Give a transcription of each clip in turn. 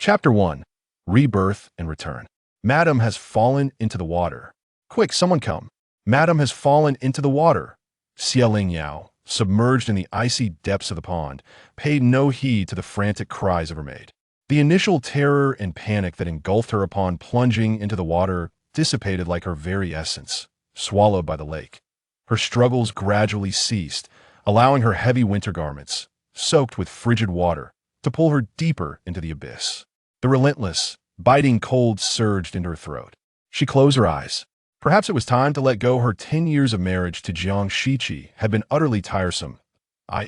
Chapter 1. Rebirth and Return. Madam has fallen into the water. Quick, someone come. Madam has fallen into the water. Lingyao, submerged in the icy depths of the pond, paid no heed to the frantic cries of her maid. The initial terror and panic that engulfed her upon plunging into the water dissipated like her very essence, swallowed by the lake. Her struggles gradually ceased, allowing her heavy winter garments, soaked with frigid water, to pull her deeper into the abyss. The relentless, biting cold surged into her throat. She closed her eyes. Perhaps it was time to let go. Her 10 years of marriage to Jiang Shiqi had been utterly tiresome.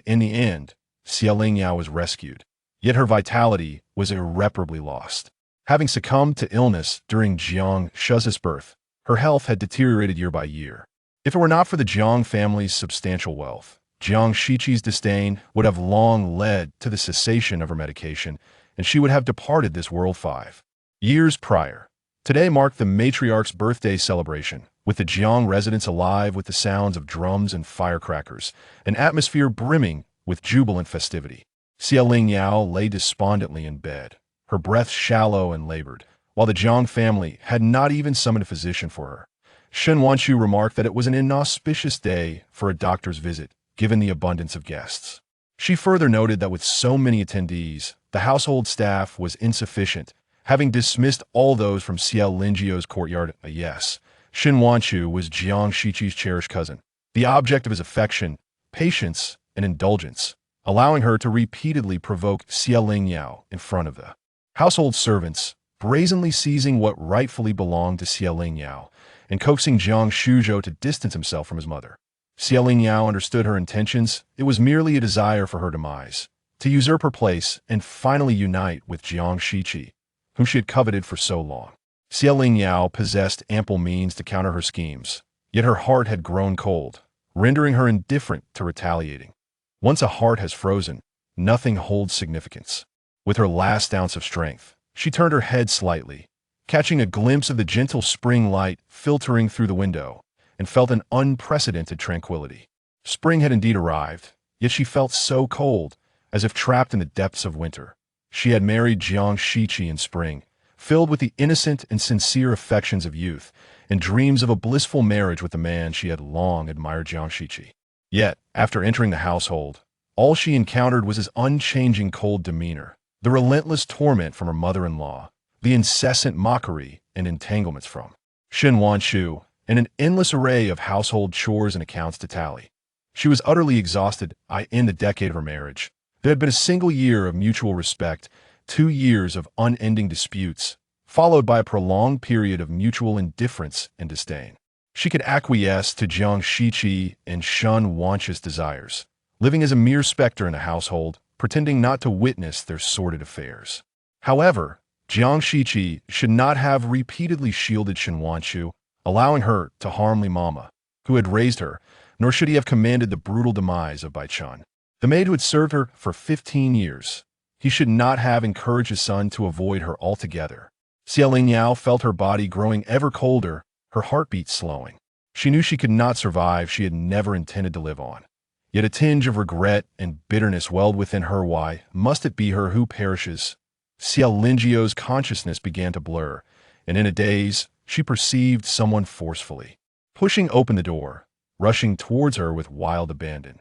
In the end, Lingyao was rescued. Yet her vitality was irreparably lost. Having succumbed to illness during Jiang Shiqi's birth, her health had deteriorated year by year. If it were not for the Jiang family's substantial wealth, Jiang Shiqi's disdain would have long led to the cessation of her medication, and she would have departed this world 5 years prior. Today marked the matriarch's birthday celebration, with the Jiang residents alive with the sounds of drums and firecrackers, an atmosphere brimming with jubilant festivity. Lingyao lay despondently in bed, her breath shallow and labored, while the Jiang family had not even summoned a physician for her. Shenwanshu remarked that it was an inauspicious day for a doctor's visit, given the abundance of guests. She further noted that with so many attendees, the household staff was insufficient, having dismissed all those from Lingyao courtyard. Yes, Shenwanshu was Jiang Shiqi's cherished cousin, the object of his affection, patience, and indulgence, allowing her to repeatedly provoke Lingyao in front of the household servants, brazenly seizing what rightfully belonged to Lingyao, and coaxing Jiang Shiqi to distance himself from his mother. Lingyao understood her intentions. It was merely a desire for her demise, to usurp her place and finally unite with Jiang Shiqi, whom she had coveted for so long. Lingyao possessed ample means to counter her schemes, yet her heart had grown cold, rendering her indifferent to retaliating. Once a heart has frozen, nothing holds significance. With her last ounce of strength, she turned her head slightly, catching a glimpse of the gentle spring light filtering through the window, and felt an unprecedented tranquility. Spring had indeed arrived, yet she felt so cold, as if trapped in the depths of winter. She had married Jiang Shiqi in spring, filled with the innocent and sincere affections of youth, and dreams of a blissful marriage with the man she had long admired, Jiang Shiqi. Yet, after entering the household, all she encountered was his unchanging cold demeanor, the relentless torment from her mother-in-law, the incessant mockery and entanglements from Shenwanshu, and an endless array of household chores and accounts to tally. She was utterly exhausted. In the decade of her marriage, there had been a single year of mutual respect, 2 years of unending disputes, followed by a prolonged period of mutual indifference and disdain. She could acquiesce to Jiang Shiqi and shun Wanshu's desires, living as a mere specter in a household, pretending not to witness their sordid affairs. However, Jiang Shiqi should not have repeatedly shielded Shenwanshu, allowing her to harm Li Mama, who had raised her, nor should he have commanded the brutal demise of Baichun, the maid who had served her for 15 years. He should not have encouraged his son to avoid her altogether. Lingyao felt her body growing ever colder, her heartbeat slowing. She knew she could not survive. She had never intended to live on. Yet a tinge of regret and bitterness welled within her. Why must it be her who perishes? Lingyao's consciousness began to blur, and in a daze, she perceived someone forcefully pushing open the door, rushing towards her with wild abandon.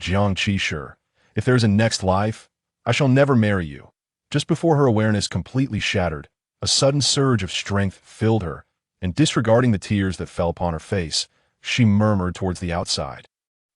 Jiang Shiqi, if there is a next life, I shall never marry you. Just before her awareness completely shattered, a sudden surge of strength filled her, and disregarding the tears that fell upon her face, she murmured towards the outside.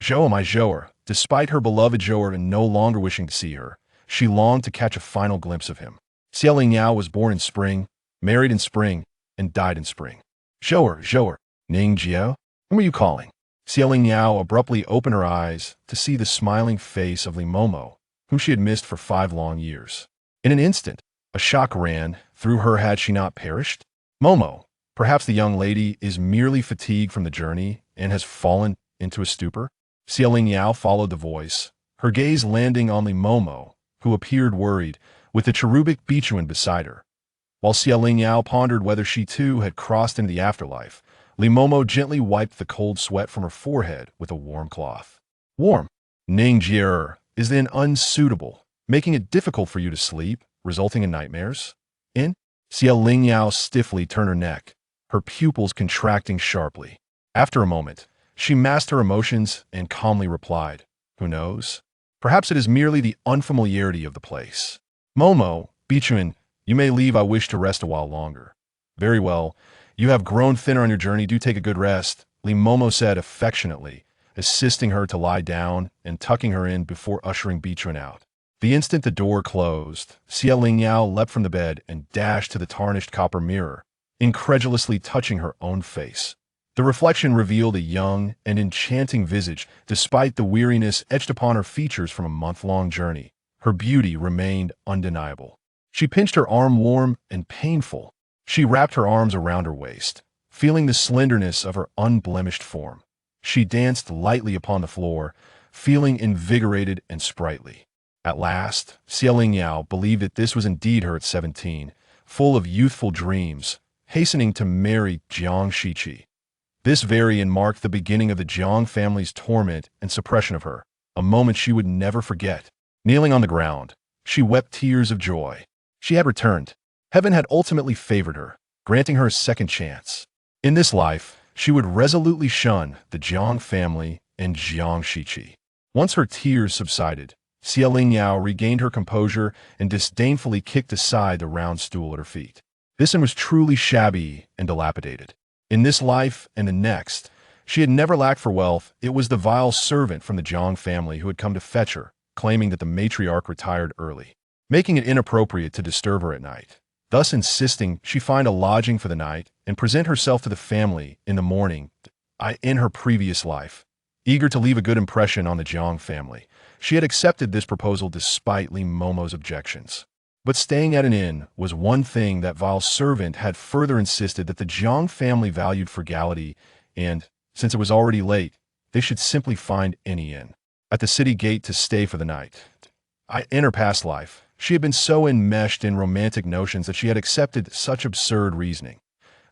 Zhou, my Zhouer. Despite her beloved Zhouer and no longer wishing to see her, she longed to catch a final glimpse of him. Lingyao was born in spring, married in spring, and died in spring. Zhouer, Lingyao, whom are you calling? Lingyao abruptly opened her eyes to see the smiling face of Li Momo, whom she had missed for 5 long years. In an instant, a shock ran through her. Had she not perished? Momo, perhaps the young lady is merely fatigued from the journey and has fallen into a stupor? Lingyao followed the voice, her gaze landing on Li Momo, who appeared worried, with the cherubic Bichuan beside her. While Lingyao pondered whether she too had crossed into the afterlife, Li Momo gently wiped the cold sweat from her forehead with a warm cloth. Warm? Lingyao is then unsuitable, making it difficult for you to sleep. resulting in nightmares? In? Lingyao stiffly turned her neck, her pupils contracting sharply. After a moment, she masked her emotions and calmly replied, "Who knows? Perhaps it is merely the unfamiliarity of the place. Momo, Bichuan, you may leave. I wish to rest a while longer." "Very well. You have grown thinner on your journey. Do take a good rest," Li Momo said affectionately, assisting her to lie down and tucking her in before ushering Bichuan out. The instant the door closed, Lingyao leapt from the bed and dashed to the tarnished copper mirror, incredulously touching her own face. The reflection revealed a young and enchanting visage, despite the weariness etched upon her features from a month-long journey. Her beauty remained undeniable. She pinched her arm, warm and painful. She wrapped her arms around her waist, feeling the slenderness of her unblemished form. She danced lightly upon the floor, feeling invigorated and sprightly. At last, Lingyao believed that this was indeed her at 17, full of youthful dreams, hastening to marry Jiang Shiqi. This very marked the beginning of the Jiang family's torment and suppression of her, a moment she would never forget. Kneeling on the ground, she wept tears of joy. She had returned. Heaven had ultimately favored her, granting her a second chance. In this life, she would resolutely shun the Jiang family and Jiang Shiqi. Once her tears subsided, Lingyao regained her composure and disdainfully kicked aside the round stool at her feet. This one was truly shabby and dilapidated. In this life and the next, she had never lacked for wealth. It was the vile servant from the Jiang family who had come to fetch her, claiming that the matriarch retired early, making it inappropriate to disturb her at night, thus insisting she find a lodging for the night and present herself to the family in the morning. In her previous life, eager to leave a good impression on the Jiang family, she had accepted this proposal despite Li Momo's objections. But staying at an inn was one thing that vile servant had further insisted that the Jiang family valued frugality, and, since it was already late, they should simply find any inn at the city gate to stay for the night. In her past life, she had been so enmeshed in romantic notions that she had accepted such absurd reasoning.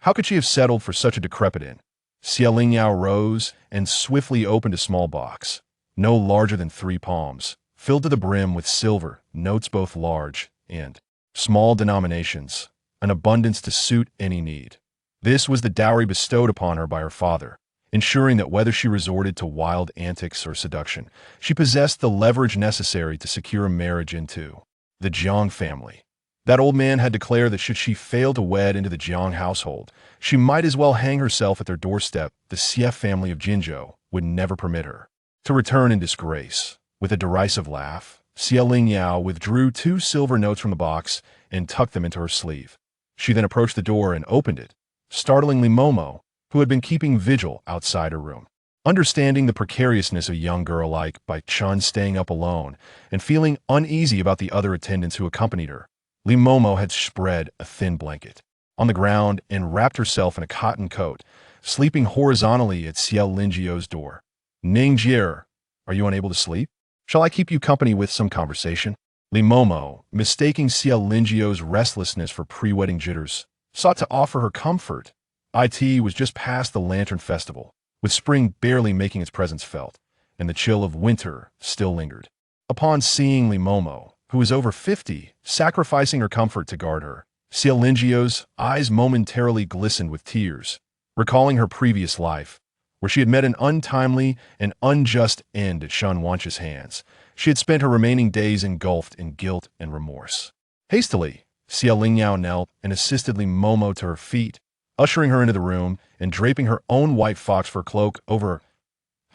How could she have settled for such a decrepit inn? Lingyao rose and swiftly opened a small box, no larger than 3 palms, filled to the brim with silver, notes both large and small denominations, an abundance to suit any need. This was the dowry bestowed upon her by her father, ensuring that whether she resorted to wild antics or seduction, she possessed the leverage necessary to secure a marriage into the Jiang family. That old man had declared that should she fail to wed into the Jiang household, she might as well hang herself at their doorstep. The Xie family of Jinzhou would never permit her to return in disgrace. With a derisive laugh, Lingyao withdrew 2 silver notes from the box and tucked them into her sleeve. She then approached the door and opened it, startling Li Momo, who had been keeping vigil outside her room. Understanding the precariousness of a young girl like Bai Chun staying up alone and feeling uneasy about the other attendants who accompanied her, Li Momo had spread a thin blanket on the ground and wrapped herself in a cotton coat, sleeping horizontally at Lingyio's door. "Ningjier, are you unable to sleep? Shall I keep you company with some conversation?" Li Momo, mistaking Lingyio's restlessness for pre-wedding jitters, sought to offer her comfort. It was just past the Lantern Festival, with spring barely making its presence felt, and the chill of winter still lingered. Upon seeing Li Momo, who was over 50, sacrificing her comfort to guard her, Lingyio's eyes momentarily glistened with tears, recalling her previous life, where she had met an untimely and unjust end at Shen Wancha's hands. She had spent her remaining days engulfed in guilt and remorse. Hastily, Lingyao knelt and assisted Li Momo to her feet, ushering her into the room and draping her own white fox fur cloak over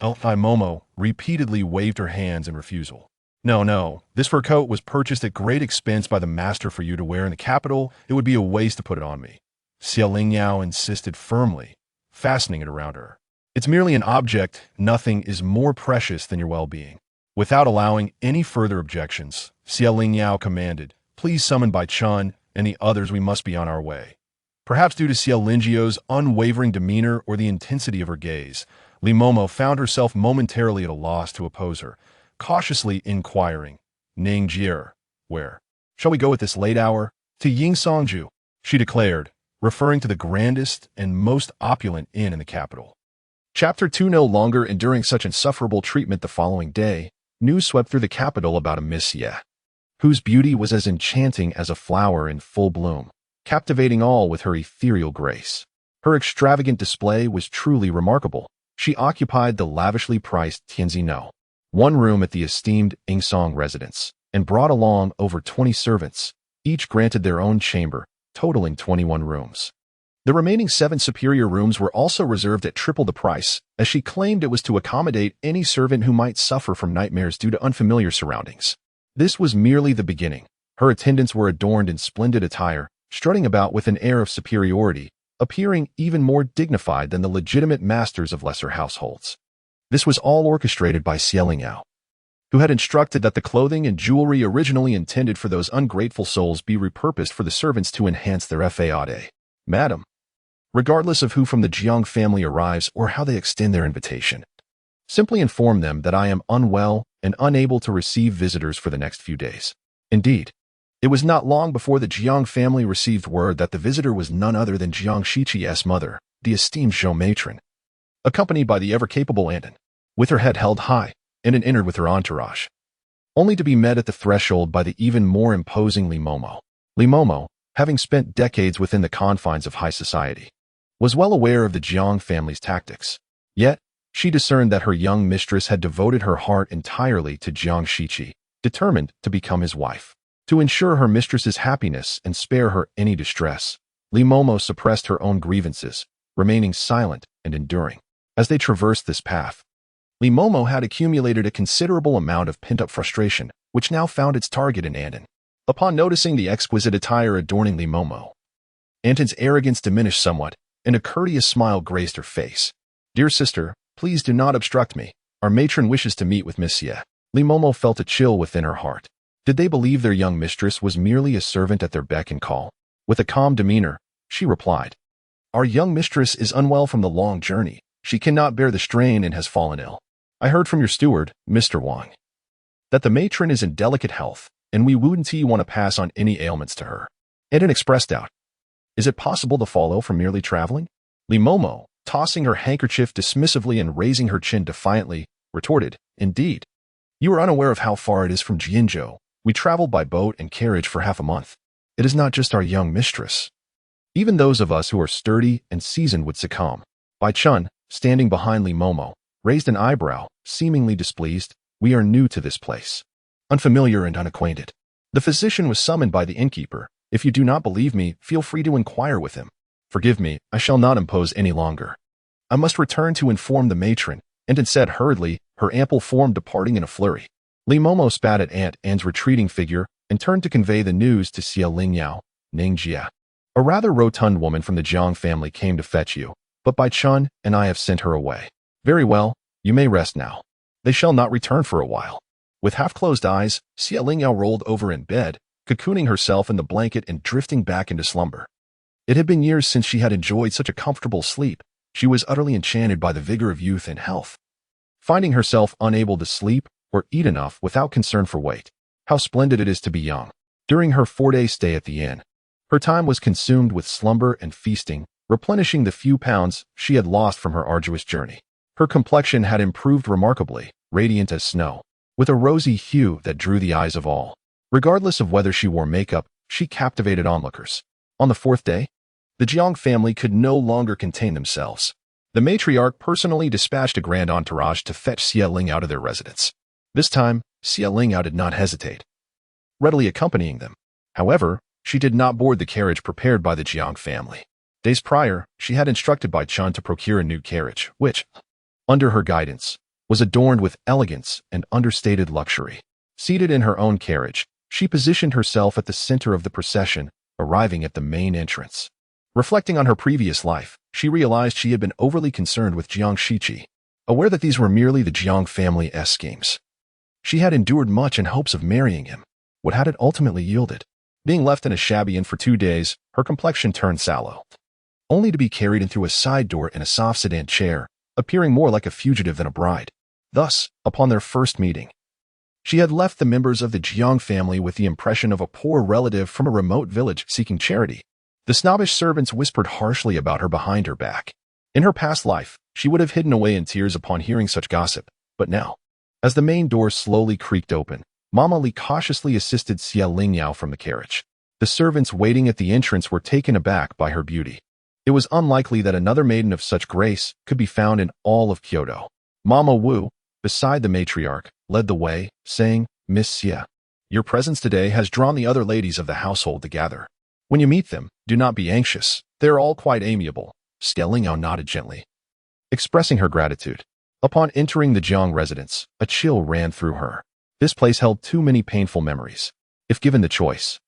her. Momo repeatedly waved her hands in refusal. No, this fur coat was purchased at great expense by the master for you to wear in the capital. It would be a waste to put it on me. Lingyao insisted firmly, fastening it around her. It's merely an object. Nothing is more precious than your well-being. Without allowing any further objections, Lingyao commanded, "Please summon Bai Chun and the others. We must be on our way." Perhaps due to Lingyio's unwavering demeanor or the intensity of her gaze, Li Momo found herself momentarily at a loss to oppose her, cautiously inquiring, "Ningjier, where shall we go at this late hour?" "To Yingsongju," she declared, referring to the grandest and most opulent inn in the capital. Chapter 2. No longer enduring such insufferable treatment the following day, news swept through the capital about a Miss Ye. whose beauty was as enchanting as a flower in full bloom, captivating all with her ethereal grace. Her extravagant display was truly remarkable. She occupied the lavishly priced Tianzino, one room at the esteemed Ingsong residence, and brought along over 20 servants, each granted their own chamber, totaling 21 rooms. The remaining 7 superior rooms were also reserved at triple the price, as she claimed it was to accommodate any servant who might suffer from nightmares due to unfamiliar surroundings. This was merely the beginning. Her attendants were adorned in splendid attire, strutting about with an air of superiority, appearing even more dignified than the legitimate masters of lesser households. This was all orchestrated by Lingyao, who had instructed that the clothing and jewelry originally intended for those ungrateful souls be repurposed for the servants to enhance their fade. Madam, regardless of who from the Jiang family arrives or how they extend their invitation, simply inform them that I am unwell and unable to receive visitors for the next few days. Indeed, it was not long before the Jiang family received word that the visitor was none other than Jiang Shiqi's mother, the esteemed Zhou matron, accompanied by the ever-capable Anton, with her head held high, and entered with her entourage, only to be met at the threshold by the even more imposing Li Momo. Li Momo, having spent decades within the confines of high society, was well aware of the Jiang family's tactics. Yet, she discerned that her young mistress had devoted her heart entirely to Jiang Shiqi, determined to become his wife. To ensure her mistress's happiness and spare her any distress, Li Momo suppressed her own grievances, remaining silent and enduring. As they traversed this path, Li Momo had accumulated a considerable amount of pent-up frustration, which now found its target in Anton. Upon noticing the exquisite attire adorning Li Momo, Anton's arrogance diminished somewhat, and a courteous smile graced her face. "Dear sister, please do not obstruct me. Our matron wishes to meet with Miss Ye." Li Momo felt a chill within her heart. Did they believe their young mistress was merely a servant at their beck and call? With a calm demeanor, she replied, "Our young mistress is unwell from the long journey. She cannot bear the strain and has fallen ill. I heard from your steward, Mr. Wang, that the matron is in delicate health, and we wouldn't want to pass on any ailments to her." Anton expressed doubt. "Is it possible to fall ill from merely traveling?" Li Momo, tossing her handkerchief dismissively and raising her chin defiantly, retorted, "Indeed. You are unaware of how far it is from Jianzhou. We traveled by boat and carriage for half a month. It is not just our young mistress. Even those of us who are sturdy and seasoned would succumb." Bai Chun, standing behind Li Momo, raised an eyebrow, seemingly displeased. "We are new to this place, unfamiliar and unacquainted." The physician was summoned by the innkeeper. "If you do not believe me, feel free to inquire with him. Forgive me, I shall not impose any longer. I must return to inform the matron," Anton said hurriedly, her ample form departing in a flurry. Li Momo spat at Aunt Anne's retreating figure and turned to convey the news to Xia Lingyao. "Ningjia, a rather rotund woman from the Jiang family came to fetch you, but Bai Chun and I have sent her away." "Very well, you may rest now. They shall not return for a while." With half-closed eyes, Xia Lingyao rolled over in bed, cocooning herself in the blanket and drifting back into slumber. It had been years since she had enjoyed such a comfortable sleep. She was utterly enchanted by the vigor of youth and health, finding herself unable to sleep or eat enough without concern for weight. How splendid it is to be young. During her 4-day stay at the inn, her time was consumed with slumber and feasting, replenishing the few pounds she had lost from her arduous journey. Her complexion had improved remarkably, radiant as snow, with a rosy hue that drew the eyes of all. Regardless of whether she wore makeup, she captivated onlookers. On the 4th day, the Jiang family could no longer contain themselves. The matriarch personally dispatched a grand entourage to fetch Xia Ling out of their residence. This time, Xia Lingyao did not hesitate, readily accompanying them. However, she did not board the carriage prepared by the Jiang family. Days prior, she had instructed Bai Chun to procure a new carriage, which, under her guidance, was adorned with elegance and understated luxury. Seated in her own carriage, she positioned herself at the center of the procession, arriving at the main entrance. Reflecting on her previous life, she realized she had been overly concerned with Jiang Shiqi, aware that these were merely the Jiang family's schemes. She had endured much in hopes of marrying him. What had it ultimately yielded? Being left in a shabby inn for 2 days, her complexion turned sallow, only to be carried in through a side door in a soft sedan chair, appearing more like a fugitive than a bride. Thus, upon their first meeting, she had left the members of the Jiang family with the impression of a poor relative from a remote village seeking charity. The snobbish servants whispered harshly about her behind her back. In her past life, she would have hidden away in tears upon hearing such gossip, but now, as the main door slowly creaked open, Mama Li cautiously assisted Lingyao from the carriage. The servants waiting at the entrance were taken aback by her beauty. It was unlikely that another maiden of such grace could be found in all of Kyoto. Mama Wu, beside the matriarch, led the way, saying, "Miss Xie, your presence today has drawn the other ladies of the household to gather. When you meet them, do not be anxious. They are all quite amiable." Lingyao nodded gently, expressing her gratitude. Upon entering the Jiang residence, a chill ran through her. This place held too many painful memories. If given the choice,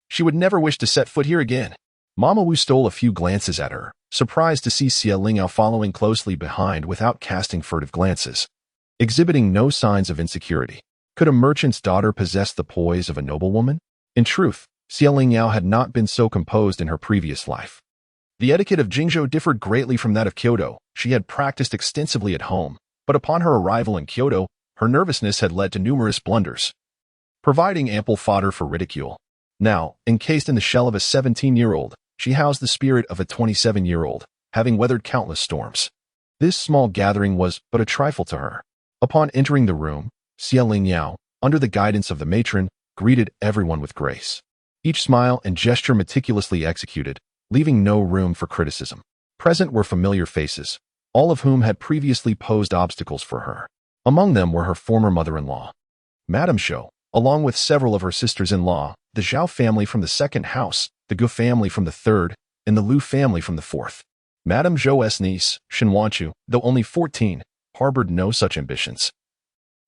she would never wish to set foot here again. Mama Wu stole a few glances at her, surprised to see Lingyao following closely behind without casting furtive glances. Exhibiting no signs of insecurity. Could a merchant's daughter possess the poise of a noblewoman? In truth, Lingyao had not been so composed in her previous life. The etiquette of Jingzhou differed greatly from that of Kyoto. She had practiced extensively at home, but upon her arrival in Kyoto, her nervousness had led to numerous blunders, providing ample fodder for ridicule. Now, encased in the shell of a 17-year-old, she housed the spirit of a 27-year-old, having weathered countless storms. This small gathering was but a trifle to her. Upon entering the room, Lingyao, under the guidance of the matron, greeted everyone with grace. Each smile and gesture meticulously executed, leaving no room for criticism. Present were familiar faces, all of whom had previously posed obstacles for her. Among them were her former mother-in-law, Madame Zhou, along with several of her sisters-in-law, the Zhao family from the second house, the Gu family from the third, and the Lu family from the fourth. Madame Zhou's niece, Shenwanchu, though only 14, harbored no such ambitions.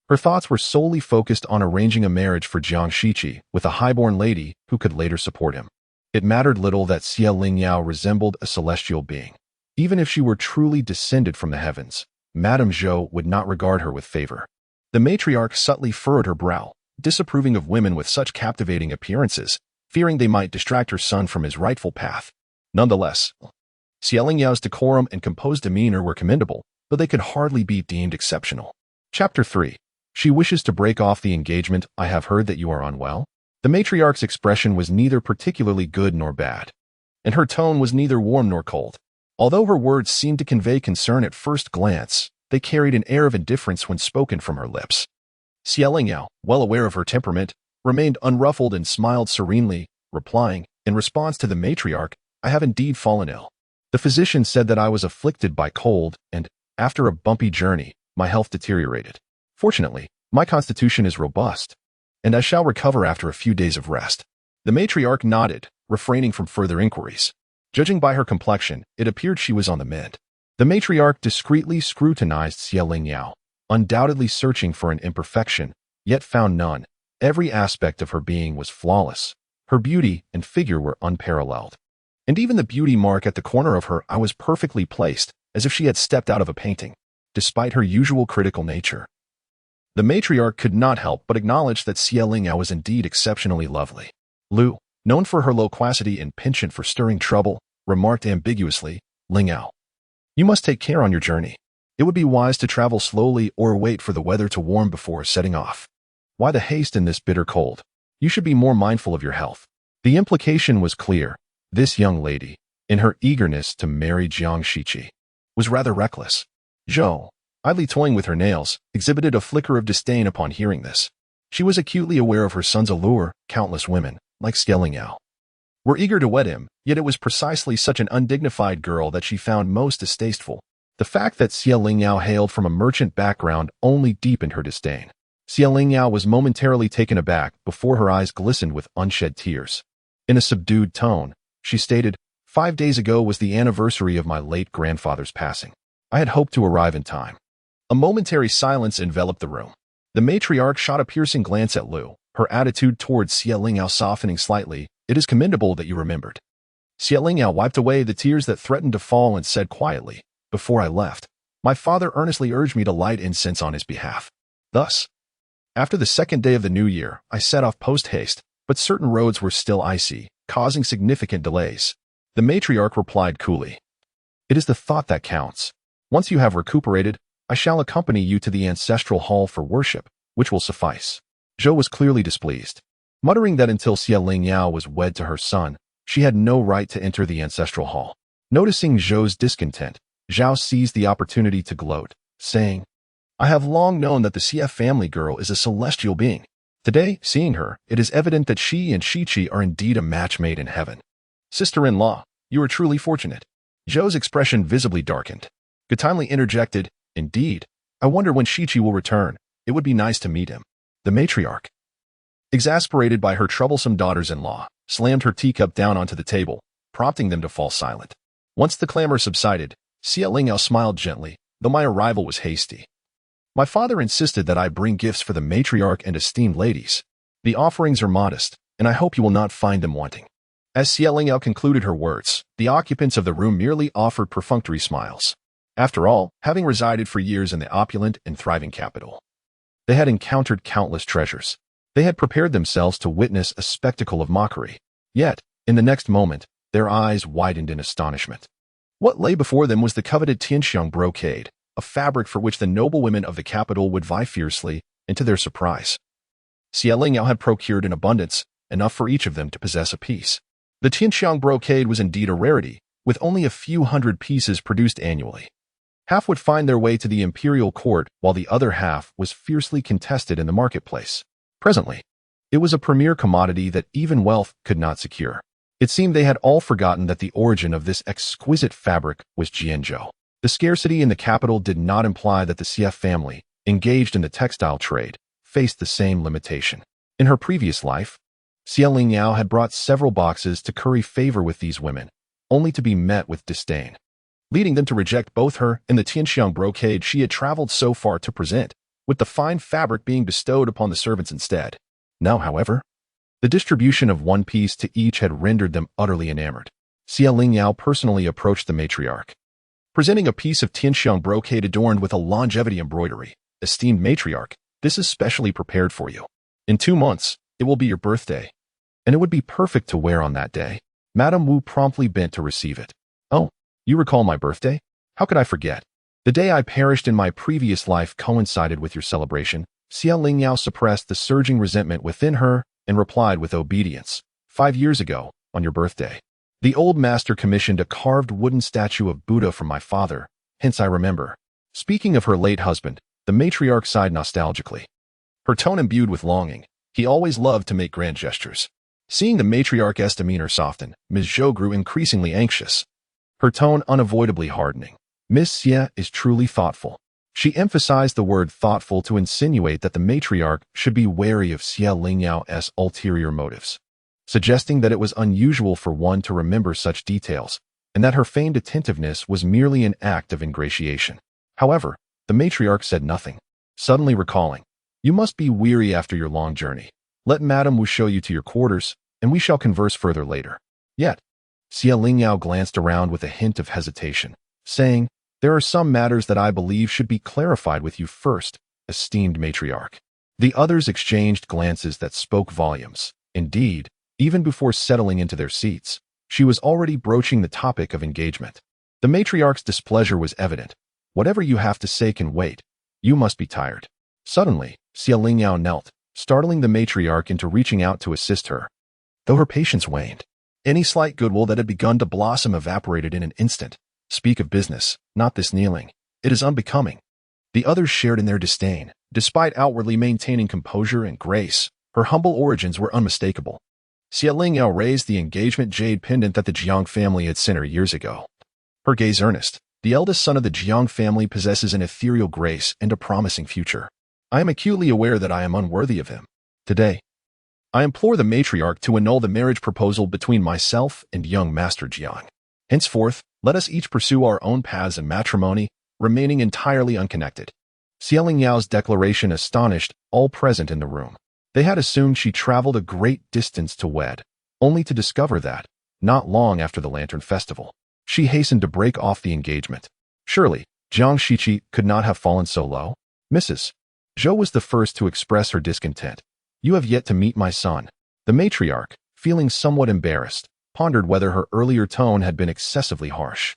Her thoughts were solely focused on arranging a marriage for Jiang Shiqi with a highborn lady who could later support him. It mattered little that Lingyao resembled a celestial being. Even if she were truly descended from the heavens, Madame Zhou would not regard her with favor. The matriarch subtly furrowed her brow, disapproving of women with such captivating appearances, fearing they might distract her son from his rightful path. Nonetheless, Lingyao's decorum and composed demeanor were commendable, though they could hardly be deemed exceptional. Chapter 3. She wishes to break off the engagement. I have heard that you are unwell. The matriarch's expression was neither particularly good nor bad, and her tone was neither warm nor cold. Although her words seemed to convey concern at first glance, they carried an air of indifference when spoken from her lips. Lingyao, well aware of her temperament, remained unruffled and smiled serenely, replying, in response to the matriarch, "I have indeed fallen ill. The physician said that I was afflicted by cold, and, after a bumpy journey, my health deteriorated. Fortunately, my constitution is robust, and I shall recover after a few days of rest." The matriarch nodded, refraining from further inquiries. Judging by her complexion, it appeared she was on the mend. The matriarch discreetly scrutinized Lingyao, undoubtedly searching for an imperfection, yet found none. Every aspect of her being was flawless. Her beauty and figure were unparalleled. And even the beauty mark at the corner of her eye was perfectly placed, as if she had stepped out of a painting. Despite her usual critical nature, the matriarch could not help but acknowledge that Lingyao was indeed exceptionally lovely. Lu, known for her loquacity and penchant for stirring trouble, remarked ambiguously, "Lingyao, you must take care on your journey. It would be wise to travel slowly or wait for the weather to warm before setting off. Why the haste in this bitter cold? You should be more mindful of your health." The implication was clear. This young lady, in her eagerness to marry Jiang Shiqi, was rather reckless. Zhou, idly toying with her nails, exhibited a flicker of disdain upon hearing this. She was acutely aware of her son's allure. Countless women, like Lingyao, were eager to wed him, yet it was precisely such an undignified girl that she found most distasteful. The fact that Lingyao hailed from a merchant background only deepened her disdain. Lingyao was momentarily taken aback before her eyes glistened with unshed tears. In a subdued tone, she stated, 5 days ago was the anniversary of my late grandfather's passing. I had hoped to arrive in time." A momentary silence enveloped the room. The matriarch shot a piercing glance at Lu, her attitude towards Lingyao softening slightly. "It is commendable that you remembered." Lingyao wiped away the tears that threatened to fall and said quietly, "Before I left, my father earnestly urged me to light incense on his behalf. Thus, after the second day of the new year, I set off post-haste, but certain roads were still icy, causing significant delays." The matriarch replied coolly, "It is the thought that counts. Once you have recuperated, I shall accompany you to the ancestral hall for worship, which will suffice." Zhou was clearly displeased, muttering that until Lingyao was wed to her son, she had no right to enter the ancestral hall. Noticing Zhou's discontent, Zhao seized the opportunity to gloat, saying, "I have long known that the CF family girl is a celestial being. Today, seeing her, it is evident that she and Shiqi are indeed a match made in heaven. Sister-in-law, you are truly fortunate. Zhou's expression visibly darkened. Gatimely interjected, indeed. I wonder when Shiqi will return. It would be nice to meet him. The matriarch, exasperated by her troublesome daughters-in-law, slammed her teacup down onto the table, prompting them to fall silent. Once the clamor subsided, Lingyao smiled gently, though my arrival was hasty. My father insisted that I bring gifts for the matriarch and esteemed ladies. The offerings are modest, and I hope you will not find them wanting. As Lingyao concluded her words, the occupants of the room merely offered perfunctory smiles. After all, having resided for years in the opulent and thriving capital, they had encountered countless treasures. They had prepared themselves to witness a spectacle of mockery. Yet, in the next moment, their eyes widened in astonishment. What lay before them was the coveted Tianxiang brocade, a fabric for which the noble women of the capital would vie fiercely, and to their surprise, Lingyao had procured in abundance, enough for each of them to possess a piece. The Tianxiang brocade was indeed a rarity, with only a few hundred pieces produced annually. Half would find their way to the imperial court, while the other half was fiercely contested in the marketplace. Presently, it was a premier commodity that even wealth could not secure. It seemed they had all forgotten that the origin of this exquisite fabric was Jianzhou. The scarcity in the capital did not imply that the CF family, engaged in the textile trade, faced the same limitation. In her previous life, Lingyao had brought several boxes to curry favor with these women, only to be met with disdain, leading them to reject both her and the Tianxiang brocade she had traveled so far to present, with the fine fabric being bestowed upon the servants instead. Now, however, the distribution of one piece to each had rendered them utterly enamored. Lingyao personally approached the matriarch, presenting a piece of Tianxiang brocade adorned with a longevity embroidery. Esteemed matriarch, this is specially prepared for you. In 2 months, it will be your birthday, and it would be perfect to wear on that day. Madame Wu promptly bent to receive it. Oh, you recall my birthday? How could I forget? The day I perished in my previous life coincided with your celebration. Lingyao suppressed the surging resentment within her and replied with obedience. 5 years ago, on your birthday, the old master commissioned a carved wooden statue of Buddha from my father, hence I remember. Speaking of her late husband, the matriarch sighed nostalgically, her tone imbued with longing. He always loved to make grand gestures. Seeing the matriarch's demeanor soften, Ms. Zhou grew increasingly anxious, her tone unavoidably hardening. Miss Xie is truly thoughtful. She emphasized the word thoughtful to insinuate that the matriarch should be wary of Lingyao's ulterior motives, suggesting that it was unusual for one to remember such details, and that her feigned attentiveness was merely an act of ingratiation. However, the matriarch said nothing, suddenly recalling, "You must be weary after your long journey. Let Madame Wu show you to your quarters, and we shall converse further later." Yet, Lingyao glanced around with a hint of hesitation, saying, "There are some matters that I believe should be clarified with you first, esteemed matriarch." The others exchanged glances that spoke volumes. Indeed, even before settling into their seats, she was already broaching the topic of engagement. The matriarch's displeasure was evident. "Whatever you have to say can wait. You must be tired." Suddenly, Lingyao knelt, startling the matriarch into reaching out to assist her. Though her patience waned, any slight goodwill that had begun to blossom evaporated in an instant. "Speak of business, not this kneeling. It is unbecoming." The others shared in their disdain. Despite outwardly maintaining composure and grace, her humble origins were unmistakable. Lingyao raised the engagement jade pendant that the Jiang family had sent her years ago. Her gaze earnest. "The eldest son of the Jiang family possesses an ethereal grace and a promising future. I am acutely aware that I am unworthy of him. Today, I implore the matriarch to annul the marriage proposal between myself and young Master Jiang. Henceforth, let us each pursue our own paths in matrimony, remaining entirely unconnected." Linyao's declaration astonished all present in the room. They had assumed she traveled a great distance to wed, only to discover that, not long after the Lantern Festival, she hastened to break off the engagement. Surely, Jiang Shiqi could not have fallen so low. Mrs. Zhou was the first to express her discontent. "You have yet to meet my son." The matriarch, feeling somewhat embarrassed, pondered whether her earlier tone had been excessively harsh.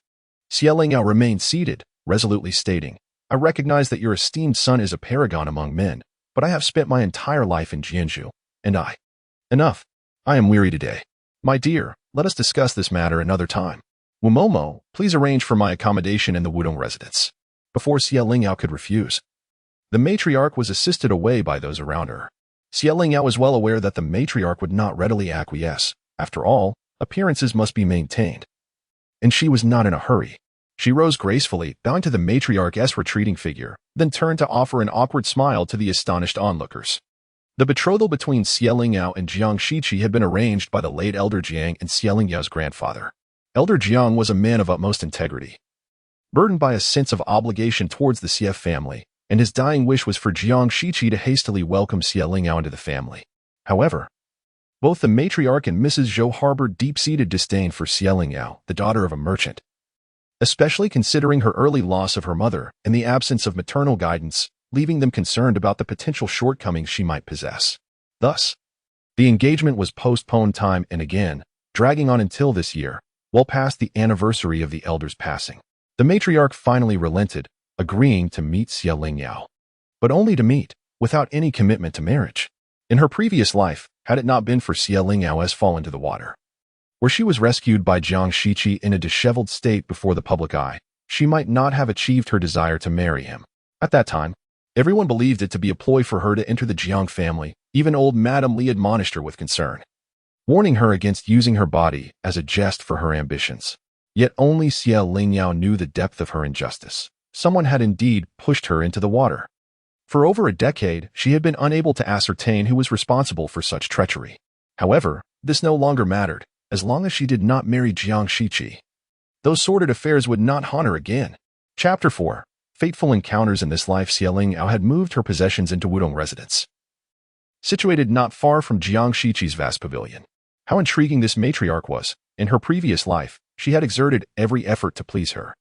Lingyao remained seated, resolutely stating, "I recognize that your esteemed son is a paragon among men, but I have spent my entire life in Jianzhou, and I... Enough. I am weary today. My dear, let us discuss this matter another time. Wumomo, please arrange for my accommodation in the Wudong residence." Before Lingyao could refuse, the matriarch was assisted away by those around her. Xie Lingyao was well aware that the matriarch would not readily acquiesce. After all, appearances must be maintained. And she was not in a hurry. She rose gracefully, bowing to the matriarch's retreating figure, then turned to offer an awkward smile to the astonished onlookers. The betrothal between Xie Lingyao and Jiang Shiqi had been arranged by the late Elder Jiang and Xie Lingyao's grandfather. Elder Jiang was a man of utmost integrity, burdened by a sense of obligation towards the Xie family, and his dying wish was for Jiang Shiqi to hastily welcome Xie Lingyao into the family. However, both the matriarch and Mrs. Zhou harbored deep-seated disdain for Xie Lingyao, the daughter of a merchant, especially considering her early loss of her mother and the absence of maternal guidance, leaving them concerned about the potential shortcomings she might possess. Thus, the engagement was postponed time and again, dragging on until this year, well past the anniversary of the elder's passing. The matriarch finally relented, agreeing to meet Xie Lingyao, but only to meet, without any commitment to marriage. In her previous life, had it not been for Xie Lingyao's fall into the water, where she was rescued by Jiang Shiqi in a disheveled state before the public eye, she might not have achieved her desire to marry him. At that time, everyone believed it to be a ploy for her to enter the Jiang family. Even old Madame Li admonished her with concern, warning her against using her body as a jest for her ambitions. Yet only Xie Lingyao knew the depth of her injustice. Someone had indeed pushed her into the water. For over a decade, she had been unable to ascertain who was responsible for such treachery. However, this no longer mattered, as long as she did not marry Jiang Shiqi. Those sordid affairs would not haunt her again. Chapter 4. Fateful encounters in this life. Xie Lingyao had moved her possessions into Wudong residence, situated not far from Jiang Shiqi's vast pavilion. How intriguing this matriarch was. In her previous life, she had exerted every effort to please her,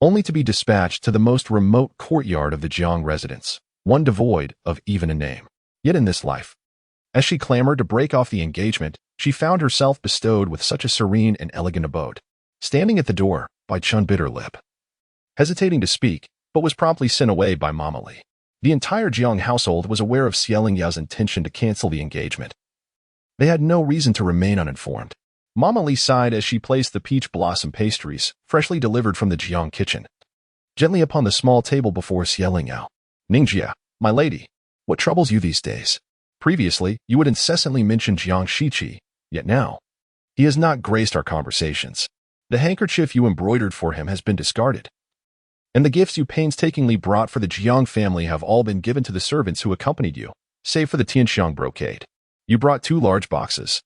only to be dispatched to the most remote courtyard of the Jiang residence, one devoid of even a name. Yet in this life, as she clamored to break off the engagement, she found herself bestowed with such a serene and elegant abode. Standing at the door, Bai Chun bit her lip, hesitating to speak, but was promptly sent away by Mama Li. The entire Jiang household was aware of Xie Lingyao's intention to cancel the engagement. They had no reason to remain uninformed. Mama Li sighed as she placed the peach blossom pastries, freshly delivered from the Jiang kitchen, gently upon the small table before Xie Lingyao. Ningjia, my lady, what troubles you these days? Previously, you would incessantly mention Jiang Shiqi, yet now, he has not graced our conversations. The handkerchief you embroidered for him has been discarded, and the gifts you painstakingly brought for the Jiang family have all been given to the servants who accompanied you, save for the Tianxiang brocade. You brought 2 large boxes,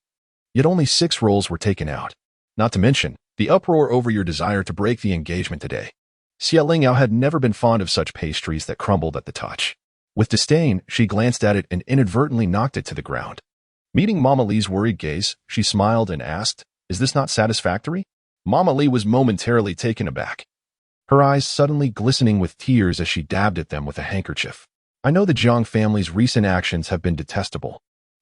yet only 6 rolls were taken out. Not to mention, the uproar over your desire to break the engagement today. Xie Lingyao had never been fond of such pastries that crumbled at the touch. With disdain, she glanced at it and inadvertently knocked it to the ground. Meeting Mama Li's worried gaze, she smiled and asked, "Is this not satisfactory?" Mama Li was momentarily taken aback, her eyes suddenly glistening with tears as she dabbed at them with a handkerchief. I know the Jiang family's recent actions have been detestable.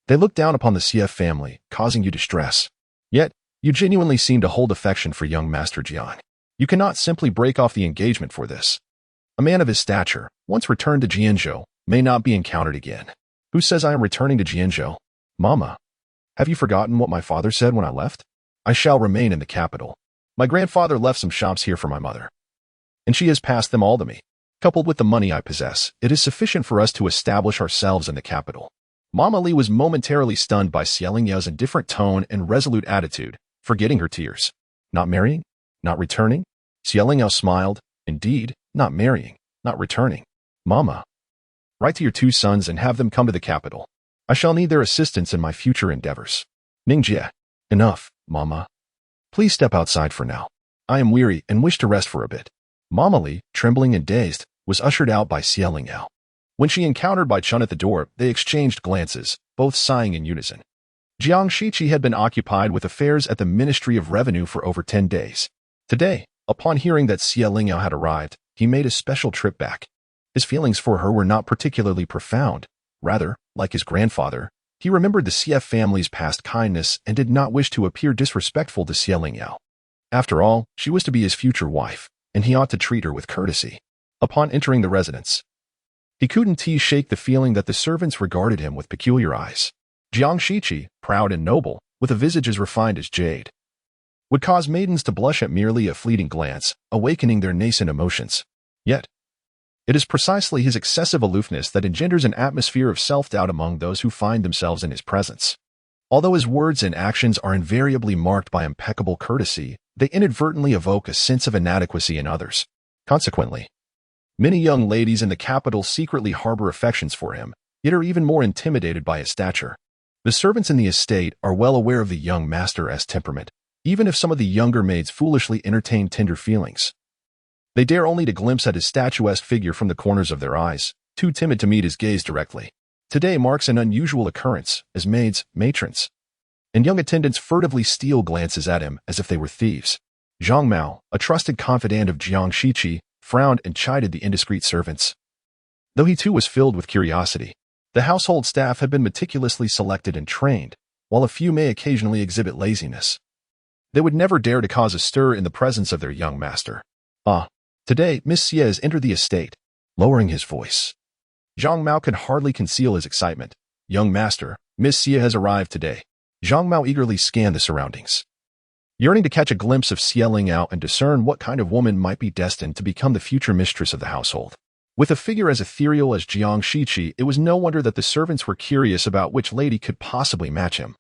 They look down upon the Xie family, causing you distress. Yet, you genuinely seem to hold affection for young Master Jiang. You cannot simply break off the engagement for this. A man of his stature, once returned to Jianzhou, may not be encountered again. Who says I am returning to Jianzhou? Mama, have you forgotten what my father said when I left? I shall remain in the capital. My grandfather left some shops here for my mother, and she has passed them all to me. Coupled with the money I possess, it is sufficient for us to establish ourselves in the capital. Mama Li was momentarily stunned by Xie Lingyao's indifferent tone and resolute attitude, forgetting her tears. Not marrying? Not returning? Xie Lingyao smiled. Indeed, not marrying, not returning. Mama, write to your 2 sons and have them come to the capital. I shall need their assistance in my future endeavors. Ningjie, enough, Mama. Please step outside for now. I am weary and wish to rest for a bit. Mama Li, trembling and dazed, was ushered out by Xie Lingyao. When she encountered Bai Chun at the door, they exchanged glances, both sighing in unison. Jiang Shiqi had been occupied with affairs at the Ministry of Revenue for over 10 days. Today, upon hearing that Xie Lingyao had arrived, he made a special trip back. His feelings for her were not particularly profound. Rather, like his grandfather, he remembered the Xie family's past kindness and did not wish to appear disrespectful to Xie Lingyao. After all, she was to be his future wife, and he ought to treat her with courtesy. Upon entering the residence, he couldn't shake the feeling that the servants regarded him with peculiar eyes. Jiang Shiqi, proud and noble, with a visage as refined as jade, would cause maidens to blush at merely a fleeting glance, awakening their nascent emotions. Yet, It is precisely his excessive aloofness that engenders an atmosphere of self-doubt among those who find themselves in his presence. Although his words and actions are invariably marked by impeccable courtesy, they inadvertently evoke a sense of inadequacy in others. Consequently, many young ladies in the capital secretly harbor affections for him, yet are even more intimidated by his stature. The servants in the estate are well aware of the young master's temperament, even if some of the younger maids foolishly entertain tender feelings. They dare only to glimpse at his statuesque figure from the corners of their eyes, too timid to meet his gaze directly. Today marks an unusual occurrence, as maids, matrons, and young attendants furtively steal glances at him as if they were thieves. Zhang Mao, a trusted confidant of Jiang Shiqi, frowned and chided the indiscreet servants. Though he too was filled with curiosity, the household staff had been meticulously selected and trained, while a few may occasionally exhibit laziness. They would never dare to cause a stir in the presence of their young master. Today, Miss Xie has entered the estate, lowering his voice. Zhang Mao could hardly conceal his excitement. Young master, Miss Xie has arrived today. Zhang Mao eagerly scanned the surroundings, yearning to catch a glimpse of Xie Lingyao and discern what kind of woman might be destined to become the future mistress of the household. With a figure as ethereal as Jiang Shiqi, it was no wonder that the servants were curious about which lady could possibly match him.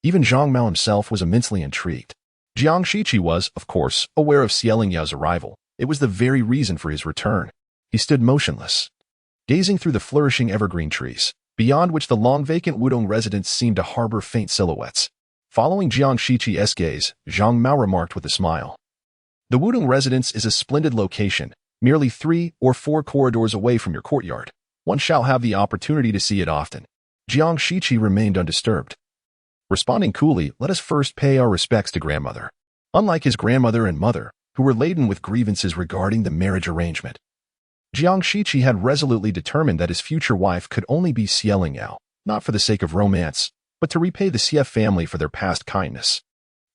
Even Zhang Mao himself was immensely intrigued. Jiang Shiqi was, of course, aware of Xie Lingyao's arrival. It was the very reason for his return. He stood motionless, gazing through the flourishing evergreen trees, beyond which the long vacant Wudong residence seemed to harbor faint silhouettes. Following Jiang Shiqi's gaze, Zhang Mao remarked with a smile. The Wudong residence is a splendid location, merely 3 or 4 corridors away from your courtyard. One shall have the opportunity to see it often. Jiang Shiqi remained undisturbed. Responding coolly, let us first pay our respects to grandmother. Unlike his grandmother and mother, who were laden with grievances regarding the marriage arrangement, Jiang Shiqi had resolutely determined that his future wife could only be Xie Lingyao, not for the sake of romance, but to repay the Xie family for their past kindness.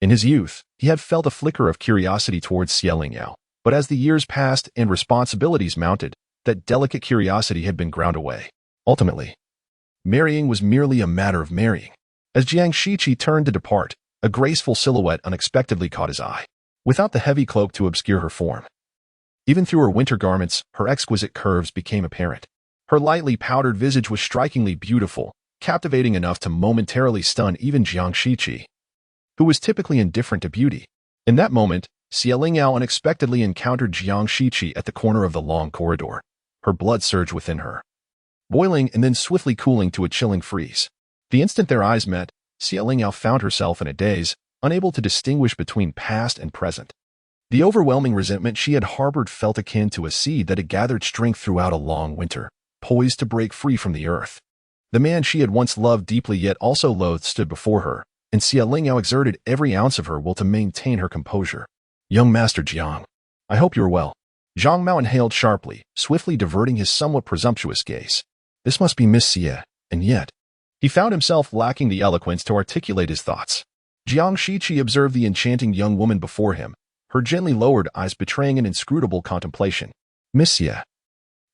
In his youth, he had felt a flicker of curiosity towards Xie Lingyao, but as the years passed and responsibilities mounted, that delicate curiosity had been ground away. Ultimately, marrying was merely a matter of marrying. As Jiang Shiqi turned to depart, a graceful silhouette unexpectedly caught his eye, without the heavy cloak to obscure her form. Even through her winter garments, her exquisite curves became apparent. Her lightly powdered visage was strikingly beautiful, captivating enough to momentarily stun even Jiang Shiqi, who was typically indifferent to beauty. In that moment, Xie Lingyao unexpectedly encountered Jiang Shiqi at the corner of the long corridor. Her blood surged within her, boiling and then swiftly cooling to a chilling freeze. The instant their eyes met, Xie Lingyao found herself in a daze, unable to distinguish between past and present. The overwhelming resentment she had harbored felt akin to a seed that had gathered strength throughout a long winter, poised to break free from the earth. The man she had once loved deeply yet also loathed stood before her, and Xie Lingyao exerted every ounce of her will to maintain her composure. Young Master Jiang, I hope you are well. Zhang Mao inhaled sharply, swiftly diverting his somewhat presumptuous gaze. This must be Miss Xie, and yet he found himself lacking the eloquence to articulate his thoughts. Jiang Shiqi observed the enchanting young woman before him, her gently lowered eyes betraying an inscrutable contemplation. Miss Xie,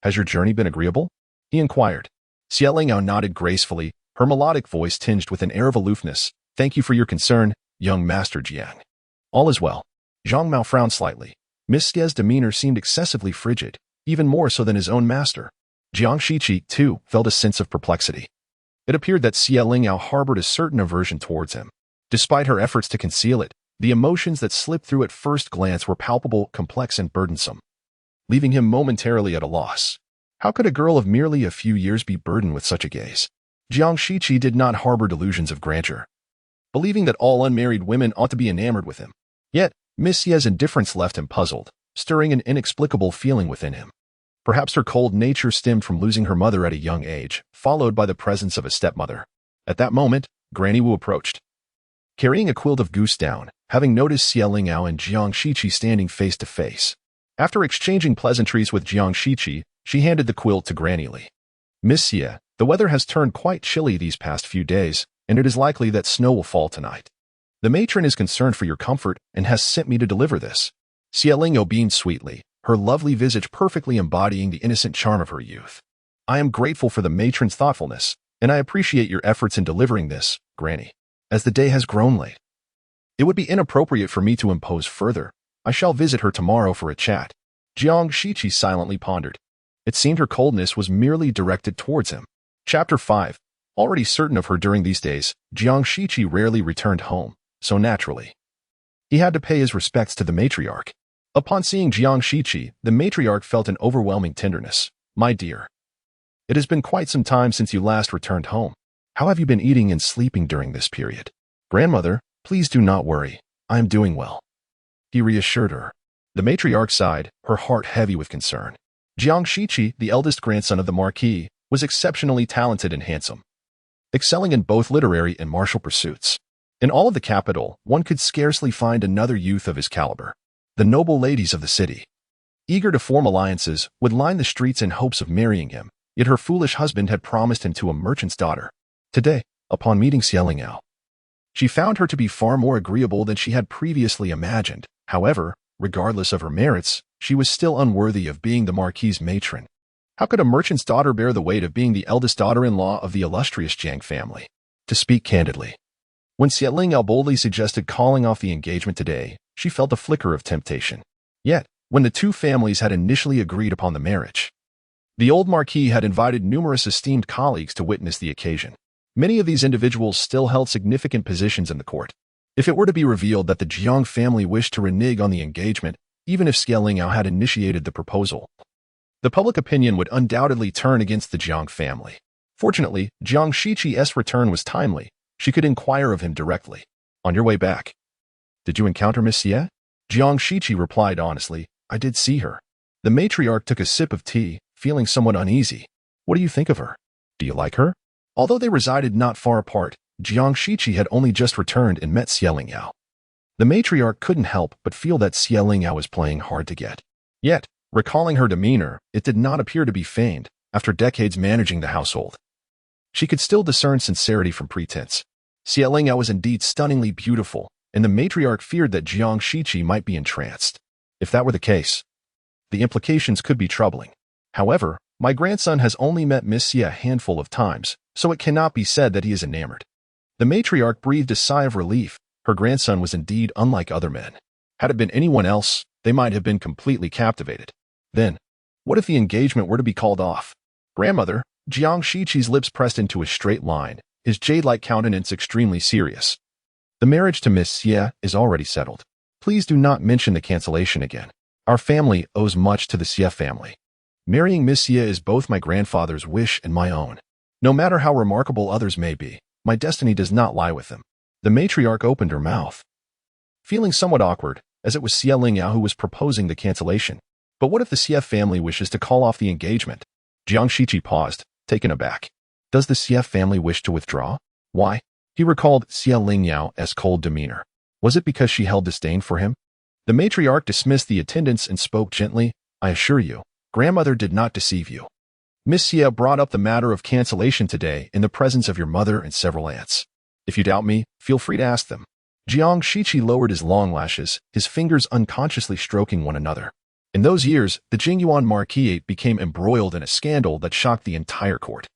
has your journey been agreeable? He inquired. Xie Lingyao nodded gracefully, her melodic voice tinged with an air of aloofness. Thank you for your concern, young Master Jiang. All is well. Zhang Mao frowned slightly. Miss Xie's demeanor seemed excessively frigid, even more so than his own master. Jiang Shiqi, too, felt a sense of perplexity. It appeared that Xie Lingyao harbored a certain aversion towards him. Despite her efforts to conceal it, the emotions that slipped through at first glance were palpable, complex, and burdensome, leaving him momentarily at a loss. How could a girl of merely a few years be burdened with such a gaze? Jiang Shiqi did not harbor delusions of grandeur, believing that all unmarried women ought to be enamored with him. Yet, Miss Xie's indifference left him puzzled, stirring an inexplicable feeling within him. Perhaps her cold nature stemmed from losing her mother at a young age, followed by the presence of a stepmother. At that moment, Granny Wu approached, carrying a quilt of goose down, having noticed Xie Lingyao and Jiang Shiqi standing face to face. After exchanging pleasantries with Jiang Shiqi, she handed the quilt to Granny Li. Miss Xie, the weather has turned quite chilly these past few days, and it is likely that snow will fall tonight. The matron is concerned for your comfort and has sent me to deliver this. Xie Lingyao beamed sweetly, her lovely visage perfectly embodying the innocent charm of her youth. I am grateful for the matron's thoughtfulness, and I appreciate your efforts in delivering this, Granny. As the day has grown late, it would be inappropriate for me to impose further. I shall visit her tomorrow for a chat. Jiang Shiqi silently pondered. It seemed her coldness was merely directed towards him. Chapter 5. Already certain of her during these days, Jiang Shiqi rarely returned home, so naturally he had to pay his respects to the matriarch. Upon seeing Jiang Shiqi, the matriarch felt an overwhelming tenderness. "My dear, it has been quite some time since you last returned home. How have you been eating and sleeping during this period?" "Grandmother, please do not worry. I am doing well," he reassured her. The matriarch sighed, her heart heavy with concern. Jiang Shiqi, the eldest grandson of the Marquis, was exceptionally talented and handsome, excelling in both literary and martial pursuits. In all of the capital, one could scarcely find another youth of his caliber. The noble ladies of the city, eager to form alliances, would line the streets in hopes of marrying him, yet her foolish husband had promised him to a merchant's daughter. Today, upon meeting Lingyao, she found her to be far more agreeable than she had previously imagined. However, regardless of her merits, she was still unworthy of being the Marquis's matron. How could a merchant's daughter bear the weight of being the eldest daughter-in-law of the illustrious Jiang family? To speak candidly, when Lingyao boldly suggested calling off the engagement today, she felt a flicker of temptation. Yet, when the two families had initially agreed upon the marriage, the old Marquis had invited numerous esteemed colleagues to witness the occasion. Many of these individuals still held significant positions in the court. If it were to be revealed that the Jiang family wished to renege on the engagement, even if Lingyao had initiated the proposal, the public opinion would undoubtedly turn against the Jiang family. Fortunately, Jiang Shiqi's return was timely. She could inquire of him directly. "On your way back, did you encounter Miss Ye?" Jiang Shiqi replied honestly, "I did see her." The matriarch took a sip of tea, feeling somewhat uneasy. "What do you think of her? Do you like her?" Although they resided not far apart, Jiang Shiqi had only just returned and met Lingyao. The matriarch couldn't help but feel that Lingyao was playing hard to get. Yet, recalling her demeanor, it did not appear to be feigned. After decades managing the household, she could still discern sincerity from pretense. Lingyao was indeed stunningly beautiful, and the matriarch feared that Jiang Shiqi might be entranced. If that were the case, the implications could be troubling. However, my grandson has only met Miss Ye a handful of times, so it cannot be said that he is enamored. The matriarch breathed a sigh of relief. Her grandson was indeed unlike other men. Had it been anyone else, they might have been completely captivated. Then, what if the engagement were to be called off? "Grandmother," Jiang Shiqi's lips pressed into a straight line, his jade-like countenance extremely serious. "The marriage to Miss Ye is already settled. Please do not mention the cancellation again. Our family owes much to the Ye family. Marrying Miss Ye is both my grandfather's wish and my own. No matter how remarkable others may be, my destiny does not lie with them." The matriarch opened her mouth, feeling somewhat awkward, as it was Lingyao who was proposing the cancellation. But what if the Ye family wishes to call off the engagement? Jiang Shiqi paused, taken aback. Does the Ye family wish to withdraw? Why? He recalled Lingyao's cold demeanor. Was it because she held disdain for him? The matriarch dismissed the attendants and spoke gently. "I assure you, grandmother did not deceive you. Miss Ye brought up the matter of cancellation today in the presence of your mother and several aunts. If you doubt me, feel free to ask them." Jiang Shiqi lowered his long lashes, his fingers unconsciously stroking one another. In those years, the Jingyuan Marquis became embroiled in a scandal that shocked the entire court.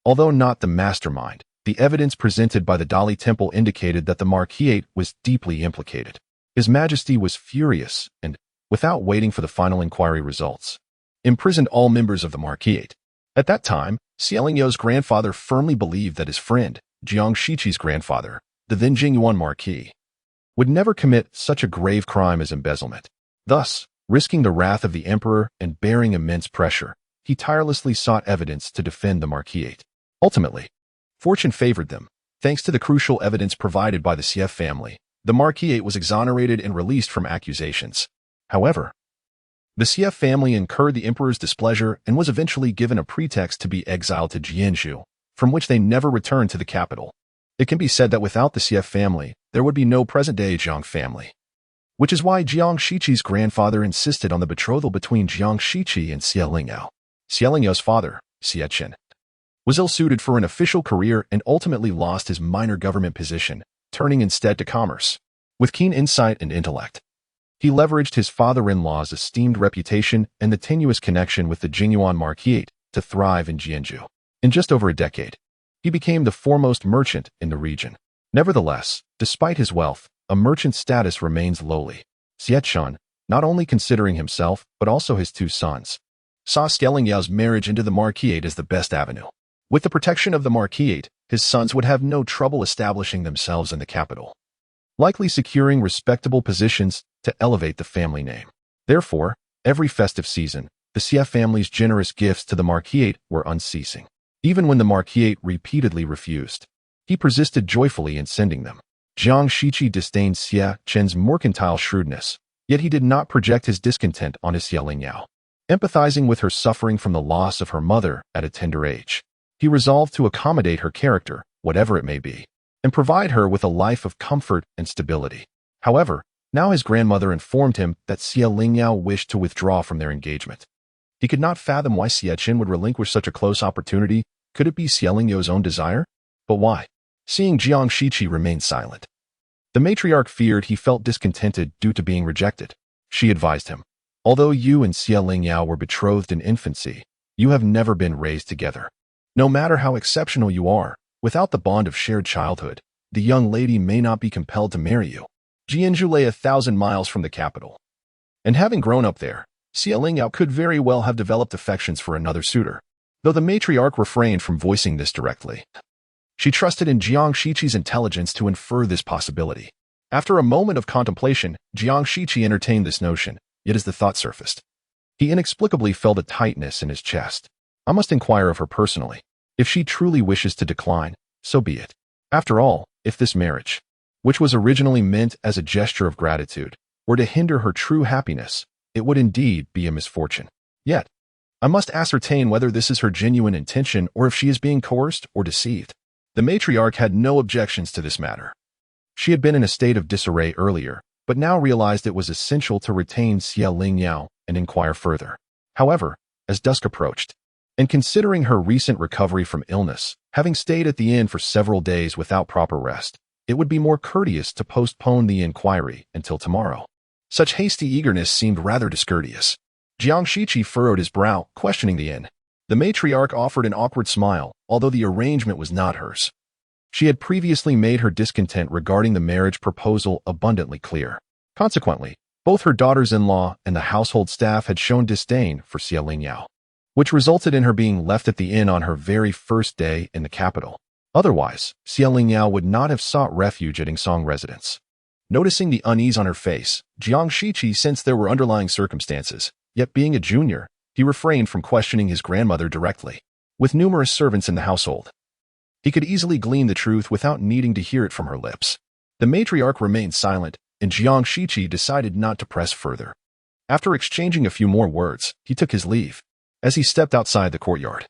Although not the mastermind, the evidence presented by the Dali Temple indicated that the Marquis was deeply implicated. His Majesty was furious and, without waiting for the final inquiry results, imprisoned all members of the Marquis. At that time, Lingyao grandfather firmly believed that his friend, Jiang Shiqi's grandfather, the then Jingyuan Marquis, would never commit such a grave crime as embezzlement. Thus, risking the wrath of the emperor and bearing immense pressure, he tirelessly sought evidence to defend the Marquis. Ultimately, fortune favored them. Thanks to the crucial evidence provided by the Ye family, the Marquis was exonerated and released from accusations. However, the Ye family incurred the emperor's displeasure and was eventually given a pretext to be exiled to Jianzhou, from which they never returned to the capital. It can be said that without the Ye family, there would be no present-day Jiang family, which is why Jiang Shiqi's grandfather insisted on the betrothal between Jiang Shiqi and Lingyao. Lingyao's father, Chen, was ill-suited for an official career and ultimately lost his minor government position, turning instead to commerce. With keen insight and intellect, he leveraged his father-in-law's esteemed reputation and the tenuous connection with the Jingyuan Marquis to thrive in Jianzhou. In just over a decade, he became the foremost merchant in the region. Nevertheless, despite his wealth, a merchant's status remains lowly. Chen, not only considering himself, but also his two sons, saw Lingyao marriage into the Marquisate as the best avenue. With the protection of the Marquisate, his sons would have no trouble establishing themselves in the capital, likely securing respectable positions to elevate the family name. Therefore, every festive season, the Xie family's generous gifts to the Marquisate were unceasing. Even when the Marquisate repeatedly refused, he persisted joyfully in sending them. Jiang Shiqi disdained Xie Chen's mercantile shrewdness, yet he did not project his discontent on his Xie Lingyao. Empathizing with her suffering from the loss of her mother at a tender age, he resolved to accommodate her character, whatever it may be, and provide her with a life of comfort and stability. However, now his grandmother informed him that Xie Lingyao wished to withdraw from their engagement. He could not fathom why Xie Chen would relinquish such a close opportunity. Could it be Xie Lingyao's own desire? But why? Seeing Jiang Shiqi remain silent, the matriarch feared he felt discontented due to being rejected. She advised him, although you and Xie Lingyao were betrothed in infancy, you have never been raised together. No matter how exceptional you are, without the bond of shared childhood, the young lady may not be compelled to marry you. Jianzhou lay 1,000 miles from the capital, and having grown up there, Xie Lingyao could very well have developed affections for another suitor, though the matriarch refrained from voicing this directly. She trusted in Jiang Shiqi's intelligence to infer this possibility. After a moment of contemplation, Jiang Shiqi entertained this notion, yet as the thought surfaced, he inexplicably felt a tightness in his chest. I must inquire of her personally. If she truly wishes to decline, so be it. After all, if this marriage, which was originally meant as a gesture of gratitude, were to hinder her true happiness, it would indeed be a misfortune. Yet, I must ascertain whether this is her genuine intention or if she is being coerced or deceived. The matriarch had no objections to this matter. She had been in a state of disarray earlier, but now realized it was essential to retain Xie Lingyao and inquire further. However, as dusk approached, and considering her recent recovery from illness, having stayed at the inn for several days without proper rest, it would be more courteous to postpone the inquiry until tomorrow. Such hasty eagerness seemed rather discourteous. Jiang Shiqi furrowed his brow, questioning the inn. The matriarch offered an awkward smile, although the arrangement was not hers. She had previously made her discontent regarding the marriage proposal abundantly clear. Consequently, both her daughters-in-law and the household staff had shown disdain for Xie Lingyao, which resulted in her being left at the inn on her very first day in the capital. Otherwise, Xie Lingyao would not have sought refuge at Yingsong residence. Noticing the unease on her face, Jiang Shiqi sensed there were underlying circumstances, yet being a junior, he refrained from questioning his grandmother directly. With numerous servants in the household, he could easily glean the truth without needing to hear it from her lips. The matriarch remained silent, and Jiang Shiqi decided not to press further. After exchanging a few more words, he took his leave. As he stepped outside the courtyard,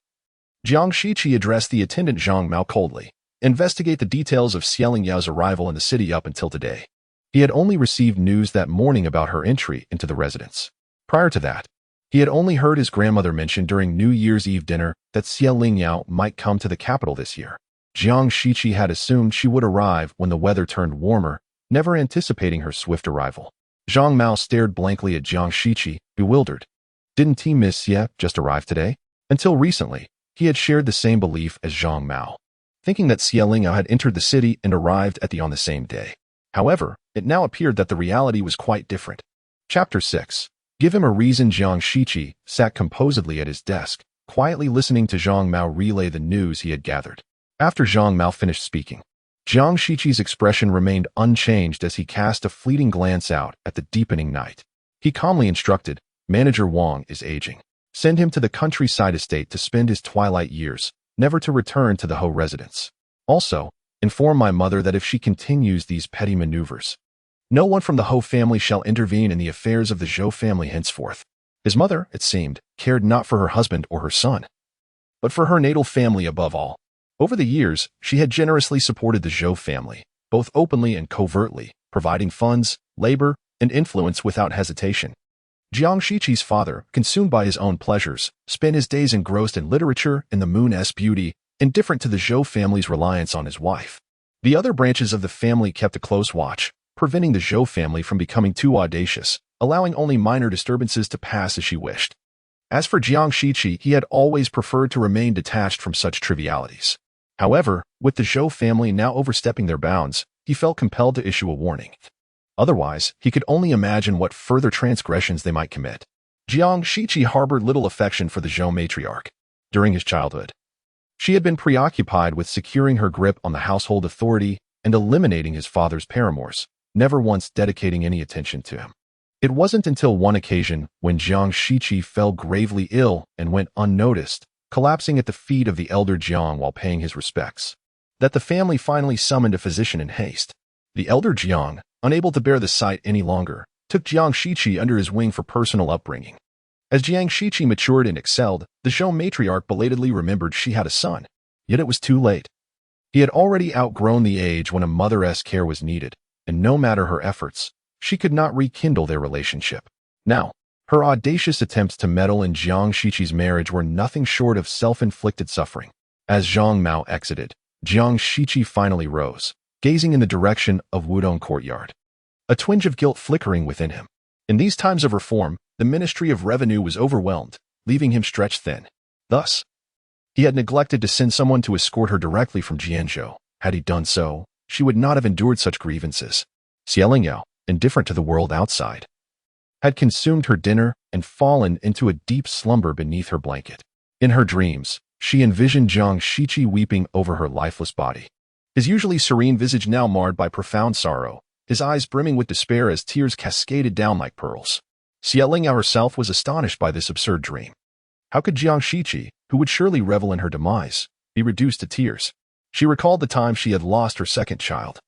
Jiang Shiqi addressed the attendant Zhang Mao coldly. Investigate the details of Xie Lingyao's arrival in the city up until today. He had only received news that morning about her entry into the residence. Prior to that, he had only heard his grandmother mention during New Year's Eve dinner that Xie Lingyao might come to the capital this year. Jiang Shiqi had assumed she would arrive when the weather turned warmer, never anticipating her swift arrival. Zhang Mao stared blankly at Jiang Shiqi, bewildered. Didn't he miss Xie just arrived today? Until recently, he had shared the same belief as Zhang Mao, thinking that Xie Lingyao had entered the city and arrived on the same day. However, it now appeared that the reality was quite different. Chapter 6. Give him a reason. Jiang Shiqi sat composedly at his desk, quietly listening to Zhang Mao relay the news he had gathered. After Zhang Mao finished speaking, Jiang Shiqi's expression remained unchanged as he cast a fleeting glance out at the deepening night. He calmly instructed, Manager Wang is aging. Send him to the countryside estate to spend his twilight years, never to return to the Ho residence. Also, inform my mother that if she continues these petty maneuvers, no one from the Ho family shall intervene in the affairs of the Zhou family henceforth. His mother, it seemed, cared not for her husband or her son, but for her natal family above all. Over the years, she had generously supported the Zhou family, both openly and covertly, providing funds, labor, and influence without hesitation. Jiang Shiqi's father, consumed by his own pleasures, spent his days engrossed in literature and the moon's beauty, indifferent to the Zhou family's reliance on his wife. The other branches of the family kept a close watch, preventing the Zhou family from becoming too audacious, allowing only minor disturbances to pass as she wished. As for Jiang Shiqi, he had always preferred to remain detached from such trivialities. However, with the Zhou family now overstepping their bounds, he felt compelled to issue a warning. Otherwise, he could only imagine what further transgressions they might commit. Jiang Shiqi harbored little affection for the Zhou matriarch. During his childhood, she had been preoccupied with securing her grip on the household authority and eliminating his father's paramours, never once dedicating any attention to him. It wasn't until one occasion when Jiang Shiqi fell gravely ill and went unnoticed, collapsing at the feet of the elder Jiang while paying his respects, that the family finally summoned a physician in haste. The elder Jiang, unable to bear the sight any longer, took Jiang Shiqi under his wing for personal upbringing. As Jiang Shiqi matured and excelled, the Zhou matriarch belatedly remembered she had a son, yet it was too late. He had already outgrown the age when a mother's care was needed, and no matter her efforts, she could not rekindle their relationship. Now, her audacious attempts to meddle in Jiang Shiqi's marriage were nothing short of self-inflicted suffering. As Zhang Mao exited, Jiang Shiqi finally rose, gazing in the direction of Wudong courtyard, a twinge of guilt flickering within him. In these times of reform, the Ministry of Revenue was overwhelmed, leaving him stretched thin. Thus, he had neglected to send someone to escort her directly from Jianzhou. Had he done so, she would not have endured such grievances. Lingyao, indifferent to the world outside, had consumed her dinner and fallen into a deep slumber beneath her blanket. In her dreams, she envisioned Jiang Shiqi weeping over her lifeless body, his usually serene visage now marred by profound sorrow, his eyes brimming with despair as tears cascaded down like pearls. Lingyao herself was astonished by this absurd dream. How could Jiang Shiqi, who would surely revel in her demise, be reduced to tears? She recalled the time she had lost her second child,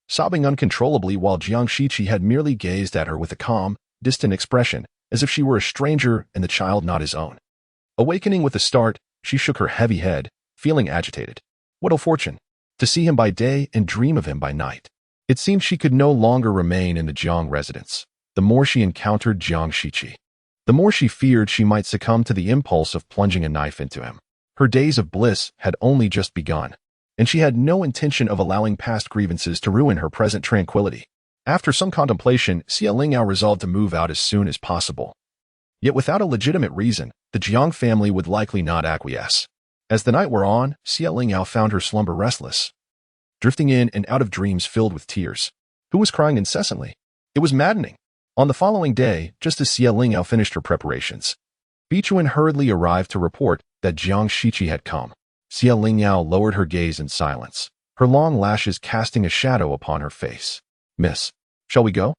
sobbing uncontrollably while Jiang Shiqi had merely gazed at her with a calm, distant expression, as if she were a stranger and the child not his own. Awakening with a start, she shook her heavy head, feeling agitated. What a fortune! To see him by day and dream of him by night. It seemed she could no longer remain in the Jiang residence. The more she encountered Jiang Shiqi, the more she feared she might succumb to the impulse of plunging a knife into him. Her days of bliss had only just begun, and she had no intention of allowing past grievances to ruin her present tranquility. After some contemplation, Lingyao resolved to move out as soon as possible. Yet without a legitimate reason, the Jiang family would likely not acquiesce. As the night wore on, Lingyao found her slumber restless, drifting in and out of dreams filled with tears. Who was crying incessantly? It was maddening. On the following day, just as Lingyao finished her preparations, Bichuan hurriedly arrived to report that Jiang Shiqi had come. Lingyao lowered her gaze in silence, her long lashes casting a shadow upon her face. Miss, shall we go?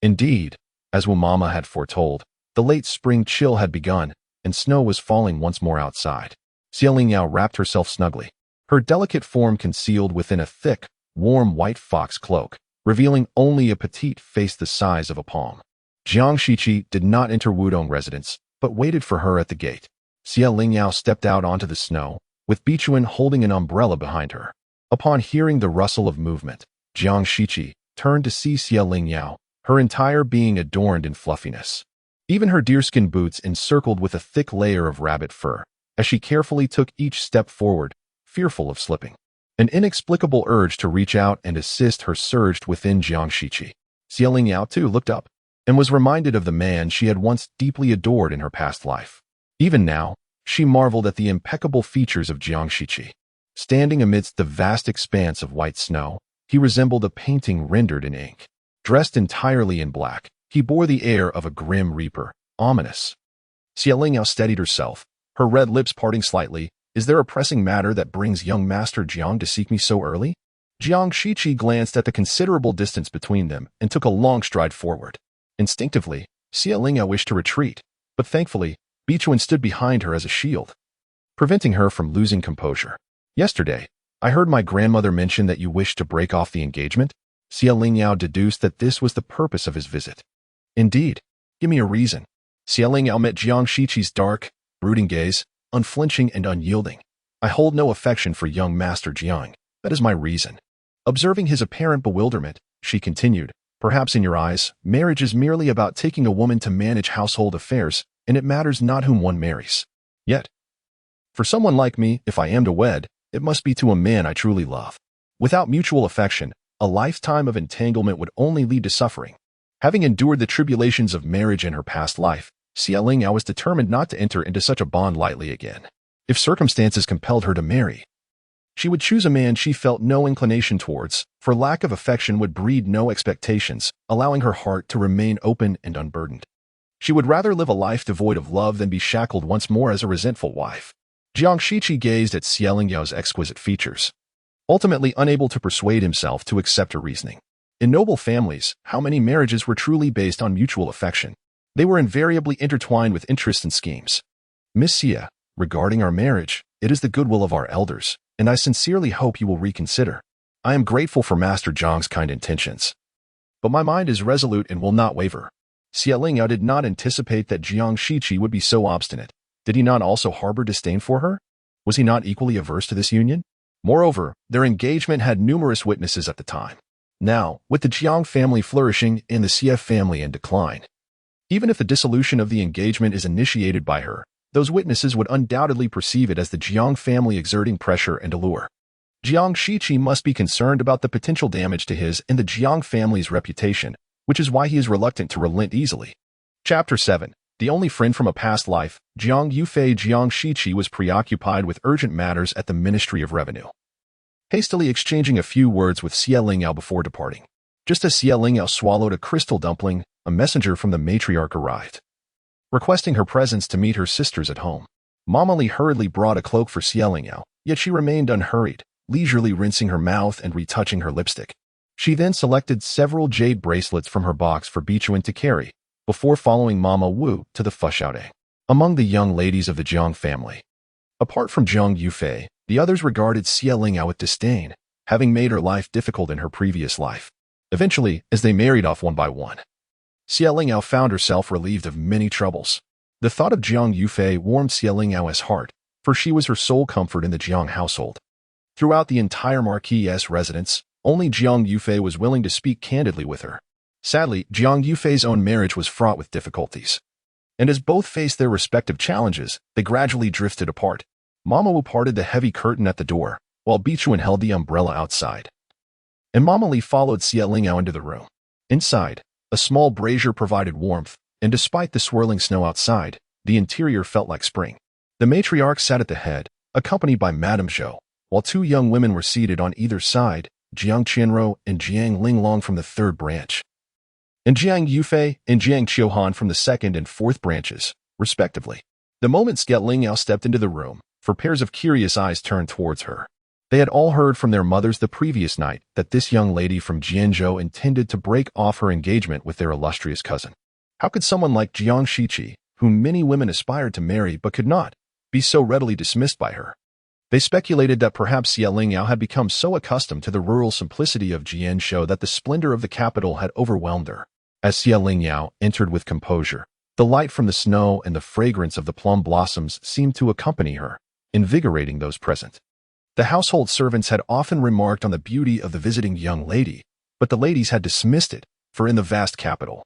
Indeed, as Wu Mama had foretold, the late spring chill had begun, and snow was falling once more outside. Lingyao wrapped herself snugly, her delicate form concealed within a thick, warm white fox cloak, revealing only a petite face the size of a palm. Jiang Shiqi did not enter Wudong residence, but waited for her at the gate. Lingyao stepped out onto the snow, with Bichuan holding an umbrella behind her. Upon hearing the rustle of movement, Jiang Shiqi turned to see Lingyao, her entire being adorned in fluffiness. Even her deerskin boots encircled with a thick layer of rabbit fur, as she carefully took each step forward, fearful of slipping. An inexplicable urge to reach out and assist her surged within Jiang Shiqi. Lingyao too looked up, and was reminded of the man she had once deeply adored in her past life. Even now, she marveled at the impeccable features of Jiang Shiqi. Standing amidst the vast expanse of white snow, he resembled a painting rendered in ink. Dressed entirely in black, he bore the air of a grim reaper, ominous. Lingyao steadied herself, her red lips parting slightly. Is there a pressing matter that brings young Master Jiang to seek me so early? Jiang Shiqi glanced at the considerable distance between them and took a long stride forward. Instinctively, Lingyao wished to retreat, but thankfully, Bichuan stood behind her as a shield, preventing her from losing composure. Yesterday, I heard my grandmother mention that you wished to break off the engagement. Lingyao deduced that this was the purpose of his visit. Indeed, give me a reason. Lingyao met Jiang Shiqi's dark, brooding gaze, unflinching and unyielding. I hold no affection for young Master Jiang. That is my reason. Observing his apparent bewilderment, she continued, perhaps in your eyes, marriage is merely about taking a woman to manage household affairs, and it matters not whom one marries. Yet, for someone like me, if I am to wed, it must be to a man I truly love. Without mutual affection, a lifetime of entanglement would only lead to suffering. Having endured the tribulations of marriage in her past life, Lingyao was determined not to enter into such a bond lightly again. If circumstances compelled her to marry, she would choose a man she felt no inclination towards, for lack of affection would breed no expectations, allowing her heart to remain open and unburdened. She would rather live a life devoid of love than be shackled once more as a resentful wife. Jiang Shiqi gazed at Xie Lingyao's exquisite features, ultimately unable to persuade himself to accept her reasoning. In noble families, how many marriages were truly based on mutual affection? They were invariably intertwined with interests and schemes. Miss Xie, regarding our marriage, it is the goodwill of our elders, and I sincerely hope you will reconsider. I am grateful for Master Jiang's kind intentions, but my mind is resolute and will not waver. Xie Lingyao did not anticipate that Jiang Shiqi would be so obstinate. Did he not also harbor disdain for her? Was he not equally averse to this union? Moreover, their engagement had numerous witnesses at the time. Now, with the Jiang family flourishing and the Xie family in decline, even if the dissolution of the engagement is initiated by her, those witnesses would undoubtedly perceive it as the Jiang family exerting pressure and allure. Jiang Shiqi must be concerned about the potential damage to his and the Jiang family's reputation, which is why he is reluctant to relent easily. Chapter 7. The only friend from a past life, Jiang Shiqi was preoccupied with urgent matters at the Ministry of Revenue, hastily exchanging a few words with Xie Lingyao before departing. Just as Xie Lingyao swallowed a crystal dumpling, a messenger from the matriarch arrived, requesting her presence to meet her sisters at home. Mama Li hurriedly brought a cloak for Xie Lingyao, yet she remained unhurried, leisurely rinsing her mouth and retouching her lipstick. She then selected several jade bracelets from her box for Bichuan to carry, before following Mama Wu to the Fushaode. Among the young ladies of the Jiang family, apart from Zhang Yufei, the others regarded Xie Lingyao with disdain, having made her life difficult in her previous life. Eventually, as they married off one by one, Xie Lingyao found herself relieved of many troubles. The thought of Zhang Yufei warmed Xie Lingyao's heart, for she was her sole comfort in the Jiang household. Throughout the entire Marquis's residence, only Jiang Yufei was willing to speak candidly with her. Sadly, Jiang Yufei's own marriage was fraught with difficulties, and as both faced their respective challenges, they gradually drifted apart. Mama Wu parted the heavy curtain at the door, while Bichuan held the umbrella outside, and Mama Li followed Xie Lingyao into the room. Inside, a small brazier provided warmth, and despite the swirling snow outside, the interior felt like spring. The matriarch sat at the head, accompanied by Madame Zhou, while two young women were seated on either side, Jiang Qianro and Jiang Linglong from the third branch, and Jiang Yufei and Jiang Qiuhan from the second and fourth branches, respectively. The moment Xie Lingyao stepped into the room, 4 pairs of curious eyes turned towards her. They had all heard from their mothers the previous night that this young lady from Jianzhou intended to break off her engagement with their illustrious cousin. How could someone like Jiang Shiqi, whom many women aspired to marry but could not, be so readily dismissed by her? They speculated that perhaps Xie Lingyao had become so accustomed to the rural simplicity of Jianzhou that the splendor of the capital had overwhelmed her. As Xie Lingyao entered with composure, the light from the snow and the fragrance of the plum blossoms seemed to accompany her, invigorating those present. The household servants had often remarked on the beauty of the visiting young lady, but the ladies had dismissed it, for in the vast capital,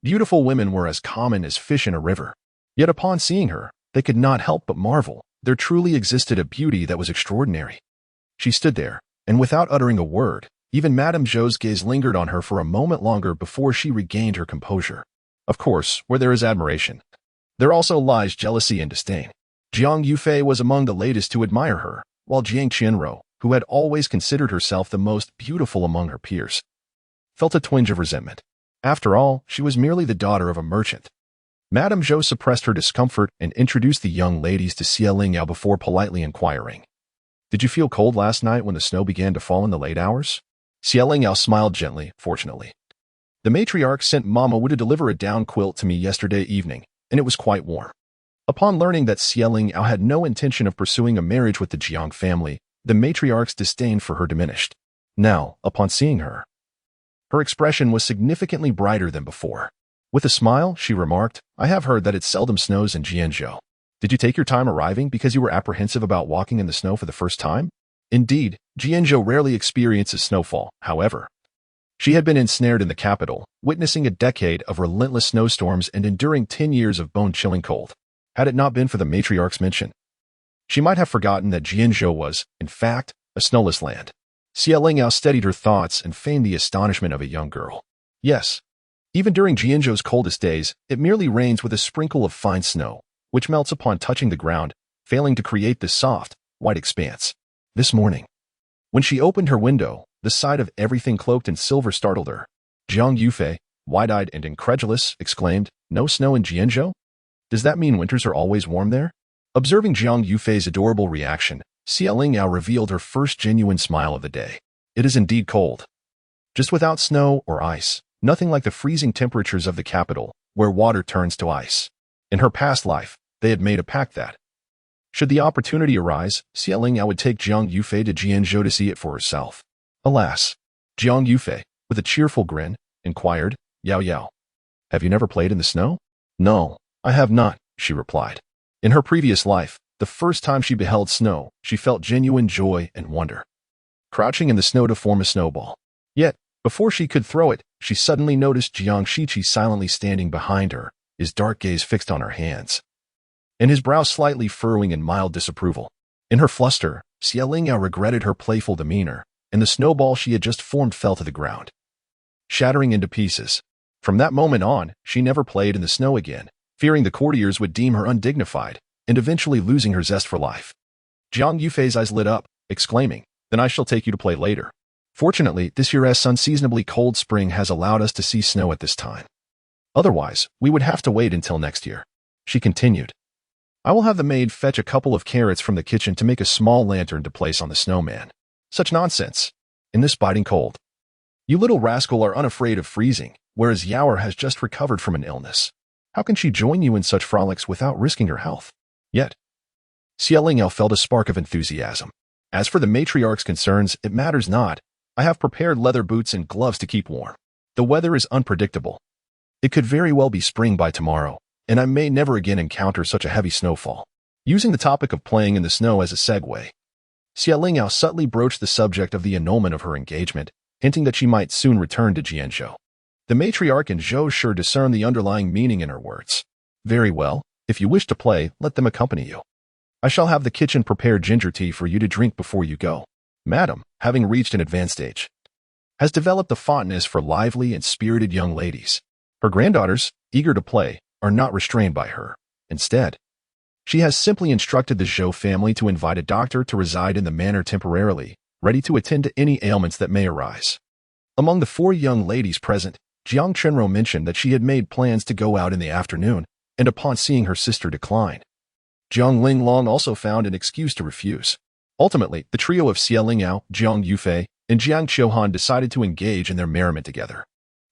beautiful women were as common as fish in a river. Yet upon seeing her, they could not help but marvel. There truly existed a beauty that was extraordinary. She stood there, and without uttering a word, even Madame Zhou's gaze lingered on her for a moment longer before she regained her composure. Of course, where there is admiration, there also lies jealousy and disdain. Jiang Yufei was among the latest to admire her, while Jiang Qianro, who had always considered herself the most beautiful among her peers, felt a twinge of resentment. After all, she was merely the daughter of a merchant. Madame Zhou suppressed her discomfort and introduced the young ladies to Xie Lingyao before politely inquiring, "Did you feel cold last night when the snow began to fall in the late hours?" Xie Lingyao smiled gently, fortunately. "The matriarch sent Mama Wu to deliver a down quilt to me yesterday evening, and it was quite warm." Upon learning that Xie Lingyao had no intention of pursuing a marriage with the Jiang family, the matriarch's disdain for her diminished. Now, upon seeing her, her expression was significantly brighter than before. With a smile, she remarked, "I have heard that it seldom snows in Jianzhou. Did you take your time arriving because you were apprehensive about walking in the snow for the first time?" Indeed, Jianzhou rarely experiences snowfall, however. She had been ensnared in the capital, witnessing a decade of relentless snowstorms and enduring 10 years of bone-chilling cold. Had it not been for the matriarch's mention, she might have forgotten that Jianzhou was, in fact, a snowless land. Xie Lingyao steadied her thoughts and feigned the astonishment of a young girl. Yes, even during Jianzhou's coldest days, it merely rains with a sprinkle of fine snow, which melts upon touching the ground, failing to create this soft, white expanse. This morning, when she opened her window, the sight of everything cloaked in silver startled her. Jiang Yufei, wide-eyed and incredulous, exclaimed, No snow in Jianzhou? Does that mean winters are always warm there? Observing Jiang Yufei's adorable reaction, Xie Lingyao revealed her first genuine smile of the day. It is indeed cold. Just without snow or ice, nothing like the freezing temperatures of the capital, where water turns to ice. In her past life, they had made a pact that, should the opportunity arise, Xie Lingyao would take Jiang Yufei to Jianzhou to see it for herself. Alas, Jiang Yufei, with a cheerful grin, inquired, Yao Yao, have you never played in the snow? No, I have not, she replied. In her previous life, the first time she beheld snow, she felt genuine joy and wonder. Crouching in the snow to form a snowball. Yet, before she could throw it, she suddenly noticed Jiang Shiqi silently standing behind her, his dark gaze fixed on her hands, and his brow slightly furrowing in mild disapproval. In her fluster, Xie Lingyao regretted her playful demeanor, and the snowball she had just formed fell to the ground, shattering into pieces. From that moment on, she never played in the snow again, fearing the courtiers would deem her undignified, and eventually losing her zest for life. Jiang Yufei's eyes lit up, exclaiming, then I shall take you to play later. Fortunately, this year's unseasonably cold spring has allowed us to see snow at this time. Otherwise, we would have to wait until next year. She continued. I will have the maid fetch a couple of carrots from the kitchen to make a small lantern to place on the snowman. Such nonsense. In this biting cold. You little rascal are unafraid of freezing, whereas Yaoer has just recovered from an illness. How can she join you in such frolics without risking her health? Yet, Xie Lingyao felt a spark of enthusiasm. As for the matriarch's concerns, it matters not. I have prepared leather boots and gloves to keep warm. The weather is unpredictable. It could very well be spring by tomorrow, and I may never again encounter such a heavy snowfall. Using the topic of playing in the snow as a segue, Xie Lingyao subtly broached the subject of the annulment of her engagement, hinting that she might soon return to Jianzhou. The matriarch and Zhou sure discerned the underlying meaning in her words. Very well, if you wish to play, let them accompany you. I shall have the kitchen prepare ginger tea for you to drink before you go. Madam, having reached an advanced age, has developed a fondness for lively and spirited young ladies. Her granddaughters, eager to play, are not restrained by her. Instead, she has simply instructed the Zhou family to invite a doctor to reside in the manor temporarily, ready to attend to any ailments that may arise. Among the 4 young ladies present, Jiang Chenro mentioned that she had made plans to go out in the afternoon, and upon seeing her sister decline, Jiang Linglong also found an excuse to refuse. Ultimately, the trio of Xie Lingyao, Jiang Yufei, and Jiang Qiuhan decided to engage in their merriment together.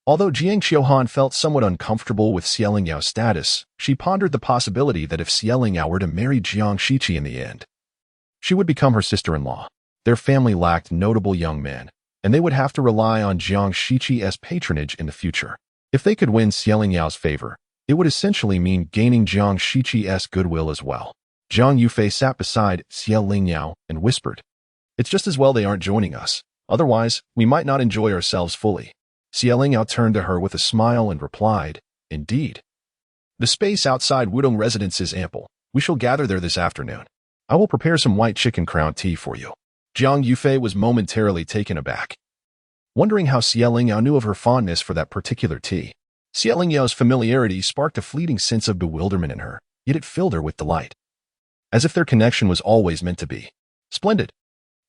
Although Jiang Qiuhan felt somewhat uncomfortable with Xie Lingyao's status, she pondered the possibility that if Xie Lingyao were to marry Jiang Shiqi in the end, she would become her sister-in-law. Their family lacked notable young men, and they would have to rely on Jiang Shiqi's patronage in the future. If they could win Xie Lingyao's favor, it would essentially mean gaining Jiang Shiqi's goodwill as well. Jiang Yufei sat beside Xie Lingyao and whispered, it's just as well they aren't joining us. Otherwise, we might not enjoy ourselves fully. Xie Lingyao turned to her with a smile and replied, indeed. The space outside Wudong residence is ample. We shall gather there this afternoon. I will prepare some white chicken crown tea for you. Jiang Yufei was momentarily taken aback, wondering how Xie Lingyao knew of her fondness for that particular tea. Xie Lingyao's familiarity sparked a fleeting sense of bewilderment in her, yet it filled her with delight, as if their connection was always meant to be. Splendid.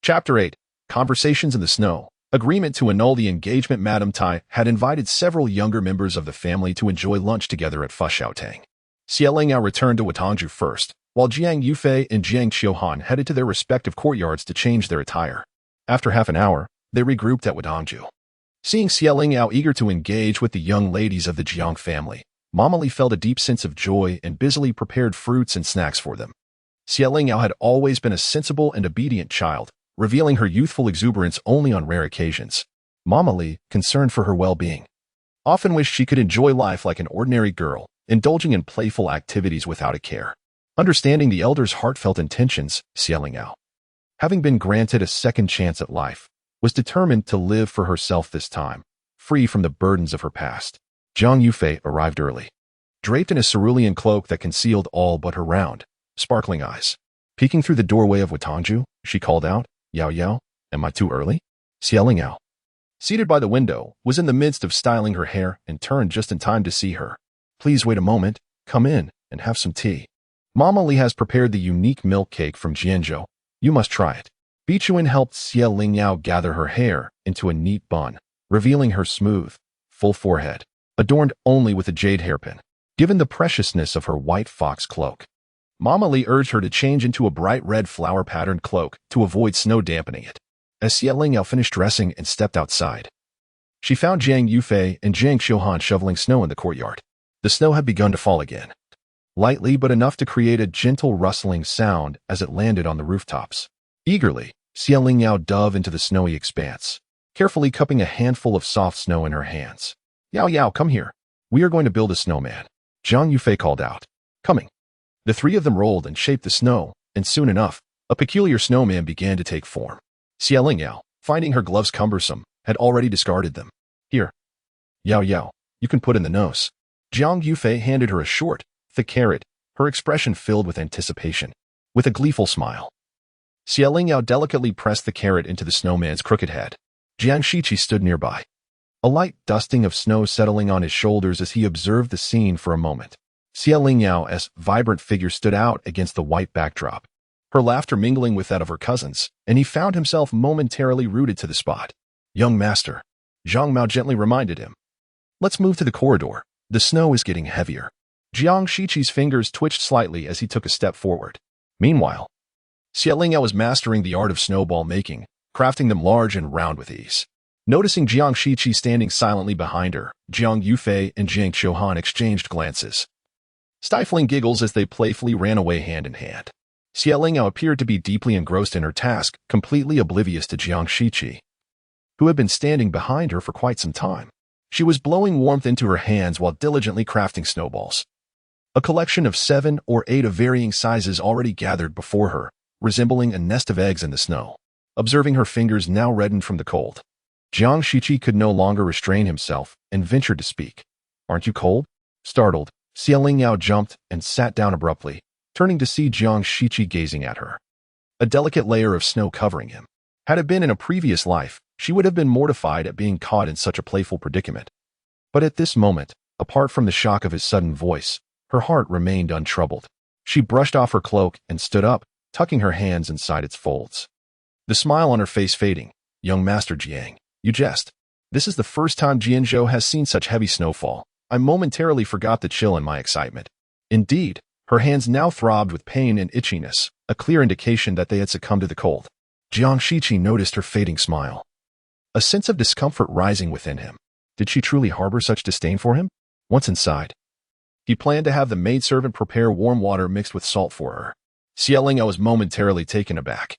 Chapter 8. Conversations in the Snow. Agreement to annul the engagement. Madame Tai had invited several younger members of the family to enjoy lunch together at Fushaotang. Xie Lingyao returned to Watangju first, while Jiang Yufei and Jiang Qiuhan headed to their respective courtyards to change their attire. After half an hour, they regrouped at Watangju. Seeing Xie Lingyao eager to engage with the young ladies of the Jiang family, Mama Li felt a deep sense of joy and busily prepared fruits and snacks for them. Xie Lingyao had always been a sensible and obedient child, revealing her youthful exuberance only on rare occasions. Mama Li, concerned for her well-being, often wished she could enjoy life like an ordinary girl, indulging in playful activities without a care. Understanding the elder's heartfelt intentions, Xie Lingyao, having been granted a second chance at life, was determined to live for herself this time, free from the burdens of her past. Jiang Yufei arrived early, draped in a cerulean cloak that concealed all but her round, sparkling eyes. Peeking through the doorway of Watangju, she called out, Yao Yao, am I too early? Xie Lingyao, seated by the window, was in the midst of styling her hair and turned just in time to see her. Please wait a moment, come in and have some tea. Mama Li has prepared the unique milk cake from Jianzhou. You must try it. Bichuan helped Xie Lingyao gather her hair into a neat bun, revealing her smooth, full forehead, adorned only with a jade hairpin. given the preciousness of her white fox cloak. Mama Li urged her to change into a bright red flower-patterned cloak to avoid snow dampening it. As Xie Lingyao finished dressing and stepped outside, she found Jiang Yufei and Jiang Shiqi shoveling snow in the courtyard. The snow had begun to fall again, lightly but enough to create a gentle rustling sound as it landed on the rooftops. Eagerly, Xie Lingyao dove into the snowy expanse, carefully cupping a handful of soft snow in her hands. "Yao Yao, come here. We are going to build a snowman," Jiang Yufei called out. "Coming." The three of them rolled and shaped the snow, and soon enough, a peculiar snowman began to take form. Xie Lingyao, finding her gloves cumbersome, had already discarded them. "Here. Yao Yao, you can put in the nose." Jiang Yufei handed her a short, thick carrot, her expression filled with anticipation. With a gleeful smile, Xie Lingyao delicately pressed the carrot into the snowman's crooked head. Jiang Shiqi stood nearby, a light dusting of snow settling on his shoulders as he observed the scene for a moment. Xie Lingyao's vibrant figure stood out against the white backdrop, her laughter mingling with that of her cousins, and he found himself momentarily rooted to the spot. "Young master," Zhang Mao gently reminded him. "Let's move to the corridor. The snow is getting heavier." Jiang Shiqi's fingers twitched slightly as he took a step forward. Meanwhile, Xie Lingyao was mastering the art of snowball making, crafting them large and round with ease. Noticing Jiang Shiqi standing silently behind her, Jiang Yufei and Jiang Shiqi exchanged glances, stifling giggles as they playfully ran away hand in hand. Xie Lingyao appeared to be deeply engrossed in her task, completely oblivious to Jiang Shiqi, who had been standing behind her for quite some time. She was blowing warmth into her hands while diligently crafting snowballs. A collection of 7 or 8 of varying sizes already gathered before her, resembling a nest of eggs in the snow. Observing her fingers now reddened from the cold, Jiang Shiqi could no longer restrain himself and ventured to speak. "Aren't you cold?" Startled, Xie Lingyao jumped and sat down abruptly, turning to see Jiang Shiqi gazing at her, a delicate layer of snow covering him. Had it been in a previous life, she would have been mortified at being caught in such a playful predicament. But at this moment, apart from the shock of his sudden voice, her heart remained untroubled. She brushed off her cloak and stood up, tucking her hands inside its folds, the smile on her face fading. "Young Master Jiang, you jest. This is the first time Jianzhou has seen such heavy snowfall. I momentarily forgot the chill in my excitement." Indeed, her hands now throbbed with pain and itchiness, a clear indication that they had succumbed to the cold. Jiang Shiqi noticed her fading smile, a sense of discomfort rising within him. Did she truly harbor such disdain for him? Once inside, he planned to have the maidservant prepare warm water mixed with salt for her. Xie Lingyao was momentarily taken aback,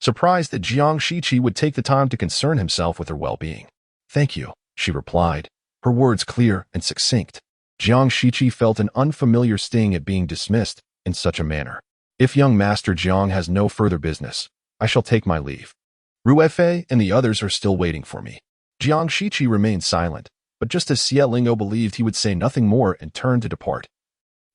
surprised that Jiang Shiqi would take the time to concern himself with her well-being. "Thank you," she replied, her words clear and succinct. Jiang Shiqi felt an unfamiliar sting at being dismissed in such a manner. "If young Master Jiang has no further business, I shall take my leave. Ruefei and the others are still waiting for me." Jiang Shiqi remained silent, but just as Xie Lingyao believed he would say nothing more and turned to depart,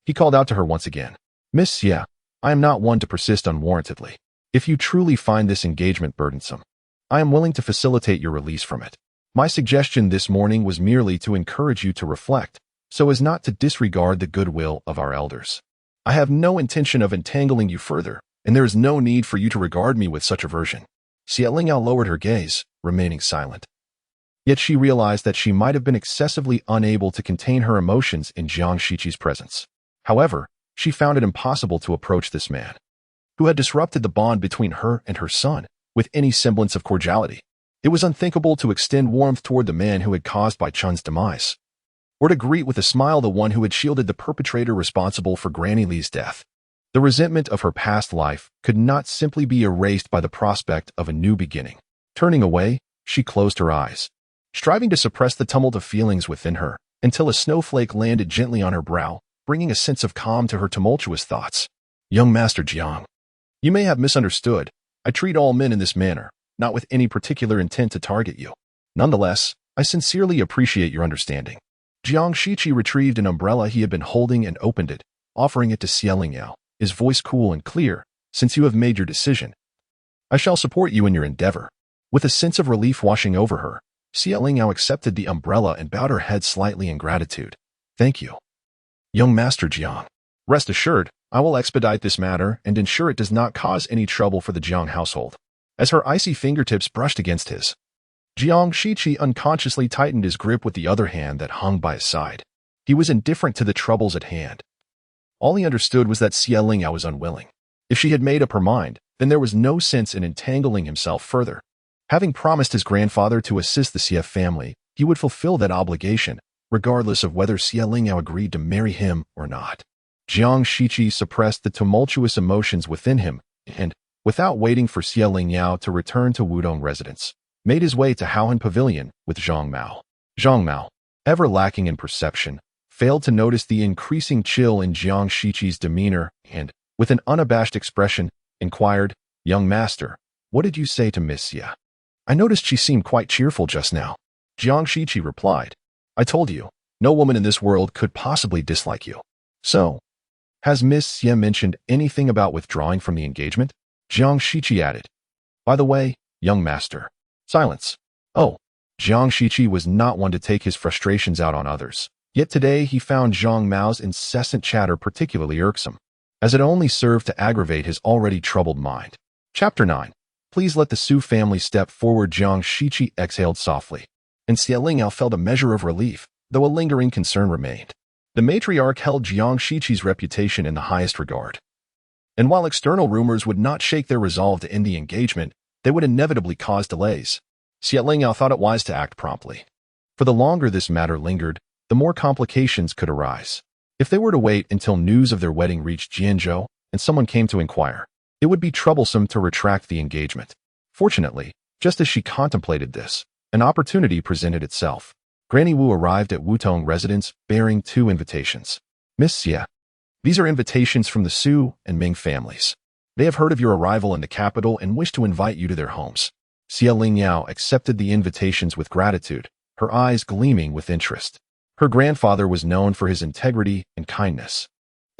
he called out to her once again. "Miss Xie, I am not one to persist unwarrantedly. If you truly find this engagement burdensome, I am willing to facilitate your release from it. My suggestion this morning was merely to encourage you to reflect, so as not to disregard the goodwill of our elders. I have no intention of entangling you further, and there is no need for you to regard me with such aversion." Xie Lingyao lowered her gaze, remaining silent. Yet she realized that she might have been excessively unable to contain her emotions in Jiang Shiqi's presence. However, she found it impossible to approach this man, who had disrupted the bond between her and her son, with any semblance of cordiality. It was unthinkable to extend warmth toward the man who had caused Bai Chun's demise, or to greet with a smile the one who had shielded the perpetrator responsible for Granny Li's death. The resentment of her past life could not simply be erased by the prospect of a new beginning. Turning away, she closed her eyes, striving to suppress the tumult of feelings within her, until a snowflake landed gently on her brow, bringing a sense of calm to her tumultuous thoughts. "Young Master Jiang, you may have misunderstood. I treat all men in this manner, not with any particular intent to target you. Nonetheless, I sincerely appreciate your understanding." Jiang Shiqi retrieved an umbrella he had been holding and opened it, offering it to Xie Lingyao, his voice cool and clear. "Since you have made your decision, I shall support you in your endeavor." With a sense of relief washing over her, Xie Lingyao accepted the umbrella and bowed her head slightly in gratitude. "Thank you, young Master Jiang. Rest assured, I will expedite this matter and ensure it does not cause any trouble for the Jiang household." As her icy fingertips brushed against his, Jiang Shiqi unconsciously tightened his grip with the other hand that hung by his side. He was indifferent to the troubles at hand. All he understood was that Lingyao was unwilling. If she had made up her mind, then there was no sense in entangling himself further. Having promised his grandfather to assist the CF family, he would fulfill that obligation, regardless of whether Lingyao agreed to marry him or not. Jiang Shiqi suppressed the tumultuous emotions within him and, without waiting for Lingyao to return to Wudong residence, made his way to Haohan Pavilion with Zhang Mao. Zhang Mao, ever lacking in perception, failed to notice the increasing chill in Jiang Shiqi's demeanor and, with an unabashed expression, inquired, "Young master, what did you say to Miss Xia? I noticed she seemed quite cheerful just now." Jiang Shiqi replied, "I told you, no woman in this world could possibly dislike you. So, has Miss Xia mentioned anything about withdrawing from the engagement?" Jiang Shiqi added, "By the way, young master." Silence. Oh, Jiang Shiqi was not one to take his frustrations out on others. Yet today he found Zhang Mao's incessant chatter particularly irksome, as it only served to aggravate his already troubled mind. Chapter 9. Please let the Su family step forward. Jiang Shiqi exhaled softly, and Lingyao felt a measure of relief, though a lingering concern remained. The matriarch held Jiang Shiqi's reputation in the highest regard. And while external rumors would not shake their resolve to end the engagement, they would inevitably cause delays. Lingyao thought it wise to act promptly. For the longer this matter lingered, the more complications could arise. If they were to wait until news of their wedding reached Jianzhou and someone came to inquire, it would be troublesome to retract the engagement. Fortunately, just as she contemplated this, an opportunity presented itself. Granny Wu arrived at Wutong residence bearing 2 invitations. "Miss Xia, these are invitations from the Su and Ming families. They have heard of your arrival in the capital and wish to invite you to their homes." Lingyao accepted the invitations with gratitude, her eyes gleaming with interest. Her grandfather was known for his integrity and kindness,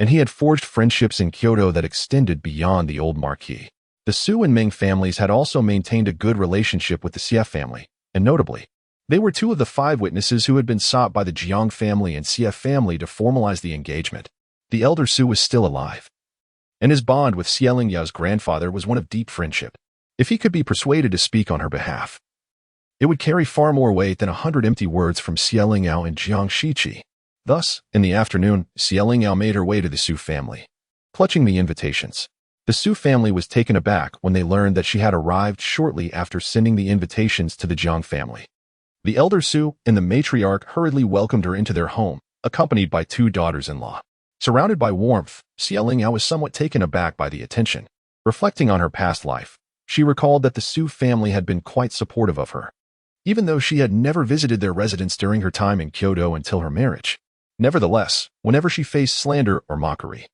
and he had forged friendships in Kyoto that extended beyond the old marquis. The Su and Ming families had also maintained a good relationship with the Xia family, and notably, they were 2 of the 5 witnesses who had been sought by the Jiang family and Xia family to formalize the engagement. The elder Su was still alive, and his bond with Lingyao grandfather was one of deep friendship. If he could be persuaded to speak on her behalf, it would carry far more weight than 100 empty words from Lingyao and Jiang Shiqi. Thus, in the afternoon, Lingyao made her way to the Su family. Clutching the invitations, the Su family was taken aback when they learned that she had arrived shortly after sending the invitations to the Jiang family. The elder Su and the matriarch hurriedly welcomed her into their home, accompanied by 2 daughters-in-law. Surrounded by warmth, Lingyao was somewhat taken aback by the attention. Reflecting on her past life, she recalled that the Su family had been quite supportive of her, even though she had never visited their residence during her time in Kyoto until her marriage. Nevertheless, whenever she faced slander or mockery,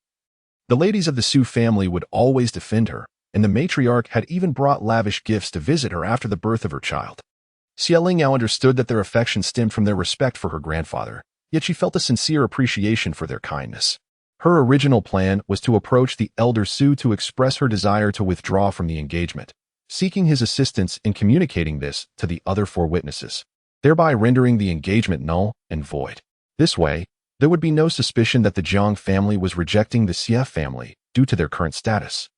the ladies of the Su family would always defend her, and the matriarch had even brought lavish gifts to visit her after the birth of her child. Lingyao understood that their affection stemmed from their respect for her grandfather, yet she felt a sincere appreciation for their kindness. Her original plan was to approach the elder Su to express her desire to withdraw from the engagement, seeking his assistance in communicating this to the other 4 witnesses, thereby rendering the engagement null and void. This way, there would be no suspicion that the Jiang family was rejecting the Xia family due to their current status,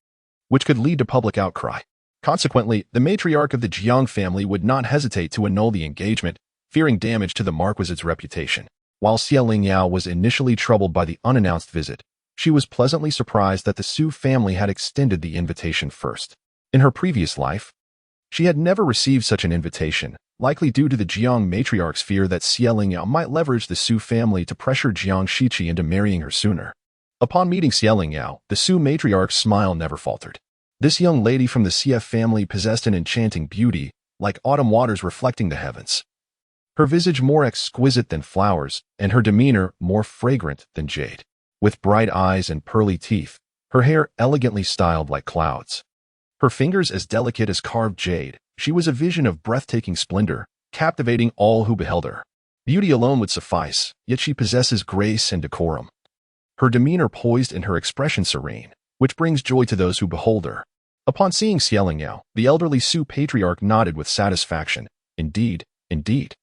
which could lead to public outcry. Consequently, the matriarch of the Jiang family would not hesitate to annul the engagement, fearing damage to the marquis's reputation. While Lingyao was initially troubled by the unannounced visit, she was pleasantly surprised that the Su family had extended the invitation first. In her previous life, she had never received such an invitation, likely due to the Jiang matriarch's fear that Lingyao might leverage the Su family to pressure Jiang Shiqi into marrying her sooner. Upon meeting Lingyao, the Su matriarch's smile never faltered. This young lady from the Xia family possessed an enchanting beauty, like autumn waters reflecting the heavens. Her visage more exquisite than flowers, and her demeanor more fragrant than jade. With bright eyes and pearly teeth, her hair elegantly styled like clouds, her fingers as delicate as carved jade, she was a vision of breathtaking splendor, captivating all who beheld her. Beauty alone would suffice, yet she possesses grace and decorum. Her demeanor poised and her expression serene, which brings joy to those who behold her. Upon seeing Lingyao, the elderly Su patriarch nodded with satisfaction. Indeed, indeed.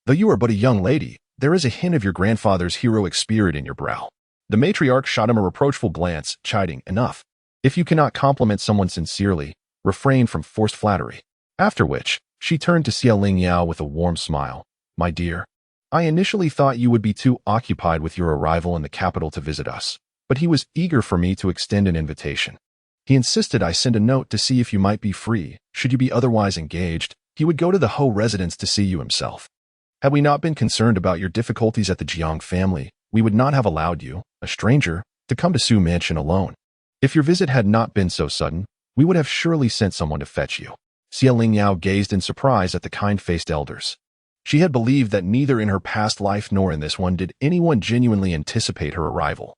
Though you are but a young lady, there is a hint of your grandfather's heroic spirit in your brow. The matriarch shot him a reproachful glance, chiding, "Enough. If you cannot compliment someone sincerely, refrain from forced flattery." After which, she turned to Lingyao with a warm smile. "My dear, I initially thought you would be too occupied with your arrival in the capital to visit us, but he was eager for me to extend an invitation. He insisted I send a note to see if you might be free. Should you be otherwise engaged, he would go to the Ho residence to see you himself. Had we not been concerned about your difficulties at the Jiang family, we would not have allowed you, a stranger, to come to Su Mansion alone. If your visit had not been so sudden, we would have surely sent someone to fetch you. Lingyao gazed in surprise at the kind-faced elders. She had believed that neither in her past life nor in this one did anyone genuinely anticipate her arrival.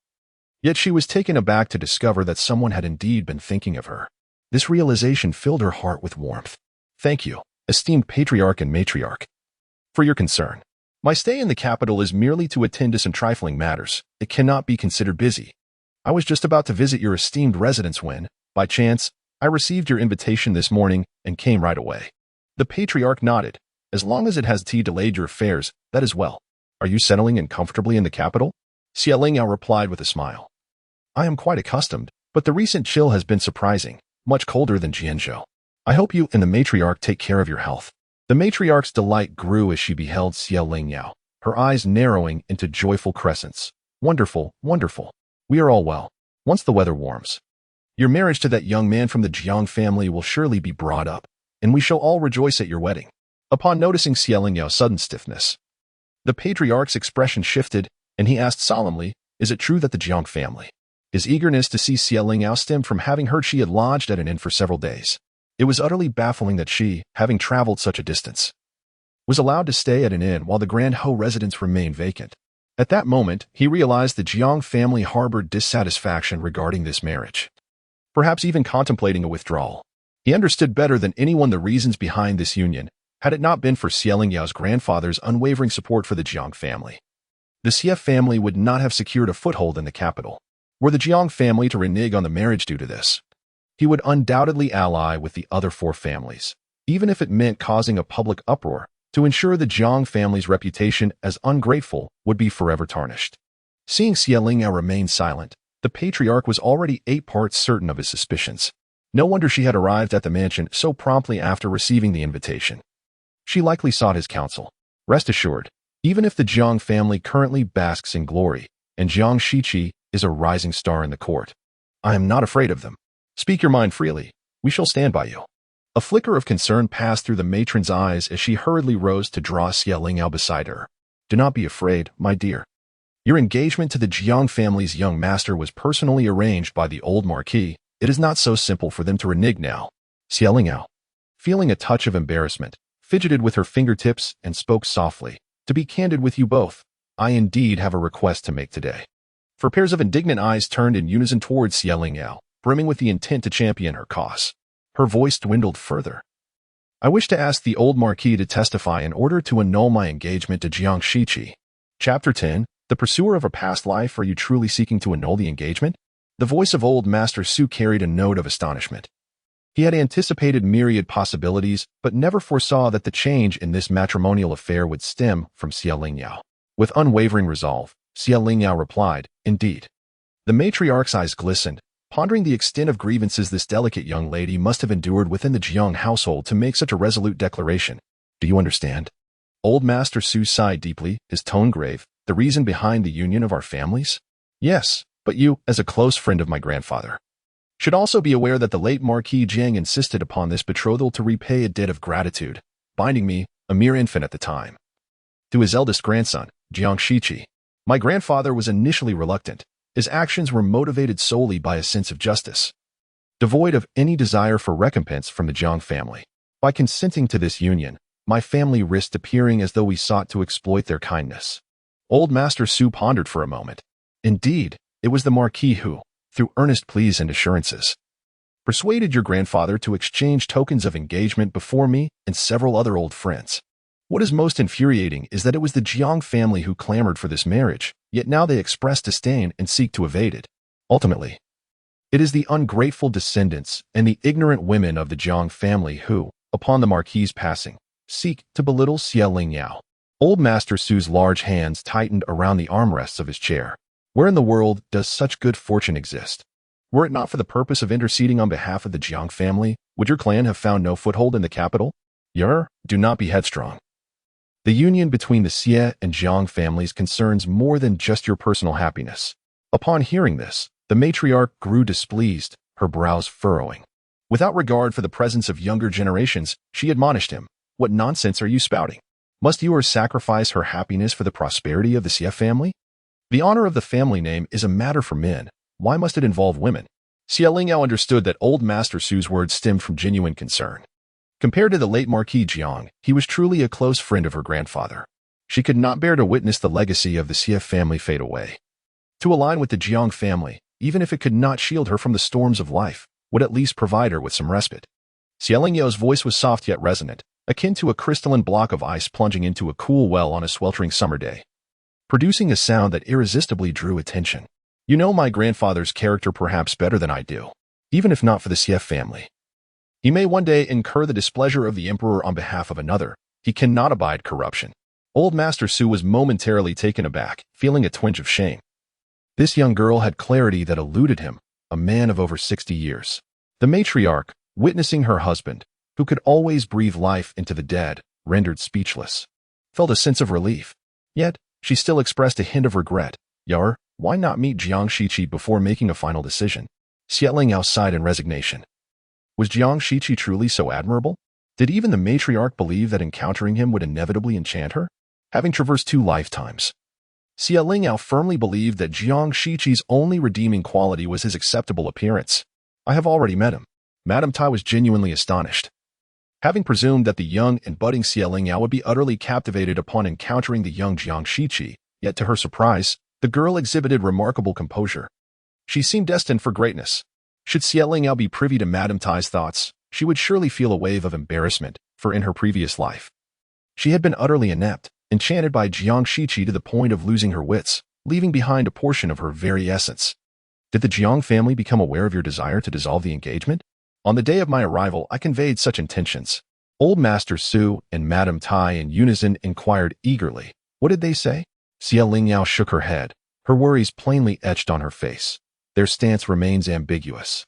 Yet she was taken aback to discover that someone had indeed been thinking of her. This realization filled her heart with warmth. Thank you, esteemed patriarch and matriarch, for your concern. My stay in the capital is merely to attend to some trifling matters. It cannot be considered busy. I was just about to visit your esteemed residence when, by chance, I received your invitation this morning and came right away. The patriarch nodded. As long as it has delayed your affairs, that is well. Are you settling in comfortably in the capital? Lingyao replied with a smile. I am quite accustomed, but the recent chill has been surprising, much colder than Jianzhou. I hope you and the matriarch take care of your health. The matriarch's delight grew as she beheld Lingyao, her eyes narrowing into joyful crescents. Wonderful, wonderful. We are all well. Once the weather warms, your marriage to that young man from the Jiang family will surely be brought up, and we shall all rejoice at your wedding. Upon noticing Lingyao's sudden stiffness, the patriarch's expression shifted, and he asked solemnly, is it true that the Jiang family? His eagerness to see Lingyao stemmed from having heard she had lodged at an inn for several days. It was utterly baffling that she, having traveled such a distance, was allowed to stay at an inn while the Grand Ho residence remained vacant. At that moment, he realized the Jiang family harbored dissatisfaction regarding this marriage, perhaps even contemplating a withdrawal. He understood better than anyone the reasons behind this union, had it not been for Lingyao's grandfather's unwavering support for the Jiang family. The Xie family would not have secured a foothold in the capital. Were the Jiang family to renege on the marriage due to this, he would undoubtedly ally with the other four families, even if it meant causing a public uproar, to ensure the Jiang family's reputation as ungrateful would be forever tarnished. Seeing Lingyao remain silent, the patriarch was already 8 parts certain of his suspicions. No wonder she had arrived at the mansion so promptly after receiving the invitation. She likely sought his counsel. Rest assured, even if the Jiang family currently basks in glory, and Jiang Shiqi is a rising star in the court, I am not afraid of them. Speak your mind freely. We shall stand by you. A flicker of concern passed through the matron's eyes as she hurriedly rose to draw Lingyao beside her. Do not be afraid, my dear. Your engagement to the Jiang family's young master was personally arranged by the old marquis. It is not so simple for them to renege now. Lingyao, feeling a touch of embarrassment, fidgeted with her fingertips and spoke softly. To be candid with you both, I indeed have a request to make today. For pairs of indignant eyes turned in unison towards Lingyao, brimming with the intent to champion her cause. Her voice dwindled further. I wish to ask the old marquis to testify in order to annul my engagement to Jiang Shiqi. Chapter 10, The Pursuer of a Past Life. Are you truly seeking to annul the engagement? The voice of old Master Su carried a note of astonishment. He had anticipated myriad possibilities, but never foresaw that the change in this matrimonial affair would stem from Lingyao. With unwavering resolve, Lingyao replied, indeed. The matriarch's eyes glistened, pondering the extent of grievances this delicate young lady must have endured within the Jiang household to make such a resolute declaration. Do you understand? Old Master Su sighed deeply, his tone grave. The reason behind the union of our families? Yes, but you, as a close friend of my grandfather, should also be aware that the late Marquis Jiang insisted upon this betrothal to repay a debt of gratitude, binding me, a mere infant at the time, to his eldest grandson, Jiang Shiqi. My grandfather was initially reluctant. His actions were motivated solely by a sense of justice, devoid of any desire for recompense from the Jiang family. By consenting to this union, my family risked appearing as though we sought to exploit their kindness. Old Master Su pondered for a moment. Indeed, it was the Marquis who, through earnest pleas and assurances, persuaded your grandfather to exchange tokens of engagement before me and several other old friends. What is most infuriating is that it was the Jiang family who clamored for this marriage, yet now they express disdain and seek to evade it. Ultimately, it is the ungrateful descendants and the ignorant women of the Jiang family who, upon the Marquis's passing, seek to belittle Lingyao. Old Master Su's large hands tightened around the armrests of his chair. Where in the world does such good fortune exist? Were it not for the purpose of interceding on behalf of the Jiang family, would your clan have found no foothold in the capital? Do not be headstrong. The union between the Xie and Jiang families concerns more than just your personal happiness. Upon hearing this, the matriarch grew displeased, her brows furrowing. Without regard for the presence of younger generations, she admonished him. What nonsense are you spouting? Must yours sacrifice her happiness for the prosperity of the Xie family? The honor of the family name is a matter for men. Why must it involve women? Lingyao understood that old Master Su's words stemmed from genuine concern. Compared to the late Marquis Jiang, he was truly a close friend of her grandfather. She could not bear to witness the legacy of the Xie family fade away. To align with the Jiang family, even if it could not shield her from the storms of life, would at least provide her with some respite. Lingyao voice was soft yet resonant, akin to a crystalline block of ice plunging into a cool well on a sweltering summer day, producing a sound that irresistibly drew attention. You know my grandfather's character perhaps better than I do, even if not for the Xie family. He may one day incur the displeasure of the emperor on behalf of another. He cannot abide corruption. Old Master Su was momentarily taken aback, feeling a twinge of shame. This young girl had clarity that eluded him, a man of over 60 years. The matriarch, witnessing her husband, who could always breathe life into the dead, rendered speechless, felt a sense of relief. Yet, she still expressed a hint of regret. Yar, why not meet Jiang Shiqi before making a final decision? Lingyao sighed in resignation. Was Jiang Shiqi truly so admirable? Did even the matriarch believe that encountering him would inevitably enchant her? Having traversed 2 lifetimes, Lingyao firmly believed that Jiang Shiqi's only redeeming quality was his acceptable appearance. I have already met him. Madame Tai was genuinely astonished. Having presumed that the young and budding Lingyao would be utterly captivated upon encountering the young Jiang Shiqi, yet to her surprise, the girl exhibited remarkable composure. She seemed destined for greatness. Should Lingyao be privy to Madame Tai's thoughts, she would surely feel a wave of embarrassment, for in her previous life, she had been utterly inept, enchanted by Jiang Shiqi to the point of losing her wits, leaving behind a portion of her very essence. Did the Jiang family become aware of your desire to dissolve the engagement? On the day of my arrival, I conveyed such intentions. Old Master Su and Madame Tai in unison inquired eagerly. What did they say? Lingyao shook her head, her worries plainly etched on her face. Their stance remains ambiguous.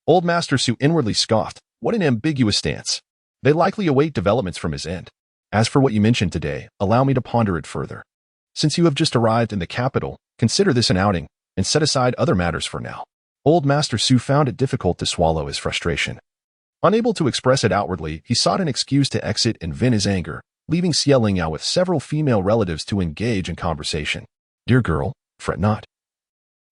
Old Master Su inwardly scoffed. What an ambiguous stance. They likely await developments from his end. As for what you mentioned today, allow me to ponder it further. Since you have just arrived in the capital, consider this an outing, and set aside other matters for now. Old Master Su found it difficult to swallow his frustration. Unable to express it outwardly, he sought an excuse to exit and vent his anger, leaving Lingyao with several female relatives to engage in conversation. Dear girl, fret not.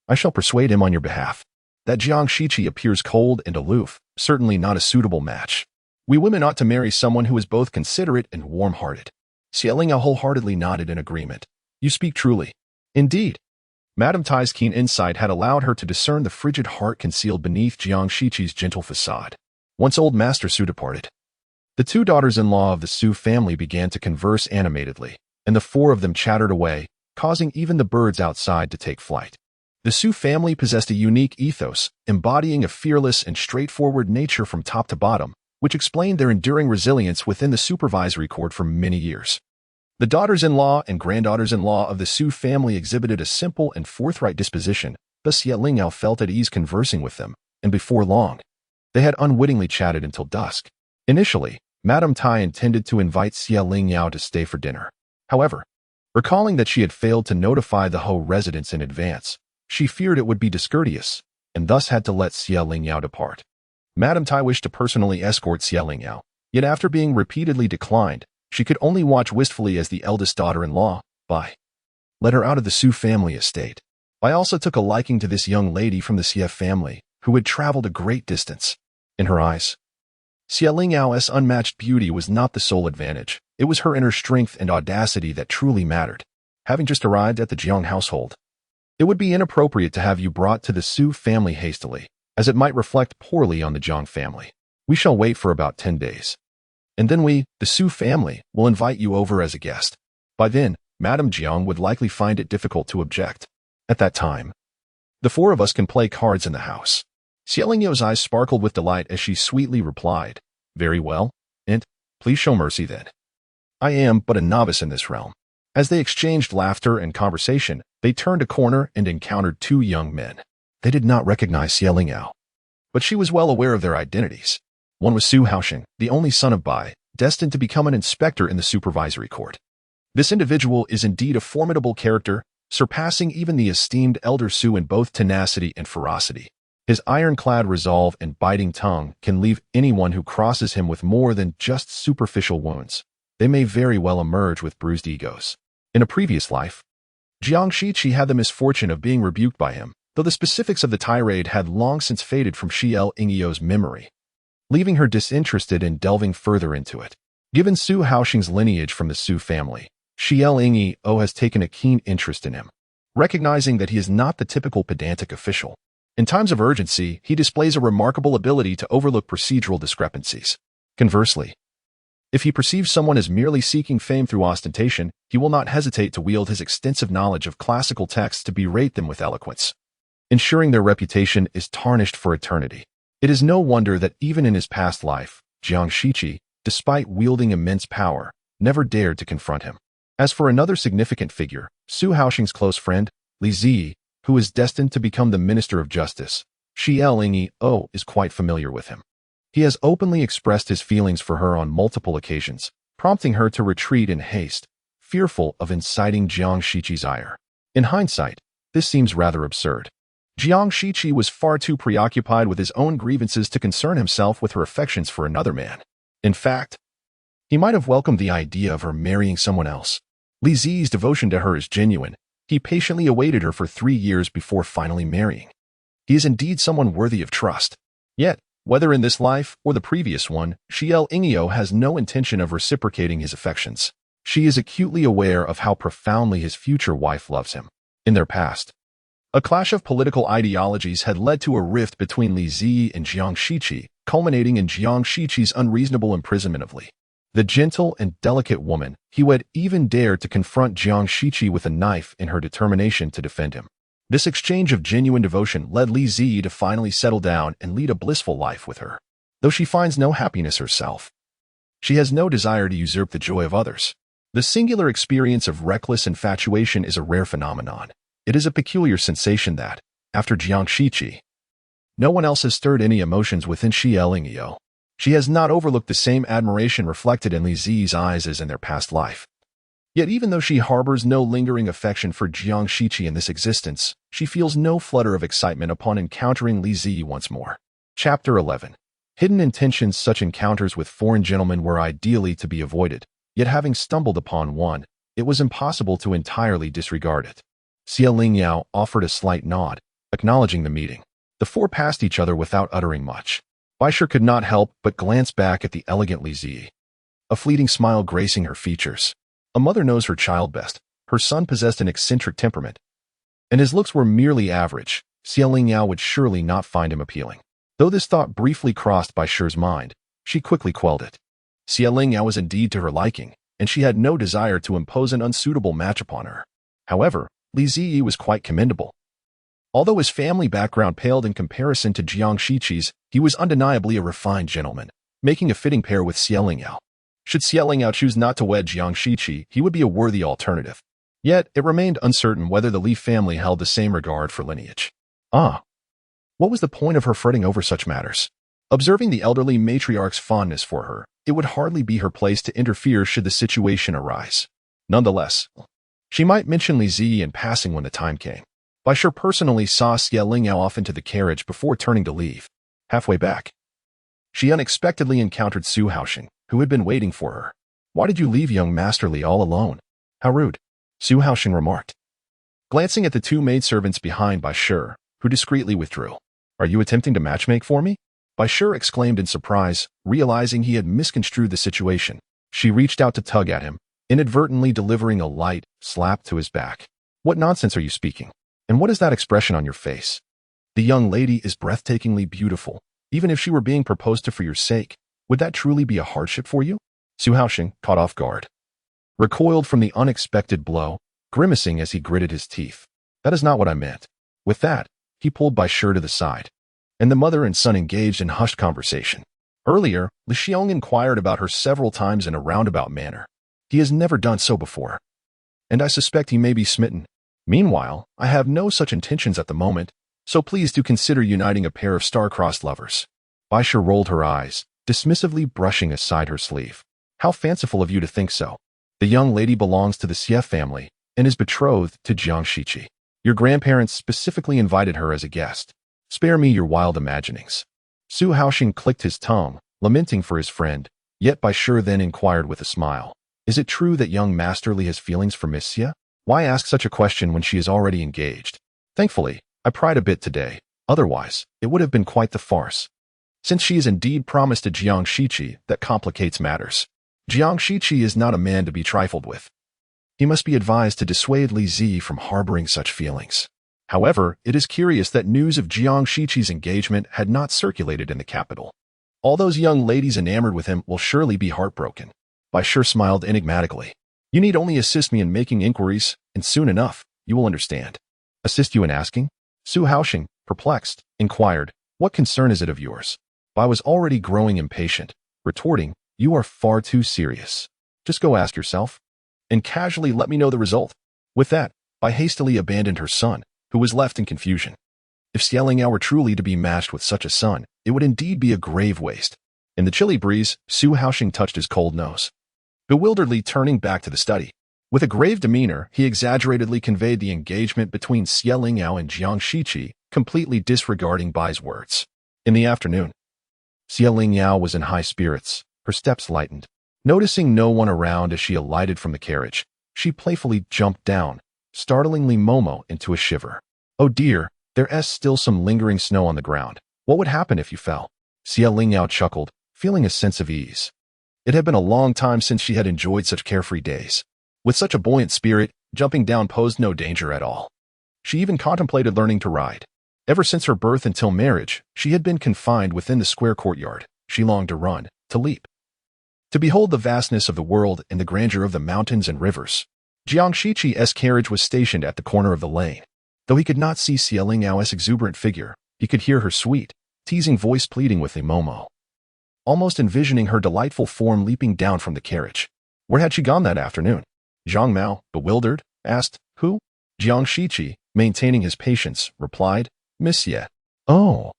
I shall persuade him on your behalf. That Jiang Shiqi appears cold and aloof, certainly not a suitable match. We women ought to marry someone who is both considerate and warm-hearted. Lingyao wholeheartedly nodded in agreement. You speak truly. Indeed. Madame Tai's keen insight had allowed her to discern the frigid heart concealed beneath Jiang Shiqi's gentle facade. Once old Master Su departed, the 2 daughters-in-law of the Su family began to converse animatedly, and the 4 of them chattered away, causing even the birds outside to take flight. The Su family possessed a unique ethos, embodying a fearless and straightforward nature from top to bottom, which explained their enduring resilience within the supervisory court for many years. The daughters-in-law and granddaughters-in-law of the Su family exhibited a simple and forthright disposition, thus Lingyao felt at ease conversing with them, and before long, they had unwittingly chatted until dusk. Initially, Madame Tai intended to invite Lingyao to stay for dinner. However, recalling that she had failed to notify the Ho residents in advance, she feared it would be discourteous, and thus had to let Lingyao depart. Madame Tai wished to personally escort Lingyao, yet after being repeatedly declined, she could only watch wistfully as the eldest daughter-in-law, led her out of the Su family estate. I also took a liking to this young lady from the Xie family, who had traveled a great distance. In her eyes, Lingyao's unmatched beauty was not the sole advantage. It was her inner strength and audacity that truly mattered. Having just arrived at the Jiang household, it would be inappropriate to have you brought to the Su family hastily, as it might reflect poorly on the Jiang family. We shall wait for about 10 days. And then we, the Su family, will invite you over as a guest. By then, Madame Jiang would likely find it difficult to object. At that time, the 4 of us can play cards in the house. Lingyao eyes sparkled with delight as she sweetly replied, Very well, and please show mercy then. I am but a novice in this realm. As they exchanged laughter and conversation, they turned a corner and encountered 2 young men. They did not recognize Lingyao, but she was well aware of their identities. One was Su Haosheng, the only son of Bai, destined to become an inspector in the supervisory court. This individual is indeed a formidable character, surpassing even the esteemed Elder Su in both tenacity and ferocity. His ironclad resolve and biting tongue can leave anyone who crosses him with more than just superficial wounds. They may very well emerge with bruised egos. In a previous life, Jiang Shiqi had the misfortune of being rebuked by him, though the specifics of the tirade had long since faded from Lingyao memory, leaving her disinterested in delving further into it. Given Su Haoxing's lineage from the Su family, Lingyao has taken a keen interest in him, recognizing that he is not the typical pedantic official. In times of urgency, he displays a remarkable ability to overlook procedural discrepancies. Conversely, if he perceives someone as merely seeking fame through ostentation, he will not hesitate to wield his extensive knowledge of classical texts to berate them with eloquence, ensuring their reputation is tarnished for eternity. It is no wonder that even in his past life, Jiang Shiqi, despite wielding immense power, never dared to confront him. As for another significant figure, Su Haoxing's close friend, Li Ziyi, who is destined to become the Minister of Justice, Lingyao is quite familiar with him. He has openly expressed his feelings for her on multiple occasions, prompting her to retreat in haste, fearful of inciting Jiang Shiqi's ire. In hindsight, this seems rather absurd. Jiang Shiqi was far too preoccupied with his own grievances to concern himself with her affections for another man. In fact, he might have welcomed the idea of her marrying someone else. Li Ziyi's devotion to her is genuine. He patiently awaited her for 3 years before finally marrying. He is indeed someone worthy of trust. Yet, whether in this life or the previous one, Lingyao has no intention of reciprocating his affections. She is acutely aware of how profoundly his future wife loves him. In their past, a clash of political ideologies had led to a rift between Li Ziyi and Jiang Shiqi, culminating in Jiang Shiqi's unreasonable imprisonment of Li. The gentle and delicate woman, he had even dared to confront Jiang Shiqi with a knife in her determination to defend him. This exchange of genuine devotion led Li Ziyi to finally settle down and lead a blissful life with her. Though she finds no happiness herself, she has no desire to usurp the joy of others. The singular experience of reckless infatuation is a rare phenomenon. It is a peculiar sensation that, after Jiang Shiqi, no one else has stirred any emotions within Lingyao. She has not overlooked the same admiration reflected in Li Ziyi's eyes as in their past life. Yet even though she harbors no lingering affection for Jiang Shiqi in this existence, she feels no flutter of excitement upon encountering Li Ziyi once more. Chapter 11. Hidden intentions. Such encounters with foreign gentlemen were ideally to be avoided, yet having stumbled upon one, it was impossible to entirely disregard it. Lingyao offered a slight nod, acknowledging the meeting. The four passed each other without uttering much. Baisha could not help but glance back at the elegant Li Ziyi, a fleeting smile gracing her features. A mother knows her child best. Her son possessed an eccentric temperament, and his looks were merely average. Lingyao would surely not find him appealing. Though this thought briefly crossed Baisha's mind, she quickly quelled it. Lingyao was indeed to her liking, and she had no desire to impose an unsuitable match upon her. However, Li Ziyi was quite commendable. Although his family background paled in comparison to Jiang Shiqi's, he was undeniably a refined gentleman, making a fitting pair with Lingyao. Should Lingyao choose not to wed Jiang Shiqi, he would be a worthy alternative. Yet, it remained uncertain whether the Li family held the same regard for lineage. What was the point of her fretting over such matters? Observing the elderly matriarch's fondness for her, it would hardly be her place to interfere should the situation arise. Nonetheless, she might mention Li Ziyi in passing when the time came. Baisha personally saw Lingyao off into the carriage before turning to leave. Halfway back, she unexpectedly encountered Su Haoxing, who had been waiting for her. "Why did you leave young Master Li all alone?" "How rude," Su Haoxing remarked, glancing at the 2 maidservants behind Baisha, who discreetly withdrew. "Are you attempting to matchmake for me?" Baisha exclaimed in surprise, realizing he had misconstrued the situation. She reached out to tug at him, inadvertently delivering a light slap to his back. "What nonsense are you speaking? And what is that expression on your face? The young lady is breathtakingly beautiful. Even if she were being proposed to for your sake, would that truly be a hardship for you?" Su Haoxing, caught off guard, recoiled from the unexpected blow, grimacing as he gritted his teeth. "That is not what I meant." With that, he pulled Baisha to the side, and the mother and son engaged in hushed conversation. Earlier, Li Xiong inquired about her several times in a roundabout manner. He has never done so before, and I suspect he may be smitten. Meanwhile, I have no such intentions at the moment, so please do consider uniting a pair of star-crossed lovers. Baisha rolled her eyes, dismissively brushing aside her sleeve. "How fanciful of you to think so." The young lady belongs to the Xie family and is betrothed to Jiang Shiqi. Your grandparents specifically invited her as a guest. Spare me your wild imaginings. Su Haoxing clicked his tongue, lamenting for his friend, yet Bai Shi then inquired with a smile. Is it true that young Master Li has feelings for Miss Xie? Why ask such a question when she is already engaged? Thankfully, I pried a bit today. Otherwise, it would have been quite the farce. Since she is indeed promised to Jiang Shiqi, that complicates matters. Jiang Shiqi is not a man to be trifled with. He must be advised to dissuade Li Zi from harboring such feelings. However, it is curious that news of Jiang Shiqi's engagement had not circulated in the capital. All those young ladies enamored with him will surely be heartbroken. Bai Shi smiled enigmatically. You need only assist me in making inquiries, and soon enough, you will understand. Assist you in asking? Su Haoxing, perplexed, inquired, what concern is it of yours? Bai was already growing impatient, retorting, you are far too serious. Just go ask yourself, and casually let me know the result. With that, Bai hastily abandoned her son, who was left in confusion. If Xie Lingyao were truly to be matched with such a son, it would indeed be a grave waste. In the chilly breeze, Su Haoxing touched his cold nose. Bewilderedly turning back to the study. With a grave demeanor, he exaggeratedly conveyed the engagement between Xie Lingyao and Jiang Shiqi, completely disregarding Bai's words. In the afternoon, Xie Lingyao was in high spirits. Her steps lightened. Noticing no one around as she alighted from the carriage, she playfully jumped down, startling Li Momo into a shiver. Oh dear, there's still some lingering snow on the ground. What would happen if you fell? Xie Lingyao chuckled, feeling a sense of ease. It had been a long time since she had enjoyed such carefree days. With such a buoyant spirit, jumping down posed no danger at all. She even contemplated learning to ride. Ever since her birth until marriage, she had been confined within the square courtyard. She longed to run, to leap, to behold the vastness of the world and the grandeur of the mountains and rivers. Jiang Shiqi's carriage was stationed at the corner of the lane. Though he could not see Xie Lingyao's exuberant figure, he could hear her sweet, teasing voice pleading with Li Momo. Almost envisioning her delightful form leaping down from the carriage. Where had she gone that afternoon? Zhang Mao, bewildered, asked, who? Jiang Shiqi, maintaining his patience, replied, Miss Xie. Oh.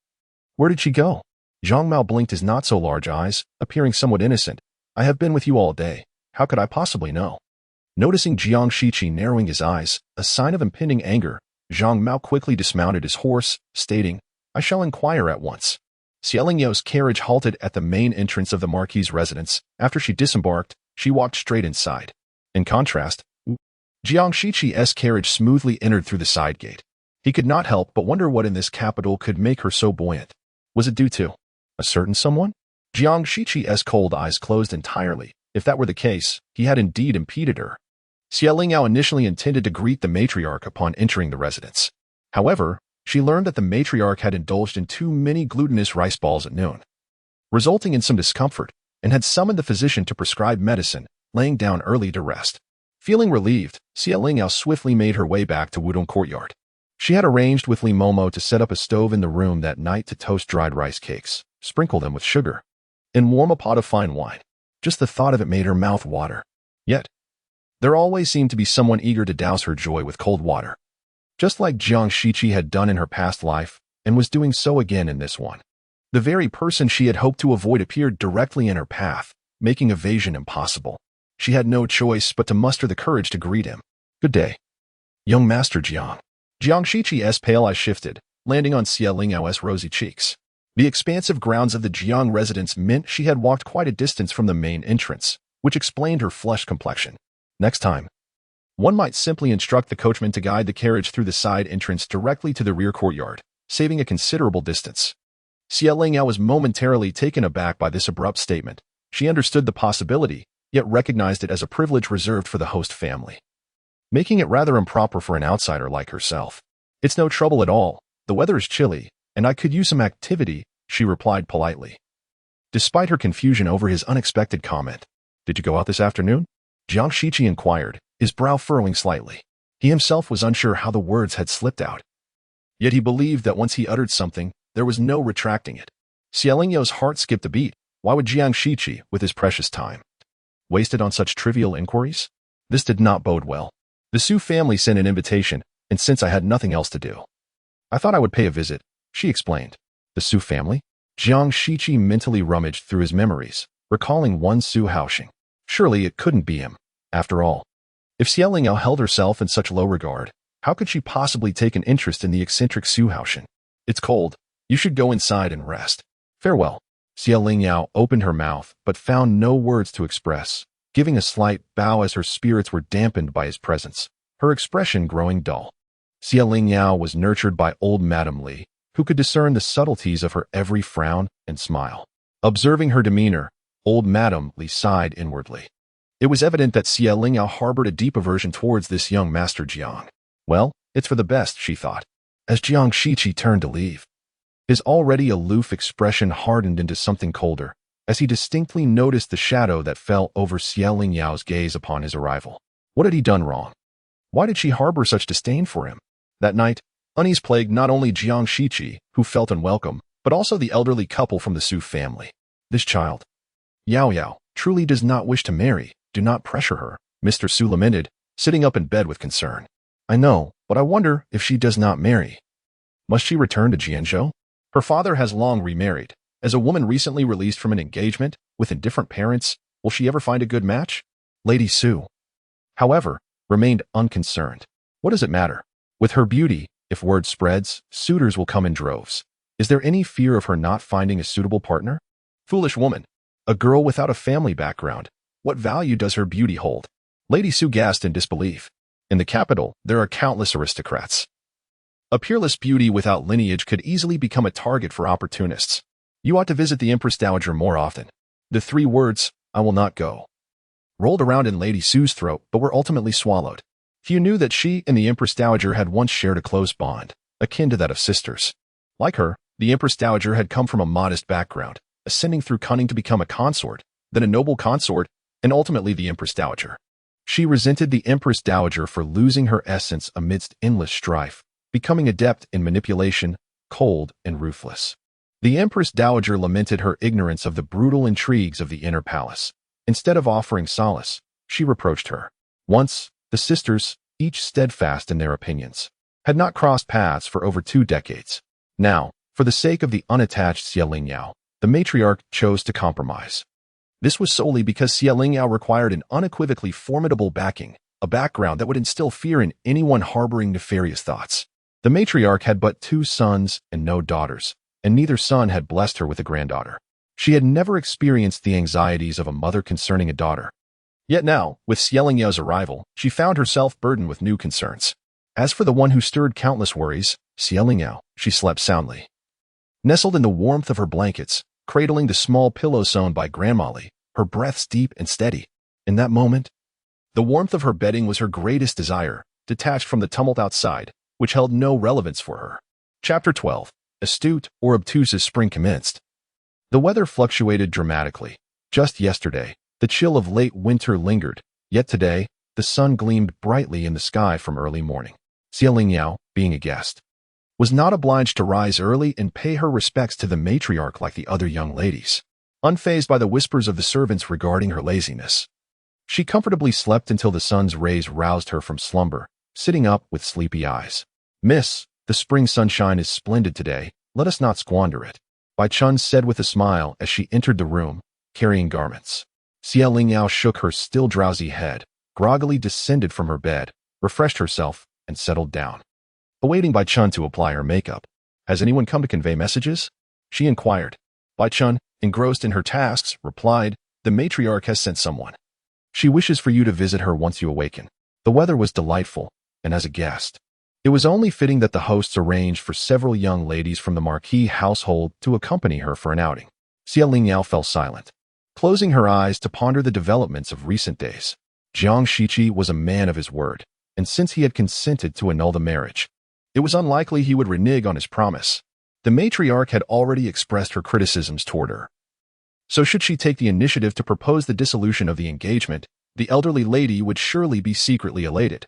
Where did she go? Zhang Mao blinked his not-so-large eyes, appearing somewhat innocent. I have been with you all day. How could I possibly know? Noticing Jiang Shiqi narrowing his eyes, a sign of impending anger, Zhang Mao quickly dismounted his horse, stating, I shall inquire at once. Xie Lingyao's carriage halted at the main entrance of the Marquis's residence. After she disembarked, she walked straight inside. In contrast, Jiang Shiqi's carriage smoothly entered through the side gate. He could not help but wonder what in this capital could make her so buoyant. Was it due to a certain someone? Jiang Shiqi's cold eyes closed entirely. If that were the case, he had indeed impeded her. Xie Lingyao initially intended to greet the matriarch upon entering the residence. However, she learned that the matriarch had indulged in too many glutinous rice balls at noon, resulting in some discomfort, and had summoned the physician to prescribe medicine, laying down early to rest. Feeling relieved, Xie Lingyao swiftly made her way back to Wudong Courtyard. She had arranged with Li Momo to set up a stove in the room that night to toast dried rice cakes, sprinkle them with sugar, and warm a pot of fine wine. Just the thought of it made her mouth water. Yet, there always seemed to be someone eager to douse her joy with cold water. Just like Jiang Shiqi had done in her past life, and was doing so again in this one. The very person she had hoped to avoid appeared directly in her path, making evasion impossible. She had no choice but to muster the courage to greet him. Good day, young Master Jiang. Jiang Shiqi's pale eyes shifted, landing on Xie Lingyao's rosy cheeks. The expansive grounds of the Jiang residence meant she had walked quite a distance from the main entrance, which explained her flushed complexion. Next time, one might simply instruct the coachman to guide the carriage through the side entrance directly to the rear courtyard, saving a considerable distance. Xie Lingyao was momentarily taken aback by this abrupt statement. She understood the possibility, yet recognized it as a privilege reserved for the host family, making it rather improper for an outsider like herself. It's no trouble at all. The weather is chilly, and I could use some activity, she replied politely. Despite her confusion over his unexpected comment, did you go out this afternoon? Jiang Shiqi inquired, his brow furrowing slightly. He himself was unsure how the words had slipped out. Yet he believed that once he uttered something, there was no retracting it. Xie Lingyao's heart skipped a beat. Why would Jiang Shiqi, with his precious time, waste it on such trivial inquiries? This did not bode well. The Su family sent an invitation, and since I had nothing else to do, I thought I would pay a visit, she explained. The Su family? Jiang Shiqi mentally rummaged through his memories, recalling one Su Haoxing. Surely it couldn't be him. After all, if Xie Lingyao held herself in such low regard, how could she possibly take an interest in the eccentric Su Haoshan? It's cold. You should go inside and rest. Farewell. Xie Lingyao opened her mouth, but found no words to express, giving a slight bow as her spirits were dampened by his presence, her expression growing dull. Xie Lingyao was nurtured by old Madame Li, who could discern the subtleties of her every frown and smile. Observing her demeanor, old Madame Li sighed inwardly. It was evident that Xie Lingyao harbored a deep aversion towards this young Master Jiang. Well, it's for the best, she thought, as Jiang Shiqi turned to leave. His already aloof expression hardened into something colder, as he distinctly noticed the shadow that fell over Xie Lingyao's gaze upon his arrival. What had he done wrong? Why did she harbor such disdain for him? That night, unease plagued not only Jiang Shiqi, who felt unwelcome, but also the elderly couple from the Su family. This child, Yao Yao, truly does not wish to marry. Do not pressure her, Mr. Su lamented, sitting up in bed with concern. I know, but I wonder if she does not marry. Must she return to Jianzhou? Her father has long remarried. As a woman recently released from an engagement with indifferent parents, will she ever find a good match? Lady Su, however, remained unconcerned. What does it matter? With her beauty, if word spreads, suitors will come in droves. Is there any fear of her not finding a suitable partner? Foolish woman. A girl without a family background. What value does her beauty hold? Lady Su gasped in disbelief. In the capital, there are countless aristocrats. A peerless beauty without lineage could easily become a target for opportunists. You ought to visit the Empress Dowager more often. The 3 words, I will not go, rolled around in Lady Su's throat but were ultimately swallowed. Few knew that she and the Empress Dowager had once shared a close bond, akin to that of sisters. Like her, the Empress Dowager had come from a modest background, ascending through cunning to become a consort, then a noble consort, and ultimately the Empress Dowager. She resented the Empress Dowager for losing her essence amidst endless strife, becoming adept in manipulation, cold and ruthless. The Empress Dowager lamented her ignorance of the brutal intrigues of the inner palace. Instead of offering solace, she reproached her. Once, the sisters, each steadfast in their opinions, had not crossed paths for over 2 decades. Now, for the sake of the unattached Xie Lingyao, the matriarch chose to compromise. This was solely because Xie Lingyao required an unequivocally formidable backing, a background that would instill fear in anyone harboring nefarious thoughts. The matriarch had but 2 sons and no daughters, and neither son had blessed her with a granddaughter. She had never experienced the anxieties of a mother concerning a daughter. Yet now, with Xie Lingyao's arrival, she found herself burdened with new concerns. As for the one who stirred countless worries, Xie Lingyao, she slept soundly. Nestled in the warmth of her blankets, cradling the small pillow sewn by Grandma Li, her breaths deep and steady. In that moment, the warmth of her bedding was her greatest desire, detached from the tumult outside, which held no relevance for her. Chapter 12. Astute or obtuse as spring commenced. The weather fluctuated dramatically. Just yesterday, the chill of late winter lingered, yet today, the sun gleamed brightly in the sky from early morning. Xie Lingyao, being a guest, was not obliged to rise early and pay her respects to the matriarch like the other young ladies. Unfazed by the whispers of the servants regarding her laziness, she comfortably slept until the sun's rays roused her from slumber, sitting up with sleepy eyes. Miss, the spring sunshine is splendid today, let us not squander it, Bai Chun said with a smile as she entered the room, carrying garments. Xie Lingyao shook her still drowsy head, groggily descended from her bed, refreshed herself, and settled down. Awaiting Bai Chun to apply her makeup. Has anyone come to convey messages? She inquired. Bai Chun, engrossed in her tasks, replied, the matriarch has sent someone. She wishes for you to visit her once you awaken. The weather was delightful, and as a guest, it was only fitting that the hosts arranged for several young ladies from the Marquis household to accompany her for an outing. Xie Lingyao fell silent, closing her eyes to ponder the developments of recent days. Jiang Shiqi was a man of his word, and since he had consented to annul the marriage, it was unlikely he would renege on his promise. The matriarch had already expressed her criticisms toward her. So should she take the initiative to propose the dissolution of the engagement, the elderly lady would surely be secretly elated,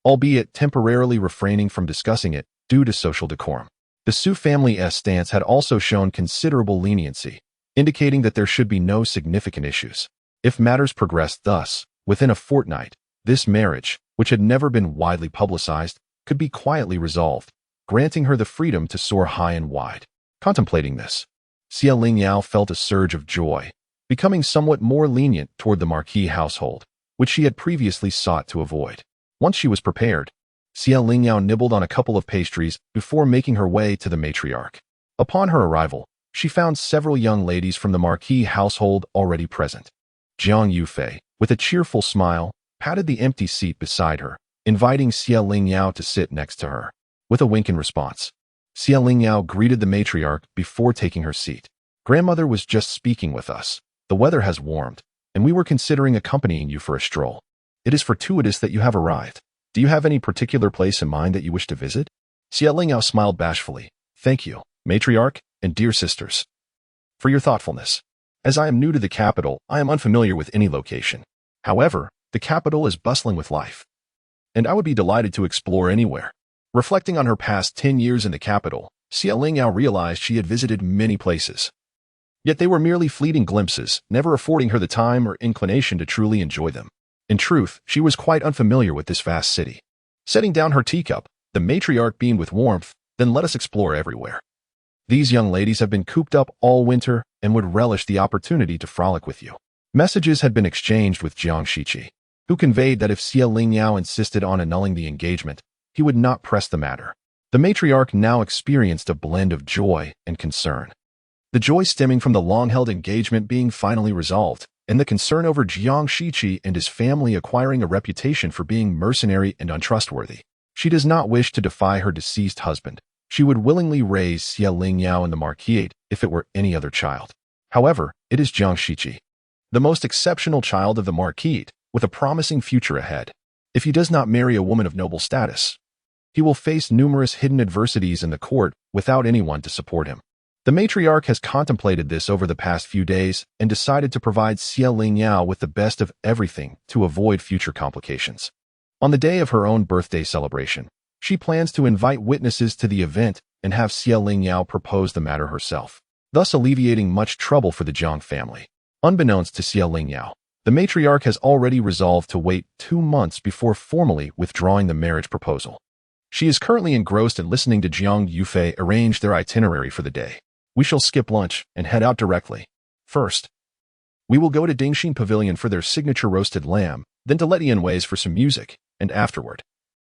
albeit temporarily refraining from discussing it due to social decorum. The Su family's stance had also shown considerable leniency, indicating that there should be no significant issues. If matters progressed thus, within a fortnight, this marriage, which had never been widely publicized, could be quietly resolved, granting her the freedom to soar high and wide. Contemplating this, Xie Lingyao felt a surge of joy, becoming somewhat more lenient toward the Marquis household, which she had previously sought to avoid. Once she was prepared, Lingyao nibbled on a couple of pastries before making her way to the matriarch. Upon her arrival, she found several young ladies from the marquis household already present. Jiang Yufei, with a cheerful smile, patted the empty seat beside her, inviting Lingyao to sit next to her. With a wink in response, Lingyao greeted the matriarch before taking her seat. "Grandmother was just speaking with us. The weather has warmed, and we were considering accompanying you for a stroll. It is fortuitous that you have arrived. Do you have any particular place in mind that you wish to visit?" Lingyao smiled bashfully. "Thank you, matriarch and dear sisters, for your thoughtfulness. As I am new to the capital, I am unfamiliar with any location. However, the capital is bustling with life, and I would be delighted to explore anywhere." Reflecting on her past 10 years in the capital, Lingyao realized she had visited many places. Yet they were merely fleeting glimpses, never affording her the time or inclination to truly enjoy them. In truth, she was quite unfamiliar with this vast city. Setting down her teacup, the matriarch beamed with warmth, "Then let us explore everywhere. These young ladies have been cooped up all winter and would relish the opportunity to frolic with you." Messages had been exchanged with Jiang Shiqi, who conveyed that if Lingyao insisted on annulling the engagement, he would not press the matter. The matriarch now experienced a blend of joy and concern. The joy stemming from the long-held engagement being finally resolved, and the concern over Jiang Shiqi and his family acquiring a reputation for being mercenary and untrustworthy. She does not wish to defy her deceased husband. She would willingly raise Lingyao in the marquisate if it were any other child. However, it is Jiang Shiqi, the most exceptional child of the marquisate, with a promising future ahead. If he does not marry a woman of noble status, he will face numerous hidden adversities in the court without anyone to support him. The matriarch has contemplated this over the past few days and decided to provide Lingyao with the best of everything to avoid future complications. On the day of her own birthday celebration, she plans to invite witnesses to the event and have Lingyao propose the matter herself, thus alleviating much trouble for the Jiang family. Unbeknownst to Lingyao, the matriarch has already resolved to wait 2 months before formally withdrawing the marriage proposal. She is currently engrossed in listening to Jiang Yufei arrange their itinerary for the day. "We shall skip lunch and head out directly. First, we will go to Dingxin Pavilion for their signature roasted lamb, then to Letianwei's for some music, and afterward,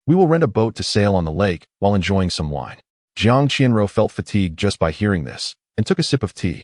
we will rent a boat to sail on the lake while enjoying some wine." Jiang Qianrou felt fatigued just by hearing this, and took a sip of tea,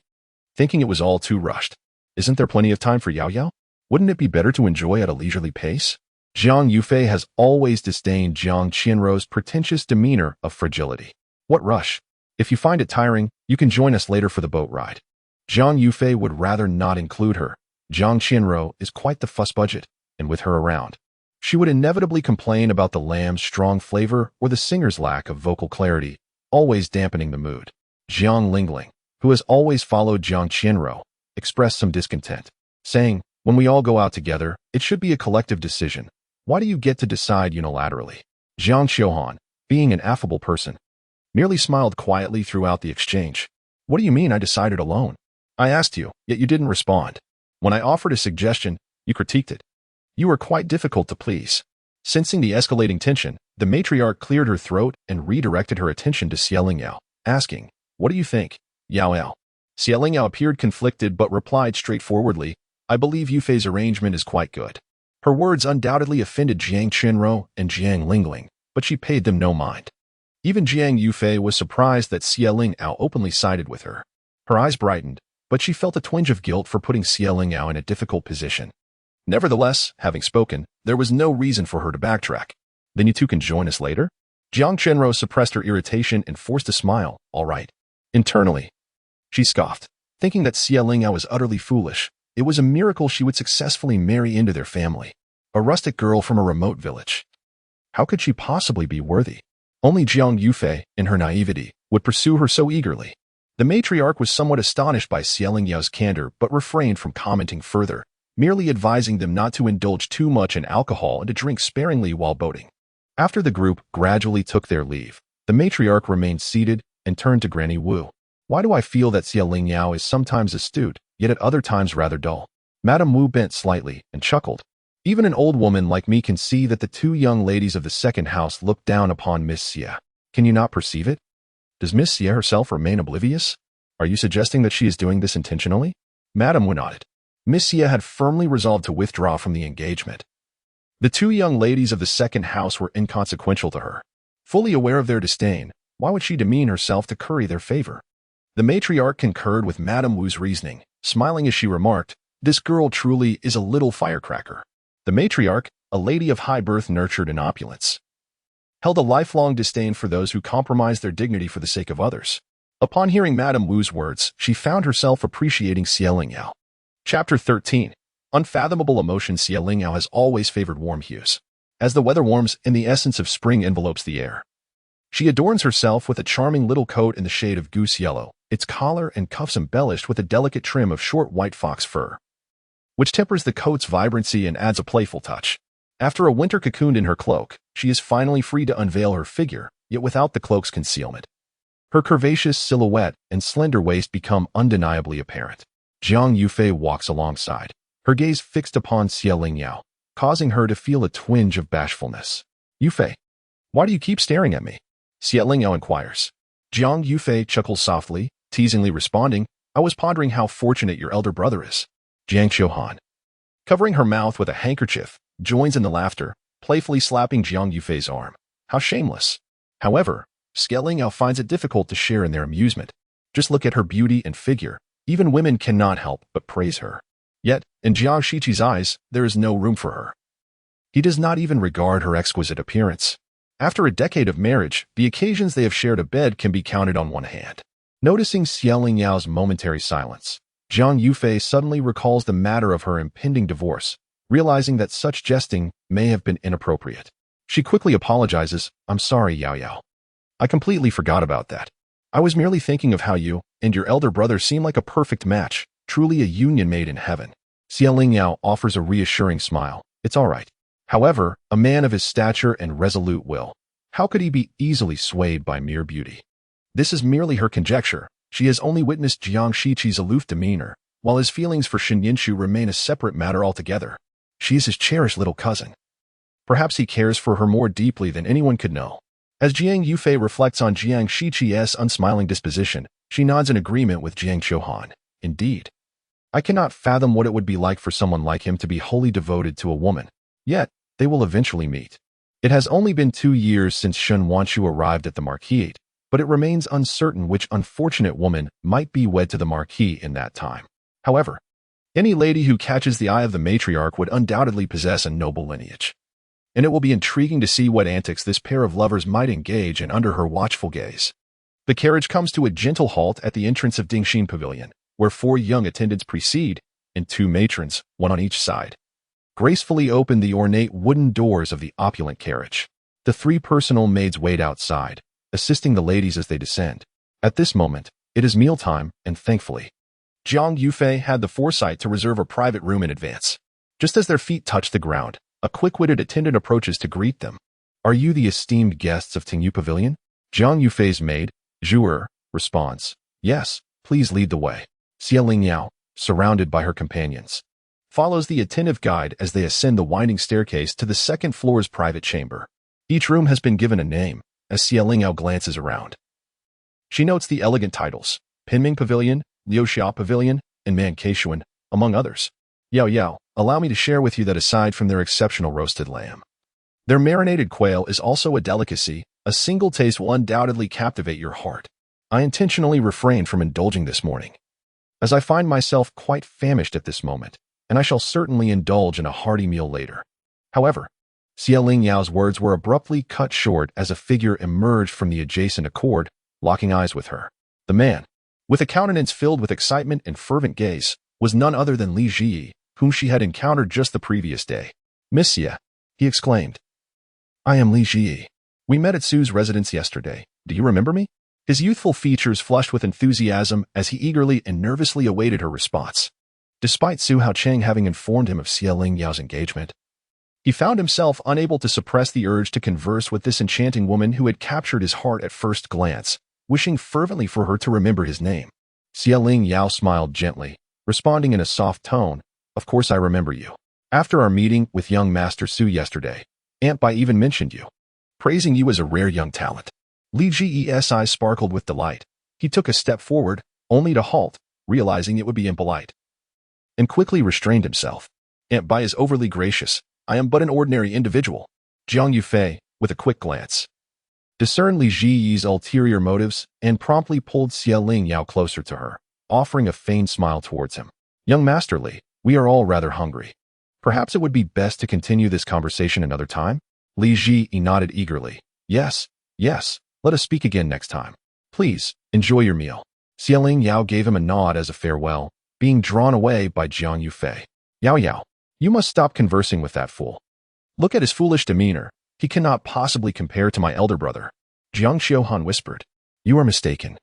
thinking it was all too rushed. Isn't there plenty of time for Yao Yao? Wouldn't it be better to enjoy at a leisurely pace? Jiang Yufei has always disdained Jiang Qianrou's pretentious demeanor of fragility. "What rush? If you find it tiring, you can join us later for the boat ride." Jiang Yufei would rather not include her. Jiang Qianrou is quite the fuss budget, and with her around, she would inevitably complain about the lamb's strong flavor or the singer's lack of vocal clarity, always dampening the mood. Jiang Lingling, who has always followed Jiang Qianrou, expressed some discontent, saying, "When we all go out together, it should be a collective decision. Why do you get to decide unilaterally?" Jiang Xiuhan, being an affable person, merely smiled quietly throughout the exchange. "What do you mean I decided alone? I asked you, yet you didn't respond. When I offered a suggestion, you critiqued it. You were quite difficult to please." Sensing the escalating tension, the matriarch cleared her throat and redirected her attention to Lingyao, asking, "What do you think, Yao Yao?" Lingyao appeared conflicted but replied straightforwardly, "I believe Yufei's arrangement is quite good." Her words undoubtedly offended Jiang Qianrou and Jiang Lingling, but she paid them no mind. Even Jiang Yufei was surprised that Lingyao openly sided with her. Her eyes brightened, but she felt a twinge of guilt for putting Lingyao in a difficult position. Nevertheless, having spoken, there was no reason for her to backtrack. "Then you two can join us later?" Jiang Qianrou suppressed her irritation and forced a smile. "All right." Internally, she scoffed, thinking that Lingyao was utterly foolish. It was a miracle she would successfully marry into their family. A rustic girl from a remote village. How could she possibly be worthy? Only Jiang Yufei, in her naivety, would pursue her so eagerly. The matriarch was somewhat astonished by Lingyao's candor but refrained from commenting further, merely advising them not to indulge too much in alcohol and to drink sparingly while boating. After the group gradually took their leave, the matriarch remained seated and turned to Granny Wu. "Why do I feel that Lingyao is sometimes astute, yet at other times rather dull?" Madame Wu bent slightly and chuckled. "Even an old woman like me can see that the 2 young ladies of the second house look down upon Miss Xie. Can you not perceive it? Does Miss Xie herself remain oblivious? Are you suggesting that she is doing this intentionally?" Madame Wu nodded. Miss Xie had firmly resolved to withdraw from the engagement, The two young ladies of the second house were inconsequential to her. Fully aware of their disdain, why would she demean herself to curry their favor? The matriarch concurred with Madame Wu's reasoning, smiling as she remarked, "This girl truly is a little firecracker." The matriarch, a lady of high birth nurtured in opulence, held a lifelong disdain for those who compromised their dignity for the sake of others. Upon hearing Madame Wu's words, she found herself appreciating Xie Lingyao. Chapter 13. Unfathomable emotion. Xie Lingyao has always favored warm hues. As the weather warms and the essence of spring envelopes the air, she adorns herself with a charming little coat in the shade of goose yellow, its collar and cuffs embellished with a delicate trim of short white fox fur, which tempers the coat's vibrancy and adds a playful touch. After a winter cocooned in her cloak, she is finally free to unveil her figure, yet without the cloak's concealment. Her curvaceous silhouette and slender waist become undeniably apparent. Jiang Yufei walks alongside, her gaze fixed upon Xie Lingyao, causing her to feel a twinge of bashfulness. "Yufei, why do you keep staring at me?" Xie Lingyao inquires. Jiang Yufei chuckles softly, teasingly responding, "I was pondering how fortunate your elder brother is." Jiang Shiqi, covering her mouth with a handkerchief, joins in the laughter, playfully slapping Jiang Yufei's arm. How shameless. However, Xie Lingyao finds it difficult to share in their amusement. Just look at her beauty and figure. Even women cannot help but praise her. Yet, in Jiang Shiqi's eyes, there is no room for her. He does not even regard her exquisite appearance. After a decade of marriage, the occasions they have shared a bed can be counted on one hand. Noticing Xie Lingyao's momentary silence, Jiang Yufei suddenly recalls the matter of her impending divorce, realizing that such jesting may have been inappropriate. She quickly apologizes, "I'm sorry, Yao Yao. I completely forgot about that. I was merely thinking of how you and your elder brother seem like a perfect match, truly a union made in heaven." Xie Lingyao offers a reassuring smile. "It's all right." However, a man of his stature and resolute will, how could he be easily swayed by mere beauty? This is merely her conjecture. She has only witnessed Jiang Shiqi's aloof demeanor, while his feelings for Shen Yinshu remain a separate matter altogether. She is his cherished little cousin. Perhaps he cares for her more deeply than anyone could know. As Jiang Yufei reflects on Jiang Shiqi's unsmiling disposition, she nods in agreement with Jiang Shiqi. "Indeed. I cannot fathom what it would be like for someone like him to be wholly devoted to a woman. Yet, they will eventually meet." It has only been 2 years since Shen Wanshu arrived at the Marquis, but it remains uncertain which unfortunate woman might be wed to the Marquis in that time. However, any lady who catches the eye of the matriarch would undoubtedly possess a noble lineage. And it will be intriguing to see what antics this pair of lovers might engage in under her watchful gaze. The carriage comes to a gentle halt at the entrance of Dingxin Pavilion, where 4 young attendants precede, and 2 matrons, one on each side, gracefully open the ornate wooden doors of the opulent carriage. The 3 personal maids wait outside, assisting the ladies as they descend. At this moment, it is mealtime, and thankfully, Jiang Yufei had the foresight to reserve a private room in advance. Just as their feet touch the ground, a quick-witted attendant approaches to greet them. "Are you the esteemed guests of Tingyu Pavilion?" Jiang Yufei's maid, Zhu responds, "Yes, please lead the way." Xie Lingyao, surrounded by her companions, follows the attentive guide as they ascend the winding staircase to the second floor's private chamber. Each room has been given a name. As Xie Lingyao glances around, she notes the elegant titles, Pinming Pavilion, Liuxia Pavilion, and Mankeshuan, among others. "Yao Yao, allow me to share with you that aside from their exceptional roasted lamb, their marinated quail is also a delicacy. A single taste will undoubtedly captivate your heart. I intentionally refrained from indulging this morning, as I find myself quite famished at this moment, and I shall certainly indulge in a hearty meal later." However, Xie Lingyao's words were abruptly cut short as a figure emerged from the adjacent accord, locking eyes with her. The man, with a countenance filled with excitement and fervent gaze, was none other than Li Ji, whom she had encountered just the previous day. "Miss Xie," he exclaimed. "I am Li Ji. We met at Su's residence yesterday. Do you remember me?" His youthful features flushed with enthusiasm as he eagerly and nervously awaited her response. Despite Su Haocheng having informed him of Xie Lingyao's engagement, he found himself unable to suppress the urge to converse with this enchanting woman who had captured his heart at first glance, wishing fervently for her to remember his name. Xie Lingyao smiled gently, responding in a soft tone, "Of course I remember you. After our meeting with young Master Su yesterday, Aunt Bai even mentioned you, praising you as a rare young talent." Li Ji's eyes sparkled with delight. He took a step forward, only to halt, realizing it would be impolite, and quickly restrained himself. "Aunt Bai is overly gracious. I am but an ordinary individual. Jiang Yufei, with a quick glance, discerned Li Ziyi's ulterior motives and promptly pulled Lingyao closer to her, offering a feigned smile towards him. Young Master Li, we are all rather hungry. Perhaps it would be best to continue this conversation another time? Li Ziyi nodded eagerly. Yes, let us speak again next time. Please, enjoy your meal. Lingyao gave him a nod as a farewell, being drawn away by Jiang Yufei. Yao, you must stop conversing with that fool. Look at his foolish demeanor. He cannot possibly compare to my elder brother. Jiang Shiqi whispered. You are mistaken.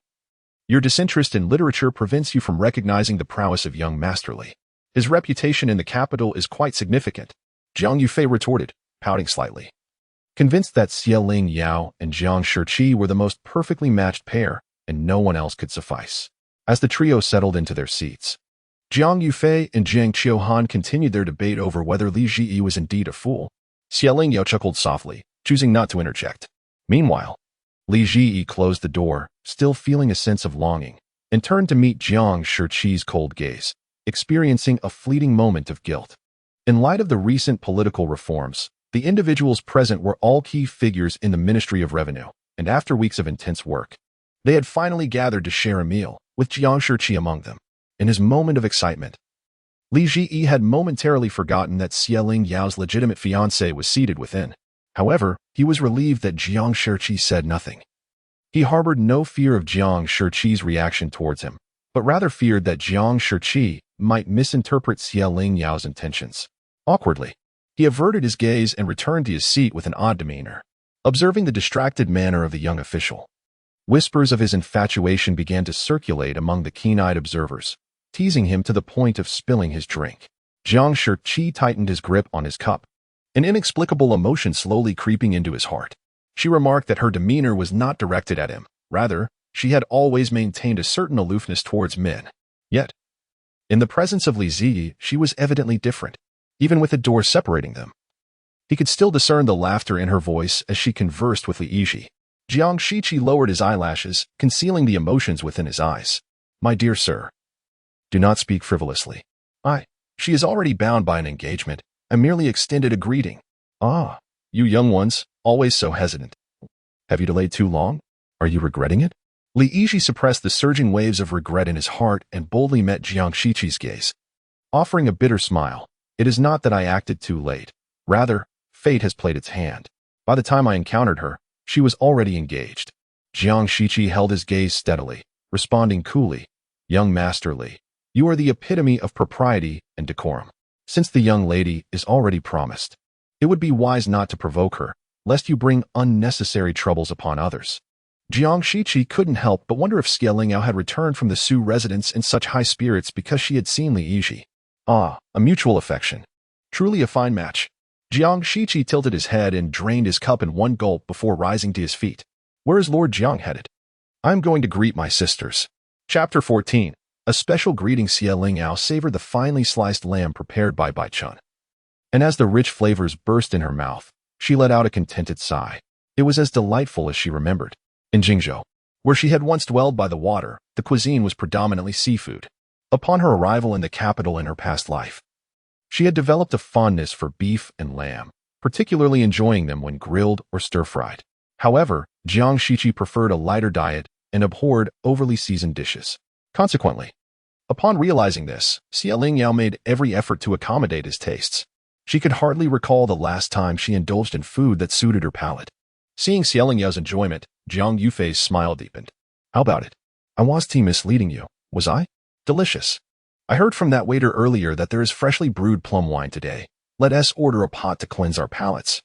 Your disinterest in literature prevents you from recognizing the prowess of young Master Li. His reputation in the capital is quite significant, Jiang Yufei retorted, pouting slightly. Convinced that Lingyao and Jiang Shiqi were the most perfectly matched pair, and no one else could suffice. As the trio settled into their seats, Jiang Yufei and Jiang Shiqi continued their debate over whether Li Ziyi was indeed a fool. Lingyao chuckled softly, choosing not to interject. Meanwhile, Li Ziyi closed the door, still feeling a sense of longing, and turned to meet Jiang Shiqi's cold gaze, experiencing a fleeting moment of guilt. In light of the recent political reforms, the individuals present were all key figures in the Ministry of Revenue, and after weeks of intense work, they had finally gathered to share a meal, with Jiang Shiqi among them. In his moment of excitement, Li Ziyi had momentarily forgotten that Lingyao's legitimate fiancée was seated within. However, he was relieved that Jiang Shiqi said nothing. He harbored no fear of Jiang Shiqi's reaction towards him, but rather feared that Jiang Shiqi might misinterpret Lingyao's intentions. Awkwardly, he averted his gaze and returned to his seat with an odd demeanor, observing the distracted manner of the young official. Whispers of his infatuation began to circulate among the keen-eyed observers, teasing him to the point of spilling his drink. Jiang Shiqi tightened his grip on his cup, an inexplicable emotion slowly creeping into his heart. She remarked that her demeanor was not directed at him. Rather, she had always maintained a certain aloofness towards men. Yet, in the presence of Li Ziyi, she was evidently different, even with a door separating them. He could still discern the laughter in her voice as she conversed with Li Ziyi. Jiang Shiqi lowered his eyelashes, concealing the emotions within his eyes. My dear sir, do not speak frivolously. She is already bound by an engagement. I merely extended a greeting. Ah, you young ones, always so hesitant. Have you delayed too long? Are you regretting it? Li Ziyi suppressed the surging waves of regret in his heart and boldly met Jiang Shiqi's gaze, offering a bitter smile. It is not that I acted too late. Rather, fate has played its hand. By the time I encountered her, she was already engaged. Jiang Shiqi held his gaze steadily, responding coolly. Young Master Li, you are the epitome of propriety and decorum. Since the young lady is already promised, it would be wise not to provoke her, lest you bring unnecessary troubles upon others. Jiang Shiqi couldn't help but wonder if Lingyao had returned from the Su residence in such high spirits because she had seen Li Ziyi. Ah, a mutual affection. Truly a fine match. Jiang Shiqi tilted his head and drained his cup in one gulp before rising to his feet. Where is Lord Jiang headed? I'm going to greet my sisters. Chapter 14. A special greeting. Lingyao savored the finely sliced lamb prepared by Bai Chun. And as the rich flavors burst in her mouth, she let out a contented sigh. It was as delightful as she remembered. In Jingzhou, where she had once dwelled by the water, the cuisine was predominantly seafood. Upon her arrival in the capital in her past life, she had developed a fondness for beef and lamb, particularly enjoying them when grilled or stir-fried. However, Jiang Shiqi preferred a lighter diet and abhorred overly seasoned dishes. Consequently, upon realizing this, Lingyao made every effort to accommodate his tastes. She could hardly recall the last time she indulged in food that suited her palate. Seeing Lingyao's enjoyment, Jiang Yufei's smile deepened. How about it? I wasn't misleading you, was I? Delicious. I heard from that waiter earlier that there is freshly brewed plum wine today. Let us order a pot to cleanse our palates.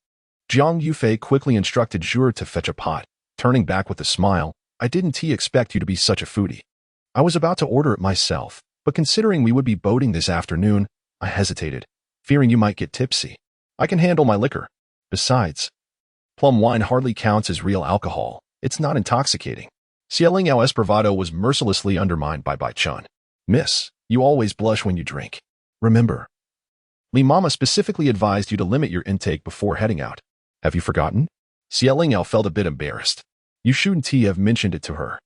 Jiang Yufei quickly instructed Zhu to fetch a pot, turning back with a smile. I didn't expect you to be such a foodie. I was about to order it myself, but considering we would be boating this afternoon, I hesitated, fearing you might get tipsy. I can handle my liquor. Besides, plum wine hardly counts as real alcohol. It's not intoxicating. Lingyao's bravado was mercilessly undermined by Bai Chun. Miss, you always blush when you drink. Remember, Li Mama specifically advised you to limit your intake before heading out. Have you forgotten? Lingyao felt a bit embarrassed. You shouldn't have mentioned it to her.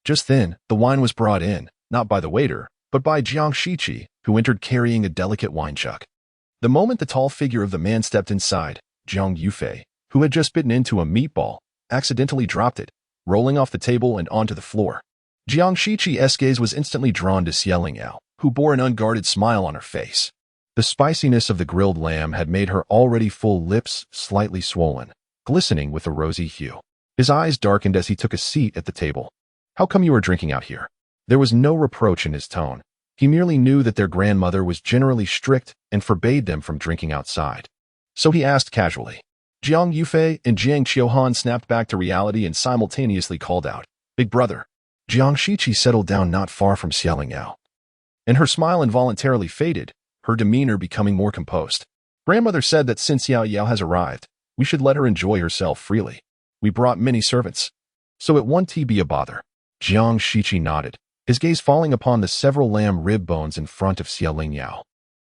Just then, the wine was brought in, not by the waiter, but by Jiang Shiqi, who entered carrying a delicate wine jug. The moment the tall figure of the man stepped inside, Jiang Yufei, who had just bitten into a meatball, accidentally dropped it, rolling off the table and onto the floor. Jiang Shiqi's gaze was instantly drawn to Xie Lingyao, who bore an unguarded smile on her face. The spiciness of the grilled lamb had made her already full lips slightly swollen, glistening with a rosy hue. His eyes darkened as he took a seat at the table. "How come you are drinking out here?" There was no reproach in his tone. He merely knew that their grandmother was generally strict and forbade them from drinking outside. So he asked casually. Jiang Yufei and Jiang Shiqi snapped back to reality and simultaneously called out, "Big brother." Jiang Shiqi settled down not far from Xie Lingyao, and her smile involuntarily faded, her demeanor becoming more composed. "Grandmother said that since Yao Yao has arrived, we should let her enjoy herself freely. We brought many servants, so it won't be a bother." Jiang Shiqi nodded, his gaze falling upon the several lamb rib bones in front of Xie Lingyao.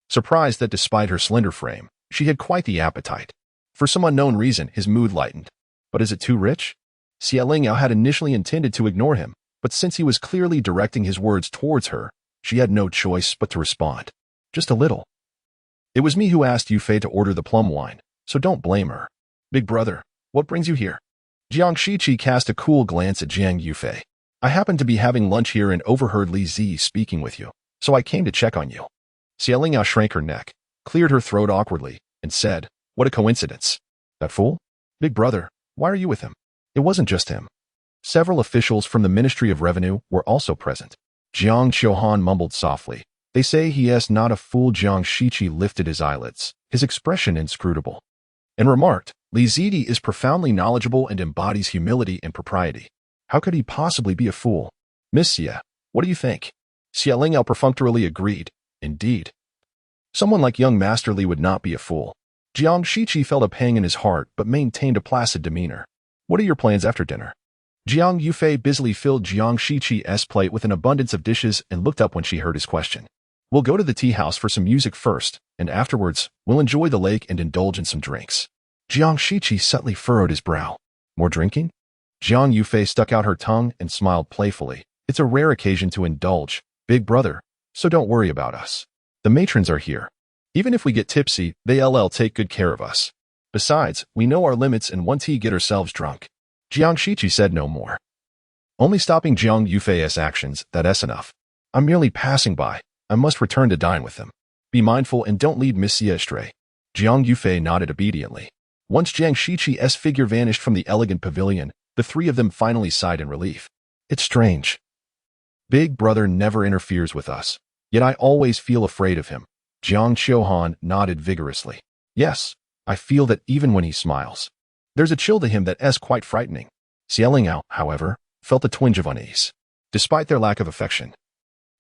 Surprised that despite her slender frame, she had quite the appetite. For some unknown reason, his mood lightened. But is it too rich? Xie Lingyao had initially intended to ignore him, but since he was clearly directing his words towards her, she had no choice but to respond. "Just a little. It was me who asked Yufei to order the plum wine, so don't blame her." "Big brother, what brings you here?" Jiang Shiqi cast a cool glance at Jiang Yufei. "I happened to be having lunch here and overheard Li Zi speaking with you, so I came to check on you." Xie Lingyao shrank her neck, cleared her throat awkwardly, and said, "What a coincidence. That fool? Big brother, why are you with him?" It wasn't just him. Several officials from the Ministry of Revenue were also present. Jiang Shiqi mumbled softly, "They say he is not a fool." Jiang Shiqi lifted his eyelids, his expression inscrutable, and remarked, "Li Zi is profoundly knowledgeable and embodies humility and propriety. How could he possibly be a fool?" "Miss Xie, what do you think?" Xie Lingyao perfunctorily agreed, "Indeed. Someone like young Master Li would not be a fool." Jiang Shiqi felt a pang in his heart but maintained a placid demeanor. "What are your plans after dinner?" Jiang Yufei busily filled Jiang Shiqi's plate with an abundance of dishes and looked up when she heard his question. "We'll go to the tea house for some music first, and afterwards, we'll enjoy the lake and indulge in some drinks." Jiang Shiqi subtly furrowed his brow. "More drinking?" Jiang Yufei stuck out her tongue and smiled playfully. "It's a rare occasion to indulge, big brother, so don't worry about us. The matrons are here. Even if we get tipsy, they'll take good care of us. Besides, we know our limits and won't get ourselves drunk." Jiang Shiqi said no more, only stopping Jiang Yufei's actions. "That's enough. I'm merely passing by. I must return to dine with them. Be mindful and don't lead Miss Xie astray." Jiang Yufei nodded obediently. Once Jiang Shiqi's figure vanished from the elegant pavilion, the three of them finally sighed in relief. "It's strange. Big brother never interferes with us, yet I always feel afraid of him." Jiang Shiqi nodded vigorously. "Yes, I feel that even when he smiles. There's a chill to him that's quite frightening." Xie Lingyao, however, felt a twinge of unease. Despite their lack of affection,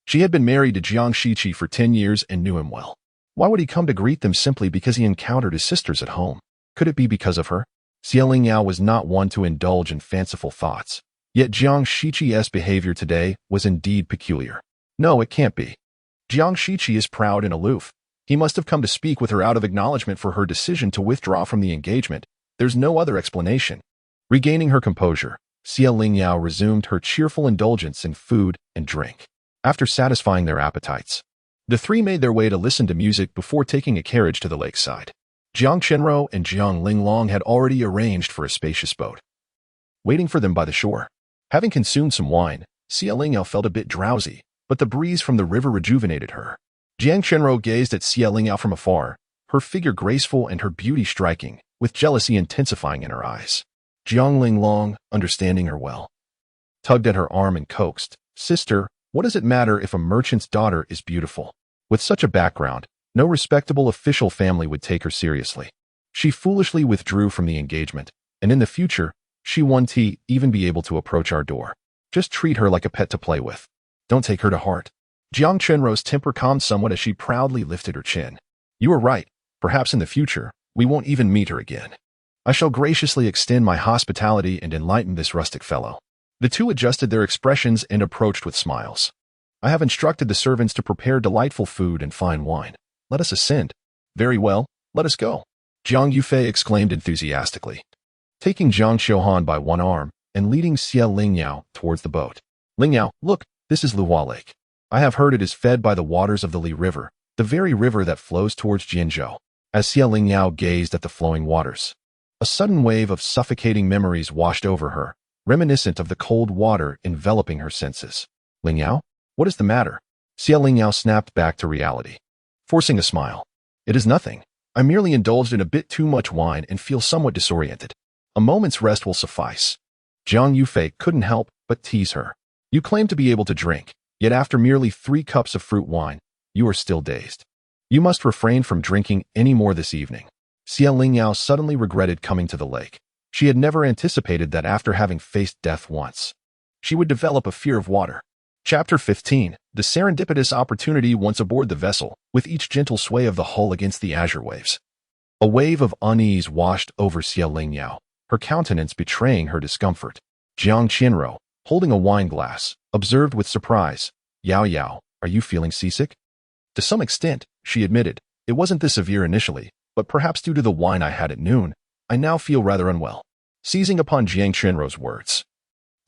she had been married to Jiang Shiqi for 10 years and knew him well. Why would he come to greet them simply because he encountered his sisters at home? Could it be because of her? Xie Lingyao was not one to indulge in fanciful thoughts. Yet Jiang Shiqi's behavior today was indeed peculiar. No, it can't be. Jiang Shiqi is proud and aloof. He must have come to speak with her out of acknowledgement for her decision to withdraw from the engagement. There's no other explanation. Regaining her composure, Xie Lingyao resumed her cheerful indulgence in food and drink. After satisfying their appetites, the three made their way to listen to music before taking a carriage to the lakeside. Jiang Chenro and Jiang Linglong had already arranged for a spacious boat waiting for them by the shore. Having consumed some wine, Xie Lingyao felt a bit drowsy, but the breeze from the river rejuvenated her. Jiang Chenro gazed at Xie Lingyao from afar, her figure graceful and her beauty striking, with jealousy intensifying in her eyes. Jiang Linglong, understanding her well, tugged at her arm and coaxed, "Sister, what does it matter if a merchant's daughter is beautiful? With such a background, no respectable official family would take her seriously." She foolishly withdrew from the engagement, and in the future, she won't even be able to approach our door. Just treat her like a pet to play with. Don't take her to heart. Jiang Chenro's temper calmed somewhat as she proudly lifted her chin. "You are right. Perhaps in the future, we won't even meet her again. I shall graciously extend my hospitality and enlighten this rustic fellow." The two adjusted their expressions and approached with smiles. "I have instructed the servants to prepare delightful food and fine wine. Let us ascend." "Very well, let us go," Jiang Yufei exclaimed enthusiastically, taking Jiang Shiqi by one arm and leading Xie Lingyao towards the boat. "Lingyao, look, this is Luhua Lake. I have heard it is fed by the waters of the Li River, the very river that flows towards Jinzhou. As Lingyao gazed at the flowing waters, a sudden wave of suffocating memories washed over her, reminiscent of the cold water enveloping her senses. Lingyao? What is the matter? Lingyao snapped back to reality, forcing a smile. It is nothing. I merely indulged in a bit too much wine and feel somewhat disoriented. A moment's rest will suffice. Jiang Yufei couldn't help but tease her. You claim to be able to drink, yet after merely 3 cups of fruit wine, you are still dazed. You must refrain from drinking any more this evening. Lingyao suddenly regretted coming to the lake. She had never anticipated that after having faced death once, she would develop a fear of water. Chapter 15. The serendipitous opportunity once aboard the vessel, with each gentle sway of the hull against the azure waves. A wave of unease washed over Lingyao, her countenance betraying her discomfort. Jiang Shiqi, holding a wine glass, observed with surprise. Yao, are you feeling seasick? To some extent, she admitted. It wasn't this severe initially, but perhaps due to the wine I had at noon, I now feel rather unwell. Seizing upon Jiang Shiqi's words,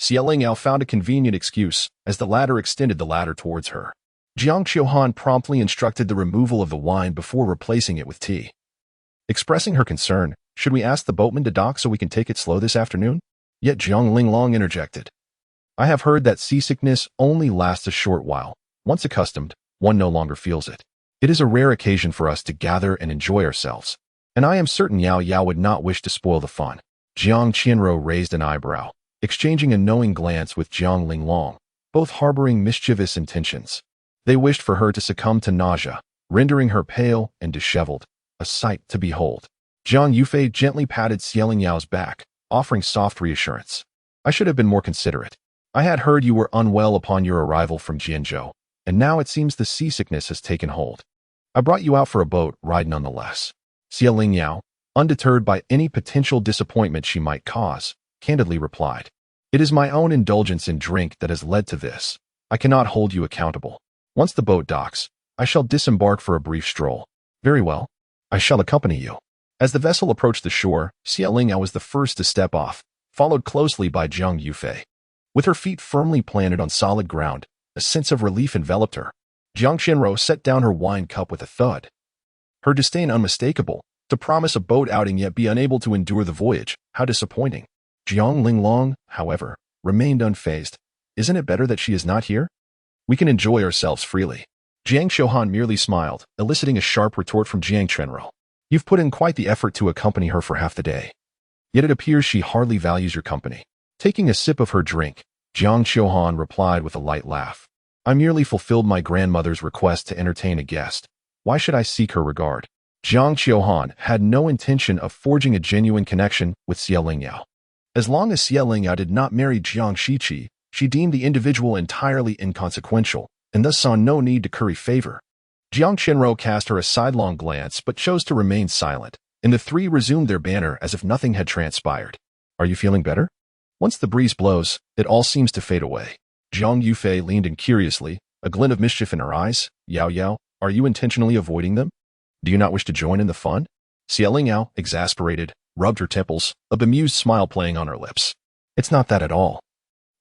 Lingyao found a convenient excuse as the latter extended the ladder towards her. Jiang Shiqi promptly instructed the removal of the wine before replacing it with tea. Expressing her concern, should we ask the boatman to dock so we can take it slow this afternoon? Yet Jiang Linglong interjected. I have heard that seasickness only lasts a short while. Once accustomed, one no longer feels it. It is a rare occasion for us to gather and enjoy ourselves, and I am certain Yao would not wish to spoil the fun. Jiang Shiqi raised an eyebrow, exchanging a knowing glance with Jiang Linglong, both harboring mischievous intentions. They wished for her to succumb to nausea, rendering her pale and disheveled, a sight to behold. Jiang Yufei gently patted Lingyao's back, offering soft reassurance. I should have been more considerate. I had heard you were unwell upon your arrival from Jinzhou, and now it seems the seasickness has taken hold. I brought you out for a boat ride nonetheless. Lingyao, undeterred by any potential disappointment she might cause, candidly replied. It is my own indulgence in drink that has led to this. I cannot hold you accountable. Once the boat docks, I shall disembark for a brief stroll. Very well. I shall accompany you. As the vessel approached the shore, Lingyao was the first to step off, followed closely by Jiang Yufei. With her feet firmly planted on solid ground, a sense of relief enveloped her. Jiang Shiqi set down her wine cup with a thud. Her disdain unmistakable. To promise a boat outing yet be unable to endure the voyage, how disappointing. Jiang Linglong, however, remained unfazed. Isn't it better that she is not here? We can enjoy ourselves freely. Jiang Shiqi merely smiled, eliciting a sharp retort from Jiang Shiqi. You've put in quite the effort to accompany her for half the day. Yet it appears she hardly values your company. Taking a sip of her drink, Jiang Shiqi replied with a light laugh. I merely fulfilled my grandmother's request to entertain a guest. Why should I seek her regard? Jiang Shiqi had no intention of forging a genuine connection with Lingyao. As long as Lingyao did not marry Jiang Shiqi, she deemed the individual entirely inconsequential, and thus saw no need to curry favor. Jiang Shiqi cast her a sidelong glance but chose to remain silent, and the three resumed their banter as if nothing had transpired. Are you feeling better? Once the breeze blows, it all seems to fade away. Jiang Yufei leaned in curiously, a glint of mischief in her eyes. Yao, are you intentionally avoiding them? Do you not wish to join in the fun? Lingyao, exasperated, rubbed her temples, a bemused smile playing on her lips. It's not that at all.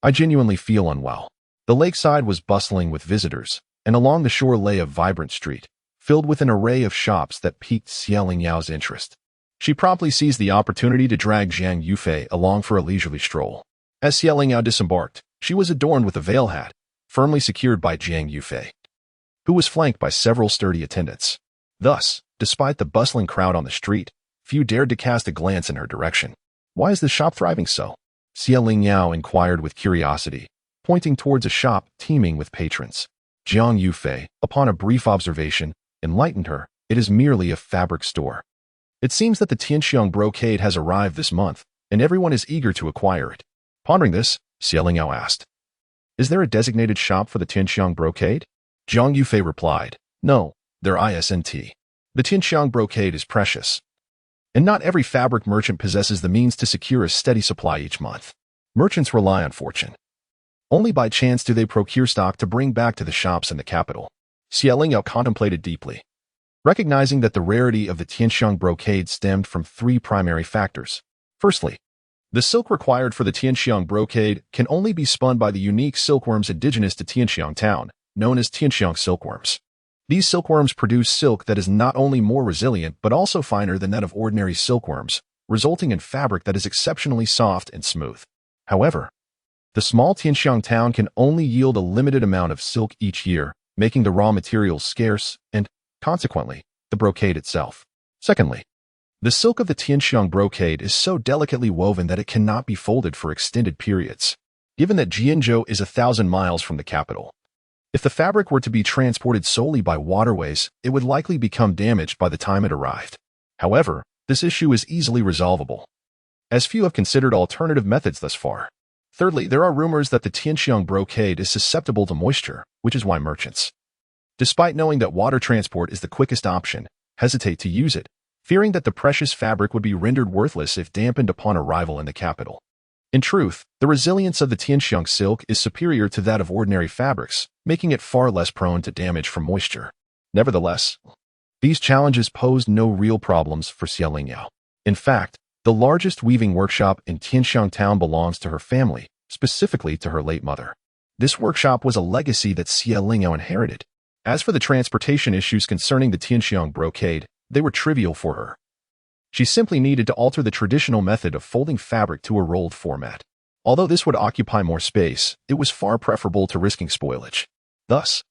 I genuinely feel unwell. The lakeside was bustling with visitors, and along the shore lay a vibrant street, filled with an array of shops that piqued Lingyao's interest. She promptly seized the opportunity to drag Jiang Yufei along for a leisurely stroll. As Lingyao disembarked, she was adorned with a veil hat, firmly secured by Jiang Yufei, who was flanked by several sturdy attendants. Thus, despite the bustling crowd on the street, few dared to cast a glance in her direction. Why is the shop thriving so? Lingyao inquired with curiosity, pointing towards a shop teeming with patrons. Jiang Yufei, upon a brief observation, enlightened her. It is merely a fabric store. It seems that the Tianxiang brocade has arrived this month, and everyone is eager to acquire it. Pondering this, Lingyao asked, is there a designated shop for the Tianxiang brocade? Jiang Yufei replied, no, there isn't. The Tianxiang brocade is precious, and not every fabric merchant possesses the means to secure a steady supply each month. Merchants rely on fortune. Only by chance do they procure stock to bring back to the shops in the capital. Lingyao contemplated deeply, recognizing that the rarity of the Tianxiang brocade stemmed from 3 primary factors. Firstly, the silk required for the Tianxiang brocade can only be spun by the unique silkworms indigenous to Tianxiang town, known as Tianxiang silkworms. These silkworms produce silk that is not only more resilient but also finer than that of ordinary silkworms, resulting in fabric that is exceptionally soft and smooth. However, the small Tianxiang town can only yield a limited amount of silk each year, making the raw materials scarce and, consequently, the brocade itself. Secondly, the silk of the Tianxiang brocade is so delicately woven that it cannot be folded for extended periods. Given that Jianzhou is 1,000 miles from the capital, if the fabric were to be transported solely by waterways, it would likely become damaged by the time it arrived. However, this issue is easily resolvable, as few have considered alternative methods thus far. Thirdly, there are rumors that the Tianxiang brocade is susceptible to moisture, which is why merchants, despite knowing that water transport is the quickest option, hesitate to use it, fearing that the precious fabric would be rendered worthless if dampened upon arrival in the capital. In truth, the resilience of the Tianxiang silk is superior to that of ordinary fabrics, making it far less prone to damage from moisture. Nevertheless, these challenges posed no real problems for Lingyao. In fact, the largest weaving workshop in Tianxiang town belongs to her family, specifically to her late mother. This workshop was a legacy that Lingyao inherited. As for the transportation issues concerning the Tianxiang brocade, they were trivial for her. She simply needed to alter the traditional method of folding fabric to a rolled format. Although this would occupy more space, it was far preferable to risking spoilage. Thus,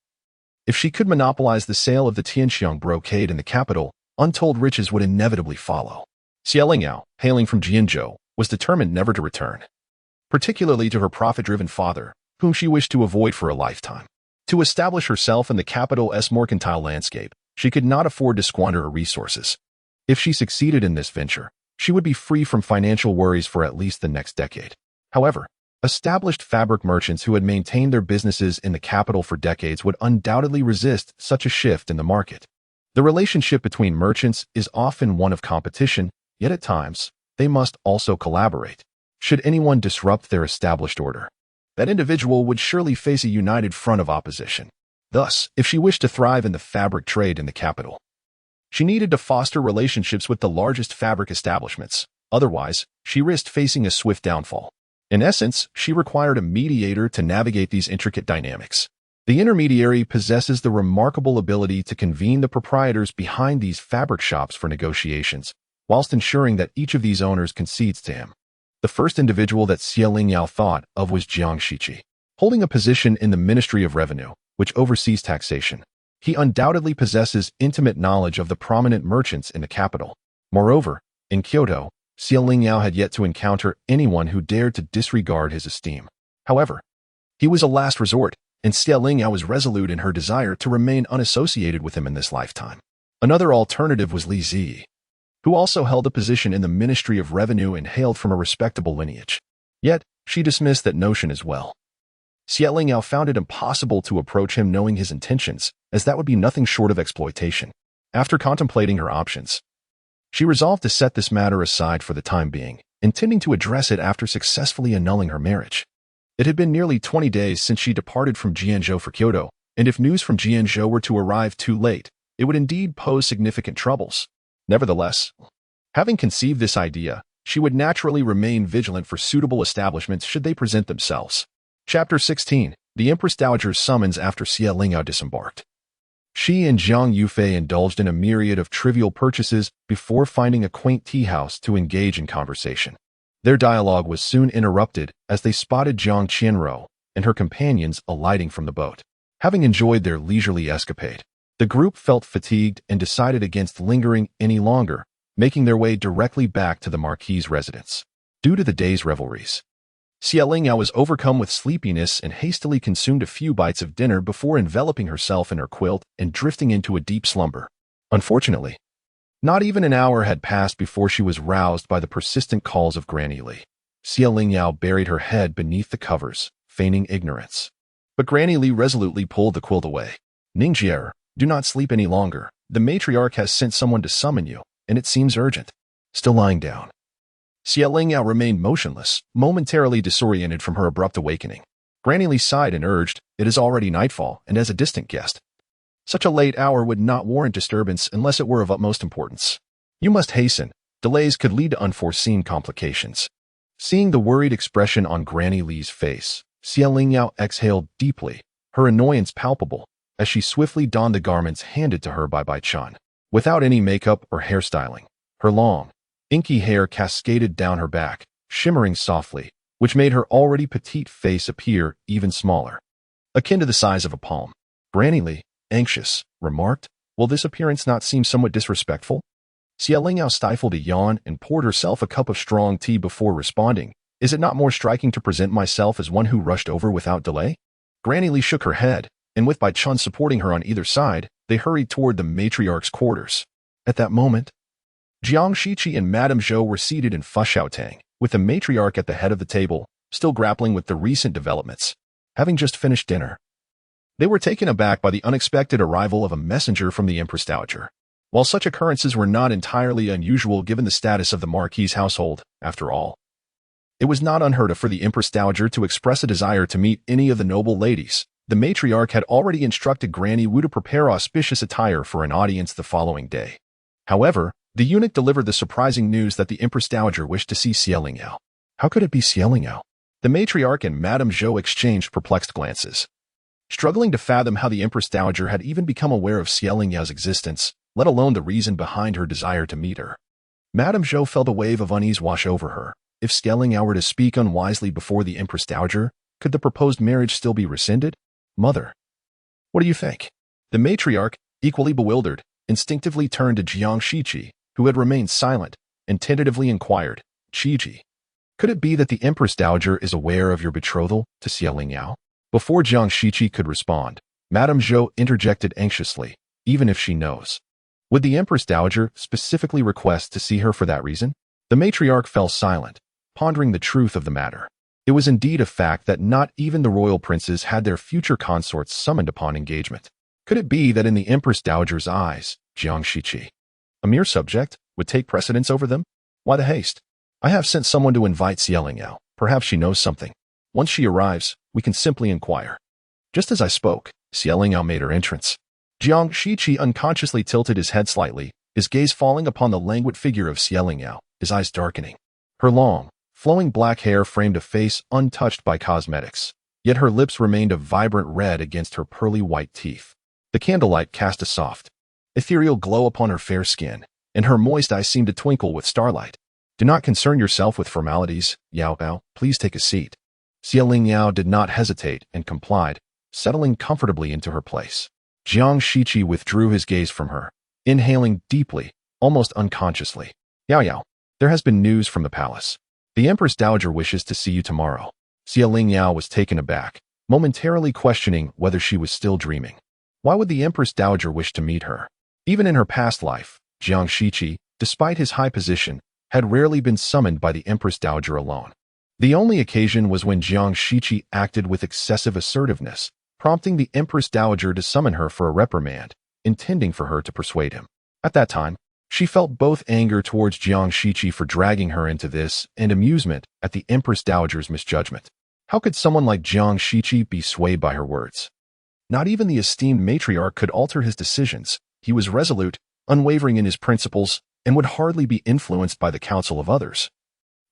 if she could monopolize the sale of the Tianxiang brocade in the capital, untold riches would inevitably follow. Lingyao, hailing from Jianzhou, was determined never to return, particularly to her profit-driven father, whom she wished to avoid for a lifetime. To establish herself in the capital's mercantile landscape, she could not afford to squander her resources. If she succeeded in this venture, she would be free from financial worries for at least the next decade. However, established fabric merchants who had maintained their businesses in the capital for decades would undoubtedly resist such a shift in the market. The relationship between merchants is often one of competition, yet at times, they must also collaborate. Should anyone disrupt their established order, that individual would surely face a united front of opposition. Thus, if she wished to thrive in the fabric trade in the capital, she needed to foster relationships with the largest fabric establishments. Otherwise, she risked facing a swift downfall. In essence, she required a mediator to navigate these intricate dynamics. The intermediary possesses the remarkable ability to convene the proprietors behind these fabric shops for negotiations, whilst ensuring that each of these owners concedes to him. The first individual that Lingyao thought of was Jiang Shiqi. Holding a position in the Ministry of Revenue, which oversees taxation, he undoubtedly possesses intimate knowledge of the prominent merchants in the capital. Moreover, in Kyoto, Lingyao had yet to encounter anyone who dared to disregard his esteem. However, he was a last resort, and Lingyao was resolute in her desire to remain unassociated with him in this lifetime. Another alternative was Li Zi, who also held a position in the Ministry of Revenue and hailed from a respectable lineage. Yet, she dismissed that notion as well. Lingyao found it impossible to approach him knowing his intentions, as that would be nothing short of exploitation. After contemplating her options, she resolved to set this matter aside for the time being, intending to address it after successfully annulling her marriage. It had been nearly 20 days since she departed from Jianzhou for Kyoto, and if news from Jianzhou were to arrive too late, it would indeed pose significant troubles. Nevertheless, having conceived this idea, she would naturally remain vigilant for suitable establishments should they present themselves. Chapter 16. The Empress Dowager's summons after Lingyao disembarked. She and Zhang Yufei indulged in a myriad of trivial purchases before finding a quaint tea house to engage in conversation. Their dialogue was soon interrupted as they spotted Zhang Qianrou and her companions alighting from the boat. Having enjoyed their leisurely escapade, the group felt fatigued and decided against lingering any longer, making their way directly back to the Marquis's residence. Due to the day's revelries, Lingyao was overcome with sleepiness and hastily consumed a few bites of dinner before enveloping herself in her quilt and drifting into a deep slumber. Unfortunately, not even an hour had passed before she was roused by the persistent calls of Granny Li. Lingyao buried her head beneath the covers, feigning ignorance. But Granny Li resolutely pulled the quilt away. "Ningjier, do not sleep any longer. The matriarch has sent someone to summon you, and it seems urgent." Still lying down, Lingyao remained motionless, momentarily disoriented from her abrupt awakening. Granny Li sighed and urged, "It is already nightfall, and as a distant guest, such a late hour would not warrant disturbance unless it were of utmost importance. You must hasten. Delays could lead to unforeseen complications." Seeing the worried expression on Granny Li's face, Lingyao exhaled deeply, her annoyance palpable, as she swiftly donned the garments handed to her by Bai Chun. Without any makeup or hairstyling, her long, inky hair cascaded down her back, shimmering softly, which made her already petite face appear even smaller, akin to the size of a palm. Granny Li, anxious, remarked, "Will this appearance not seem somewhat disrespectful?" Lingyao stifled a yawn and poured herself a cup of strong tea before responding, "Is it not more striking to present myself as one who rushed over without delay?" Granny Li shook her head, and with Bai Chun supporting her on either side, they hurried toward the matriarch's quarters. At that moment, Jiang Shiqi and Madame Zhou were seated in Fushaotang, with the matriarch at the head of the table, still grappling with the recent developments. Having just finished dinner, they were taken aback by the unexpected arrival of a messenger from the Empress Dowager. While such occurrences were not entirely unusual given the status of the Marquis's household, after all, it was not unheard of for the Empress Dowager to express a desire to meet any of the noble ladies. The matriarch had already instructed Granny Wu to prepare auspicious attire for an audience the following day. However, the eunuch delivered the surprising news that the Empress Dowager wished to see Lingyao. How could it be Lingyao? The matriarch and Madame Zhou exchanged perplexed glances, struggling to fathom how the Empress Dowager had even become aware of Lingyao existence, let alone the reason behind her desire to meet her. Madame Zhou felt a wave of unease wash over her. If Lingyao were to speak unwisely before the Empress Dowager, could the proposed marriage still be rescinded? Mother, what do you think? The matriarch, equally bewildered, instinctively turned to Jiang Shiqi, who had remained silent, and tentatively inquired, "Qiji, could it be that the Empress Dowager is aware of your betrothal to Lingyao?" Before Jiang Shiqi could respond, Madame Zhou interjected anxiously, "Even if she knows, would the Empress Dowager specifically request to see her for that reason?" The matriarch fell silent, pondering the truth of the matter. It was indeed a fact that not even the royal princes had their future consorts summoned upon engagement. Could it be that in the Empress Dowager's eyes, Jiang Shiqi, a mere subject, would take precedence over them? Why the haste? I have sent someone to invite Lingyao. Perhaps she knows something. Once she arrives, we can simply inquire. Just as I spoke, Lingyao made her entrance. Jiang Shiqi unconsciously tilted his head slightly, his gaze falling upon the languid figure of Lingyao, his eyes darkening. Her long, flowing black hair framed a face untouched by cosmetics, yet her lips remained a vibrant red against her pearly white teeth. The candlelight cast a soft, ethereal glow upon her fair skin, and her moist eyes seemed to twinkle with starlight. "Do not concern yourself with formalities, Yao Bao. Please take a seat." Lingyao did not hesitate and complied, settling comfortably into her place. Jiang Shiqi withdrew his gaze from her, inhaling deeply, almost unconsciously. "Yao, there has been news from the palace. The Empress Dowager wishes to see you tomorrow." Lingyao was taken aback, momentarily questioning whether she was still dreaming. Why would the Empress Dowager wish to meet her? Even in her past life, Jiang Shiqi, despite his high position, had rarely been summoned by the Empress Dowager alone. The only occasion was when Jiang Shiqi acted with excessive assertiveness, prompting the Empress Dowager to summon her for a reprimand, intending for her to persuade him. At that time, she felt both anger towards Jiang Shiqi for dragging her into this and amusement at the Empress Dowager's misjudgment. How could someone like Jiang Shiqi be swayed by her words? Not even the esteemed matriarch could alter his decisions. He was resolute, unwavering in his principles, and would hardly be influenced by the counsel of others,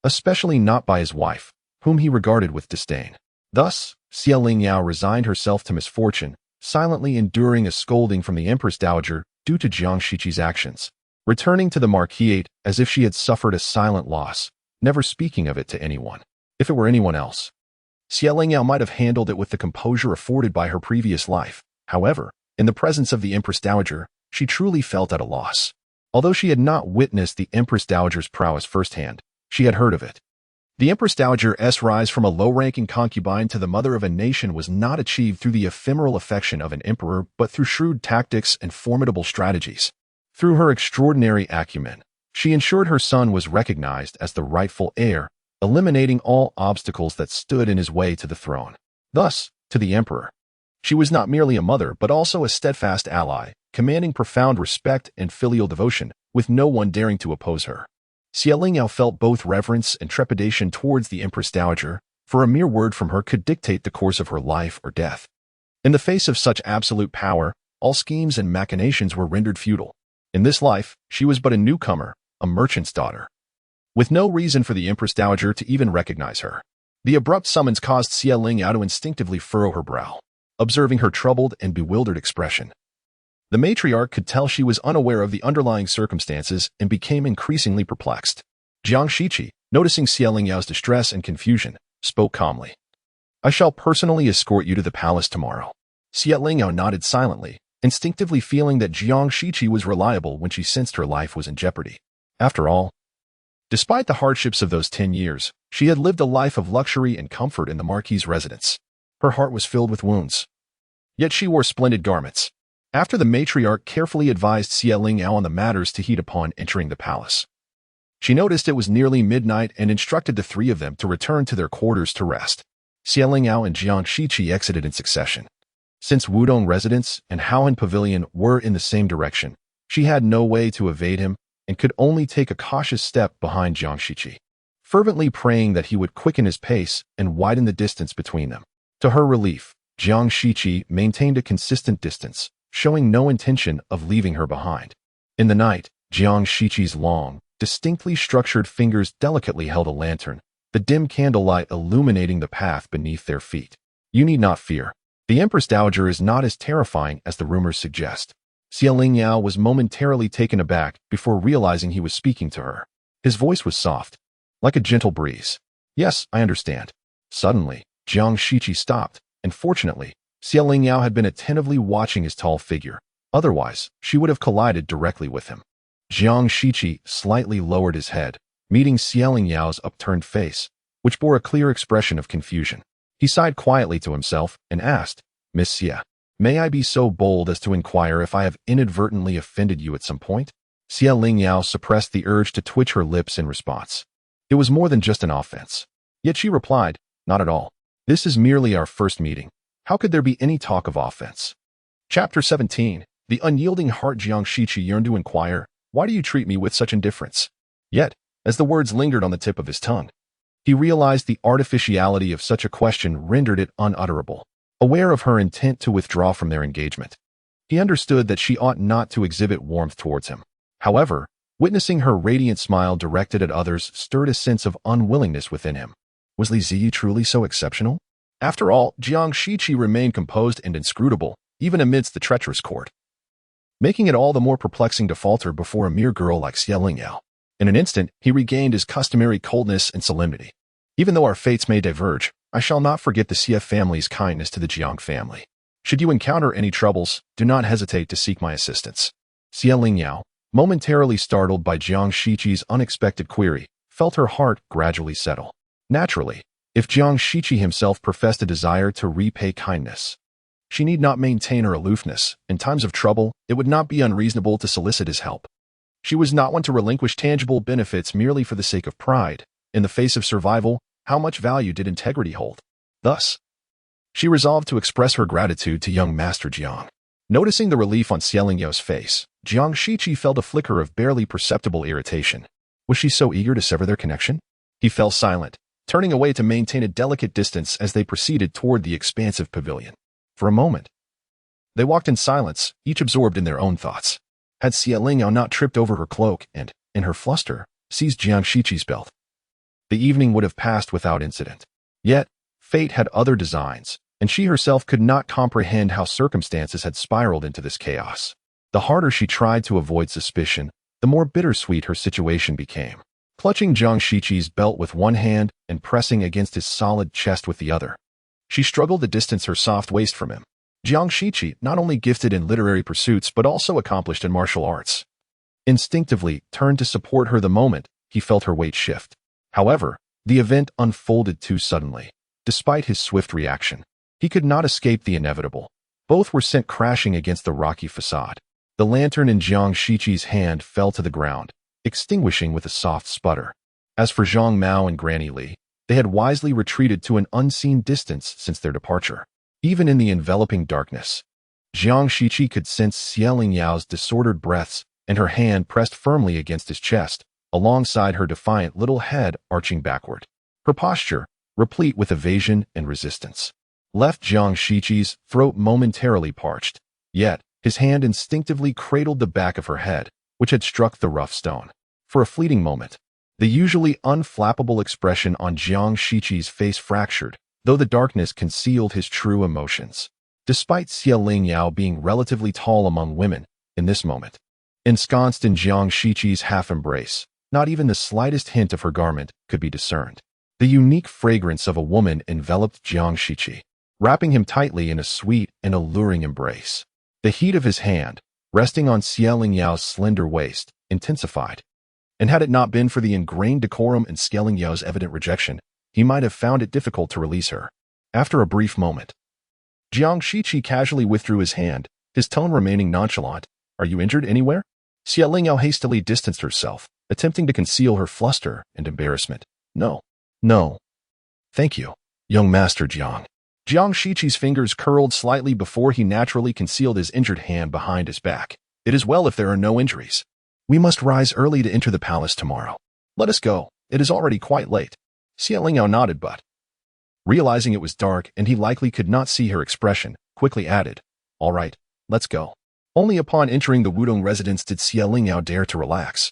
especially not by his wife, whom he regarded with disdain. Thus, Lingyao resigned herself to misfortune, silently enduring a scolding from the Empress Dowager due to Jiang Shiqi's actions, returning to the Marquisate as if she had suffered a silent loss, never speaking of it to anyone. If it were anyone else, Lingyao might have handled it with the composure afforded by her previous life. However, in the presence of the Empress Dowager, she truly felt at a loss. Although she had not witnessed the Empress Dowager's prowess firsthand, she had heard of it. The Empress Dowager's rise from a low-ranking concubine to the mother of a nation was not achieved through the ephemeral affection of an emperor, but through shrewd tactics and formidable strategies. Through her extraordinary acumen, she ensured her son was recognized as the rightful heir, eliminating all obstacles that stood in his way to the throne. Thus, to the emperor, she was not merely a mother but also a steadfast ally, commanding profound respect and filial devotion, with no one daring to oppose her. Lingyao felt both reverence and trepidation towards the Empress Dowager, for a mere word from her could dictate the course of her life or death. In the face of such absolute power, all schemes and machinations were rendered futile. In this life, she was but a newcomer, a merchant's daughter, with no reason for the Empress Dowager to even recognize her. The abrupt summons caused Lingyao to instinctively furrow her brow. observing her troubled and bewildered expression. The matriarch could tell she was unaware of the underlying circumstances and became increasingly perplexed. Jiang Shiqi, noticing Xie Lingyao's distress and confusion, spoke calmly. I shall personally escort you to the palace tomorrow. Xie Lingyao nodded silently, instinctively feeling that Jiang Shiqi was reliable when she sensed her life was in jeopardy. After all, despite the hardships of those 10 years, she had lived a life of luxury and comfort in the Marquis's residence. Her heart was filled with wounds. Yet she wore splendid garments. After the matriarch carefully advised Xie Lingyao on the matters to heed upon entering the palace, she noticed it was nearly midnight and instructed the three of them to return to their quarters to rest. Xie Lingyao and Jiang Shiqi exited in succession. Since Wudong residence and Haohan Pavilion were in the same direction, she had no way to evade him and could only take a cautious step behind Jiang Shiqi, fervently praying that he would quicken his pace and widen the distance between them. To her relief, Jiang Shiqi maintained a consistent distance, showing no intention of leaving her behind. In the night, Jiang Shiqi's long, distinctly structured fingers delicately held a lantern, the dim candlelight illuminating the path beneath their feet. You need not fear. The Empress Dowager is not as terrifying as the rumors suggest. Xie Lingyao was momentarily taken aback before realizing he was speaking to her. His voice was soft, like a gentle breeze. Yes, I understand. Suddenly, Jiang Shiqi stopped, and fortunately, Xie Lingyao had been attentively watching his tall figure. Otherwise, she would have collided directly with him. Jiang Shiqi slightly lowered his head, meeting Xie Lingyao's upturned face, which bore a clear expression of confusion. He sighed quietly to himself and asked, Miss Xie, may I be so bold as to inquire if I have inadvertently offended you at some point? Xie Lingyao suppressed the urge to twitch her lips in response. It was more than just an offense. Yet she replied, not at all. This is merely our first meeting. How could there be any talk of offense? Chapter 17. The unyielding heart. Jiang Shiqi yearned to inquire, why do you treat me with such indifference? Yet, as the words lingered on the tip of his tongue, he realized the artificiality of such a question rendered it unutterable. Aware of her intent to withdraw from their engagement, he understood that she ought not to exhibit warmth towards him. However, witnessing her radiant smile directed at others stirred a sense of unwillingness within him. Was Li Ziyi truly so exceptional? After all, Jiang Shiqi remained composed and inscrutable, even amidst the treacherous court, making it all the more perplexing to falter before a mere girl like Xie Lingyao. In an instant, he regained his customary coldness and solemnity. Even though our fates may diverge, I shall not forget the Xie family's kindness to the Jiang family. Should you encounter any troubles, do not hesitate to seek my assistance. Xie Lingyao, momentarily startled by Jiang Shiqi's unexpected query, felt her heart gradually settle. Naturally, if Jiang Shiqi himself professed a desire to repay kindness, she need not maintain her aloofness. In times of trouble, it would not be unreasonable to solicit his help. She was not one to relinquish tangible benefits merely for the sake of pride. In the face of survival, how much value did integrity hold? Thus, she resolved to express her gratitude to young Master Jiang. Noticing the relief on Xie Lingyao's face, Jiang Shiqi felt a flicker of barely perceptible irritation. Was she so eager to sever their connection? He fell silent, turning away to maintain a delicate distance as they proceeded toward the expansive pavilion. For a moment, they walked in silence, each absorbed in their own thoughts. Had Xie Lingyao not tripped over her cloak and, in her fluster, seized Jiang Shiqi's belt, the evening would have passed without incident. Yet, fate had other designs, and she herself could not comprehend how circumstances had spiraled into this chaos. The harder she tried to avoid suspicion, the more bittersweet her situation became. Clutching Jiang Shiqi's belt with one hand and pressing against his solid chest with the other, she struggled to distance her soft waist from him. Jiang Shiqi, not only gifted in literary pursuits but also accomplished in martial arts, instinctively turned to support her the moment he felt her weight shift. However, the event unfolded too suddenly. Despite his swift reaction, he could not escape the inevitable. Both were sent crashing against the rocky facade. The lantern in Jiang Shiqi's hand fell to the ground, extinguishing with a soft sputter. As for Zhang Mao and Granny Li, they had wisely retreated to an unseen distance since their departure. Even in the enveloping darkness, Jiang Shiqi could sense Xie Lingyao's disordered breaths and her hand pressed firmly against his chest, alongside her defiant little head arching backward. Her posture, replete with evasion and resistance, left Jiang Shiqi's throat momentarily parched. Yet, his hand instinctively cradled the back of her head, which had struck the rough stone. For a fleeting moment, the usually unflappable expression on Jiang Shiqi's face fractured, though the darkness concealed his true emotions. Despite Lingyao being relatively tall among women in this moment, ensconced in Jiang Shiqi's half-embrace, not even the slightest hint of her garment could be discerned. The unique fragrance of a woman enveloped Jiang Shiqi, wrapping him tightly in a sweet and alluring embrace. The heat of his hand, resting on Lingyao's slender waist, intensified. And had it not been for the ingrained decorum and Lingyao's evident rejection, he might have found it difficult to release her. After a brief moment, Jiang Shiqi casually withdrew his hand, his tone remaining nonchalant. "Are you injured anywhere?" Lingyao hastily distanced herself, attempting to conceal her fluster and embarrassment. No. Thank you, young Master Jiang." Jiang Shiqi's fingers curled slightly before he naturally concealed his injured hand behind his back. "It is well if there are no injuries. We must rise early to enter the palace tomorrow. Let us go. It is already quite late." Lingyao nodded, but, realizing it was dark and he likely could not see her expression, quickly added, "All right, let's go." Only upon entering the Wudong residence did Lingyao dare to relax,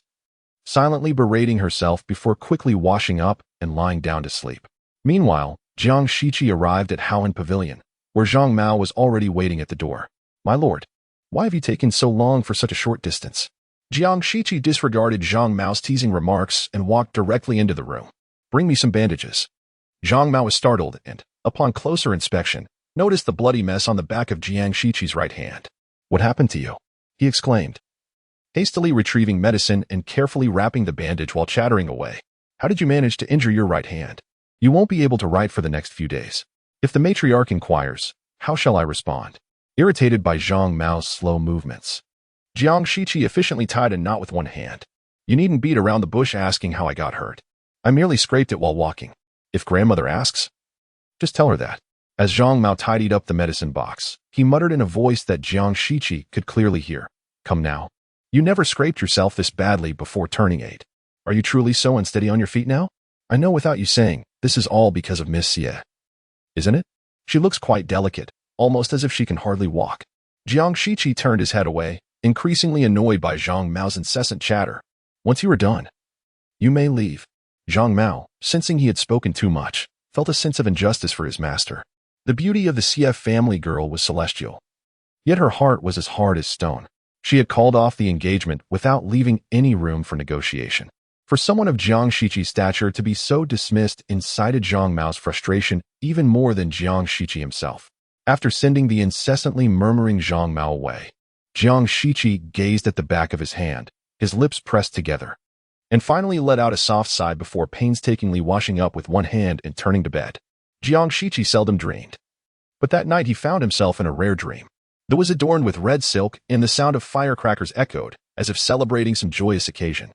silently berating herself before quickly washing up and lying down to sleep. Meanwhile, Jiang Shiqi arrived at Haoan Pavilion, where Zhang Mao was already waiting at the door. "My lord, why have you taken so long for such a short distance?" Jiang Shiqi disregarded Zhang Mao's teasing remarks and walked directly into the room. "Bring me some bandages." Zhang Mao was startled and, upon closer inspection, noticed the bloody mess on the back of Jiang Shiqi's right hand. "What happened to you?" he exclaimed, hastily retrieving medicine and carefully wrapping the bandage while chattering away. "How did you manage to injure your right hand? You won't be able to write for the next few days. If the matriarch inquires, how shall I respond?" Irritated by Zhang Mao's slow movements, Jiang Shiqi efficiently tied a knot with one hand. "You needn't beat around the bush asking how I got hurt. I merely scraped it while walking. If grandmother asks, just tell her that." As Zhang Mao tidied up the medicine box, he muttered in a voice that Jiang Shiqi could clearly hear, "Come now. You never scraped yourself this badly before turning 8. Are you truly so unsteady on your feet now? I know without you saying, this is all because of Miss Xie. Isn't it? She looks quite delicate, almost as if she can hardly walk." Jiang Shiqi turned his head away, increasingly annoyed by Zhang Mao's incessant chatter. "Once you are done, you may leave." Zhang Mao, sensing he had spoken too much, felt a sense of injustice for his master. The beauty of the CF family girl was celestial, yet her heart was as hard as stone. She had called off the engagement without leaving any room for negotiation. For someone of Jiang Shiqi's stature to be so dismissed incited Zhang Mao's frustration even more than Jiang Shiqi himself. After sending the incessantly murmuring Zhang Mao away, Jiang Shiqi gazed at the back of his hand, his lips pressed together, and finally let out a soft sigh before painstakingly washing up with one hand and turning to bed. Jiang Shiqi seldom dreamed, but that night he found himself in a rare dream. It was adorned with red silk, and the sound of firecrackers echoed, as if celebrating some joyous occasion.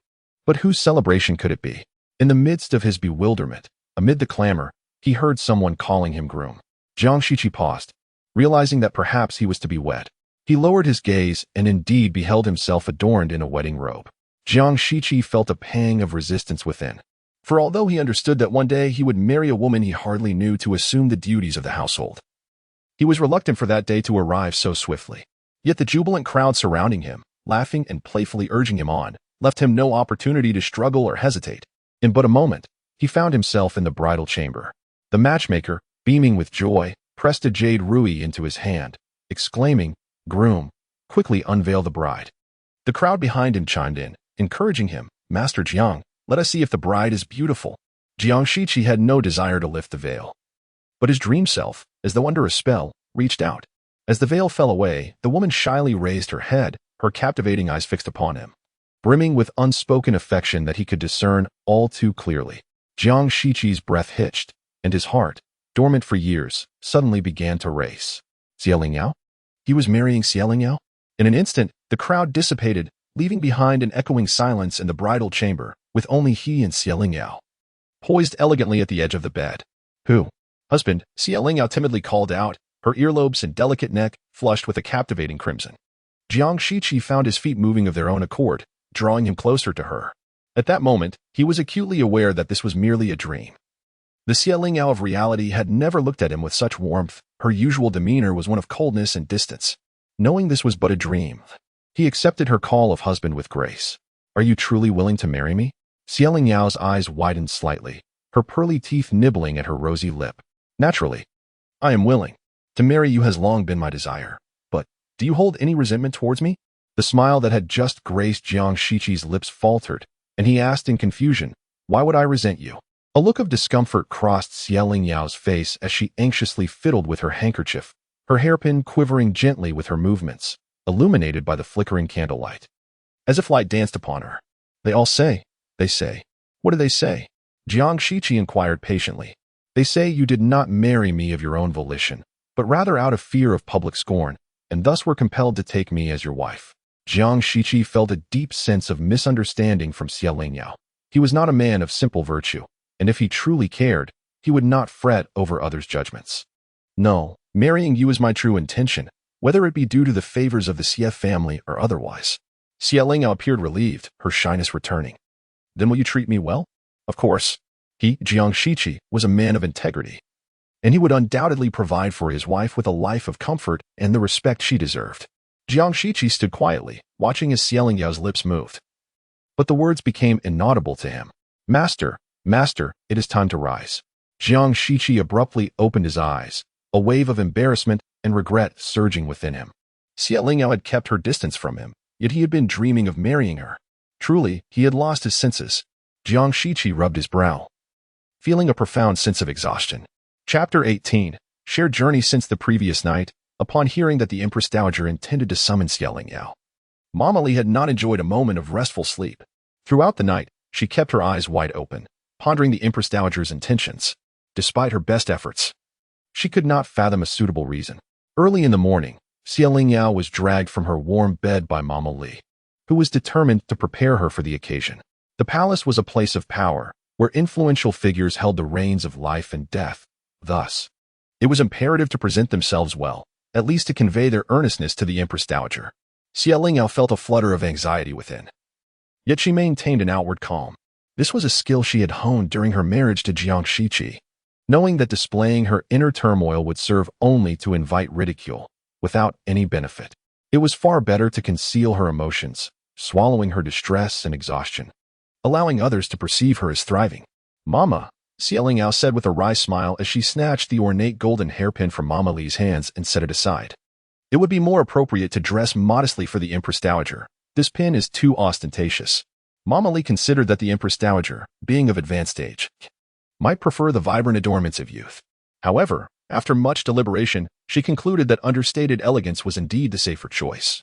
But whose celebration could it be? In the midst of his bewilderment, amid the clamor, he heard someone calling him groom. Jiang Shiqi paused, realizing that perhaps he was to be wed. He lowered his gaze and indeed beheld himself adorned in a wedding robe. Jiang Shiqi felt a pang of resistance within. For although he understood that one day he would marry a woman he hardly knew to assume the duties of the household, he was reluctant for that day to arrive so swiftly. Yet the jubilant crowd surrounding him, laughing and playfully urging him on, left him no opportunity to struggle or hesitate. In but a moment, he found himself in the bridal chamber. The matchmaker, beaming with joy, pressed a jade ruby into his hand, exclaiming, "Groom, quickly unveil the bride." The crowd behind him chimed in, encouraging him, "Master Jiang, let us see if the bride is beautiful." Jiang Shiqi had no desire to lift the veil, but his dream self, as though under a spell, reached out. As the veil fell away, the woman shyly raised her head, her captivating eyes fixed upon him, brimming with unspoken affection that he could discern all too clearly. Jiang Shiqi's breath hitched, and his heart, dormant for years, suddenly began to race. Lingyao? He was marrying Lingyao? In an instant, the crowd dissipated, leaving behind an echoing silence in the bridal chamber, with only he and Lingyao poised elegantly at the edge of the bed. "Who? Husband," Lingyao timidly called out, her earlobes and delicate neck flushed with a captivating crimson. Jiang Shiqi found his feet moving of their own accord, drawing him closer to her. At that moment, he was acutely aware that this was merely a dream. The Lingyao of reality had never looked at him with such warmth. Her usual demeanor was one of coldness and distance. Knowing this was but a dream, he accepted her call of husband with grace. "Are you truly willing to marry me?" Lingyao's eyes widened slightly, her pearly teeth nibbling at her rosy lip. "Naturally. I am willing." To marry you has long been my desire. But, do you hold any resentment towards me? The smile that had just graced Jiang Shiqi's lips faltered, and he asked in confusion, why would I resent you? A look of discomfort crossed Xie Lingyao's face as she anxiously fiddled with her handkerchief, her hairpin quivering gently with her movements, illuminated by the flickering candlelight. As if light danced upon her. They say. What do they say? Jiang Shiqi inquired patiently. They say you did not marry me of your own volition, but rather out of fear of public scorn, and thus were compelled to take me as your wife. Jiang Shiqi felt a deep sense of misunderstanding from Xie Lingyao. He was not a man of simple virtue, and if he truly cared, he would not fret over others' judgments. No, marrying you is my true intention, whether it be due to the favors of the Xie family or otherwise. Xie Lingyao appeared relieved, her shyness returning. Then will you treat me well? Of course. He, Jiang Shiqi, was a man of integrity, and he would undoubtedly provide for his wife with a life of comfort and the respect she deserved. Jiang Shiqi stood quietly, watching as Xie Lingyao's lips moved. But the words became inaudible to him. Master, it is time to rise. Jiang Shiqi abruptly opened his eyes, a wave of embarrassment and regret surging within him. Xie Lingyao had kept her distance from him, yet he had been dreaming of marrying her. Truly, he had lost his senses. Jiang Shiqi rubbed his brow, feeling a profound sense of exhaustion. Chapter 18. Shared journey. Since the previous night, upon hearing that the Empress Dowager intended to summon Xie Lingyao, Mama Li had not enjoyed a moment of restful sleep. Throughout the night, she kept her eyes wide open, pondering the Empress Dowager's intentions. Despite her best efforts, she could not fathom a suitable reason. Early in the morning, Xie Lingyao was dragged from her warm bed by Mama Li, who was determined to prepare her for the occasion. The palace was a place of power, where influential figures held the reins of life and death. Thus, it was imperative to present themselves well, at least to convey their earnestness to the Empress Dowager. Xie Lingyao felt a flutter of anxiety within. Yet she maintained an outward calm. This was a skill she had honed during her marriage to Jiang Shiqi, knowing that displaying her inner turmoil would serve only to invite ridicule, without any benefit. It was far better to conceal her emotions, swallowing her distress and exhaustion, allowing others to perceive her as thriving. Mama, Xie Lingyao said with a wry smile as she snatched the ornate golden hairpin from Mama Li's hands and set it aside. It would be more appropriate to dress modestly for the Empress Dowager. This pin is too ostentatious. Mama Li considered that the Empress Dowager, being of advanced age, might prefer the vibrant adornments of youth. However, after much deliberation, she concluded that understated elegance was indeed the safer choice,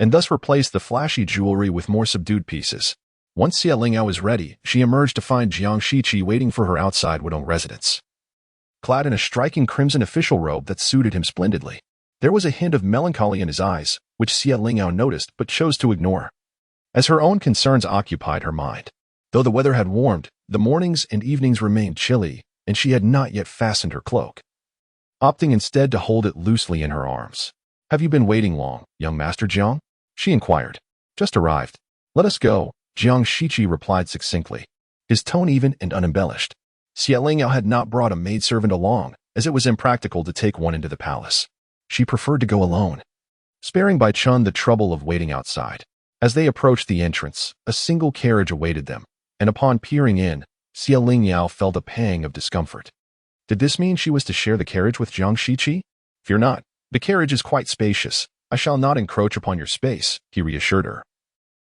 and thus replaced the flashy jewelry with more subdued pieces. Once Xie Lingyao was ready, she emerged to find Jiang Shiqi waiting for her outside Wadong residence, clad in a striking crimson official robe that suited him splendidly. There was a hint of melancholy in his eyes, which Xie Lingyao noticed but chose to ignore, as her own concerns occupied her mind. Though the weather had warmed, the mornings and evenings remained chilly, and she had not yet fastened her cloak, opting instead to hold it loosely in her arms. Have you been waiting long, young Master Jiang? She inquired. Just arrived. Let us go, Jiang Shiqi replied succinctly, his tone even and unembellished. Xie Lingyao had not brought a maidservant along, as it was impractical to take one into the palace. She preferred to go alone, sparing Bai Chun the trouble of waiting outside. As they approached the entrance, a single carriage awaited them, and upon peering in, Xie Lingyao felt a pang of discomfort. Did this mean she was to share the carriage with Jiang Shiqi? Fear not, the carriage is quite spacious. I shall not encroach upon your space, he reassured her,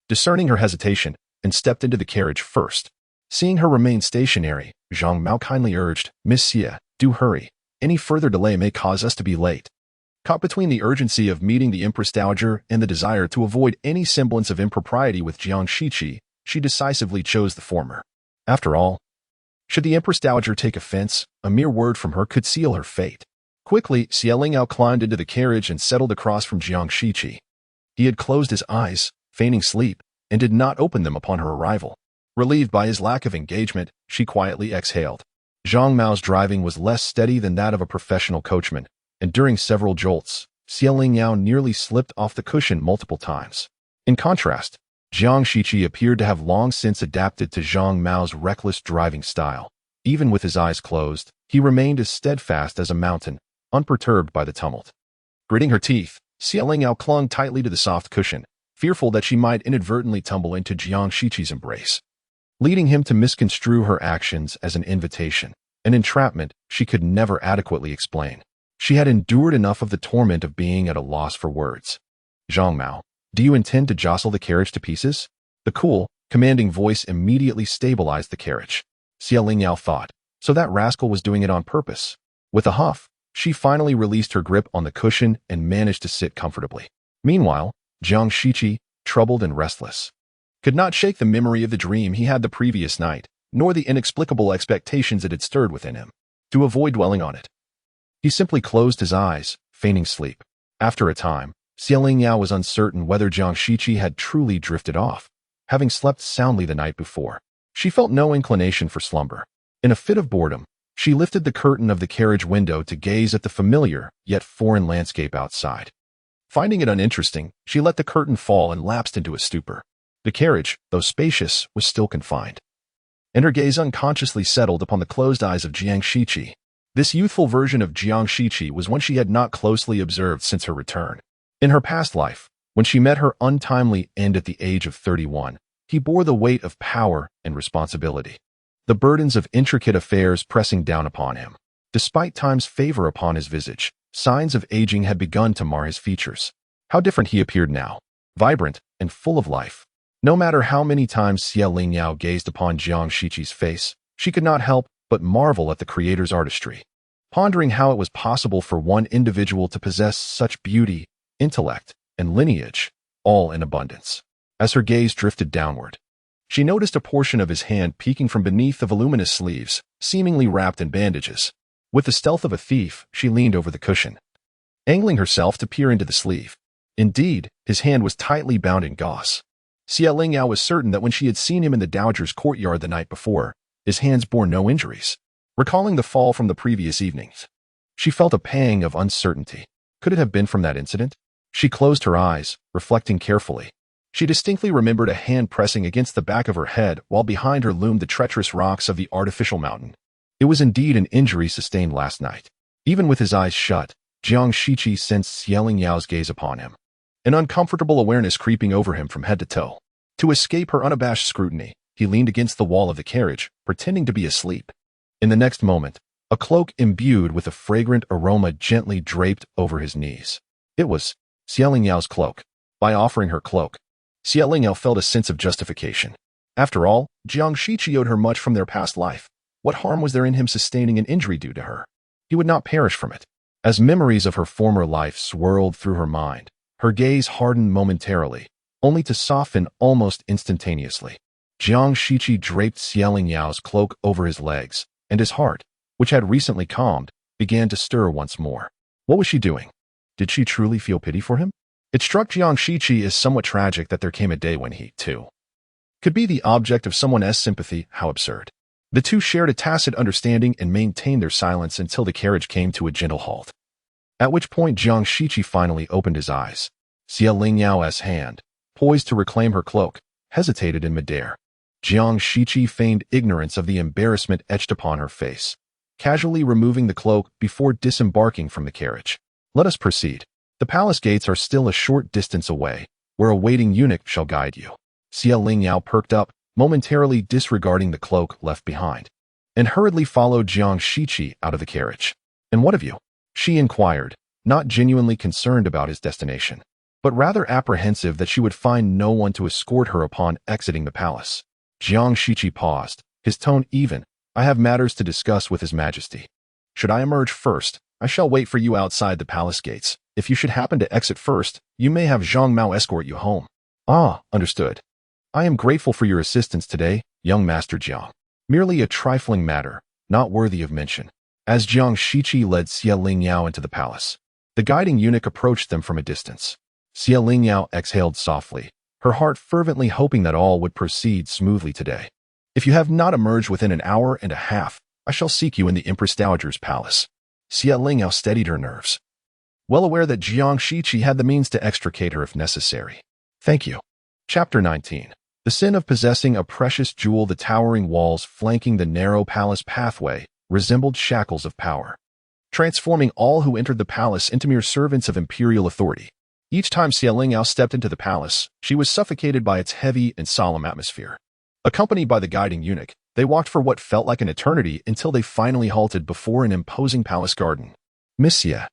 discerning her hesitation, and stepped into the carriage first. Seeing her remain stationary, Zhang Mao kindly urged, Miss Xie, do hurry. Any further delay may cause us to be late. Caught between the urgency of meeting the Empress Dowager and the desire to avoid any semblance of impropriety with Jiang Shiqi, she decisively chose the former. After all, should the Empress Dowager take offense, a mere word from her could seal her fate. Quickly, Xie Lingyao climbed into the carriage and settled across from Jiang Shiqi. He had closed his eyes, feigning sleep, and did not open them upon her arrival. Relieved by his lack of engagement, she quietly exhaled. Zhang Mao's driving was less steady than that of a professional coachman, and during several jolts, Xie Lingyao nearly slipped off the cushion multiple times. In contrast, Jiang Shiqi appeared to have long since adapted to Zhang Mao's reckless driving style. Even with his eyes closed, he remained as steadfast as a mountain, unperturbed by the tumult. Gritting her teeth, Xie Lingyao clung tightly to the soft cushion, fearful that she might inadvertently tumble into Jiang Shiqi's embrace, leading him to misconstrue her actions as an invitation, an entrapment she could never adequately explain. She had endured enough of the torment of being at a loss for words. "Zhang Mao, do you intend to jostle the carriage to pieces?" The cool, commanding voice immediately stabilized the carriage. Lingyao thought, so that rascal was doing it on purpose. With a huff, she finally released her grip on the cushion and managed to sit comfortably. Meanwhile, Jiang Shiqi, troubled and restless, could not shake the memory of the dream he had the previous night, nor the inexplicable expectations it had stirred within him. To avoid dwelling on it, he simply closed his eyes, feigning sleep. After a time, Lingyao was uncertain whether Jiang Shiqi had truly drifted off, having slept soundly the night before. She felt no inclination for slumber. In a fit of boredom, she lifted the curtain of the carriage window to gaze at the familiar, yet foreign landscape outside. Finding it uninteresting, she let the curtain fall and lapsed into a stupor. The carriage, though spacious, was still confined, and her gaze unconsciously settled upon the closed eyes of Jiang Shiqi. This youthful version of Jiang Shiqi was one she had not closely observed since her return. In her past life, when she met her untimely end at the age of 31, he bore the weight of power and responsibility, the burdens of intricate affairs pressing down upon him. Despite time's favor upon his visage, signs of aging had begun to mar his features. How different he appeared now, vibrant and full of life. No matter how many times Lingyao gazed upon Jiang Shiqi's face, she could not help but marvel at the creator's artistry, pondering how it was possible for one individual to possess such beauty, intellect, and lineage, all in abundance. As her gaze drifted downward, she noticed a portion of his hand peeking from beneath the voluminous sleeves, seemingly wrapped in bandages. With the stealth of a thief, she leaned over the cushion, angling herself to peer into the sleeve. Indeed, his hand was tightly bound in gauze. Lingyao was certain that when she had seen him in the dowager's courtyard the night before, his hands bore no injuries. Recalling the fall from the previous evenings, she felt a pang of uncertainty. Could it have been from that incident? She closed her eyes, reflecting carefully. She distinctly remembered a hand pressing against the back of her head while behind her loomed the treacherous rocks of the artificial mountain. It was indeed an injury sustained last night. Even with his eyes shut, Jiang Shiqi sensed Lingyao gaze upon him, an uncomfortable awareness creeping over him from head to toe. To escape her unabashed scrutiny, he leaned against the wall of the carriage, pretending to be asleep. In the next moment, a cloak imbued with a fragrant aroma gently draped over his knees. It was Lingyao cloak. By offering her cloak, Lingyao felt a sense of justification. After all, Jiang Shiqi owed her much from their past life. What harm was there in him sustaining an injury due to her? He would not perish from it. As memories of her former life swirled through her mind, her gaze hardened momentarily, only to soften almost instantaneously. Jiang Shiqi draped Lingyao cloak over his legs, and his heart, which had recently calmed, began to stir once more. What was she doing? Did she truly feel pity for him? It struck Jiang Shiqi as somewhat tragic that there came a day when he, too, could be the object of someone else's sympathy. How absurd. The two shared a tacit understanding and maintained their silence until the carriage came to a gentle halt, at which point Jiang Shiqi finally opened his eyes. Lingyao's hand, poised to reclaim her cloak, hesitated in midair. Jiang Shiqi feigned ignorance of the embarrassment etched upon her face, casually removing the cloak before disembarking from the carriage. "Let us proceed. The palace gates are still a short distance away, where a waiting eunuch shall guide you." Lingyao perked up, momentarily disregarding the cloak left behind, and hurriedly followed Jiang Shiqi out of the carriage. "And what of you?" she inquired, not genuinely concerned about his destination, but rather apprehensive that she would find no one to escort her upon exiting the palace. Jiang Shiqi paused, his tone even. "I have matters to discuss with His Majesty. Should I emerge first, I shall wait for you outside the palace gates. If you should happen to exit first, you may have Zhang Mao escort you home." "Ah, understood. I am grateful for your assistance today, young Master Jiang. Merely a trifling matter, not worthy of mention." As Jiang Shiqi led Lingyao into the palace, the guiding eunuch approached them from a distance. Lingyao exhaled softly, her heart fervently hoping that all would proceed smoothly today. "If you have not emerged within an hour and a half, I shall seek you in the Empress Dowager's palace." Lingyao steadied her nerves, well aware that Jiang Shiqi had the means to extricate her if necessary. "Thank you." Chapter 19. The sin of possessing a precious jewel. The towering walls flanking the narrow palace pathway resembled shackles of power, transforming all who entered the palace into mere servants of imperial authority. Each time Lingyao stepped into the palace, she was suffocated by its heavy and solemn atmosphere. Accompanied by the guiding eunuch, they walked for what felt like an eternity until they finally halted before an imposing palace garden. Monsieur,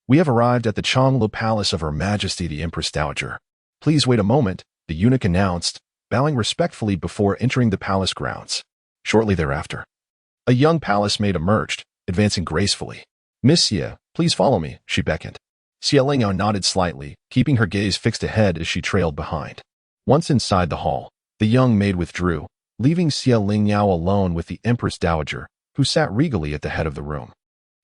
we have arrived at the Changlu Palace of Her Majesty the Empress Dowager. Please wait a moment, the eunuch announced, bowing respectfully before entering the palace grounds. Shortly thereafter, a young palace maid emerged, advancing gracefully. Monsieur, please follow me, she beckoned. Xie Lingyao nodded slightly, keeping her gaze fixed ahead as she trailed behind. Once inside the hall, the young maid withdrew, leaving Xie Lingyao alone with the Empress Dowager, who sat regally at the head of the room,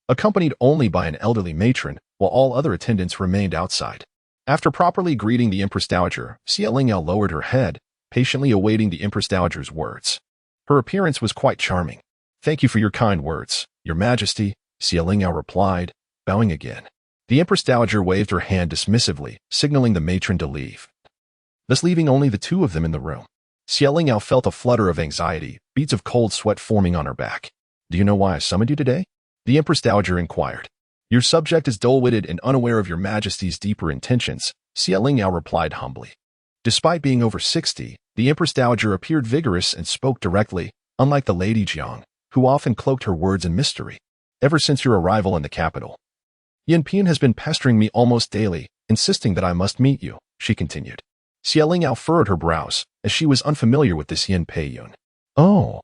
accompanied only by an elderly matron, while all other attendants remained outside. After properly greeting the Empress Dowager, Xie Lingyao lowered her head, patiently awaiting the Empress Dowager's words. Her appearance was quite charming. Thank you for your kind words, Your Majesty, Xie Lingyao replied, bowing again. The Empress Dowager waved her hand dismissively, signaling the matron to leave, thus leaving only the two of them in the room. Xie Lingyao felt a flutter of anxiety, beads of cold sweat forming on her back. Do you know why I summoned you today? The Empress Dowager inquired. Your subject is dull-witted and unaware of Your Majesty's deeper intentions, Xie Lingyao replied humbly. Despite being over 60, the Empress Dowager appeared vigorous and spoke directly, unlike the Lady Jiang, who often cloaked her words in mystery. Ever since your arrival in the capital, Yan Pian has been pestering me almost daily, insisting that I must meet you, she continued. Xie Lingyao furrowed her brows, as she was unfamiliar with this Yan Peiyun. Oh.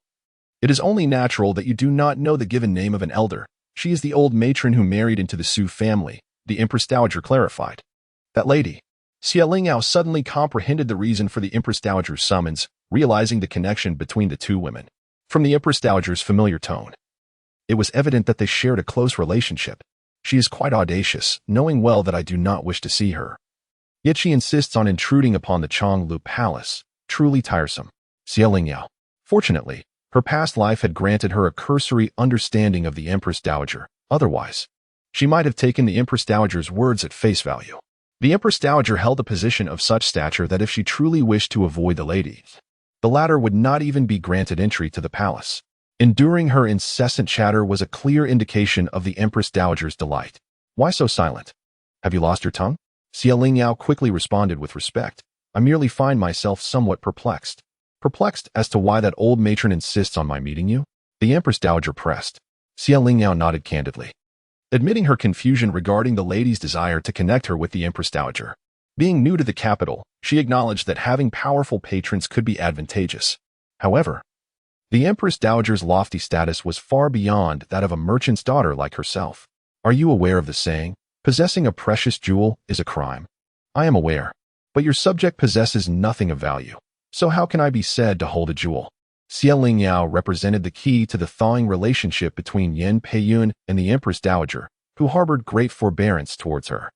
It is only natural that you do not know the given name of an elder. She is the old matron who married into the Su family, the Empress Dowager clarified. That lady. Xie Lingyao suddenly comprehended the reason for the Empress Dowager's summons, realizing the connection between the two women. From the Empress Dowager's familiar tone, it was evident that they shared a close relationship. She is quite audacious, knowing well that I do not wish to see her. Yet she insists on intruding upon the Changlu Palace. Truly tiresome. Xie Lingyao. Fortunately, her past life had granted her a cursory understanding of the Empress Dowager. Otherwise, she might have taken the Empress Dowager's words at face value. The Empress Dowager held a position of such stature that if she truly wished to avoid the ladies, the latter would not even be granted entry to the palace. Enduring her incessant chatter was a clear indication of the Empress Dowager's delight. Why so silent? Have you lost your tongue? Xie Lingyao quickly responded with respect. I merely find myself somewhat perplexed. Perplexed as to why that old matron insists on my meeting you? The Empress Dowager pressed. Xie Lingyao nodded candidly, admitting her confusion regarding the lady's desire to connect her with the Empress Dowager. Being new to the capital, she acknowledged that having powerful patrons could be advantageous. However, the Empress Dowager's lofty status was far beyond that of a merchant's daughter like herself. Are you aware of the saying, possessing a precious jewel is a crime? I am aware, but your subject possesses nothing of value. So how can I be said to hold a jewel? Xie Lingyao represented the key to the thawing relationship between Yan Peiyun and the Empress Dowager, who harbored great forbearance towards her.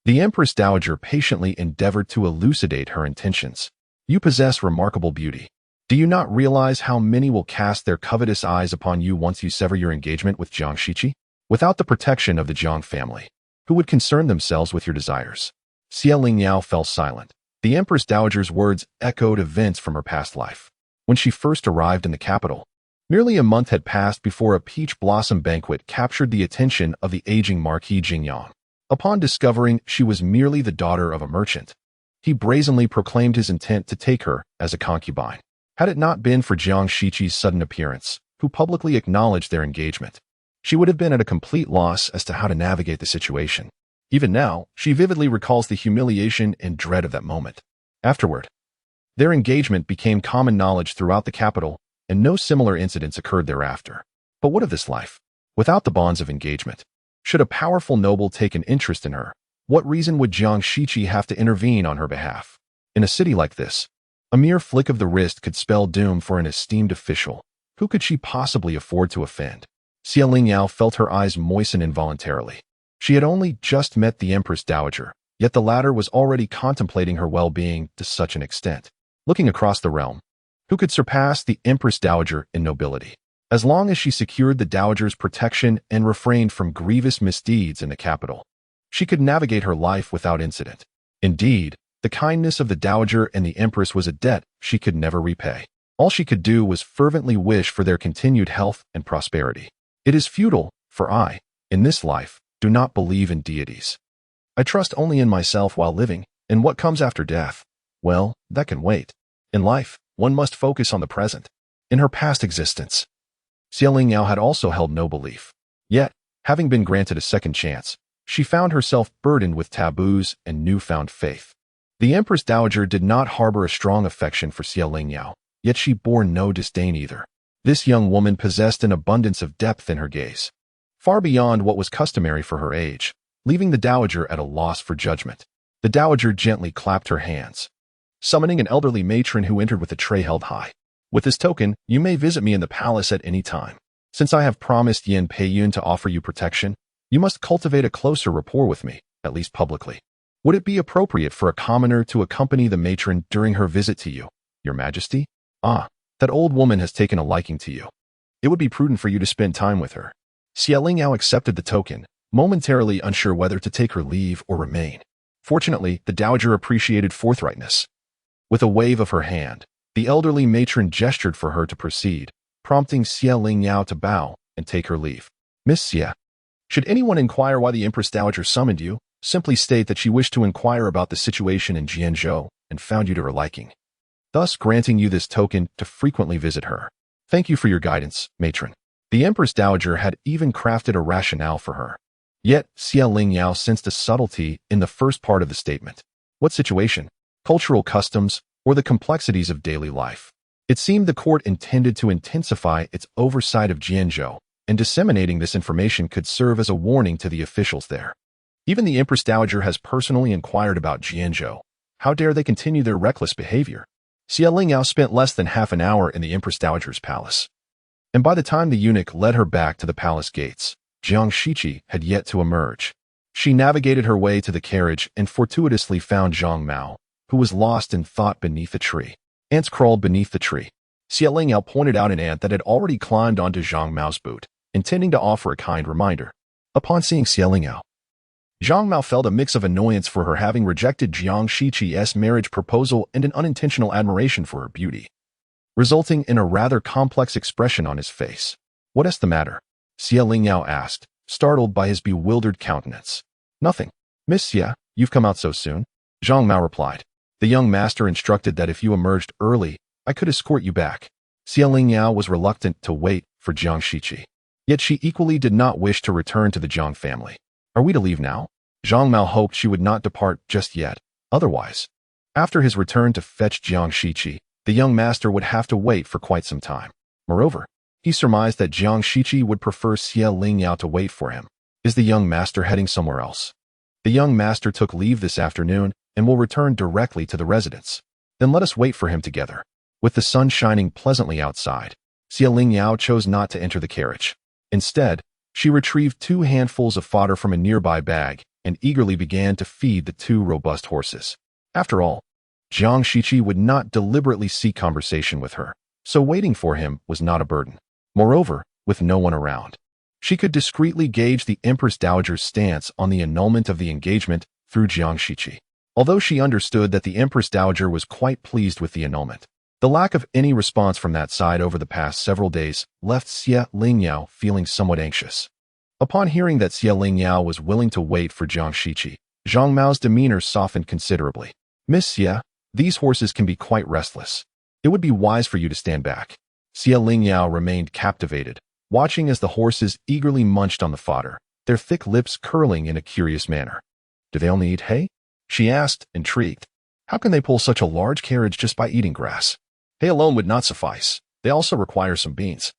The Empress Dowager patiently endeavored to elucidate her intentions. You possess remarkable beauty. Do you not realize how many will cast their covetous eyes upon you once you sever your engagement with Jiang Shiqi? Without the protection of the Jiang family, who would concern themselves with your desires? Xie Lingyao fell silent. The Empress Dowager's words echoed events from her past life. When she first arrived in the capital, merely a month had passed before a peach blossom banquet captured the attention of the aging Marquis Jingyao. Upon discovering she was merely the daughter of a merchant, he brazenly proclaimed his intent to take her as a concubine. Had it not been for Jiang Shiqi's sudden appearance, who publicly acknowledged their engagement, she would have been at a complete loss as to how to navigate the situation. Even now, she vividly recalls the humiliation and dread of that moment. Afterward, their engagement became common knowledge throughout the capital, and no similar incidents occurred thereafter. But what of this life? Without the bonds of engagement, should a powerful noble take an interest in her, what reason would Jiang Shiqi have to intervene on her behalf? In a city like this, a mere flick of the wrist could spell doom for an esteemed official. Who could she possibly afford to offend? Xie Lingyao felt her eyes moisten involuntarily. She had only just met the Empress Dowager, yet the latter was already contemplating her well-being to such an extent. Looking across the realm, who could surpass the Empress Dowager in nobility? As long as she secured the Dowager's protection and refrained from grievous misdeeds in the capital, she could navigate her life without incident. Indeed, the kindness of the Dowager and the Empress was a debt she could never repay. All she could do was fervently wish for their continued health and prosperity. It is futile, for I, in this life, do not believe in deities. I trust only in myself while living, and what comes after death, well, that can wait. In life, one must focus on the present. In her past existence, Xie Lingyao had also held no belief. Yet, Having been granted a second chance, she found herself burdened with taboos and newfound faith. The Empress Dowager did not harbor a strong affection for Xie Lingyao, yet she bore no disdain either. This young woman possessed an abundance of depth in her gaze, far beyond what was customary for her age, leaving the Dowager at a loss for judgment. The Dowager gently clapped her hands, summoning an elderly matron who entered with a tray held high. With this token, you may visit me in the palace at any time. Since I have promised Yin Peiyun to offer you protection, you must cultivate a closer rapport with me, at least publicly. Would it be appropriate for a commoner to accompany the matron during her visit to you, Your Majesty? Ah, that old woman has taken a liking to you. It would be prudent for you to spend time with her. Xie Lingyao accepted the token, momentarily unsure whether to take her leave or remain. Fortunately, the Dowager appreciated forthrightness. With a wave of her hand, the elderly matron gestured for her to proceed, prompting Xie Lingyao to bow and take her leave. Miss Xie, should anyone inquire why the Empress Dowager summoned you, simply state that she wished to inquire about the situation in Jianzhou and found you to her liking, thus granting you this token to frequently visit her. Thank you for your guidance, matron. The Empress Dowager had even crafted a rationale for her. Yet, Xie Lingyao sensed a subtlety in the first part of the statement. What situation? Cultural customs, or the complexities of daily life? It seemed the court intended to intensify its oversight of Jianzhou, and disseminating this information could serve as a warning to the officials there. Even the Empress Dowager has personally inquired about Jianzhou. How dare they continue their reckless behavior? Xie Lingyao spent less than half an hour in the Empress Dowager's palace, and by the time the eunuch led her back to the palace gates, Jiang Shiqi had yet to emerge. She navigated her way to the carriage and fortuitously found Zhang Mao, who was lost in thought beneath a tree. Ants crawled beneath the tree. Xie Lingyao pointed out an ant that had already climbed onto Zhang Mao's boot, intending to offer a kind reminder. Upon seeing Xie Lingyao, Zhang Mao felt a mix of annoyance for her having rejected Jiang Shiqi's marriage proposal and an unintentional admiration for her beauty, resulting in a rather complex expression on his face. What is the matter? Xie Lingyao asked, startled by his bewildered countenance. Nothing. Miss Xie, you've come out so soon? Zhang Mao replied. The young master instructed that if you emerged early, I could escort you back. Xie Lingyao was reluctant to wait for Jiang Shiqi. Yet she equally did not wish to return to the Jiang family. Are we to leave now? Zhang Mao hoped she would not depart just yet. Otherwise, after his return to fetch Jiang Shiqi, the young master would have to wait for quite some time. Moreover, he surmised that Jiang Shiqi would prefer Xie Lingyao to wait for him. Is the young master heading somewhere else? The young master took leave this afternoon and will return directly to the residence. Then let us wait for him together. With the sun shining pleasantly outside, Xie Lingyao chose not to enter the carriage. Instead, she retrieved 2 handfuls of fodder from a nearby bag and eagerly began to feed the 2 robust horses. After all, Jiang Shiqi would not deliberately seek conversation with her, so waiting for him was not a burden. Moreover, with no one around, she could discreetly gauge the Empress Dowager's stance on the annulment of the engagement through Jiang Shiqi. Although she understood that the Empress Dowager was quite pleased with the annulment, the lack of any response from that side over the past several days left Xie Lingyao feeling somewhat anxious. Upon hearing that Xie Lingyao was willing to wait for Jiang Shiqi, Zhang Mao's demeanor softened considerably. Miss Xie, these horses can be quite restless. It would be wise for you to stand back. Xie Lingyao remained captivated, watching as the horses eagerly munched on the fodder, their thick lips curling in a curious manner. Do they only eat hay? She asked, intrigued. How can they pull such a large carriage just by eating grass? Hay alone would not suffice. They also require some beans,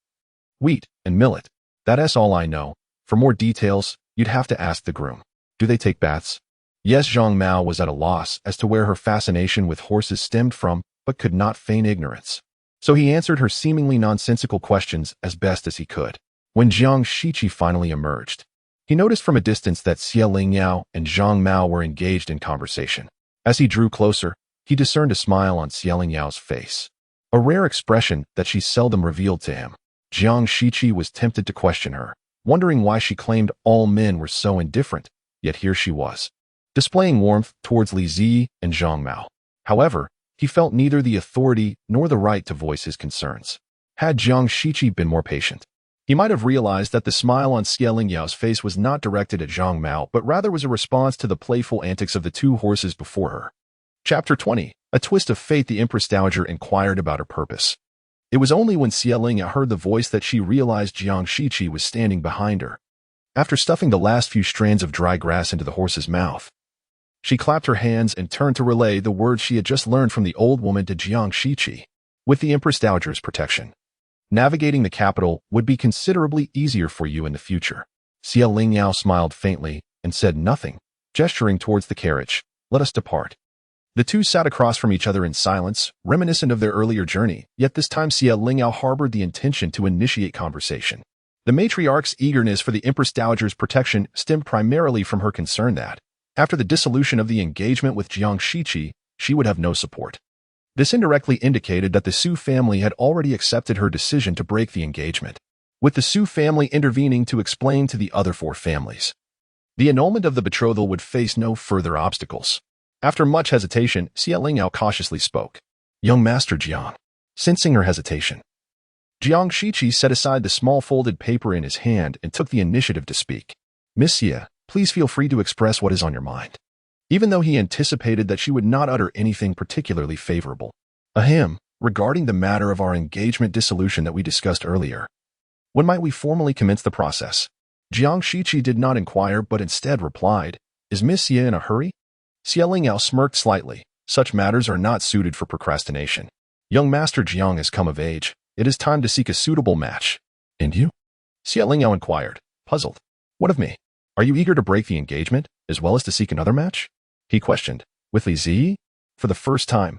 wheat, and millet. That's all I know. For more details, you'd have to ask the groom. Do they take baths? Yes, Zhang Mao was at a loss as to where her fascination with horses stemmed from, but could not feign ignorance. So he answered her seemingly nonsensical questions as best as he could. When Jiang Shiqi finally emerged, he noticed from a distance that Xie Lingyao and Zhang Mao were engaged in conversation. As he drew closer, he discerned a smile on Xie Lingyao's face, a rare expression that she seldom revealed to him. Jiang Shiqi was tempted to question her, wondering why she claimed all men were so indifferent, yet here she was, displaying warmth towards Li Zi and Zhang Mao. However, he felt neither the authority nor the right to voice his concerns. Had Jiang Shiqi been more patient, he might have realized that the smile on Xie Lingyao's face was not directed at Zhang Mao, but rather was a response to the playful antics of the 2 horses before her. Chapter 20. A twist of fate. The Empress Dowager inquired about her purpose. It was only when Xie Lingyao heard the voice that she realized Jiang Shiqi was standing behind her. After stuffing the last few strands of dry grass into the horse's mouth, she clapped her hands and turned to relay the words she had just learned from the old woman to Jiang Shiqi. With the Empress Dowager's protection, navigating the capital would be considerably easier for you in the future. Lingyao smiled faintly and said nothing, gesturing towards the carriage. Let us depart. The two sat across from each other in silence, reminiscent of their earlier journey, yet this time Lingyao harbored the intention to initiate conversation. The matriarch's eagerness for the Empress Dowager's protection stemmed primarily from her concern that, after the dissolution of the engagement with Jiang Shiqi, she would have no support. This indirectly indicated that the Su family had already accepted her decision to break the engagement, with the Su family intervening to explain to the other four families. The annulment of the betrothal would face no further obstacles. After much hesitation, Lingyao cautiously spoke. Young Master Jiang. Sensing her hesitation, Jiang Shiqi set aside the small folded paper in his hand and took the initiative to speak. Miss Xie, please feel free to express what is on your mind. Even though he anticipated that she would not utter anything particularly favorable. Regarding the matter of our engagement dissolution that we discussed earlier. When might we formally commence the process? Jiang Shiqi did not inquire but instead replied, Is Miss Xie in a hurry? Lingyao smirked slightly. Such matters are not suited for procrastination. Young Master Jiang has come of age. It is time to seek a suitable match. And you? Lingyao inquired, puzzled. What of me? Are you eager to break the engagement, as well as to seek another match? He questioned, with Li Ziyi? For the first time.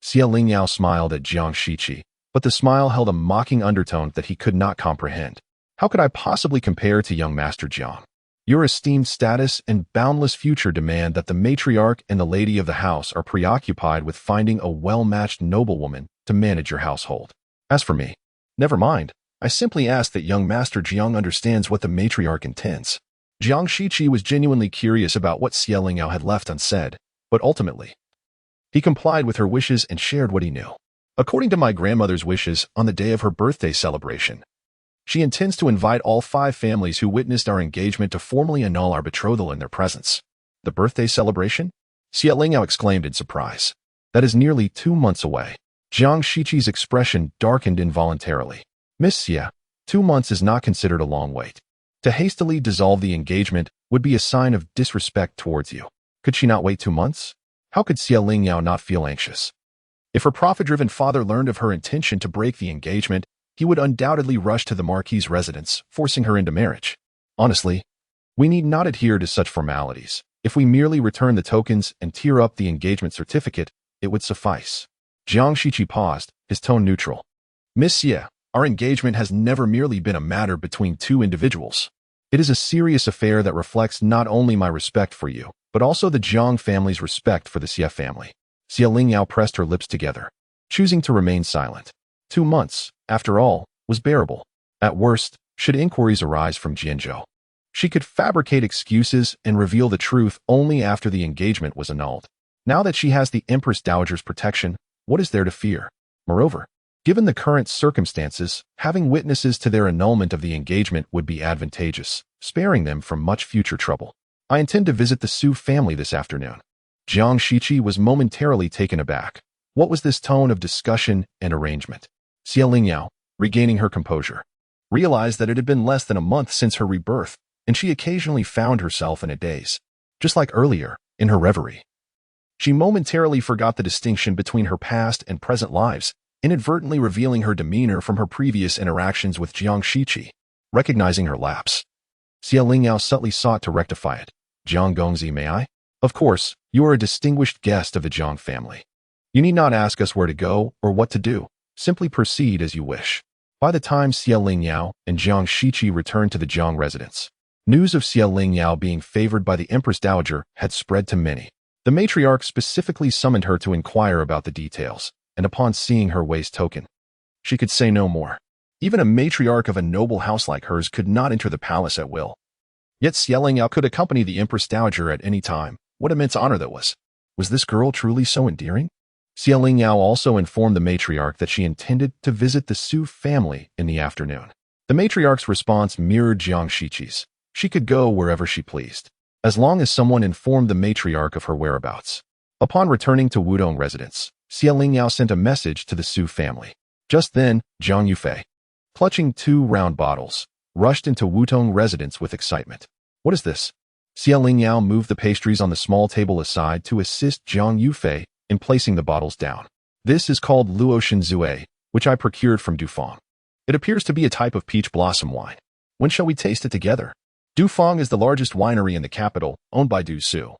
Lingyao smiled at Jiang Shiqi, but the smile held a mocking undertone that he could not comprehend. How could I possibly compare to young Master Jiang? Your esteemed status and boundless future demand that the matriarch and the lady of the house are preoccupied with finding a well-matched noblewoman to manage your household. As for me, never mind. I simply ask that young Master Jiang understands what the matriarch intends. Jiang Shiqi was genuinely curious about what Lingyao had left unsaid, but ultimately, he complied with her wishes and shared what he knew. According to my grandmother's wishes, on the day of her birthday celebration, she intends to invite all 5 families who witnessed our engagement to formally annul our betrothal in their presence. The birthday celebration? Lingyao exclaimed in surprise. That is nearly 2 months away. Jiang Shiqi's expression darkened involuntarily. Miss Xie, 2 months is not considered a long wait. To hastily dissolve the engagement would be a sign of disrespect towards you. Could she not wait 2 months? How could Lingyao not feel anxious? If her profit-driven father learned of her intention to break the engagement, he would undoubtedly rush to the Marquis's residence, forcing her into marriage. Honestly, we need not adhere to such formalities. If we merely return the tokens and tear up the engagement certificate, it would suffice. Jiang Shiqi paused, his tone neutral. Miss Xie, our engagement has never merely been a matter between 2 individuals. It is a serious affair that reflects not only my respect for you, but also the Jiang family's respect for the Xie family. Lingyao pressed her lips together, choosing to remain silent. 2 months, after all, was bearable. At worst, should inquiries arise from Jianzhou, she could fabricate excuses and reveal the truth only after the engagement was annulled. Now that she has the Empress Dowager's protection, what is there to fear? Moreover, given the current circumstances, having witnesses to their annulment of the engagement would be advantageous, sparing them from much future trouble. I intend to visit the Su family this afternoon. Jiang Shiqi was momentarily taken aback. What was this tone of discussion and arrangement? Lingyao, regaining her composure, realized that it had been less than a month since her rebirth, and she occasionally found herself in a daze. Just like earlier, in her reverie. She momentarily forgot the distinction between her past and present lives, inadvertently revealing her demeanor from her previous interactions with Jiang Shiqi. Recognizing her lapse, Lingyao subtly sought to rectify it. Jiang Gongzi, may I? Of course, you are a distinguished guest of the Jiang family. You need not ask us where to go or what to do. Simply proceed as you wish. By the time Lingyao and Jiang Shiqi returned to the Jiang residence, news of Lingyao being favored by the Empress Dowager had spread to many. The matriarch specifically summoned her to inquire about the details, and upon seeing her waist token, she could say no more. Even a matriarch of a noble house like hers could not enter the palace at will. Yet Lingyao could accompany the Empress Dowager at any time. What immense honor that was. Was this girl truly so endearing? Lingyao also informed the matriarch that she intended to visit the Su family in the afternoon. The matriarch's response mirrored Jiang Shiqi's. She could go wherever she pleased, as long as someone informed the matriarch of her whereabouts. Upon returning to Wudong residence, Lingyao sent a message to the Su family. Just then, Zhang Yufei, clutching 2 round bottles, rushed into Wutong residence with excitement. What is this? Lingyao moved the pastries on the small table aside to assist Jiang Yufei in placing the bottles down. This is called Luo Shinzue, which I procured from Dufang. It appears to be a type of peach blossom wine. When shall we taste it together? Dufang is the largest winery in the capital, owned by Du Su,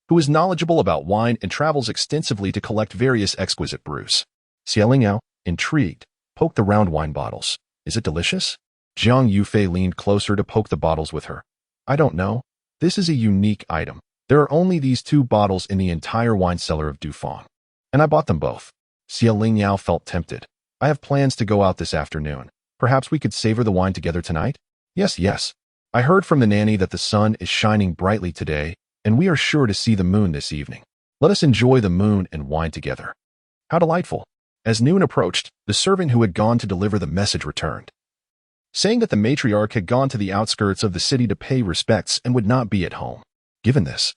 who is knowledgeable about wine and travels extensively to collect various exquisite brews. Lingyao, intrigued, poked the round wine bottles. Is it delicious? Jiang Yufei leaned closer to poke the bottles with her. I don't know. This is a unique item. There are only these 2 bottles in the entire wine cellar of Dufang, and I bought them both. Lingyao felt tempted. I have plans to go out this afternoon. Perhaps we could savor the wine together tonight? Yes. I heard from the nanny that the sun is shining brightly today, and we are sure to see the moon this evening. Let us enjoy the moon and wine together. How delightful. As noon approached, the servant who had gone to deliver the message returned, saying that the matriarch had gone to the outskirts of the city to pay respects and would not be at home. Given this,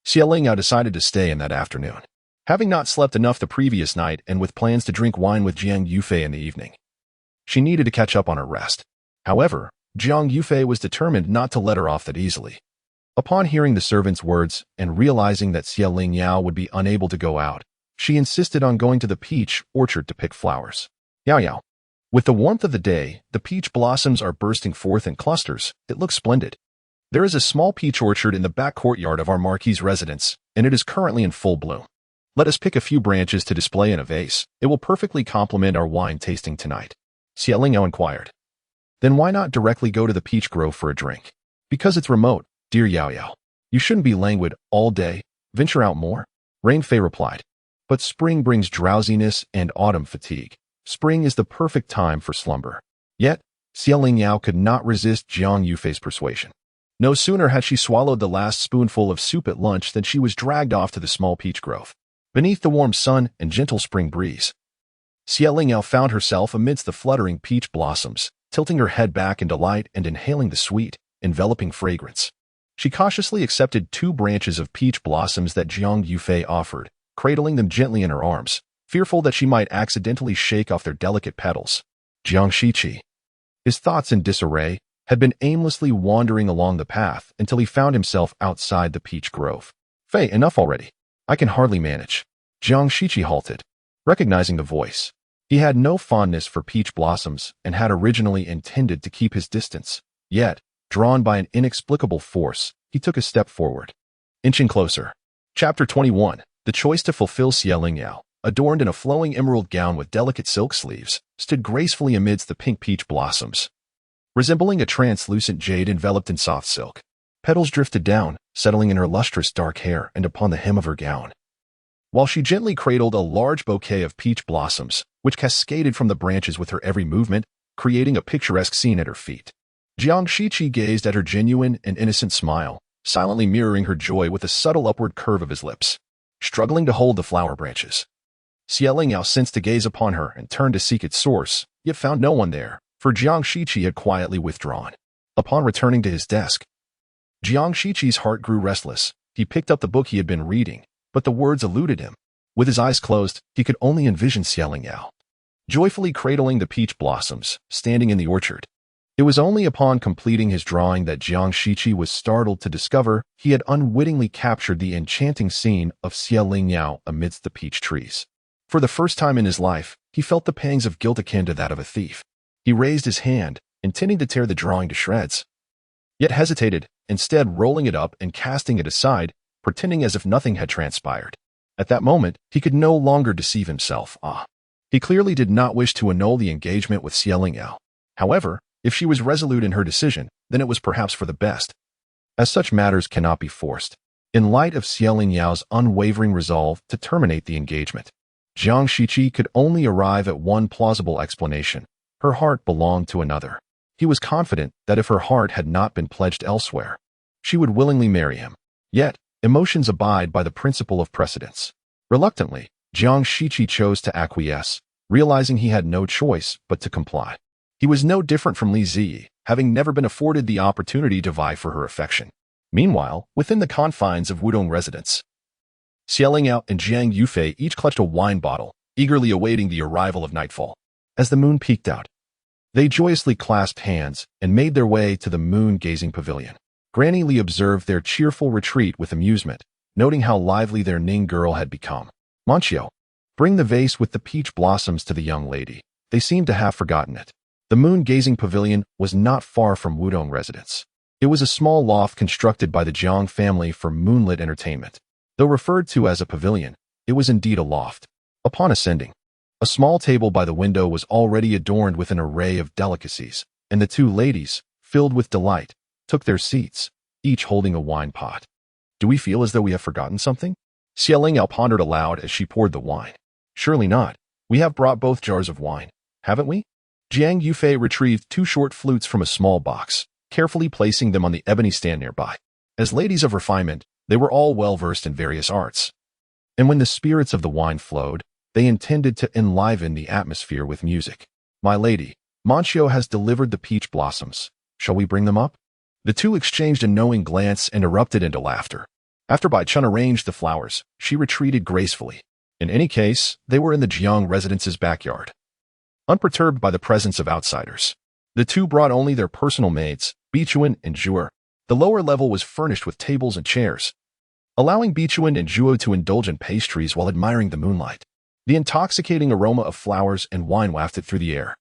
Lingyao decided to stay in that afternoon. Having not slept enough the previous night and with plans to drink wine with Jiang Yufei in the evening, she needed to catch up on her rest. However, Jiang Yufei was determined not to let her off that easily. Upon hearing the servant's words and realizing that Lingyao would be unable to go out, she insisted on going to the peach orchard to pick flowers. Yao. With the warmth of the day, the peach blossoms are bursting forth in clusters. It looks splendid. There is a small peach orchard in the back courtyard of our Marquis' residence, and it is currently in full bloom. Let us pick a few branches to display in a vase. It will perfectly complement our wine tasting tonight. Lingyao inquired. Then why not directly go to the peach grove for a drink? Because it's remote, dear Yao. You shouldn't be languid all day. Venture out more. Rainfei replied. But spring brings drowsiness and autumn fatigue. Spring is the perfect time for slumber. Yet, Lingyao could not resist Jiang Yufei's persuasion. No sooner had she swallowed the last spoonful of soup at lunch than she was dragged off to the small peach grove. Beneath the warm sun and gentle spring breeze, Lingyao found herself amidst the fluttering peach blossoms, tilting her head back in delight and inhaling the sweet, enveloping fragrance. She cautiously accepted 2 branches of peach blossoms that Jiang Yufei offered, cradling them gently in her arms, fearful that she might accidentally shake off their delicate petals. Jiang Shiqi, his thoughts in disarray, had been aimlessly wandering along the path until he found himself outside the peach grove. Fei, enough already. I can hardly manage. Jiang Shiqi halted, recognizing the voice. He had no fondness for peach blossoms and had originally intended to keep his distance. Yet, drawn by an inexplicable force, he took a step forward. Inching closer. Chapter 21. The choice to fulfill. Lingyao, adorned in a flowing emerald gown with delicate silk sleeves, stood gracefully amidst the pink peach blossoms, resembling a translucent jade enveloped in soft silk. Petals drifted down, settling in her lustrous dark hair and upon the hem of her gown, while she gently cradled a large bouquet of peach blossoms, which cascaded from the branches with her every movement, creating a picturesque scene at her feet. Jiang Shiqi gazed at her genuine and innocent smile, silently mirroring her joy with a subtle upward curve of his lips. Struggling to hold the flower branches, Lingyao sensed to gaze upon her and turned to seek its source, yet found no one there, for Jiang Shiqi had quietly withdrawn. Upon returning to his desk, Jiang Shiqi's heart grew restless. He picked up the book he had been reading, but the words eluded him. With his eyes closed, he could only envision Lingyao joyfully cradling the peach blossoms, standing in the orchard. It was only upon completing his drawing that Jiang Shiqi was startled to discover he had unwittingly captured the enchanting scene of Lingyao amidst the peach trees. For the first time in his life, he felt the pangs of guilt akin to that of a thief. He raised his hand, intending to tear the drawing to shreds, yet hesitated, instead rolling it up and casting it aside, pretending as if nothing had transpired. At that moment, he could no longer deceive himself. He clearly did not wish to annul the engagement with Lingyao. However, if she was resolute in her decision, then it was perhaps for the best, as such matters cannot be forced. In light of Lingyao's unwavering resolve to terminate the engagement, Jiang Shiqi could only arrive at one plausible explanation. Her heart belonged to another. He was confident that if her heart had not been pledged elsewhere, she would willingly marry him. Yet, emotions abide by the principle of precedence. Reluctantly, Jiang Shiqi chose to acquiesce, realizing he had no choice but to comply. He was no different from Li Ziyi, having never been afforded the opportunity to vie for her affection. Meanwhile, within the confines of Wudong residence, Lingyao and Jiang Yufei each clutched a wine bottle, eagerly awaiting the arrival of nightfall. As the moon peeked out, They joyously clasped hands and made their way to the moon-gazing pavilion. Granny Li observed their cheerful retreat with amusement, noting how lively their Ning girl had become. Manchio, bring the vase with the peach blossoms to the young lady. They seemed to have forgotten it. The moon-gazing pavilion was not far from Wudong residence. It was a small loft constructed by the Jiang family for moonlit entertainment. Though referred to as a pavilion, it was indeed a loft. Upon ascending, a small table by the window was already adorned with an array of delicacies, and the two ladies, filled with delight, took their seats, each holding a wine pot. Do we feel as though we have forgotten something? Xie Lingyao pondered aloud as she poured the wine. Surely not. We have brought both jars of wine, haven't we? Jiang Yufei retrieved 2 short flutes from a small box, carefully placing them on the ebony stand nearby. As ladies of refinement, they were all well-versed in various arts. And when the spirits of the wine flowed, they intended to enliven the atmosphere with music. My lady, Manchio has delivered the peach blossoms. Shall we bring them up? The two exchanged a knowing glance and erupted into laughter. After Bai Chun arranged the flowers, she retreated gracefully. In any case, they were in the Jiang residence's backyard, unperturbed by the presence of outsiders. The two brought only their personal maids, Bichuan and Zhuo. The lower level was furnished with tables and chairs, allowing Bichuan and Zhuo to indulge in pastries while admiring the moonlight. The intoxicating aroma of flowers and wine wafted through the air,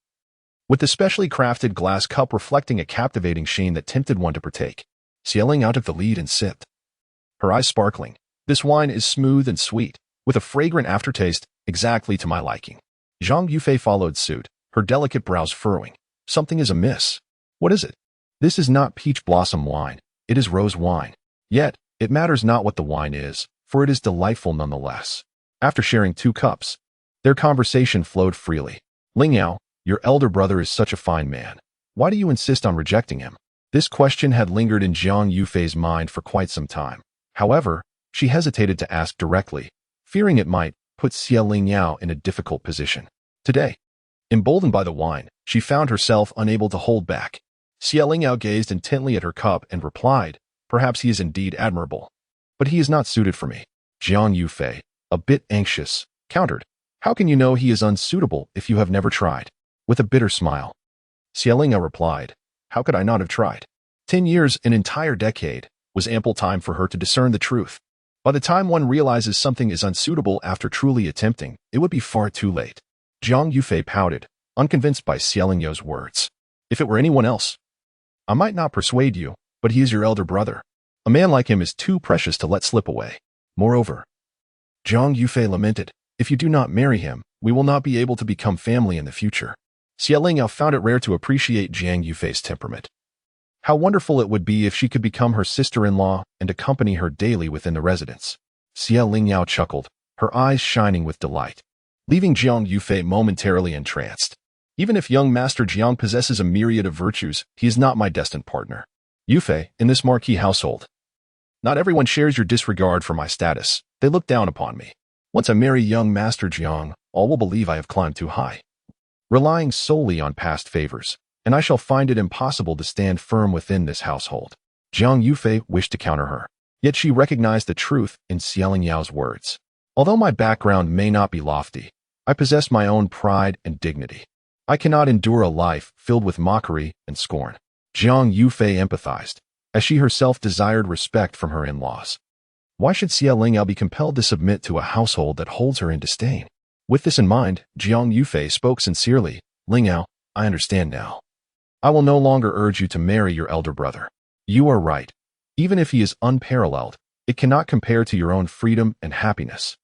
with the specially crafted glass cup reflecting a captivating sheen that tempted one to partake. Xie Lingyao took the lead and sipped, her eyes sparkling. This wine is smooth and sweet, with a fragrant aftertaste, exactly to my liking. Jiang Yufei followed suit, her delicate brows furrowing. Something is amiss. What is it? This is not peach blossom wine. It is rose wine. Yet, it matters not what the wine is, for it is delightful nonetheless. After sharing 2 cups, their conversation flowed freely. Lingyao, your elder brother is such a fine man. Why do you insist on rejecting him? This question had lingered in Jiang Yufei's mind for quite some time. However, she hesitated to ask directly, fearing it might put Xie Lingyao in a difficult position. Today, emboldened by the wine, she found herself unable to hold back. Xie Lingyao gazed intently at her cup and replied, perhaps he is indeed admirable, but he is not suited for me. Jiang Yufei, a bit anxious, countered, how can you know he is unsuitable if you have never tried? With a bitter smile, Xie Lingyao replied, how could I not have tried? 10 years, an entire decade, was ample time for her to discern the truth. By the time one realizes something is unsuitable after truly attempting, it would be far too late. Jiang Yufei pouted, unconvinced by Xie Lingyao's words. If it were anyone else, I might not persuade you, but he is your elder brother. A man like him is too precious to let slip away. Moreover, Jiang Yufei lamented, if you do not marry him, we will not be able to become family in the future. Xie Lingyao found it rare to appreciate Jiang Yufei's temperament. How wonderful it would be if she could become her sister-in-law and accompany her daily within the residence. Xie Lingyao chuckled, her eyes shining with delight, leaving Jiang Yufei momentarily entranced. Even if young Master Jiang possesses a myriad of virtues, he is not my destined partner. Yufei, in this marquis household, not everyone shares your disregard for my status. They look down upon me. Once I marry young Master Jiang, all will believe I have climbed too high, relying solely on past favors, and I shall find it impossible to stand firm within this household. Jiang Yufei wished to counter her, yet she recognized the truth in Xie Lingyao's words. Although my background may not be lofty, I possess my own pride and dignity. I cannot endure a life filled with mockery and scorn. Jiang Yufei empathized, as she herself desired respect from her in-laws. Why should Xie Lingyao be compelled to submit to a household that holds her in disdain? With this in mind, Jiang Yufei spoke sincerely, Lingyao, I understand now. I will no longer urge you to marry your elder brother. You are right. Even if he is unparalleled, it cannot compare to your own freedom and happiness.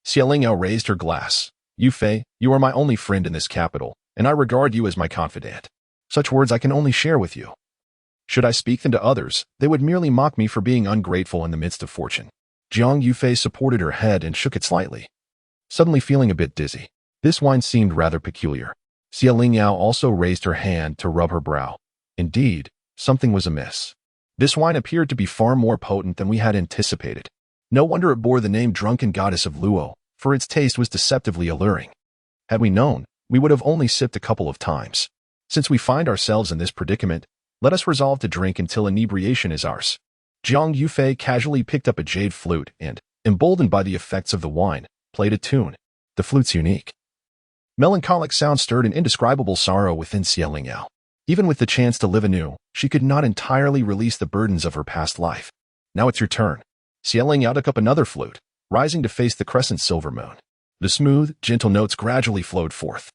Xie Lingyao raised her glass. Yufei, you are my only friend in this capital, and I regard you as my confidant. Such words I can only share with you. Should I speak them to others, they would merely mock me for being ungrateful in the midst of fortune. Jiang Yufei supported her head and shook it slightly, suddenly feeling a bit dizzy. This wine seemed rather peculiar. Xie Lingyao also raised her hand to rub her brow. Indeed, something was amiss. This wine appeared to be far more potent than we had anticipated. No wonder it bore the name Drunken Goddess of Luo, for its taste was deceptively alluring. Had we known, we would have only sipped a couple of times. Since we find ourselves in this predicament, let us resolve to drink until inebriation is ours. Jiang Yufei casually picked up a jade flute and, emboldened by the effects of the wine, played a tune. The flute's unique. Melancholic sound stirred an indescribable sorrow within Xie Lingyao. Even with the chance to live anew, she could not entirely release the burdens of her past life. Now it's your turn. Xie Lingyao took up another flute, rising to face the crescent silver moon. The smooth, gentle notes gradually flowed forth,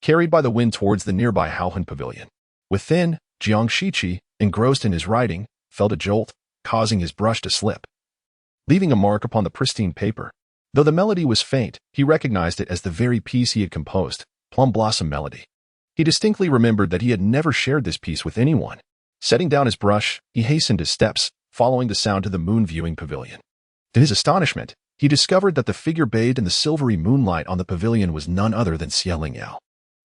carried by the wind towards the nearby Haohan pavilion. Within, Jiang Shiqi, engrossed in his writing, felt a jolt, causing his brush to slip, leaving a mark upon the pristine paper. Though the melody was faint, he recognized it as the very piece he had composed, Plum Blossom Melody. He distinctly remembered that he had never shared this piece with anyone. Setting down his brush, he hastened his steps, following the sound to the moon-viewing pavilion. To his astonishment, he discovered that the figure bathed in the silvery moonlight on the pavilion was none other than Xie Lingyao.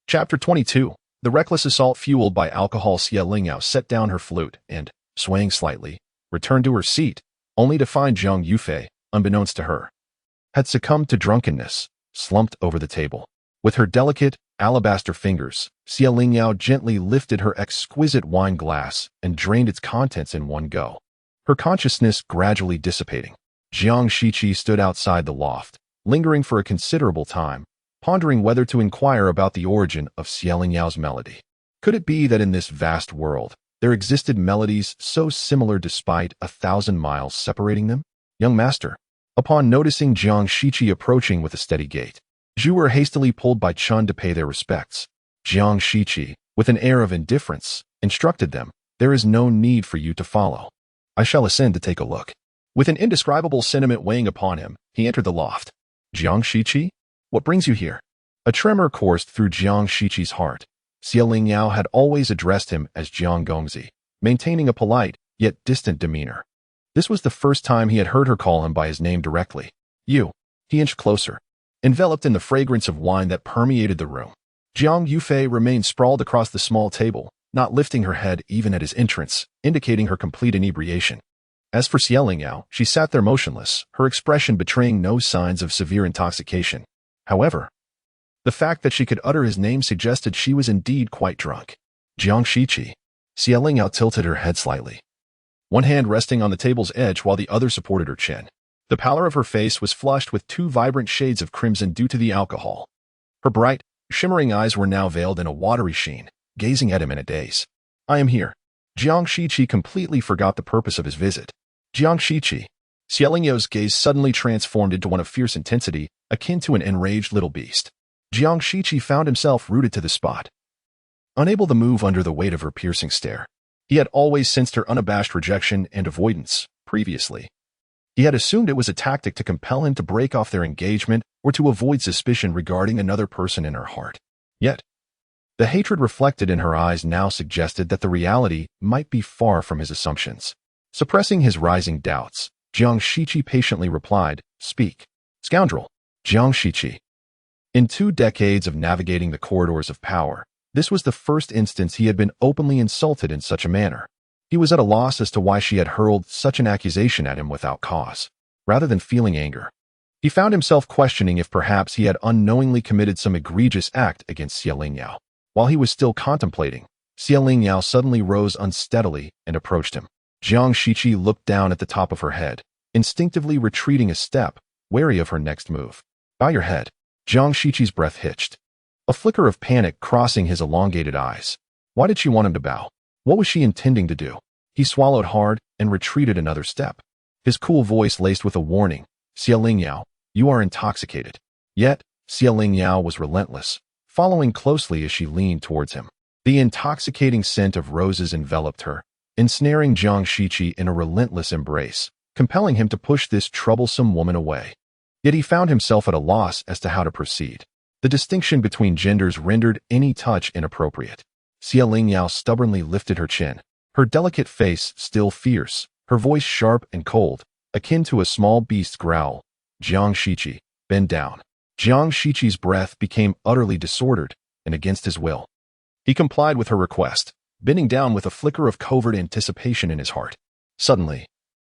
Chapter 22. The reckless assault fueled by alcohol. Xie Lingyao set down her flute and, swaying slightly, returned to her seat, only to find Zhang Yufei, unbeknownst to her, had succumbed to drunkenness, slumped over the table. With her delicate, alabaster fingers, Xie Lingyao gently lifted her exquisite wine glass and drained its contents in one go, her consciousness gradually dissipating. Jiang Shiqi stood outside the loft, lingering for a considerable time, pondering whether to inquire about the origin of Xie Lingyao's melody. Could it be that in this vast world, there existed melodies so similar despite 1,000 miles separating them? Young master. Upon noticing Jiang Shiqi approaching with a steady gait, Zhu were hastily pulled by Chun to pay their respects. Jiang Shiqi, with an air of indifference, instructed them, "There is no need for you to follow. I shall ascend to take a look." With an indescribable sentiment weighing upon him, he entered the loft. "Jiang Shiqi? What brings you here?" A tremor coursed through Jiang Shiqi's heart. Xie Lingyao had always addressed him as Jiang Gongzi, maintaining a polite, yet distant demeanor. This was the first time he had heard her call him by his name directly. "You." He inched closer, enveloped in the fragrance of wine that permeated the room. Jiang Yufei remained sprawled across the small table, not lifting her head even at his entrance, indicating her complete inebriation. As for Xie Lingyao, she sat there motionless, her expression betraying no signs of severe intoxication. However, the fact that she could utter his name suggested she was indeed quite drunk. "Jiang Shiqi." Xie Lingyao tilted her head slightly, one hand resting on the table's edge while the other supported her chin. The pallor of her face was flushed with two vibrant shades of crimson due to the alcohol. Her bright, shimmering eyes were now veiled in a watery sheen, gazing at him in a daze. "I am here." Jiang Shiqi completely forgot the purpose of his visit. "Jiang Shiqi." Xie Lingyao's gaze suddenly transformed into one of fierce intensity, akin to an enraged little beast. Jiang Shiqi found himself rooted to the spot, unable to move under the weight of her piercing stare. He had always sensed her unabashed rejection and avoidance. Previously, he had assumed it was a tactic to compel him to break off their engagement or to avoid suspicion regarding another person in her heart. Yet, the hatred reflected in her eyes now suggested that the reality might be far from his assumptions. Suppressing his rising doubts, Jiang Shiqi patiently replied, "Speak." "Scoundrel." Jiang Shiqi. In 2 decades of navigating the corridors of power, this was the first instance he had been openly insulted in such a manner. He was at a loss as to why she had hurled such an accusation at him without cause. Rather than feeling anger, he found himself questioning if perhaps he had unknowingly committed some egregious act against Xie Lingyao. While he was still contemplating, Xie Lingyao suddenly rose unsteadily and approached him. Jiang Shiqi looked down at the top of her head, instinctively retreating a step, wary of her next move. "Bow your head." Jiang Shiqi's breath hitched, a flicker of panic crossing his elongated eyes. Why did she want him to bow? What was she intending to do? He swallowed hard and retreated another step, his cool voice laced with a warning. "Xie Lingyao, you are intoxicated." Yet, Xie Lingyao was relentless, following closely as she leaned towards him. The intoxicating scent of roses enveloped her, ensnaring Jiang Shiqi in a relentless embrace, compelling him to push this troublesome woman away. Yet he found himself at a loss as to how to proceed. The distinction between genders rendered any touch inappropriate. Xie Lingyao stubbornly lifted her chin, her delicate face still fierce, her voice sharp and cold, akin to a small beast's growl. "Jiang Shiqi, bend down." Jiang Shiqi's breath became utterly disordered, and against his will, he complied with her request, bending down with a flicker of covert anticipation in his heart. Suddenly,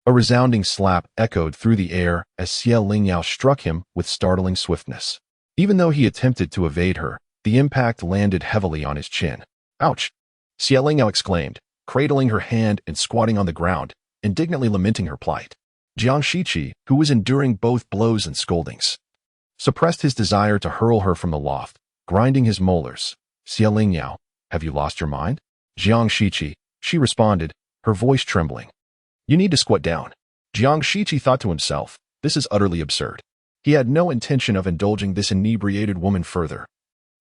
a resounding slap echoed through the air as Xie Lingyao struck him with startling swiftness. Even though he attempted to evade her, the impact landed heavily on his chin. "Ouch!" Xie Lingyao exclaimed, cradling her hand and squatting on the ground, indignantly lamenting her plight. Jiang Shiqi, who was enduring both blows and scoldings, suppressed his desire to hurl her from the loft, grinding his molars. Xia Lingyao, have you lost your mind? Jiang Shiqi, she responded, her voice trembling. You need to squat down. Jiang Shiqi thought to himself, this is utterly absurd. He had no intention of indulging this inebriated woman further.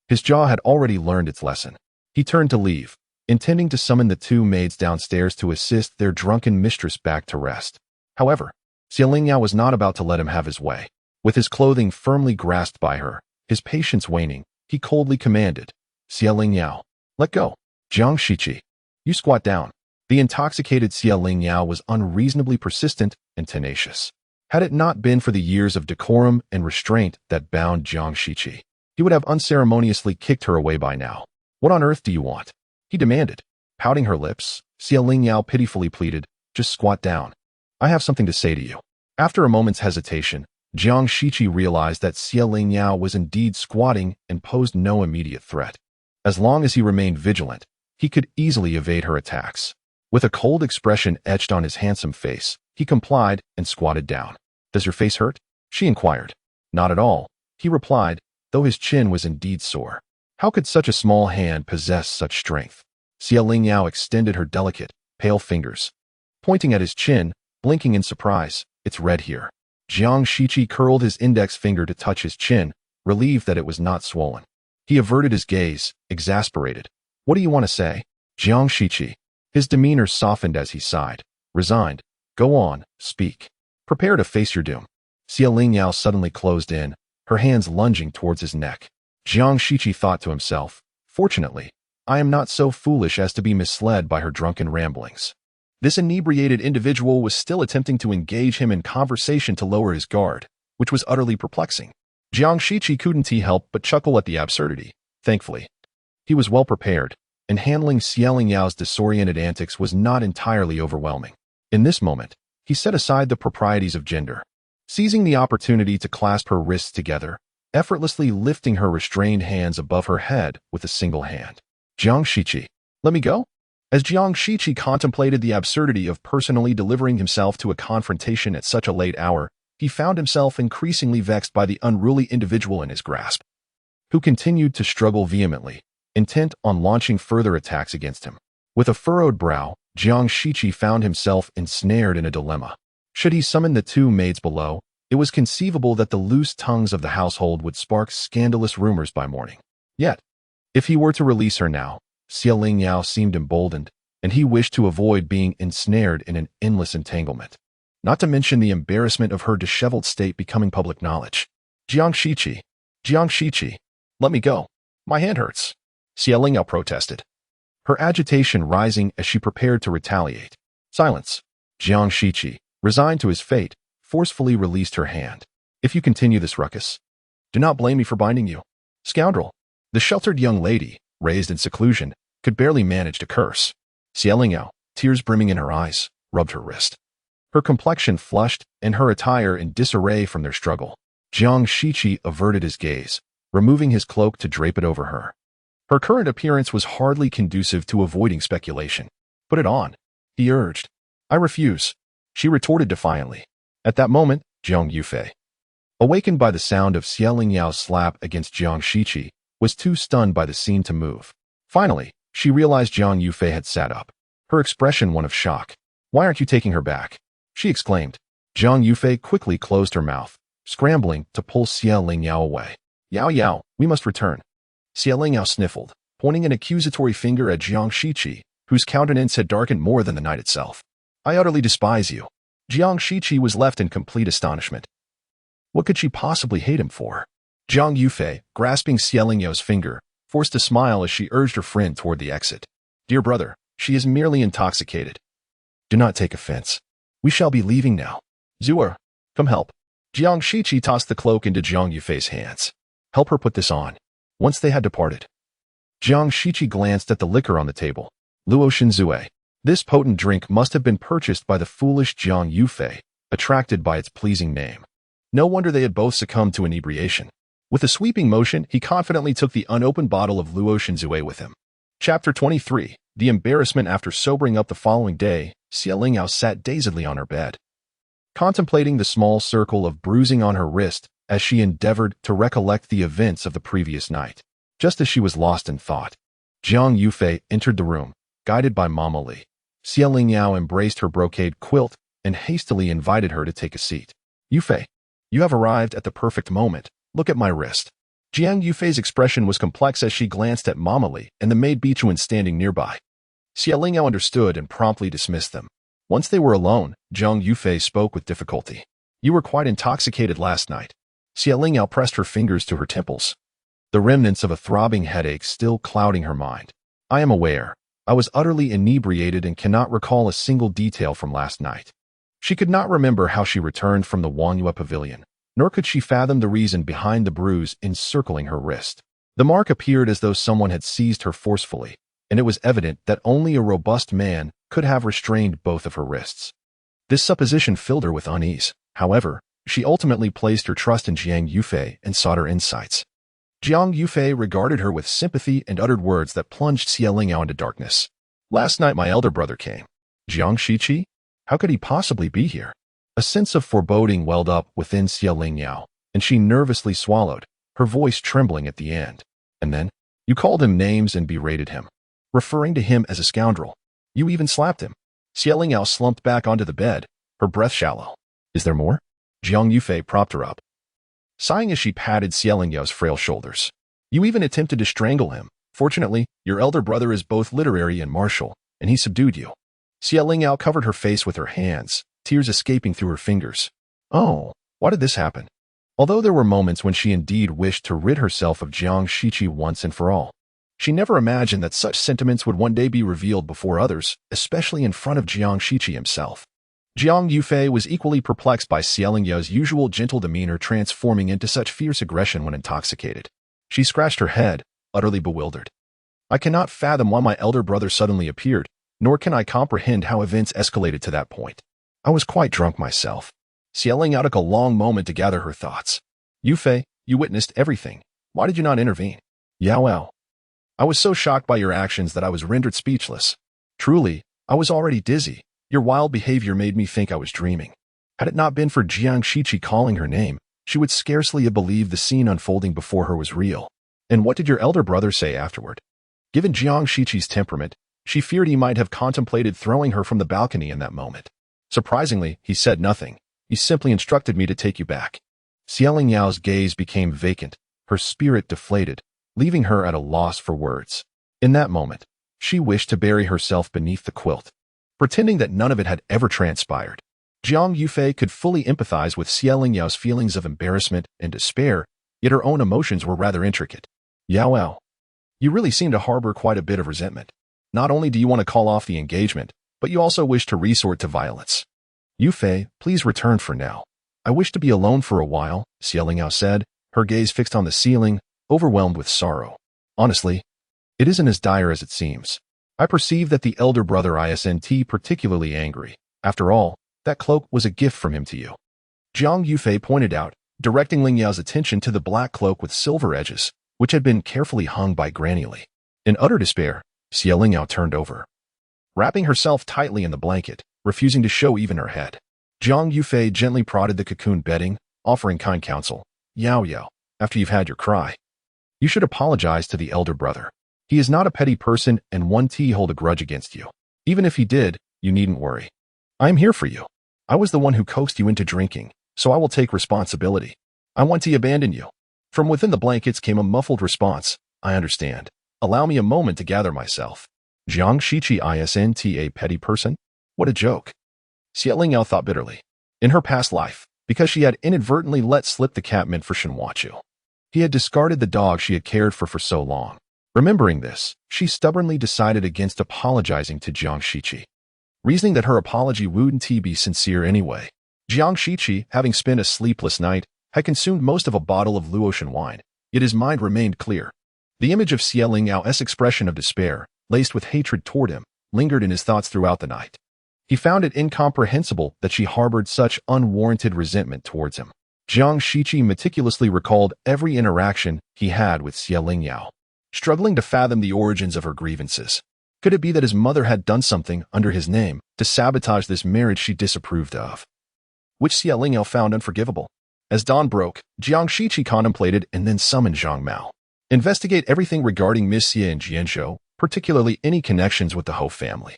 His jaw had already learned its lesson. He turned to leave, intending to summon the two maids downstairs to assist their drunken mistress back to rest. However, Xia Lingyao was not about to let him have his way. With his clothing firmly grasped by her, his patience waning, he coldly commanded, Xia Lingyao, let go. Jiang Shiqi, you squat down. The intoxicated Xia Lingyao was unreasonably persistent and tenacious. Had it not been for the years of decorum and restraint that bound Jiang Shiqi, he would have unceremoniously kicked her away by now. What on earth do you want? He demanded. Pouting her lips, Xia Lingyao pitifully pleaded, just squat down. I have something to say to you. After a moment's hesitation, Jiang Shiqi realized that Xia Lingyao was indeed squatting and posed no immediate threat. As long as he remained vigilant, he could easily evade her attacks. With a cold expression etched on his handsome face, he complied and squatted down. Does your face hurt? She inquired. Not at all, he replied, though his chin was indeed sore. How could such a small hand possess such strength? Xia Lingyao extended her delicate, pale fingers. Pointing at his chin, blinking in surprise, it's red here. Jiang Shiqi curled his index finger to touch his chin, relieved that it was not swollen. He averted his gaze, exasperated. What do you want to say? Jiang Shiqi. His demeanor softened as he sighed. Resigned. Go on, speak. Prepare to face your doom. Xia Lingyao suddenly closed in, her hands lunging towards his neck. Jiang Shiqi thought to himself, fortunately, I am not so foolish as to be misled by her drunken ramblings. This inebriated individual was still attempting to engage him in conversation to lower his guard, which was utterly perplexing. Jiang Shiqi couldn't help but chuckle at the absurdity. Thankfully, he was well prepared, and handling Xia Lingyao's disoriented antics was not entirely overwhelming. In this moment, he set aside the proprieties of gender. Seizing the opportunity to clasp her wrists together, effortlessly lifting her restrained hands above her head with a single hand. Jiang Shiqi, let me go? As Jiang Shiqi contemplated the absurdity of personally delivering himself to a confrontation at such a late hour, he found himself increasingly vexed by the unruly individual in his grasp, who continued to struggle vehemently, intent on launching further attacks against him. With a furrowed brow, Jiang Shiqi found himself ensnared in a dilemma. Should he summon the two maids below, it was conceivable that the loose tongues of the household would spark scandalous rumors by morning. Yet, if he were to release her now, Xia Lingyao seemed emboldened, and he wished to avoid being ensnared in an endless entanglement. Not to mention the embarrassment of her disheveled state becoming public knowledge. Jiang Shiqi, let me go. My hand hurts. Xia Lingyao protested, her agitation rising as she prepared to retaliate. Silence. Jiang Shiqi, resigned to his fate, forcefully released her hand. If you continue this ruckus, do not blame me for binding you. Scoundrel. The sheltered young lady, raised in seclusion, could barely manage to curse. Xia Lingyao, tears brimming in her eyes, rubbed her wrist. Her complexion flushed and her attire in disarray from their struggle. Jiang Shiqi averted his gaze, removing his cloak to drape it over her. Her current appearance was hardly conducive to avoiding speculation. Put it on, he urged. I refuse, she retorted defiantly. At that moment, Jiang Yufei, awakened by the sound of Xia Lingyao's slap against Jiang Shiqi, was too stunned by the scene to move. Finally, she realized Jiang Yufei had sat up, her expression one of shock. Why aren't you taking her back? She exclaimed. Jiang Yufei quickly closed her mouth, scrambling to pull Xia Lingyao away. Yao, we must return. Xia Lingyao sniffled, pointing an accusatory finger at Jiang Shiqi, whose countenance had darkened more than the night itself. I utterly despise you. Jiang Shiqi was left in complete astonishment. What could she possibly hate him for? Jiang Yufei, grasping Xia Lingyao's finger, forced a smile as she urged her friend toward the exit. Dear brother, she is merely intoxicated. Do not take offense. We shall be leaving now. Zuer, come help. Jiang Shiqi tossed the cloak into Jiang Yufei's hands. Help her put this on. Once they had departed, Jiang Shiqi glanced at the liquor on the table. Luo Shinzue. This potent drink must have been purchased by the foolish Jiang Yufei, attracted by its pleasing name. No wonder they had both succumbed to inebriation. With a sweeping motion, he confidently took the unopened bottle of Luo Shinzue with him. Chapter 23. The embarrassment after sobering up the following day, Xia Lingyao sat dazedly on her bed, contemplating the small circle of bruising on her wrist as she endeavored to recollect the events of the previous night. Just as she was lost in thought, Jiang Yufei entered the room, guided by Mama Li. Lingyao embraced her brocade quilt and hastily invited her to take a seat. Yufei, you have arrived at the perfect moment. Look at my wrist. Jiang Yufei's expression was complex as she glanced at Mama Li and the maid Bichuan standing nearby. Lingyao understood and promptly dismissed them. Once they were alone, Jiang Yufei spoke with difficulty. You were quite intoxicated last night. Lingyao pressed her fingers to her temples, the remnants of a throbbing headache still clouding her mind. I am aware. I was utterly inebriated and cannot recall a single detail from last night. She could not remember how she returned from the Wangyue pavilion, nor could she fathom the reason behind the bruise encircling her wrist. The mark appeared as though someone had seized her forcefully, and it was evident that only a robust man could have restrained both of her wrists. This supposition filled her with unease. However, she ultimately placed her trust in Jiang Yufei and sought her insights. Jiang Yufei regarded her with sympathy and uttered words that plunged Lingyao into darkness. Last night my elder brother came. Jiang Shiqi? How could he possibly be here? A sense of foreboding welled up within Lingyao, and she nervously swallowed, her voice trembling at the end. And then, you called him names and berated him, referring to him as a scoundrel. You even slapped him. Lingyao slumped back onto the bed, her breath shallow. Is there more? Jiang Yufei propped her up, sighing as she patted Lingyao frail shoulders. You even attempted to strangle him. Fortunately, your elder brother is both literary and martial, and he subdued you. Lingyao covered her face with her hands, tears escaping through her fingers. Oh, why did this happen? Although there were moments when she indeed wished to rid herself of Jiang Shiqi once and for all, she never imagined that such sentiments would one day be revealed before others, especially in front of Jiang Shiqi himself. Jiang Yufei was equally perplexed by Lingyao's usual gentle demeanor transforming into such fierce aggression when intoxicated. She scratched her head, utterly bewildered. I cannot fathom why my elder brother suddenly appeared, nor can I comprehend how events escalated to that point. I was quite drunk myself. Lingyao took a long moment to gather her thoughts. Yufei, you witnessed everything. Why did you not intervene? Yao. I was so shocked by your actions that I was rendered speechless. Truly, I was already dizzy. Your wild behavior made me think I was dreaming. Had it not been for Jiang Shiqi calling her name, she would scarcely have believed the scene unfolding before her was real. And what did your elder brother say afterward? Given Jiang Shiqi's temperament, she feared he might have contemplated throwing her from the balcony in that moment. Surprisingly, he said nothing. He simply instructed me to take you back. Lingyao's gaze became vacant, her spirit deflated, leaving her at a loss for words. In that moment, she wished to bury herself beneath the quilt, pretending that none of it had ever transpired. Jiang Yufei could fully empathize with Lingyao's feelings of embarrassment and despair, yet her own emotions were rather intricate. Yao, you really seem to harbor quite a bit of resentment. Not only do you want to call off the engagement, but you also wish to resort to violence. Yufei, please return for now. I wish to be alone for a while, Lingyao said, her gaze fixed on the ceiling, overwhelmed with sorrow. Honestly, it isn't as dire as it seems. I perceive that the elder brother isn't particularly angry. After all, that cloak was a gift from him to you. Jiang Yufei pointed out, directing Lingyao's attention to the black cloak with silver edges, which had been carefully hung by Granny Li. In utter despair, Lingyao turned over, wrapping herself tightly in the blanket, refusing to show even her head. Jiang Yufei gently prodded the cocoon bedding, offering kind counsel. Yao, after you've had your cry, you should apologize to the elder brother. He is not a petty person and won't hold a grudge against you. Even if he did, you needn't worry. I am here for you. I was the one who coaxed you into drinking, so I will take responsibility. I want to abandon you. From within the blankets came a muffled response. I understand. Allow me a moment to gather myself. Jiang Shiqi isn't a petty person? What a joke. Lingyao thought bitterly. In her past life, because she had inadvertently let slip the cat meant for Shenhuachu, he had discarded the dog she had cared for so long. Remembering this, she stubbornly decided against apologizing to Jiang Shiqi, reasoning that her apology wouldn't be sincere anyway. Jiang Shiqi, having spent a sleepless night, had consumed most of a bottle of Luotian wine, yet his mind remained clear. The image of Lingyao's expression of despair, laced with hatred toward him, lingered in his thoughts throughout the night. He found it incomprehensible that she harbored such unwarranted resentment towards him. Jiang Shiqi meticulously recalled every interaction he had with Lingyao, struggling to fathom the origins of her grievances. Could it be that his mother had done something under his name to sabotage this marriage she disapproved of, which Lingyao found unforgivable? As dawn broke, Jiang Shiqi contemplated and then summoned Zhang Mao. Investigate everything regarding Miss Xie and Jianzhou, particularly any connections with the Hou family.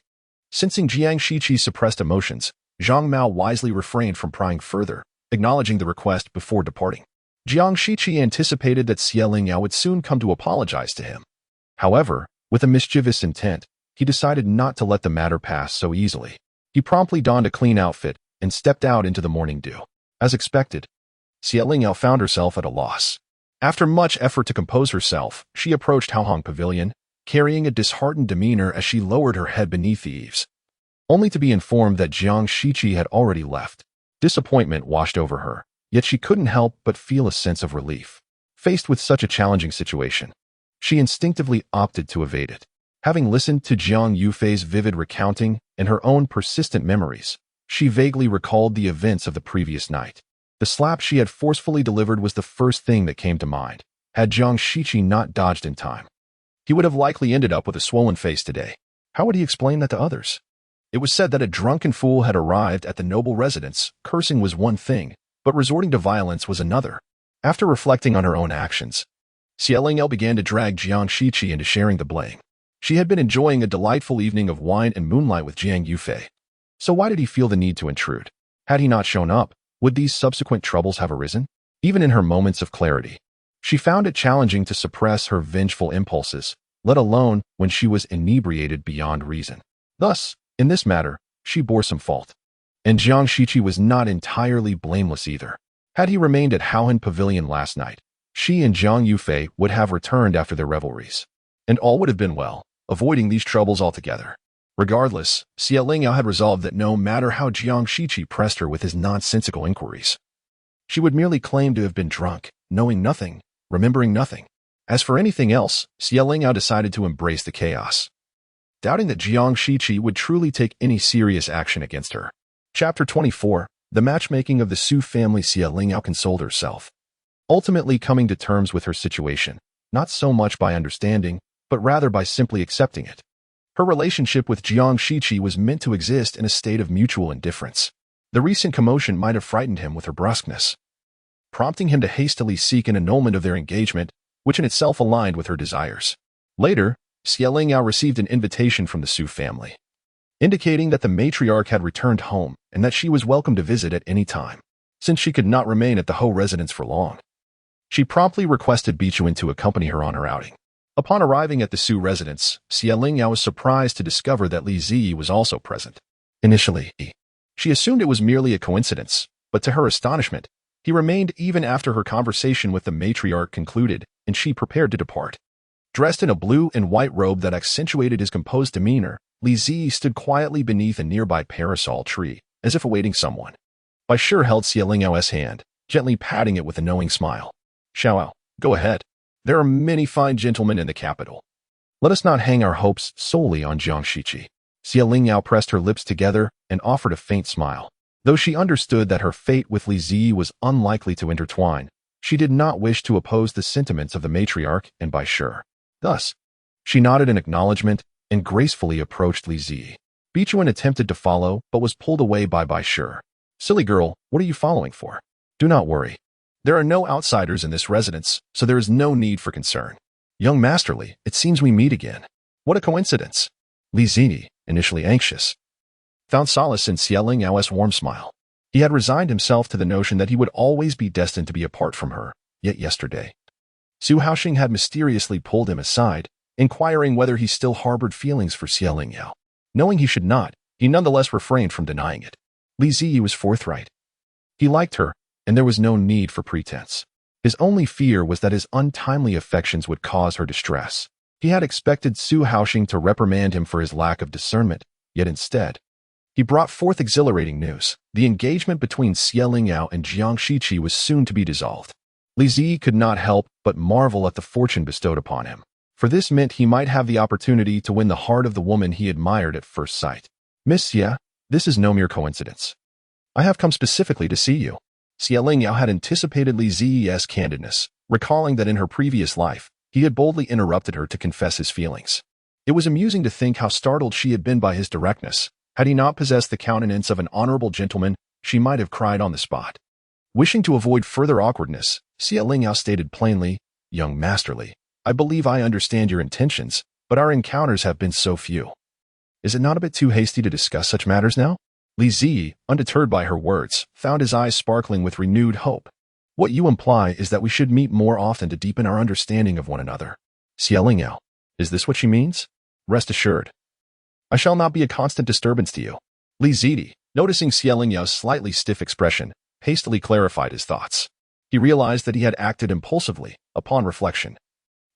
Sensing Jiang Shiqi's suppressed emotions, Zhang Mao wisely refrained from prying further, acknowledging the request before departing. Jiang Shiqi anticipated that Xie Lingyao would soon come to apologize to him. However, with a mischievous intent, he decided not to let the matter pass so easily. He promptly donned a clean outfit and stepped out into the morning dew. As expected, Xie Lingyao found herself at a loss. After much effort to compose herself, she approached Haohong Pavilion, carrying a disheartened demeanor as she lowered her head beneath the eaves, only to be informed that Jiang Shiqi had already left. Disappointment washed over her, yet she couldn't help but feel a sense of relief. Faced with such a challenging situation, she instinctively opted to evade it. Having listened to Jiang Yufei's vivid recounting and her own persistent memories, she vaguely recalled the events of the previous night. The slap she had forcefully delivered was the first thing that came to mind. Had Jiang Shiqi not dodged in time, he would have likely ended up with a swollen face today. How would he explain that to others? It was said that a drunken fool had arrived at the noble residence. Cursing was one thing, but resorting to violence was another. After reflecting on her own actions, Xie Lingyao began to drag Jiang Shiqi into sharing the blame. She had been enjoying a delightful evening of wine and moonlight with Jiang Yufei. So why did he feel the need to intrude? Had he not shown up, would these subsequent troubles have arisen? Even in her moments of clarity, she found it challenging to suppress her vengeful impulses, let alone when she was inebriated beyond reason. Thus, in this matter, she bore some fault. And Jiang Shiqi was not entirely blameless either. Had he remained at Haohong Pavilion last night, she and Jiang Yufei would have returned after their revelries, and all would have been well, avoiding these troubles altogether. Regardless, Xie Lingyao had resolved that no matter how Jiang Shiqi pressed her with his nonsensical inquiries, she would merely claim to have been drunk, knowing nothing, remembering nothing. As for anything else, Xie Lingyao decided to embrace the chaos, doubting that Jiang Shiqi would truly take any serious action against her. Chapter 24, The Matchmaking of the Su Family. Xie Lingyao consoled herself, ultimately coming to terms with her situation, not so much by understanding, but rather by simply accepting it. Her relationship with Jiang Shiqi was meant to exist in a state of mutual indifference. The recent commotion might have frightened him with her brusqueness, prompting him to hastily seek an annulment of their engagement, which in itself aligned with her desires. Later, Xie Lingyao received an invitation from the Su family, indicating that the matriarch had returned home and that she was welcome to visit at any time. Since she could not remain at the Hou residence for long, she promptly requested Bichuan to accompany her on her outing. Upon arriving at the Su residence, Xie Lingyao was surprised to discover that Li Ziyi was also present. Initially, she assumed it was merely a coincidence, but to her astonishment, he remained even after her conversation with the matriarch concluded, and she prepared to depart. Dressed in a blue and white robe that accentuated his composed demeanor, Li Ziyi stood quietly beneath a nearby parasol tree, as if awaiting someone. Bai Shi held Xie Lingyao's hand, gently patting it with a knowing smile. "Xiao, go ahead. There are many fine gentlemen in the capital. Let us not hang our hopes solely on Jiang Shiqi." Xie Lingyao pressed her lips together and offered a faint smile. Though she understood that her fate with Li Ziyi was unlikely to intertwine, she did not wish to oppose the sentiments of the matriarch and Bai Shi. Thus, she nodded in acknowledgement and gracefully approached Li Ziyi. Bichuan attempted to follow, but was pulled away by Bai Shi. "Silly girl, what are you following for? Do not worry. There are no outsiders in this residence, so there is no need for concern. Young Masterly, it seems we meet again. What a coincidence." Li Ziyi, initially anxious, found solace in Xie Lingyao's warm smile. He had resigned himself to the notion that he would always be destined to be apart from her, yet yesterday, Su Haoxing had mysteriously pulled him aside, inquiring whether he still harbored feelings for Xie Lingyao. Knowing he should not, he nonetheless refrained from denying it. Li Ziyi was forthright. He liked her, and there was no need for pretense. His only fear was that his untimely affections would cause her distress. He had expected Su Haoxing to reprimand him for his lack of discernment, yet instead, he brought forth exhilarating news. The engagement between Xie Lingyao and Jiang Shiqi was soon to be dissolved. Li Ziyi could not help but marvel at the fortune bestowed upon him, for this meant he might have the opportunity to win the heart of the woman he admired at first sight. "Miss Xie, this is no mere coincidence. I have come specifically to see you." Xie Lingyao had anticipated Li Ziyi's candidness, recalling that in her previous life, he had boldly interrupted her to confess his feelings. It was amusing to think how startled she had been by his directness. Had he not possessed the countenance of an honorable gentleman, she might have cried on the spot. Wishing to avoid further awkwardness, Xie Lingyao stated plainly, "Young Masterly, I believe I understand your intentions, but our encounters have been so few. Is it not a bit too hasty to discuss such matters now? Li Ziyi, undeterred by her words, found his eyes sparkling with renewed hope. What you imply is that we should meet more often to deepen our understanding of one another. Xie Lingyao, is this what she means? Rest assured, I shall not be a constant disturbance to you. Li Ziyi, noticing Xie Lingyao's slightly stiff expression, hastily clarified his thoughts. He realized that he had acted impulsively, upon reflection.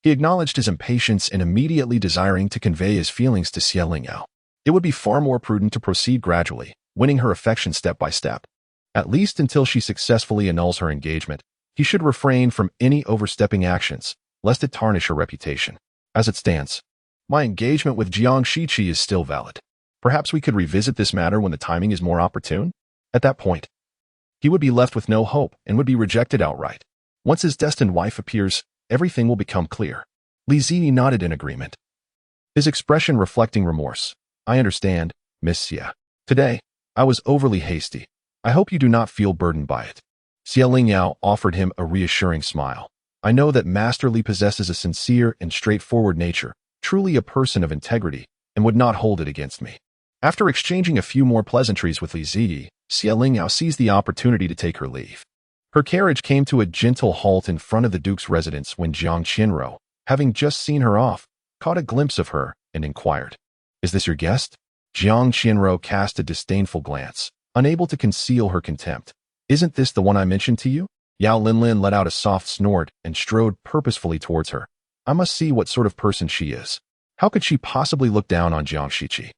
He acknowledged his impatience and immediately desiring to convey his feelings to Xie Lingyao. It would be far more prudent to proceed gradually, winning her affection step by step. At least until she successfully annuls her engagement, he should refrain from any overstepping actions, lest it tarnish her reputation. As it stands, my engagement with Jiang Shiqi is still valid. Perhaps we could revisit this matter when the timing is more opportune? At that point, he would be left with no hope and would be rejected outright. Once his destined wife appears, everything will become clear. Li Ziyi nodded in agreement, his expression reflecting remorse. I understand, Miss Xie. Today, I was overly hasty. I hope you do not feel burdened by it. Xie Lingyao offered him a reassuring smile. I know that Master Li possesses a sincere and straightforward nature, truly a person of integrity, and would not hold it against me. After exchanging a few more pleasantries with Li Ziyi, Xie Lingyao seized the opportunity to take her leave. Her carriage came to a gentle halt in front of the Duke's residence when Jiang Shiqi, having just seen her off, caught a glimpse of her and inquired, Is this your guest? Jiang Shiqi cast a disdainful glance, unable to conceal her contempt. Isn't this the one I mentioned to you? Yao Linlin let out a soft snort and strode purposefully towards her. I must see what sort of person she is. How could she possibly look down on Jiang Shiqi?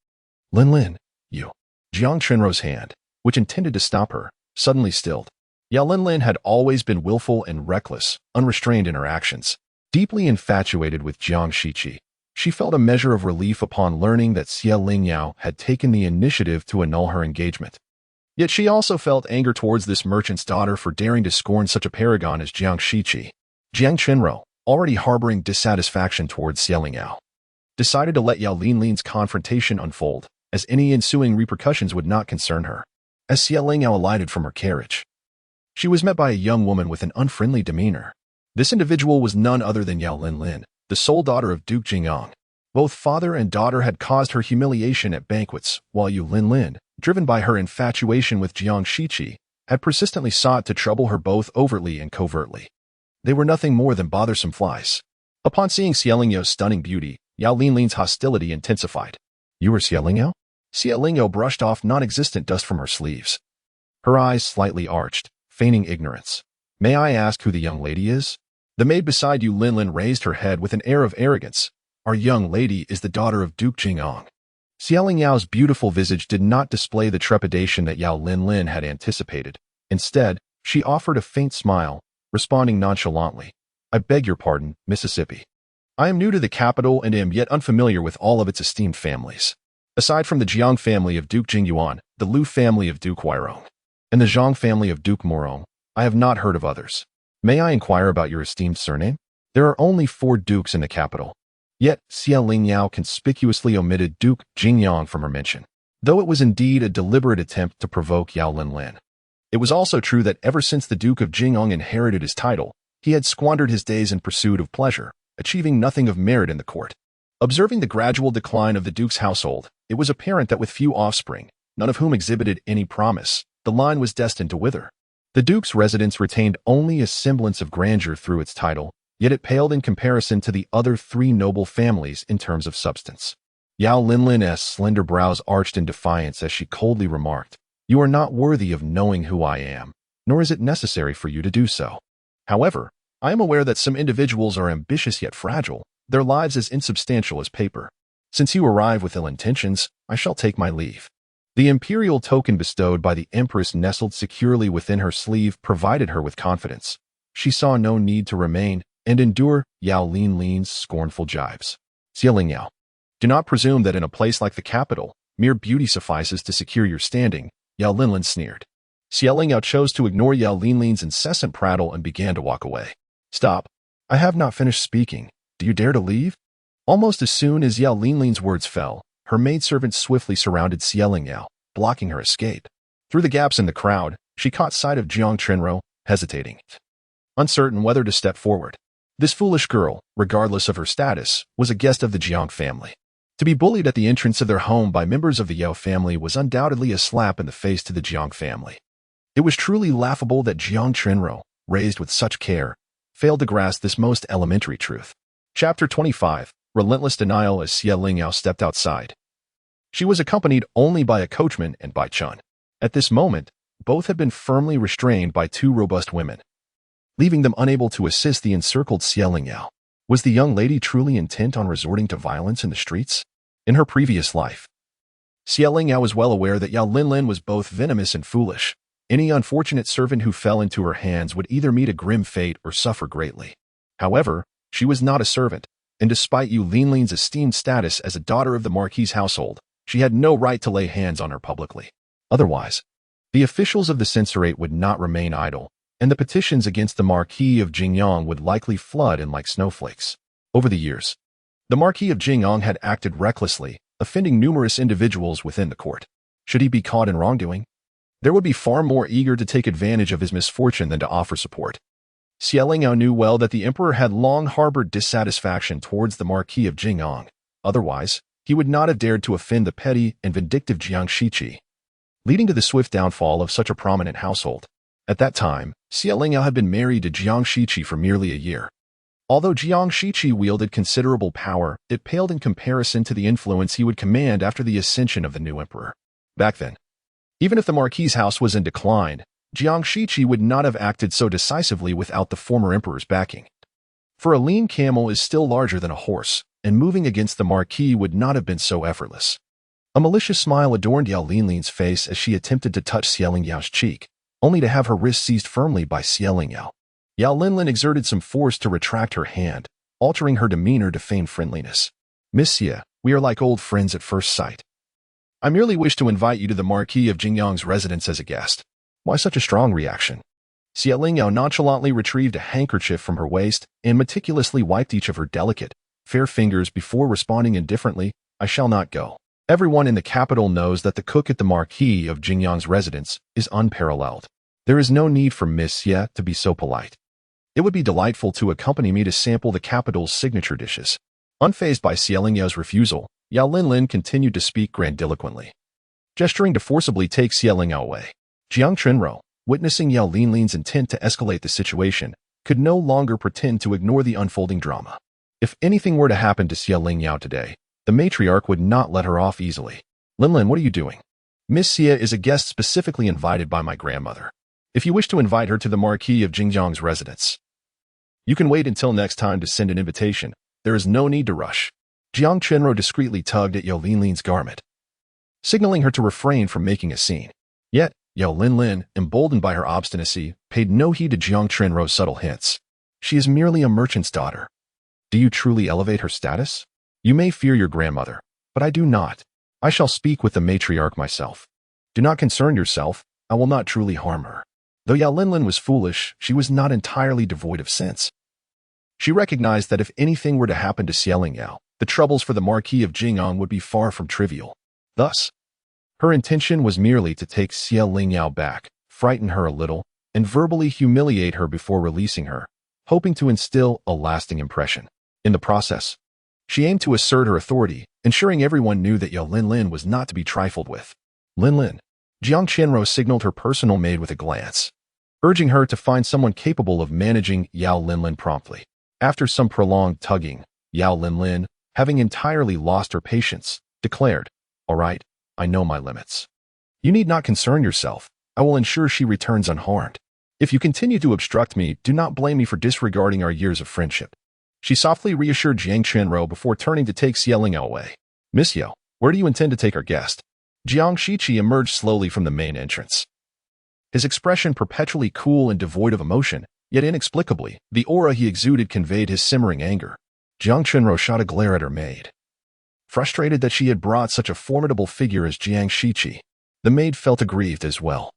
Linlin, you. Jiang Shiqi's hand, which intended to stop her, suddenly stilled. Yao Linlin had always been willful and reckless, unrestrained in her actions. Deeply infatuated with Jiang Shiqi, she felt a measure of relief upon learning that Xie Lingyao had taken the initiative to annul her engagement. Yet she also felt anger towards this merchant's daughter for daring to scorn such a paragon as Jiang Shiqi. Jiang Shiqi, already harboring dissatisfaction towards Xie Lingyao, decided to let Yao Linlin's confrontation unfold, as any ensuing repercussions would not concern her. As Xie Lingyao alighted from her carriage, she was met by a young woman with an unfriendly demeanor. This individual was none other than Yao Linlin, the sole daughter of Duke Jingyang. Both father and daughter had caused her humiliation at banquets, while Yao Linlin, driven by her infatuation with Jiang Shiqi, had persistently sought to trouble her both overtly and covertly. They were nothing more than bothersome flies. Upon seeing Xie Lingyao's stunning beauty, Yao Linlin's hostility intensified. You are Xie Lingyao? Xie Lingyao brushed off non-existent dust from her sleeves. Her eyes slightly arched, feigning ignorance. May I ask who the young lady is? The maid beside Yao Linlin raised her head with an air of arrogance. Our young lady is the daughter of Duke Jingyang. Xie Lingyao's beautiful visage did not display the trepidation that Yao Linlin had anticipated. Instead, she offered a faint smile, responding nonchalantly. I beg your pardon, Mississippi. I am new to the capital and am yet unfamiliar with all of its esteemed families. Aside from the Jiang family of Duke Jingyuan, the Lu family of Duke Huairong, and the Zhang family of Duke Morong, I have not heard of others. May I inquire about your esteemed surname? There are only 4 dukes in the capital. Yet, Xie Lingyao conspicuously omitted Duke Jingyang from her mention, though it was indeed a deliberate attempt to provoke Yao Linlin. It was also true that ever since the Duke of Jingyang inherited his title, he had squandered his days in pursuit of pleasure, achieving nothing of merit in the court. Observing the gradual decline of the Duke's household, it was apparent that with few offspring, none of whom exhibited any promise, the line was destined to wither. The Duke's residence retained only a semblance of grandeur through its title, yet it paled in comparison to the other 3 noble families in terms of substance. Yao Linlin's slender brows arched in defiance as she coldly remarked, You are not worthy of knowing who I am, nor is it necessary for you to do so. However, I am aware that some individuals are ambitious yet fragile, their lives as insubstantial as paper. Since you arrive with ill intentions, I shall take my leave. The imperial token bestowed by the Empress nestled securely within her sleeve provided her with confidence. She saw no need to remain and endure Yao Linlin's scornful jibes. Xie Lingyao, do not presume that in a place like the capital, mere beauty suffices to secure your standing, Yao Linlin sneered. Xie Lingyao chose to ignore Yao Linlin's incessant prattle and began to walk away. Stop. I have not finished speaking. Do you dare to leave? Almost as soon as Yao Linlin's words fell, her maidservant swiftly surrounded Xie Lingyao, blocking her escape. Through the gaps in the crowd, she caught sight of Jiang Shiqi, hesitating, uncertain whether to step forward. This foolish girl, regardless of her status, was a guest of the Jiang family. To be bullied at the entrance of their home by members of the Yao family was undoubtedly a slap in the face to the Jiang family. It was truly laughable that Jiang Shiqi, raised with such care, failed to grasp this most elementary truth. Chapter 25. Relentless Denial. As Lingyao stepped outside, she was accompanied only by a coachman and by Chun. At this moment, both had been firmly restrained by two robust women, leaving them unable to assist the encircled Lingyao. Was the young lady truly intent on resorting to violence in the streets? In her previous life, Lingyao was well aware that Yao Linlin was both venomous and foolish. Any unfortunate servant who fell into her hands would either meet a grim fate or suffer greatly. However, she was not a servant, and despite Yao Linlin's esteemed status as a daughter of the Marquis' household, she had no right to lay hands on her publicly. Otherwise, the officials of the censorate would not remain idle, and the petitions against the Marquis of Jingyang would likely flood in like snowflakes. Over the years, the Marquis of Jingyang had acted recklessly, offending numerous individuals within the court. Should he be caught in wrongdoing, there would be far more eager to take advantage of his misfortune than to offer support. Lingyao knew well that the emperor had long harbored dissatisfaction towards the Marquis of Jingyang. Otherwise, he would not have dared to offend the petty and vindictive Jiang Shiqi, leading to the swift downfall of such a prominent household. At that time, Lingyao had been married to Jiang Shiqi for merely a year. Although Jiang Shiqi wielded considerable power, it paled in comparison to the influence he would command after the ascension of the new emperor. Back then, even if the Marquis' house was in decline, Jiang Shiqi would not have acted so decisively without the former emperor's backing. For a lean camel is still larger than a horse, and moving against the Marquis would not have been so effortless. A malicious smile adorned Yao Linlin's face as she attempted to touch Lingyao cheek, only to have her wrist seized firmly by Lingyao. Yao Linlin exerted some force to retract her hand, altering her demeanor to feign friendliness. "Miss Xie, we are like old friends at first sight. I merely wish to invite you to the Marquis of Jingyang's residence as a guest." Why such a strong reaction? Lingyao nonchalantly retrieved a handkerchief from her waist and meticulously wiped each of her delicate, fair fingers before responding indifferently, "I shall not go. Everyone in the capital knows that the cook at the Marquis of Jingyang's residence is unparalleled. There is no need for Miss Xie to be so polite. It would be delightful to accompany me to sample the capital's signature dishes." Unfazed by Lingyao refusal, Yao Linlin continued to speak grandiloquently, gesturing to forcibly take Lingyao away. Jiang Shiqi, witnessing Yao Linlin's intent to escalate the situation, could no longer pretend to ignore the unfolding drama. If anything were to happen to Lingyao today, the matriarch would not let her off easily. "Linlin, what are you doing?" "Miss Xie is a guest specifically invited by my grandmother. If you wish to invite her to the Marquis of Jingyang's residence, you can wait until next time to send an invitation. There is no need to rush." Jiang Shiqi discreetly tugged at Yao Linlin's garment, signaling her to refrain from making a scene. Yet, Yao Linlin, emboldened by her obstinacy, paid no heed to Jiang Shiqi's subtle hints. "She is merely a merchant's daughter. Do you truly elevate her status? You may fear your grandmother, but I do not. I shall speak with the matriarch myself. Do not concern yourself, I will not truly harm her." Though Yao Linlin was foolish, she was not entirely devoid of sense. She recognized that if anything were to happen to Lingyao, the troubles for the Marquis of Jingyang would be far from trivial. Thus, her intention was merely to take Lingyao back, frighten her a little, and verbally humiliate her before releasing her, hoping to instill a lasting impression. In the process, she aimed to assert her authority, ensuring everyone knew that Yao Linlin was not to be trifled with. "Linlin," Jiang Shiqi signaled her personal maid with a glance, urging her to find someone capable of managing Yao Linlin promptly. After some prolonged tugging, Yao Linlin, having entirely lost her patience, declared, "All right, I know my limits. You need not concern yourself. I will ensure she returns unharmed. If you continue to obstruct me, do not blame me for disregarding our years of friendship." She softly reassured Jiang Shiqi before turning to take Lingyao away. "Miss Yao, where do you intend to take our guest?" Jiang Shiqi emerged slowly from the main entrance, his expression perpetually cool and devoid of emotion, yet inexplicably, the aura he exuded conveyed his simmering anger. Jiang Shiqi shot a glare at her maid, frustrated that she had brought such a formidable figure as Jiang Shiqi. The maid felt aggrieved as well.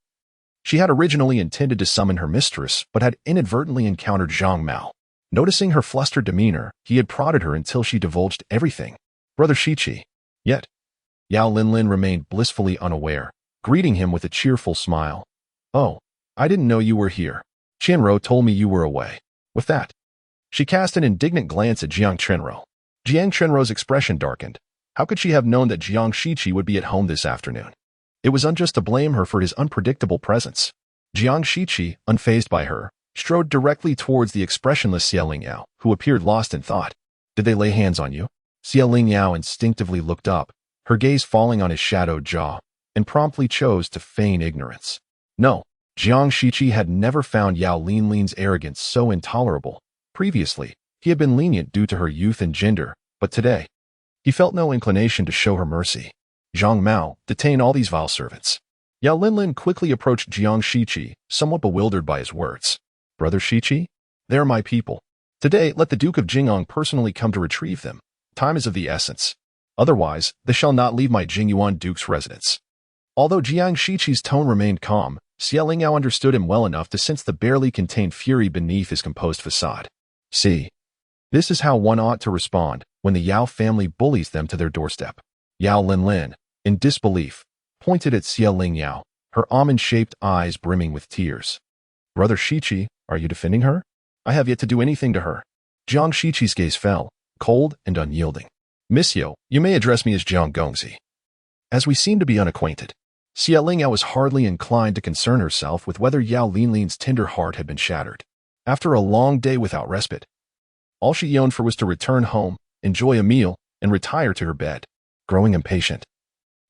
She had originally intended to summon her mistress, but had inadvertently encountered Zhang Mao. Noticing her flustered demeanor, he had prodded her until she divulged everything. "Brother Shiqi." Yet, Yao Linlin remained blissfully unaware, greeting him with a cheerful smile. "Oh, I didn't know you were here. Qianro told me you were away." With that, She cast an indignant glance at Jiang Chenro. Jiang Chenro's expression darkened. How could she have known that Jiang Shiqi would be at home this afternoon? It was unjust to blame her for his unpredictable presence. Jiang Shiqi, unfazed by her, strode directly towards the expressionless Xie Lingyao, who appeared lost in thought. Did they lay hands on you? Xie Lingyao instinctively looked up, her gaze falling on his shadowed jaw, and promptly chose to feign ignorance. No, Jiang Shiqi had never found Yao Linlin's arrogance so intolerable. Previously, he had been lenient due to her youth and gender, but today, he felt no inclination to show her mercy. Zhang Mao, detain all these vile servants. Yao Linlin quickly approached Jiang Shiqi, somewhat bewildered by his words. Brother Shiqi? They are my people. Today, let the Duke of Jingyang personally come to retrieve them. Time is of the essence. Otherwise, they shall not leave my Jingyuan Duke's residence. Although Jiang Shiqi's tone remained calm, Xie Lingyao understood him well enough to sense the barely contained fury beneath his composed facade. See, this is how one ought to respond when the Yao family bullies them to their doorstep. Yao Linlin, in disbelief, pointed at Xie Lingyao, her almond-shaped eyes brimming with tears. Brother Shiqi, are you defending her? I have yet to do anything to her. Jiang Shiqi's gaze fell, cold and unyielding. Monsieur, you may address me as Jiang Gongzi. As we seem to be unacquainted, Xie Lingyao was hardly inclined to concern herself with whether Yao Linlin's tender heart had been shattered. After a long day without respite, all she yearned for was to return home, enjoy a meal, and retire to her bed. Growing impatient,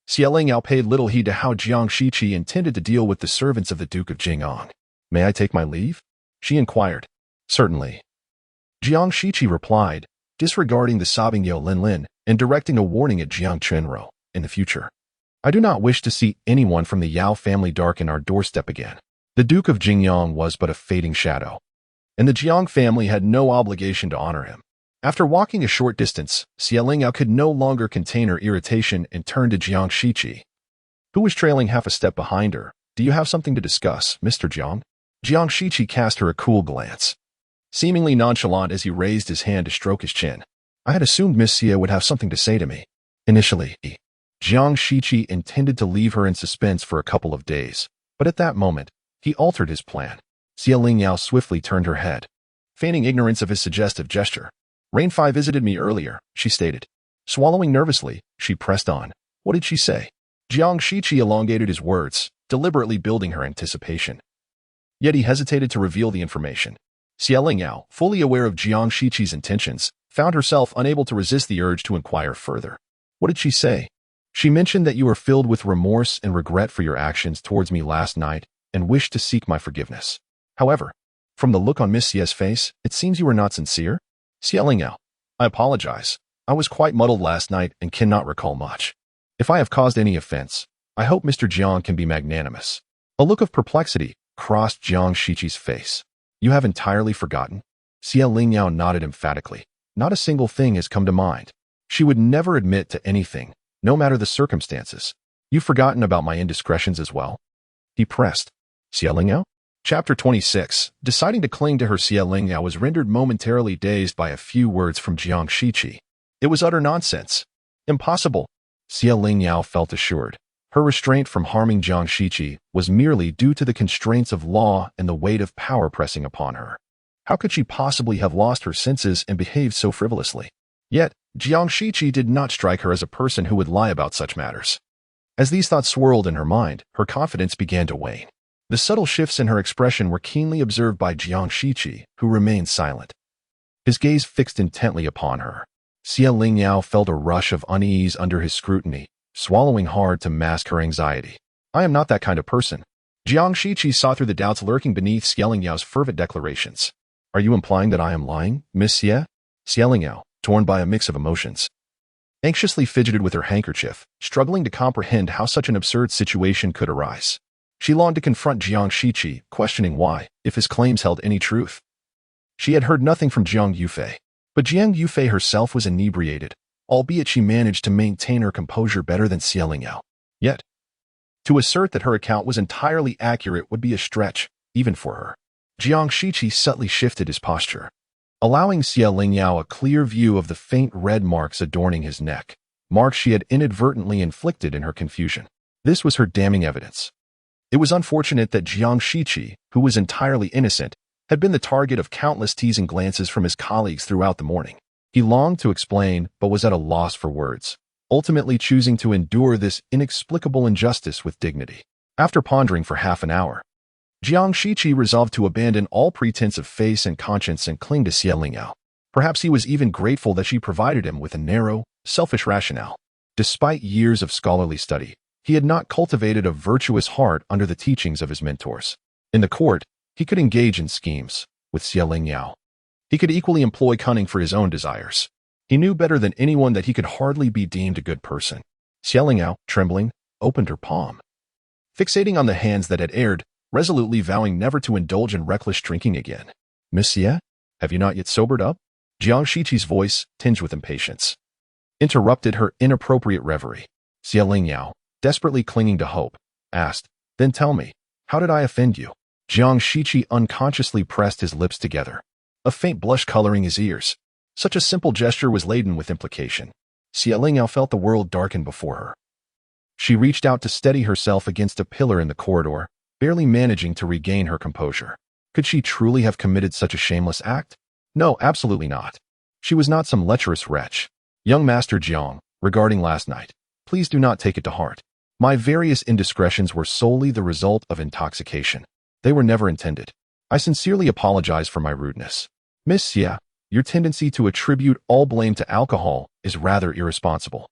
Xie Lingyao paid little heed to how Jiang Shiqi intended to deal with the servants of the Duke of Jingyang. May I take my leave? She inquired. Certainly. Jiang Shiqi replied, disregarding the sobbing Yao Linlin and directing a warning at Jiang Chenro. In the future, I do not wish to see anyone from the Yao family darken our doorstep again. The Duke of Jingyang was but a fading shadow, and the Jiang family had no obligation to honor him. After walking a short distance, Xie Lingyao could no longer contain her irritation and turned to Jiang Shiqi, who was trailing half a step behind her. Do you have something to discuss, Mr. Jiang? Jiang Shiqi cast her a cool glance, seemingly nonchalant as he raised his hand to stroke his chin. I had assumed Miss Xie would have something to say to me. Initially, Jiang Shiqi intended to leave her in suspense for a couple of days, but at that moment, he altered his plan. Xie Lingyao swiftly turned her head, feigning ignorance of his suggestive gesture. Rainfi visited me earlier, she stated. Swallowing nervously, she pressed on. What did she say? Jiang Shiqi elongated his words, deliberately building her anticipation. Yet he hesitated to reveal the information. Xie Lingyao, fully aware of Jiang Shiqi's intentions, found herself unable to resist the urge to inquire further. What did she say? She mentioned that you were filled with remorse and regret for your actions towards me last night and wished to seek my forgiveness. However, from the look on Miss Xie's face, it seems you were not sincere. Xie Lingyao, I apologize. I was quite muddled last night and cannot recall much. If I have caused any offense, I hope Mr. Jiang can be magnanimous. A look of perplexity crossed Jiang Shiqi's face. You have entirely forgotten? Xie Lingyao nodded emphatically. Not a single thing has come to mind. She would never admit to anything, no matter the circumstances. You've forgotten about my indiscretions as well? He pressed. Xie Lingyao? Chapter 26. Deciding to cling to her, Xie Lingyao was rendered momentarily dazed by a few words from Jiang Shiqi. It was utter nonsense. Impossible. Xie Lingyao felt assured. Her restraint from harming Jiang Shiqi was merely due to the constraints of law and the weight of power pressing upon her. How could she possibly have lost her senses and behaved so frivolously? Yet, Jiang Shiqi did not strike her as a person who would lie about such matters. As these thoughts swirled in her mind, her confidence began to wane. The subtle shifts in her expression were keenly observed by Jiang Shiqi, who remained silent, his gaze fixed intently upon her. Xie Lingyao felt a rush of unease under his scrutiny, swallowing hard to mask her anxiety. I am not that kind of person. Jiang Shiqi saw through the doubts lurking beneath Xie Lingyao's fervent declarations. Are you implying that I am lying, Miss Xie? Xie Lingyao, torn by a mix of emotions, anxiously fidgeted with her handkerchief, struggling to comprehend how such an absurd situation could arise. She longed to confront Jiang Shiqi, questioning why, if his claims held any truth. She had heard nothing from Jiang Yufei, but Jiang Yufei herself was inebriated, albeit she managed to maintain her composure better than Xie Lingyao. Yet, to assert that her account was entirely accurate would be a stretch, even for her. Jiang Shiqi subtly shifted his posture, allowing Xie Lingyao a clear view of the faint red marks adorning his neck, marks she had inadvertently inflicted in her confusion. This was her damning evidence. It was unfortunate that Jiang Shiqi, who was entirely innocent, had been the target of countless teasing glances from his colleagues throughout the morning. He longed to explain, but was at a loss for words, ultimately choosing to endure this inexplicable injustice with dignity. After pondering for half an hour, Jiang Shiqi resolved to abandon all pretense of face and conscience and cling to Lingyao. Perhaps he was even grateful that she provided him with a narrow, selfish rationale. Despite years of scholarly study, he had not cultivated a virtuous heart under the teachings of his mentors. In the court, he could engage in schemes with Lingyao. He could equally employ cunning for his own desires. He knew better than anyone that he could hardly be deemed a good person. Lingyao, trembling, opened her palm, fixating on the hands that had erred, resolutely vowing never to indulge in reckless drinking again. "Miss Xie, have you not yet sobered up?" Jiang Shiqi's voice, tinged with impatience, interrupted her inappropriate reverie. Lingyao, desperately clinging to hope, asked, "Then tell me, how did I offend you?" Jiang Shiqi unconsciously pressed his lips together, a faint blush coloring his ears. Such a simple gesture was laden with implication. Lingyao felt the world darken before her. She reached out to steady herself against a pillar in the corridor, barely managing to regain her composure. Could she truly have committed such a shameless act? No, absolutely not. She was not some lecherous wretch. "Young Master Jiang, regarding last night, please do not take it to heart. My various indiscretions were solely the result of intoxication. They were never intended. I sincerely apologize for my rudeness. Miss Xie, your tendency to attribute all blame to alcohol is rather irresponsible."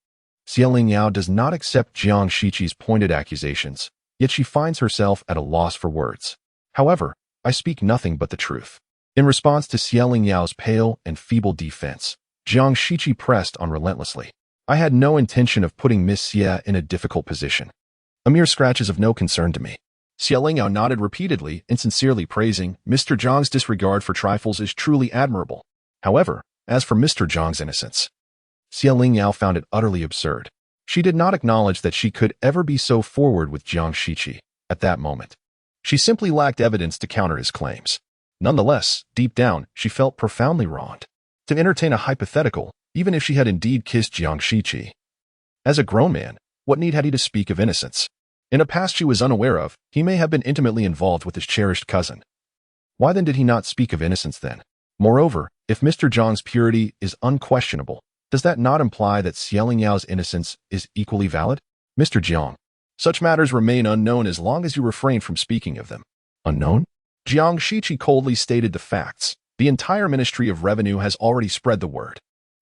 Lingyao does not accept Jiang Shiqi's pointed accusations, yet she finds herself at a loss for words. "However, I speak nothing but the truth." In response to Lingyao pale and feeble defense, Jiang Shiqi pressed on relentlessly. "I had no intention of putting Miss Xie in a difficult position. A mere scratch is of no concern to me." Lingyao nodded repeatedly and sincerely praising, "Mr. Jiang's disregard for trifles is truly admirable. However, as for Mr. Jiang's innocence." Lingyao found it utterly absurd. She did not acknowledge that she could ever be so forward with Jiang Shiqi at that moment. She simply lacked evidence to counter his claims. Nonetheless, deep down, she felt profoundly wronged to entertain a hypothetical, even if she had indeed kissed Jiang Shiqi. As a grown man, what need had he to speak of innocence? In a past she was unaware of, he may have been intimately involved with his cherished cousin. Why then did he not speak of innocence then? Moreover, if Mr. Jiang's purity is unquestionable, does that not imply that Lingyao's innocence is equally valid? Mr. Jiang, such matters remain unknown as long as you refrain from speaking of them. Unknown? Jiang Shiqi coldly stated the facts. The entire Ministry of Revenue has already spread the word.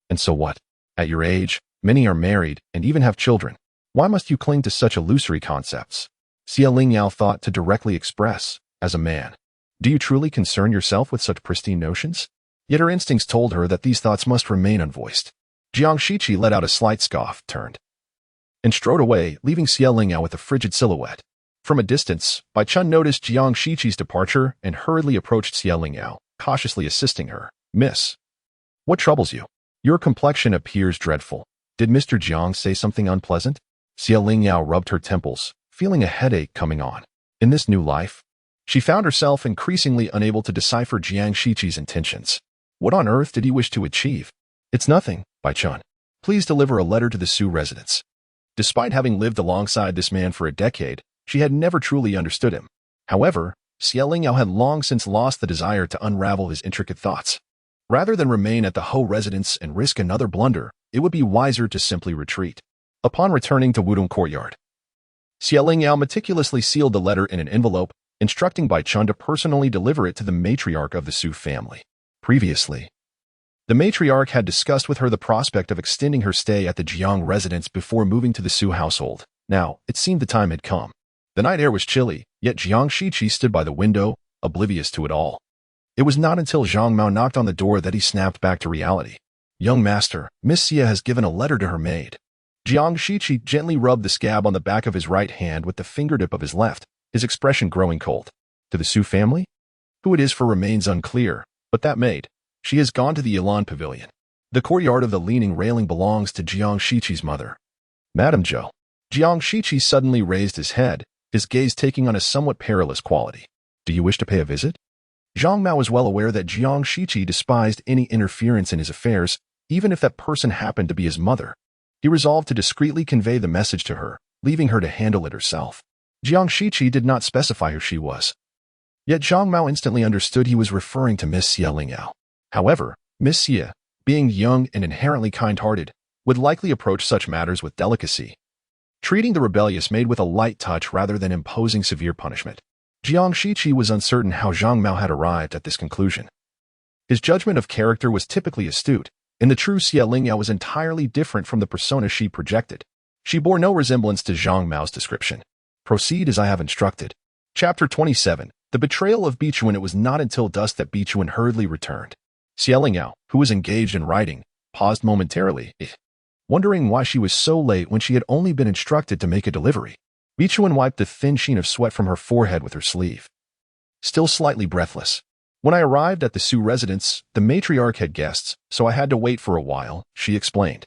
And so what? At your age, many are married and even have children. Why must you cling to such illusory concepts? Lingyao thought to directly express, as a man. Do you truly concern yourself with such pristine notions? Yet her instincts told her that these thoughts must remain unvoiced. Jiang Shiqi let out a slight scoff, turned, and strode away, leaving Lingyao with a frigid silhouette. From a distance, Bai Chun noticed Jiang Shiqi's departure and hurriedly approached Lingyao, cautiously assisting her. "Miss, what troubles you? Your complexion appears dreadful. Did Mr. Jiang say something unpleasant?" Lingyao rubbed her temples, feeling a headache coming on. In this new life, she found herself increasingly unable to decipher Jiang Shiqi's intentions. What on earth did he wish to achieve? "It's nothing, Bai Chun. Please deliver a letter to the Su residence." Despite having lived alongside this man for a decade, she had never truly understood him. However, Lingyao had long since lost the desire to unravel his intricate thoughts. Rather than remain at the Ho residence and risk another blunder, it would be wiser to simply retreat. Upon returning to Wudong Courtyard, Lingyao meticulously sealed the letter in an envelope, instructing Bai Chun to personally deliver it to the matriarch of the Su family. Previously, the matriarch had discussed with her the prospect of extending her stay at the Jiang residence before moving to the Su household. Now, it seemed the time had come. The night air was chilly, yet Jiang Shiqi stood by the window, oblivious to it all. It was not until Zhang Mao knocked on the door that he snapped back to reality. "Young master, Miss Xie has given a letter to her maid." Jiang Shiqi gently rubbed the scab on the back of his right hand with the fingertip of his left, his expression growing cold. "To the Su family? Who it is for remains unclear, but that maid, she has gone to the Yilan Pavilion. The courtyard of the leaning railing belongs to Jiang Shiqi's mother." "Madame Zhou." Jiang Shiqi suddenly raised his head, his gaze taking on a somewhat perilous quality. "Do you wish to pay a visit?" Zhang Mao was well aware that Jiang Shiqi despised any interference in his affairs, even if that person happened to be his mother. He resolved to discreetly convey the message to her, leaving her to handle it herself. Jiang Shiqi did not specify who she was. Yet Zhang Mao instantly understood he was referring to Miss Xie Lingyao. However, Miss Xie, being young and inherently kind-hearted, would likely approach such matters with delicacy, treating the rebellious maid with a light touch rather than imposing severe punishment. Jiang Shiqi was uncertain how Zhang Mao had arrived at this conclusion. His judgment of character was typically astute, and the true Xie Lingyao was entirely different from the persona she projected. She bore no resemblance to Zhang Mao's description. Proceed as I have instructed. Chapter 27. The betrayal of Bichuan. It was not until dusk that Bichuan hurriedly returned. Xie Lingyao, who was engaged in writing, paused momentarily, wondering why she was so late when she had only been instructed to make a delivery. Bichuan wiped the thin sheen of sweat from her forehead with her sleeve. Still slightly breathless. When I arrived at the Su residence, the matriarch had guests, so I had to wait for a while, she explained.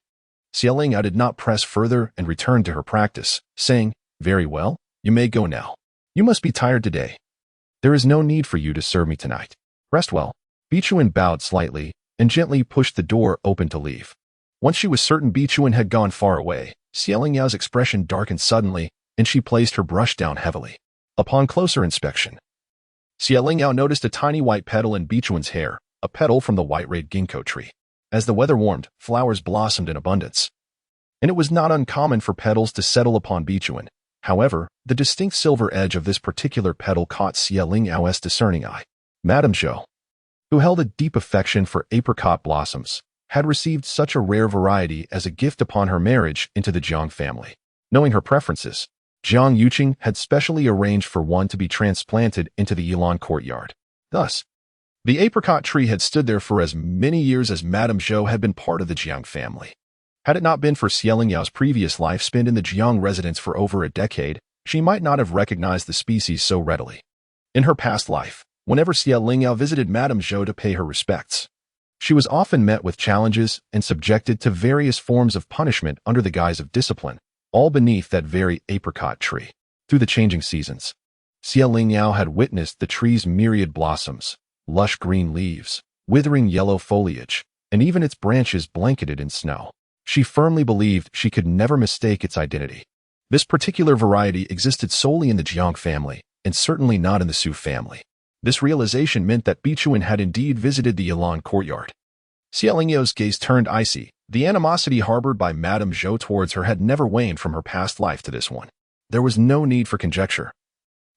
Xie Lingyao did not press further and returned to her practice, saying, Very well, you may go now. You must be tired today. There is no need for you to serve me tonight. Rest well. Bichuan bowed slightly and gently pushed the door open to leave. Once she was certain Bichuan had gone far away, Xie Lingyao's expression darkened suddenly, and she placed her brush down heavily. Upon closer inspection, Xie Lingyao noticed a tiny white petal in Bichuan's hair, a petal from the white-rayed ginkgo tree. As the weather warmed, flowers blossomed in abundance, and it was not uncommon for petals to settle upon Bichuan. However, the distinct silver edge of this particular petal caught Xie Lingyao's discerning eye. Madame Zhou, who held a deep affection for apricot blossoms, had received such a rare variety as a gift upon her marriage into the Jiang family. Knowing her preferences, Jiang Yiqing had specially arranged for one to be transplanted into the Yilan courtyard. Thus, the apricot tree had stood there for as many years as Madame Zhou had been part of the Jiang family. Had it not been for Xie Lingyao's previous life spent in the Jiang residence for over a decade, she might not have recognized the species so readily. In her past life, whenever Xie Lingyao visited Madame Zhou to pay her respects, she was often met with challenges and subjected to various forms of punishment under the guise of discipline, all beneath that very apricot tree. Through the changing seasons, Xie Lingyao had witnessed the tree's myriad blossoms, lush green leaves, withering yellow foliage, and even its branches blanketed in snow. She firmly believed she could never mistake its identity. This particular variety existed solely in the Jiang family, and certainly not in the Su family. This realization meant that Bichuan had indeed visited the Yilan courtyard. Xie Lingyao's gaze turned icy. The animosity harbored by Madame Zhou towards her had never waned from her past life to this one. There was no need for conjecture.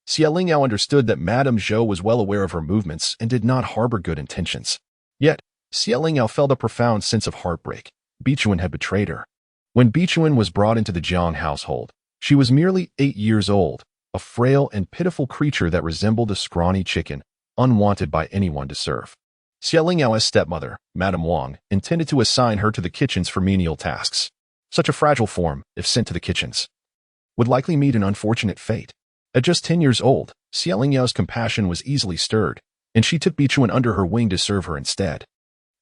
Xie Lingyao understood that Madame Zhou was well aware of her movements and did not harbor good intentions. Yet, Xie Lingyao felt a profound sense of heartbreak. Bichuan had betrayed her. When Bichuan was brought into the Jiang household, she was merely 8 years old, a frail and pitiful creature that resembled a scrawny chicken, unwanted by anyone to serve. Xie Lingyao's stepmother, Madame Wang, intended to assign her to the kitchens for menial tasks. Such a fragile form, if sent to the kitchens, would likely meet an unfortunate fate. At just 10 years old, Xie Lingyao's compassion was easily stirred, and she took Bichuan under her wing to serve her instead.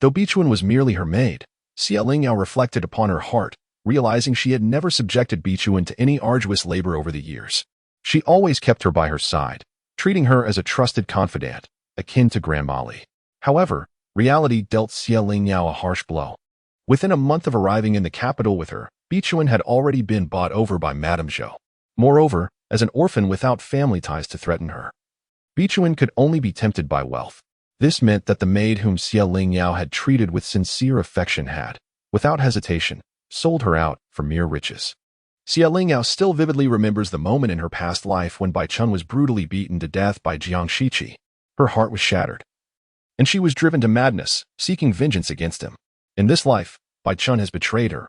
Though Bichuan was merely her maid, Xie Lingyao reflected upon her heart, realizing she had never subjected Bichuan to any arduous labor over the years. She always kept her by her side, treating her as a trusted confidant, akin to Grandma Li. However, reality dealt Xie Lingyao a harsh blow. Within a month of arriving in the capital with her, Bichuan had already been bought over by Madame Zhou. Moreover, as an orphan without family ties to threaten her, Bichuan could only be tempted by wealth. This meant that the maid whom Xie Lingyao had treated with sincere affection had, without hesitation, sold her out for mere riches. Xie Lingyao still vividly remembers the moment in her past life when Bai Chun was brutally beaten to death by Jiang Shiqi. Her heart was shattered, and she was driven to madness, seeking vengeance against him. In this life, Bai Chun has betrayed her,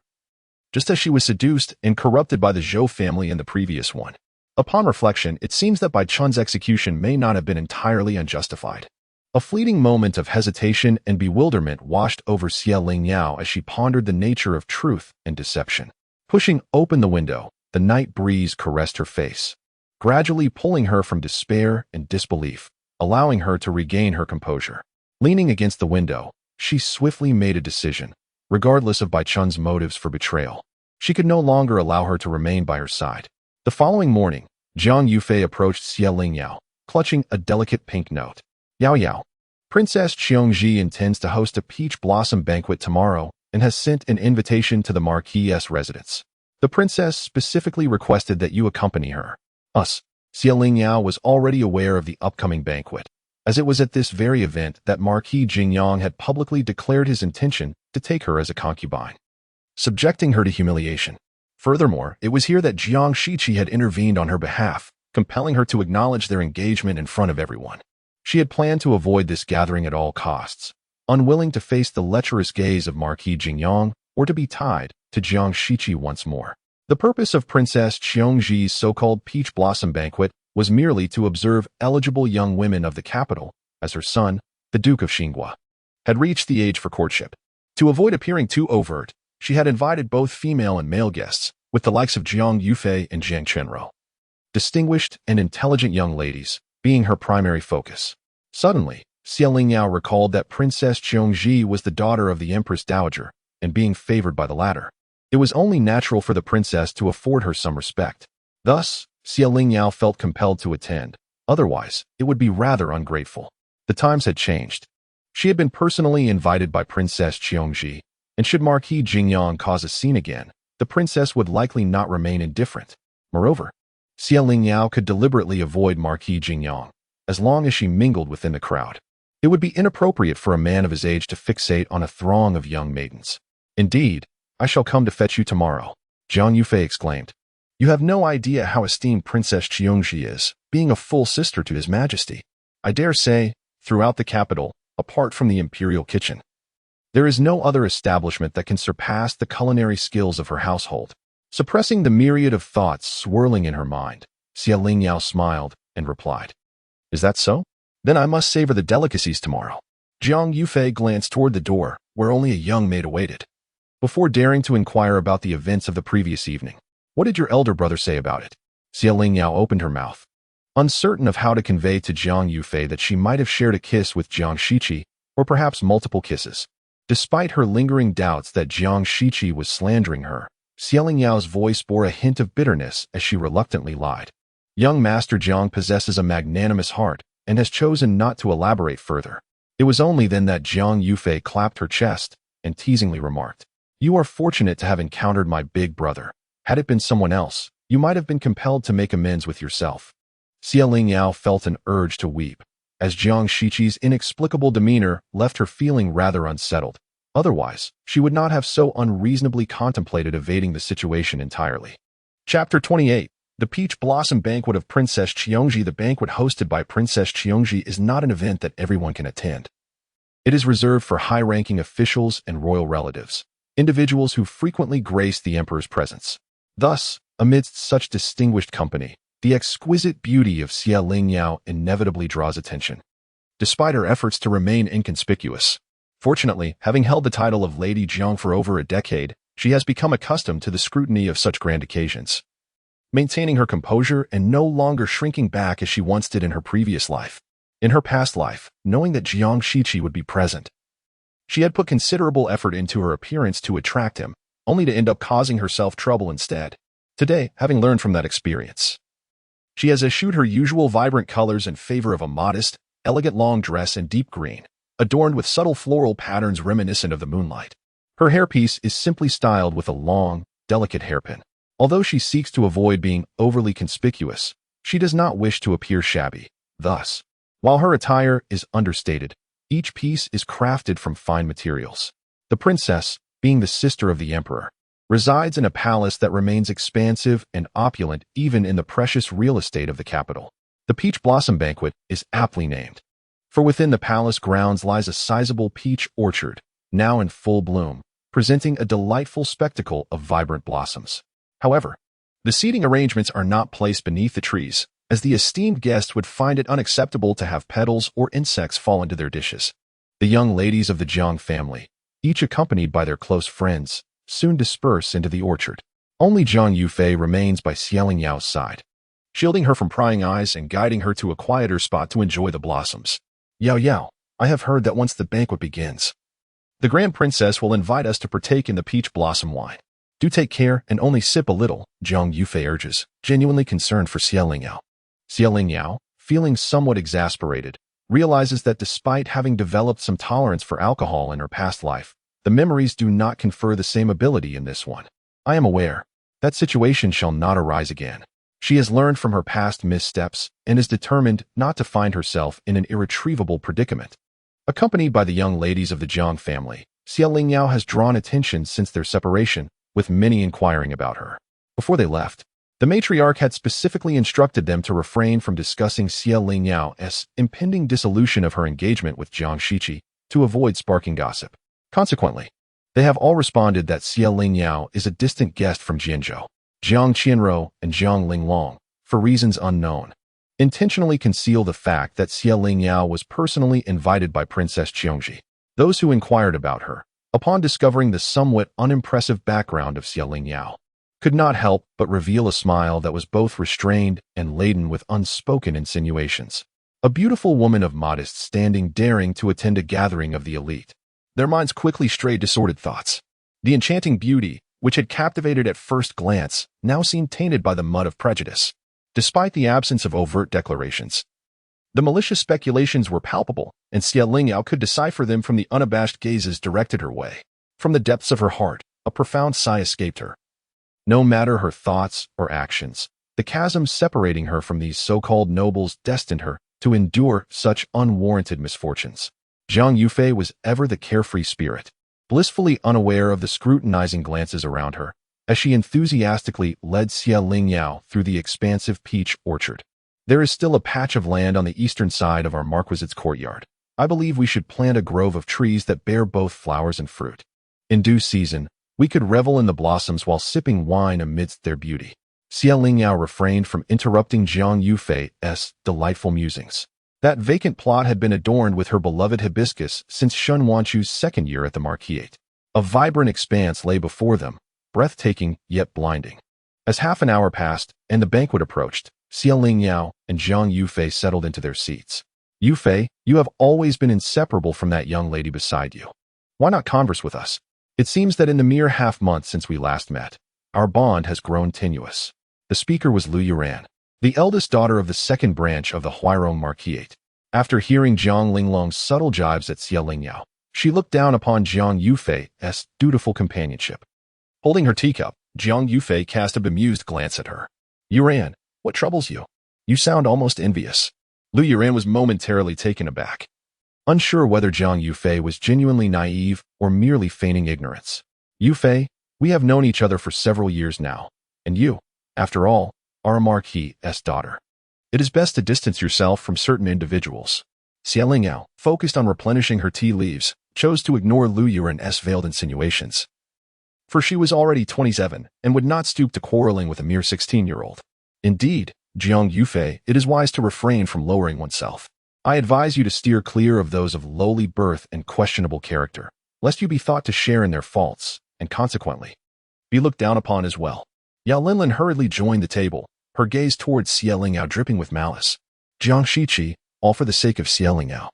just as she was seduced and corrupted by the Zhou family in the previous one. Upon reflection, it seems that Bai Chun's execution may not have been entirely unjustified. A fleeting moment of hesitation and bewilderment washed over Xie Lingyao as she pondered the nature of truth and deception. Pushing open the window, the night breeze caressed her face, gradually pulling her from despair and disbelief, allowing her to regain her composure. Leaning against the window, she swiftly made a decision, regardless of Bai Chun's motives for betrayal. She could no longer allow her to remain by her side. The following morning, Zhang Yufei approached Xie Lingyao, clutching a delicate pink note. Yao Yao, Princess Qiongji intends to host a peach blossom banquet tomorrow and has sent an invitation to the Marquis's residence. The princess specifically requested that you accompany her. Us. Lingyao was already aware of the upcoming banquet, as it was at this very event that Marquis Jingyang had publicly declared his intention to take her as a concubine, subjecting her to humiliation. Furthermore, it was here that Jiang Shiqi had intervened on her behalf, compelling her to acknowledge their engagement in front of everyone. She had planned to avoid this gathering at all costs, unwilling to face the lecherous gaze of Marquis Jingyang or to be tied to Jiang Shiqi once more. The purpose of Princess Qiongji's so-called Peach Blossom Banquet was merely to observe eligible young women of the capital, as her son, the Duke of Xinghua, had reached the age for courtship. To avoid appearing too overt, she had invited both female and male guests, with the likes of Jiang Yufei and Zhang Chenro. Distinguished and intelligent young ladies being her primary focus. Suddenly, Lingyao recalled that Princess Qiongji was the daughter of the Empress Dowager, and being favored by the latter, it was only natural for the princess to afford her some respect. Thus, Lingyao felt compelled to attend. Otherwise, it would be rather ungrateful. The times had changed. She had been personally invited by Princess Qiongji, and should Marquis Jingyang cause a scene again, the princess would likely not remain indifferent. Moreover, Lingyao could deliberately avoid Marquis Jingyang, as long as she mingled within the crowd. It would be inappropriate for a man of his age to fixate on a throng of young maidens. Indeed, I shall come to fetch you tomorrow, Jiang Yufei exclaimed. You have no idea how esteemed Princess Qiongji is, being a full sister to His Majesty. I dare say, throughout the capital, apart from the imperial kitchen, there is no other establishment that can surpass the culinary skills of her household. Suppressing the myriad of thoughts swirling in her mind, Lingyao smiled and replied, Is that so? Then I must savor the delicacies tomorrow. Jiang Yufei glanced toward the door, where only a young maid awaited. Before daring to inquire about the events of the previous evening, what did your elder brother say about it? Lingyao opened her mouth, uncertain of how to convey to Jiang Yufei that she might have shared a kiss with Jiang Shiqi, or perhaps multiple kisses. Despite her lingering doubts that Jiang Shiqi was slandering her, Lingyao voice bore a hint of bitterness as she reluctantly lied. Young Master Jiang possesses a magnanimous heart and has chosen not to elaborate further. It was only then that Jiang Yufei clapped her chest and teasingly remarked, You are fortunate to have encountered my big brother. Had it been someone else, you might have been compelled to make amends with yourself. Lingyao felt an urge to weep, as Jiang Shiqi's inexplicable demeanor left her feeling rather unsettled. Otherwise, she would not have so unreasonably contemplated evading the situation entirely. Chapter 28. The Peach Blossom Banquet of Princess Qiongji. The banquet hosted by Princess Qiongji is not an event that everyone can attend. It is reserved for high-ranking officials and royal relatives, individuals who frequently grace the emperor's presence. Thus, amidst such distinguished company, the exquisite beauty of Lingyao inevitably draws attention, despite her efforts to remain inconspicuous. Fortunately, having held the title of Lady Jiang for over a decade, she has become accustomed to the scrutiny of such grand occasions, maintaining her composure and no longer shrinking back as she once did in her previous life. In her past life, knowing that Jiang Shiqi would be present, she had put considerable effort into her appearance to attract him, only to end up causing herself trouble instead. Today, having learned from that experience, she has eschewed her usual vibrant colors in favor of a modest, elegant long dress in deep green, adorned with subtle floral patterns reminiscent of the moonlight. Her hairpiece is simply styled with a long, delicate hairpin. Although she seeks to avoid being overly conspicuous, she does not wish to appear shabby. Thus, while her attire is understated, each piece is crafted from fine materials. The princess, being the sister of the emperor, resides in a palace that remains expansive and opulent even in the precious real estate of the capital. The Peach Blossom Banquet is aptly named, for within the palace grounds lies a sizable peach orchard, now in full bloom, presenting a delightful spectacle of vibrant blossoms. However, the seating arrangements are not placed beneath the trees, as the esteemed guest would find it unacceptable to have petals or insects fall into their dishes. The young ladies of the Jiang family, each accompanied by their close friends, soon disperse into the orchard. Only Jiang Yufei remains by Lingyao side, shielding her from prying eyes and guiding her to a quieter spot to enjoy the blossoms. Yao, I have heard that once the banquet begins, the Grand Princess will invite us to partake in the peach blossom wine. Do take care and only sip a little, Jiang Yufei urges, genuinely concerned for Lingyao. Lingyao, feeling somewhat exasperated, realizes that despite having developed some tolerance for alcohol in her past life, the memories do not confer the same ability in this one. I am aware. That situation shall not arise again. She has learned from her past missteps and is determined not to find herself in an irretrievable predicament. Accompanied by the young ladies of the Jiang family, Lingyao has drawn attention since their separation, with many inquiring about her. Before they left, the matriarch had specifically instructed them to refrain from discussing Lingyao's impending dissolution of her engagement with Jiang Shiqi to avoid sparking gossip. Consequently, they have all responded that Lingyao is a distant guest from Jianzhou, Jiang Qianrou, and Jiang Linglong, for reasons unknown. Intentionally conceal the fact that Lingyao was personally invited by Princess Qiongji. Those who inquired about her, upon discovering the somewhat unimpressive background of Lingyao, could not help but reveal a smile that was both restrained and laden with unspoken insinuations. A beautiful woman of modest standing daring to attend a gathering of the elite. Their minds quickly strayed to sordid thoughts. The enchanting beauty, which had captivated at first glance, now seemed tainted by the mud of prejudice. Despite the absence of overt declarations, the malicious speculations were palpable, and Lingyao could decipher them from the unabashed gazes directed her way. From the depths of her heart, a profound sigh escaped her. No matter her thoughts or actions, the chasm separating her from these so-called nobles destined her to endure such unwarranted misfortunes. Zhang Yufei was ever the carefree spirit, blissfully unaware of the scrutinizing glances around her, as she enthusiastically led Lingyao through the expansive peach orchard. There is still a patch of land on the eastern side of our marquisite's courtyard. I believe we should plant a grove of trees that bear both flowers and fruit. In due season, we could revel in the blossoms while sipping wine amidst their beauty. Lingyao refrained from interrupting Zhang Yufei's delightful musings. That vacant plot had been adorned with her beloved hibiscus since Shun Wanchu's second year at the marquisate. A vibrant expanse lay before them, breathtaking yet blinding. As half an hour passed and the banquet approached, Lingyao and Zhang Yufei settled into their seats. Yufei, you have always been inseparable from that young lady beside you. Why not converse with us? It seems that in the mere half-month since we last met, our bond has grown tenuous. The speaker was Lu Yuran, the eldest daughter of the second branch of the Huairong Marquisate. After hearing Jiang Linglong's subtle jibes at Lingyao, she looked down upon Jiang Yufei's dutiful companionship. Holding her teacup, Jiang Yufei cast a bemused glance at her. Yuran, what troubles you? You sound almost envious. Lu Yuran was momentarily taken aback, unsure whether Jiang Yufei was genuinely naive or merely feigning ignorance. Yufei, we have known each other for several years now, and you, after all, are a marquis's daughter. It is best to distance yourself from certain individuals. Lingyao, focused on replenishing her tea leaves, chose to ignore Lu Yuran's veiled insinuations. For she was already 27 and would not stoop to quarreling with a mere 16-year-old. Indeed, Jiang Yufei, it is wise to refrain from lowering oneself. I advise you to steer clear of those of lowly birth and questionable character, lest you be thought to share in their faults, and consequently, be looked down upon as well. Yao Linlin hurriedly joined the table, her gaze towards Lingyao dripping with malice. Jiang Shiqi, all for the sake of Lingyao,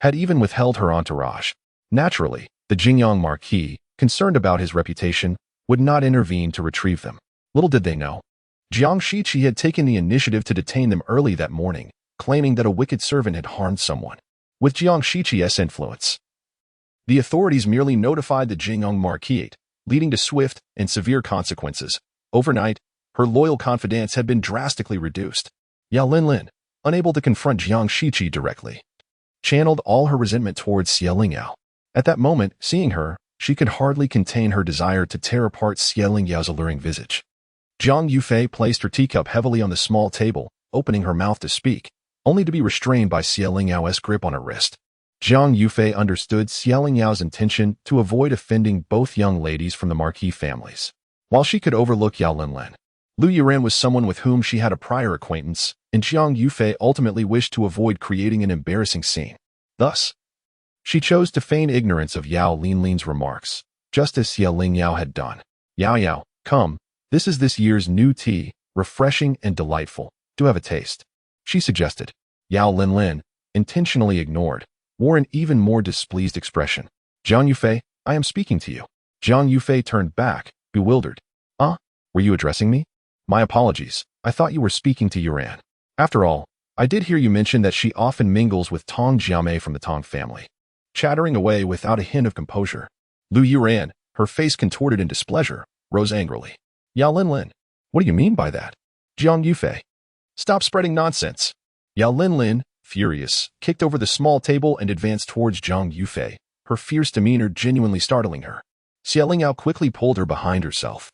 had even withheld her entourage. Naturally, the Jingyang Marquis, concerned about his reputation, would not intervene to retrieve them. Little did they know, Jiang Shiqi had taken the initiative to detain them early that morning, claiming that a wicked servant had harmed someone. With Jiang Shiqi's influence, the authorities merely notified the Jingyang Marquisate, leading to swift and severe consequences. Overnight, her loyal confidants had been drastically reduced. Yao Linlin, unable to confront Jiang Shiqi directly, channeled all her resentment towards Lingyao. At that moment, seeing her, she could hardly contain her desire to tear apart Lingyao's alluring visage. Zhang Yufei placed her teacup heavily on the small table, opening her mouth to speak, only to be restrained by Lingyao's grip on her wrist. Zhang Yufei understood Lingyao's intention to avoid offending both young ladies from the Marquis families. While she could overlook Yao Linlin, Lu Yuran was someone with whom she had a prior acquaintance, and Jiang Yufei ultimately wished to avoid creating an embarrassing scene. Thus, she chose to feign ignorance of Yao Linlin's remarks, just as Lingyao had done. Yao, come, this is this year's new tea, refreshing and delightful. Do have a taste, she suggested. Yao Linlin, intentionally ignored, wore an even more displeased expression. Jiang Yufei, I am speaking to you. Jiang Yufei turned back, bewildered. Were you addressing me? My apologies, I thought you were speaking to Yuran. After all, I did hear you mention that she often mingles with Tong Jiamei from the Tong family. Chattering away without a hint of composure, Lu Yuran, her face contorted in displeasure, rose angrily. Yao Linlin, what do you mean by that? Jiang Yufei, stop spreading nonsense. Yao Linlin, furious, kicked over the small table and advanced towards Jiang Yufei, her fierce demeanor genuinely startling her. Xie Lingyao quickly pulled her behind herself,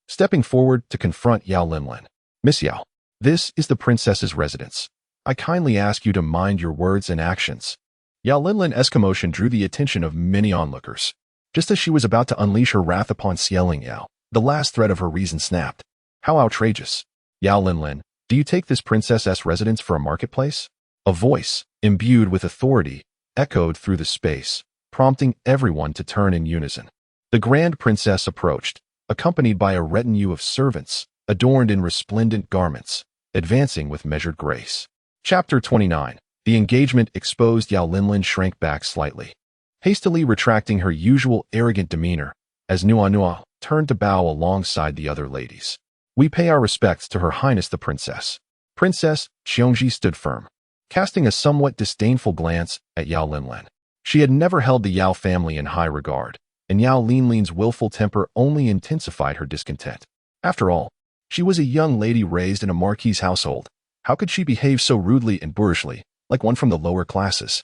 stepping forward to confront Yao Linlin. Miss Yao, this is the princess's residence. I kindly ask you to mind your words and actions. Yao Linlin's commotion drew the attention of many onlookers. Just as she was about to unleash her wrath upon Xie Lingyao, the last thread of her reason snapped. How outrageous. Yao Linlin, do you take this princess's residence for a marketplace? A voice, imbued with authority, echoed through the space, prompting everyone to turn in unison. The grand princess approached, accompanied by a retinue of servants, adorned in resplendent garments, advancing with measured grace. Chapter 29. The engagement exposed. Yao Linlin shrank back slightly, hastily retracting her usual arrogant demeanor, as Nua turned to bow alongside the other ladies. We pay our respects to Her Highness the Princess. Princess Qiongji stood firm, casting a somewhat disdainful glance at Yao Linlin. She had never held the Yao family in high regard, and Yao Linlin's willful temper only intensified her discontent. After all, she was a young lady raised in a marquis's household. How could she behave so rudely and boorishly, like one from the lower classes?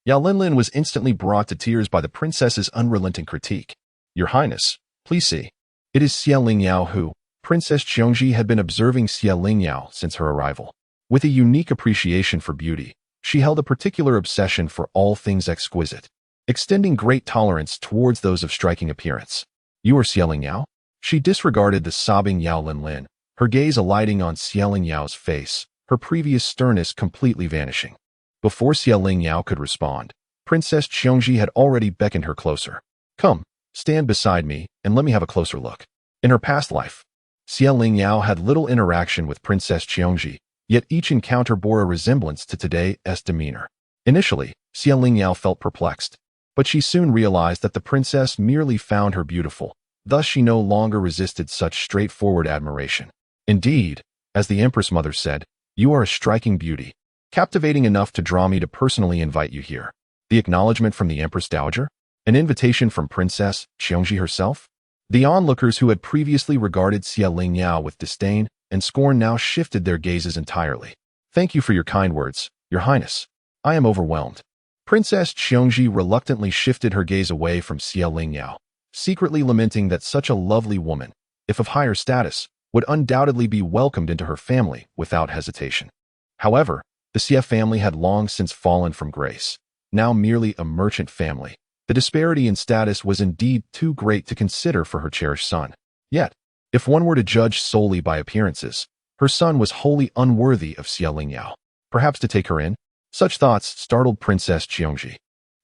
Yao Linlin was instantly brought to tears by the princess's unrelenting critique. Your Highness, please see. It is Xie Lingyao who, Princess Qiongji had been observing Xie Lingyao since her arrival. With a unique appreciation for beauty, she held a particular obsession for all things exquisite, extending great tolerance towards those of striking appearance. You are Xie Lingyao? She disregarded the sobbing Yao Linlin, her gaze alighting on Xie Lingyao's face, her previous sternness completely vanishing. Before Xie Lingyao could respond, Princess Qiongji had already beckoned her closer. Come, stand beside me and let me have a closer look. In her past life, Xie Lingyao had little interaction with Princess Qiongji, yet each encounter bore a resemblance to today's demeanor. Initially, Xie Lingyao felt perplexed, but she soon realized that the princess merely found her beautiful, thus she no longer resisted such straightforward admiration. Indeed, as the Empress Mother said, you are a striking beauty, captivating enough to draw me to personally invite you here. The acknowledgement from the Empress Dowager? An invitation from Princess Qiongji herself? The onlookers who had previously regarded Xie Lingyao with disdain and scorn now shifted their gazes entirely. Thank you for your kind words, Your Highness. I am overwhelmed. Princess Qiongji reluctantly shifted her gaze away from Xie Lingyao, secretly lamenting that such a lovely woman, if of higher status, would undoubtedly be welcomed into her family without hesitation. However, the Xie family had long since fallen from grace, now merely a merchant family. The disparity in status was indeed too great to consider for her cherished son. Yet, if one were to judge solely by appearances, her son was wholly unworthy of Xie Lingyao. Perhaps to take her in? Such thoughts startled Princess Qiongji.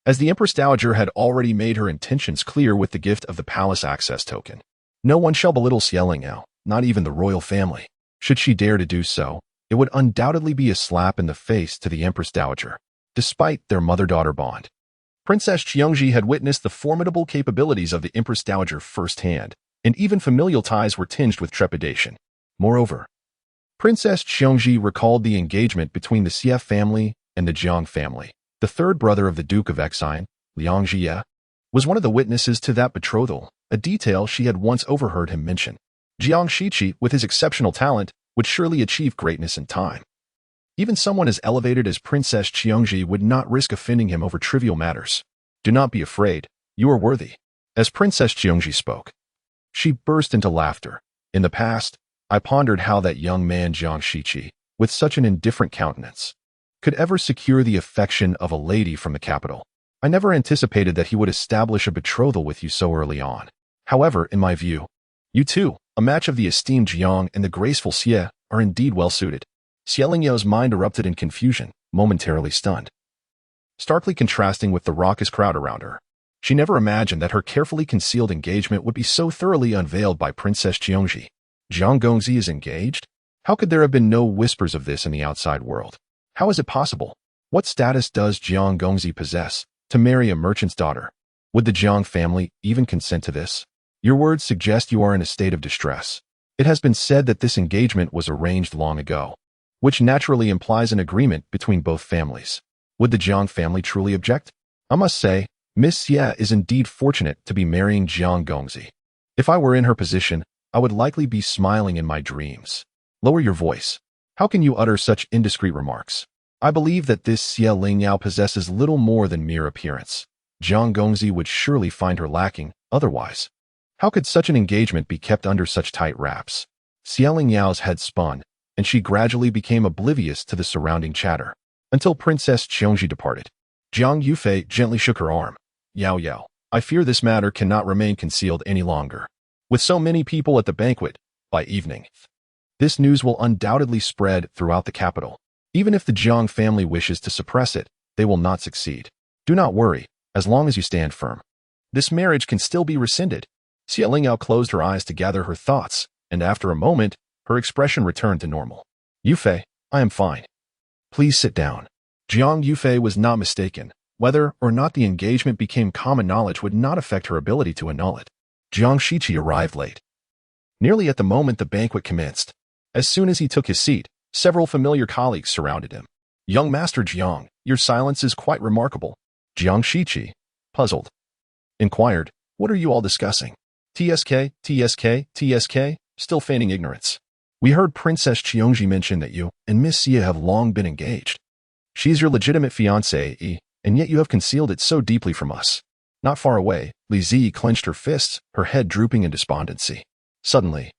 As the Empress Dowager had already made her intentions clear with the gift of the palace access token. No one shall belittle Xie Lingyao, not even the royal family. Should she dare to do so, it would undoubtedly be a slap in the face to the Empress Dowager, despite their mother-daughter bond. Princess Qiongji had witnessed the formidable capabilities of the Empress Dowager firsthand, and even familial ties were tinged with trepidation. Moreover, Princess Qiongji recalled the engagement between the Xie family and the Jiang family. The third brother of the Duke of Exine, Liang Jie, was one of the witnesses to that betrothal, a detail she had once overheard him mention. Jiang Shiqi, with his exceptional talent, would surely achieve greatness in time. Even someone as elevated as Princess Qiongji would not risk offending him over trivial matters. Do not be afraid, you are worthy. As Princess Qiongji spoke, she burst into laughter. In the past, I pondered how that young man Jiang Shiqi, with such an indifferent countenance, could ever secure the affection of a lady from the capital. I never anticipated that he would establish a betrothal with you so early on. However, in my view, you two, a match of the esteemed Jiang and the graceful Xie, are indeed well suited. Xie Lingyao's mind erupted in confusion, momentarily stunned, starkly contrasting with the raucous crowd around her. She never imagined that her carefully concealed engagement would be so thoroughly unveiled by Princess Qiongji. Jiang Gongzi is engaged? How could there have been no whispers of this in the outside world? How is it possible? What status does Jiang Gongzi possess to marry a merchant's daughter? Would the Jiang family even consent to this? Your words suggest you are in a state of distress. It has been said that this engagement was arranged long ago, which naturally implies an agreement between both families. Would the Jiang family truly object? I must say, Miss Xie is indeed fortunate to be marrying Jiang Gongzi. If I were in her position, I would likely be smiling in my dreams. Lower your voice. How can you utter such indiscreet remarks? I believe that this Xie Lingyao possesses little more than mere appearance. Jiang Gongzi would surely find her lacking, otherwise. How could such an engagement be kept under such tight wraps? Xie Lingyao's head spun, and she gradually became oblivious to the surrounding chatter, until Princess Qiongji departed. Jiang Yufei gently shook her arm. Yao Yao, I fear this matter cannot remain concealed any longer. With so many people at the banquet, by evening, this news will undoubtedly spread throughout the capital. Even if the Jiang family wishes to suppress it, they will not succeed. Do not worry, as long as you stand firm. This marriage can still be rescinded. Xie Lingyao closed her eyes to gather her thoughts, and after a moment, her expression returned to normal. Yufei, I am fine. Please sit down. Jiang Yufei was not mistaken. Whether or not the engagement became common knowledge would not affect her ability to annul it. Jiang Shiqi arrived late. Nearly at the moment the banquet commenced. As soon as he took his seat, several familiar colleagues surrounded him. Young Master Jiang, your silence is quite remarkable. Jiang Shiqi, puzzled, inquired, what are you all discussing? TSK, still feigning ignorance. We heard Princess Qiongji mention that you and Miss Xie have long been engaged. She's your legitimate fiancée, and yet you have concealed it so deeply from us. Not far away, Li Zi clenched her fists, her head drooping in despondency. Suddenly,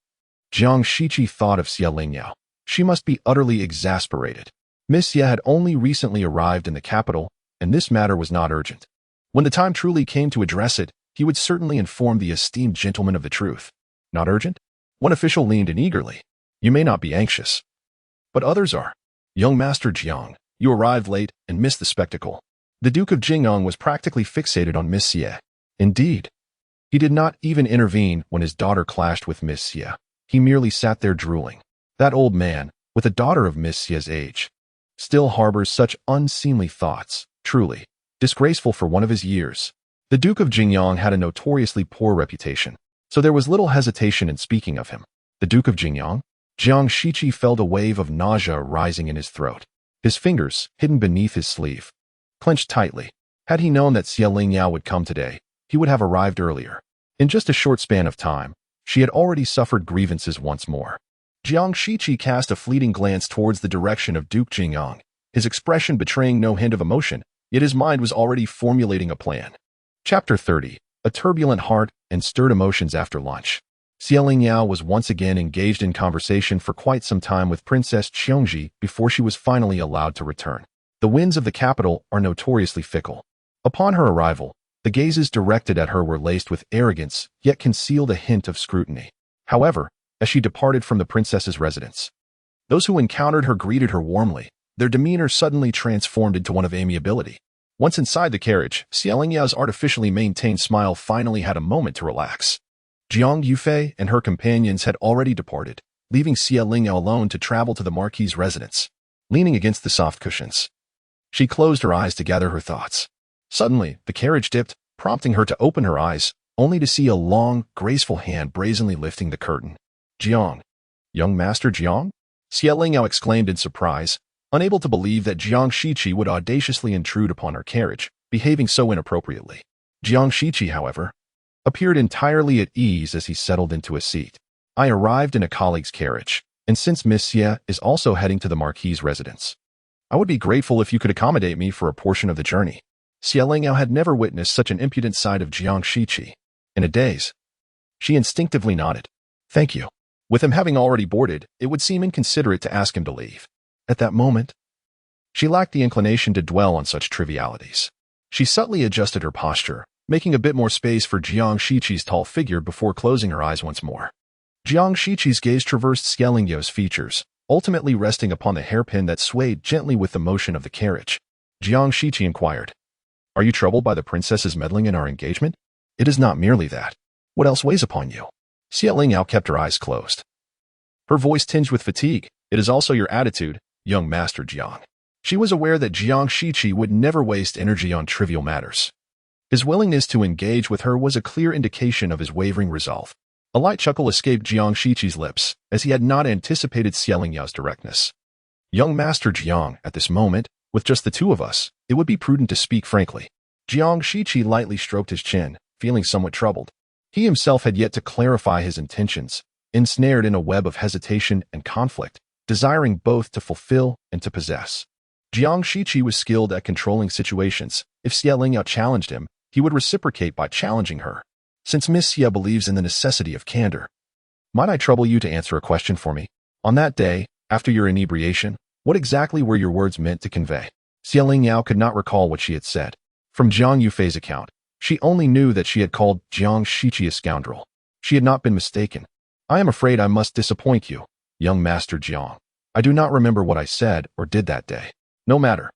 Jiang Shiqi thought of Xie Lingyao. She must be utterly exasperated. Miss Xie had only recently arrived in the capital, and this matter was not urgent. When the time truly came to address it, he would certainly inform the esteemed gentleman of the truth. Not urgent? One official leaned in eagerly. You may not be anxious, but others are. Young Master Jiang, you arrived late and missed the spectacle. The Duke of Jingyang was practically fixated on Miss Xie. Indeed, he did not even intervene when his daughter clashed with Miss Xie. He merely sat there drooling. That old man, with a daughter of Miss Xie's age, still harbors such unseemly thoughts, truly disgraceful for one of his years. The Duke of Jingyang had a notoriously poor reputation, so there was little hesitation in speaking of him. The Duke of Jingyang? Jiang Shiqi felt a wave of nausea rising in his throat. His fingers, hidden beneath his sleeve, clenched tightly. Had he known that Xie Lingyao would come today, he would have arrived earlier. In just a short span of time, she had already suffered grievances once more. Jiang Shiqi cast a fleeting glance towards the direction of Duke Jingyang, his expression betraying no hint of emotion, yet his mind was already formulating a plan. Chapter 30. A turbulent heart and stirred emotions after lunch. Xie Lingyao was once again engaged in conversation for quite some time with Princess Qiongji before she was finally allowed to return. The winds of the capital are notoriously fickle. Upon her arrival, the gazes directed at her were laced with arrogance, yet concealed a hint of scrutiny. However, as she departed from the princess's residence, those who encountered her greeted her warmly, their demeanor suddenly transformed into one of amiability. Once inside the carriage, Xie Lingyao's artificially maintained smile finally had a moment to relax. Jiang Yufei and her companions had already departed, leaving Xie Lingyao alone to travel to the Marquis's residence. Leaning against the soft cushions, she closed her eyes to gather her thoughts. Suddenly, the carriage dipped, prompting her to open her eyes, only to see a long, graceful hand brazenly lifting the curtain. Jiang. Young Master Jiang? Xie Lingyao exclaimed in surprise, unable to believe that Jiang Shiqi would audaciously intrude upon her carriage, behaving so inappropriately. Jiang Shiqi, however, appeared entirely at ease as he settled into a seat. I arrived in a colleague's carriage, and since Miss Xie is also heading to the Marquis's residence, I would be grateful if you could accommodate me for a portion of the journey. Xie Lingyao had never witnessed such an impudent side of Jiang Shiqi. In a daze, she instinctively nodded. Thank you. With him having already boarded, it would seem inconsiderate to ask him to leave. At that moment, she lacked the inclination to dwell on such trivialities. She subtly adjusted her posture, making a bit more space for Jiang Shiqi's tall figure before closing her eyes once more. Jiang Shiqi's gaze traversed Xie Lingyao's features, ultimately resting upon the hairpin that swayed gently with the motion of the carriage. Jiang Shiqi inquired, Are you troubled by the princess's meddling in our engagement? It is not merely that. What else weighs upon you? Xie Lingyao kept her eyes closed, her voice tinged with fatigue. It is also your attitude, young Master Jiang. She was aware that Jiang Shiqi would never waste energy on trivial matters. His willingness to engage with her was a clear indication of his wavering resolve. A light chuckle escaped Jiang Shiqi's lips, as he had not anticipated Xie Lingyao's directness. Young Master Jiang, at this moment, with just the two of us, it would be prudent to speak frankly. Jiang Shiqi lightly stroked his chin, feeling somewhat troubled. He himself had yet to clarify his intentions, ensnared in a web of hesitation and conflict, desiring both to fulfill and to possess. Jiang Shiqi was skilled at controlling situations. If Xie Lingyao challenged him, he would reciprocate by challenging her. Since Miss Xie believes in the necessity of candor, might I trouble you to answer a question for me? On that day, after your inebriation, what exactly were your words meant to convey? Xie Lingyao could not recall what she had said. From Jiang Yufei's account, she only knew that she had called Jiang Shiqi a scoundrel. She had not been mistaken. I am afraid I must disappoint you, young Master Jiang. I do not remember what I said or did that day. No matter.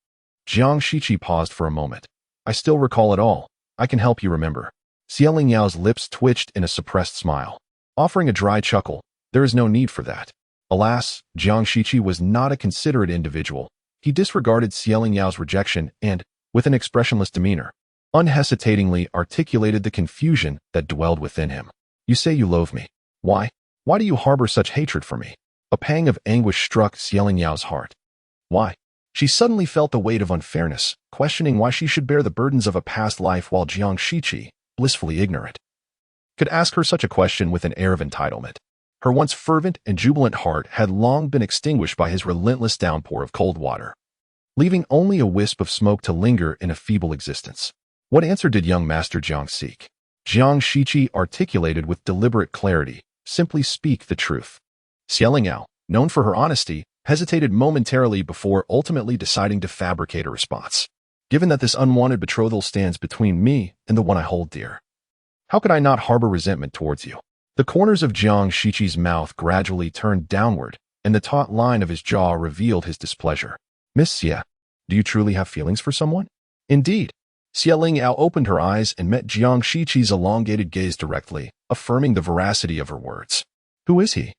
Jiang Shiqi paused for a moment. I still recall it all. I can help you remember. Xie Lingyao's lips twitched in a suppressed smile. Offering a dry chuckle, there is no need for that. Alas, Jiang Shiqi was not a considerate individual. He disregarded Xie Lingyao's rejection and, with an expressionless demeanor, unhesitatingly articulated the confusion that dwelled within him. You say you loathe me. Why? Why do you harbor such hatred for me? A pang of anguish struck Xie Lingyao's heart. Why? She suddenly felt the weight of unfairness, questioning why she should bear the burdens of a past life while Jiang Shiqi, blissfully ignorant, could ask her such a question with an air of entitlement. Her once fervent and jubilant heart had long been extinguished by his relentless downpour of cold water, leaving only a wisp of smoke to linger in a feeble existence. What answer did young Master Jiang seek? Jiang Shiqi articulated with deliberate clarity, simply speak the truth. Xie Lingyao, known for her honesty, hesitated momentarily before ultimately deciding to fabricate a response. Given that this unwanted betrothal stands between me and the one I hold dear, how could I not harbor resentment towards you? The corners of Jiang Shiqi's mouth gradually turned downward, and the taut line of his jaw revealed his displeasure. Miss Xie, do you truly have feelings for someone? Indeed. Xie Lingyao opened her eyes and met Jiang Shiqi's elongated gaze directly, affirming the veracity of her words. Who is he?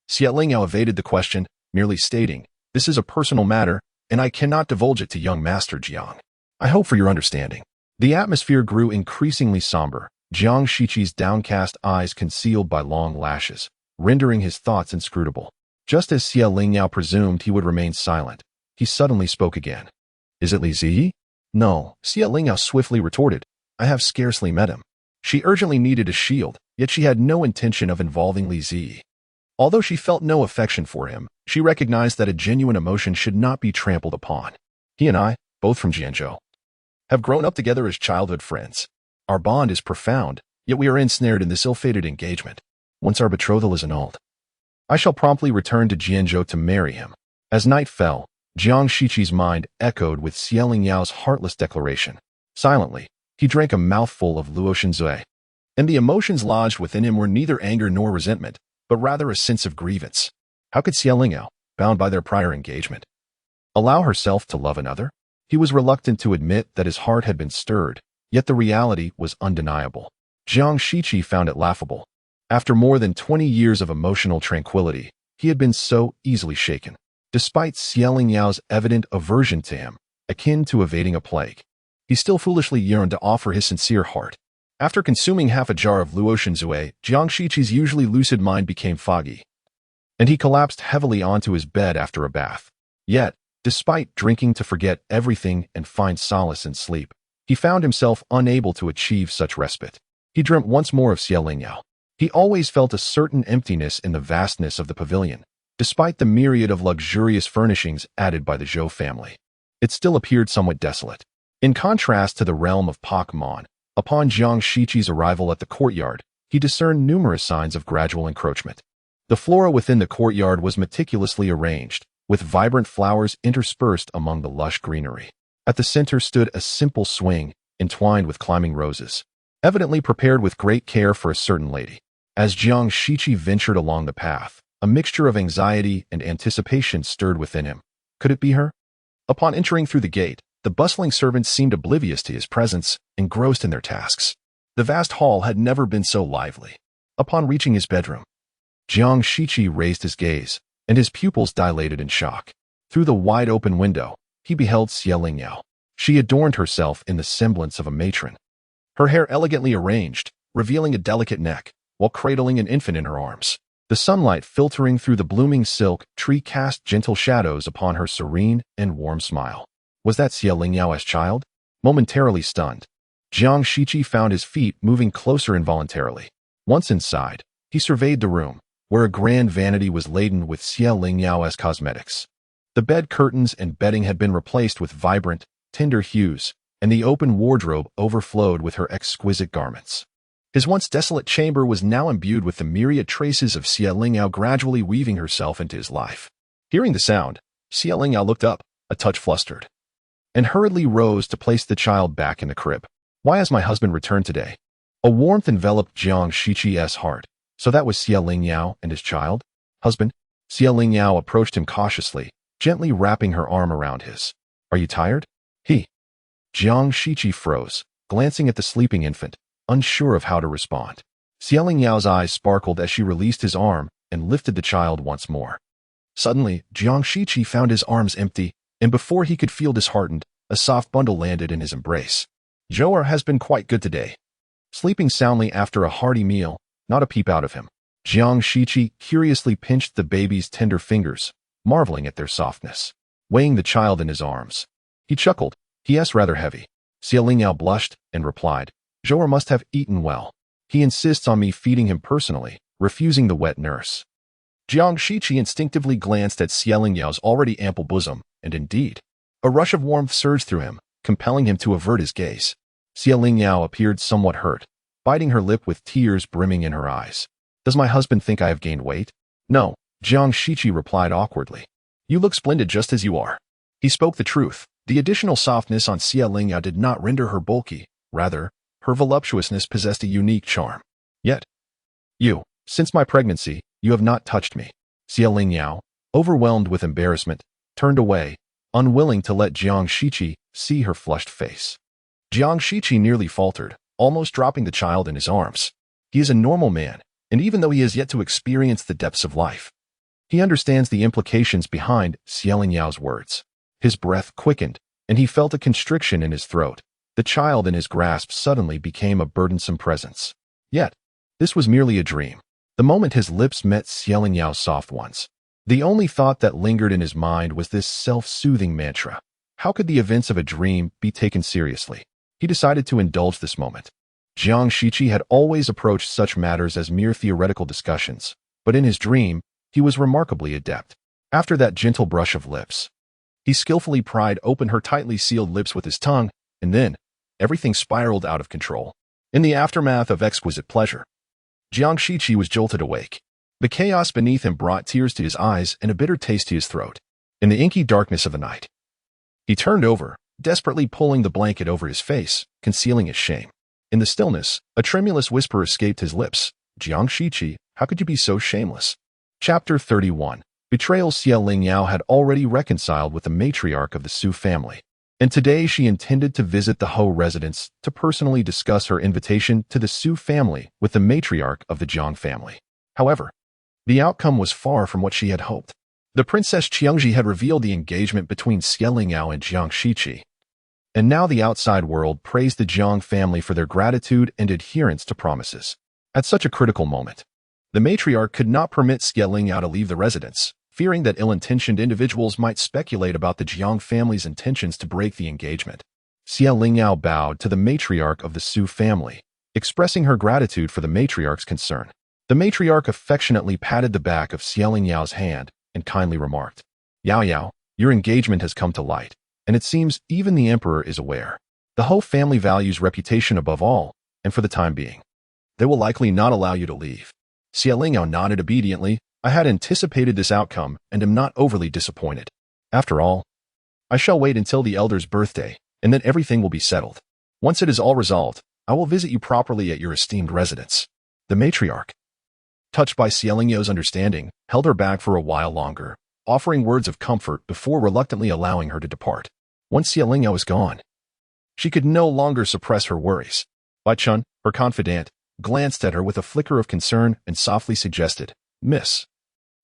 Xie Lingyao evaded the question, merely stating, this is a personal matter, and I cannot divulge it to young Master Jiang. I hope for your understanding. The atmosphere grew increasingly somber, Jiang Shiqi's downcast eyes concealed by long lashes, rendering his thoughts inscrutable. Just as Xie Lingyao presumed he would remain silent, he suddenly spoke again. Is it Li Ziyi? No, Xie Lingyao swiftly retorted. I have scarcely met him. She urgently needed a shield, yet she had no intention of involving Li Ziyi. Although she felt no affection for him, she recognized that a genuine emotion should not be trampled upon. He and I, both from Jianzhou, have grown up together as childhood friends. Our bond is profound, yet we are ensnared in this ill-fated engagement. Once our betrothal is annulled, I shall promptly return to Jianzhou to marry him. As night fell, Jiang Shiqi's mind echoed with Xie Lingyao's heartless declaration. Silently, he drank a mouthful of luotian zui, and the emotions lodged within him were neither anger nor resentment, but rather a sense of grievance. How could Xie Lingyao, bound by their prior engagement, allow herself to love another? He was reluctant to admit that his heart had been stirred, yet the reality was undeniable. Jiang Shiqi found it laughable. After more than 20 years of emotional tranquility, he had been so easily shaken. Despite Xie Lingyao's evident aversion to him, akin to evading a plague, he still foolishly yearned to offer his sincere heart. After consuming half a jar of luotian zui, Jiang Shiqi's usually lucid mind became foggy, and he collapsed heavily onto his bed after a bath. Yet, despite drinking to forget everything and find solace in sleep, he found himself unable to achieve such respite. He dreamt once more of Xie Lingyao. He always felt a certain emptiness in the vastness of the pavilion, despite the myriad of luxurious furnishings added by the Zhou family. It still appeared somewhat desolate. In contrast to the realm of Pak Man, upon Jiang Shiqi's arrival at the courtyard, he discerned numerous signs of gradual encroachment. The flora within the courtyard was meticulously arranged, with vibrant flowers interspersed among the lush greenery. At the center stood a simple swing, entwined with climbing roses, evidently prepared with great care for a certain lady. As Jiang Shiqi ventured along the path, a mixture of anxiety and anticipation stirred within him. Could it be her? Upon entering through the gate, the bustling servants seemed oblivious to his presence, engrossed in their tasks. The vast hall had never been so lively. Upon reaching his bedroom, Jiang Shiqi raised his gaze, and his pupils dilated in shock. Through the wide-open window, he beheld Xie Lingyao. She adorned herself in the semblance of a matron, her hair elegantly arranged, revealing a delicate neck, while cradling an infant in her arms. The sunlight filtering through the blooming silk tree cast gentle shadows upon her serene and warm smile. Was that Xie Lingyao's child? Momentarily stunned, Jiang Shiqi found his feet moving closer involuntarily. Once inside, he surveyed the room, where a grand vanity was laden with Lingyao cosmetics. The bed curtains and bedding had been replaced with vibrant, tender hues, and the open wardrobe overflowed with her exquisite garments. His once desolate chamber was now imbued with the myriad traces of Lingyao gradually weaving herself into his life. Hearing the sound, Lingyao looked up, a touch flustered, and hurriedly rose to place the child back in the crib. Why has my husband returned today? A warmth enveloped Jiang Shiqi's heart. So that was Lingyao and his child? Husband? Lingyao approached him cautiously, gently wrapping her arm around his. Are you tired? Jiang Shiqi froze, glancing at the sleeping infant, unsure of how to respond. Lingyao eyes sparkled as she released his arm and lifted the child once more. Suddenly, Jiang Shiqi found his arms empty, and before he could feel disheartened, a soft bundle landed in his embrace. Joer has been quite good today. Sleeping soundly after a hearty meal, not a peep out of him. Jiang Shiqi curiously pinched the baby's tender fingers, marveling at their softness. Weighing the child in his arms, he chuckled. He is rather heavy. Lingyao blushed and replied, Joer must have eaten well. He insists on me feeding him personally, refusing the wet nurse. Jiang Shiqi instinctively glanced at Lingyao already ample bosom, and indeed, a rush of warmth surged through him, compelling him to avert his gaze. Lingyao appeared somewhat hurt, biting her lip with tears brimming in her eyes. Does my husband think I have gained weight? No, Jiang Shiqi replied awkwardly. You look splendid just as you are. He spoke the truth. The additional softness on Lingyao did not render her bulky. Rather, her voluptuousness possessed a unique charm. Yet, since my pregnancy, you have not touched me. Lingyao, overwhelmed with embarrassment, turned away, unwilling to let Jiang Shiqi see her flushed face. Jiang Shiqi nearly faltered, almost dropping the child in his arms. He is a normal man, and even though he has yet to experience the depths of life, he understands the implications behind Lingyao's words. His breath quickened, and he felt a constriction in his throat. The child in his grasp suddenly became a burdensome presence. Yet, this was merely a dream. The moment his lips met Lingyao's soft ones, the only thought that lingered in his mind was this self-soothing mantra. How could the events of a dream be taken seriously? He decided to indulge this moment. Jiang Shiqi had always approached such matters as mere theoretical discussions, but in his dream, he was remarkably adept. After that gentle brush of lips, he skillfully pried open her tightly sealed lips with his tongue, and then, everything spiraled out of control. In the aftermath of exquisite pleasure, Jiang Shiqi was jolted awake. The chaos beneath him brought tears to his eyes and a bitter taste to his throat. In the inky darkness of the night, he turned over, desperately pulling the blanket over his face, concealing his shame. In the stillness, a tremulous whisper escaped his lips. Jiang Shiqi, how could you be so shameless? Chapter 31. Betrayal. Lingyao had already reconciled with the matriarch of the Su family, and today she intended to visit the Ho residence to personally discuss her invitation to the Su family with the matriarch of the Jiang family. However, the outcome was far from what she had hoped. The Princess Qiangji had revealed the engagement between Lingyao and Jiang Shiqi, and now the outside world praised the Jiang family for their gratitude and adherence to promises. At such a critical moment, the matriarch could not permit Lingyao to leave the residence, fearing that ill-intentioned individuals might speculate about the Jiang family's intentions to break the engagement. Lingyao bowed to the matriarch of the Su family, expressing her gratitude for the matriarch's concern. The matriarch affectionately patted the back of Lingyao's hand and kindly remarked, Yao, your engagement has come to light, and it seems even the emperor is aware. The Ho family values reputation above all, and for the time being, they will likely not allow you to leave. Lingyao nodded obediently. I had anticipated this outcome and am not overly disappointed. After all, I shall wait until the elder's birthday, and then everything will be settled. Once it is all resolved, I will visit you properly at your esteemed residence. The matriarch, touched by Lingyao's understanding, held her back for a while longer, offering words of comfort before reluctantly allowing her to depart. Once Lingyao was gone, she could no longer suppress her worries. Bai Chun, her confidant, glanced at her with a flicker of concern and softly suggested, Miss,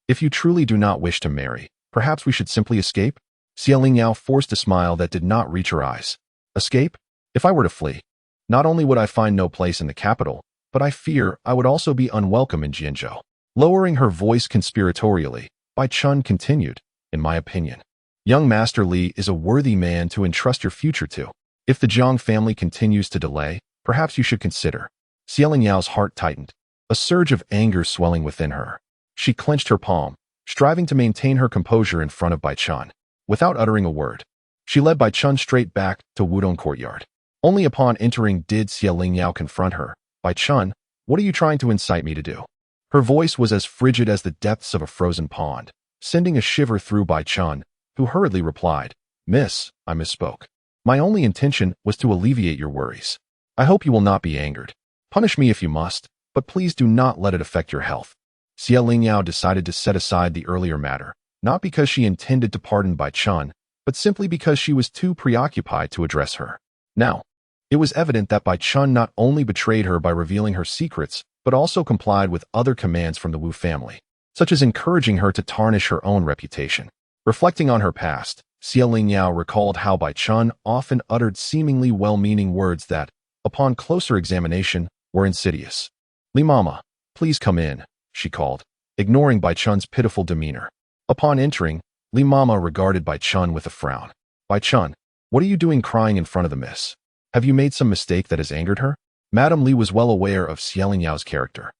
if you truly do not wish to marry, perhaps we should simply escape? Lingyao forced a smile that did not reach her eyes. Escape? If I were to flee, not only would I find no place in the capital, but I fear I would also be unwelcome in Jianzhou. Lowering her voice conspiratorially, Bai Chun continued, in my opinion, young Master Li is a worthy man to entrust your future to. If the Jiang family continues to delay, perhaps you should consider. Lingyao's heart tightened, a surge of anger swelling within her. She clenched her palm, striving to maintain her composure in front of Bai Chun. Without uttering a word, she led Bai Chun straight back to Wudong courtyard. Only upon entering did Lingyao confront her. Bai Chun, what are you trying to incite me to do? Her voice was as frigid as the depths of a frozen pond, sending a shiver through Bai Chun, who hurriedly replied, Miss, I misspoke. My only intention was to alleviate your worries. I hope you will not be angered. Punish me if you must, but please do not let it affect your health. Lingyao decided to set aside the earlier matter, not because she intended to pardon Bai Chun, but simply because she was too preoccupied to address her. Now, it was evident that Bai Chun not only betrayed her by revealing her secrets, but also complied with other commands from the Wu family, such as encouraging her to tarnish her own reputation. Reflecting on her past, Lingyao recalled how Bai Chun often uttered seemingly well-meaning words that, upon closer examination, were insidious. Li Mama, please come in, she called, ignoring Bai Chun's pitiful demeanor. Upon entering, Li Mama regarded Bai Chun with a frown. Bai Chun, what are you doing crying in front of the miss? Have you made some mistake that has angered her? Madame Li was well aware of Lingyao character.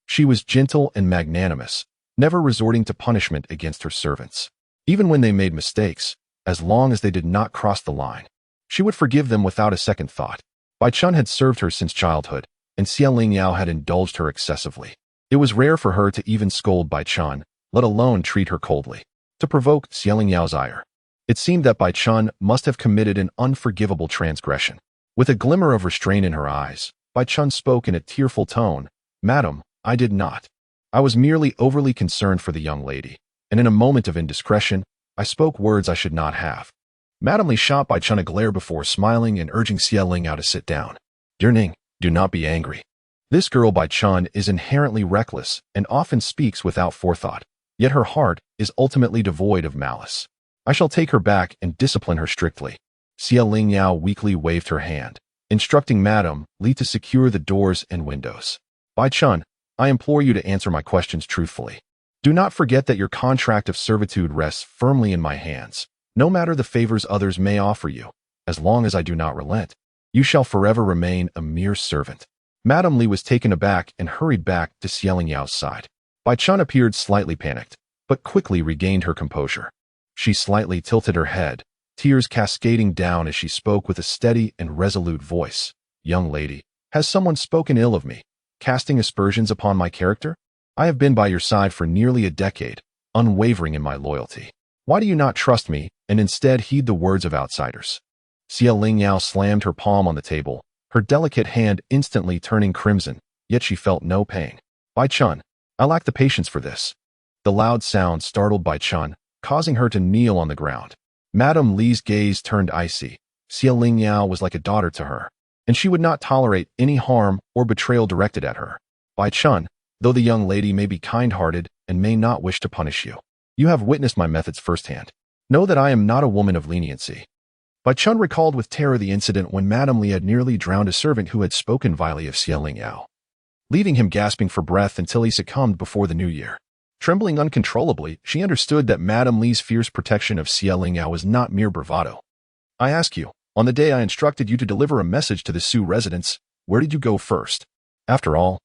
She was gentle and magnanimous, never resorting to punishment against her servants. Even when they made mistakes, as long as they did not cross the line, she would forgive them without a second thought. Bai Chun had served her since childhood, and Lingyao had indulged her excessively. It was rare for her to even scold Bai Chun, let alone treat her coldly, to provoke Lingyao's ire. It seemed that Bai Chun must have committed an unforgivable transgression. With a glimmer of restraint in her eyes, Bai Chun spoke in a tearful tone, Madam, I did not. I was merely overly concerned for the young lady, and in a moment of indiscretion, I spoke words I should not have. Madame Li shot Bai Chun a glare before smiling and urging Lingyao to sit down. Dear Ning, do not be angry. This girl Bai Chun is inherently reckless and often speaks without forethought, yet her heart is ultimately devoid of malice. I shall take her back and discipline her strictly. Lingyao weakly waved her hand, instructing Madame Li to secure the doors and windows. Bai Chun, I implore you to answer my questions truthfully. Do not forget that your contract of servitude rests firmly in my hands. No matter the favors others may offer you, as long as I do not relent, you shall forever remain a mere servant. Madame Li was taken aback and hurried back to Lingyao's side. Bai Chun appeared slightly panicked, but quickly regained her composure. She slightly tilted her head, tears cascading down as she spoke with a steady and resolute voice. Young lady, has someone spoken ill of me, casting aspersions upon my character? I have been by your side for nearly a decade, unwavering in my loyalty. Why do you not trust me and instead heed the words of outsiders? Lingyao slammed her palm on the table, her delicate hand instantly turning crimson, yet she felt no pain. Bai Chun, I lack the patience for this. The loud sound startled Bai Chun, causing her to kneel on the ground. Madame Li's gaze turned icy. Lingyao was like a daughter to her, and she would not tolerate any harm or betrayal directed at her. Bai Chun, though the young lady may be kind-hearted and may not wish to punish you, you have witnessed my methods firsthand. Know that I am not a woman of leniency. Bai Chun recalled with terror the incident when Madame Li had nearly drowned a servant who had spoken vilely of Lingyao, leaving him gasping for breath until he succumbed before the new year. Trembling uncontrollably, she understood that Madame Li's fierce protection of Lingyao was not mere bravado. I ask you, on the day I instructed you to deliver a message to the Su residents, where did you go first? After all,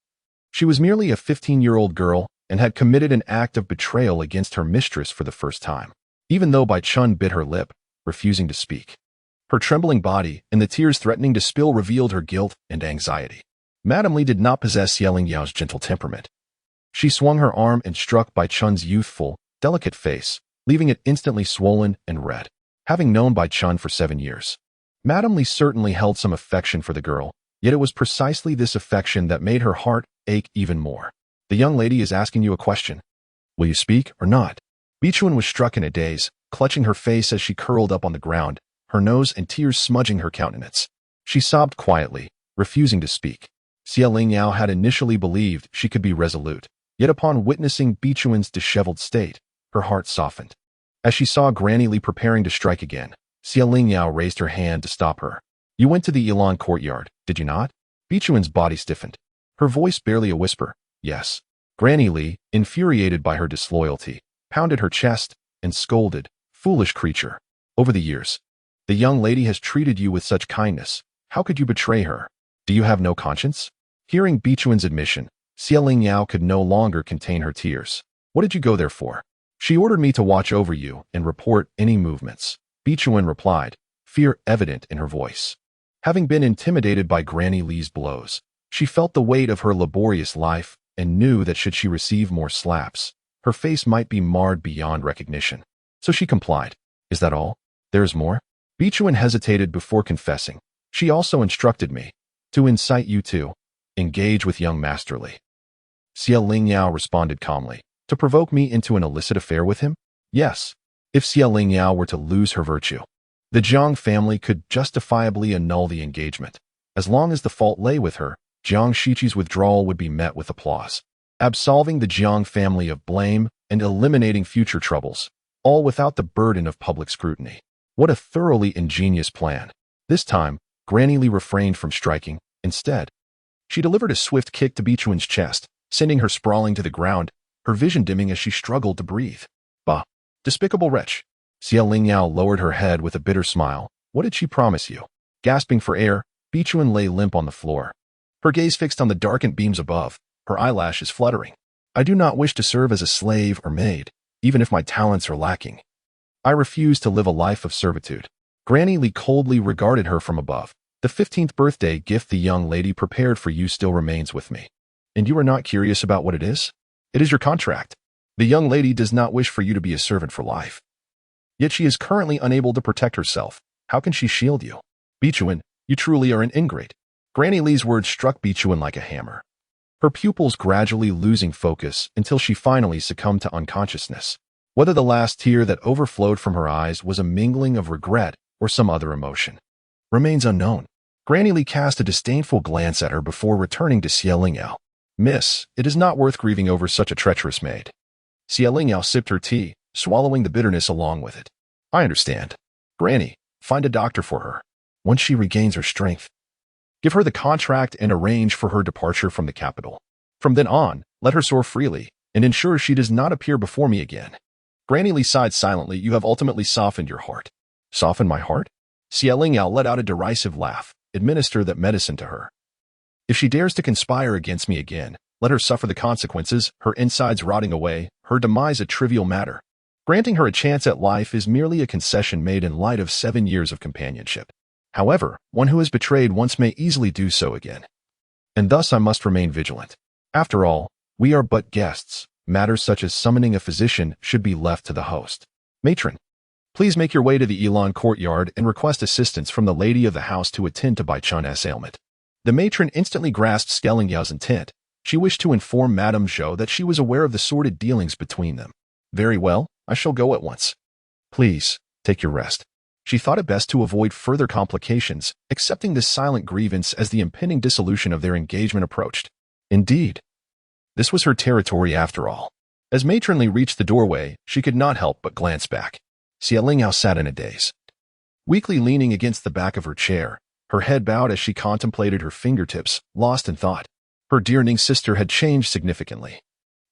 she was merely a 15-year-old girl and had committed an act of betrayal against her mistress for the first time, even though Bai Chun bit her lip, refusing to speak. Her trembling body and the tears threatening to spill revealed her guilt and anxiety. Madame Li did not possess Lingyao's gentle temperament. She swung her arm and struck Bai Chun's youthful, delicate face, leaving it instantly swollen and red. Having known Bai Chun for 7 years, Madame Li certainly held some affection for the girl, yet it was precisely this affection that made her heart ache even more. The young lady is asking you a question. Will you speak or not? Bichuan was struck in a daze, clutching her face as she curled up on the ground, her nose and tears smudging her countenance. She sobbed quietly, refusing to speak. Lingyao had initially believed she could be resolute, yet upon witnessing Bichuan's disheveled state, her heart softened. As she saw Granny Li preparing to strike again, Lingyao raised her hand to stop her. You went to the Ilan courtyard, did you not? Bichuan's body stiffened, her voice barely a whisper. Yes. Granny Li, infuriated by her disloyalty, pounded her chest and scolded, foolish creature. Over the years, the young lady has treated you with such kindness. How could you betray her? Do you have no conscience? Hearing Bichuan's admission, Lingyao could no longer contain her tears. What did you go there for? She ordered me to watch over you and report any movements. Bichuan replied, fear evident in her voice. Having been intimidated by Granny Li's blows, she felt the weight of her laborious life and knew that should she receive more slaps, her face might be marred beyond recognition. So she complied. Is that all? There is more? Bichuan hesitated before confessing. She also instructed me to incite you to engage with young Master Li. Lingyao responded calmly. To provoke me into an illicit affair with him? Yes. If Lingyao were to lose her virtue, the Jiang family could justifiably annul the engagement. As long as the fault lay with her, Jiang Shiqi's withdrawal would be met with applause, absolving the Jiang family of blame and eliminating future troubles, all without the burden of public scrutiny. What a thoroughly ingenious plan. This time, Granny Li refrained from striking. Instead, she delivered a swift kick to Bichuan's chest, sending her sprawling to the ground, her vision dimming as she struggled to breathe. Bah! Despicable wretch! Lingyao lowered her head with a bitter smile. What did she promise you? Gasping for air, Bichuan lay limp on the floor, her gaze fixed on the darkened beams above, her eyelashes fluttering. I do not wish to serve as a slave or maid, even if my talents are lacking. I refuse to live a life of servitude. Granny Li coldly regarded her from above. The 15th birthday gift the young lady prepared for you still remains with me. And you are not curious about what it is? It is your contract. The young lady does not wish for you to be a servant for life. Yet she is currently unable to protect herself. How can she shield you? Bichuan, you truly are an ingrate. Granny Li's words struck Bichuan like a hammer, her pupils gradually losing focus until she finally succumbed to unconsciousness. Whether the last tear that overflowed from her eyes was a mingling of regret or some other emotion remains unknown. Granny Li cast a disdainful glance at her before returning to Lingyao. Miss, it is not worth grieving over such a treacherous maid. Lingyao sipped her tea, swallowing the bitterness along with it. I understand. Granny, find a doctor for her. Once she regains her strength, give her the contract and arrange for her departure from the capital. From then on, let her soar freely and ensure she does not appear before me again. Granny Li sighed silently. You have ultimately softened your heart. Softened my heart? Lingyao let out a derisive laugh. Administer that medicine to her. If she dares to conspire against me again, let her suffer the consequences, her insides rotting away, her demise a trivial matter. Granting her a chance at life is merely a concession made in light of 7 years of companionship. However, one who has betrayed once may easily do so again. And thus I must remain vigilant. After all, we are but guests. Matters such as summoning a physician should be left to the host. Matron, please make your way to the Elan courtyard and request assistance from the lady of the house to attend to Baichun's ailment. The matron instantly grasped Lingyao's intent. She wished to inform Madame Zhou that she was aware of the sordid dealings between them. Very well, I shall go at once. Please, take your rest. She thought it best to avoid further complications, accepting this silent grievance as the impending dissolution of their engagement approached. Indeed, this was her territory after all. As Matron Li reached the doorway, she could not help but glance back. Lingyao sat in a daze, weakly leaning against the back of her chair, her head bowed as she contemplated her fingertips, lost in thought. Her dear Ning sister had changed significantly.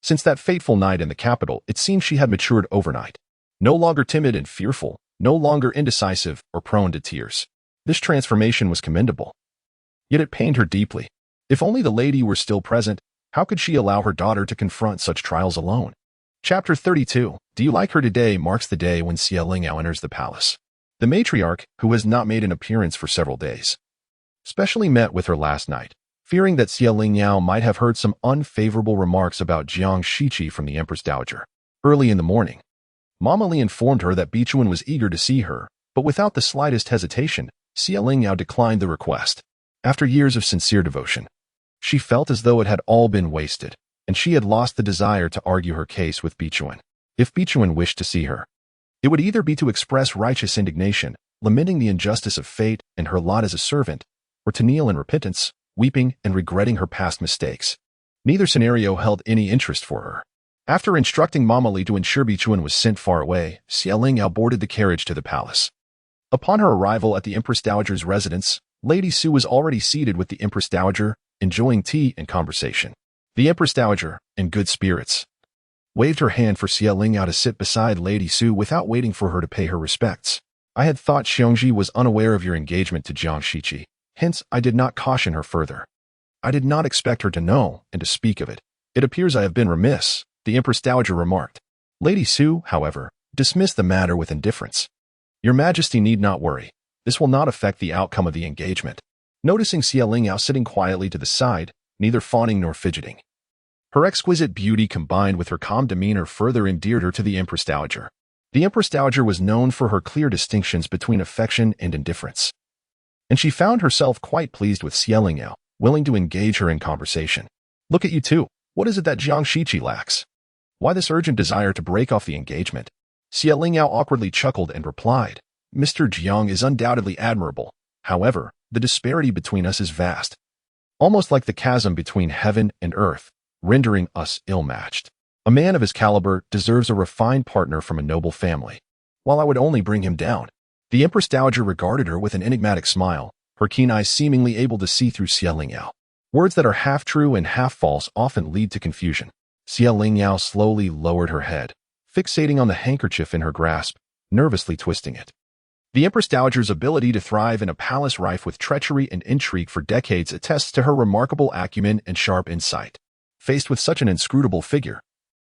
Since that fateful night in the capital, it seemed she had matured overnight. No longer timid and fearful, no longer indecisive or prone to tears. This transformation was commendable. Yet it pained her deeply. If only the lady were still present, how could she allow her daughter to confront such trials alone? Chapter 32. Do you like her today marks the day when Lingyao enters the palace. The matriarch, who has not made an appearance for several days, specially met with her last night, fearing that Lingyao might have heard some unfavorable remarks about Jiang Shiqi from the Empress Dowager. Early in the morning, Mama Li informed her that Bichuan was eager to see her, but without the slightest hesitation, Lingyao declined the request. After years of sincere devotion, she felt as though it had all been wasted, and she had lost the desire to argue her case with Bichuan. If Bichuan wished to see her, it would either be to express righteous indignation, lamenting the injustice of fate and her lot as a servant, or to kneel in repentance, weeping and regretting her past mistakes. Neither scenario held any interest for her. After instructing Mama Li to ensure Bichuan was sent far away, Lingyao boarded the carriage to the palace. Upon her arrival at the Empress Dowager's residence, Lady Su was already seated with the Empress Dowager, enjoying tea and conversation. The Empress Dowager, in good spirits, waved her hand for Lingyao to sit beside Lady Su without waiting for her to pay her respects. I had thought Xiongji was unaware of your engagement to Jiang Shiqi, hence I did not caution her further. I did not expect her to know and to speak of it. It appears I have been remiss. the Empress Dowager remarked. Lady Su, however, dismissed the matter with indifference. Your Majesty need not worry. This will not affect the outcome of the engagement. Noticing Xie Lingyao sitting quietly to the side, neither fawning nor fidgeting. Her exquisite beauty combined with her calm demeanor further endeared her to the Empress Dowager. The Empress Dowager was known for her clear distinctions between affection and indifference. And she found herself quite pleased with Xie Lingyao, willing to engage her in conversation. Look at you two. What is it that Jiang Shiqi lacks? Why this urgent desire to break off the engagement? Xie Lingyao awkwardly chuckled and replied, Mr. Jiang is undoubtedly admirable. However, the disparity between us is vast. Almost like the chasm between heaven and earth, rendering us ill-matched. A man of his caliber deserves a refined partner from a noble family, while I would only bring him down. The Empress Dowager regarded her with an enigmatic smile, her keen eyes seemingly able to see through Xie Lingyao. Words that are half true and half false often lead to confusion. Xie Lingyao slowly lowered her head, fixating on the handkerchief in her grasp, nervously twisting it. The Empress Dowager's ability to thrive in a palace rife with treachery and intrigue for decades attests to her remarkable acumen and sharp insight. Faced with such an inscrutable figure,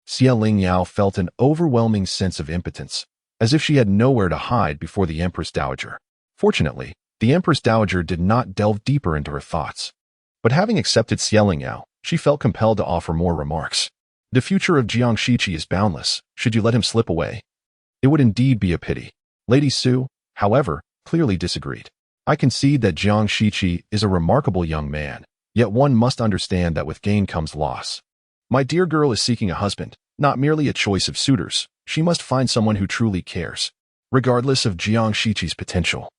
Xie Lingyao felt an overwhelming sense of impotence, as if she had nowhere to hide before the Empress Dowager. Fortunately, the Empress Dowager did not delve deeper into her thoughts. But having accepted Xie Lingyao, she felt compelled to offer more remarks. The future of Jiang Shiqi is boundless. Should you let him slip away? It would indeed be a pity. Lady Su, however, clearly disagreed. I concede that Jiang Shiqi is a remarkable young man, yet one must understand that with gain comes loss. My dear girl is seeking a husband, not merely a choice of suitors. She must find someone who truly cares, regardless of Jiang Shiqi's potential.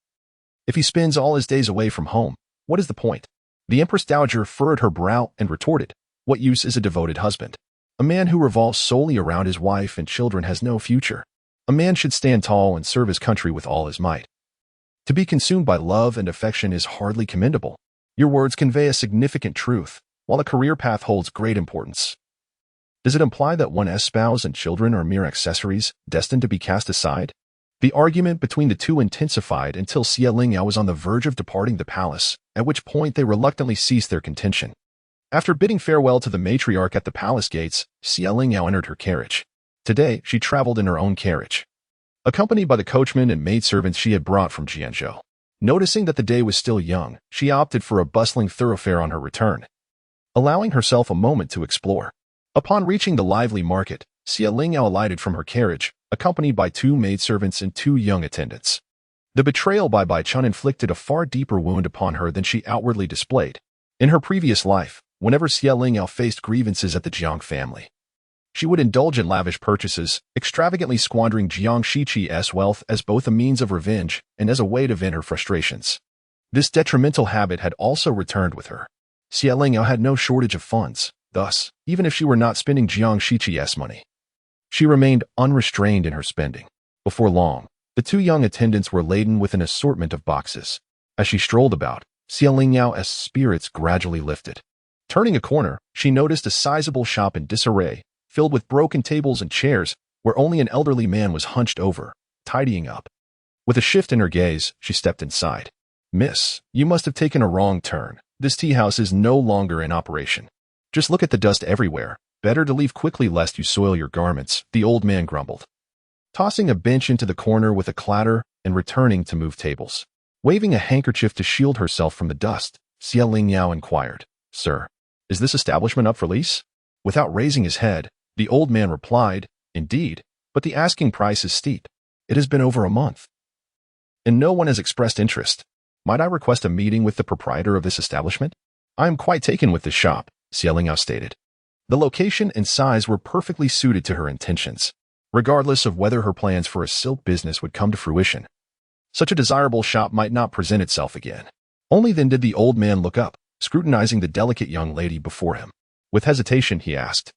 If he spends all his days away from home, what is the point? The Empress Dowager furrowed her brow and retorted, what use is a devoted husband? A man who revolves solely around his wife and children has no future. A man should stand tall and serve his country with all his might. To be consumed by love and affection is hardly commendable. Your words convey a significant truth, while a career path holds great importance. Does it imply that one's spouse and children are mere accessories, destined to be cast aside? The argument between the two intensified until Xie Lingyao was on the verge of departing the palace, at which point they reluctantly ceased their contention. After bidding farewell to the matriarch at the palace gates, Xie Lingyao entered her carriage. Today, she traveled in her own carriage, accompanied by the coachman and maidservants she had brought from Jianzhou. Noticing that the day was still young, she opted for a bustling thoroughfare on her return, allowing herself a moment to explore. Upon reaching the lively market, Xie Lingyao alighted from her carriage, accompanied by 2 maidservants and 2 young attendants. The betrayal by Bai Chun inflicted a far deeper wound upon her than she outwardly displayed. In her previous life, whenever Xie Lingyao faced grievances at the Jiang family, she would indulge in lavish purchases, extravagantly squandering Jiang Shiqi's wealth as both a means of revenge and as a way to vent her frustrations. This detrimental habit had also returned with her. Xie Lingyao had no shortage of funds, thus, even if she were not spending Jiang Shiqi's money, she remained unrestrained in her spending. Before long, the 2 young attendants were laden with an assortment of boxes. As she strolled about, Xie Lingyao's spirits gradually lifted. Turning a corner, she noticed a sizable shop in disarray, filled with broken tables and chairs, where only an elderly man was hunched over, tidying up. With a shift in her gaze, she stepped inside. Miss, you must have taken a wrong turn. This tea house is no longer in operation. Just look at the dust everywhere. Better to leave quickly lest you soil your garments, the old man grumbled, tossing a bench into the corner with a clatter and returning to move tables. Waving a handkerchief to shield herself from the dust, Xie Lingyao inquired, Sir, is this establishment up for lease? Without raising his head, the old man replied, Indeed, but the asking price is steep. It has been over a month, and no one has expressed interest. Might I request a meeting with the proprietor of this establishment? I am quite taken with this shop, Xie Lingyao stated. The location and size were perfectly suited to her intentions, regardless of whether her plans for a silk business would come to fruition. Such a desirable shop might not present itself again. Only then did the old man look up, scrutinizing the delicate young lady before him. With hesitation, he asked,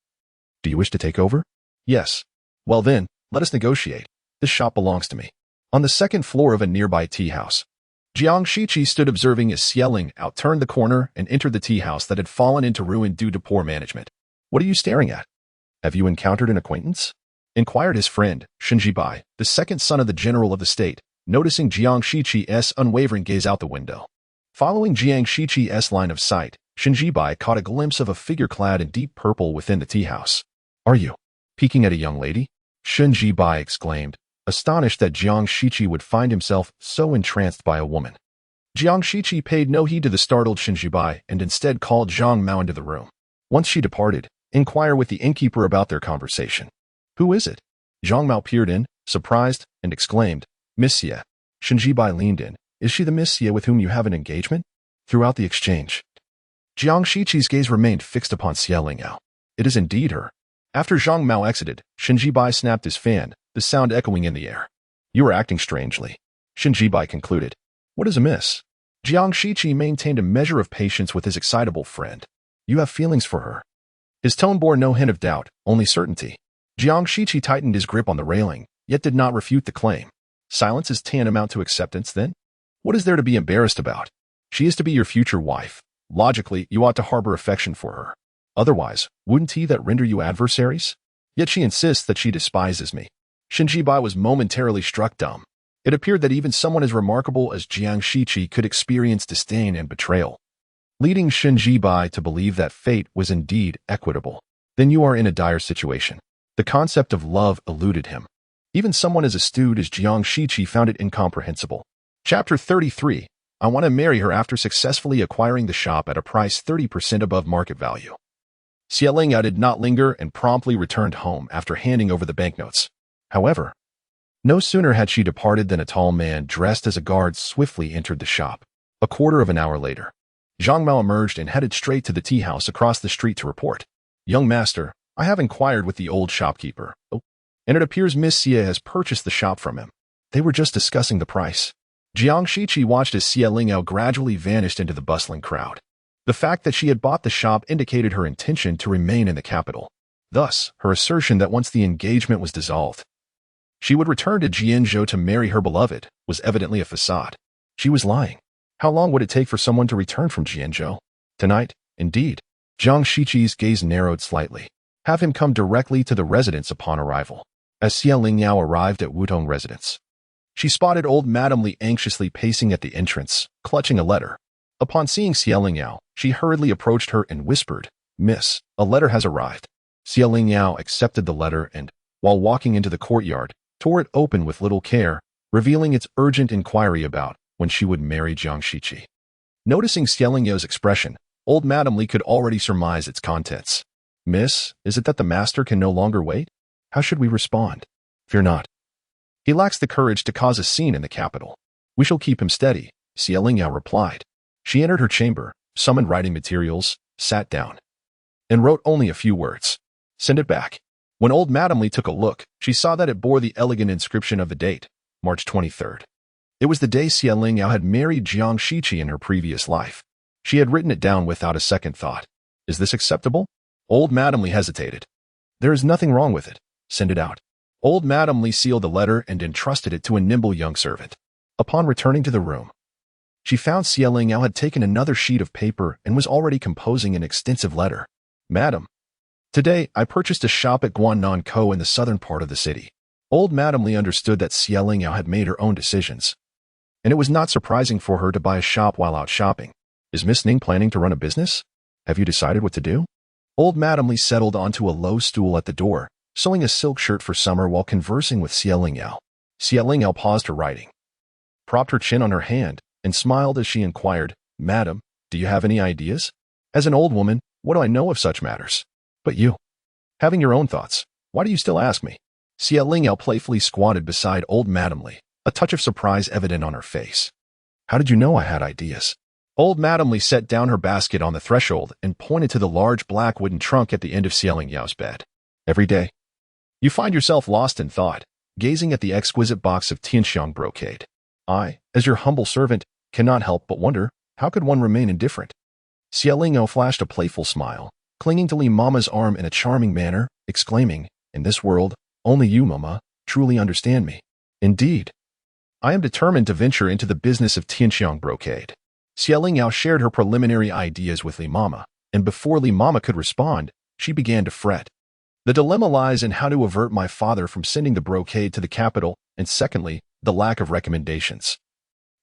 Do you wish to take over? Yes. Well then, let us negotiate. This shop belongs to me. On the second floor of a nearby tea house, Jiang Shiqi stood observing as Xie Lingyao turned the corner and entered the tea house that had fallen into ruin due to poor management. What are you staring at? Have you encountered an acquaintance? Inquired his friend, Shinji, the second son of the general of the state, noticing Jiang Shiqi's unwavering gaze out the window. Following Jiang Shiqi's line of sight, Shinji caught a glimpse of a figure clad in deep purple within the tea house. Are you Peeking at a young lady? Shen Jibai exclaimed, astonished that Jiang Shiqi would find himself so entranced by a woman. Jiang Shiqi paid no heed to the startled Shen Jibai and instead called Zhang Mao into the room. Once she departed, inquire with the innkeeper about their conversation. Who is it? Zhang Mao peered in, surprised, and exclaimed, Miss Xie. Shen Jibai leaned in. Is she the Miss Xie with whom you have an engagement? Throughout the exchange, Jiang Shiqi's gaze remained fixed upon Xie Lingyao. It is indeed her. After Zhang Mao exited, Shen Jibai snapped his fan, the sound echoing in the air. You are acting strangely, Shen Jibai concluded. What is amiss? Jiang Shiqi maintained a measure of patience with his excitable friend. You have feelings for her. His tone bore no hint of doubt, only certainty. Jiang Shiqi tightened his grip on the railing, yet did not refute the claim. Silence is tantamount to acceptance, then? What is there to be embarrassed about? She is to be your future wife. Logically, you ought to harbor affection for her. Otherwise, wouldn't he that render you adversaries? Yet she insists that she despises me. Shen Jibai was momentarily struck dumb. It appeared that even someone as remarkable as Jiang Shiqi could experience disdain and betrayal, leading Shen Jibai to believe that fate was indeed equitable. Then you are in a dire situation. The concept of love eluded him. Even someone as astute as Jiang Shiqi found it incomprehensible. Chapter 33. I want to marry her after successfully acquiring the shop at a price 30% above market value. Xie Lingyao did not linger and promptly returned home after handing over the banknotes. However, no sooner had she departed than a tall man dressed as a guard swiftly entered the shop. A quarter of an hour later, Zhang Mao emerged and headed straight to the tea house across the street to report. Young master, I have inquired with the old shopkeeper, and it appears Miss Xie has purchased the shop from him. They were just discussing the price. Jiang Shiqi watched as Xie Lingyao gradually vanished into the bustling crowd. The fact that she had bought the shop indicated her intention to remain in the capital. Thus, her assertion that once the engagement was dissolved, she would return to Jianzhou to marry her beloved was evidently a facade. She was lying. How long would it take for someone to return from Jianzhou? Tonight, indeed. Jiang Shiqi's gaze narrowed slightly. Have him come directly to the residence upon arrival. As Xie Lingyao arrived at Wutong residence, she spotted old Madame Li anxiously pacing at the entrance, clutching a letter. Upon seeing Xie Lingyao, she hurriedly approached her and whispered, Miss, a letter has arrived. Xie Lingyao accepted the letter and, while walking into the courtyard, tore it open with little care, revealing its urgent inquiry about when she would marry Jiang Shiqi. Noticing Xie Lingyao's expression, old Madame Li could already surmise its contents. Miss, is it that the master can no longer wait? How should we respond? Fear not. He lacks the courage to cause a scene in the capital. We shall keep him steady, Xie Lingyao replied. She entered her chamber, summoned writing materials, sat down, and wrote only a few words. Send it back. When old Madame Li took a look, she saw that it bore the elegant inscription of the date, March 23rd. It was the day Xie Lingyao had married Jiang Shiqi in her previous life. She had written it down without a second thought. Is this acceptable? Old Madame Li hesitated. There is nothing wrong with it. Send it out. Old Madame Li sealed the letter and entrusted it to a nimble young servant. Upon returning to the room, she found Xie Lingyao had taken another sheet of paper and was already composing an extensive letter. Madam, today I purchased a shop at Guannan-Ko in the southern part of the city. Old Madame Li understood that Xie Lingyao had made her own decisions, and it was not surprising for her to buy a shop while out shopping. Is Miss Ning planning to run a business? Have you decided what to do? Old Madame Li settled onto a low stool at the door, sewing a silk shirt for summer while conversing with Xie Lingyao. Xie Lingyao paused her writing, propped her chin on her hand, and smiled as she inquired, Madam, do you have any ideas? As an old woman, what do I know of such matters? But you, having your own thoughts, why do you still ask me? Xie Lingyao playfully squatted beside old Madame Li, a touch of surprise evident on her face. How did you know I had ideas? Old Madame Li set down her basket on the threshold and pointed to the large black wooden trunk at the end of Xie Lingyao's bed. Every day, you find yourself lost in thought, gazing at the exquisite box of Tianxiang brocade. I, as your humble servant, cannot help but wonder, how could one remain indifferent? Xie Lingyao flashed a playful smile, clinging to Li Mama's arm in a charming manner, exclaiming, in this world, only you, Mama, truly understand me. Indeed, I am determined to venture into the business of Tianxiang brocade. Xie Lingyao shared her preliminary ideas with Li Mama, and before Li Mama could respond, she began to fret. The dilemma lies in how to avert my father from sending the brocade to the capital, and secondly, the lack of recommendations,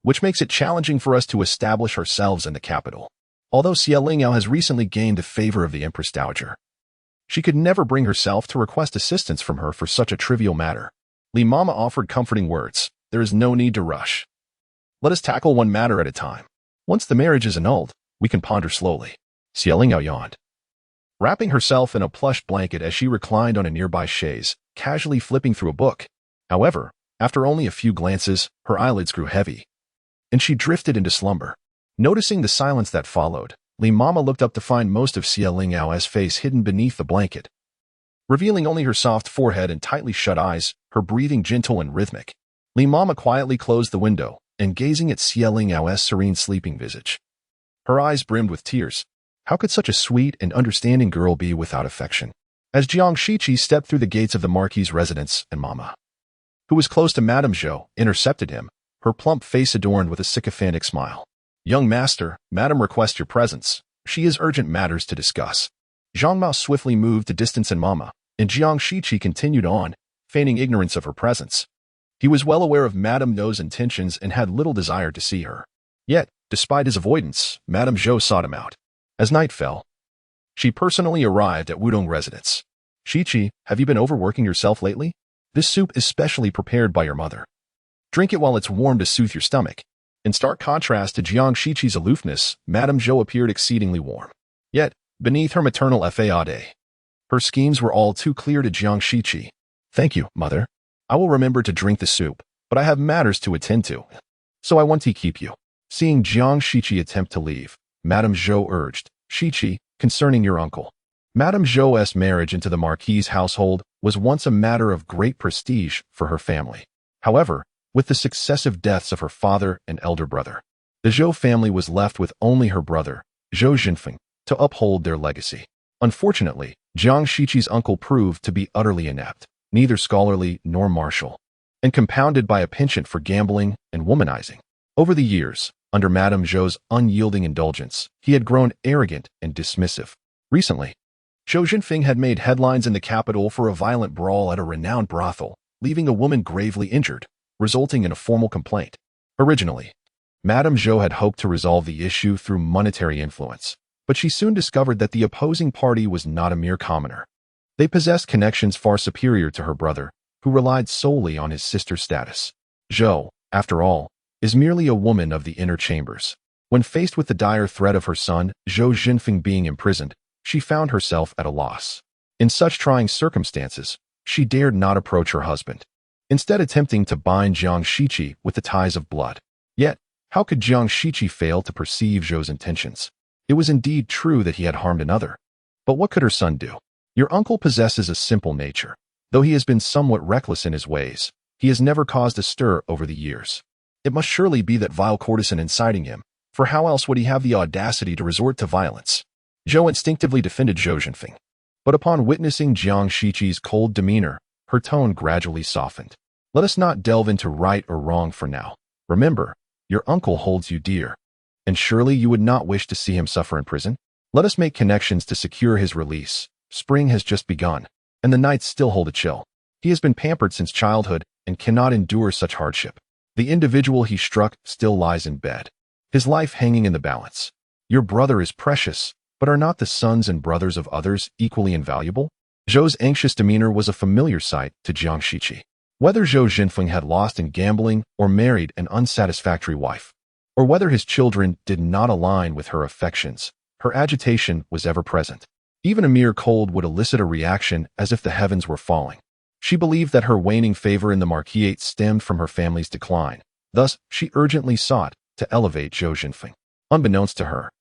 which makes it challenging for us to establish ourselves in the capital. Although Xie Lingyao has recently gained the favor of the Empress Dowager, She could never bring herself to request assistance from her for such a trivial matter. Li Mama offered comforting words. There is no need to rush. Let us tackle one matter at a time. Once the marriage is annulled, we can ponder slowly. Xie Lingyao yawned, wrapping herself in a plush blanket as she reclined on a nearby chaise, casually flipping through a book. However, after only a few glances, her eyelids grew heavy, and she drifted into slumber. Noticing the silence that followed, Li Mama looked up to find most of Xie Lingyao's face hidden beneath the blanket, revealing only her soft forehead and tightly shut eyes, her breathing gentle and rhythmic. Li Mama quietly closed the window, and gazing at Xie Lingyao's serene sleeping visage. Her eyes brimmed with tears. How could such a sweet and understanding girl be without affection? As Jiang Shiqi stepped through the gates of the Marquis's residence, and Mama, who was close to Madame Zhou, intercepted him, her plump face adorned with a sycophantic smile. Young master, Madame requests your presence. She has urgent matters to discuss. Zhang Mao swiftly moved to distance and Mama, and Jiang Shiqi continued on, feigning ignorance of her presence. He was well aware of Madame Zhou's intentions and had little desire to see her. Yet, despite his avoidance, Madame Zhou sought him out. As night fell, she personally arrived at Wudong residence. Shiqi, have you been overworking yourself lately? This soup is specially prepared by your mother. Drink it while it's warm to soothe your stomach. In stark contrast to Jiang Shiqi's aloofness, Madame Zhou appeared exceedingly warm. Yet, beneath her maternal faade, her schemes were all too clear to Jiang Shiqi. Thank you, mother. I will remember to drink the soup, but I have matters to attend to, so I want to keep you. Seeing Jiang Shiqi attempt to leave, Madame Zhou urged, Shiqi, concerning your uncle. Madame Zhou's marriage into the Marquis's household was once a matter of great prestige for her family. However, with the successive deaths of her father and elder brother, the Zhou family was left with only her brother, Zhou Jinfeng, to uphold their legacy. Unfortunately, Jiang Shiqi's uncle proved to be utterly inept, neither scholarly nor martial, and compounded by a penchant for gambling and womanizing. Over the years, under Madame Zhou's unyielding indulgence, he had grown arrogant and dismissive. Recently, Zhou Jinfeng had made headlines in the capital for a violent brawl at a renowned brothel, leaving a woman gravely injured, resulting in a formal complaint. Originally, Madame Zhou had hoped to resolve the issue through monetary influence, but she soon discovered that the opposing party was not a mere commoner. They possessed connections far superior to her brother, who relied solely on his sister's status. Zhou, after all, is merely a woman of the inner chambers. When faced with the dire threat of her son, Zhou Jinfeng, being imprisoned, she found herself at a loss. In such trying circumstances, she dared not approach her husband, instead attempting to bind Jiang Shiqi with the ties of blood. Yet, how could Jiang Shiqi fail to perceive Zhou's intentions? It was indeed true that he had harmed another. But what could her son do? Your uncle possesses a simple nature. Though he has been somewhat reckless in his ways, he has never caused a stir over the years. It must surely be that vile courtesan inciting him, for how else would he have the audacity to resort to violence? Zhou instinctively defended Zhou Jinfeng, but upon witnessing Jiang Shiqi's cold demeanor, her tone gradually softened. Let us not delve into right or wrong for now. Remember, your uncle holds you dear, and surely you would not wish to see him suffer in prison? Let us make connections to secure his release. Spring has just begun, and the nights still hold a chill. He has been pampered since childhood and cannot endure such hardship. The individual he struck still lies in bed, his life hanging in the balance. Your brother is precious, but are not the sons and brothers of others equally invaluable? Zhou's anxious demeanor was a familiar sight to Jiang Shiqi. Whether Zhou Jinfeng had lost in gambling or married an unsatisfactory wife, or whether his children did not align with her affections, her agitation was ever present. Even a mere cold would elicit a reaction as if the heavens were falling. She believed that her waning favor in the Marquis stemmed from her family's decline. Thus, she urgently sought to elevate Zhou Jinfeng. Unbeknownst to her,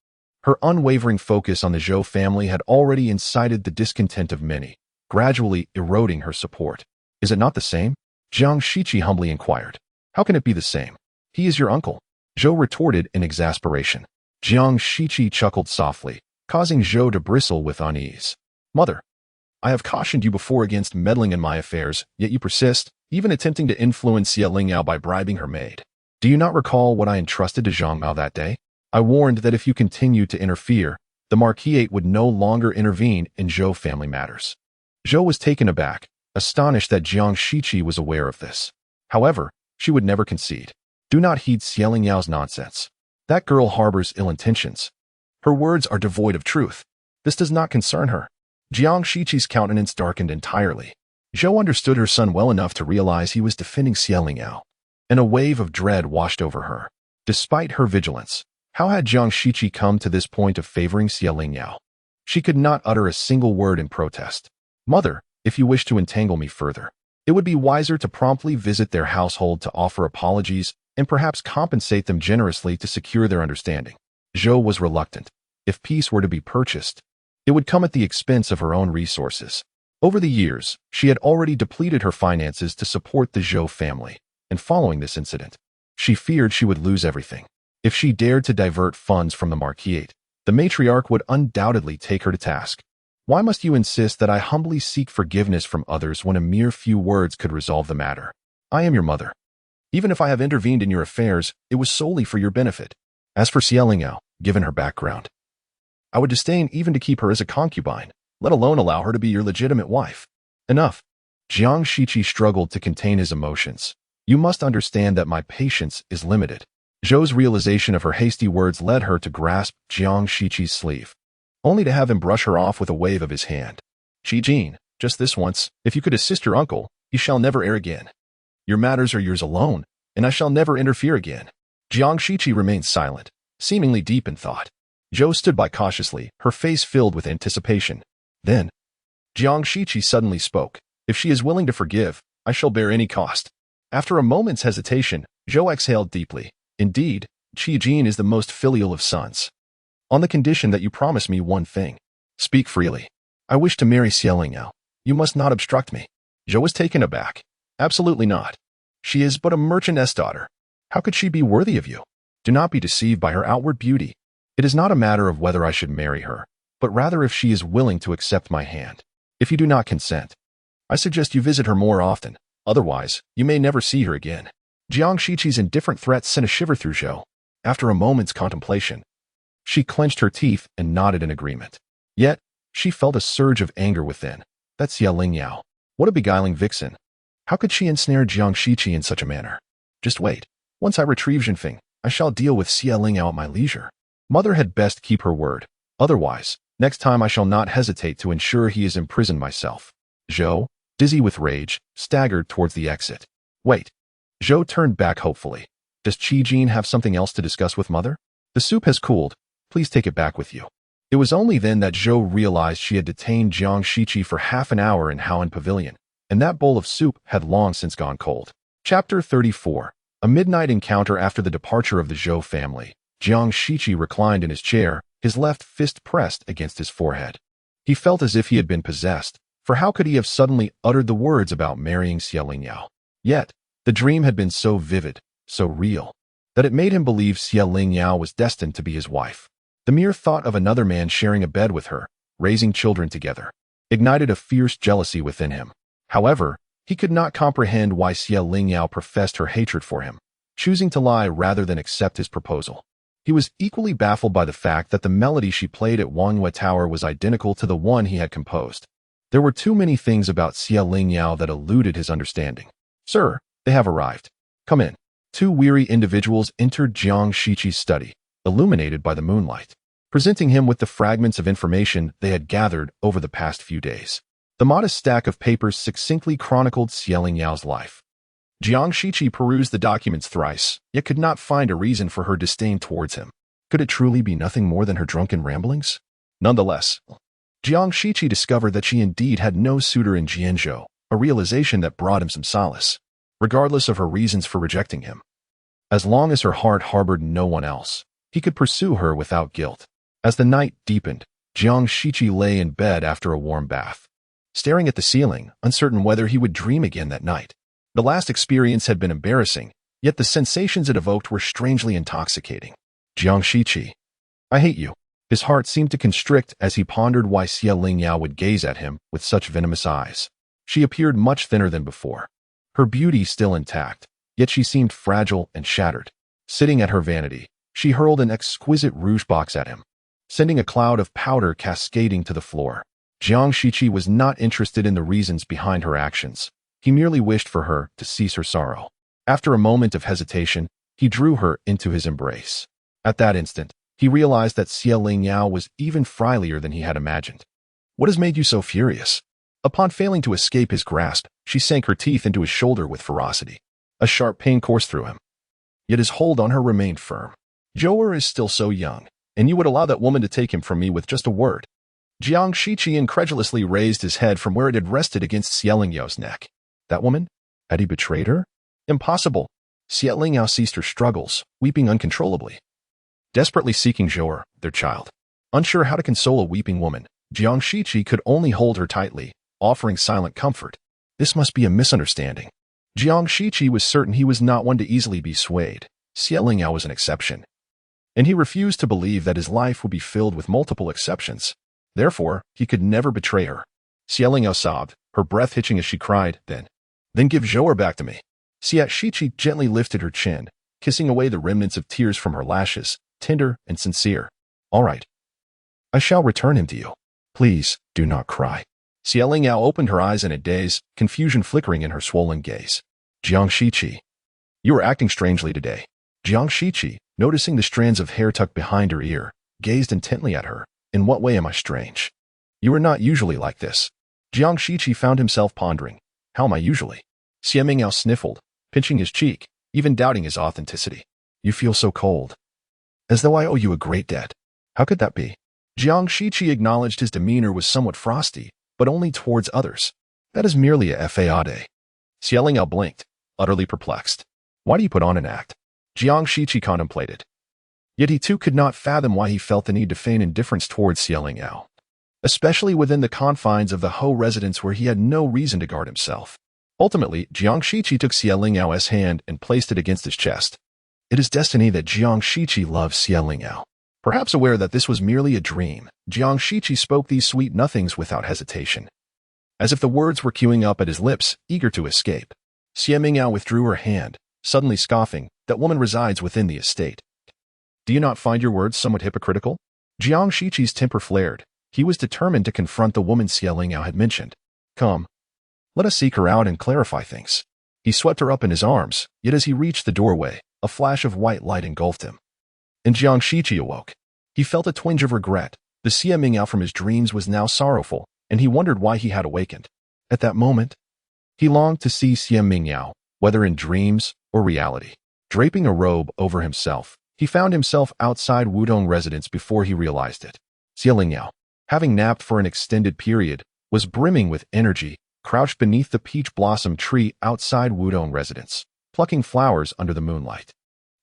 her unwavering focus on the Zhou family had already incited the discontent of many, gradually eroding her support. Is it not the same? Jiang Shiqi humbly inquired. How can it be the same? He is your uncle. Zhou retorted in exasperation. Jiang Shiqi chuckled softly, causing Zhou to bristle with unease. Mother, I have cautioned you before against meddling in my affairs, yet you persist, even attempting to influence Xie Lingyao by bribing her maid. Do you not recall what I entrusted to Zhang Mao that day? I warned that if you continued to interfere, the Marquis would no longer intervene in Zhou family matters. Zhou was taken aback, astonished that Jiang Shiqi was aware of this. However, she would never concede. Do not heed Xie Lingyao's nonsense. That girl harbors ill intentions. Her words are devoid of truth. This does not concern her. Jiang Shiqi's countenance darkened entirely. Zhou understood her son well enough to realize he was defending Lingyao, and a wave of dread washed over her. Despite her vigilance, how had Jiang Shiqi come to this point of favoring Lingyao? She could not utter a single word in protest. Mother, if you wish to entangle me further, it would be wiser to promptly visit their household to offer apologies and perhaps compensate them generously to secure their understanding. Zhou was reluctant. If peace were to be purchased, it would come at the expense of her own resources. Over the years, she had already depleted her finances to support the Zhou family, and following this incident, she feared she would lose everything. If she dared to divert funds from the marquisate, the matriarch would undoubtedly take her to task. Why must you insist that I humbly seek forgiveness from others when a mere few words could resolve the matter? I am your mother. Even if I have intervened in your affairs, it was solely for your benefit. As for Lingyao, given her background, I would disdain even to keep her as a concubine, let alone allow her to be your legitimate wife. Enough. Jiang Shiqi struggled to contain his emotions. You must understand that my patience is limited. Zhou's realization of her hasty words led her to grasp Jiang Shiqi's sleeve, only to have him brush her off with a wave of his hand. Jin, just this once, if you could assist your uncle, you shall never err again. Your matters are yours alone, and I shall never interfere again. Jiang Shiqi remained silent, seemingly deep in thought. Zhou stood by cautiously, her face filled with anticipation. Then, Jiang Shiqi suddenly spoke. If she is willing to forgive, I shall bear any cost. After a moment's hesitation, Zhou exhaled deeply. Indeed, Jin is the most filial of sons. On the condition that you promise me one thing. Speak freely. I wish to marry Lingyao. You must not obstruct me. Zhou was taken aback. Absolutely not. She is but a merchantess daughter. How could she be worthy of you? Do not be deceived by her outward beauty. It is not a matter of whether I should marry her, but rather if she is willing to accept my hand. If you do not consent, I suggest you visit her more often. Otherwise, you may never see her again. Jiang Shiqi's indifferent threat sent a shiver through Zhou. After a moment's contemplation, she clenched her teeth and nodded in agreement. Yet, she felt a surge of anger within. That's Lingyao. What a beguiling vixen. How could she ensnare Jiang Shiqi in such a manner? Just wait. Once I retrieve Jinfeng, I shall deal with Lingyao at my leisure. Mother had best keep her word. Otherwise, next time I shall not hesitate to ensure he is imprisoned myself. Zhou, dizzy with rage, staggered towards the exit. Wait. Zhou turned back hopefully. Does Jin have something else to discuss with Mother? The soup has cooled. Please take it back with you. It was only then that Zhou realized she had detained Jiang Shiqi for half an hour in Haoan Pavilion, and that bowl of soup had long since gone cold. Chapter 34. A midnight encounter after the departure of the Zhou family. Jiang Shiqi reclined in his chair, his left fist pressed against his forehead. He felt as if he had been possessed, for how could he have suddenly uttered the words about marrying Lingyao? Yet, the dream had been so vivid, so real, that it made him believe Lingyao was destined to be his wife. The mere thought of another man sharing a bed with her, raising children together, ignited a fierce jealousy within him. However, he could not comprehend why Lingyao professed her hatred for him, choosing to lie rather than accept his proposal. He was equally baffled by the fact that the melody she played at Wangyue Tower was identical to the one he had composed. There were too many things about Lingyao that eluded his understanding. Sir, they have arrived. Come in. Two weary individuals entered Jiang Shiqi's study, illuminated by the moonlight, presenting him with the fragments of information they had gathered over the past few days. The modest stack of papers succinctly chronicled Lingyao life. Jiang Shiqi perused the documents thrice, yet could not find a reason for her disdain towards him. Could it truly be nothing more than her drunken ramblings? Nonetheless, Jiang Shiqi discovered that she indeed had no suitor in Jianzhou, a realization that brought him some solace, regardless of her reasons for rejecting him. As long as her heart harbored no one else, he could pursue her without guilt. As the night deepened, Jiang Shiqi lay in bed after a warm bath, staring at the ceiling, uncertain whether he would dream again that night. The last experience had been embarrassing, yet the sensations it evoked were strangely intoxicating. Jiang Shiqi, I hate you. His heart seemed to constrict as he pondered why Lingyao would gaze at him with such venomous eyes. She appeared much thinner than before, her beauty still intact, yet she seemed fragile and shattered. Sitting at her vanity, she hurled an exquisite rouge box at him, sending a cloud of powder cascading to the floor. Jiang Shiqi was not interested in the reasons behind her actions. He merely wished for her to cease her sorrow. After a moment of hesitation, he drew her into his embrace. At that instant, he realized that Lingyao was even frilier than he had imagined. What has made you so furious? Upon failing to escape his grasp, she sank her teeth into his shoulder with ferocity. A sharp pain coursed through him. Yet his hold on her remained firm. Zhou is still so young, and you would allow that woman to take him from me with just a word. Jiang Shiqi incredulously raised his head from where it had rested against Lingyao neck. That woman? Had he betrayed her? Impossible. Lingyao ceased her struggles, weeping uncontrollably. Desperately seeking Zhou, their child. Unsure how to console a weeping woman, Jiang Shiqi could only hold her tightly, offering silent comfort. This must be a misunderstanding. Jiang Shiqi was certain he was not one to easily be swayed. Lingyao was an exception. And he refused to believe that his life would be filled with multiple exceptions. Therefore, he could never betray her. Lingyao sobbed, her breath hitching as she cried, Then give Zhou back to me. Shiqi gently lifted her chin, kissing away the remnants of tears from her lashes, tender and sincere. All right. I shall return him to you. Please, do not cry. Lingyao opened her eyes in a daze, confusion flickering in her swollen gaze. Jiang Shiqi. You are acting strangely today. Jiang Shiqi, noticing the strands of hair tucked behind her ear, gazed intently at her. In what way am I strange? You are not usually like this. Jiang Shiqi found himself pondering. How am I usually? Lingyao sniffled, pinching his cheek, even doubting his authenticity. You feel so cold. As though I owe you a great debt. How could that be? Jiang Shiqi acknowledged his demeanor was somewhat frosty, but only towards others. That is merely a fade. Lingyao blinked, utterly perplexed. Why do you put on an act? Jiang Shiqi contemplated. Yet he too could not fathom why he felt the need to feign indifference towards Lingyao, especially within the confines of the Ho residence where he had no reason to guard himself. Ultimately, Jiang Shiqi took Lingyao hand and placed it against his chest. It is destiny that Jiang Shiqi loves Lingyao. Perhaps aware that this was merely a dream, Jiang Shiqi spoke these sweet nothings without hesitation. As if the words were queuing up at his lips, eager to escape. Lingyao withdrew her hand, suddenly scoffing, that woman resides within the estate. Do you not find your words somewhat hypocritical? Jiang Shiqi's temper flared. He was determined to confront the woman Lingyao had mentioned. Come. Let us seek her out and clarify things. He swept her up in his arms, yet as he reached the doorway, a flash of white light engulfed him. And Jiang Shiqi awoke. He felt a twinge of regret. The Lingyao from his dreams was now sorrowful, and he wondered why he had awakened. At that moment, he longed to see Lingyao, whether in dreams or reality. Draping a robe over himself, he found himself outside Wudong residence before he realized it. Lingyao, having napped for an extended period, was brimming with energy, crouched beneath the peach blossom tree outside Wudong residence, plucking flowers under the moonlight.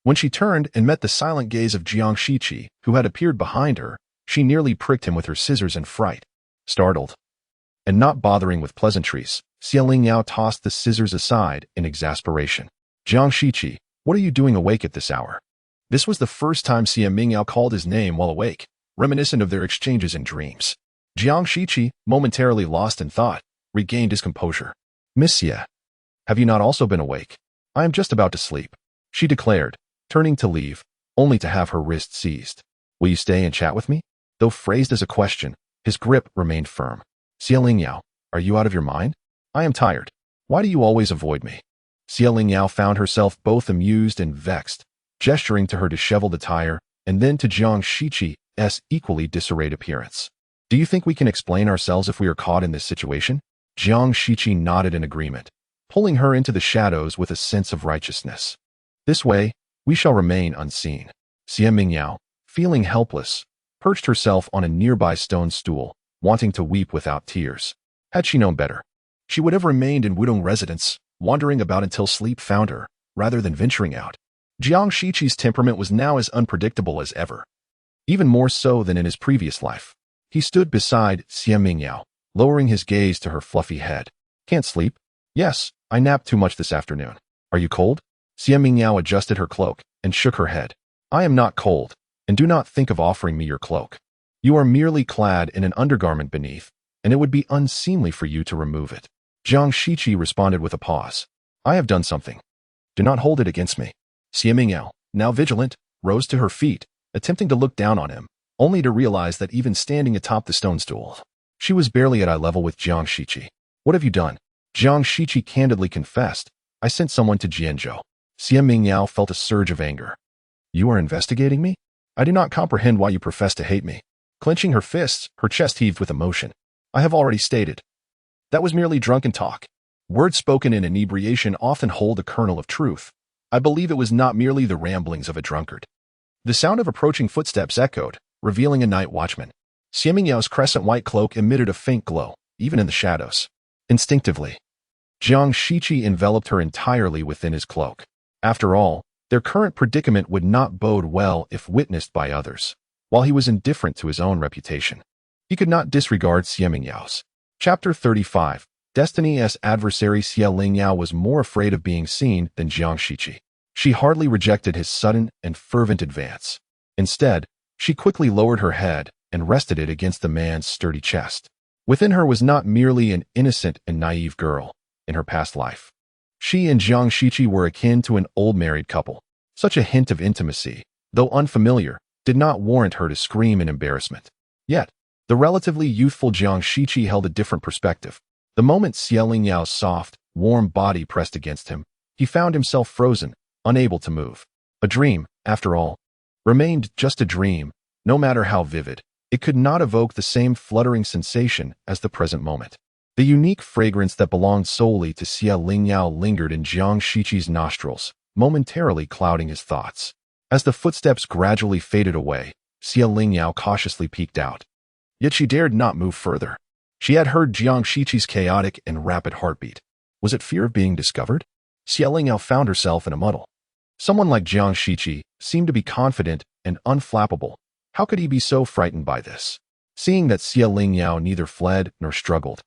When she turned and met the silent gaze of Jiang Shiqi, who had appeared behind her, she nearly pricked him with her scissors in fright. Startled, and not bothering with pleasantries, Lingyao tossed the scissors aside in exasperation. Jiang Shiqi, what are you doing awake at this hour? This was the first time Lingyao called his name while awake, reminiscent of their exchanges in dreams. Jiang Shiqi, momentarily lost in thought, regained his composure. Miss Xie, have you not also been awake? I am just about to sleep, she declared, turning to leave, only to have her wrist seized. Will you stay and chat with me? Though phrased as a question, his grip remained firm. Lingyao, are you out of your mind? I am tired. Why do you always avoid me? Lingyao found herself both amused and vexed, gesturing to her disheveled attire, and then to Jiang Shiqi's equally disarrayed appearance. Do you think we can explain ourselves if we are caught in this situation? Jiang Shiqi nodded in agreement, pulling her into the shadows with a sense of righteousness. This way, we shall remain unseen. Lingyao, feeling helpless, perched herself on a nearby stone stool, wanting to weep without tears. Had she known better, she would have remained in Wudong residence, wandering about until sleep found her, rather than venturing out. Jiang Shiqi's temperament was now as unpredictable as ever, even more so than in his previous life. He stood beside Lingyao, lowering his gaze to her fluffy head. Can't sleep? Yes, I napped too much this afternoon. Are you cold? Lingyao adjusted her cloak and shook her head. I am not cold, and do not think of offering me your cloak. You are merely clad in an undergarment beneath, and it would be unseemly for you to remove it. Jiang Shiqi responded with a pause. I have done something. Do not hold it against me. Lingyao, now vigilant, rose to her feet, attempting to look down on him, only to realize that even standing atop the stone stool, she was barely at eye level with Jiang Shiqi. What have you done? Jiang Shiqi candidly confessed. I sent someone to Jianzhou. Lingyao felt a surge of anger. You are investigating me? I do not comprehend why you profess to hate me. Clenching her fists, her chest heaved with emotion. I have already stated. That was merely drunken talk. Words spoken in inebriation often hold a kernel of truth. I believe it was not merely the ramblings of a drunkard. The sound of approaching footsteps echoed, revealing a night watchman. Xiaolingyao's crescent white cloak emitted a faint glow, even in the shadows. Instinctively, Jiang Shiqi enveloped her entirely within his cloak. After all, their current predicament would not bode well if witnessed by others. While he was indifferent to his own reputation, he could not disregard Xiaolingyao's. Chapter 35. Destiny's adversary. Lingyao was more afraid of being seen than Jiang Shiqi. She hardly rejected his sudden and fervent advance. Instead, she quickly lowered her head and rested it against the man's sturdy chest. Within her was not merely an innocent and naive girl. In her past life, she and Jiang Shiqi were akin to an old married couple. Such a hint of intimacy, though unfamiliar, did not warrant her to scream in embarrassment. Yet, the relatively youthful Jiang Shiqi held a different perspective. The moment Xiaolingyao's soft, warm body pressed against him, he found himself frozen, unable to move. A dream, after all, remained just a dream, no matter how vivid. It could not evoke the same fluttering sensation as the present moment. The unique fragrance that belonged solely to Lingyao lingered in Jiang Shiqi's nostrils, momentarily clouding his thoughts. As the footsteps gradually faded away, Lingyao cautiously peeked out. Yet she dared not move further. She had heard Jiang Shiqi's chaotic and rapid heartbeat. Was it fear of being discovered? Lingyao found herself in a muddle. Someone like Jiang Shiqi seemed to be confident and unflappable. How could he be so frightened by this? Seeing that Lingyao neither fled nor struggled,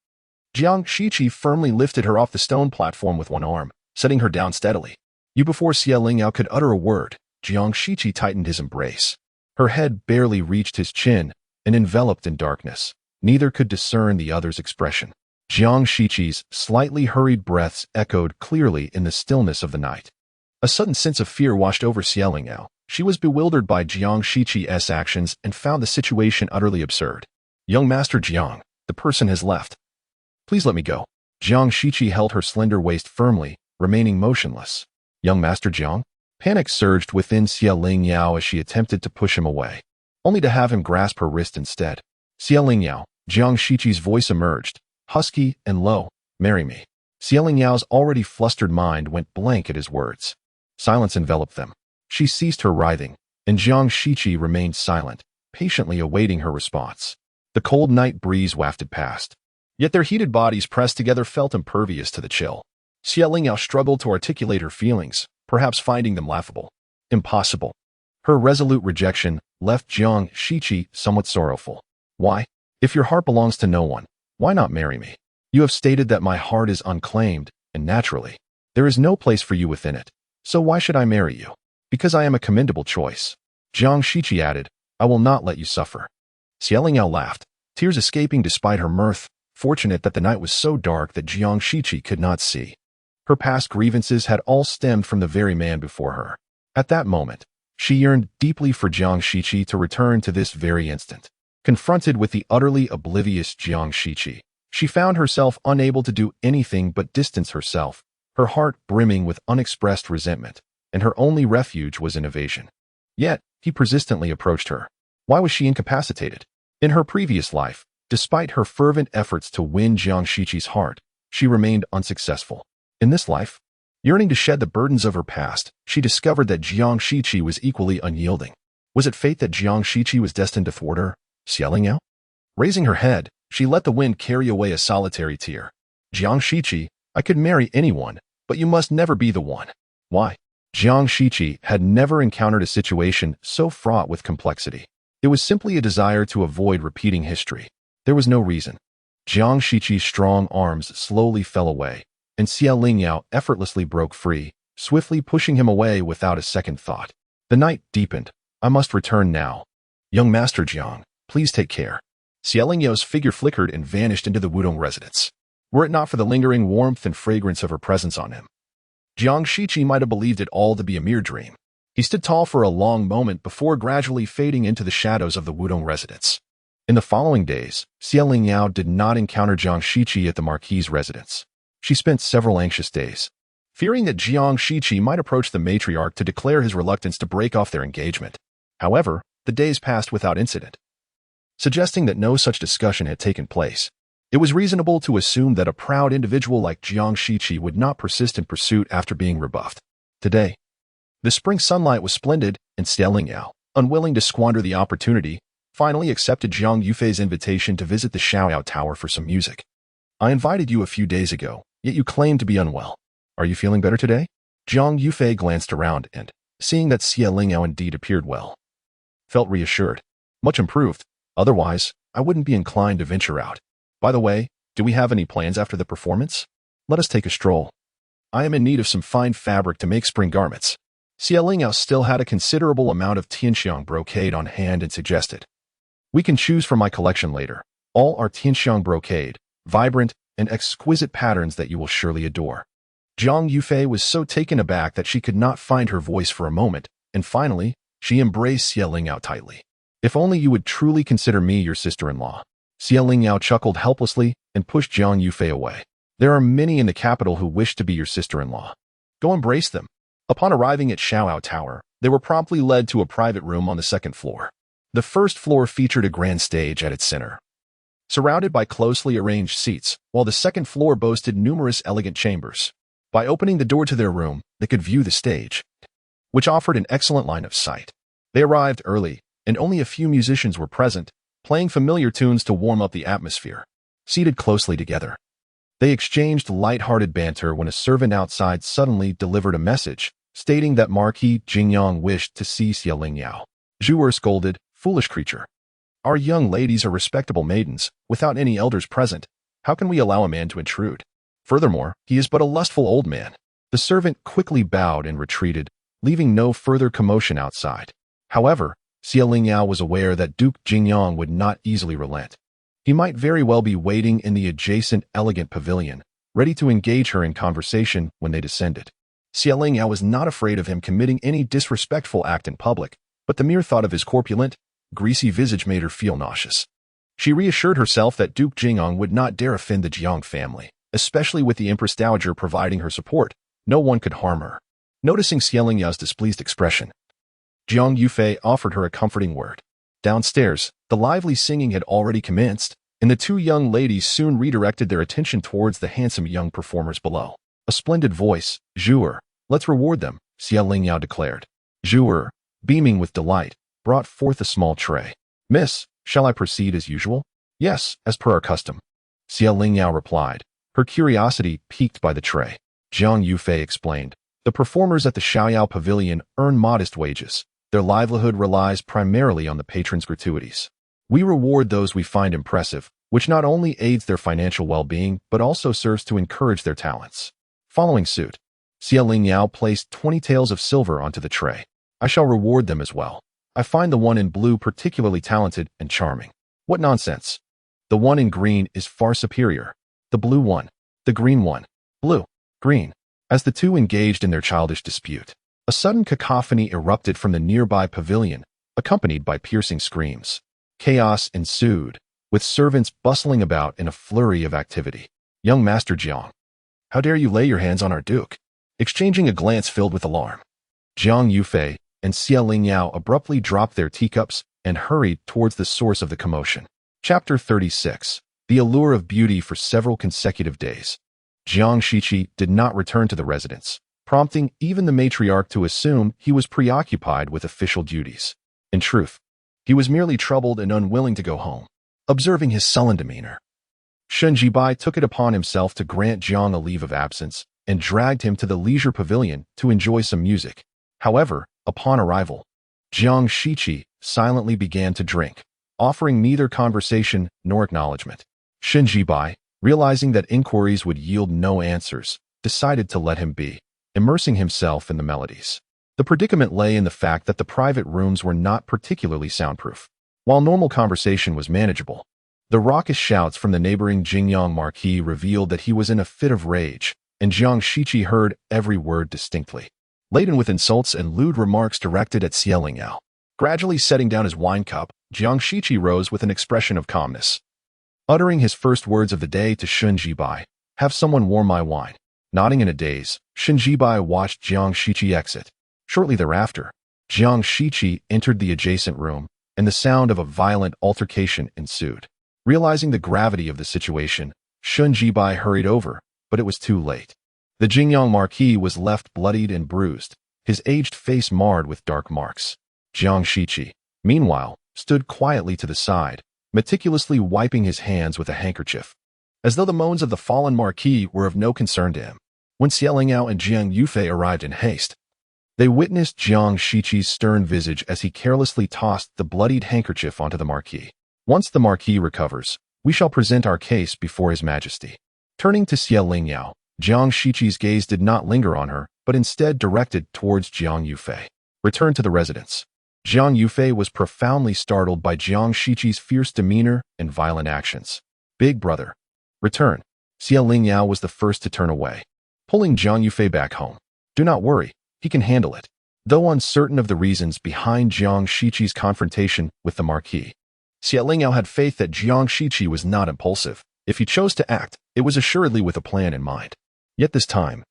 Jiang Shiqi firmly lifted her off the stone platform with one arm, setting her down steadily. Before Lingyao could utter a word, Jiang Shiqi tightened his embrace. Her head barely reached his chin, and enveloped in darkness. Neither could discern the other's expression. Jiang Shiqi's slightly hurried breaths echoed clearly in the stillness of the night. A sudden sense of fear washed over Lingyao. She was bewildered by Jiang Shiqi's actions and found the situation utterly absurd. Young Master Jiang, the person has left. Please let me go. Jiang Shiqi held her slender waist firmly, remaining motionless. Young Master Jiang? Panic surged within Lingyao as she attempted to push him away, only to have him grasp her wrist instead. Lingyao, Jiang Shiqi's voice emerged, husky and low. Marry me. Lingyao already flustered mind went blank at his words. Silence enveloped them. She ceased her writhing, and Jiang Shiqi remained silent, patiently awaiting her response. The cold night breeze wafted past. Yet their heated bodies pressed together felt impervious to the chill. Lingyao struggled to articulate her feelings, perhaps finding them laughable. Impossible. Her resolute rejection left Jiang Shiqi somewhat sorrowful. Why? If your heart belongs to no one, why not marry me? You have stated that my heart is unclaimed, and naturally, there is no place for you within it. So why should I marry you? Because I am a commendable choice. Jiang Shiqi added, I will not let you suffer. Lingyao laughed, tears escaping despite her mirth, fortunate that the night was so dark that Jiang Shiqi could not see. Her past grievances had all stemmed from the very man before her. At that moment, she yearned deeply for Jiang Shiqi to return to this very instant. Confronted with the utterly oblivious Jiang Shiqi, she found herself unable to do anything but distance herself, her heart brimming with unexpressed resentment, and her only refuge was in evasion. Yet, he persistently approached her. Why was she incapacitated? In her previous life, despite her fervent efforts to win Jiang Shiqi's heart, she remained unsuccessful. In this life, yearning to shed the burdens of her past, she discovered that Jiang Shiqi was equally unyielding. Was it fate that Jiang Shiqi was destined to thwart her? Lingyao? Raising her head, she let the wind carry away a solitary tear. Jiang Shiqi, I could marry anyone, but you must never be the one. Why? Jiang Shiqi had never encountered a situation so fraught with complexity. It was simply a desire to avoid repeating history. There was no reason. Jiang Shiqi's strong arms slowly fell away, and Lingyao effortlessly broke free, swiftly pushing him away without a second thought. The night deepened. I must return now. Young Master Jiang, please take care. Lingyao figure flickered and vanished into the Wudong residence. Were it not for the lingering warmth and fragrance of her presence on him, Jiang Shiqi might have believed it all to be a mere dream. He stood tall for a long moment before gradually fading into the shadows of the Wudong residence. In the following days, Lingyao did not encounter Jiang Shiqi at the Marquis's residence. She spent several anxious days, fearing that Jiang Shiqi might approach the matriarch to declare his reluctance to break off their engagement. However, the days passed without incident, suggesting that no such discussion had taken place. It was reasonable to assume that a proud individual like Jiang Shiqi would not persist in pursuit after being rebuffed. Today, the spring sunlight was splendid, and Lingyao, unwilling to squander the opportunity, finally accepted Jiang Yufei's invitation to visit the Xiaoyao Tower for some music. I invited you a few days ago, yet you claimed to be unwell. Are you feeling better today? Jiang Yufei glanced around and, seeing that Lingyao indeed appeared well, felt reassured. Much improved. Otherwise, I wouldn't be inclined to venture out. By the way, do we have any plans after the performance? Let us take a stroll. I am in need of some fine fabric to make spring garments. Lingyao still had a considerable amount of Tianxiang brocade on hand and suggested, we can choose from my collection later. All are Tianxiang brocade, vibrant and exquisite patterns that you will surely adore. Jiang Yufei was so taken aback that she could not find her voice for a moment, and finally, she embraced Lingyao tightly. If only you would truly consider me your sister-in-law. Lingyao chuckled helplessly and pushed Jiang Yufei away. There are many in the capital who wish to be your sister-in-law. Go embrace them. Upon arriving at Xiaoyao Tower, they were promptly led to a private room on the second floor. The first floor featured a grand stage at its center, surrounded by closely arranged seats, while the second floor boasted numerous elegant chambers. By opening the door to their room, they could view the stage, which offered an excellent line of sight. They arrived early, and only a few musicians were present, playing familiar tunes to warm up the atmosphere. Seated closely together, they exchanged light-hearted banter when a servant outside suddenly delivered a message, stating that Marquis Jingyang wished to see Lingyao. Zhuer scolded, foolish creature. Our young ladies are respectable maidens, without any elders present. How can we allow a man to intrude? Furthermore, he is but a lustful old man. The servant quickly bowed and retreated, leaving no further commotion outside. However, Lingyao was aware that Duke Jingyang would not easily relent. He might very well be waiting in the adjacent elegant pavilion, ready to engage her in conversation when they descended. Lingyao was not afraid of him committing any disrespectful act in public, but the mere thought of his corpulent, greasy visage made her feel nauseous. She reassured herself that Duke Jingyang would not dare offend the Jiang family, especially with the Empress Dowager providing her support. No one could harm her. Noticing Lingyao displeased expression, Jiang Yufei offered her a comforting word. Downstairs, the lively singing had already commenced, and the two young ladies soon redirected their attention towards the handsome young performers below. A splendid voice, Zhuer. Let's reward them, Lingyao declared. Zhuer, beaming with delight, brought forth a small tray. Miss, shall I proceed as usual? Yes, as per our custom. Lingyao replied, her curiosity piqued by the tray. Jiang Yufei explained, the performers at the Xiaoyao Pavilion earn modest wages. Their livelihood relies primarily on the patrons' gratuities. We reward those we find impressive, which not only aids their financial well-being, but also serves to encourage their talents. Following suit, Lingyao placed 20 taels of silver onto the tray. I shall reward them as well. I find the one in blue particularly talented and charming. What nonsense. The one in green is far superior. The blue one. The green one. Blue. Green. As the two engaged in their childish dispute, a sudden cacophony erupted from the nearby pavilion, accompanied by piercing screams. Chaos ensued, with servants bustling about in a flurry of activity. Young Master Jiang, how dare you lay your hands on our duke? Exchanging a glance filled with alarm, Jiang Yufei and Lingyao abruptly dropped their teacups and hurried towards the source of the commotion. Chapter 36. The Allure of Beauty for several consecutive days. Jiang Shiqi did not return to the residence, prompting even the matriarch to assume he was preoccupied with official duties. In truth, he was merely troubled and unwilling to go home. Observing his sullen demeanor, Shun Jibai took it upon himself to grant Jiang a leave of absence and dragged him to the leisure pavilion to enjoy some music. However, upon arrival, Jiang Shiqi silently began to drink, offering neither conversation nor acknowledgement. Shun Jibai, realizing that inquiries would yield no answers, decided to let him be, immersing himself in the melodies. The predicament lay in the fact that the private rooms were not particularly soundproof. While normal conversation was manageable, the raucous shouts from the neighboring Jingyang Marquis revealed that he was in a fit of rage, and Jiang Shiqi heard every word distinctly, laden with insults and lewd remarks directed at Lingyao. Gradually setting down his wine cup, Jiang Shiqi rose with an expression of calmness, uttering his first words of the day to Shun Jibai, "Have someone warm my wine." Nodding in a daze, Shun Jibai watched Jiang Shiqi exit. Shortly thereafter, Jiang Shiqi entered the adjacent room, and the sound of a violent altercation ensued. Realizing the gravity of the situation, Jiang Shiqi hurried over, but it was too late. The Jingyao Marquis was left bloodied and bruised, his aged face marred with dark marks. Jiang Shiqi, meanwhile, stood quietly to the side, meticulously wiping his hands with a handkerchief, as though the moans of the fallen Marquis were of no concern to him. When Lingyao and Jiang Yufei arrived in haste, they witnessed Jiang Shiqi's stern visage as he carelessly tossed the bloodied handkerchief onto the Marquis. Once the Marquis recovers, we shall present our case before His Majesty. Turning to Lingyao, Jiang Shiqi's gaze did not linger on her, but instead directed towards Jiang Yufei. Return to the residence. Jiang Yufei was profoundly startled by Jiang Shiqi's fierce demeanor and violent actions. Big brother. Return. Lingyao was the first to turn away, pulling Jiang Yufei back home. Do not worry, he can handle it. Though uncertain of the reasons behind Jiang Shiqi's confrontation with the Marquis, Lingyao had faith that Jiang Shiqi was not impulsive. If he chose to act, it was assuredly with a plan in mind. Yet this time,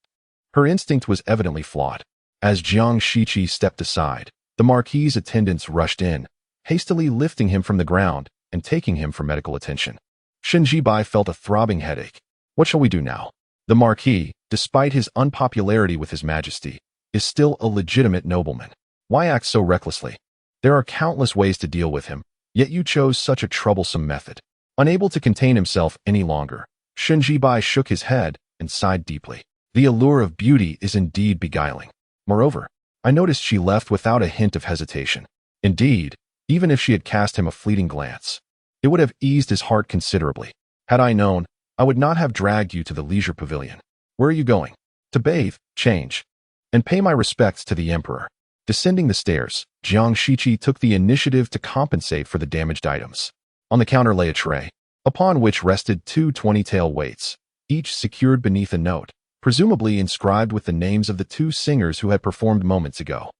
her instinct was evidently flawed. As Jiang Shiqi stepped aside, the Marquis's attendants rushed in, hastily lifting him from the ground and taking him for medical attention. Jiang Shiqi felt a throbbing headache. What shall we do now? The Marquis, despite his unpopularity with His Majesty, is still a legitimate nobleman. Why act so recklessly? There are countless ways to deal with him, yet you chose such a troublesome method. Unable to contain himself any longer, Jiang Shiqi shook his head and sighed deeply. The allure of beauty is indeed beguiling. Moreover, I noticed she left without a hint of hesitation. Indeed, even if she had cast him a fleeting glance, it would have eased his heart considerably. Had I known, I would not have dragged you to the leisure pavilion. Where are you going? To bathe, change, and pay my respects to the emperor. Descending the stairs, Jiang Shiqi took the initiative to compensate for the damaged items. On the counter lay a tray, upon which rested two 20-tael weights, each secured beneath a note, presumably inscribed with the names of the two singers who had performed moments ago.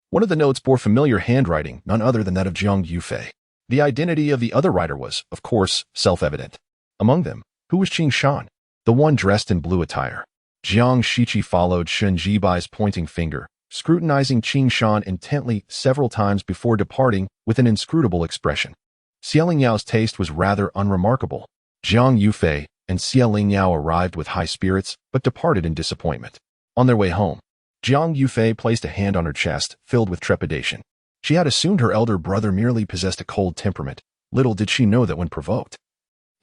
One of the notes bore familiar handwriting, none other than that of Jiang Yufei. The identity of the other writer was, of course, self-evident. Among them, who was Qing Shan, the one dressed in blue attire? Jiang Shiqi followed Jiang Shiqi's pointing finger, scrutinizing Qing Shan intently several times before departing with an inscrutable expression. Lingyao taste was rather unremarkable. Jiang Yufei and Lingyao arrived with high spirits, but departed in disappointment. On their way home, Jiang Yufei placed a hand on her chest, filled with trepidation. She had assumed her elder brother merely possessed a cold temperament. Little did she know that when provoked,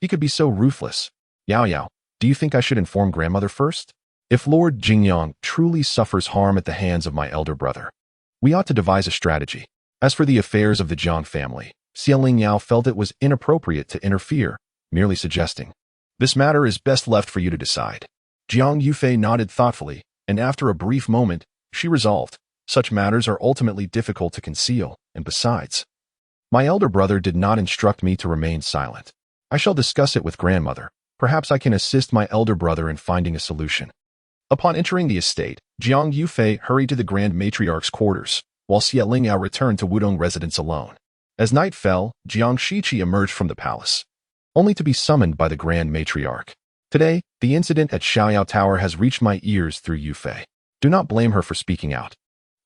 he could be so ruthless. Yao, do you think I should inform grandmother first? If Lord Jingyang truly suffers harm at the hands of my elder brother, we ought to devise a strategy. As for the affairs of the Jiang family, Lingyao felt it was inappropriate to interfere, merely suggesting, "This matter is best left for you to decide." Jiang Yufei nodded thoughtfully, and after a brief moment, she resolved, such matters are ultimately difficult to conceal, and besides, my elder brother did not instruct me to remain silent. I shall discuss it with grandmother. Perhaps I can assist my elder brother in finding a solution. Upon entering the estate, Jiang Yufei hurried to the Grand Matriarch's quarters, while Lingyao returned to Wudong residence alone. As night fell, Jiang Shiqi emerged from the palace, only to be summoned by the Grand Matriarch. Today, the incident at Xiaoyao Tower has reached my ears through Yufei. Do not blame her for speaking out.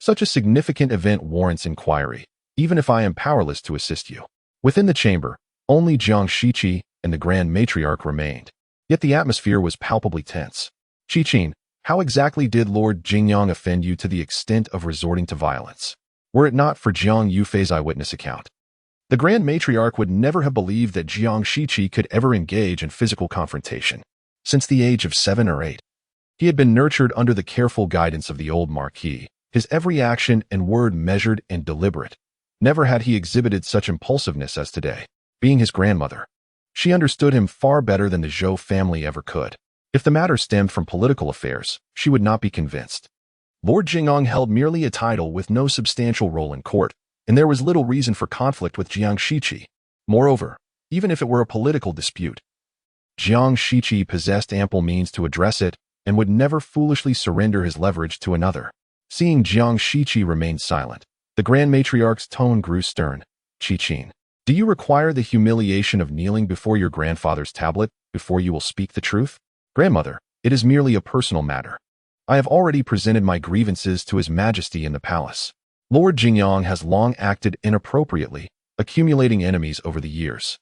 Such a significant event warrants inquiry, even if I am powerless to assist you. Within the chamber, only Jiang Shiqi and the Grand Matriarch remained, yet the atmosphere was palpably tense. Qichin, how exactly did Lord Jingyang offend you to the extent of resorting to violence? Were it not for Jiang Yufei's eyewitness account, the Grand Matriarch would never have believed that Jiang Shiqi could ever engage in physical confrontation. Since the age of 7 or 8, he had been nurtured under the careful guidance of the old Marquis, his every action and word measured and deliberate. Never had he exhibited such impulsiveness as today. Being his grandmother, she understood him far better than the Zhou family ever could. If the matter stemmed from political affairs, she would not be convinced. Lord Jingyang held merely a title with no substantial role in court, and there was little reason for conflict with Jiang Shiqi. Moreover, even if it were a political dispute, Jiang Shiqi possessed ample means to address it and would never foolishly surrender his leverage to another. Seeing Jiang Shiqi remain silent, the Grand Matriarch's tone grew stern. Qichin, do you require the humiliation of kneeling before your grandfather's tablet before you will speak the truth? Grandmother, it is merely a personal matter. I have already presented my grievances to His Majesty in the palace. Lord Jingyang has long acted inappropriately, accumulating enemies over the years.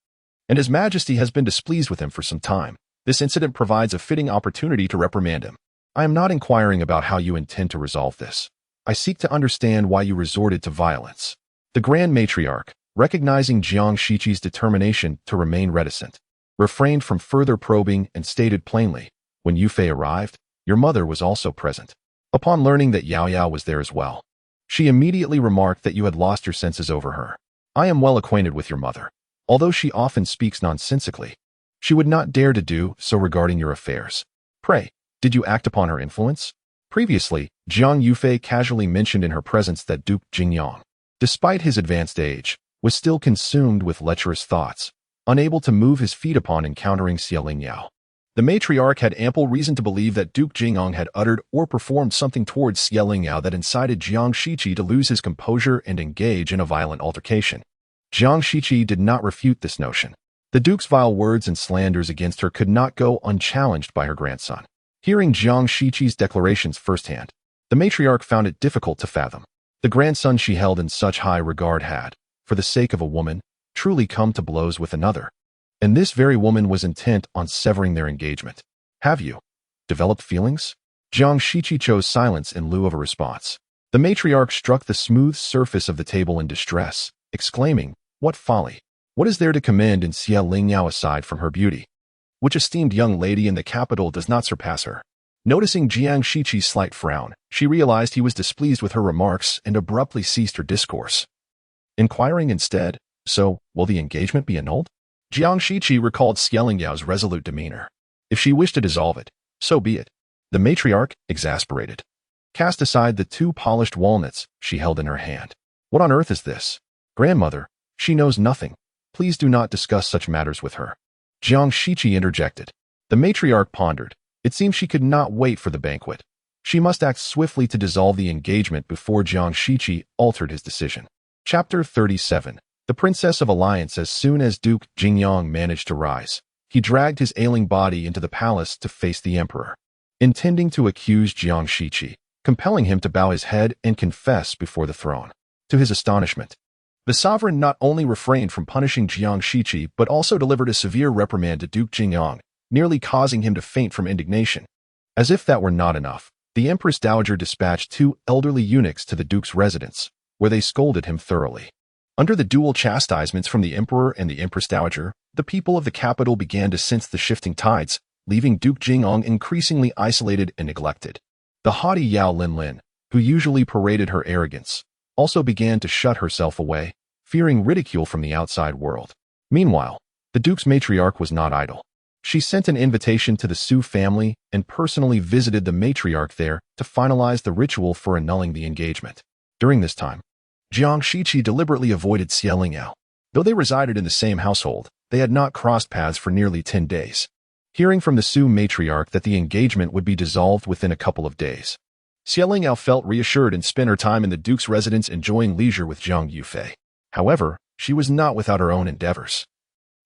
and His Majesty has been displeased with him for some time. This incident provides a fitting opportunity to reprimand him. I am not inquiring about how you intend to resolve this. I seek to understand why you resorted to violence. The Grand Matriarch, recognizing Jiang Shiqi's determination to remain reticent, refrained from further probing and stated plainly, when Yufei arrived, your mother was also present. Upon learning that Yao Yao was there as well, she immediately remarked that you had lost your senses over her. I am well acquainted with your mother. Although she often speaks nonsensically, she would not dare to do so regarding your affairs. Pray, did you act upon her influence? Previously, Jiang Yufei casually mentioned in her presence that Duke Jingyang, despite his advanced age, was still consumed with lecherous thoughts, unable to move his feet upon encountering Lingyao. The matriarch had ample reason to believe that Duke Jingyang had uttered or performed something towards Lingyao that incited Jiang Shiqi to lose his composure and engage in a violent altercation. Jiang Shiqi did not refute this notion. The Duke's vile words and slanders against her could not go unchallenged by her grandson. Hearing Jiang Shiqi's declarations firsthand, the matriarch found it difficult to fathom. The grandson she held in such high regard had, for the sake of a woman, truly come to blows with another. And this very woman was intent on severing their engagement. Have you developed feelings? Jiang Shiqi chose silence in lieu of a response. The matriarch struck the smooth surface of the table in distress, exclaiming, what folly! What is there to commend in Lingyao aside from her beauty? Which esteemed young lady in the capital does not surpass her? Noticing Jiang Shiqi's slight frown, she realized he was displeased with her remarks and abruptly ceased her discourse. Inquiring instead, so, will the engagement be annulled? Jiang Shiqi recalled Lingyao's resolute demeanor. If she wished to dissolve it, so be it. The matriarch, exasperated, cast aside the 2 polished walnuts she held in her hand. What on earth is this? Grandmother, she knows nothing. Please do not discuss such matters with her. Jiang Shiqi interjected. The matriarch pondered. It seemed she could not wait for the banquet. She must act swiftly to dissolve the engagement before Jiang Shiqi altered his decision. Chapter 37. The Princess of Alliance. As soon as Duke Jingyang managed to rise, he dragged his ailing body into the palace to face the emperor, intending to accuse Jiang Shiqi, compelling him to bow his head and confess before the throne. To his astonishment, the sovereign not only refrained from punishing Jiang Shiqi but also delivered a severe reprimand to Duke Jingyang, nearly causing him to faint from indignation. As if that were not enough, the Empress Dowager dispatched 2 elderly eunuchs to the Duke's residence, where they scolded him thoroughly. Under the dual chastisements from the Emperor and the Empress Dowager, the people of the capital began to sense the shifting tides, leaving Duke Jingyang increasingly isolated and neglected. The haughty Yao Linlin, who usually paraded her arrogance, also began to shut herself away, fearing ridicule from the outside world. Meanwhile, the Duke's matriarch was not idle. She sent an invitation to the Su family and personally visited the matriarch there to finalize the ritual for annulling the engagement. During this time, Jiang Shiqi deliberately avoided Lingyao. Though they resided in the same household, they had not crossed paths for nearly 10 days. Hearing from the Su matriarch that the engagement would be dissolved within a couple of days, Lingyao felt reassured and spent her time in the Duke's residence enjoying leisure with Jiang Yufei. However, she was not without her own endeavors.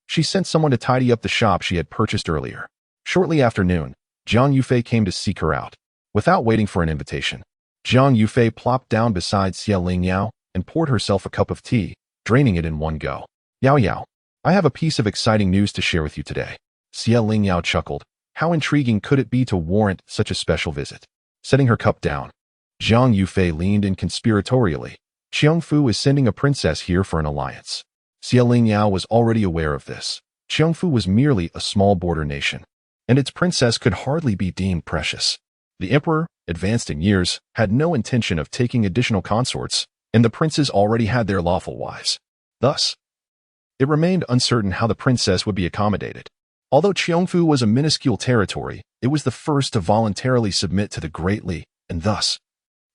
She sent someone to tidy up the shop she had purchased earlier. Shortly after noon, Jiang Yufei came to seek her out. Without waiting for an invitation, Jiang Yufei plopped down beside Lingyao and poured herself a cup of tea, draining it in one go. Yao Yao, I have a piece of exciting news to share with you today. Lingyao chuckled. How intriguing could it be to warrant such a special visit? Setting her cup down, Jiang Yufei leaned in conspiratorially. Qiangfu is sending a princess here for an alliance. Lingyao was already aware of this. Qiangfu was merely a small border nation, and its princess could hardly be deemed precious. The emperor, advanced in years, had no intention of taking additional consorts, and the princes already had their lawful wives. Thus, it remained uncertain how the princess would be accommodated. Although Qiangfu was a minuscule territory, it was the first to voluntarily submit to the Great Li, and thus,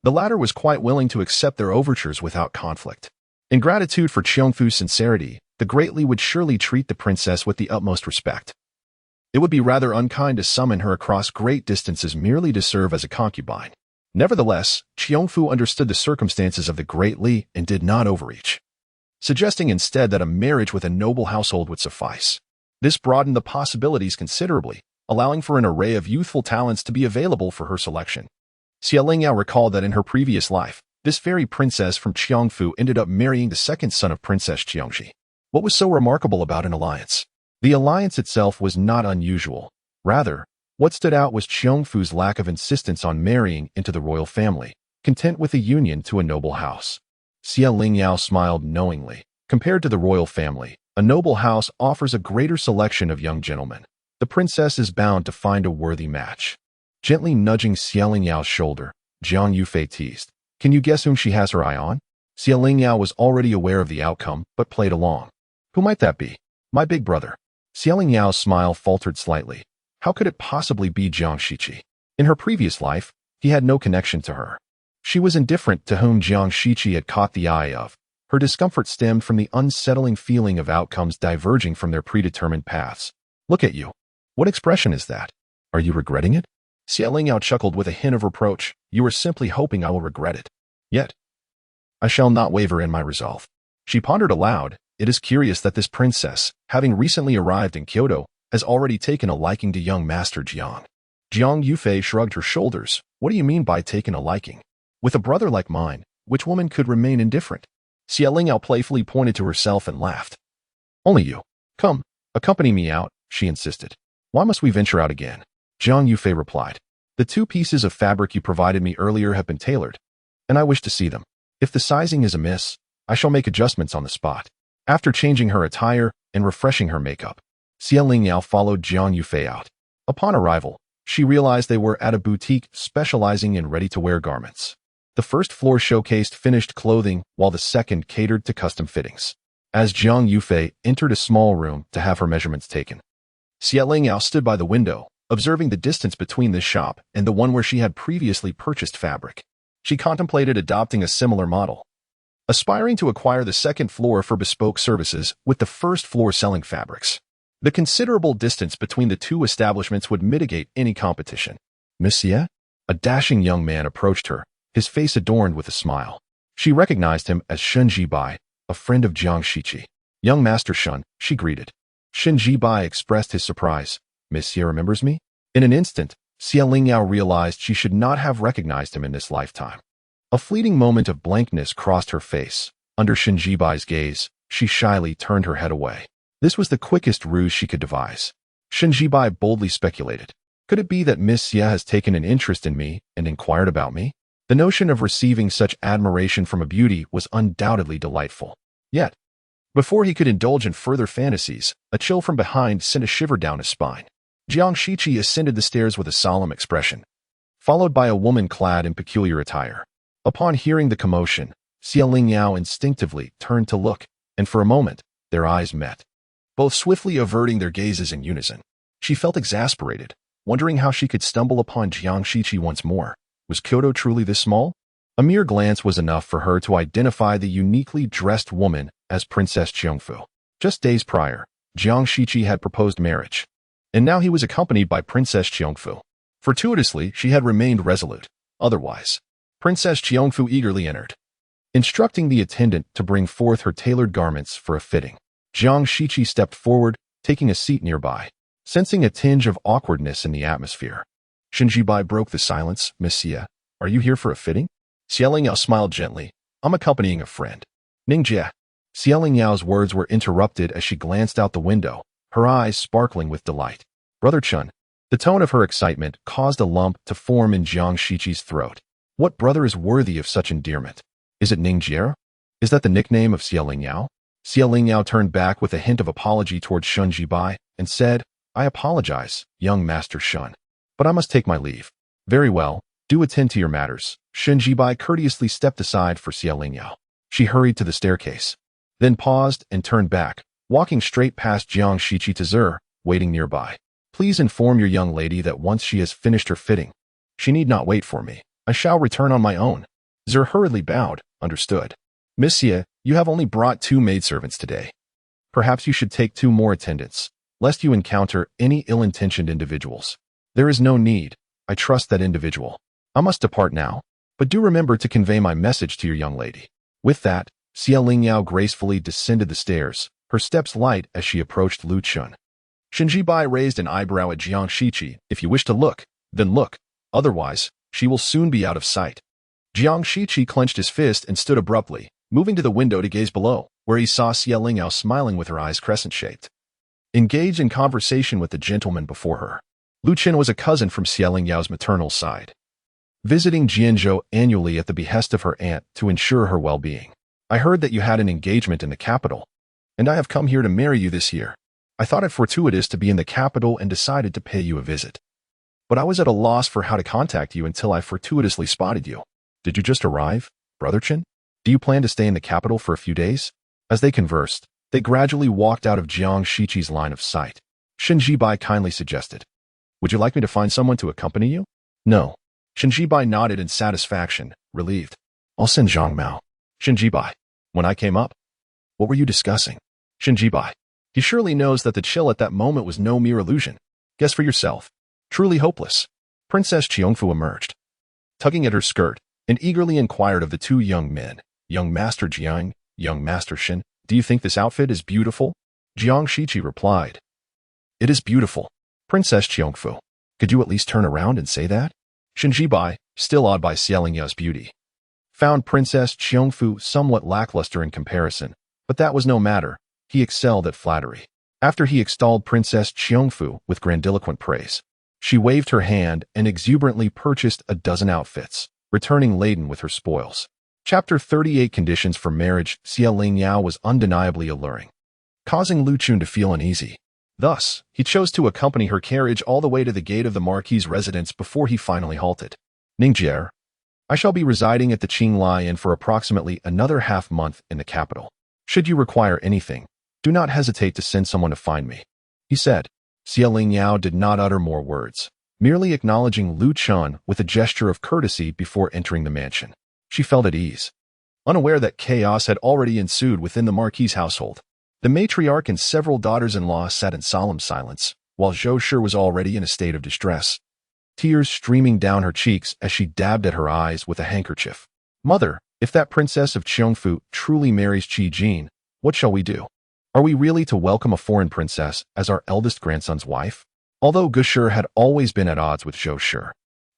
the latter was quite willing to accept their overtures without conflict. In gratitude for Qiangfu's sincerity, the Great Li would surely treat the princess with the utmost respect. It would be rather unkind to summon her across great distances merely to serve as a concubine. Nevertheless, Qiangfu understood the circumstances of the Great Li and did not overreach, suggesting instead that a marriage with a noble household would suffice. This broadened the possibilities considerably, allowing for an array of youthful talents to be available for her selection. Lingyao recalled that in her previous life, this very princess from Qiangfu ended up marrying the second son of Princess Jiangxi. What was so remarkable about an alliance? The alliance itself was not unusual. Rather, what stood out was Qiongfu's lack of insistence on marrying into the royal family, content with a union to a noble house. Lingyao smiled knowingly. Compared to the royal family, a noble house offers a greater selection of young gentlemen. The princess is bound to find a worthy match. Gently nudging Lingyao shoulder, Jiang Yufei teased. Can you guess whom she has her eye on? Lingyao was already aware of the outcome, but played along. Who might that be? My big brother. Lingyao smile faltered slightly. How could it possibly be Jiang Shiqi? In her previous life, he had no connection to her. She was indifferent to whom Jiang Shiqi had caught the eye of. Her discomfort stemmed from the unsettling feeling of outcomes diverging from their predetermined paths. Look at you. What expression is that? Are you regretting it? Lingyao chuckled with a hint of reproach. You are simply hoping I will regret it. Yet, I shall not waver in my resolve. She pondered aloud. It is curious that this princess, having recently arrived in Kyoto, has already taken a liking to young Master Jiang. Jiang Yufei shrugged her shoulders. What do you mean by taken a liking? With a brother like mine, which woman could remain indifferent? Lingyao playfully pointed to herself and laughed. Only you. Come, accompany me out, she insisted. Why must we venture out again? Jiang Yufei replied. The 2 pieces of fabric you provided me earlier have been tailored, and I wish to see them. If the sizing is amiss, I shall make adjustments on the spot. After changing her attire and refreshing her makeup, Lingyao followed Jiang Yufei out. Upon arrival, she realized they were at a boutique specializing in ready-to-wear garments. The first floor showcased finished clothing, while the second catered to custom fittings. As Jiang Yufei entered a small room to have her measurements taken, Lingyao stood by the window, observing the distance between this shop and the one where she had previously purchased fabric. She contemplated adopting a similar model, aspiring to acquire the second floor for bespoke services with the first floor selling fabrics. The considerable distance between the 2 establishments would mitigate any competition. Monsieur? A dashing young man approached her, his face adorned with a smile. She recognized him as Shen Jibai, a friend of Jiang Shiqi. Young Master Shen, she greeted. Shen Jibai expressed his surprise. Monsieur remembers me? In an instant, Lingyao realized she should not have recognized him in this lifetime. A fleeting moment of blankness crossed her face. Under Shen Jibai's gaze, she shyly turned her head away. This was the quickest ruse she could devise. Shen Jibai boldly speculated. Could it be that Miss Xie has taken an interest in me and inquired about me? The notion of receiving such admiration from a beauty was undoubtedly delightful. Yet, before he could indulge in further fantasies, a chill from behind sent a shiver down his spine. Jiang Shiqi ascended the stairs with a solemn expression, followed by a woman clad in peculiar attire. Upon hearing the commotion, Lingyao instinctively turned to look, and for a moment, their eyes met, both swiftly averting their gazes in unison. She felt exasperated, wondering how she could stumble upon Jiang Shiqi once more. Was Kyoto truly this small? A mere glance was enough for her to identify the uniquely dressed woman as Princess Qiongfu. Just days prior, Jiang Shiqi had proposed marriage, and now he was accompanied by Princess Qiongfu. Fortuitously, she had remained resolute. Otherwise, Princess Qiongfu eagerly entered, instructing the attendant to bring forth her tailored garments for a fitting. Jiang Shiqi stepped forward, taking a seat nearby, sensing a tinge of awkwardness in the atmosphere. Shen Jibai broke the silence. Monsieur, are you here for a fitting? Lingyao smiled gently. I'm accompanying a friend. Ningjie. Lingyao words were interrupted as she glanced out the window, her eyes sparkling with delight. Brother Chun. The tone of her excitement caused a lump to form in Jiang Shiqi's throat. What brother is worthy of such endearment? Is it Ningjie? Is that the nickname of Lingyao? Lingyao turned back with a hint of apology towards Shen Jibai and said, I apologize, young Master Shen, but I must take my leave. Very well, do attend to your matters. Shen Jibai courteously stepped aside for Lingyao. She hurried to the staircase, then paused and turned back, walking straight past Jiang Shiqi to Zer, waiting nearby. Please inform your young lady that once she has finished her fitting, she need not wait for me. I shall return on my own. Zer hurriedly bowed. Understood. Monsieur, you have only brought 2 maidservants today. Perhaps you should take 2 more attendants, lest you encounter any ill-intentioned individuals. There is no need. I trust that individual. I must depart now, but do remember to convey my message to your young lady. With that, Lingyao gracefully descended the stairs, her steps light as she approached Lu Chun. Shen Jibai raised an eyebrow at Jiang Shiqi. If you wish to look, then look. Otherwise, she will soon be out of sight. Jiang Shiqi clenched his fist and stood abruptly, moving to the window to gaze below, where he saw Lingyao smiling with her eyes crescent-shaped. engaged in conversation with the gentleman before her. Lu Qin was a cousin from Xie Lingyao's maternal side, visiting Jianzhou annually at the behest of her aunt to ensure her well-being. I heard that you had an engagement in the capital, and I have come here to marry you this year. I thought it fortuitous to be in the capital and decided to pay you a visit. But I was at a loss for how to contact you until I fortuitously spotted you. Did you just arrive, Brother Qin? Do you plan to stay in the capital for a few days? As they conversed, they gradually walked out of Jiang Shiqi's line of sight. Shen Jibai kindly suggested, "Would you like me to find someone to accompany you?" "No." Shen Jibai nodded in satisfaction, relieved. "I'll send Zhang Mao." Shen Jibai, "When I came up, what were you discussing?" Shen Jibai, "He surely knows that the chill at that moment was no mere illusion. Guess for yourself." Truly hopeless, Princess Qiongfu emerged, tugging at her skirt, and eagerly inquired of the two young men, "Young Master Jiang, young Master Shen, do you think this outfit is beautiful?" Jiang Shiqi replied, "It is beautiful, Princess Qiongfu. Could you at least turn around and say that?" Shen Jibai, still awed by Xie Lingyao's beauty, found Princess Qiongfu somewhat lackluster in comparison, but that was no matter. He excelled at flattery. After he extolled Princess Qiongfu with grandiloquent praise, she waved her hand and exuberantly purchased a dozen outfits, returning laden with her spoils. Chapter 38 Conditions for Marriage. Xie Lingyao was undeniably alluring, causing Lu Qin to feel uneasy. Thus, he chose to accompany her carriage all the way to the gate of the Marquis's residence before he finally halted. "Ningjiao, I shall be residing at the Qinglai Inn for approximately another half-month in the capital. Should you require anything, do not hesitate to send someone to find me," he said. Xie Lingyao did not utter more words, merely acknowledging Lu Qin with a gesture of courtesy before entering the mansion. She felt at ease, unaware that chaos had already ensued within the Marquis's household. The matriarch and several daughters-in-law sat in solemn silence, while Zhou Shi was already in a state of distress, tears streaming down her cheeks as she dabbed at her eyes with a handkerchief. "Mother, if that princess of Qiongfu truly marries Qi Jin, what shall we do? Are we really to welcome a foreign princess as our eldest grandson's wife?" Although Gushi had always been at odds with Zhou Shi,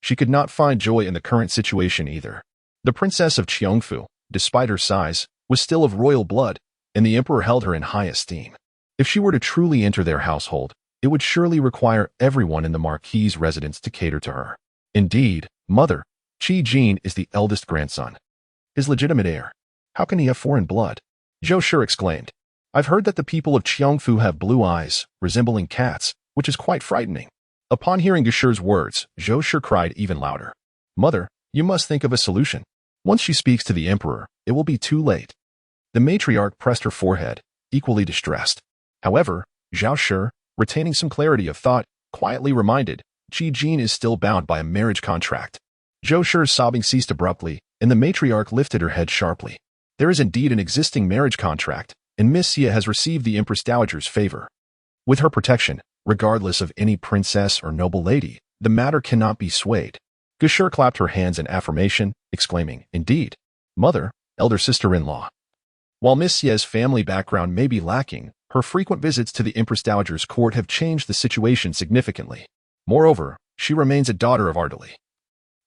she could not find joy in the current situation either. The princess of Qiongfu, despite her size, was still of royal blood, and the emperor held her in high esteem. If she were to truly enter their household, it would surely require everyone in the Marquis's residence to cater to her. Indeed, mother, Qi Jin is the eldest grandson, his legitimate heir. How can he have foreign blood? Zhou Shi exclaimed. "I've heard that the people of Qiongfu have blue eyes, resembling cats, which is quite frightening." Upon hearing Gushi's words, Zhou Shi cried even louder. "Mother, you must think of a solution. Once she speaks to the emperor, it will be too late." The matriarch pressed her forehead, equally distressed. However, Zhou Shi, retaining some clarity of thought, quietly reminded, "Qi Jin is still bound by a marriage contract." Zhou Shi's sobbing ceased abruptly, and the matriarch lifted her head sharply. "There is indeed an existing marriage contract, and Miss Xie has received the Empress Dowager's favor. With her protection, regardless of any princess or noble lady, the matter cannot be swayed." Gushi clapped her hands in affirmation, exclaiming, "Indeed, mother, elder sister-in-law." While Miss Xie's family background may be lacking, her frequent visits to the Empress Dowager's court have changed the situation significantly. Moreover, she remains a daughter of Ardali,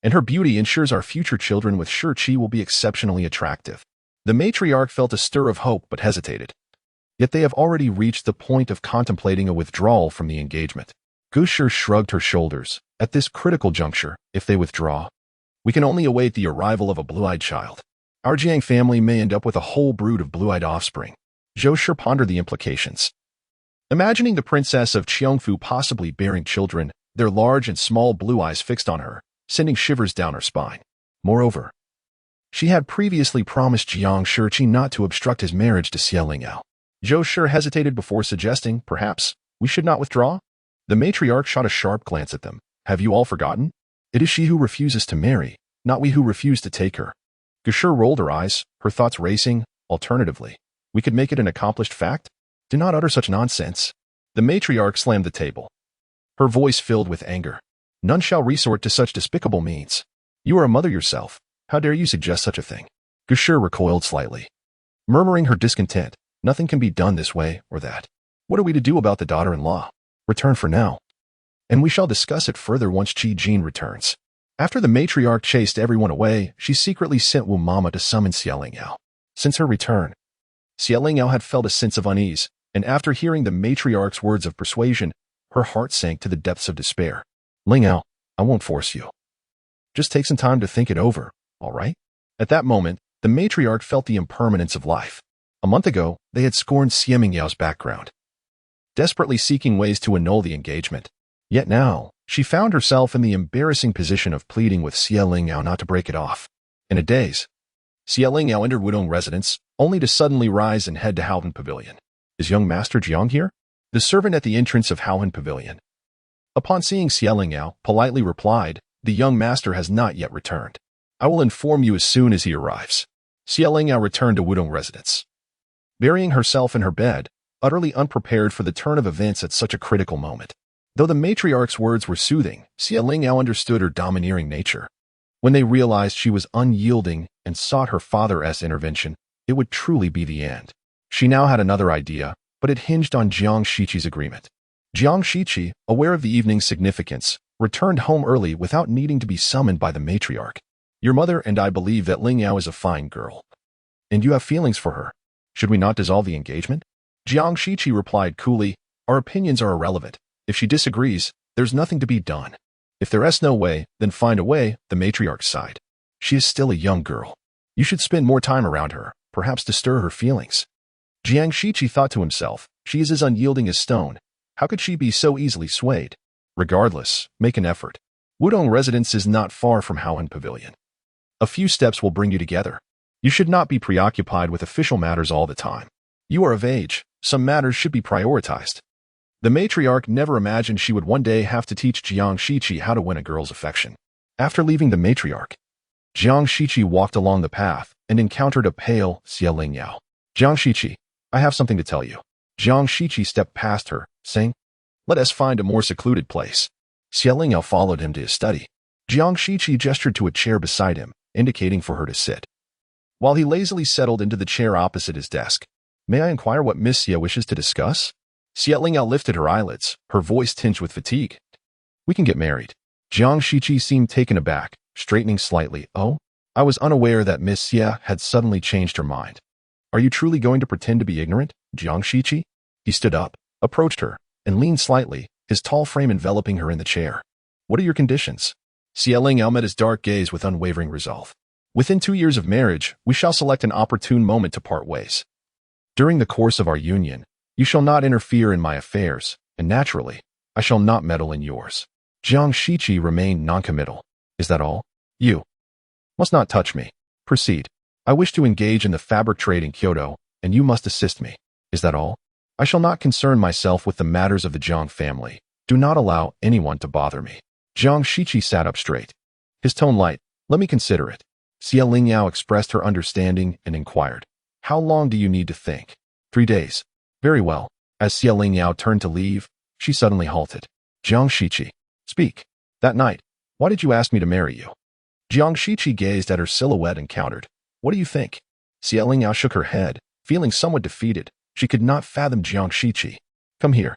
and her beauty ensures our future children with Shi Qi will be exceptionally attractive. The matriarch felt a stir of hope but hesitated. Yet they have already reached the point of contemplating a withdrawal from the engagement. Gushi shrugged her shoulders. At this critical juncture, if they withdraw, we can only await the arrival of a blue-eyed child. Our Jiang family may end up with a whole brood of blue-eyed offspring. Zhou Shi pondered the implications, imagining the princess of Qiongfu possibly bearing children, their large and small blue eyes fixed on her, sending shivers down her spine. Moreover, she had previously promised Jiang Shiqi not to obstruct his marriage to Xie Lingyao. Zhou Shi hesitated before suggesting, "Perhaps we should not withdraw?" The matriarch shot a sharp glance at them. "Have you all forgotten? It is she who refuses to marry, not we who refuse to take her." Gushi rolled her eyes, her thoughts racing. "Alternatively, we could make it an accomplished fact? Do not utter such nonsense." The matriarch slammed the table, her voice filled with anger. "None shall resort to such despicable means. You are a mother yourself. How dare you suggest such a thing?" Gushi recoiled slightly, murmuring her discontent. "Nothing can be done this way or that. What are we to do about the daughter-in-law? Return for now, and we shall discuss it further once Qi Jin returns." After the matriarch chased everyone away, she secretly sent Wu Mama to summon Xie Lingyao. Since her return, Xie Lingyao had felt a sense of unease, and after hearing the matriarch's words of persuasion, her heart sank to the depths of despair. Lingyao, I won't force you. Just take some time to think it over, all right? At that moment, the matriarch felt the impermanence of life. A month ago, they had scorned Xie Mingyao's background, desperately seeking ways to annul the engagement. Yet now, she found herself in the embarrassing position of pleading with Xie Lingyao not to break it off. In a daze, Xie Lingyao entered Wudong residence, only to suddenly rise and head to Haohan Pavilion. Is young Master Jiang here? The servant at the entrance of Haohan Pavilion, upon seeing Xie Lingyao, politely replied, the young master has not yet returned. I will inform you as soon as he arrives. Xie Lingyao returned to Wudong residence, burying herself in her bed, utterly unprepared for the turn of events at such a critical moment. Though the matriarch's words were soothing, Xie Lingyao understood her domineering nature. When they realized she was unyielding and sought her father's intervention, it would truly be the end. She now had another idea, but it hinged on Jiang Shiqi's agreement. Jiang Shiqi, aware of the evening's significance, returned home early without needing to be summoned by the matriarch. Your mother and I believe that Lingyao is a fine girl, and you have feelings for her. Should we not dissolve the engagement? Jiang Shiqi replied coolly, our opinions are irrelevant. If she disagrees, there's nothing to be done. If there is no way, then find a way, the matriarch sighed. She is still a young girl. You should spend more time around her, perhaps to stir her feelings. Jiang Shiqi thought to himself, she is as unyielding as stone. How could she be so easily swayed? Regardless, make an effort. Wudong residence is not far from Haohan Pavilion. A few steps will bring you together. You should not be preoccupied with official matters all the time. You are of age. Some matters should be prioritized. The matriarch never imagined she would one day have to teach Jiang Shiqi how to win a girl's affection. After leaving the matriarch, Jiang Shiqi walked along the path and encountered a pale Xie Lingyao. Jiang Shiqi, I have something to tell you. Jiang Shiqi stepped past her, saying, let us find a more secluded place. Xie Lingyao followed him to his study. Jiang Shiqi gestured to a chair beside him, indicating for her to sit, while he lazily settled into the chair opposite his desk. May I inquire what Miss Xie wishes to discuss? Xie Lingyao lifted her eyelids, her voice tinged with fatigue. We can get married. Jiang Shiqi seemed taken aback, straightening slightly. Oh, I was unaware that Miss Xie had suddenly changed her mind. Are you truly going to pretend to be ignorant, Jiang Shiqi? He stood up, approached her, and leaned slightly, his tall frame enveloping her in the chair. What are your conditions? Xie Lingyao met his dark gaze with unwavering resolve. Within 2 years of marriage, we shall select an opportune moment to part ways. During the course of our union, you shall not interfere in my affairs, and naturally, I shall not meddle in yours. Jiang Shiqi remained noncommittal. Is that all? You must not touch me. Proceed. I wish to engage in the fabric trade in Kyoto, and you must assist me. Is that all? I shall not concern myself with the matters of the Jiang family. Do not allow anyone to bother me. Jiang Shiqi sat up straight, his tone light. Let me consider it. Xie Lingyao expressed her understanding and inquired, how long do you need to think? 3 days. Very well. As Xie Lingyao turned to leave, she suddenly halted. Jiang Shiqi, speak. That night, why did you ask me to marry you? Jiang Shiqi gazed at her silhouette and countered. What do you think? Xie Lingyao shook her head, feeling somewhat defeated. She could not fathom Jiang Shiqi. Come here.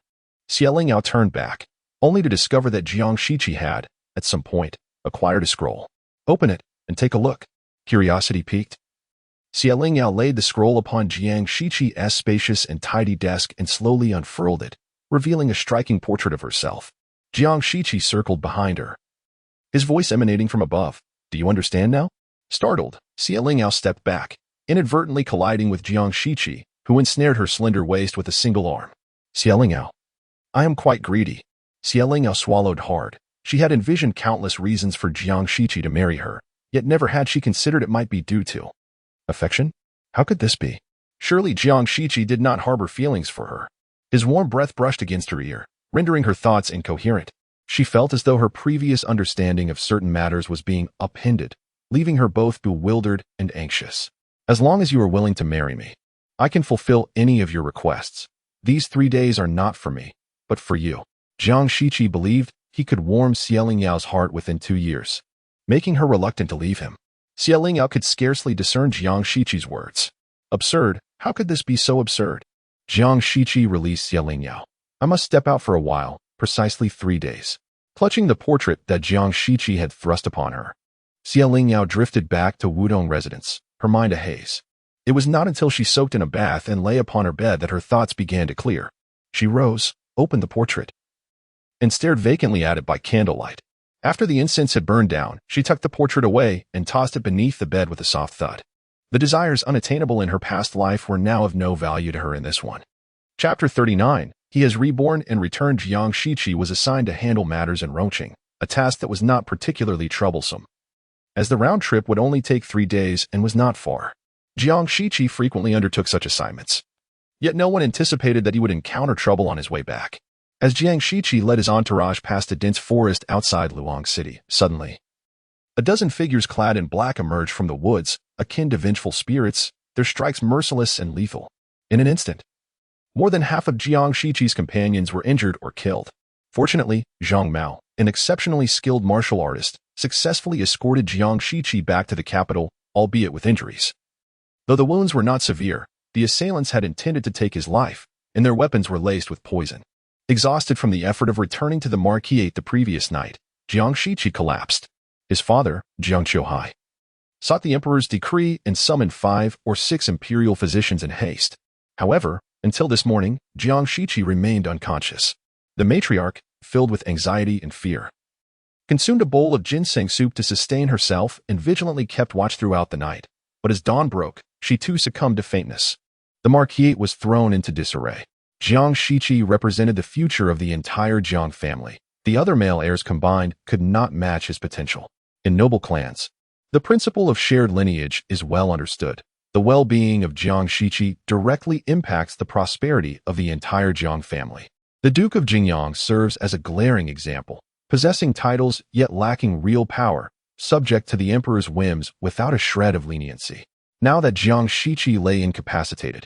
Xie Lingyao turned back, only to discover that Jiang Shiqi had, at some point, acquired a scroll. Open it, and take a look. Curiosity piqued. Xie Lingyao laid the scroll upon Jiang Shiqi's spacious and tidy desk and slowly unfurled it, revealing a striking portrait of herself. Jiang Shiqi circled behind her, his voice emanating from above. Do you understand now? Startled, Xie Lingyao stepped back, inadvertently colliding with Jiang Shiqi, who ensnared her slender waist with a single arm. Xie Lingyao, I am quite greedy. Xie Lingyao swallowed hard. She had envisioned countless reasons for Jiang Shiqi to marry her, yet never had she considered it might be due to affection? How could this be? Surely Jiang Shiqi did not harbor feelings for her. His warm breath brushed against her ear, rendering her thoughts incoherent. She felt as though her previous understanding of certain matters was being upended, leaving her both bewildered and anxious. As long as you are willing to marry me, I can fulfill any of your requests. These 3 days are not for me, but for you. Jiang Shiqi believed he could warm Xie Lingyao's heart within 2 years, making her reluctant to leave him. Xie Lingyao could scarcely discern Jiang Shiqi's words. Absurd. How could this be so absurd? Jiang Shiqi released Xie Lingyao. I must step out for a while, precisely 3 days. Clutching the portrait that Jiang Shiqi had thrust upon her, Xie Lingyao drifted back to Wudong residence, her mind a haze. It was not until she soaked in a bath and lay upon her bed that her thoughts began to clear. She rose, opened the portrait, and stared vacantly at it by candlelight. After the incense had burned down, she tucked the portrait away and tossed it beneath the bed with a soft thud. The desires unattainable in her past life were now of no value to her in this one. Chapter 39. He has reborn and returned. Jiang Shiqi was assigned to handle matters in Rongqing, a task that was not particularly troublesome, as the round trip would only take 3 days and was not far. Jiang Shiqi frequently undertook such assignments. Yet no one anticipated that he would encounter trouble on his way back. As Jiang Shiqi led his entourage past a dense forest outside Luang City, suddenly, a dozen figures clad in black emerged from the woods, akin to vengeful spirits, their strikes merciless and lethal. In an instant, more than half of Jiang Shiqi's companions were injured or killed. Fortunately, Zhang Mao, an exceptionally skilled martial artist, successfully escorted Jiang Shiqi back to the capital, albeit with injuries. Though the wounds were not severe, the assailants had intended to take his life, and their weapons were laced with poison. Exhausted from the effort of returning to the Marquisate the previous night, Jiang Shiqi collapsed. His father, Jiang Shiqi, sought the emperor's decree and summoned 5 or 6 imperial physicians in haste. However, until this morning, Jiang Shiqi remained unconscious. The matriarch, filled with anxiety and fear, consumed a bowl of ginseng soup to sustain herself and vigilantly kept watch throughout the night. But as dawn broke, she too succumbed to faintness. The Marquisate was thrown into disarray. Jiang Shiqi represented the future of the entire Jiang family. The other male heirs combined could not match his potential. In noble clans, the principle of shared lineage is well understood. The well-being of Jiang Shiqi directly impacts the prosperity of the entire Jiang family. The Duke of Jingyang serves as a glaring example, possessing titles yet lacking real power, subject to the emperor's whims without a shred of leniency. Now that Jiang Shiqi lay incapacitated,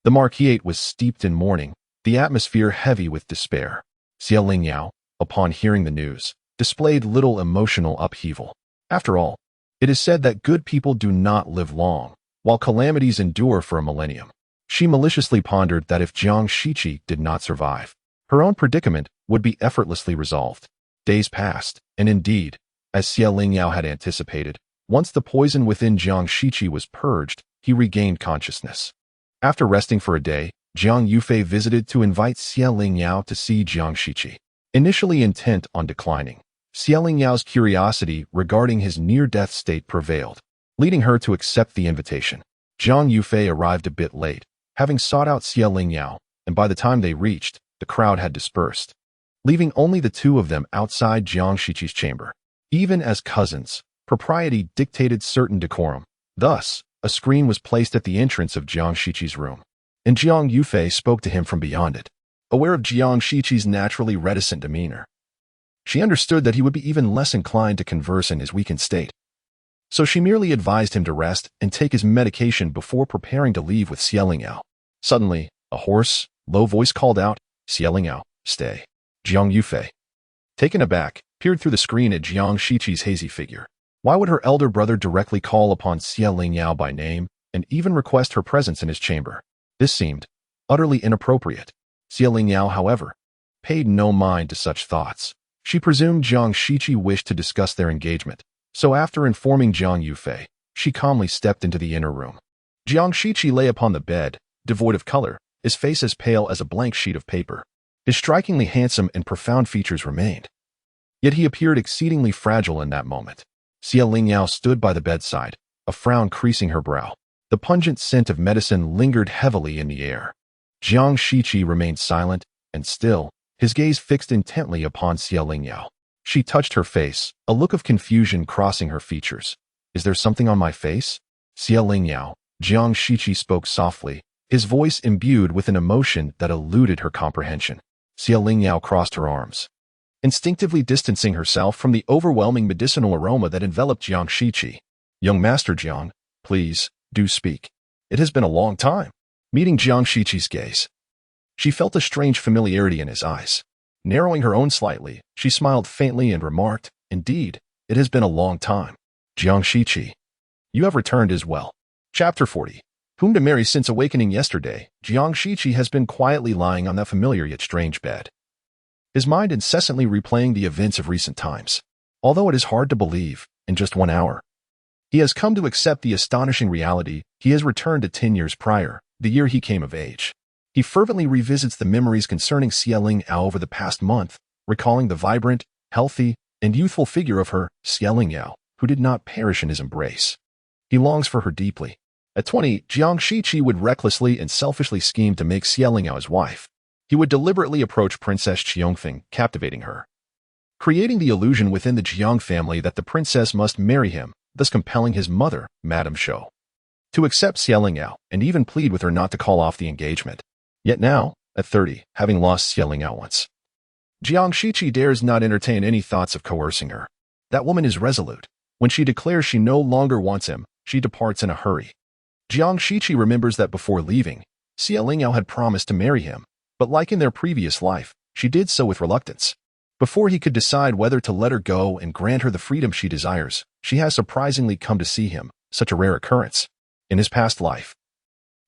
the Marquisate was steeped in mourning, the atmosphere heavy with despair. Lingyao, upon hearing the news, displayed little emotional upheaval. After all, it is said that good people do not live long, while calamities endure for a millennium. She maliciously pondered that if Jiang Shiqi did not survive, her own predicament would be effortlessly resolved. Days passed, and indeed, as Lingyao had anticipated, once the poison within Jiang Shiqi was purged, he regained consciousness. After resting for a day, Jiang Yufei visited to invite Lingyao to see Jiang Shiqi. Initially intent on declining, Lingyao curiosity regarding his near-death state prevailed, leading her to accept the invitation. Jiang Yufei arrived a bit late, having sought out Lingyao, and by the time they reached, the crowd had dispersed, leaving only the two of them outside Jiang Shiqi's chamber. Even as cousins, propriety dictated certain decorum. Thus, a screen was placed at the entrance of Jiang Shiqi's room, and Jiang Yufei spoke to him from beyond it. Aware of Jiang Shiqi's naturally reticent demeanor, she understood that he would be even less inclined to converse in his weakened state. So she merely advised him to rest and take his medication before preparing to leave with Lingyao. Suddenly, a hoarse, low voice called out, "Lingyao, stay." Jiang Yufei, taken aback, peered through the screen at Jiang Shiqi's hazy figure. Why would her elder brother directly call upon Lingyao by name and even request her presence in his chamber? This seemed utterly inappropriate. Lingyao, however, paid no mind to such thoughts. She presumed Jiang Shiqi wished to discuss their engagement, so after informing Jiang Yufei, she calmly stepped into the inner room. Jiang Shiqi lay upon the bed, devoid of color, his face as pale as a blank sheet of paper. His strikingly handsome and profound features remained, yet he appeared exceedingly fragile in that moment. Lingyao stood by the bedside, a frown creasing her brow. The pungent scent of medicine lingered heavily in the air. Jiang Shiqi remained silent and still, his gaze fixed intently upon Lingyao. She touched her face, a look of confusion crossing her features. "Is there something on my face?" Lingyao, Jiang Shiqi spoke softly, his voice imbued with an emotion that eluded her comprehension. Lingyao crossed her arms, instinctively distancing herself from the overwhelming medicinal aroma that enveloped Jiang Shiqi. "Young Master Jiang, please, do speak. It has been a long time." Meeting Jiang Shiqi's gaze, she felt a strange familiarity in his eyes. Narrowing her own slightly, she smiled faintly and remarked, "Indeed, it has been a long time. Jiang Shiqi, you have returned as well." Chapter 40. Whom to marry? Since awakening yesterday, Jiang Shiqi has been quietly lying on that familiar yet strange bed, his mind incessantly replaying the events of recent times. Although it is hard to believe, in just 1 hour, He has come to accept the astonishing reality he has returned to 10 years prior, the year he came of age. He fervently revisits the memories concerning Xie Lingyao over the past month, recalling the vibrant, healthy, and youthful figure of her, Xie Lingyao, who did not perish in his embrace. He longs for her deeply. At 20, Jiang Shiqi would recklessly and selfishly scheme to make Xie Lingyao his wife. He would deliberately approach Princess Qiongfeng, captivating her, creating the illusion within the Jiang family that the princess must marry him, thus compelling his mother, Madame Shou, to accept Xie Lingyao and even plead with her not to call off the engagement. Yet now, at 30, having lost Xie Lingyao once, Jiang Shiqi dares not entertain any thoughts of coercing her. That woman is resolute. When she declares she no longer wants him, she departs in a hurry. Jiang Shiqi remembers that before leaving, Xie Lingyao had promised to marry him, but like in their previous life, she did so with reluctance. Before he could decide whether to let her go and grant her the freedom she desires, she has surprisingly come to see him, such a rare occurrence. In his past life,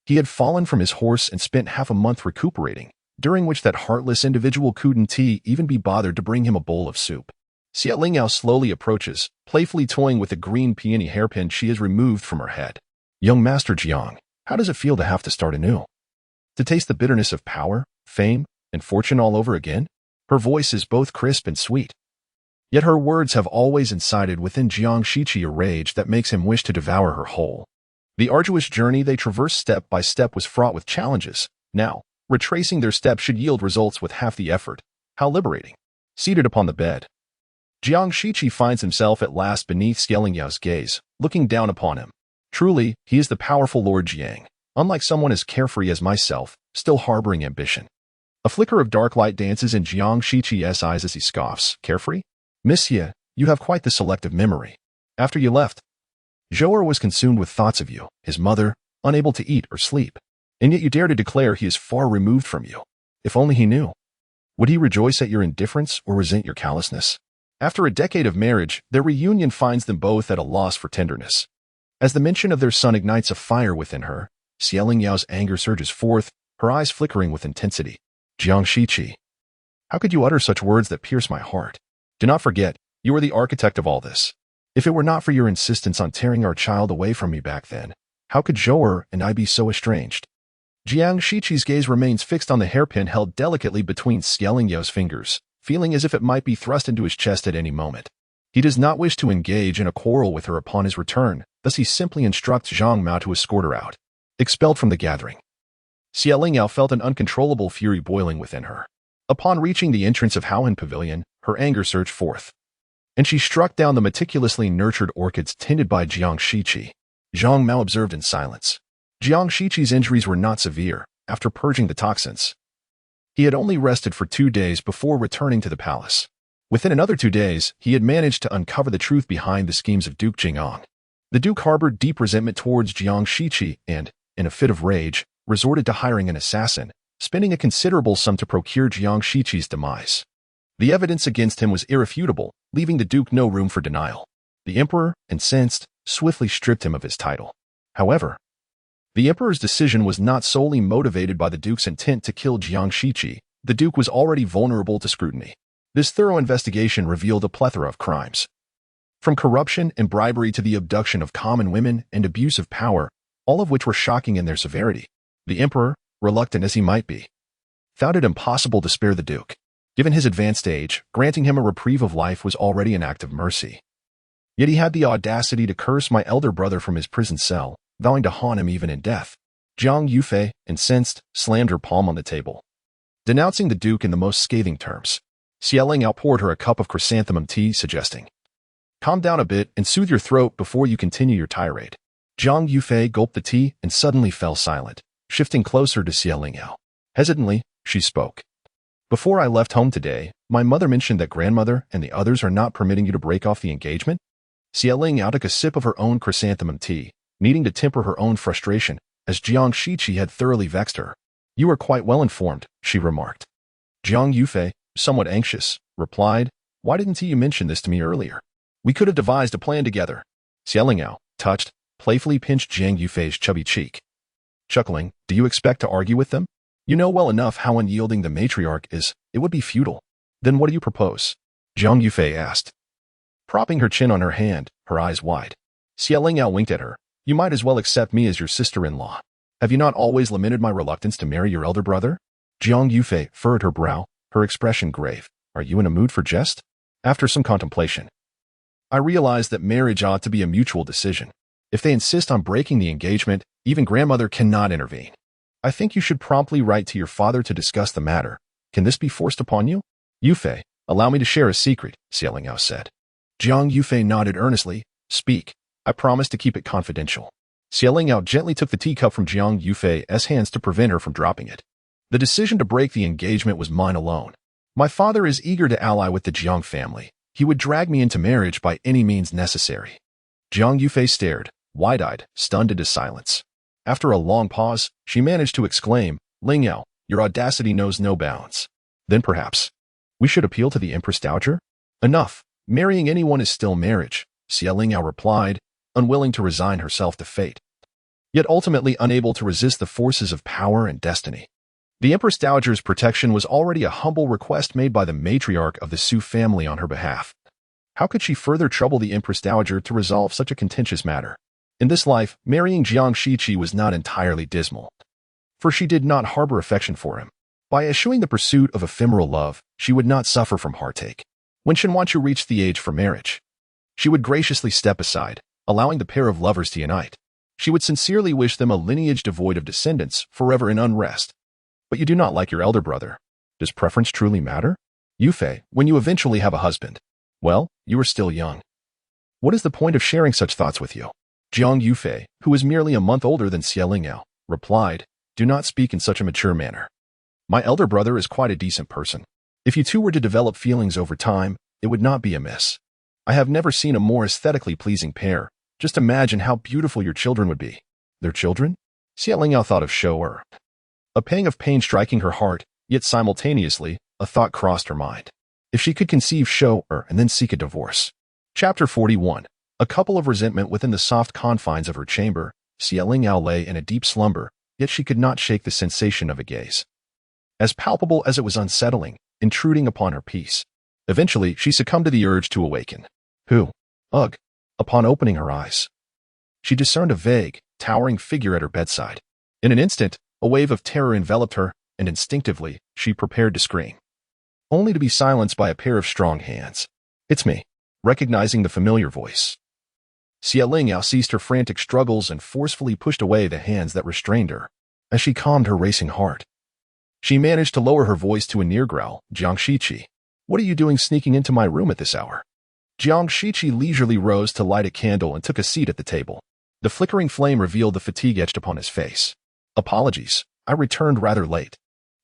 he had fallen from his horse and spent half a month recuperating, during which that heartless individual couldn't even be bothered to bring him a bowl of soup. Xie Lingyao slowly approaches, playfully toying with a green peony hairpin she has removed from her head. Young Master Jiang, how does it feel to have to start anew? To taste the bitterness of power, fame, and fortune all over again? Her voice is both crisp and sweet. Yet her words have always incited within Jiang Shiqi a rage that makes him wish to devour her whole. The arduous journey they traversed step by step was fraught with challenges. Now, retracing their steps should yield results with half the effort. How liberating. Seated upon the bed, Jiang Shiqi finds himself at last beneath Xie Lingyao's gaze, looking down upon him. Truly, he is the powerful Lord Jiang, unlike someone as carefree as myself, still harboring ambition. A flicker of dark light dances in Jiang Shiqi's eyes as he scoffs. Carefree? Monsieur, you have quite the selective memory. After you left, Zhou'er was consumed with thoughts of you, his mother, unable to eat or sleep. And yet you dare to declare he is far removed from you. If only he knew. Would he rejoice at your indifference or resent your callousness? After a decade of marriage, their reunion finds them both at a loss for tenderness. As the mention of their son ignites a fire within her, Xie Lingyao's anger surges forth, her eyes flickering with intensity. Jiang Shiqi, how could you utter such words that pierce my heart? Do not forget, you are the architect of all this. If it were not for your insistence on tearing our child away from me back then, how could Zhou'er and I be so estranged? Jiang Shiqi's gaze remains fixed on the hairpin held delicately between Xie Lingyao's fingers, feeling as if it might be thrust into his chest at any moment. He does not wish to engage in a quarrel with her upon his return, thus he simply instructs Zhang Mao to escort her out. Expelled from the gathering, Xie Lingyao felt an uncontrollable fury boiling within her. Upon reaching the entrance of Haohan Pavilion, her anger surged forth, and she struck down the meticulously nurtured orchids tended by Jiang Shiqi. Zhang Mao observed in silence. Jiang Shiqi's injuries were not severe. After purging the toxins, he had only rested for 2 days before returning to the palace. Within another 2 days, he had managed to uncover the truth behind the schemes of Duke Jing'an. The Duke harbored deep resentment towards Jiang Shiqi and, in a fit of rage, resorted to hiring an assassin, spending a considerable sum to procure Jiang Shiqi's demise. The evidence against him was irrefutable, leaving the Duke no room for denial. The Emperor, incensed, swiftly stripped him of his title. However, the Emperor's decision was not solely motivated by the Duke's intent to kill Jiang Shiqi. The Duke was already vulnerable to scrutiny. This thorough investigation revealed a plethora of crimes, from corruption and bribery to the abduction of common women and abuse of power, all of which were shocking in their severity. The Emperor, reluctant as he might be, found it impossible to spare the Duke. Given his advanced age, granting him a reprieve of life was already an act of mercy. Yet he had the audacity to curse my elder brother from his prison cell, vowing to haunt him even in death. Jiang Yufei, incensed, slammed her palm on the table, denouncing the Duke in the most scathing terms. Xie Lingyao poured her a cup of chrysanthemum tea, suggesting, calm down a bit and soothe your throat before you continue your tirade. Jiang Yufei gulped the tea and suddenly fell silent, shifting closer to Xie Lingyao. Hesitantly, she spoke. Before I left home today, my mother mentioned that grandmother and the others are not permitting you to break off the engagement. Xie Lingyao took a sip of her own chrysanthemum tea, needing to temper her own frustration, as Jiang Shiqi had thoroughly vexed her. You are quite well informed, she remarked. Jiang Yufei, somewhat anxious, replied, why didn't you mention this to me earlier? We could have devised a plan together. Xie Lingyao, touched, playfully pinched Jiang Yufei's chubby cheek. Chuckling, do you expect to argue with them? You know well enough how unyielding the matriarch is. It would be futile. Then what do you propose? Jiang Yufei asked, propping her chin on her hand, her eyes wide. Xie Lingyao winked at her. You might as well accept me as your sister-in-law. Have you not always lamented my reluctance to marry your elder brother? Jiang Yufei furrowed her brow, her expression grave. Are you in a mood for jest? After some contemplation, I realized that marriage ought to be a mutual decision. If they insist on breaking the engagement, even grandmother cannot intervene. I think you should promptly write to your father to discuss the matter. Can this be forced upon you? Yufei, allow me to share a secret, Xie Lingyao said. Jiang Yufei nodded earnestly. Speak. I promise to keep it confidential. Xie Lingyao gently took the teacup from Jiang Yufei's hands to prevent her from dropping it. The decision to break the engagement was mine alone. My father is eager to ally with the Jiang family. He would drag me into marriage by any means necessary. Jiang Yufei stared, wide-eyed, stunned into silence. After a long pause, she managed to exclaim, Lingyao, your audacity knows no bounds. Then perhaps we should appeal to the Empress Dowager? Enough. Marrying anyone is still marriage, Xie Lingyao replied, unwilling to resign herself to fate, yet ultimately unable to resist the forces of power and destiny. The Empress Dowager's protection was already a humble request made by the matriarch of the Su family on her behalf. How could she further trouble the Empress Dowager to resolve such a contentious matter? In this life, marrying Jiang Shiqi was not entirely dismal, for she did not harbor affection for him. By eschewing the pursuit of ephemeral love, she would not suffer from heartache. When Shenwanchu reached the age for marriage, she would graciously step aside, allowing the pair of lovers to unite. She would sincerely wish them a lineage devoid of descendants, forever in unrest. But you do not like your elder brother. Does preference truly matter? Yufei, when you eventually have a husband, well, you are still young. What is the point of sharing such thoughts with you? Jiang Yufei, who was merely a month older than Xie Lingyao, replied, Do not speak in such a mature manner. My elder brother is quite a decent person. If you two were to develop feelings over time, it would not be amiss. I have never seen a more aesthetically pleasing pair. Just imagine how beautiful your children would be. Their children? Xie Lingyao thought of Shou-er. A pang of pain striking her heart, yet simultaneously, a thought crossed her mind. If she could conceive Shou-er and then seek a divorce. Chapter 41. A couple of resentment within the soft confines of her chamber, Xie Lingyao lay in a deep slumber, yet she could not shake the sensation of a gaze, as palpable as it was unsettling, intruding upon her peace. Eventually, she succumbed to the urge to awaken. Who? Ugh. Upon opening her eyes, she discerned a vague, towering figure at her bedside. In an instant, a wave of terror enveloped her, and instinctively, she prepared to scream, only to be silenced by a pair of strong hands. It's me. Recognizing the familiar voice, Xie Lingyao ceased her frantic struggles and forcefully pushed away the hands that restrained her. As she calmed her racing heart, she managed to lower her voice to a near growl. Jiang Shiqi, what are you doing sneaking into my room at this hour? Jiang Shiqi leisurely rose to light a candle and took a seat at the table. The flickering flame revealed the fatigue etched upon his face. Apologies, I returned rather late.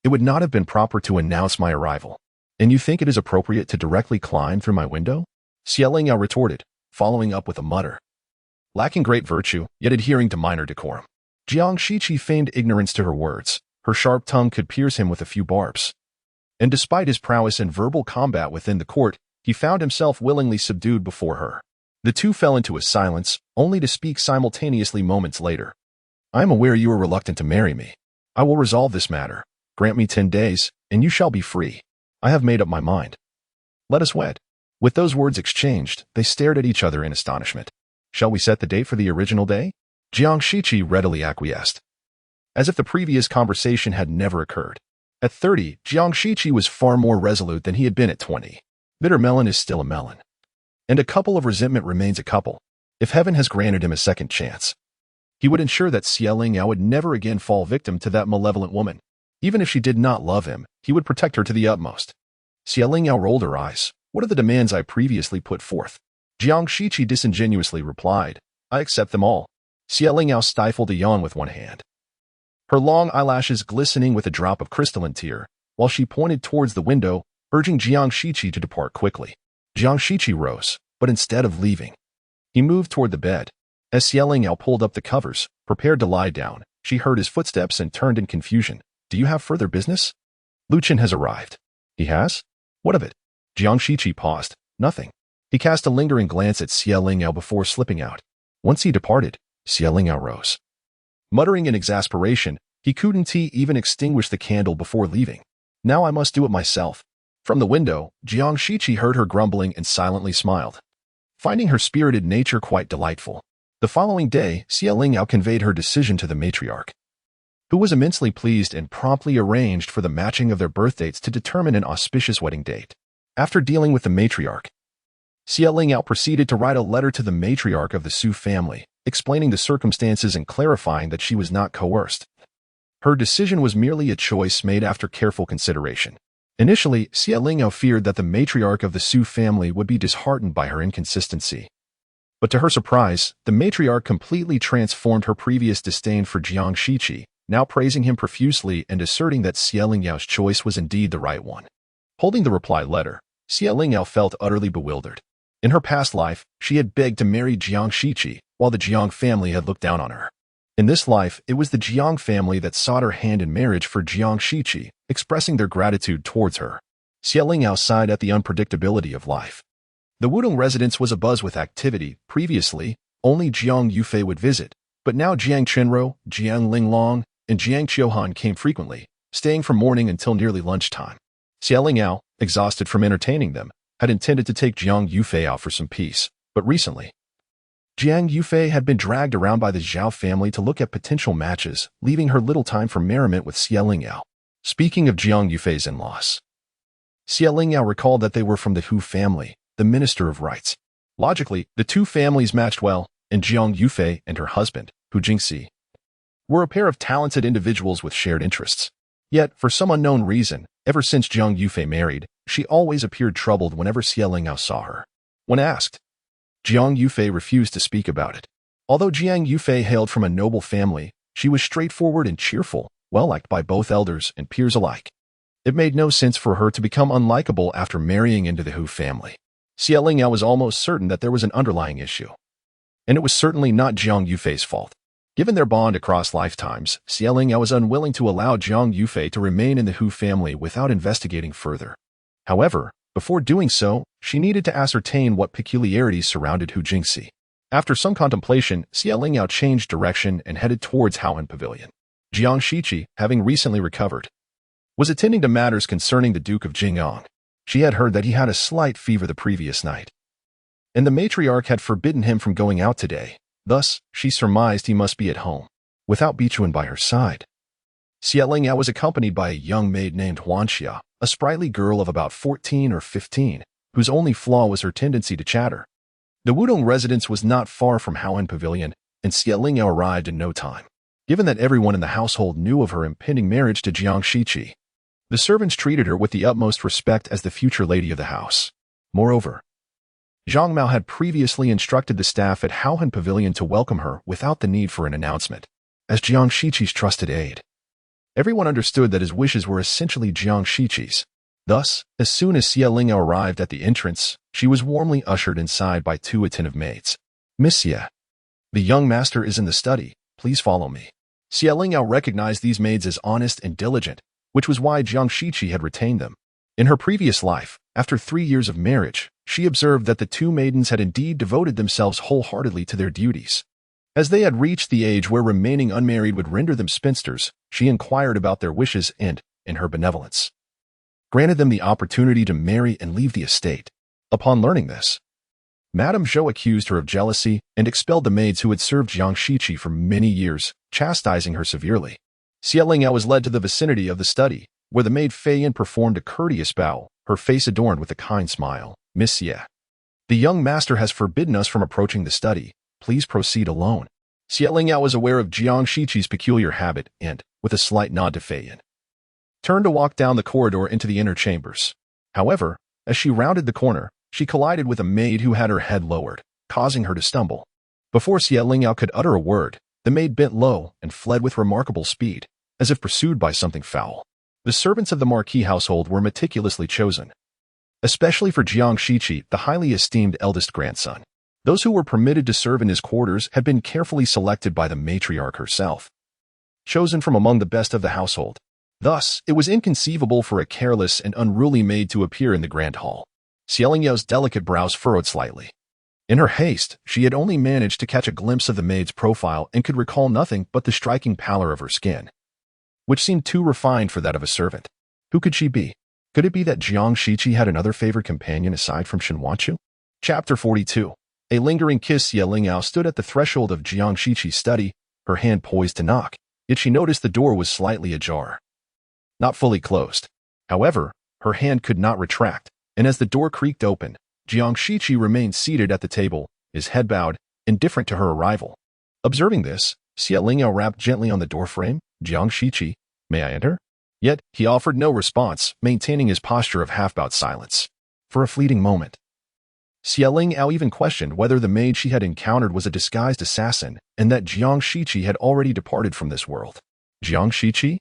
It would not have been proper to announce my arrival. And you think it is appropriate to directly climb through my window? Xie Lingyao retorted, following up with a mutter. Lacking great virtue, yet adhering to minor decorum. Jiang Shiqi feigned ignorance to her words. Her sharp tongue could pierce him with a few barbs. And despite his prowess in verbal combat within the court, he found himself willingly subdued before her. The two fell into a silence, only to speak simultaneously moments later. I am aware you are reluctant to marry me. I will resolve this matter. Grant me 10 days, and you shall be free. I have made up my mind. Let us wed. With those words exchanged, they stared at each other in astonishment. Shall we set the date for the original day? Jiang Shiqi readily acquiesced, as if the previous conversation had never occurred. At 30, Jiang Shiqi was far more resolute than he had been at 20. Bitter melon is still a melon. And a couple of resentment remains a couple. If heaven has granted him a second chance, he would ensure that Xie Lingyao would never again fall victim to that malevolent woman. Even if she did not love him, he would protect her to the utmost. Xie Lingyao rolled her eyes. What are the demands I previously put forth? Jiang Shiqi disingenuously replied, I accept them all. Xie Lingyao stifled a yawn with one hand, her long eyelashes glistening with a drop of crystalline tear, while she pointed towards the window, urging Jiang Shiqi to depart quickly. Jiang Shiqi rose, but instead of leaving, he moved toward the bed. As Xie Lingyao pulled up the covers, prepared to lie down, she heard his footsteps and turned in confusion. Do you have further business? Luchin has arrived. He has? What of it? Jiang Shiqi paused. Nothing. He cast a lingering glance at Xie Lingyao before slipping out. Once he departed, Xie Lingyao rose. Muttering in exasperation, he couldn't even extinguish the candle before leaving. Now I must do it myself. From the window, Jiang Shiqi heard her grumbling and silently smiled, finding her spirited nature quite delightful. The following day, Lingyao conveyed her decision to the matriarch, who was immensely pleased and promptly arranged for the matching of their birth dates to determine an auspicious wedding date. After dealing with the matriarch, Lingyao proceeded to write a letter to the matriarch of the Su family, explaining the circumstances and clarifying that she was not coerced. Her decision was merely a choice made after careful consideration. Initially, Lingyao feared that the matriarch of the Su family would be disheartened by her inconsistency. But to her surprise, the matriarch completely transformed her previous disdain for Jiang Shiqi, now praising him profusely and asserting that Lingyao choice was indeed the right one. Holding the reply letter, Lingyao felt utterly bewildered. In her past life, she had begged to marry Jiang Shiqi, while the Jiang family had looked down on her. In this life, it was the Jiang family that sought her hand in marriage for Jiang Shiqi, expressing their gratitude towards her. Lingyao sighed at the unpredictability of life. The Wudong residence was abuzz with activity. Previously, only Jiang Yufei would visit, but now Jiang Chenro, Jiang Linglong, and Jiang Qiuhan came frequently, staying from morning until nearly lunchtime. Lingyao, exhausted from entertaining them, had intended to take Jiang Yufei out for some peace, but recently, Jiang Yufei had been dragged around by the Zhao family to look at potential matches, leaving her little time for merriment with Lingyao. Speaking of Jiang Yufei's in-laws, Lingyao recalled that they were from the Hu family, the Minister of Rights. Logically, the two families matched well, and Jiang Yufei and her husband, Hu Jingxi, were a pair of talented individuals with shared interests. Yet, for some unknown reason, ever since Jiang Yufei married, she always appeared troubled whenever Lingyao saw her. When asked, Jiang Yufei refused to speak about it. Although Jiang Yufei hailed from a noble family, she was straightforward and cheerful, well-liked by both elders and peers alike. It made no sense for her to become unlikable after marrying into the Hu family. Lingyao was almost certain that there was an underlying issue. And it was certainly not Jiang Yufei's fault. Given their bond across lifetimes, Lingyao was unwilling to allow Jiang Yufei to remain in the Hu family without investigating further. However, before doing so, she needed to ascertain what peculiarities surrounded Hu Jingxi. After some contemplation, Lingyao changed direction and headed towards Haohan Pavilion. Jiang Shiqi, having recently recovered, was attending to matters concerning the Duke of Jing'an. She had heard that he had a slight fever the previous night, and the matriarch had forbidden him from going out today. Thus, she surmised he must be at home, without Bichuan by her side. Lingyao was accompanied by a young maid named Huanxia, a sprightly girl of about 14 or 15, whose only flaw was her tendency to chatter. The Wudong residence was not far from Haohan Pavilion, and Lingyao arrived in no time. Given that everyone in the household knew of her impending marriage to Jiang Shiqi, the servants treated her with the utmost respect as the future lady of the house. Moreover, Zhang Mao had previously instructed the staff at Haohan Pavilion to welcome her without the need for an announcement, as Jiang Shiqi's trusted aide. Everyone understood that his wishes were essentially Jiang Shiqi's. Thus, as soon as Lingyao arrived at the entrance, she was warmly ushered inside by two attentive maids. "Miss Xie, the young master is in the study. Please follow me." Lingyao recognized these maids as honest and diligent, which was why Jiang Shiqi had retained them. In her previous life, after 3 years of marriage, she observed that the two maidens had indeed devoted themselves wholeheartedly to their duties. As they had reached the age where remaining unmarried would render them spinsters, she inquired about their wishes and, in her benevolence, granted them the opportunity to marry and leave the estate. Upon learning this, Madame Zhou accused her of jealousy and expelled the maids who had served Jiang Shiqi for many years, chastising her severely. Lingyao was led to the vicinity of the study, where the maid Fei Yin performed a courteous bow, her face adorned with a kind smile. "Miss Xie, the young master has forbidden us from approaching the study. Please proceed alone." Lingyao was aware of Jiang Shiqi's peculiar habit and, with a slight nod to Fei Yin, turned to walk down the corridor into the inner chambers. However, as she rounded the corner, she collided with a maid who had her head lowered, causing her to stumble. Before Lingyao could utter a word, the maid bent low and fled with remarkable speed, as if pursued by something foul. The servants of the Marquis household were meticulously chosen, especially for Jiang Shiqi, the highly esteemed eldest grandson. Those who were permitted to serve in his quarters had been carefully selected by the matriarch herself, chosen from among the best of the household. Thus, it was inconceivable for a careless and unruly maid to appear in the grand hall. Lingyao delicate brows furrowed slightly. In her haste, she had only managed to catch a glimpse of the maid's profile and could recall nothing but the striking pallor of her skin, which seemed too refined for that of a servant. Who could she be? Could it be that Jiang Shiqi had another favored companion aside from Shen Wanchu? Chapter 42. A lingering kiss. Lingyao stood at the threshold of Jiang Shiqi's study, her hand poised to knock, yet she noticed the door was slightly ajar. Not fully closed. However, her hand could not retract, and as the door creaked open, Jiang Shiqi remained seated at the table, his head bowed, indifferent to her arrival. Observing this, Lingyao rapped gently on the doorframe. Jiang Shiqi, may I enter? Yet, he offered no response, maintaining his posture of half-bowed silence. For a fleeting moment, Lingyao even questioned whether the maid she had encountered was a disguised assassin and that Jiang Shiqi had already departed from this world. Jiang Shiqi?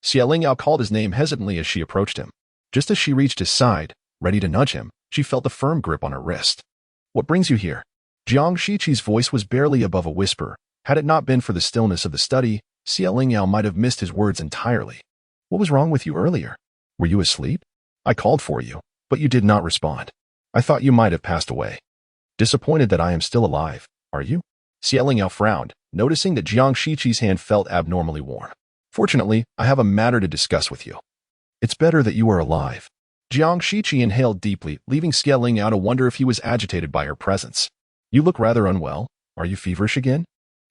Lingyao called his name hesitantly as she approached him. Just as she reached his side, ready to nudge him, she felt a firm grip on her wrist. What brings you here? Jiang Shiqi's voice was barely above a whisper. Had it not been for the stillness of the study, Lingyao might have missed his words entirely. What was wrong with you earlier? Were you asleep? I called for you, but you did not respond. I thought you might have passed away. Disappointed that I am still alive, are you? Lingyao frowned, noticing that Jiang Shiqi's hand felt abnormally warm. Fortunately, I have a matter to discuss with you. It's better that you are alive. Jiang Shiqi inhaled deeply, leaving Lingyao to wonder if he was agitated by her presence. You look rather unwell. Are you feverish again?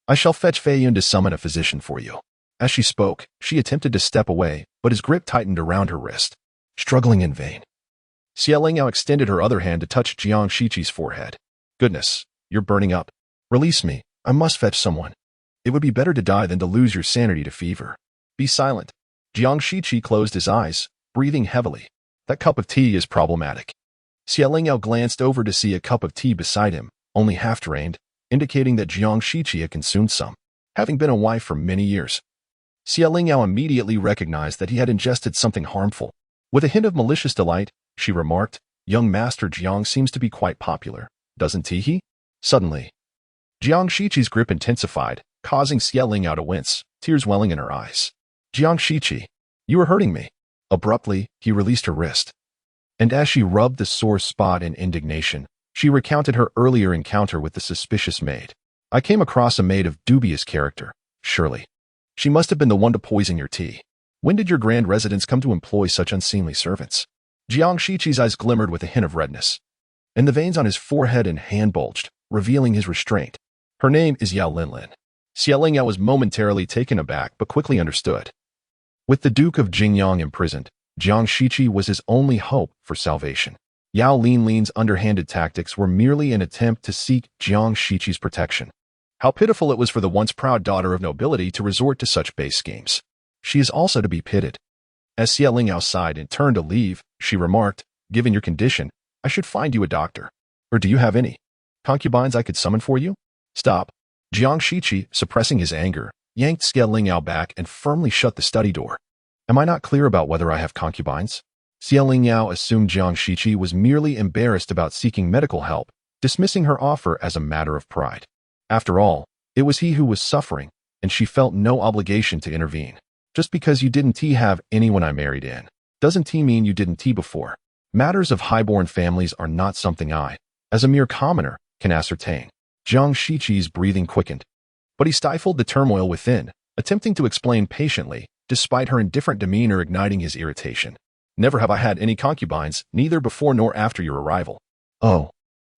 I shall fetch Fei Yun to summon a physician for you. As she spoke, she attempted to step away, but his grip tightened around her wrist. Struggling in vain. Lingyao extended her other hand to touch Jiang Shiqi's forehead. Goodness, you're burning up. Release me. I must fetch someone. It would be better to die than to lose your sanity to fever. Be silent. Jiang Shiqi closed his eyes, breathing heavily. That cup of tea is problematic. Lingyao glanced over to see a cup of tea beside him, only half drained, indicating that Jiang Shiqi had consumed some. Having been a wife for many years, Lingyao immediately recognized that he had ingested something harmful. With a hint of malicious delight, she remarked, young Master Jiang seems to be quite popular, doesn't he? Suddenly, Jiang Shiqi's grip intensified, causing Lingyao to wince, tears welling in her eyes. Jiang Shiqi, you are hurting me. Abruptly, he released her wrist. And as she rubbed the sore spot in indignation, she recounted her earlier encounter with the suspicious maid. I came across a maid of dubious character, surely. She must have been the one to poison your tea. When did your grand residence come to employ such unseemly servants? Jiang Shiqi's eyes glimmered with a hint of redness, and the veins on his forehead and hand bulged, revealing his restraint. Her name is Yao Linlin. Lingyao was momentarily taken aback but quickly understood. With the Duke of Jingyang imprisoned, Jiang Shiqi was his only hope for salvation. Yao Linlin's underhanded tactics were merely an attempt to seek Jiang Shiqi's protection. How pitiful it was for the once proud daughter of nobility to resort to such base schemes. She is also to be pitied. As Lingyao sighed and turned to leave, she remarked, given your condition, I should find you a doctor. Or do you have any concubines I could summon for you? Stop. Jiang Shiqi, suppressing his anger, yanked Lingyao back and firmly shut the study door. Am I not clear about whether I have concubines? Lingyao assumed Jiang Shiqi was merely embarrassed about seeking medical help, dismissing her offer as a matter of pride. After all, it was he who was suffering, and she felt no obligation to intervene. Just because you didn't have anyone I married in, doesn't mean you didn't before. Matters of highborn families are not something I, as a mere commoner, can ascertain. Jiang Shiqi's breathing quickened, but he stifled the turmoil within, attempting to explain patiently, despite her indifferent demeanor igniting his irritation. Never have I had any concubines, neither before nor after your arrival. Oh.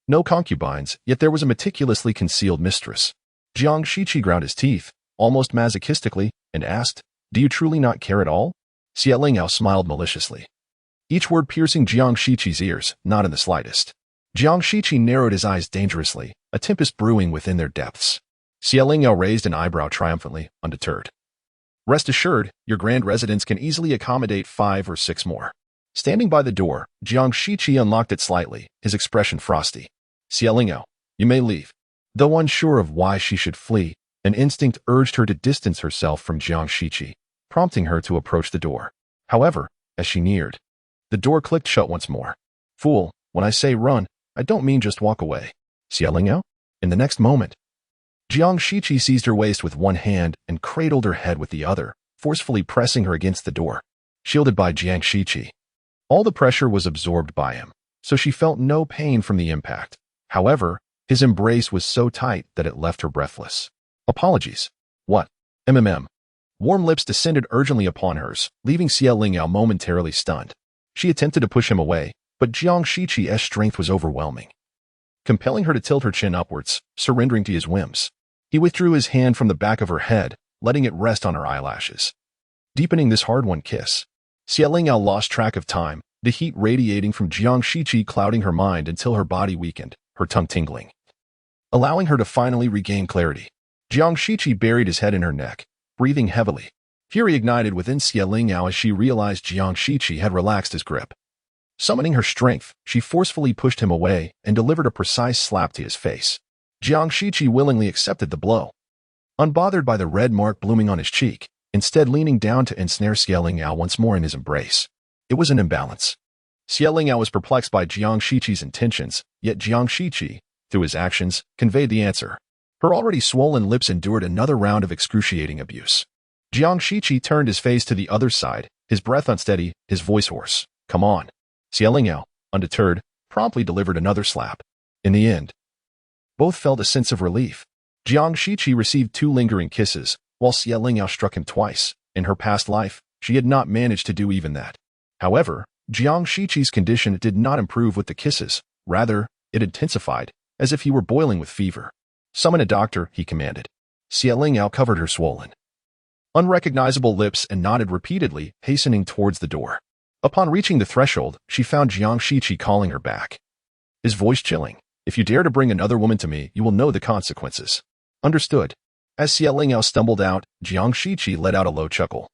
No concubines, yet there was a meticulously concealed mistress. Jiang Shiqi ground his teeth, almost masochistically, and asked, do you truly not care at all? Lingyao smiled maliciously. Each word piercing Jiang Shiqi's ears, not in the slightest. Jiang Shiqi narrowed his eyes dangerously, a tempest brewing within their depths. Lingyao raised an eyebrow triumphantly, undeterred. Rest assured, your grand residence can easily accommodate 5 or 6 more. Standing by the door, Jiang Shiqi unlocked it slightly, his expression frosty. Lingyao, you may leave. Though unsure of why she should flee, an instinct urged her to distance herself from Jiang Shiqi, prompting her to approach the door. However, as she neared, the door clicked shut once more. Fool, when I say run, I don't mean just walk away. Lingyao? In the next moment, Jiang Shiqi seized her waist with one hand and cradled her head with the other, forcefully pressing her against the door. Shielded by Jiang Shiqi, all the pressure was absorbed by him, so she felt no pain from the impact. However, his embrace was so tight that it left her breathless. Apologies. What? Warm lips descended urgently upon hers, leaving Lingyao momentarily stunned. She attempted to push him away, but Jiang Shiqi's strength was overwhelming. compelling her to tilt her chin upwards, surrendering to his whims. He withdrew his hand from the back of her head, letting it rest on her eyelashes, deepening this hard-won kiss. Xie Lingyao lost track of time, the heat radiating from Jiang Shiqi clouding her mind until her body weakened, her tongue tingling, allowing her to finally regain clarity. Jiang Shiqi buried his head in her neck, breathing heavily. Fury ignited within Xie Lingyao as she realized Jiang Shiqi had relaxed his grip. Summoning her strength, she forcefully pushed him away and delivered a precise slap to his face. Jiang Shiqi willingly accepted the blow, unbothered by the red mark blooming on his cheek, instead leaning down to ensnare Xie Lingyao once more in his embrace. It was an imbalance. Xie Lingyao was perplexed by Jiang Shiqi's intentions, yet Jiang Shiqi, through his actions, conveyed the answer. Her already swollen lips endured another round of excruciating abuse. Jiang Shiqi turned his face to the other side, his breath unsteady, his voice hoarse. "Come on." Xie Lingyao, undeterred, promptly delivered another slap. In the end, both felt a sense of relief. Jiang Shiqi received 2 lingering kisses, while Xie Lingyao struck him twice. In her past life, she had not managed to do even that. However, Jiang Shiqi's condition did not improve with the kisses. Rather, it intensified, as if he were boiling with fever. "Summon a doctor," he commanded. Xie Lingyao covered her swollen, unrecognizable lips and nodded repeatedly, hastening towards the door. Upon reaching the threshold, she found Jiang Shiqi calling her back, his voice chilling. "If you dare to bring another woman to me, you will know the consequences." "Understood." As Xie Lingyao stumbled out, Jiang Shiqi let out a low chuckle,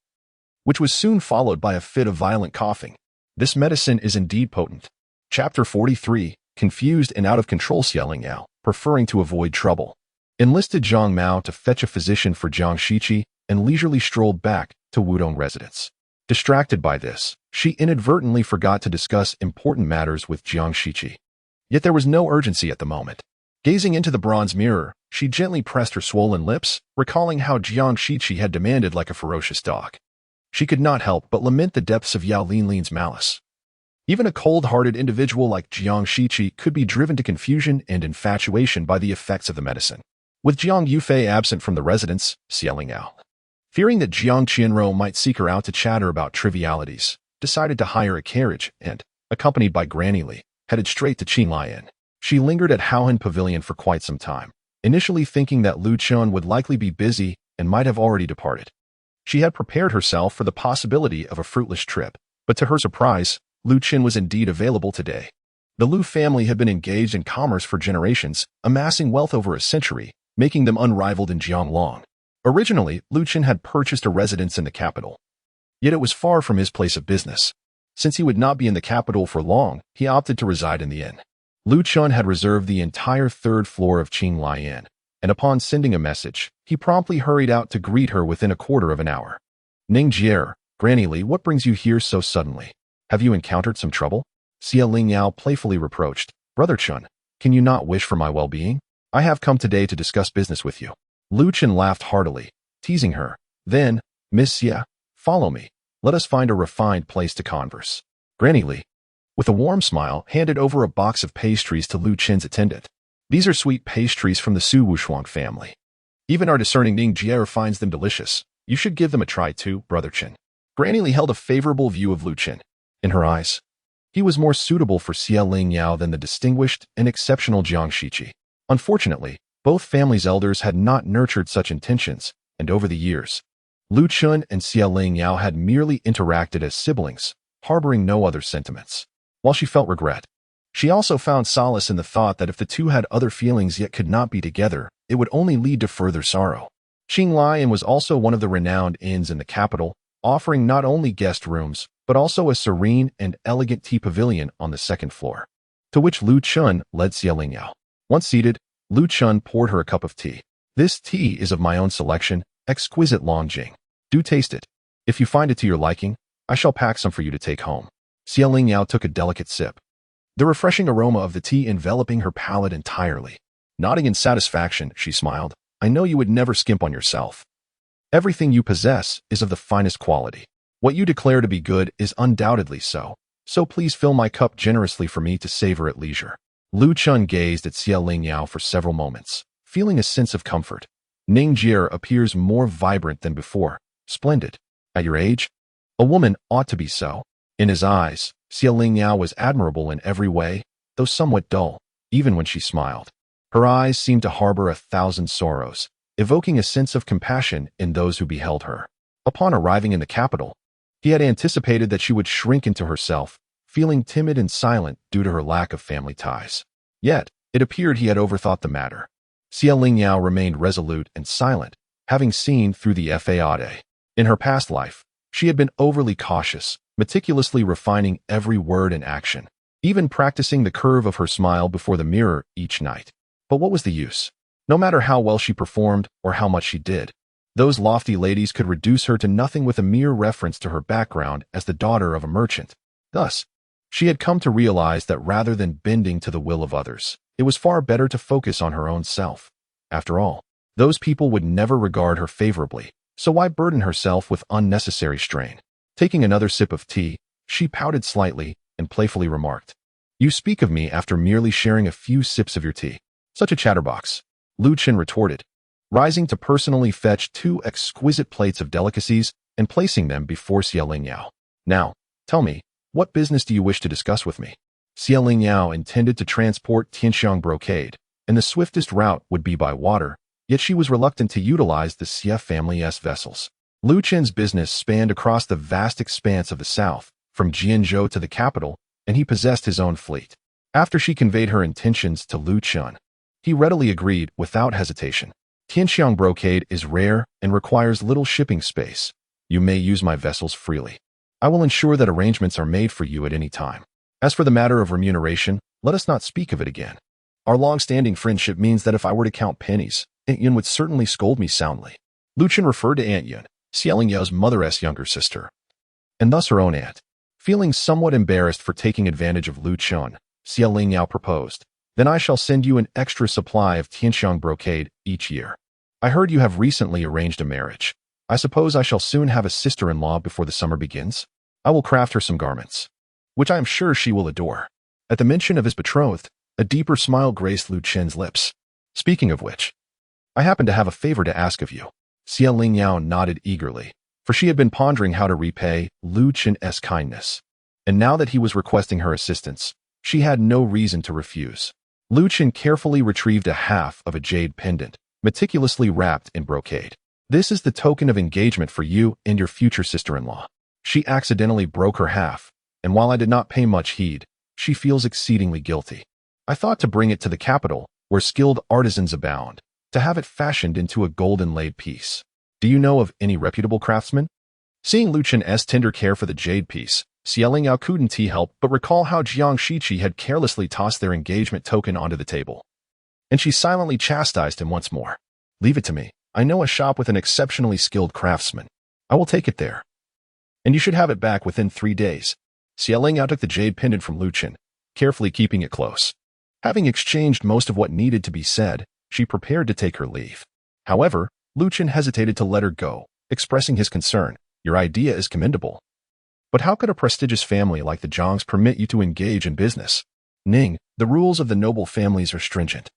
which was soon followed by a fit of violent coughing. This medicine is indeed potent. Chapter 43, confused and out of control. Xie Lingyao, preferring to avoid trouble, enlisted Zhang Mao to fetch a physician for Jiang Shiqi and leisurely strolled back to Wudong residence. Distracted by this, she inadvertently forgot to discuss important matters with Jiang Shiqi. Yet there was no urgency at the moment. Gazing into the bronze mirror, she gently pressed her swollen lips, recalling how Jiang Shiqi had demanded like a ferocious dog. She could not help but lament the depths of Yao Linlin's malice. Even a cold-hearted individual like Jiang Shiqi could be driven to confusion and infatuation by the effects of the medicine. With Jiang Yufei absent from the residence, Xie Lingyao, fearing that Jiang Qianrou might seek her out to chatter about trivialities, decided to hire a carriage and, accompanied by Granny Li, headed straight to Qinglian. She lingered at Haohan Pavilion for quite some time, initially thinking that Lu Chun would likely be busy and might have already departed. She had prepared herself for the possibility of a fruitless trip, but to her surprise, Lu Chun was indeed available today. The Lu family had been engaged in commerce for generations, amassing wealth over a century, making them unrivaled in Jianglong. Originally, Lu Chun had purchased a residence in the capital. Yet it was far from his place of business. Since he would not be in the capital for long, he opted to reside in the inn. Lu Chun had reserved the entire 3rd floor of Qinglian, and upon sending a message, he promptly hurried out to greet her within a quarter of an hour. "Ningjier, Granny Li, what brings you here so suddenly? Have you encountered some trouble?" Xie Lingyao playfully reproached. "Brother Chun, can you not wish for my well-being? I have come today to discuss business with you." Lu Chun laughed heartily, teasing her. "Then, Miss Xie, follow me. Let us find a refined place to converse." Granny Li, with a warm smile, handed over a box of pastries to Lu Chun's attendant. "These are sweet pastries from the Su Wushuang family. Even our discerning Ningjier finds them delicious. You should give them a try too, Brother Chun." Granny Li held a favorable view of Lu Chun. In her eyes, he was more suitable for Xie Lingyao than the distinguished and exceptional Jiang Shiqi. Unfortunately, both families' elders had not nurtured such intentions, and over the years, Lu Chun and Xie Lingyao had merely interacted as siblings, harboring no other sentiments. While she felt regret, she also found solace in the thought that if the two had other feelings yet could not be together, it would only lead to further sorrow. Qinglian was also one of the renowned inns in the capital, offering not only guest rooms, but also a serene and elegant tea pavilion on the 2nd floor, to which Lu Chun led Xie Lingyao. Once seated, Lu Chun poured her a cup of tea. "This tea is of my own selection, exquisite Longjing. Do taste it. If you find it to your liking, I shall pack some for you to take home." Xie Lingyao took a delicate sip, the refreshing aroma of the tea enveloping her palate entirely. Nodding in satisfaction, she smiled. "I know you would never skimp on yourself. Everything you possess is of the finest quality. What you declare to be good is undoubtedly so. So please fill my cup generously for me to savor at leisure." Lu Chun gazed at Xie Lingyao for several moments, feeling a sense of comfort. "Ningjier appears more vibrant than before. Splendid. At your age, a woman ought to be so." In his eyes, Xie Lingyao was admirable in every way, though somewhat dull. even when she smiled. Her eyes seemed to harbor 1,000 sorrows, evoking a sense of compassion in those who beheld her. Upon arriving in the capital, he had anticipated that she would shrink into herself, feeling timid and silent due to her lack of family ties. Yet, it appeared he had overthought the matter. Lingyao remained resolute and silent, having seen through the facade. In her past life, she had been overly cautious, meticulously refining every word and action, even practicing the curve of her smile before the mirror each night. But what was the use? No matter how well she performed or how much she did, those lofty ladies could reduce her to nothing with a mere reference to her background as the daughter of a merchant. Thus, she had come to realize that rather than bending to the will of others, it was far better to focus on her own self. After all, those people would never regard her favorably, so why burden herself with unnecessary strain? Taking another sip of tea, she pouted slightly and playfully remarked, "You speak of me after merely sharing a few sips of your tea. Such a chatterbox." Lu Chen retorted, rising to personally fetch 2 exquisite plates of delicacies and placing them before Lingyao. "Now, tell me, what business do you wish to discuss with me?" Lingyao intended to transport Tianxiang brocade, and the swiftest route would be by water, yet she was reluctant to utilize the Xie family's vessels. Lu Chen's business spanned across the vast expanse of the south, from Jianzhou to the capital, and he possessed his own fleet. After she conveyed her intentions to Lu Chen, he readily agreed without hesitation. "Tianxiang brocade is rare and requires little shipping space. You may use my vessels freely. I will ensure that arrangements are made for you at any time. As for the matter of remuneration, let us not speak of it again. Our long-standing friendship means that if I were to count pennies, Aunt Yun would certainly scold me soundly." Lu Chen referred to Aunt Yun, Lingyao mother's younger sister, and thus her own aunt. Feeling somewhat embarrassed for taking advantage of Lu Chen, Lingyao proposed, "Then I shall send you an extra supply of Tianxiang brocade each year. I heard you have recently arranged a marriage. I suppose I shall soon have a sister-in-law before the summer begins. I will craft her some garments, which I am sure she will adore." At the mention of his betrothed, a deeper smile graced Lu Chen's lips. "Speaking of which, I happen to have a favor to ask of you." Lingyao nodded eagerly, for she had been pondering how to repay Lu Chen's kindness. And now that he was requesting her assistance, she had no reason to refuse. Lu Chen carefully retrieved a half of a jade pendant, meticulously wrapped in brocade. "This is the token of engagement for you and your future sister-in-law." She accidentally broke her half, and while I did not pay much heed, she feels exceedingly guilty. I thought to bring it to the capital, where skilled artisans abound, to have it fashioned into a golden-laid piece. Do you know of any reputable craftsman? Seeing Lu Chen's tender care for the jade piece, Lingyao couldn't help but recall how Jiang Shiqi had carelessly tossed their engagement token onto the table. And she silently chastised him once more. "Leave it to me. I know a shop with an exceptionally skilled craftsman. I will take it there. And you should have it back within 3 days." Lingyao took the jade pendant from Lu Chen, carefully keeping it close. Having exchanged most of what needed to be said, she prepared to take her leave. However, Lu Chen hesitated to let her go, expressing his concern. "Your idea is commendable. But how could a prestigious family like the Jiangs permit you to engage in business? Ning, the rules of the noble families are stringent.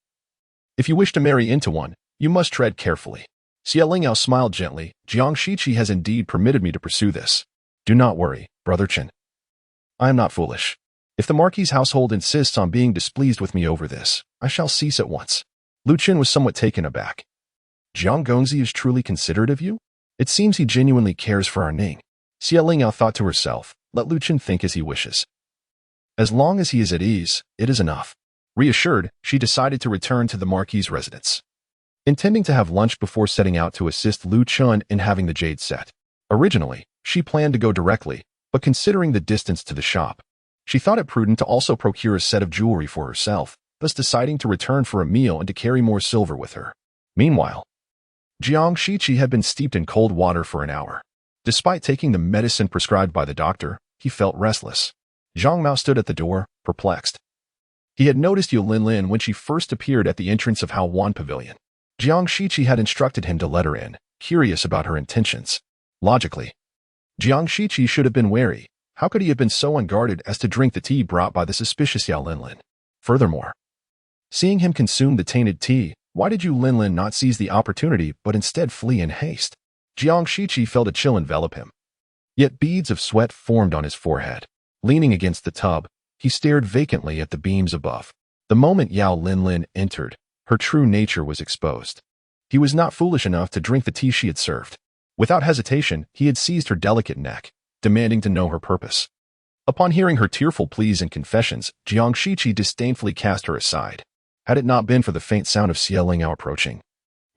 If you wish to marry into one, you must tread carefully." Lingyao smiled gently. "Jiang Shiqi has indeed permitted me to pursue this. Do not worry, Brother Chen. I am not foolish. If the Marquis's household insists on being displeased with me over this, I shall cease at once." Lu Chen was somewhat taken aback. "Jiang Gongzi is truly considerate of you? It seems he genuinely cares for our Ning." Lingyao thought to herself, "Let Lu Chen think as he wishes. As long as he is at ease, it is enough." Reassured, she decided to return to the Marquis's residence, intending to have lunch before setting out to assist Lu Chen in having the jade set. Originally, she planned to go directly, but considering the distance to the shop, she thought it prudent to also procure a set of jewelry for herself, thus deciding to return for a meal and to carry more silver with her. Meanwhile, Jiang Shiqi had been steeped in cold water for an hour. Despite taking the medicine prescribed by the doctor, he felt restless. Zhang Mao stood at the door, perplexed. He had noticed Yu Linlin when she first appeared at the entrance of Hao Wan Pavilion. Jiang Shiqi had instructed him to let her in, curious about her intentions. Logically, Jiang Shiqi should have been wary. How could he have been so unguarded as to drink the tea brought by the suspicious Yao Linlin? Furthermore, seeing him consume the tainted tea, why did Yu Linlin not seize the opportunity but instead flee in haste? Jiang Shiqi felt a chill envelop him. Yet beads of sweat formed on his forehead. Leaning against the tub, he stared vacantly at the beams above. The moment Yao Linlin entered, her true nature was exposed. He was not foolish enough to drink the tea she had served. Without hesitation, he had seized her delicate neck, demanding to know her purpose. Upon hearing her tearful pleas and confessions, Jiang Shiqi disdainfully cast her aside. Had it not been for the faint sound of Xie Lingyao approaching,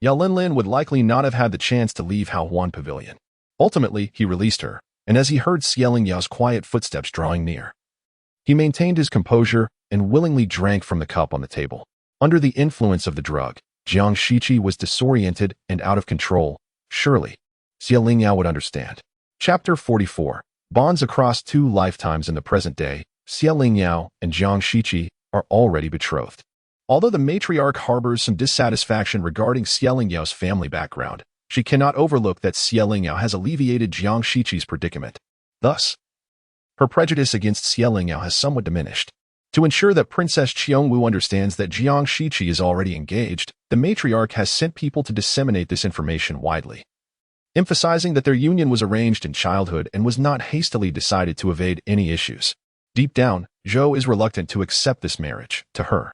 Yao Linlin would likely not have had the chance to leave Hao Huan Pavilion. Ultimately, he released her, and as he heard Xie Lingyao's quiet footsteps drawing near, he maintained his composure and willingly drank from the cup on the table. Under the influence of the drug, Jiang Shiqi was disoriented and out of control. Surely, Xie Lingyao would understand. Chapter 44. Bonds across 2 lifetimes in the present day. Xie Lingyao and Jiang Shiqi are already betrothed. Although the matriarch harbors some dissatisfaction regarding Xie Lingyao's family background, she cannot overlook that Xie Lingyao has alleviated Jiang Shiqi's predicament. Thus, her prejudice against Xie Lingyao has somewhat diminished. To ensure that Princess Qiongwu understands that Jiang Shiqi is already engaged, the matriarch has sent people to disseminate this information widely, emphasizing that their union was arranged in childhood and was not hastily decided to evade any issues. Deep down, Zhou is reluctant to accept this marriage. To her,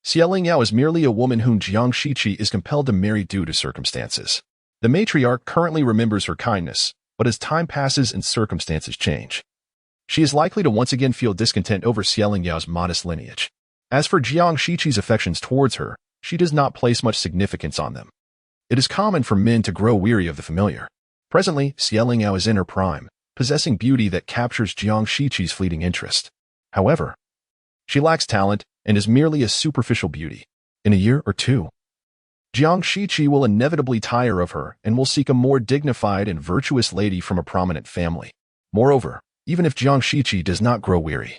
Xie Lingyao is merely a woman whom Jiang Shiqi is compelled to marry due to circumstances. The matriarch currently remembers her kindness, but as time passes and circumstances change, she is likely to once again feel discontent over Xie Lingyao's modest lineage. As for Jiang Shiqi's affections towards her, she does not place much significance on them. It is common for men to grow weary of the familiar. Presently, Xie Lingyao is in her prime, possessing beauty that captures Jiang Shiqi's fleeting interest. However, she lacks talent and is merely a superficial beauty. In a year or two, Jiang Shiqi will inevitably tire of her and will seek a more dignified and virtuous lady from a prominent family. Moreover, even if Jiang Shiqi does not grow weary,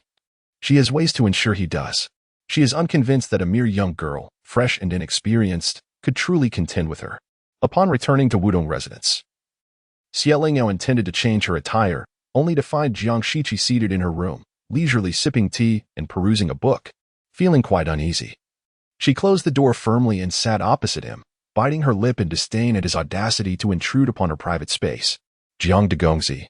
she has ways to ensure he does. She is unconvinced that a mere young girl, fresh and inexperienced, could truly contend with her. Upon returning to Wudong residence, Xie Lingyao intended to change her attire, only to find Jiang Shiqi seated in her room, leisurely sipping tea and perusing a book, feeling quite uneasy. She closed the door firmly and sat opposite him, biting her lip in disdain at his audacity to intrude upon her private space. Jiang Degongzi,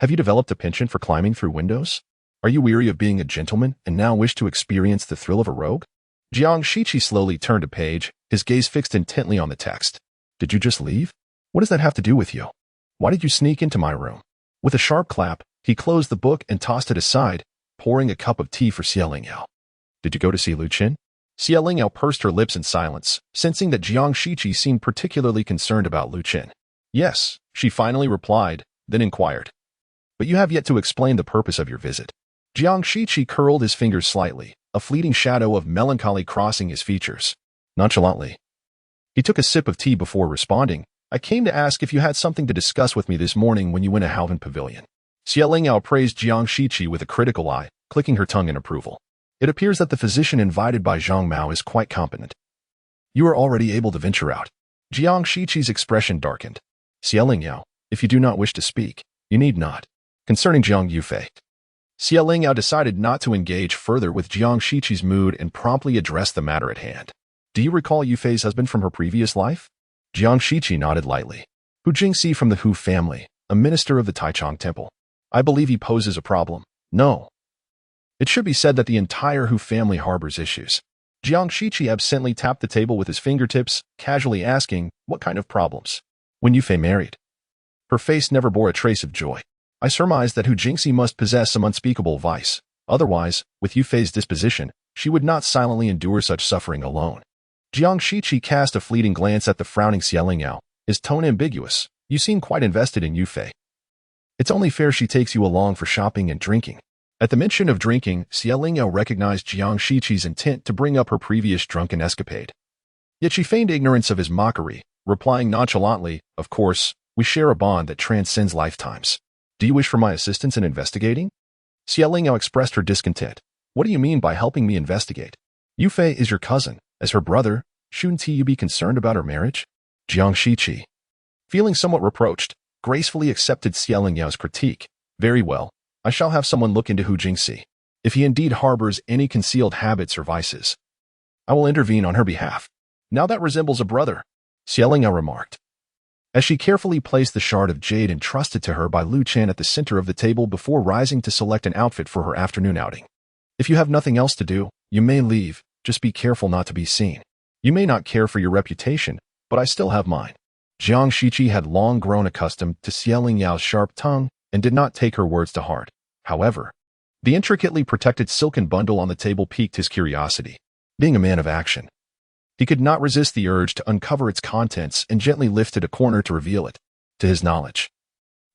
have you developed a penchant for climbing through windows? Are you weary of being a gentleman and now wish to experience the thrill of a rogue? Jiang Shiqi slowly turned a page, his gaze fixed intently on the text. Did you just leave? What does that have to do with you? Why did you sneak into my room? With a sharp clap, he closed the book and tossed it aside, pouring a cup of tea for Xie Lingyao. Did you go to see Lu Qin? Xie Lingyao pursed her lips in silence, sensing that Jiang Shiqi seemed particularly concerned about Lu Qin. Yes, she finally replied, then inquired. But you have yet to explain the purpose of your visit. Jiang Shiqi curled his fingers slightly, a fleeting shadow of melancholy crossing his features. Nonchalantly, he took a sip of tea before responding. I came to ask if you had something to discuss with me this morning when you went to Hao Huan Pavilion. Xie Lingyao praised Jiang Shiqi with a critical eye, clicking her tongue in approval. It appears that the physician invited by Zhang Mao is quite competent. You are already able to venture out. Jiang Shiqi's expression darkened. Xie Lingyao, if you do not wish to speak, you need not. Concerning Jiang Yufei, Xie Lingyao decided not to engage further with Jiang Shiqi's mood and promptly addressed the matter at hand. Do you recall Yufei's husband from her previous life? Jiang Shiqi nodded lightly. Hu Jingxi from the Hu family, a minister of the Taichung Temple. I believe he poses a problem. No. It should be said that the entire Hu family harbors issues. Jiang Shiqi absently tapped the table with his fingertips, casually asking, what kind of problems? When Yufei married, her face never bore a trace of joy. I surmised that Hu Jingxi must possess some unspeakable vice. Otherwise, with Yufei's disposition, she would not silently endure such suffering alone. Jiang Shiqi cast a fleeting glance at the frowning Xie Lingyao, his tone ambiguous. You seem quite invested in Yufei. It's only fair she takes you along for shopping and drinking. At the mention of drinking, Xie Lingyao recognized Jiang Shiqi's intent to bring up her previous drunken escapade. Yet she feigned ignorance of his mockery, replying nonchalantly, of course, we share a bond that transcends lifetimes. Do you wish for my assistance in investigating? Xie Lingyao expressed her discontent. What do you mean by helping me investigate? Yufei is your cousin. As her brother, shouldn't you be concerned about her marriage? Jiang Shiqi, feeling somewhat reproached, gracefully accepted Xie Lingyao's critique. Very well, I shall have someone look into Hu Jingxi. If he indeed harbors any concealed habits or vices, I will intervene on her behalf. Now that resembles a brother, Xie Lingyao remarked, as she carefully placed the shard of jade entrusted to her by Lu Qin at the center of the table before rising to select an outfit for her afternoon outing. If you have nothing else to do, you may leave, just be careful not to be seen. You may not care for your reputation, but I still have mine. Jiang Shiqi had long grown accustomed to Xie Lingyao's sharp tongue and did not take her words to heart. However, the intricately protected silken bundle on the table piqued his curiosity. Being a man of action, he could not resist the urge to uncover its contents and gently lifted a corner to reveal it. To his knowledge,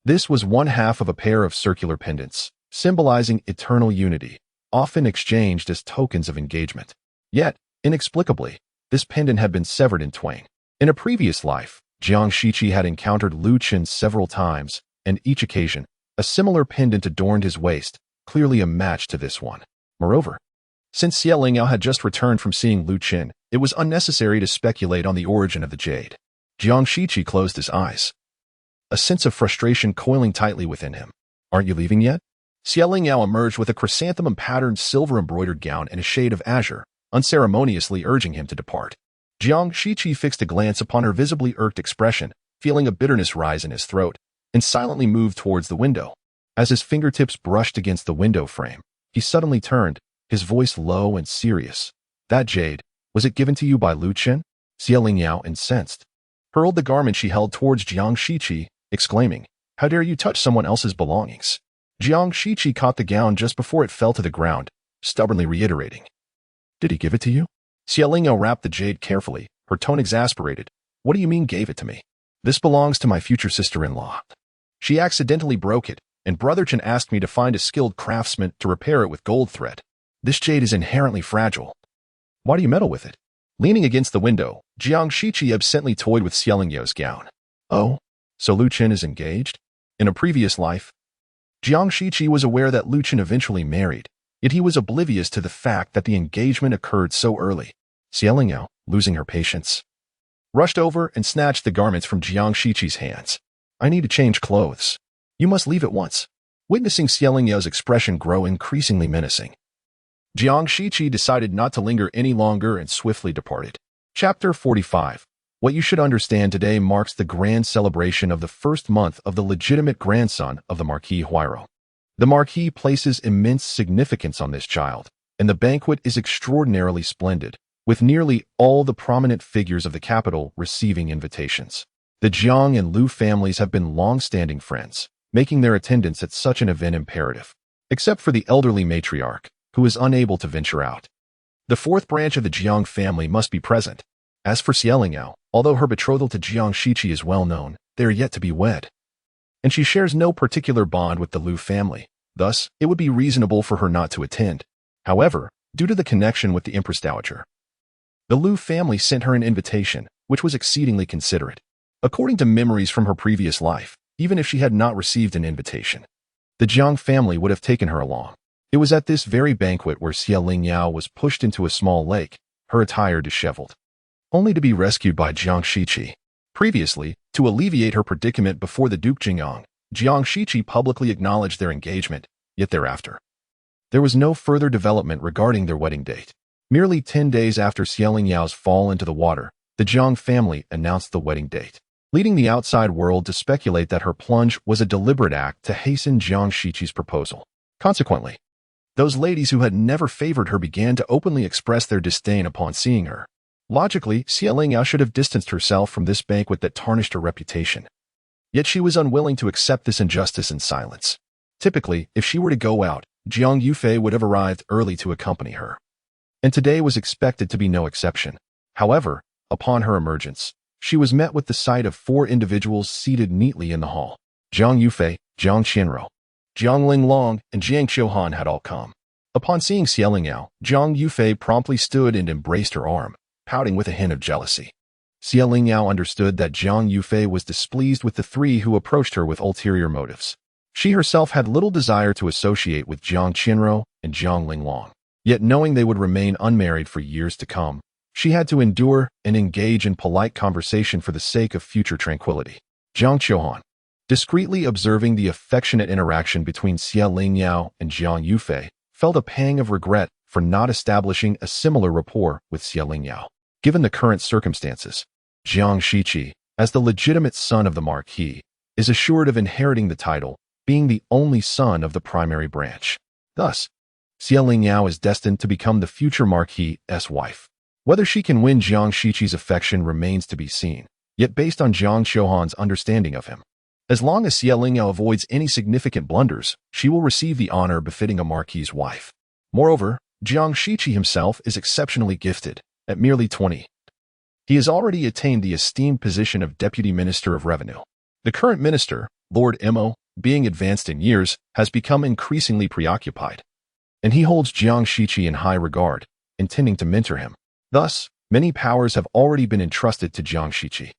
this was one half of a pair of circular pendants, symbolizing eternal unity, often exchanged as tokens of engagement. Yet, inexplicably, this pendant had been severed in twain. In a previous life, Jiang Shiqi had encountered Lu Qin several times, and each occasion, a similar pendant adorned his waist, clearly a match to this one. Moreover, since Xie Lingyao had just returned from seeing Lu Qin, it was unnecessary to speculate on the origin of the jade. Jiang Shiqi closed his eyes, a sense of frustration coiling tightly within him. Aren't you leaving yet? Xie Lingyao emerged with a chrysanthemum-patterned silver-embroidered gown and a shade of azure, unceremoniously urging him to depart. Jiang Shiqi fixed a glance upon her visibly irked expression, feeling a bitterness rise in his throat, and silently moved towards the window. As his fingertips brushed against the window frame, he suddenly turned, his voice low and serious. That jade, was it given to you by Lu Qin? Xie Lingyao, incensed, hurled the garment she held towards Jiang Shiqi, exclaiming, "How dare you touch someone else's belongings?" Jiang Shiqi caught the gown just before it fell to the ground, stubbornly reiterating, "Did he give it to you?" Xie Lingyao wrapped the jade carefully, her tone exasperated. "What do you mean gave it to me? This belongs to my future sister-in-law. She accidentally broke it, and Brother Chen asked me to find a skilled craftsman to repair it with gold thread. This jade is inherently fragile. Why do you meddle with it?" Leaning against the window, Jiang Shiqi absently toyed with Xie Lingyao's gown. "Oh, so Lu Qin is engaged?" In a previous life, Jiang Shiqi was aware that Lu Qin eventually married, yet he was oblivious to the fact that the engagement occurred so early. Xie Lingyao, losing her patience, rushed over and snatched the garments from Jiang Shiqi's hands. "I need to change clothes. You must leave at once." Witnessing Xie Lingyao's expression grow increasingly menacing, Jiang Shiqi decided not to linger any longer and swiftly departed. Chapter 45. What you should understand today marks the grand celebration of the first month of the legitimate grandson of the Marquis Huairou. The Marquis places immense significance on this child, and the banquet is extraordinarily splendid, with nearly all the prominent figures of the capital receiving invitations. The Jiang and Lu families have been long-standing friends, making their attendance at such an event imperative, except for the elderly matriarch, who is unable to venture out. The fourth branch of the Jiang family must be present. As for Xie Lingyao, although her betrothal to Jiang Shiqi is well known, they are yet to be wed, and she shares no particular bond with the Lu family. Thus, it would be reasonable for her not to attend. However, due to the connection with the Empress Dowager, the Lu family sent her an invitation, which was exceedingly considerate. According to memories from her previous life, even if she had not received an invitation, the Jiang family would have taken her along. It was at this very banquet where Xie Lingyao was pushed into a small lake, her attire disheveled, only to be rescued by Jiang Shiqi. Previously, to alleviate her predicament before the Duke Jiang Shiqi publicly acknowledged their engagement, yet thereafter, there was no further development regarding their wedding date. Merely 10 days after Xie Lingyao's fall into the water, the Jiang family announced the wedding date, leading the outside world to speculate that her plunge was a deliberate act to hasten Jiang Shiqi's proposal. Consequently, those ladies who had never favored her began to openly express their disdain upon seeing her. Logically, Xie Lingyao should have distanced herself from this banquet that tarnished her reputation. Yet she was unwilling to accept this injustice in silence. Typically, if she were to go out, Jiang Yufei would have arrived early to accompany her, and today was expected to be no exception. However, upon her emergence, she was met with the sight of 4 individuals seated neatly in the hall. Jiang Yufei, Jiang Qianrou, Jiang Linglong, and Jiang Qiuhan had all come. Upon seeing Xie Lingyao, Jiang Yufei promptly stood and embraced her arm, pouting with a hint of jealousy. Xie Lingyao understood that Jiang Yufei was displeased with the 3 who approached her with ulterior motives. She herself had little desire to associate with Jiang Qianrou and Jiang Linglong. Yet knowing they would remain unmarried for years to come, she had to endure and engage in polite conversation for the sake of future tranquility. Jiang Qiuhan, discreetly observing the affectionate interaction between Xie Lingyao and Jiang Yufei, felt a pang of regret for not establishing a similar rapport with Xie Lingyao. Given the current circumstances, Jiang Shiqi, as the legitimate son of the Marquis, is assured of inheriting the title, being the only son of the primary branch. Thus, Xie Lingyao is destined to become the future Marquis' wife. Whether she can win Jiang Shiqi's affection remains to be seen, yet based on Jiang Shihan's understanding of him. As long as Xie Lingyao avoids any significant blunders, she will receive the honor befitting a Marquis' wife. Moreover, Jiang Shiqi himself is exceptionally gifted. At merely 20, he has already attained the esteemed position of Deputy Minister of Revenue. The current minister, Lord Mo, being advanced in years, has become increasingly preoccupied, and he holds Jiang Shiqi in high regard, intending to mentor him. Thus, many powers have already been entrusted to Jiang Shiqi.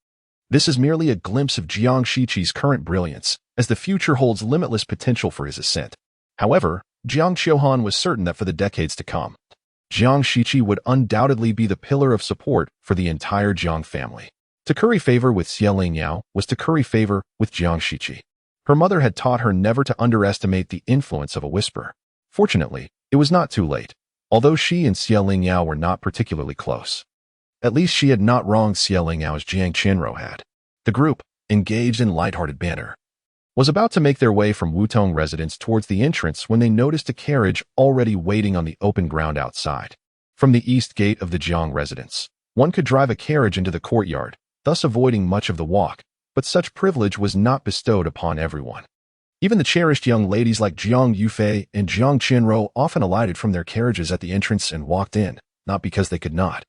This is merely a glimpse of Jiang Shiqi's current brilliance, as the future holds limitless potential for his ascent. However, Jiang Shihan was certain that for the decades to come, Jiang Shiqi would undoubtedly be the pillar of support for the entire Jiang family. To curry favor with Xie Lingyao was to curry favor with Jiang Shiqi. Her mother had taught her never to underestimate the influence of a whisper. Fortunately, it was not too late, although she and Xie Lingyao were not particularly close. At least she had not wronged Xie Lingyao as Jiang Qinro had. The group, engaged in light-hearted banter, was about to make their way from Wutong residence towards the entrance when they noticed a carriage already waiting on the open ground outside. From the east gate of the Jiang residence, one could drive a carriage into the courtyard, thus avoiding much of the walk, but such privilege was not bestowed upon everyone. Even the cherished young ladies like Jiang Yufei and Jiang Qinro often alighted from their carriages at the entrance and walked in, not because they could not,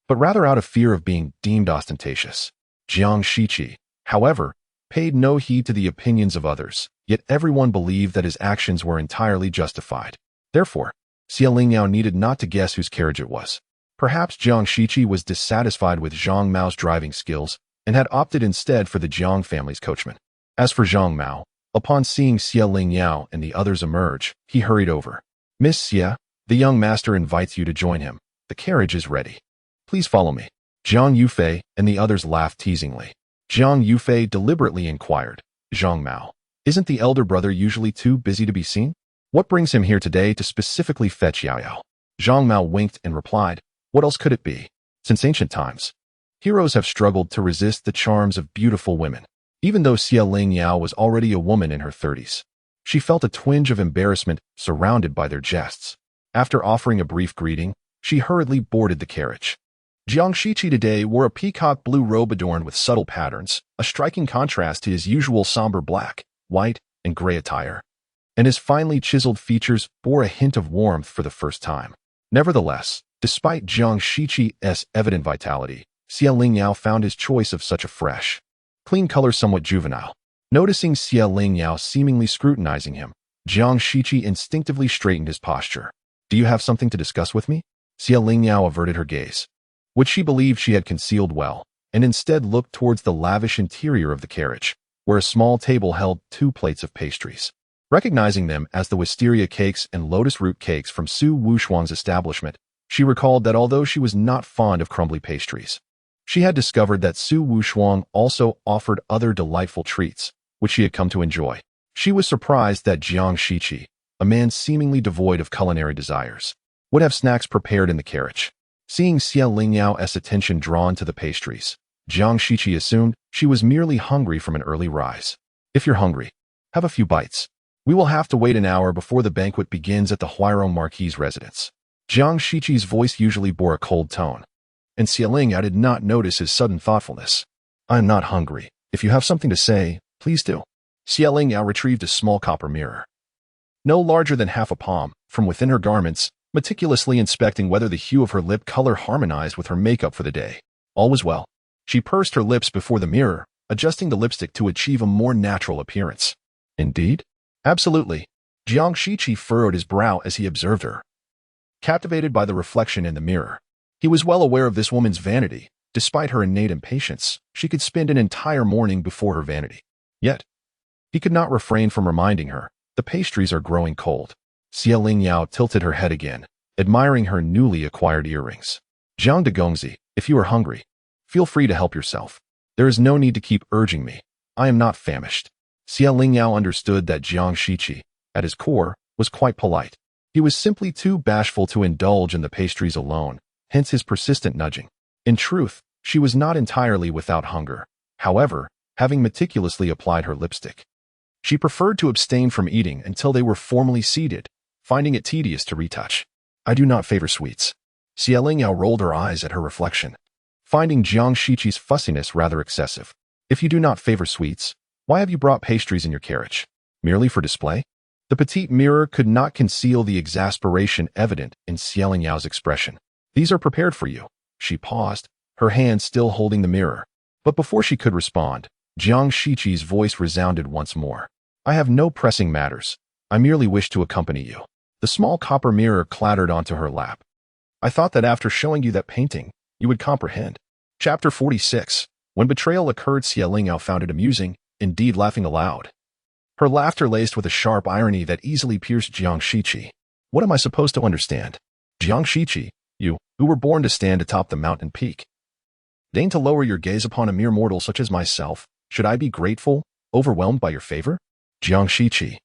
but rather out of fear of being deemed ostentatious. Jiang Shiqi, however, paid no heed to the opinions of others, yet everyone believed that his actions were entirely justified. Therefore, Xie Lingyao needed not to guess whose carriage it was. Perhaps Jiang Shiqi was dissatisfied with Zhang Mao's driving skills and had opted instead for the Jiang family's coachman. As for Zhang Mao, upon seeing Xie Lingyao and the others emerge, he hurried over. "Miss Xie, the young master invites you to join him. The carriage is ready. Please follow me." Jiang Yufei and the others laughed teasingly. Jiang Yufei deliberately inquired, "Zhang Mao, isn't the elder brother usually too busy to be seen? What brings him here today to specifically fetch Yao Yao?" Zhang Mao winked and replied, "What else could it be? Since ancient times, heroes have struggled to resist the charms of beautiful women." Even though Xie Lingyao was already a woman in her 30s, she felt a twinge of embarrassment surrounded by their jests. After offering a brief greeting, she hurriedly boarded the carriage. Jiang Shiqi today wore a peacock blue robe adorned with subtle patterns, a striking contrast to his usual somber black, white, and gray attire, and his finely chiseled features bore a hint of warmth for the first time. Nevertheless, despite Jiang Shiqi's evident vitality, Xie Lingyao found his choice of such a fresh, clean color somewhat juvenile. Noticing Xie Lingyao seemingly scrutinizing him, Jiang Shiqi instinctively straightened his posture. "Do you have something to discuss with me?" Xie Lingyao averted her gaze, which she believed she had concealed well, and instead looked towards the lavish interior of the carriage, where a small table held 2 plates of pastries. Recognizing them as the wisteria cakes and lotus root cakes from Su Wushuang's establishment, she recalled that although she was not fond of crumbly pastries, she had discovered that Su Wushuang also offered other delightful treats, which she had come to enjoy. She was surprised that Jiang Shiqi, a man seemingly devoid of culinary desires, would have snacks prepared in the carriage. Seeing Xie Lingyao's attention drawn to the pastries, Jiang Shiqi assumed she was merely hungry from an early rise. "If you're hungry, have a few bites. We will have to wait an hour before the banquet begins at the Huairong Marquis' residence." Jiang Shiqi's voice usually bore a cold tone, and Xie Lingyao did not notice his sudden thoughtfulness. "I am not hungry. If you have something to say, please do." Xie Lingyao retrieved a small copper mirror, no larger than half a palm, from within her garments, meticulously inspecting whether the hue of her lip color harmonized with her makeup for the day. All was well. She pursed her lips before the mirror, adjusting the lipstick to achieve a more natural appearance. "Indeed?" "Absolutely." Jiang Shiqi furrowed his brow as he observed her, captivated by the reflection in the mirror. He was well aware of this woman's vanity. Despite her innate impatience, she could spend an entire morning before her vanity. Yet, he could not refrain from reminding her, "The pastries are growing cold." Xie Lingyao tilted her head again, admiring her newly acquired earrings. "Jiang de Gongzi, if you are hungry, feel free to help yourself. There is no need to keep urging me. I am not famished." Xie Lingyao understood that Jiang Shiqi, at his core, was quite polite. He was simply too bashful to indulge in the pastries alone, hence his persistent nudging. In truth, she was not entirely without hunger. However, having meticulously applied her lipstick, she preferred to abstain from eating until they were formally seated, finding it tedious to retouch. I do not favor sweets. Xie Lingyao rolled her eyes at her reflection, finding Jiang Shiqi's fussiness rather excessive. If you do not favor sweets, why have you brought pastries in your carriage? Merely for display? The petite mirror could not conceal the exasperation evident in Xie Lingyao's expression. These are prepared for you. She paused, her hand still holding the mirror. But before she could respond, Jiang Shiqi's voice resounded once more. I have no pressing matters. I merely wish to accompany you. The small copper mirror clattered onto her lap. I thought that after showing you that painting, you would comprehend. Chapter 46. When betrayal occurred, Xie Lingyao found it amusing, indeed laughing aloud. Her laughter laced with a sharp irony that easily pierced Jiang Shiqi. What am I supposed to understand? Jiang Shiqi, you, who were born to stand atop the mountain peak. Deign to lower your gaze upon a mere mortal such as myself. Should I be grateful, overwhelmed by your favor? Jiang Shiqi.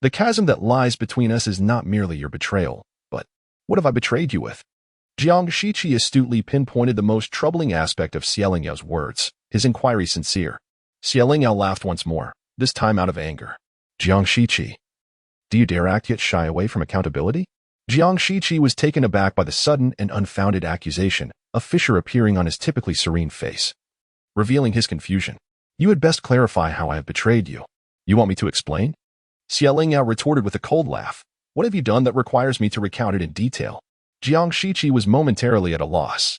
The chasm that lies between us is not merely your betrayal, but what have I betrayed you with? Jiang Shiqi astutely pinpointed the most troubling aspect of Xie Lingyao's words, his inquiry sincere. Xie Lingyao laughed once more, this time out of anger. Jiang Shiqi. Do you dare act yet shy away from accountability? Jiang Shiqi was taken aback by the sudden and unfounded accusation, a fissure appearing on his typically serene face, revealing his confusion. You had best clarify how I have betrayed you. You want me to explain? Xie Lingyao retorted with a cold laugh. What have you done that requires me to recount it in detail? Jiang Shiqi was momentarily at a loss.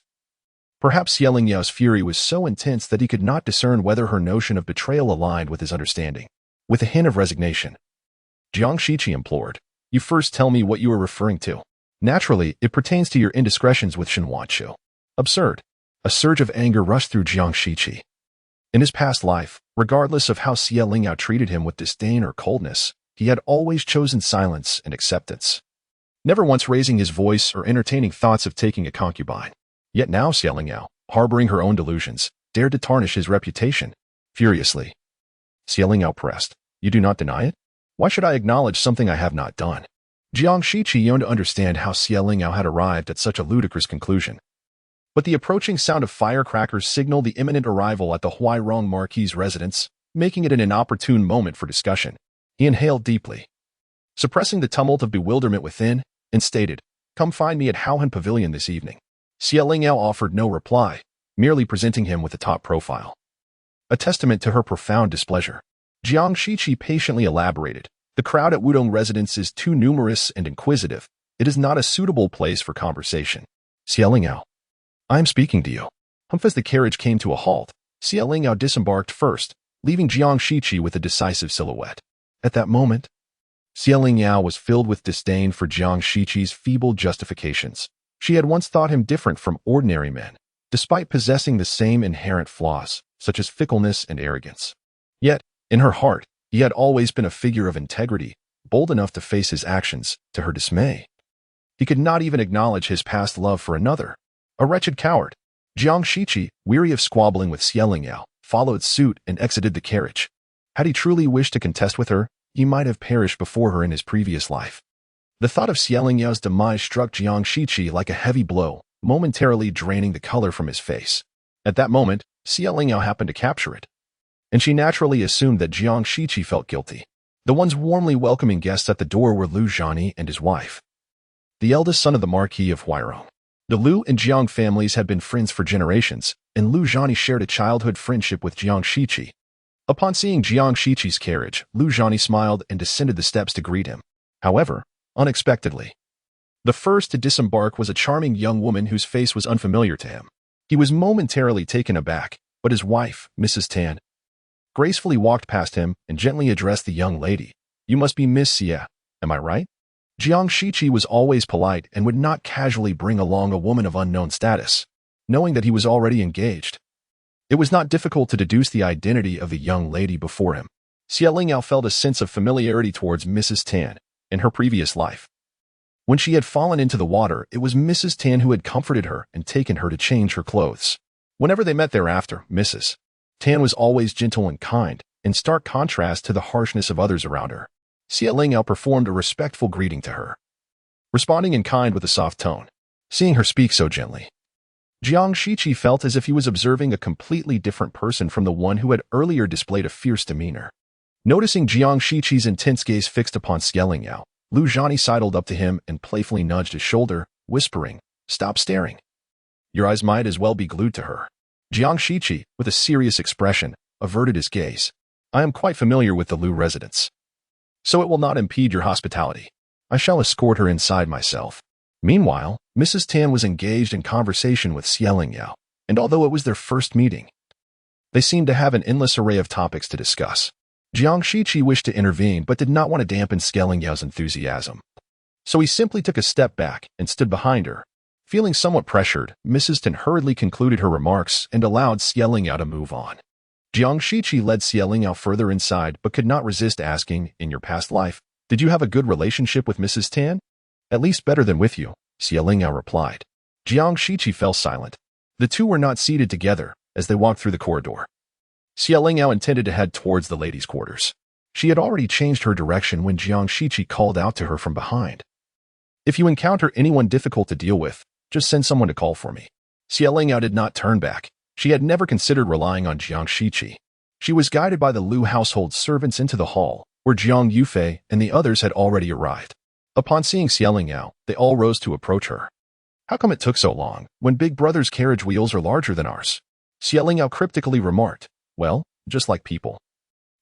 Perhaps Xie Lingyao's fury was so intense that he could not discern whether her notion of betrayal aligned with his understanding. With a hint of resignation, Jiang Shiqi implored, you first tell me what you are referring to. Naturally, it pertains to your indiscretions with Shenhuachu. Absurd. A surge of anger rushed through Jiang Shiqi. In his past life, regardless of how Xie Lingyao treated him with disdain or coldness, he had always chosen silence and acceptance, never once raising his voice or entertaining thoughts of taking a concubine. Yet now Xie Lingyao, harboring her own delusions, dared to tarnish his reputation. Furiously, Xie Lingyao pressed, you do not deny it? Why should I acknowledge something I have not done? Jiang Shiqi yearned to understand how Xie Lingyao had arrived at such a ludicrous conclusion. But the approaching sound of firecrackers signaled the imminent arrival at the Huairong Marquis's residence, making it an inopportune moment for discussion. He inhaled deeply, suppressing the tumult of bewilderment within, and stated, come find me at Haohan Pavilion this evening. Xie Lingyao offered no reply, merely presenting him with a top profile, a testament to her profound displeasure. Jiang Shiqi patiently elaborated, the crowd at Wudong residence is too numerous and inquisitive. It is not a suitable place for conversation. Xie Lingyao, I am speaking to you. As the carriage came to a halt, Xie Lingyao disembarked first, leaving Jiang Shiqi with a decisive silhouette. At that moment, Xie Lingyao was filled with disdain for Jiang Shiqi's feeble justifications. She had once thought him different from ordinary men, despite possessing the same inherent flaws, such as fickleness and arrogance. Yet, in her heart, he had always been a figure of integrity, bold enough to face his actions, to her dismay. He could not even acknowledge his past love for another. A wretched coward. Jiang Shiqi, weary of squabbling with Xie Lingyao, followed suit and exited the carriage. Had he truly wished to contest with her, he might have perished before her in his previous life. The thought of Xie Lingyao's demise struck Jiang Shiqi like a heavy blow, momentarily draining the color from his face. At that moment, Xie Lingyao happened to capture it, and she naturally assumed that Jiang Shiqi felt guilty. The ones warmly welcoming guests at the door were Lu Zhani and his wife, the eldest son of the Marquis of Huairong. The Lu and Jiang families had been friends for generations, and Lu Zhani shared a childhood friendship with Jiang Shiqi. Upon seeing Jiang Shiqi's carriage, Lu Zhani smiled and descended the steps to greet him. However, unexpectedly, the first to disembark was a charming young woman whose face was unfamiliar to him. He was momentarily taken aback, but his wife, Mrs. Tan, gracefully walked past him and gently addressed the young lady. You must be Miss Xie, am I right? Jiang Shiqi was always polite and would not casually bring along a woman of unknown status, knowing that he was already engaged. It was not difficult to deduce the identity of the young lady before him. Xie Lingyao felt a sense of familiarity towards Mrs. Tan in her previous life. When she had fallen into the water, it was Mrs. Tan who had comforted her and taken her to change her clothes. Whenever they met thereafter, Mrs. Tan was always gentle and kind, in stark contrast to the harshness of others around her. Xie Lingyao performed a respectful greeting to her, responding in kind with a soft tone. Seeing her speak so gently, Jiang Shiqi felt as if he was observing a completely different person from the one who had earlier displayed a fierce demeanor. Noticing Jiang Shiqi's intense gaze fixed upon Xie Lingyao, Lu Zhani sidled up to him and playfully nudged his shoulder, whispering, "Stop staring. Your eyes might as well be glued to her." Jiang Shiqi, with a serious expression, averted his gaze. "I am quite familiar with the Lu residence, so it will not impede your hospitality. I shall escort her inside myself." Meanwhile, Mrs. Tan was engaged in conversation with Lingyao, and although it was their first meeting, they seemed to have an endless array of topics to discuss. Jiang Shiqi wished to intervene but did not want to dampen Lingyao enthusiasm. So he simply took a step back and stood behind her. Feeling somewhat pressured, Mrs. Tan hurriedly concluded her remarks and allowed Lingyao to move on. Jiang Shiqi led Lingyao further inside but could not resist asking, "In your past life, did you have a good relationship with Mrs. Tan?" "At least better than with you," Lingyao replied. Jiang Shiqi fell silent. The two were not seated together as they walked through the corridor. Lingyao intended to head towards the ladies' quarters. She had already changed her direction when Jiang Shiqi called out to her from behind. "If you encounter anyone difficult to deal with, just send someone to call for me." Lingyao did not turn back. She had never considered relying on Jiang Shiqi. She was guided by the Lu household servants into the hall, where Jiang Yufei and the others had already arrived. Upon seeing Lingyao, they all rose to approach her. "How come it took so long, when Big Brother's carriage wheels are larger than ours?" Lingyao cryptically remarked. "Well, just like people.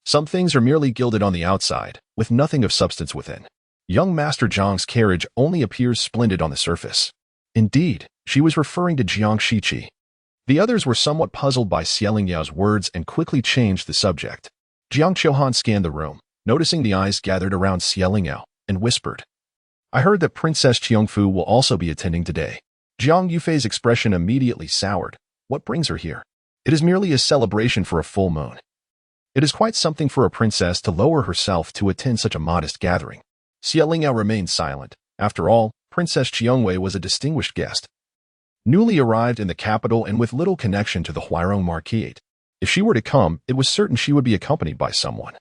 Some things are merely gilded on the outside, with nothing of substance within. Young Master Jiang's carriage only appears splendid on the surface." Indeed, she was referring to Jiang Shiqi. The others were somewhat puzzled by Lingyao words and quickly changed the subject. Jiang Qiuhan scanned the room, noticing the eyes gathered around Lingyao, and whispered, "I heard that Princess Qiongfu will also be attending today." Jiang Yufei's expression immediately soured. "What brings her here?" "It is merely a celebration for a full moon. It is quite something for a princess to lower herself to attend such a modest gathering." Lingyao remained silent. After all, Princess Qiongwei was a distinguished guest, newly arrived in the capital and with little connection to the Huairong Marquisate. If she were to come, it was certain she would be accompanied by someone,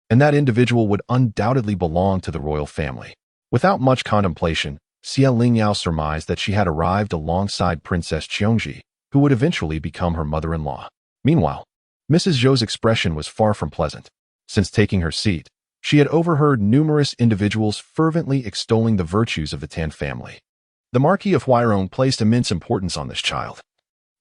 and that individual would undoubtedly belong to the royal family. Without much contemplation, Lingyao surmised that she had arrived alongside Princess Qiongji, who would eventually become her mother-in-law. Meanwhile, Mrs. Zhou's expression was far from pleasant. Since taking her seat, she had overheard numerous individuals fervently extolling the virtues of the Tan family. The Marquis of Huairong placed immense importance on this child,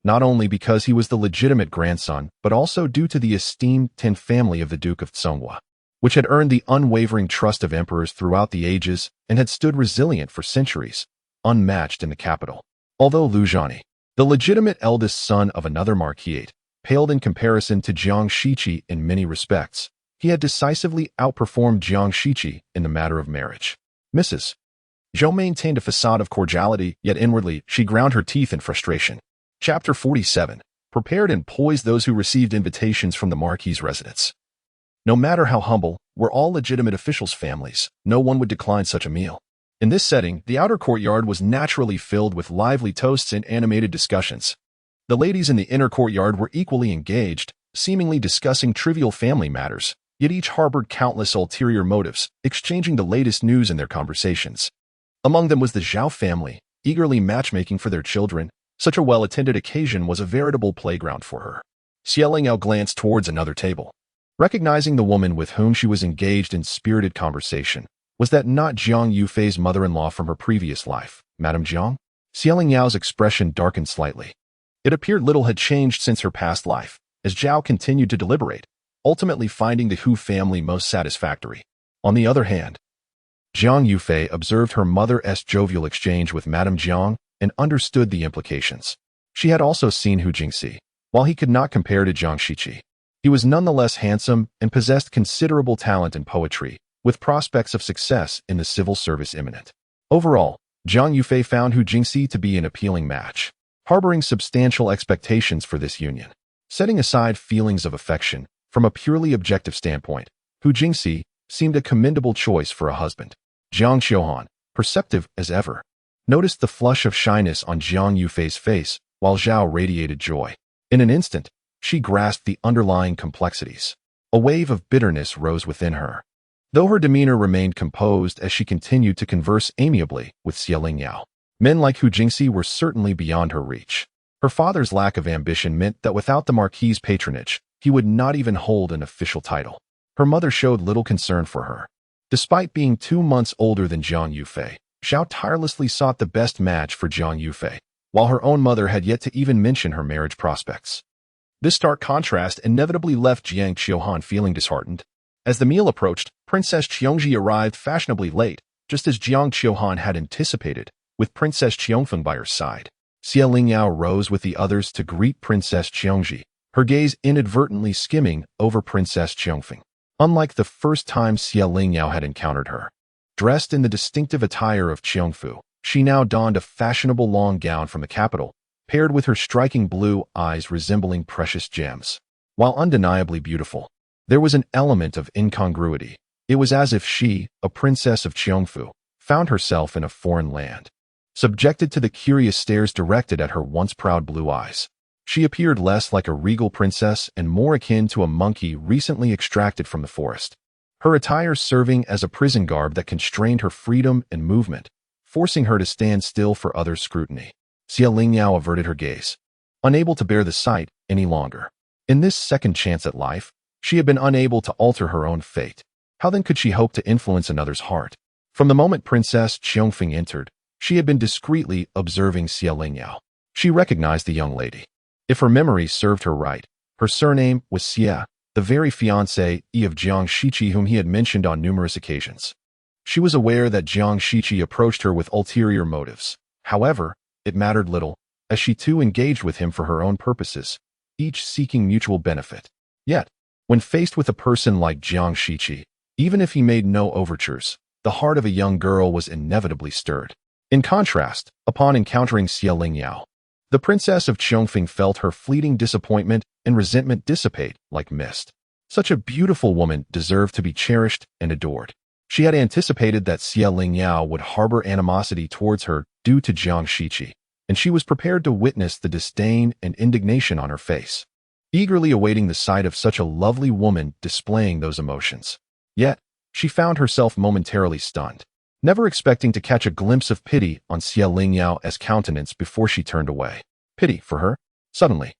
not only because he was the legitimate grandson, but also due to the esteemed Tan family of the Duke of Tsionghua, which had earned the unwavering trust of emperors throughout the ages and had stood resilient for centuries, unmatched in the capital. Although Lu Zhani, the legitimate eldest son of another marquisate, paled in comparison to Jiang Shiqi in many respects, he had decisively outperformed Jiang Shiqi in the matter of marriage. Mrs. Zhou maintained a facade of cordiality, yet inwardly she ground her teeth in frustration. Chapter 47. Prepared and poised those who received invitations from the Marquis's residence. No matter how humble, were all legitimate officials' families, no one would decline such a meal. In this setting, the outer courtyard was naturally filled with lively toasts and animated discussions. The ladies in the inner courtyard were equally engaged, seemingly discussing trivial family matters, yet each harbored countless ulterior motives, exchanging the latest news in their conversations. Among them was the Zhao family, eagerly matchmaking for their children. Such a well-attended occasion was a veritable playground for her. Lingyao glanced towards another table. Recognizing the woman with whom she was engaged in spirited conversation, was that not Jiang Yufei's mother-in-law from her previous life, Madame Jiang? Lingyao expression darkened slightly. It appeared little had changed since her past life, as Zhao continued to deliberate, ultimately finding the Hu family most satisfactory. On the other hand, Jiang Yufei observed her mother's jovial exchange with Madame Jiang and understood the implications. She had also seen Hu Jingxi. While he could not compare to Jiang Shiqi, he was nonetheless handsome and possessed considerable talent in poetry, with prospects of success in the civil service imminent. Overall, Jiang Yufei found Hu Jingxi to be an appealing match, harboring substantial expectations for this union. Setting aside feelings of affection, from a purely objective standpoint, Hu Jingxi seemed a commendable choice for a husband. Jiang Qiuhan, perceptive as ever, noticed the flush of shyness on Jiang Yufei's face, while Zhao radiated joy. In an instant, she grasped the underlying complexities. A wave of bitterness rose within her, though her demeanor remained composed as she continued to converse amiably with Lingyao. Men like Hu Jingxi were certainly beyond her reach. Her father's lack of ambition meant that without the Marquis's patronage, he would not even hold an official title. Her mother showed little concern for her. Despite being 2 months older than Jiang Yufei, Xiao tirelessly sought the best match for Jiang Yufei, while her own mother had yet to even mention her marriage prospects. This stark contrast inevitably left Jiang Qiuhan feeling disheartened. As the meal approached, Princess Qiongji arrived fashionably late, just as Jiang Qiuhan had anticipated, with Princess Qiongfeng by her side. Xie Lingyao rose with the others to greet Princess Qiongji, her gaze inadvertently skimming over Princess Qiongfeng. Unlike the first time Xie Lingyao had encountered her, dressed in the distinctive attire of Qiongfu, she now donned a fashionable long gown from the capital, paired with her striking blue eyes resembling precious gems. While undeniably beautiful, there was an element of incongruity. It was as if she, a princess of Qiongfu, found herself in a foreign land, subjected to the curious stares directed at her once proud blue eyes. She appeared less like a regal princess and more akin to a monkey recently extracted from the forest, her attire serving as a prison garb that constrained her freedom and movement, forcing her to stand still for others' scrutiny. Xie Lingyao averted her gaze, unable to bear the sight any longer. In this second chance at life, she had been unable to alter her own fate. How then could she hope to influence another's heart? From the moment Princess Qiongfeng entered, she had been discreetly observing Xie Lingyao. She recognized the young lady. If her memory served her right, her surname was Xie, the very fiancée of Jiang Shiqi whom he had mentioned on numerous occasions. She was aware that Jiang Shiqi approached her with ulterior motives. However, it mattered little, as she too engaged with him for her own purposes, each seeking mutual benefit. Yet, when faced with a person like Jiang Shiqi, even if he made no overtures, the heart of a young girl was inevitably stirred. In contrast, upon encountering Xie Lingyao, the princess of Qiongfeng felt her fleeting disappointment and resentment dissipate like mist. Such a beautiful woman deserved to be cherished and adored. She had anticipated that Xie Lingyao would harbor animosity towards her due to Jiang Shiqi, and she was prepared to witness the disdain and indignation on her face, eagerly awaiting the sight of such a lovely woman displaying those emotions. Yet, she found herself momentarily stunned, never expecting to catch a glimpse of pity on Xie Lingyao's countenance before she turned away. Pity for her? Suddenly,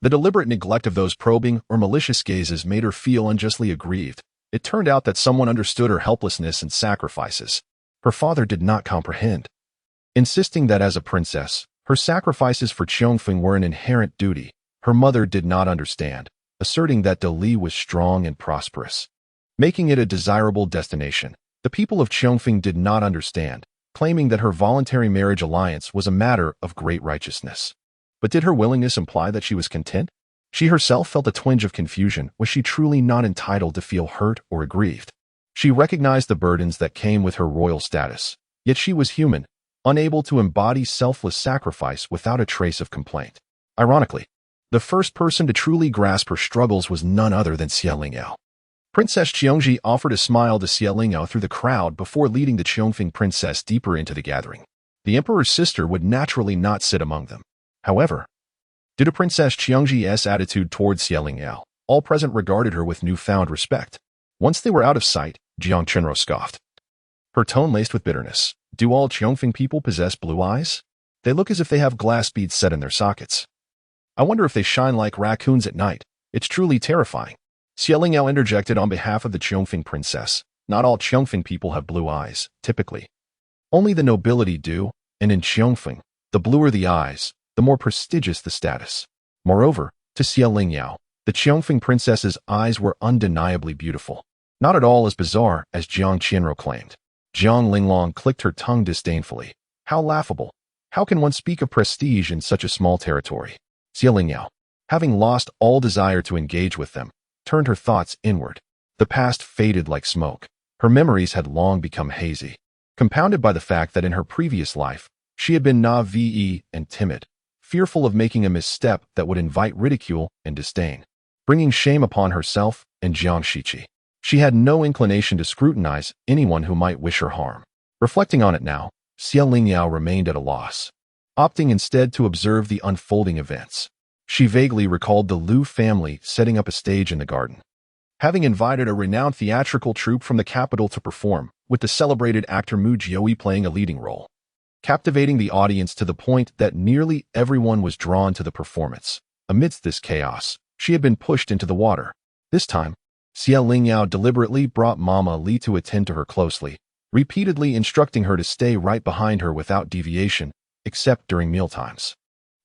the deliberate neglect of those probing or malicious gazes made her feel unjustly aggrieved. It turned out that someone understood her helplessness and sacrifices. Her father did not comprehend, insisting that as a princess, her sacrifices for Qiongfeng were an inherent duty. Her mother did not understand, asserting that Dali was strong and prosperous, making it a desirable destination. The people of Qiongfeng did not understand, claiming that her voluntary marriage alliance was a matter of great righteousness. But did her willingness imply that she was content? She herself felt a twinge of confusion. Was she truly not entitled to feel hurt or aggrieved? She recognized the burdens that came with her royal status, yet she was human, unable to embody selfless sacrifice without a trace of complaint. Ironically, the first person to truly grasp her struggles was none other than Xie Lingyao. Princess Qiongji offered a smile to Xie Lingyao through the crowd before leading the Qiongfeng princess deeper into the gathering. The emperor's sister would naturally not sit among them. However, due to Princess Qiongji's attitude towards Xie Lingyao, all present regarded her with newfound respect. Once they were out of sight, Jiang Chenro scoffed, her tone laced with bitterness. Do all Qiongfeng people possess blue eyes? They look as if they have glass beads set in their sockets. I wonder if they shine like raccoons at night. It's truly terrifying. Xie Lingyao interjected on behalf of the Qiongfeng princess. Not all Qiongfeng people have blue eyes, typically. Only the nobility do, and in Qiongfeng, the bluer the eyes, the more prestigious the status. Moreover, to Xie Lingyao, the Qiongfeng princess's eyes were undeniably beautiful. Not at all as bizarre as Jiang Qianro claimed. Jiang Linglong clicked her tongue disdainfully. How laughable. How can one speak of prestige in such a small territory? Xie Lingyao, having lost all desire to engage with them, turned her thoughts inward. The past faded like smoke. Her memories had long become hazy, compounded by the fact that in her previous life, she had been naive and timid, fearful of making a misstep that would invite ridicule and disdain, bringing shame upon herself and Jiang Shiqi. She had no inclination to scrutinize anyone who might wish her harm. Reflecting on it now, Xie Lingyao remained at a loss, opting instead to observe the unfolding events. She vaguely recalled the Liu family setting up a stage in the garden, having invited a renowned theatrical troupe from the capital to perform, with the celebrated actor Mu Jioi playing a leading role, captivating the audience to the point that nearly everyone was drawn to the performance. Amidst this chaos, she had been pushed into the water. This time, Lingyao deliberately brought Mama Li to attend to her closely, repeatedly instructing her to stay right behind her without deviation, except during mealtimes.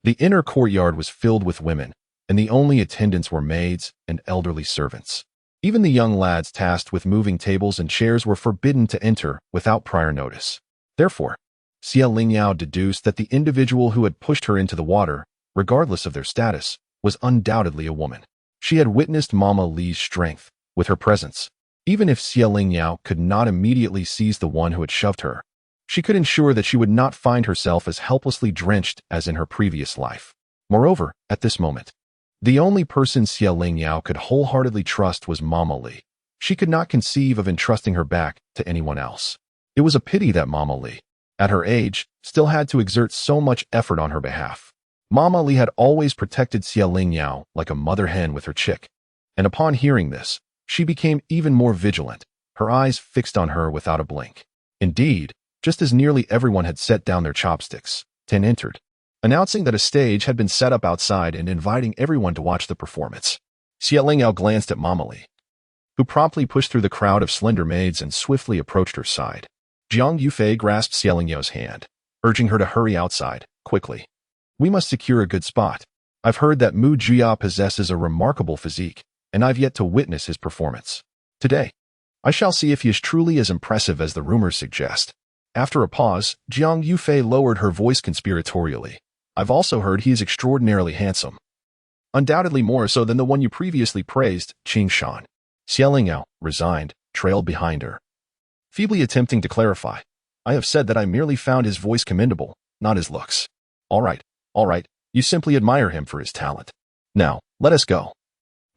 The inner courtyard was filled with women, and the only attendants were maids and elderly servants. Even the young lads tasked with moving tables and chairs were forbidden to enter without prior notice. Therefore, Lingyao deduced that the individual who had pushed her into the water, regardless of their status, was undoubtedly a woman. She had witnessed Mama Li's strength with her presence. Even if Lingyao could not immediately seize the one who had shoved her, she could ensure that she would not find herself as helplessly drenched as in her previous life. Moreover, at this moment, the only person Lingyao could wholeheartedly trust was Mama Li. She could not conceive of entrusting her back to anyone else. It was a pity that Mama Li, at her age, still had to exert so much effort on her behalf. Mama Li had always protected Lingyao like a mother hen with her chick, and upon hearing this, she became even more vigilant, her eyes fixed on her without a blink. Indeed, just as nearly everyone had set down their chopsticks, Ten entered, announcing that a stage had been set up outside and inviting everyone to watch the performance. Lingyao glanced at Mama Li, who promptly pushed through the crowd of slender maids and swiftly approached her side. Jiang Yufei grasped Lingyao's hand, urging her to hurry outside, quickly. We must secure a good spot. I've heard that Mu Jia possesses a remarkable physique, and I've yet to witness his performance. Today, I shall see if he is truly as impressive as the rumors suggest. After a pause, Jiang Yufei lowered her voice conspiratorially. I've also heard he is extraordinarily handsome. Undoubtedly more so than the one you previously praised, Qing Shan. Lingyao, resigned, trailed behind her, feebly attempting to clarify. I have said that I merely found his voice commendable, not his looks. All right, you simply admire him for his talent. Now, let us go.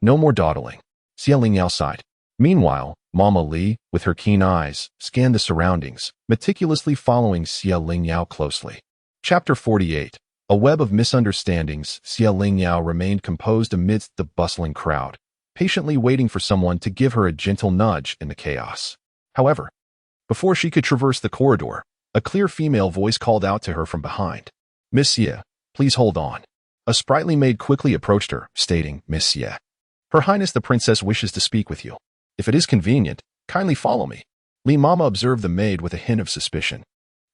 No more dawdling. Lingyao sighed. Meanwhile, Mama Li, with her keen eyes, scanned the surroundings, meticulously following Lingyao closely. Chapter 48. A web of misunderstandings. Lingyao remained composed amidst the bustling crowd, patiently waiting for someone to give her a gentle nudge in the chaos. However, before she could traverse the corridor, a clear female voice called out to her from behind. Miss Xie, please hold on. A sprightly maid quickly approached her, stating, Miss Xie, Her Highness the Princess wishes to speak with you. If it is convenient, kindly follow me. Li Mama observed the maid with a hint of suspicion.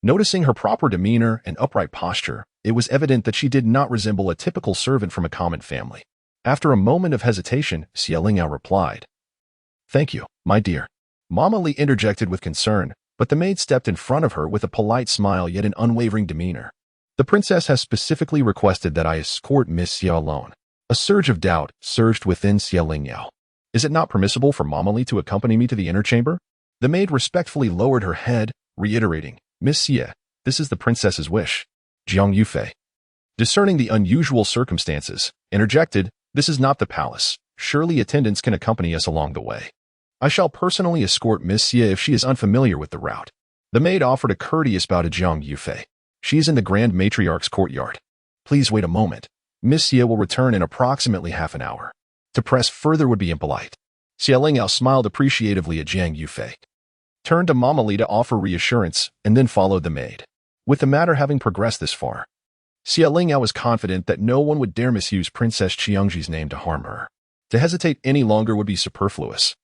Noticing her proper demeanor and upright posture, it was evident that she did not resemble a typical servant from a common family. After a moment of hesitation, Lingyao replied, Thank you, my dear. Mama Li interjected with concern, but the maid stepped in front of her with a polite smile yet an unwavering demeanor. The princess has specifically requested that I escort Miss Xie alone. A surge of doubt surged within Lingyao. Is it not permissible for Mama Li to accompany me to the inner chamber? The maid respectfully lowered her head, reiterating, Miss Xie, this is the princess's wish. Jiang Yufei, discerning the unusual circumstances, interjected, This is not the palace. Surely attendants can accompany us along the way. I shall personally escort Miss Xie if she is unfamiliar with the route. The maid offered a courteous bow to Jiang Yufei. She is in the Grand Matriarch's courtyard. Please wait a moment. Miss Xie will return in approximately half an hour. To press further would be impolite. Lingyao smiled appreciatively at Jiang Yufei, turned to Mama Li to offer reassurance, and then followed the maid. With the matter having progressed this far, Lingyao was confident that no one would dare misuse Princess Qiangji's name to harm her. To hesitate any longer would be superfluous.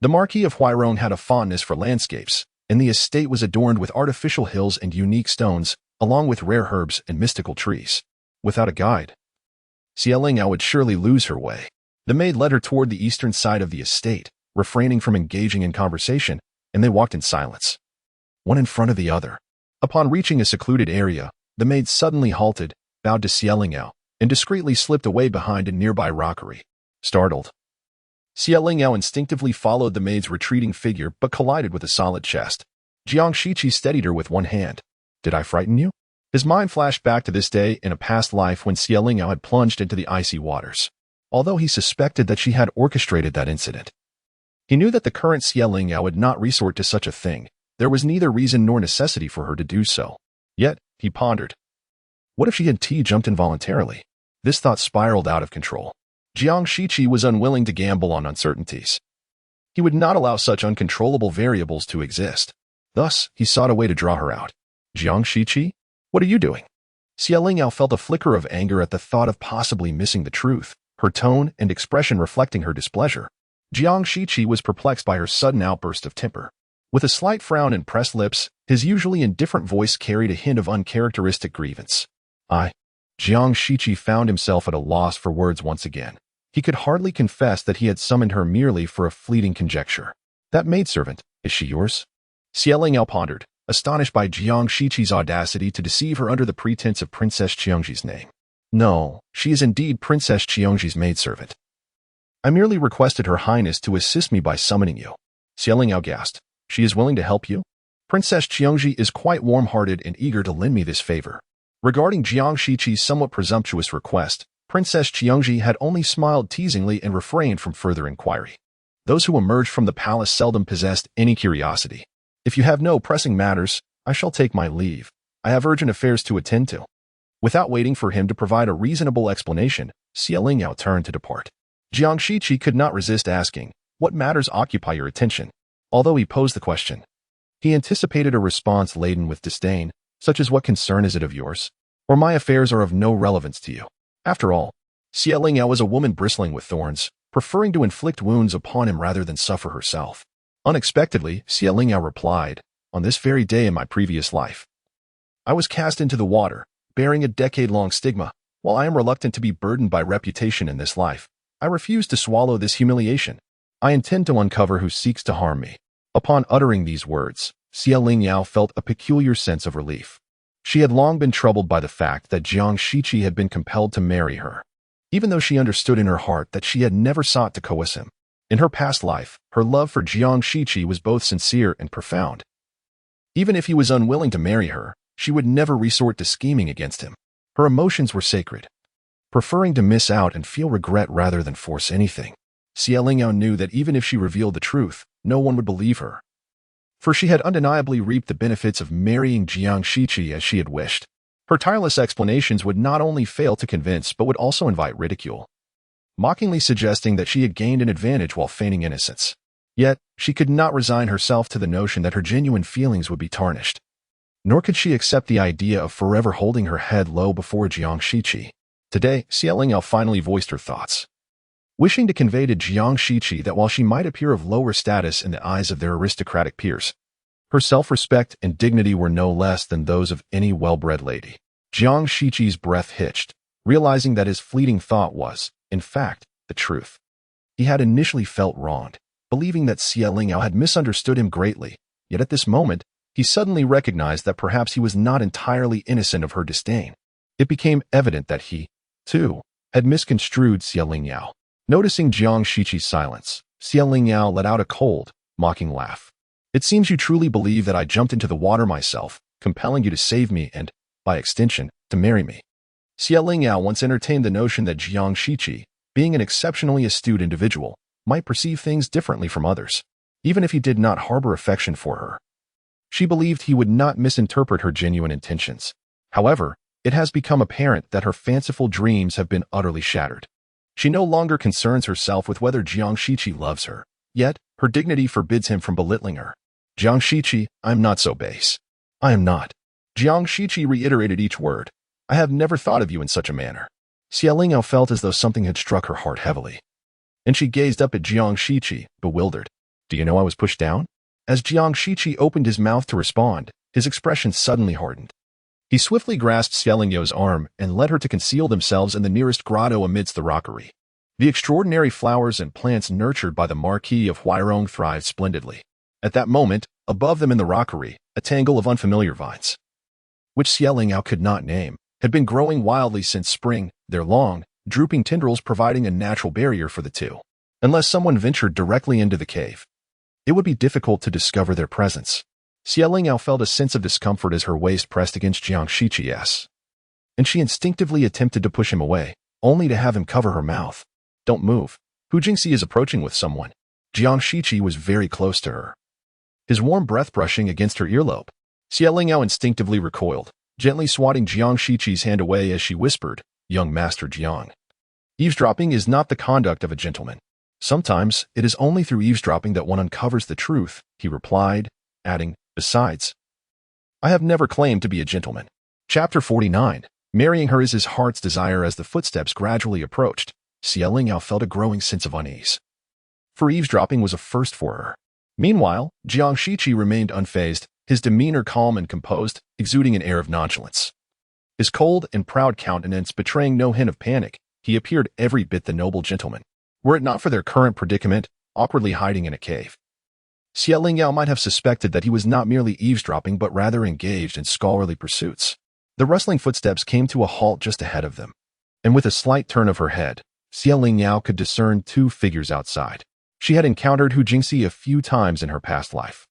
The Marquis of Huirong had a fondness for landscapes, and the estate was adorned with artificial hills and unique stones, along with rare herbs and mystical trees. Without a guide, Lingyao would surely lose her way. The maid led her toward the eastern side of the estate, refraining from engaging in conversation, and they walked in silence, one in front of the other. Upon reaching a secluded area, the maid suddenly halted, bowed to Lingyao, and discreetly slipped away behind a nearby rockery. Startled, Lingyao instinctively followed the maid's retreating figure but collided with a solid chest. Jiang Shiqi steadied her with one hand. Did I frighten you? His mind flashed back to this day in a past life when Lingyao had plunged into the icy waters. Although he suspected that she had orchestrated that incident, he knew that the current Lingyao would not resort to such a thing. There was neither reason nor necessity for her to do so. Yet, he pondered. What if she had jumped involuntarily? This thought spiraled out of control. Jiang Shiqi was unwilling to gamble on uncertainties. He would not allow such uncontrollable variables to exist. Thus, he sought a way to draw her out. Jiang Shiqi, what are you doing? Lingyao felt a flicker of anger at the thought of possibly missing the truth, her tone and expression reflecting her displeasure. Jiang Shiqi was perplexed by her sudden outburst of temper. With a slight frown and pressed lips, his usually indifferent voice carried a hint of uncharacteristic grievance. Jiang Shiqi found himself at a loss for words once again. He could hardly confess that he had summoned her merely for a fleeting conjecture. That maidservant, is she yours? Xie Lingyao pondered, astonished by Jiang Shiqi's audacity to deceive her under the pretense of Princess Qiangji's name. No, she is indeed Princess Qiangji's maidservant. I merely requested Her Highness to assist me by summoning you. Xie Lingyao gasped. She is willing to help you? Princess Qiangji is quite warm-hearted and eager to lend me this favor. Regarding Jiang Shiqi's somewhat presumptuous request, Princess Qiangji had only smiled teasingly and refrained from further inquiry. Those who emerged from the palace seldom possessed any curiosity. If you have no pressing matters, I shall take my leave. I have urgent affairs to attend to. Without waiting for him to provide a reasonable explanation, Xie Lingyao turned to depart. Jiang Shiqi could not resist asking, what matters occupy your attention? Although he posed the question, he anticipated a response laden with disdain, such as what concern is it of yours? Or my affairs are of no relevance to you. After all, Xie Lingyao was a woman bristling with thorns, preferring to inflict wounds upon him rather than suffer herself. Unexpectedly, Xie Lingyao replied, on this very day in my previous life, I was cast into the water, bearing a decade-long stigma. While I am reluctant to be burdened by reputation in this life, I refuse to swallow this humiliation. I intend to uncover who seeks to harm me. Upon uttering these words, Xie Lingyao felt a peculiar sense of relief. She had long been troubled by the fact that Jiang Shiqi had been compelled to marry her, even though she understood in her heart that she had never sought to coerce him. In her past life, her love for Jiang Shiqi was both sincere and profound. Even if he was unwilling to marry her, she would never resort to scheming against him. Her emotions were sacred, preferring to miss out and feel regret rather than force anything. Xie Lingyao knew that even if she revealed the truth, no one would believe her, for she had undeniably reaped the benefits of marrying Jiang Shiqi as she had wished. Her tireless explanations would not only fail to convince but would also invite ridicule, mockingly suggesting that she had gained an advantage while feigning innocence. Yet, she could not resign herself to the notion that her genuine feelings would be tarnished. Nor could she accept the idea of forever holding her head low before Jiang Shiqi. Today, Xie Lingyao finally voiced her thoughts, wishing to convey to Jiang Shiqi that while she might appear of lower status in the eyes of their aristocratic peers, her self-respect and dignity were no less than those of any well-bred lady. Jiang Shiqi's breath hitched, realizing that his fleeting thought was, in fact, the truth. He had initially felt wronged, believing that Xie Lingyao had misunderstood him greatly, yet at this moment, he suddenly recognized that perhaps he was not entirely innocent of her disdain. It became evident that he, too, had misconstrued Xie Lingyao. Noticing Jiang Shiqi's silence, Xie Lingyao let out a cold, mocking laugh. It seems you truly believe that I jumped into the water myself, compelling you to save me and, by extension, to marry me. Xie Lingyao once entertained the notion that Jiang Shiqi, being an exceptionally astute individual, might perceive things differently from others, even if he did not harbor affection for her. She believed he would not misinterpret her genuine intentions. However, it has become apparent that her fanciful dreams have been utterly shattered. She no longer concerns herself with whether Jiang Shiqi loves her, yet her dignity forbids him from belittling her. Jiang Shiqi, I am not so base. I am not. Jiang Shiqi reiterated each word. I have never thought of you in such a manner. Xie Lingyao felt as though something had struck her heart heavily, and she gazed up at Jiang Shiqi, bewildered. Do you know I was pushed down? As Jiang Shiqi opened his mouth to respond, his expression suddenly hardened. He swiftly grasped Xie Lingyao's arm and led her to conceal themselves in the nearest grotto amidst the rockery. The extraordinary flowers and plants nurtured by the Marquis of Huairong thrived splendidly. At that moment, above them in the rockery, a tangle of unfamiliar vines, which Xie Lingyao could not name, had been growing wildly since spring, their long, drooping tendrils providing a natural barrier for the two. Unless someone ventured directly into the cave, it would be difficult to discover their presence. Xie Lingyao felt a sense of discomfort as her waist pressed against Jiang Shiqi's, and she instinctively attempted to push him away, only to have him cover her mouth. Don't move. Hu Jingxi is approaching with someone. Jiang Shiqi was very close to her, his warm breath brushing against her earlobe. Xie Lingyao instinctively recoiled, gently swatting Jiang Shiqi's hand away as she whispered, Young Master Jiang, eavesdropping is not the conduct of a gentleman. Sometimes, it is only through eavesdropping that one uncovers the truth, he replied, adding, Besides, I have never claimed to be a gentleman. Chapter 49. Marrying her is his heart's desire. As the footsteps gradually approached, Xie Lingyao felt a growing sense of unease. for eavesdropping was a first for her. Meanwhile, Jiang Shiqi remained unfazed, his demeanor calm and composed, exuding an air of nonchalance. His cold and proud countenance betraying no hint of panic, he appeared every bit the noble gentleman. Were it not for their current predicament, awkwardly hiding in a cave, Lingyao might have suspected that he was not merely eavesdropping but rather engaged in scholarly pursuits. The rustling footsteps came to a halt just ahead of them, and with a slight turn of her head, Lingyao could discern two figures outside. She had encountered Hu Jingxi a few times in her past life.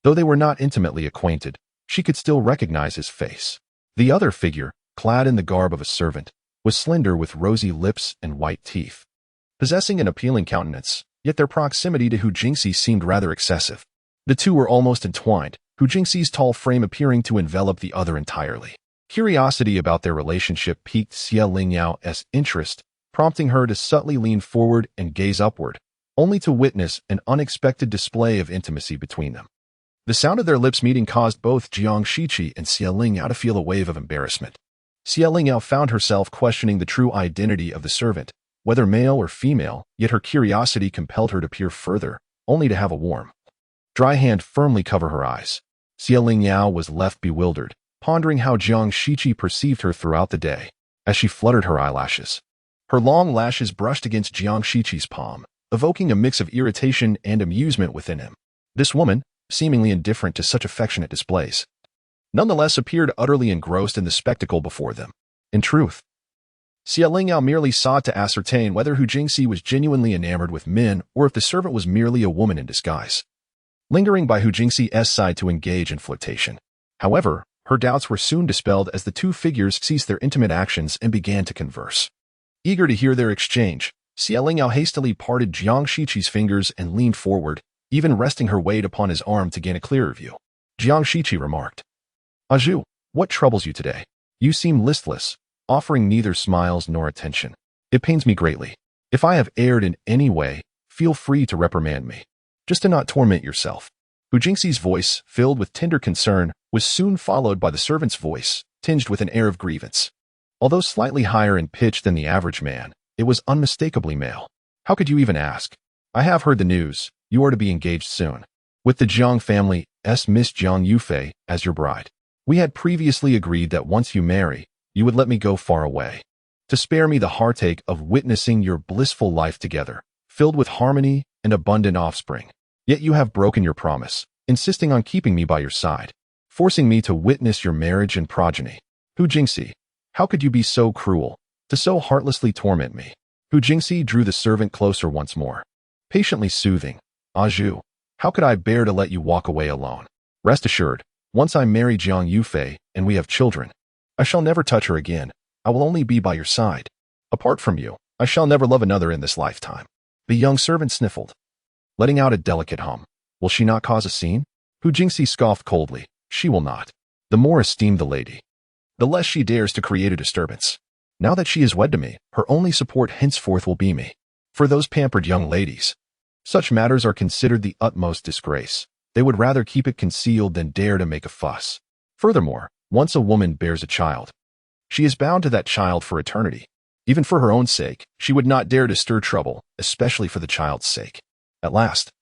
Though they were not intimately acquainted, she could still recognize his face. The other figure, clad in the garb of a servant, was slender with rosy lips and white teeth, possessing an appealing countenance, yet their proximity to Hu Jingxi seemed rather excessive. The two were almost entwined, Hu Jingxi's tall frame appearing to envelop the other entirely. Curiosity about their relationship piqued Lingyao's interest, prompting her to subtly lean forward and gaze upward, only to witness an unexpected display of intimacy between them. The sound of their lips meeting caused both Jiang Shiqi and Lingyao to feel a wave of embarrassment. Lingyao found herself questioning the true identity of the servant, whether male or female, yet her curiosity compelled her to peer further, only to have a warm, dry hand firmly cover her eyes. Lingyao was left bewildered, pondering how Jiang Shiqi perceived her throughout the day, as she fluttered her eyelashes. Her long lashes brushed against Jiang Shiqi's palm, evoking a mix of irritation and amusement within him. This woman, seemingly indifferent to such affectionate displays, nonetheless appeared utterly engrossed in the spectacle before them. In truth, Lingyao merely sought to ascertain whether Hu Jingxi was genuinely enamored with men or if the servant was merely a woman in disguise, lingering by Hu Jingxi's side to engage in flirtation. However, her doubts were soon dispelled as the two figures ceased their intimate actions and began to converse. Eager to hear their exchange, Lingyao hastily parted Jiang Shiqi's fingers and leaned forward, even resting her weight upon his arm to gain a clearer view. Jiang Shiqi remarked, "Aju, what troubles you today? You seem listless," offering neither smiles nor attention. "It pains me greatly. If I have erred in any way, feel free to reprimand me. Just to not torment yourself." Hu Jingxi's voice, filled with tender concern, was soon followed by the servant's voice, tinged with an air of grievance. Although slightly higher in pitch than the average man, it was unmistakably male. "How could you even ask? I have heard the news. You are to be engaged soon, with the Jiang family's Miss Jiang Yufei as your bride. We had previously agreed that once you marry, you would let me go far away, to spare me the heartache of witnessing your blissful life together, filled with harmony and abundant offspring. Yet you have broken your promise, insisting on keeping me by your side, forcing me to witness your marriage and progeny. Hu Jingxi, how could you be so cruel, to so heartlessly torment me?" Hu Jingxi drew the servant closer once more, patiently soothing, "Aju, how could I bear to let you walk away alone? Rest assured, once I marry Jiang Yufei and we have children, I shall never touch her again. I will only be by your side. Apart from you, I shall never love another in this lifetime." The young servant sniffled, letting out a delicate hum. "Will she not cause a scene?" Hu Jingxi scoffed coldly. "She will not. The more esteemed the lady, the less she dares to create a disturbance. Now that she is wed to me, her only support henceforth will be me. For those pampered young ladies, such matters are considered the utmost disgrace. They would rather keep it concealed than dare to make a fuss. Furthermore, once a woman bears a child, she is bound to that child for eternity. Even for her own sake, she would not dare to stir trouble, especially for the child's sake." At last,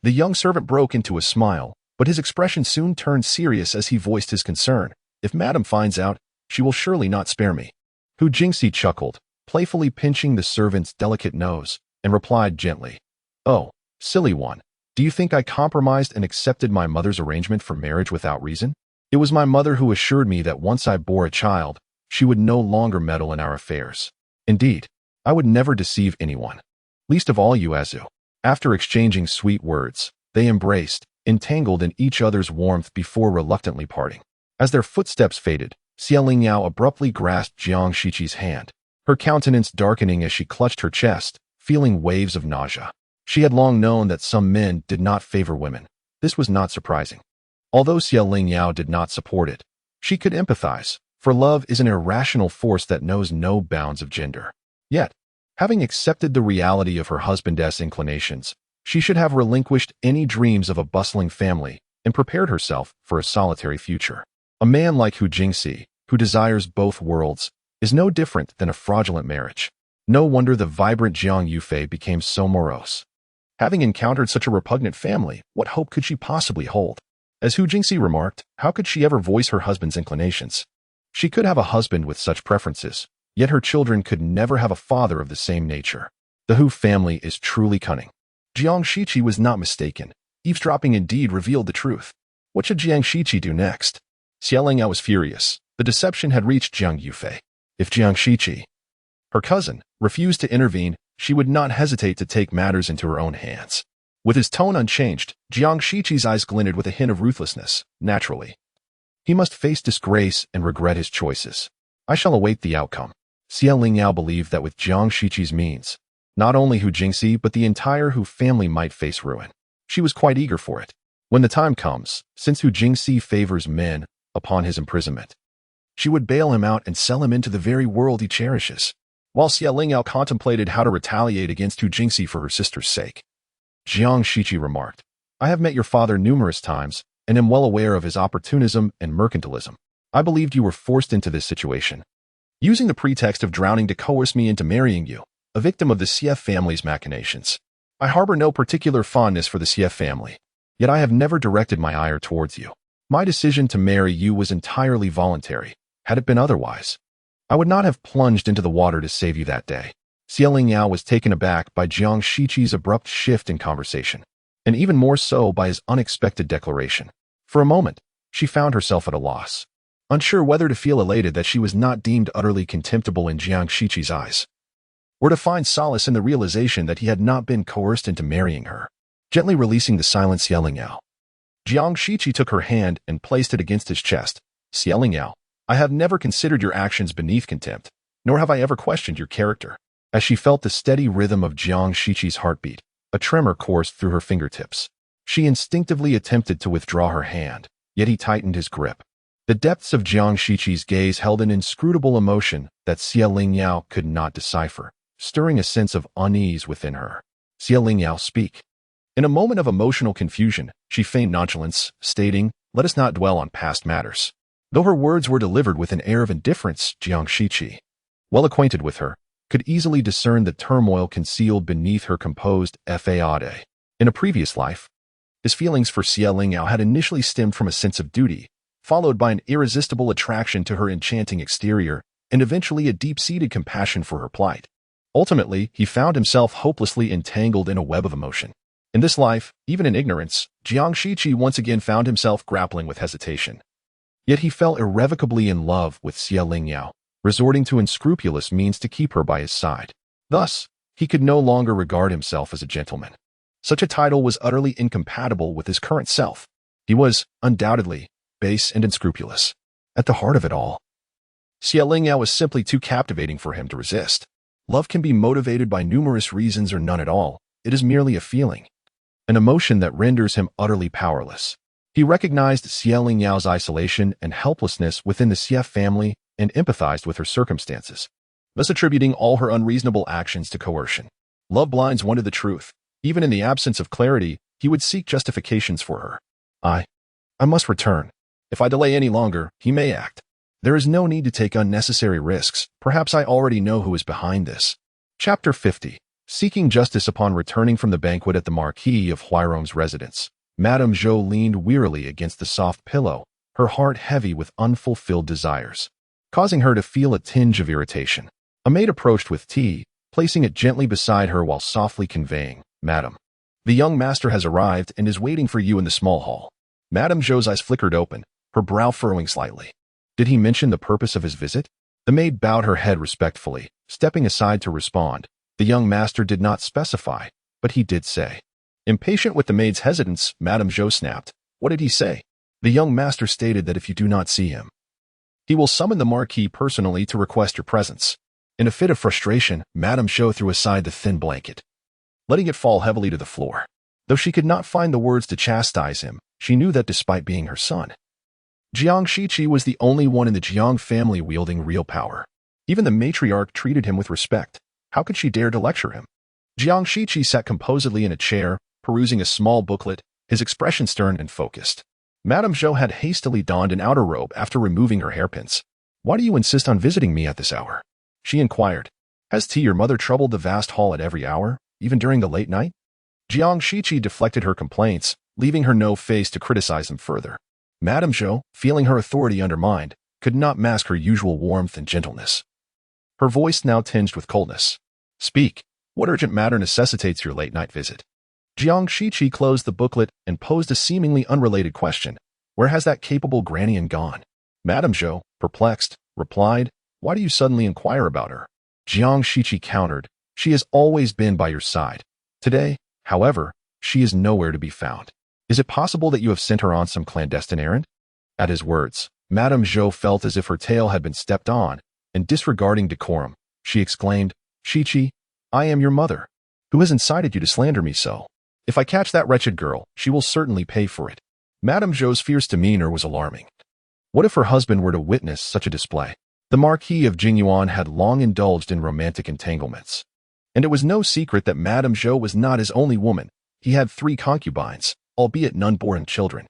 the young servant broke into a smile, but his expression soon turned serious as he voiced his concern. "If Madame finds out, she will surely not spare me." Hu Jingxi chuckled, playfully pinching the servant's delicate nose, and replied gently, "Oh, silly one, do you think I compromised and accepted my mother's arrangement for marriage without reason? It was my mother who assured me that once I bore a child, she would no longer meddle in our affairs. Indeed, I would never deceive anyone, least of all you, Azu." After exchanging sweet words, they embraced, entangled in each other's warmth before reluctantly parting. As their footsteps faded, Lingyao abruptly grasped Jiang Shiqi's hand, her countenance darkening as she clutched her chest, feeling waves of nausea. She had long known that some men did not favor women. This was not surprising. Although Lingyao did not support it, she could empathize, for love is an irrational force that knows no bounds of gender. Yet, having accepted the reality of her husband's inclinations, she should have relinquished any dreams of a bustling family and prepared herself for a solitary future. A man like Hu Jingxi, who desires both worlds, is no different than a fraudulent marriage. No wonder the vibrant Jiang Yufei became so morose. Having encountered such a repugnant family, what hope could she possibly hold? As Hu Jingxi remarked, how could she ever voice her husband's inclinations? She could have a husband with such preferences, yet her children could never have a father of the same nature. The Hu family is truly cunning. Jiang Shiqi was not mistaken. Eavesdropping indeed revealed the truth. What should Jiang Shiqi do next? Xie Lingyao was furious. The deception had reached Jiang Yufei. If Jiang Shiqi, her cousin, refused to intervene, she would not hesitate to take matters into her own hands. With his tone unchanged, Jiang Shiqi's eyes glinted with a hint of ruthlessness. Naturally, he must face disgrace and regret his choices. I shall await the outcome. Xie Lingyao believed that with Jiang Shiqi's means, not only Hu Jingxi but the entire Hu family might face ruin. She was quite eager for it. When the time comes, since Hu Jingxi favors men upon his imprisonment, she would bail him out and sell him into the very world he cherishes. While Xie Lingyao contemplated how to retaliate against Hu Jingxi for her sister's sake, Jiang Shiqi remarked, I have met your father numerous times and am well aware of his opportunism and mercantilism. I believed you were forced into this situation, using the pretext of drowning to coerce me into marrying you, a victim of the Xie family's machinations. I harbor no particular fondness for the Xie family, yet I have never directed my ire towards you. My decision to marry you was entirely voluntary. Had it been otherwise, I would not have plunged into the water to save you that day. Xie Lingyao was taken aback by Jiang Shiqi's abrupt shift in conversation, and even more so by his unexpected declaration. For a moment, she found herself at a loss, unsure whether to feel elated that she was not deemed utterly contemptible in Jiang Shiqi's eyes, or to find solace in the realization that he had not been coerced into marrying her. Gently releasing the silent Xie Lingyao, Jiang Shiqi took her hand and placed it against his chest. Xie Lingyao, I have never considered your actions beneath contempt, nor have I ever questioned your character. As she felt the steady rhythm of Jiang Shiqi's heartbeat, a tremor coursed through her fingertips. She instinctively attempted to withdraw her hand, yet he tightened his grip. The depths of Jiang Shiqi's gaze held an inscrutable emotion that Xie Lingyao could not decipher, stirring a sense of unease within her. Xie Lingyao, speak. In a moment of emotional confusion, she feigned nonchalance, stating, let us not dwell on past matters. Though her words were delivered with an air of indifference, Jiang Shiqi, well acquainted with her, could easily discern the turmoil concealed beneath her composed faade. In a previous life, his feelings for Xie Lingyao had initially stemmed from a sense of duty, followed by an irresistible attraction to her enchanting exterior, and eventually a deep-seated compassion for her plight. Ultimately, he found himself hopelessly entangled in a web of emotion. In this life, even in ignorance, Jiang Shiqi once again found himself grappling with hesitation. Yet he fell irrevocably in love with Xie Lingyao, resorting to unscrupulous means to keep her by his side. Thus, he could no longer regard himself as a gentleman. Such a title was utterly incompatible with his current self. He was, undoubtedly, base and unscrupulous. At the heart of it all, Xie Lingyao was simply too captivating for him to resist. Love can be motivated by numerous reasons or none at all. It is merely a feeling, an emotion that renders him utterly powerless. He recognized Xie Lingyao's isolation and helplessness within the Xie family and empathized with her circumstances, thus attributing all her unreasonable actions to coercion. Love blinds one to the truth. Even in the absence of clarity, he would seek justifications for her. I must return. If I delay any longer, he may act. There is no need to take unnecessary risks. Perhaps I already know who is behind this. Chapter 50. Seeking justice upon returning from the banquet at the Marquis of Huairome's residence, Madame Zhou leaned wearily against the soft pillow, her heart heavy with unfulfilled desires, causing her to feel a tinge of irritation. A maid approached with tea, placing it gently beside her while softly conveying, Madam, the young master has arrived and is waiting for you in the small hall. Madame Zhou's eyes flickered open, her brow furrowing slightly. Did he mention the purpose of his visit? The maid bowed her head respectfully, stepping aside to respond. The young master did not specify, but he did say. Impatient with the maid's hesitance, Madame Zhou snapped. What did he say? The young master stated that if you do not see him, he will summon the Marquis personally to request your presence. In a fit of frustration, Madame Zhou threw aside the thin blanket, letting it fall heavily to the floor. Though she could not find the words to chastise him, she knew that despite being her son, Jiang Shiqi was the only one in the Jiang family wielding real power. Even the matriarch treated him with respect. How could she dare to lecture him? Jiang Shiqi sat composedly in a chair, perusing a small booklet, his expression stern and focused. Madame Zhou had hastily donned an outer robe after removing her hairpins. Why do you insist on visiting me at this hour? She inquired. Has your mother troubled the vast hall at every hour, even during the late night? Jiang Shiqi deflected her complaints, leaving her no face to criticize them further. Madame Zhou, feeling her authority undermined, could not mask her usual warmth and gentleness. Her voice now tinged with coldness. "Speak. What urgent matter necessitates your late-night visit?" Jiang Shiqi closed the booklet and posed a seemingly unrelated question. "Where has that capable Granian gone?" Madame Zhou, perplexed, replied, "Why do you suddenly inquire about her?" Jiang Shiqi countered, "She has always been by your side. Today, however, she is nowhere to be found. Is it possible that you have sent her on some clandestine errand?" At his words, Madame Zhou felt as if her tail had been stepped on, and disregarding decorum, she exclaimed, "Shiqi, I am your mother. Who has incited you to slander me so? If I catch that wretched girl, she will certainly pay for it." Madame Zhou's fierce demeanor was alarming. What if her husband were to witness such a display? The Marquis of Jingyuan had long indulged in romantic entanglements. And it was no secret that Madame Zhou was not his only woman. He had 3 concubines, albeit none born children.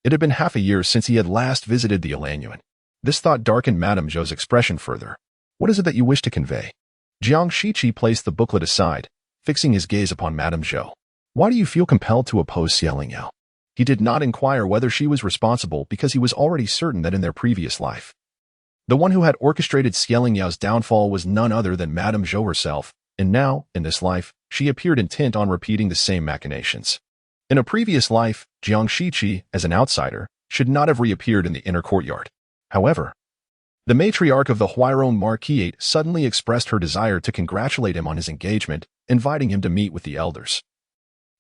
It had been half a year since he had last visited the alienation. This thought darkened Madame Zhou's expression further. "What is it that you wish to convey?" Jiang Shiqi placed the booklet aside, fixing his gaze upon Madame Zhou. "Why do you feel compelled to oppose Lingyao?" He did not inquire whether she was responsible because he was already certain that in their previous life, the one who had orchestrated Lingyao's downfall was none other than Madame Zhou herself, and now, in this life, she appeared intent on repeating the same machinations. In a previous life, Jiang Shiqi, as an outsider, should not have reappeared in the inner courtyard. However, the matriarch of the Huiron Marquis suddenly expressed her desire to congratulate him on his engagement, inviting him to meet with the elders,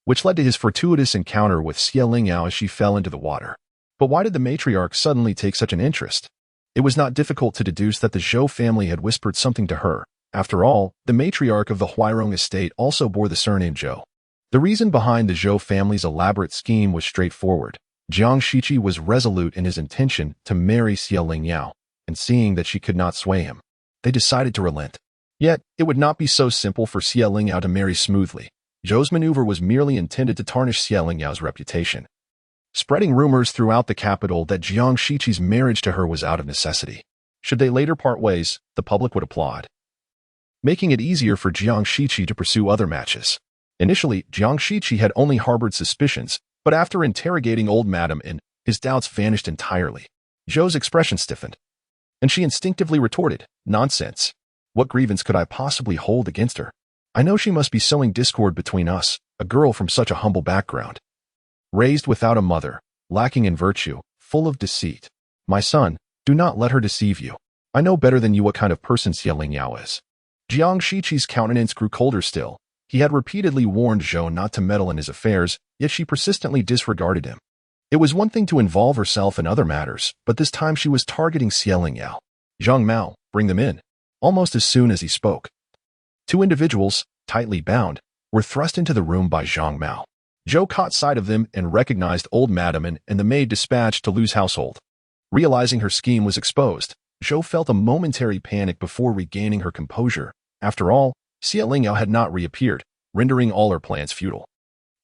which led to his fortuitous encounter with Lingyao as she fell into the water. But why did the matriarch suddenly take such an interest? It was not difficult to deduce that the Zhou family had whispered something to her. After all, the matriarch of the Huiron estate also bore the surname Zhou. The reason behind the Zhou family's elaborate scheme was straightforward. Jiang Shiqi was resolute in his intention to marry Lingyao, and seeing that she could not sway him, they decided to relent. Yet, it would not be so simple for Lingyao to marry smoothly. Zhou's maneuver was merely intended to tarnish Lingyao's reputation, spreading rumors throughout the capital that Jiang Shiqi's marriage to her was out of necessity. Should they later part ways, the public would applaud, making it easier for Jiang Shiqi to pursue other matches. Initially, Jiang Shiqi had only harbored suspicions, but after interrogating old Madame In, his doubts vanished entirely. Zhou's expression stiffened, and she instinctively retorted, "Nonsense. What grievance could I possibly hold against her? I know she must be sowing discord between us, a girl from such a humble background, raised without a mother, lacking in virtue, full of deceit. My son, do not let her deceive you. I know better than you what kind of person Lingyao is." Jiang Shiqi's countenance grew colder still. He had repeatedly warned Zhou not to meddle in his affairs, yet she persistently disregarded him. It was one thing to involve herself in other matters, but this time she was targeting Lingyao. "Zhang Mao, bring them in." Almost as soon as he spoke, 2 individuals, tightly bound, were thrust into the room by Zhang Mao. Zhou caught sight of them and recognized old Madame In and the maid dispatched to Lu's household. Realizing her scheme was exposed, Zhou felt a momentary panic before regaining her composure. After all, Lingyao had not reappeared, rendering all her plans futile.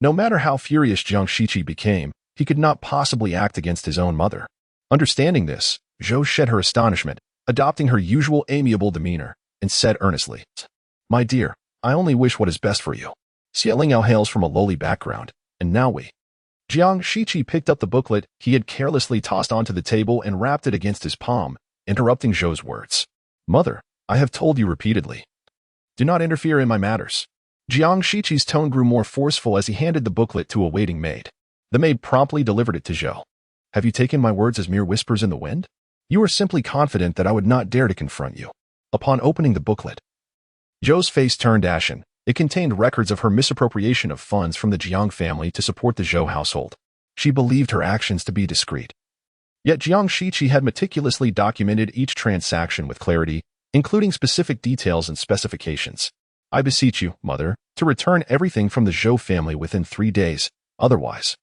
No matter how furious Jiang Shiqi became, he could not possibly act against his own mother. Understanding this, Zhou shed her astonishment, adopting her usual amiable demeanor, and said earnestly, "My dear, I only wish what is best for you. Lingyao hails from a lowly background, and now we—" Jiang Shiqi picked up the booklet he had carelessly tossed onto the table and wrapped it against his palm, interrupting Zhou's words. "Mother, I have told you repeatedly. Do not interfere in my matters." Jiang Shiqi's tone grew more forceful as he handed the booklet to a waiting maid. The maid promptly delivered it to Zhou. "Have you taken my words as mere whispers in the wind? You are simply confident that I would not dare to confront you." Upon opening the booklet, Zhou's face turned ashen. It contained records of her misappropriation of funds from the Jiang family to support the Zhou household. She believed her actions to be discreet. Yet Jiang Shiqi had meticulously documented each transaction with clarity, including specific details and specifications. "I beseech you, mother, to return everything from the Zhou family within 3 days. Otherwise,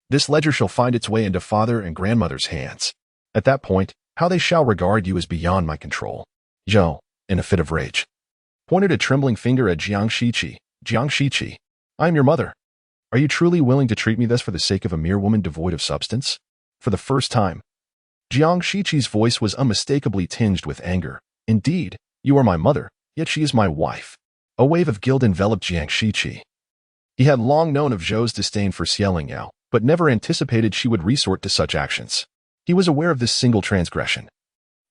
this ledger shall find its way into father and grandmother's hands. At that point, how they shall regard you is beyond my control." Zhou, in a fit of rage, pointed a trembling finger at Jiang Shiqi. "Jiang Shiqi, I am your mother. Are you truly willing to treat me thus for the sake of a mere woman devoid of substance?" For the first time, Jiang Shiqi's voice was unmistakably tinged with anger. "Indeed, you are my mother, yet she is my wife." A wave of guilt enveloped Jiang Shiqi. He had long known of Zhou's disdain for Lingyao, but never anticipated she would resort to such actions. He was aware of this single transgression.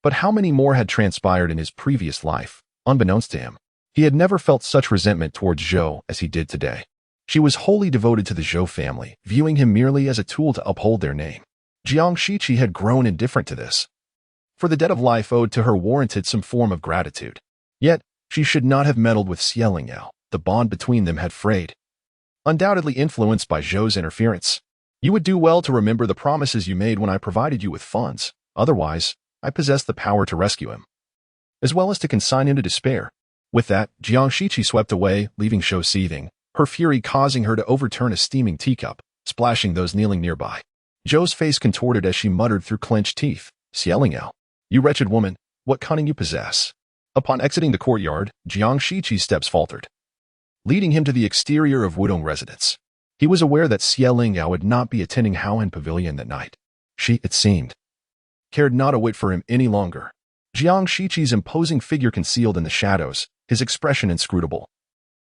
But how many more had transpired in his previous life, unbeknownst to him? He had never felt such resentment towards Zhou as he did today. She was wholly devoted to the Zhou family, viewing him merely as a tool to uphold their name. Jiang Shiqi had grown indifferent to this. For the debt of life owed to her warranted some form of gratitude. Yet, she should not have meddled with Lingyao. The bond between them had frayed. Undoubtedly influenced by Zhou's interference. You would do well to remember the promises you made when I provided you with funds. Otherwise, I possess the power to rescue him, as well as to consign him to despair. With that, Jiang Shiqi swept away, leaving Zhou seething, her fury causing her to overturn a steaming teacup, splashing those kneeling nearby. Zhou's face contorted as she muttered through clenched teeth, Lingyao, you wretched woman, what cunning you possess. Upon exiting the courtyard, Jiang Shiqi's steps faltered, leading him to the exterior of Wudong residence. He was aware that Lingyao would not be attending Haoan Pavilion that night. She, it seemed, cared not a whit for him any longer. Jiang Shiqi's imposing figure concealed in the shadows, his expression inscrutable,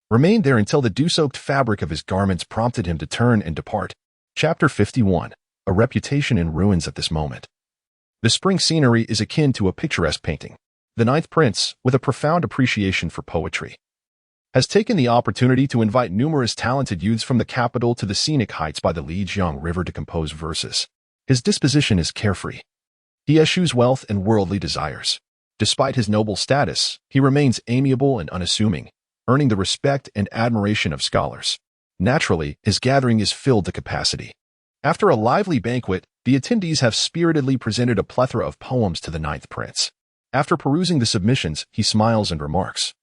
remained there until the dew-soaked fabric of his garments prompted him to turn and depart. Chapter 51. A reputation in ruins at this moment. The spring scenery is akin to a picturesque painting. The ninth prince, with a profound appreciation for poetry, has taken the opportunity to invite numerous talented youths from the capital to the scenic heights by the Lijiang River to compose verses. His disposition is carefree. He eschews wealth and worldly desires. Despite his noble status, he remains amiable and unassuming, earning the respect and admiration of scholars. Naturally, his gathering is filled to capacity. After a lively banquet, the attendees have spiritedly presented a plethora of poems to the ninth prince. After perusing the submissions, he smiles and remarks,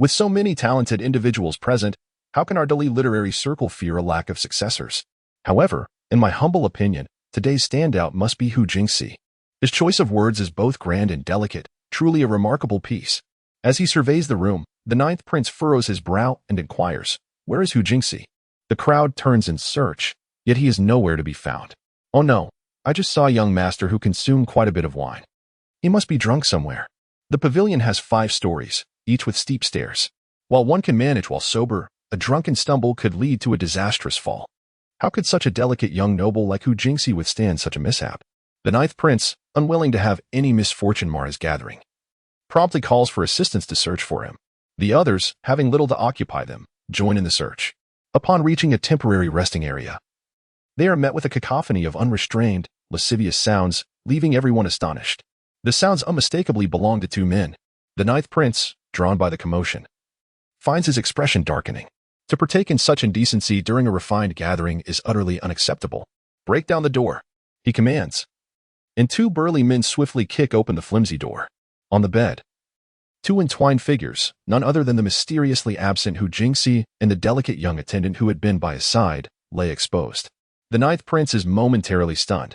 with so many talented individuals present, how can our Dali literary circle fear a lack of successors? However, in my humble opinion, today's standout must be Hu Jingxi. His choice of words is both grand and delicate, truly a remarkable piece. As he surveys the room, the ninth prince furrows his brow and inquires, where is Hu Jingxi? The crowd turns in search, yet he is nowhere to be found. Oh no, I just saw a young master who consumed quite a bit of wine. He must be drunk somewhere. The pavilion has 5 stories, each with steep stairs. While one can manage while sober, a drunken stumble could lead to a disastrous fall. How could such a delicate young noble like Hu Jingxi withstand such a mishap? The ninth prince, unwilling to have any misfortune mar his gathering, promptly calls for assistance to search for him. The others, having little to occupy them, join in the search. Upon reaching a temporary resting area, they are met with a cacophony of unrestrained, lascivious sounds, leaving everyone astonished. The sounds unmistakably belong to 2 men. The ninth prince, drawn by the commotion, finds his expression darkening. To partake in such indecency during a refined gathering is utterly unacceptable. Break down the door, he commands. And 2 burly men swiftly kick open the flimsy door. On the bed, 2 entwined figures, none other than the mysteriously absent Hu Jingxi and the delicate young attendant who had been by his side, lay exposed. The ninth prince is momentarily stunned,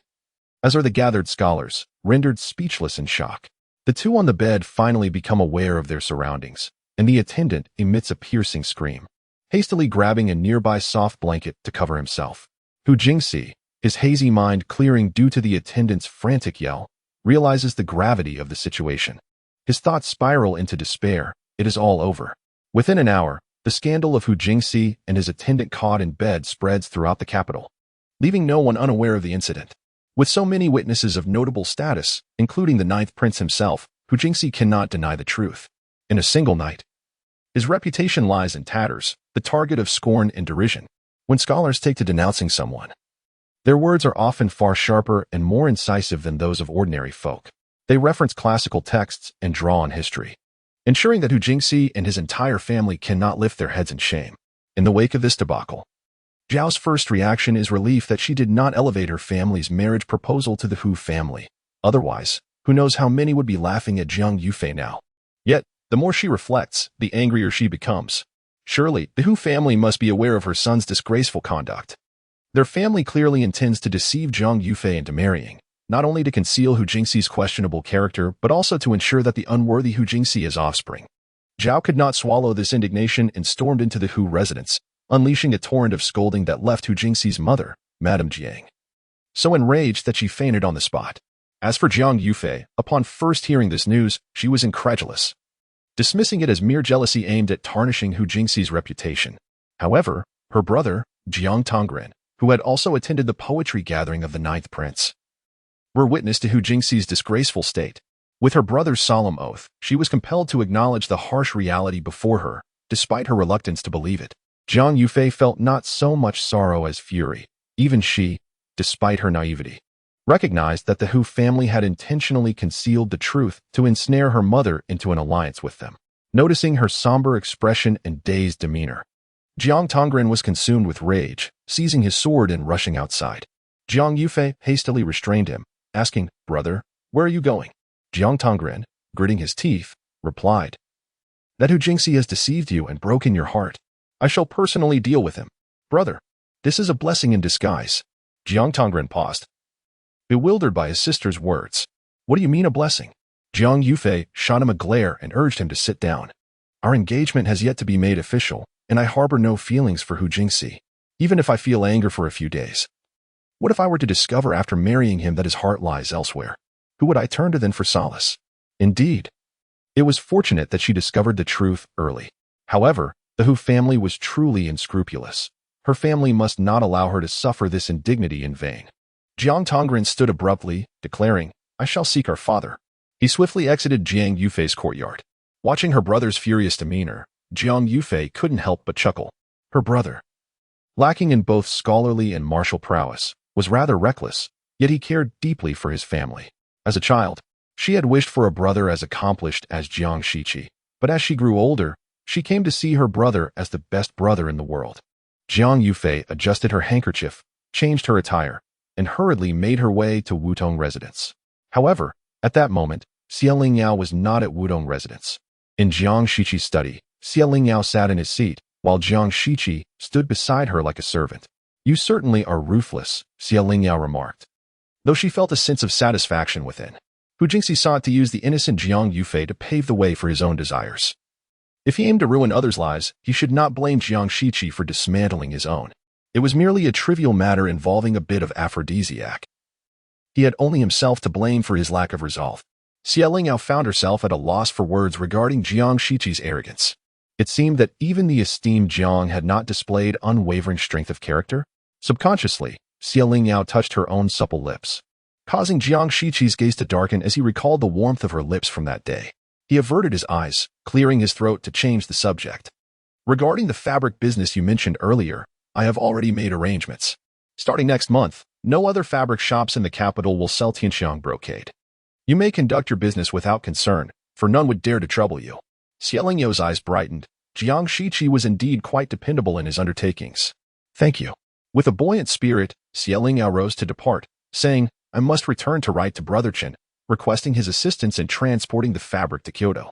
as are the gathered scholars, rendered speechless in shock. The 2 on the bed finally become aware of their surroundings, and the attendant emits a piercing scream, hastily grabbing a nearby soft blanket to cover himself. Hu Jingxi, his hazy mind clearing due to the attendant's frantic yell, realizes the gravity of the situation. His thoughts spiral into despair. It is all over. Within an hour, the scandal of Hu Jingxi and his attendant caught in bed spreads throughout the capital, leaving no one unaware of the incident. With so many witnesses of notable status, including the ninth prince himself, Hu Jingxi cannot deny the truth. In a single night, his reputation lies in tatters, the target of scorn and derision. When scholars take to denouncing someone, their words are often far sharper and more incisive than those of ordinary folk. They reference classical texts and draw on history, ensuring that Hu Jingxi and his entire family cannot lift their heads in shame. In the wake of this debacle, Zhao's first reaction is relief that she did not elevate her family's marriage proposal to the Hu family. Otherwise, who knows how many would be laughing at Jiang Yufei now. Yet, the more she reflects, the angrier she becomes. Surely, the Hu family must be aware of her son's disgraceful conduct. Their family clearly intends to deceive Jiang Yufei into marrying, not only to conceal Hu Jingxi's questionable character, but also to ensure that the unworthy Hu Jingxi has offspring. Zhao could not swallow this indignation and stormed into the Hu residence, unleashing a torrent of scolding that left Hu Jingxi's mother, Madame Jiang, so enraged that she fainted on the spot. As for Jiang Yufei, upon first hearing this news, she was incredulous, dismissing it as mere jealousy aimed at tarnishing Hu Jingxi's reputation. However, Her brother, Jiang, who had also attended the poetry gathering of the Ninth Prince, were witness to Hu Jingxi's disgraceful state. With her brother's solemn oath, she was compelled to acknowledge the harsh reality before her, despite her reluctance to believe it. Jiang Yufei felt not so much sorrow as fury. Even she, despite her naivety, recognized that the Hu family had intentionally concealed the truth to ensnare her mother into an alliance with them. Noticing her somber expression and dazed demeanor, Jiang was consumed with rage, seizing his sword and rushing outside. Jiang Yufei hastily restrained him, asking, "Brother, where are you going?" Jiang, gritting his teeth, replied, "That Hu Jingxi has deceived you and broken your heart. I shall personally deal with him." "Brother, this is a blessing in disguise." Jiang paused, bewildered by his sister's words. "What do you mean a blessing?" Jiang Yufei shot him a glare and urged him to sit down. "Our engagement has yet to be made official, and I harbor no feelings for Hu Jingxi, even if I feel anger for a few days. What if I were to discover after marrying him that his heart lies elsewhere? Who would I turn to then for solace?" Indeed, it was fortunate that she discovered the truth early. However, the Hu family was truly unscrupulous. Her family must not allow her to suffer this indignity in vain. Jiang stood abruptly, declaring, "I shall seek our father." He swiftly exited Jiang Yufei's courtyard. Watching her brother's furious demeanor, Jiang Yufei couldn't help but chuckle. Her brother, lacking in both scholarly and martial prowess, was rather reckless, yet he cared deeply for his family. As a child, she had wished for a brother as accomplished as Jiang Shiqi, but as she grew older, she came to see her brother as the best brother in the world. Jiang Yufei adjusted her handkerchief, changed her attire, and hurriedly made her way to Wutong residence. However, at that moment, Lingyao was not at Wutong residence. In Jiang Shiqi's study, Lingyao sat in his seat, while Jiang Shiqi stood beside her like a servant. "You certainly are ruthless," Lingyao remarked, though she felt a sense of satisfaction within. Hu Jingxi sought to use the innocent Jiang Yufei to pave the way for his own desires. If he aimed to ruin others' lives, he should not blame Jiang Shiqi for dismantling his own. It was merely a trivial matter involving a bit of aphrodisiac. He had only himself to blame for his lack of resolve. Lingyao found herself at a loss for words regarding Jiang Shiqi's arrogance. It seemed that even the esteemed Jiang had not displayed unwavering strength of character. Subconsciously, Lingyao touched her own supple lips, causing Jiang Shiqi's gaze to darken as he recalled the warmth of her lips from that day. He averted his eyes, clearing his throat to change the subject. "Regarding the fabric business you mentioned earlier, I have already made arrangements. Starting next month, no other fabric shops in the capital will sell Tianxiang brocade. You may conduct your business without concern, for none would dare to trouble you." Lingyao eyes brightened. Jiang Shiqi was indeed quite dependable in his undertakings. "Thank you." With a buoyant spirit, Lingyao rose to depart, saying, "I must return to write to Brother Chen, requesting his assistance in transporting the fabric to Kyoto."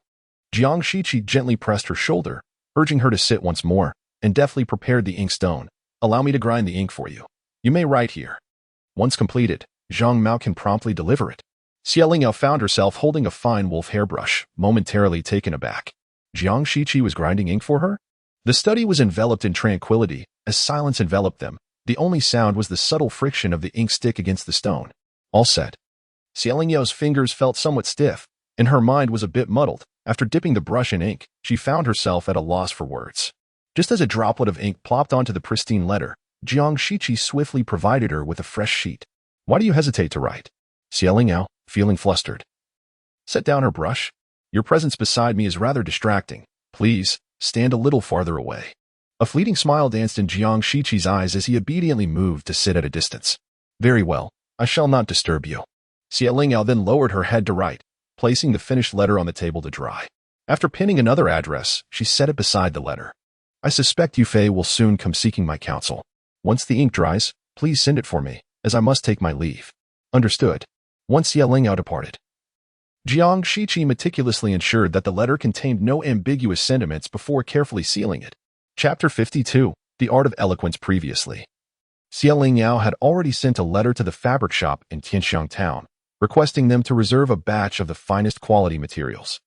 Jiang Shiqi gently pressed her shoulder, urging her to sit once more, and deftly prepared the inkstone. "Allow me to grind the ink for you. You may write here." Once completed, Zhang Mao can promptly deliver it. Lingyao found herself holding a fine wolf hairbrush, momentarily taken aback. Jiang Shiqi was grinding ink for her? The study was enveloped in tranquility, as silence enveloped them. The only sound was the subtle friction of the ink stick against the stone. All set. Lingyao fingers felt somewhat stiff, and her mind was a bit muddled. After dipping the brush in ink, she found herself at a loss for words. Just as a droplet of ink plopped onto the pristine letter, Jiang Shiqi swiftly provided her with a fresh sheet. "Why do you hesitate to write?" Lingyao, feeling flustered, set down her brush. "Your presence beside me is rather distracting. Please, stand a little farther away." A fleeting smile danced in Jiang Shiqi's eyes as he obediently moved to sit at a distance. "Very well, I shall not disturb you." Lingyao then lowered her head to write, placing the finished letter on the table to dry. After pinning another address, she set it beside the letter. "I suspect Yufei will soon come seeking my counsel. Once the ink dries, please send it for me, as I must take my leave." "Understood." Once Lingyao departed, Jiang Shiqi meticulously ensured that the letter contained no ambiguous sentiments before carefully sealing it. Chapter 52, The Art of Eloquence. Previously, Lingyao had already sent a letter to the fabric shop in Tianxiang town, requesting them to reserve a batch of the finest quality materials,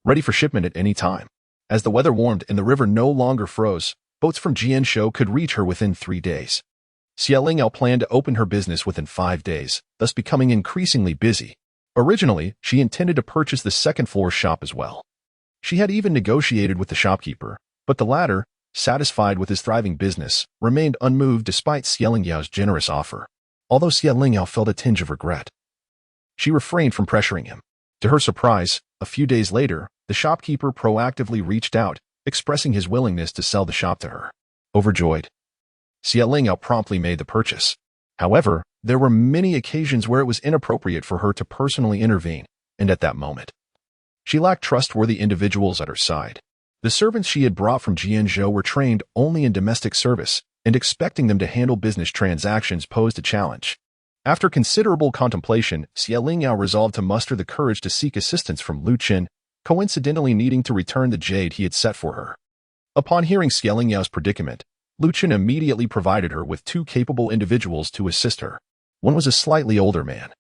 ready for shipment at any time. As the weather warmed and the river no longer froze, boats from Jianshou could reach her within 3 days. Lingyao planned to open her business within 5 days, thus becoming increasingly busy. Originally, she intended to purchase the second-floor shop as well. She had even negotiated with the shopkeeper, but the latter, satisfied with his thriving business, remained unmoved despite Xie Lingyao's generous offer. Although Xie Lingyao felt a tinge of regret, she refrained from pressuring him. To her surprise, a few days later, the shopkeeper proactively reached out, expressing his willingness to sell the shop to her. Overjoyed, Xie Lingyao promptly made the purchase. However, there were many occasions where it was inappropriate for her to personally intervene, and at that moment, she lacked trustworthy individuals at her side. The servants she had brought from Jiangzhou were trained only in domestic service, and expecting them to handle business transactions posed a challenge. After considerable contemplation, Xie Lingyao resolved to muster the courage to seek assistance from Lu Qin, coincidentally needing to return the jade he had set for her. Upon hearing Xie Lingyao's predicament, Lu Qin immediately provided her with two capable individuals to assist her. One was a slightly older man,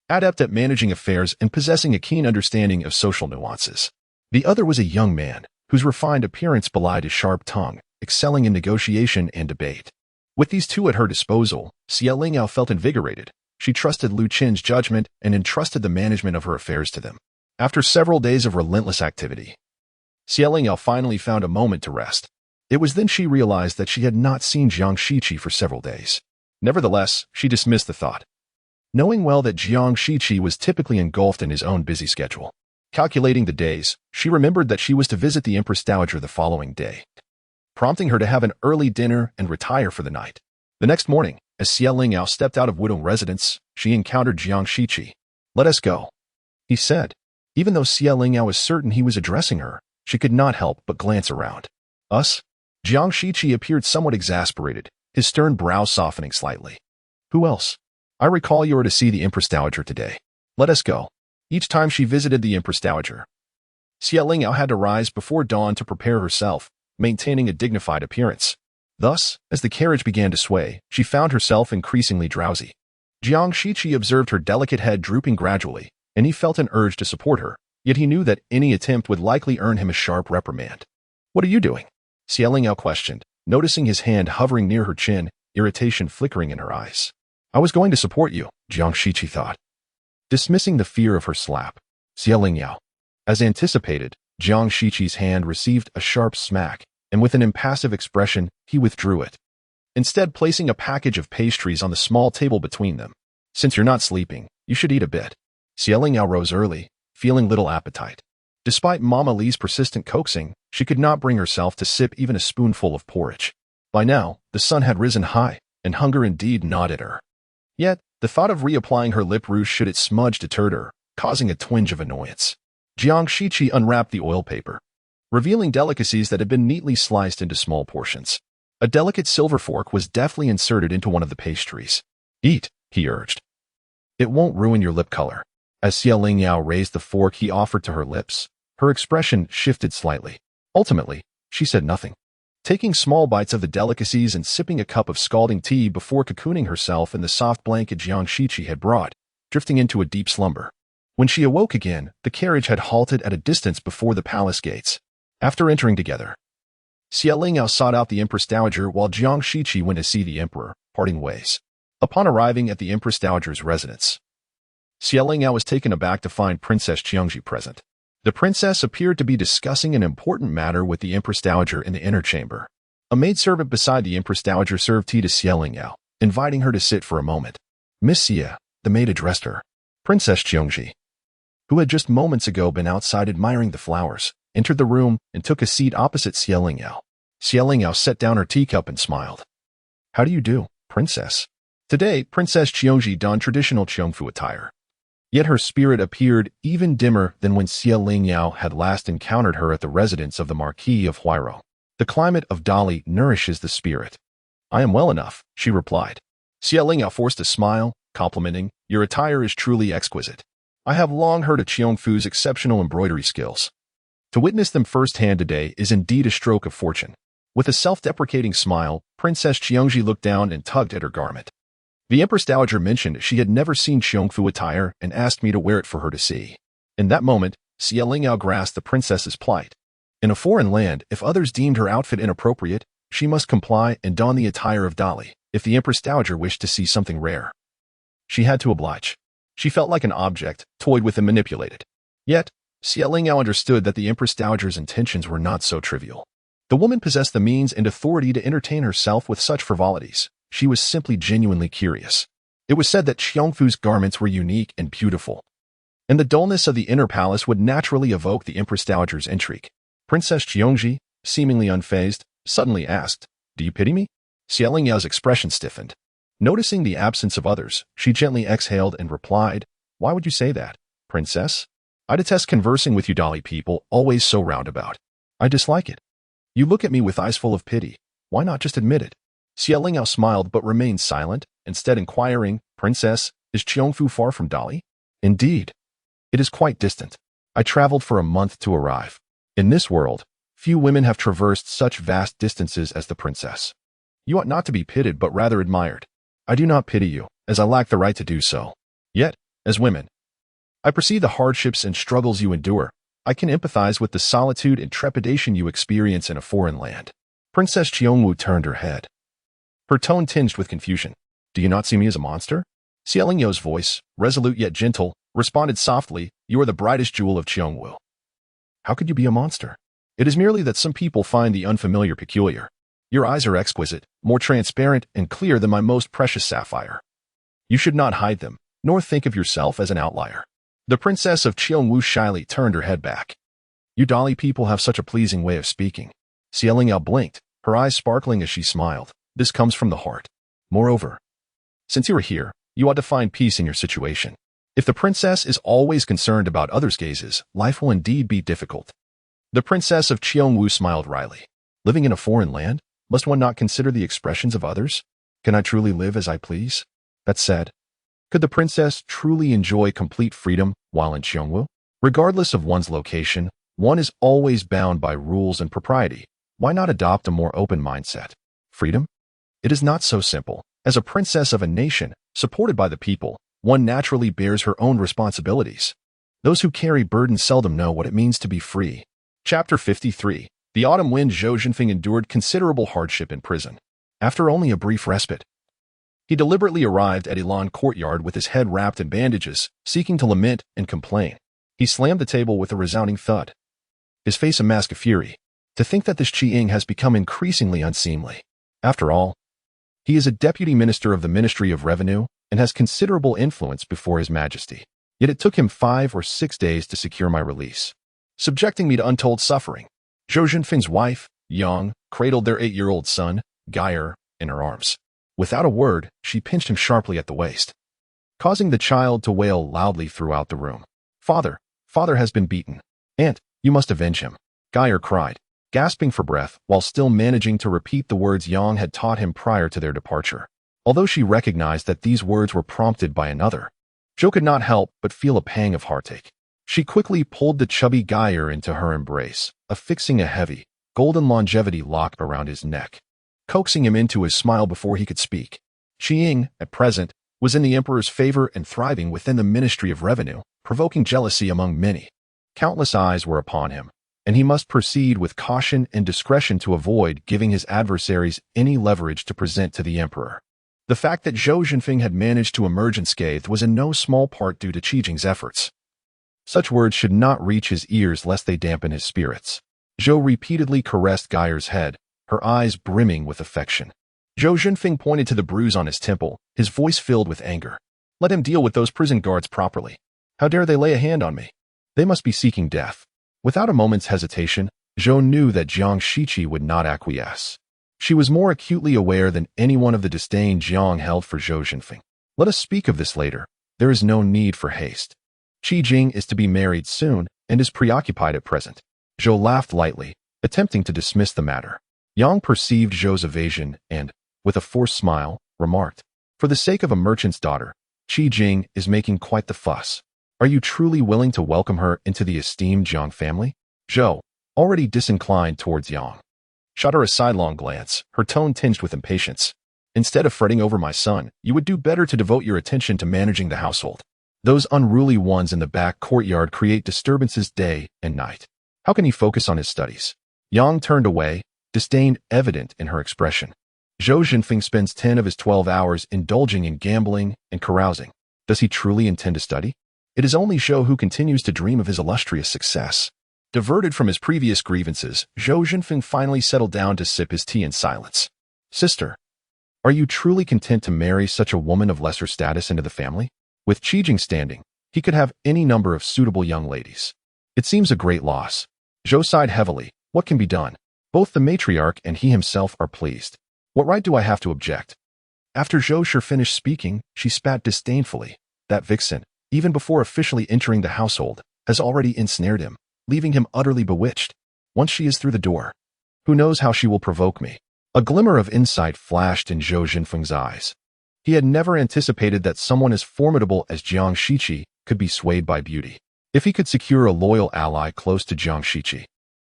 adept at managing affairs and possessing a keen understanding of social nuances. The other was a young man, whose refined appearance belied his sharp tongue, excelling in negotiation and debate. With these two at her disposal, Xie Lingyao felt invigorated. She trusted Lu Qin's judgment and entrusted the management of her affairs to them. After several days of relentless activity, Xie Lingyao finally found a moment to rest. It was then she realized that she had not seen Jiang Shiqi for several days. Nevertheless, she dismissed the thought, knowing well that Jiang Shiqi was typically engulfed in his own busy schedule. Calculating the days, she remembered that she was to visit the Empress Dowager the following day, prompting her to have an early dinner and retire for the night. The next morning, as Xie Lingyao stepped out of Wudong residence, she encountered Jiang Shiqi. "Let us go," he said. Even though Xie Lingyao was certain he was addressing her, she could not help but glance around. "Us?" Jiang Shiqi appeared somewhat exasperated, his stern brow softening slightly. "Who else? I recall you were to see the Empress Dowager today. Let us go." Each time she visited the Empress Dowager, Xie Lingyao had to rise before dawn to prepare herself, maintaining a dignified appearance. Thus, as the carriage began to sway, she found herself increasingly drowsy. Jiang Shiqi observed her delicate head drooping gradually, and he felt an urge to support her, yet he knew that any attempt would likely earn him a sharp reprimand. "What are you doing?" Xie Lingyao questioned, noticing his hand hovering near her chin, irritation flickering in her eyes. "I was going to support you," Jiang Shiqi thought, dismissing the fear of her slap. Xie Lingyao. As anticipated, Jiang Shiqi's hand received a sharp smack, and with an impassive expression, he withdrew it, instead placing a package of pastries on the small table between them. "Since you're not sleeping, you should eat a bit." Xie Lingyao rose early, feeling little appetite. Despite Mama Li's persistent coaxing, she could not bring herself to sip even a spoonful of porridge. By now, the sun had risen high, and hunger indeed gnawed at her. Yet, the thought of reapplying her lip rouge should it smudge deterred her, causing a twinge of annoyance. Jiang Shiqi unwrapped the oil paper, revealing delicacies that had been neatly sliced into small portions. A delicate silver fork was deftly inserted into one of the pastries. "Eat," he urged. "It won't ruin your lip color." As Xie Lingyao raised the fork he offered to her lips, her expression shifted slightly. Ultimately, she said nothing, taking small bites of the delicacies and sipping a cup of scalding tea before cocooning herself in the soft blanket Jiang Shiqi had brought, drifting into a deep slumber. When she awoke again, the carriage had halted at a distance before the palace gates. After entering together, Xie Lingyao sought out the Empress Dowager while Jiang Shiqi went to see the emperor, parting ways. Upon arriving at the Empress Dowager's residence, Xie Lingyao was taken aback to find Princess Jiangji present. The princess appeared to be discussing an important matter with the Empress Dowager in the inner chamber. A maidservant beside the Empress Dowager served tea to Xie Lingyao, inviting her to sit for a moment. "Miss Xie," the maid addressed her. Princess Jiangji, who had just moments ago been outside admiring the flowers, entered the room and took a seat opposite Xie Lingyao. Xie Lingyao set down her teacup and smiled. "How do you do, princess?" Today, Princess Jiangji donned traditional Qiongfu attire. Yet her spirit appeared even dimmer than when Xie Lingyao had last encountered her at the residence of the Marquis of Huairou. "The climate of Dali nourishes the spirit." "I am well enough," she replied. Xie Lingyao forced a smile, complimenting, "Your attire is truly exquisite. I have long heard of Qiongfu's exceptional embroidery skills. To witness them firsthand today is indeed a stroke of fortune." With a self-deprecating smile, Princess Jiangji looked down and tugged at her garment. The Empress Dowager mentioned she had never seen Qiongfu attire and asked me to wear it for her to see. In that moment, Xie Lingyao grasped the princess's plight. In a foreign land, if others deemed her outfit inappropriate, she must comply and don the attire of Dali. If the Empress Dowager wished to see something rare, she had to oblige. She felt like an object, toyed with and manipulated. Yet, Xie Lingyao understood that the Empress Dowager's intentions were not so trivial. The woman possessed the means and authority to entertain herself with such frivolities. She was simply genuinely curious. It was said that Qiongfu's garments were unique and beautiful, and the dullness of the inner palace would naturally evoke the Empress Dowager's intrigue. Princess Qiongji, seemingly unfazed, suddenly asked, "Do you pity me?" Xie Lingyao's expression stiffened. Noticing the absence of others, she gently exhaled and replied, "Why would you say that, princess? I detest conversing with you dolly people, always so roundabout. I dislike it. You look at me with eyes full of pity. Why not just admit it?" Xie Lingyao smiled but remained silent, instead inquiring, "Princess, is Qiongfu far from Dali?" "Indeed. It is quite distant. I traveled for a month to arrive. In this world, few women have traversed such vast distances as the princess. You ought not to be pitied but rather admired. I do not pity you, as I lack the right to do so. Yet, as women, I perceive the hardships and struggles you endure. I can empathize with the solitude and trepidation you experience in a foreign land." Princess Qiongwu turned her head, her tone tinged with confusion. "Do you not see me as a monster?" Xie Lingyao's voice, resolute yet gentle, responded softly, "You are the brightest jewel of Qiongwu. How could you be a monster? It is merely that some people find the unfamiliar peculiar. Your eyes are exquisite, more transparent and clear than my most precious sapphire. You should not hide them, nor think of yourself as an outlier." The princess of Qiongwu shyly turned her head back. "You dolly people have such a pleasing way of speaking." Xie Lingyao blinked, her eyes sparkling as she smiled. "This comes from the heart. Moreover, since you are here, you ought to find peace in your situation. If the princess is always concerned about others' gazes, life will indeed be difficult." The princess of Qiongwu smiled wryly. "Living in a foreign land, must one not consider the expressions of others? Can I truly live as I please? That said, could the princess truly enjoy complete freedom while in Qiongwu? Regardless of one's location, one is always bound by rules and propriety. Why not adopt a more open mindset? Freedom? It is not so simple. As a princess of a nation, supported by the people, one naturally bears her own responsibilities. Those who carry burdens seldom know what it means to be free." Chapter 53. The autumn wind. Zhou Zhenfeng endured considerable hardship in prison. After only a brief respite, he deliberately arrived at Ilan courtyard with his head wrapped in bandages, seeking to lament and complain. He slammed the table with a resounding thud, his face a mask of fury. To think that this Qi Ying has become increasingly unseemly. After all, he is a deputy minister of the Ministry of Revenue and has considerable influence before His Majesty. Yet it took him 5 or 6 days to secure my release, subjecting me to untold suffering. Zhou Zhenfeng's wife, Yang, cradled their 8-year-old son, Gair, in her arms. Without a word, she pinched him sharply at the waist, causing the child to wail loudly throughout the room. Father has been beaten. Aunt, you must avenge him," Gair cried, gasping for breath while still managing to repeat the words Yang had taught him prior to their departure. Although she recognized that these words were prompted by another, Zhou could not help but feel a pang of heartache. She quickly pulled the chubby Gair into her embrace, affixing a heavy, golden longevity lock around his neck, coaxing him into his smile before he could speak. Qi Ying, at present, was in the emperor's favor and thriving within the Ministry of Revenue, provoking jealousy among many. Countless eyes were upon him, and he must proceed with caution and discretion to avoid giving his adversaries any leverage to present to the emperor. The fact that Zhou Zhenfeng had managed to emerge unscathed was in no small part due to Qi Jing's efforts. Such words should not reach his ears lest they dampen his spirits. Zhou repeatedly caressed Gair's head, her eyes brimming with affection. Zhou Zhenfeng pointed to the bruise on his temple, his voice filled with anger. "Let him deal with those prison guards properly. How dare they lay a hand on me? They must be seeking death." Without a moment's hesitation, Zhou knew that Jiang Shiqi would not acquiesce. She was more acutely aware than anyone of the disdain Jiang held for Zhou Zhenfeng. "Let us speak of this later. There is no need for haste. Qi Jing is to be married soon and is preoccupied at present." Zhou laughed lightly, attempting to dismiss the matter. Yang perceived Zhou's evasion and, with a forced smile, remarked, "For the sake of a merchant's daughter, Qi Jing is making quite the fuss. Are you truly willing to welcome her into the esteemed Jiang family?" Zhou, already disinclined towards Yang, shot her a sidelong glance, her tone tinged with impatience. "Instead of fretting over my son, you would do better to devote your attention to managing the household. Those unruly ones in the back courtyard create disturbances day and night. How can he focus on his studies?" Yang turned away, disdain evident in her expression. "Zhou Zhenfeng spends 10 of his 12 hours indulging in gambling and carousing. Does he truly intend to study? It is only Zhou who continues to dream of his illustrious success." Diverted from his previous grievances, Zhou Jinfeng finally settled down to sip his tea in silence. Sister, are you truly content to marry such a woman of lesser status into the family? With Qijing standing, he could have any number of suitable young ladies. It seems a great loss. Zhou sighed heavily. What can be done? Both the matriarch and he himself are pleased. What right do I have to object? After Zhou Shi finished speaking, she spat disdainfully. That vixen, even before officially entering the household, has already ensnared him, leaving him utterly bewitched. Once she is through the door, who knows how she will provoke me? A glimmer of insight flashed in Zhou Jinfeng's eyes. He had never anticipated that someone as formidable as Jiang Shiqi could be swayed by beauty. If he could secure a loyal ally close to Jiang Shiqi,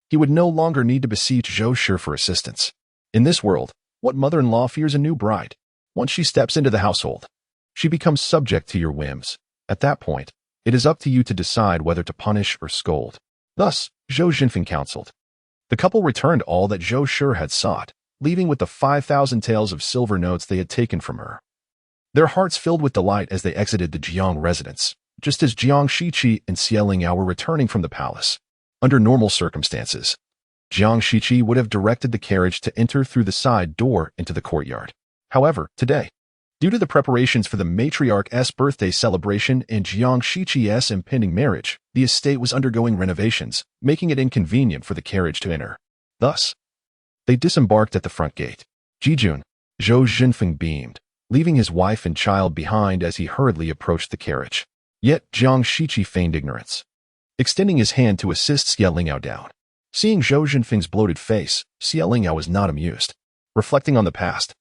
he would no longer need to beseech Zhou Shi for assistance. In this world, what mother-in-law fears a new bride? Once she steps into the household, she becomes subject to your whims. At that point, it is up to you to decide whether to punish or scold. Thus, Zhou Jinfeng counseled. The couple returned all that Zhou Shi had sought, leaving with the 5,000 taels of silver notes they had taken from her. Their hearts filled with delight as they exited the Jiang residence, just as Jiang Shiqi and Xie Lingyao were returning from the palace. Under normal circumstances, Jiang Shiqi would have directed the carriage to enter through the side door into the courtyard. However, today, due to the preparations for the matriarch's birthday celebration and Jiang Shiqi's impending marriage, the estate was undergoing renovations, making it inconvenient for the carriage to enter. Thus, they disembarked at the front gate. Jijun, Zhou Jinfeng beamed, leaving his wife and child behind as he hurriedly approached the carriage. Yet Jiang Shiqi feigned ignorance, extending his hand to assist Xie Lingyao down. Seeing Zhou Jinfeng's bloated face, Xie Lingyao was not amused. Reflecting on the past,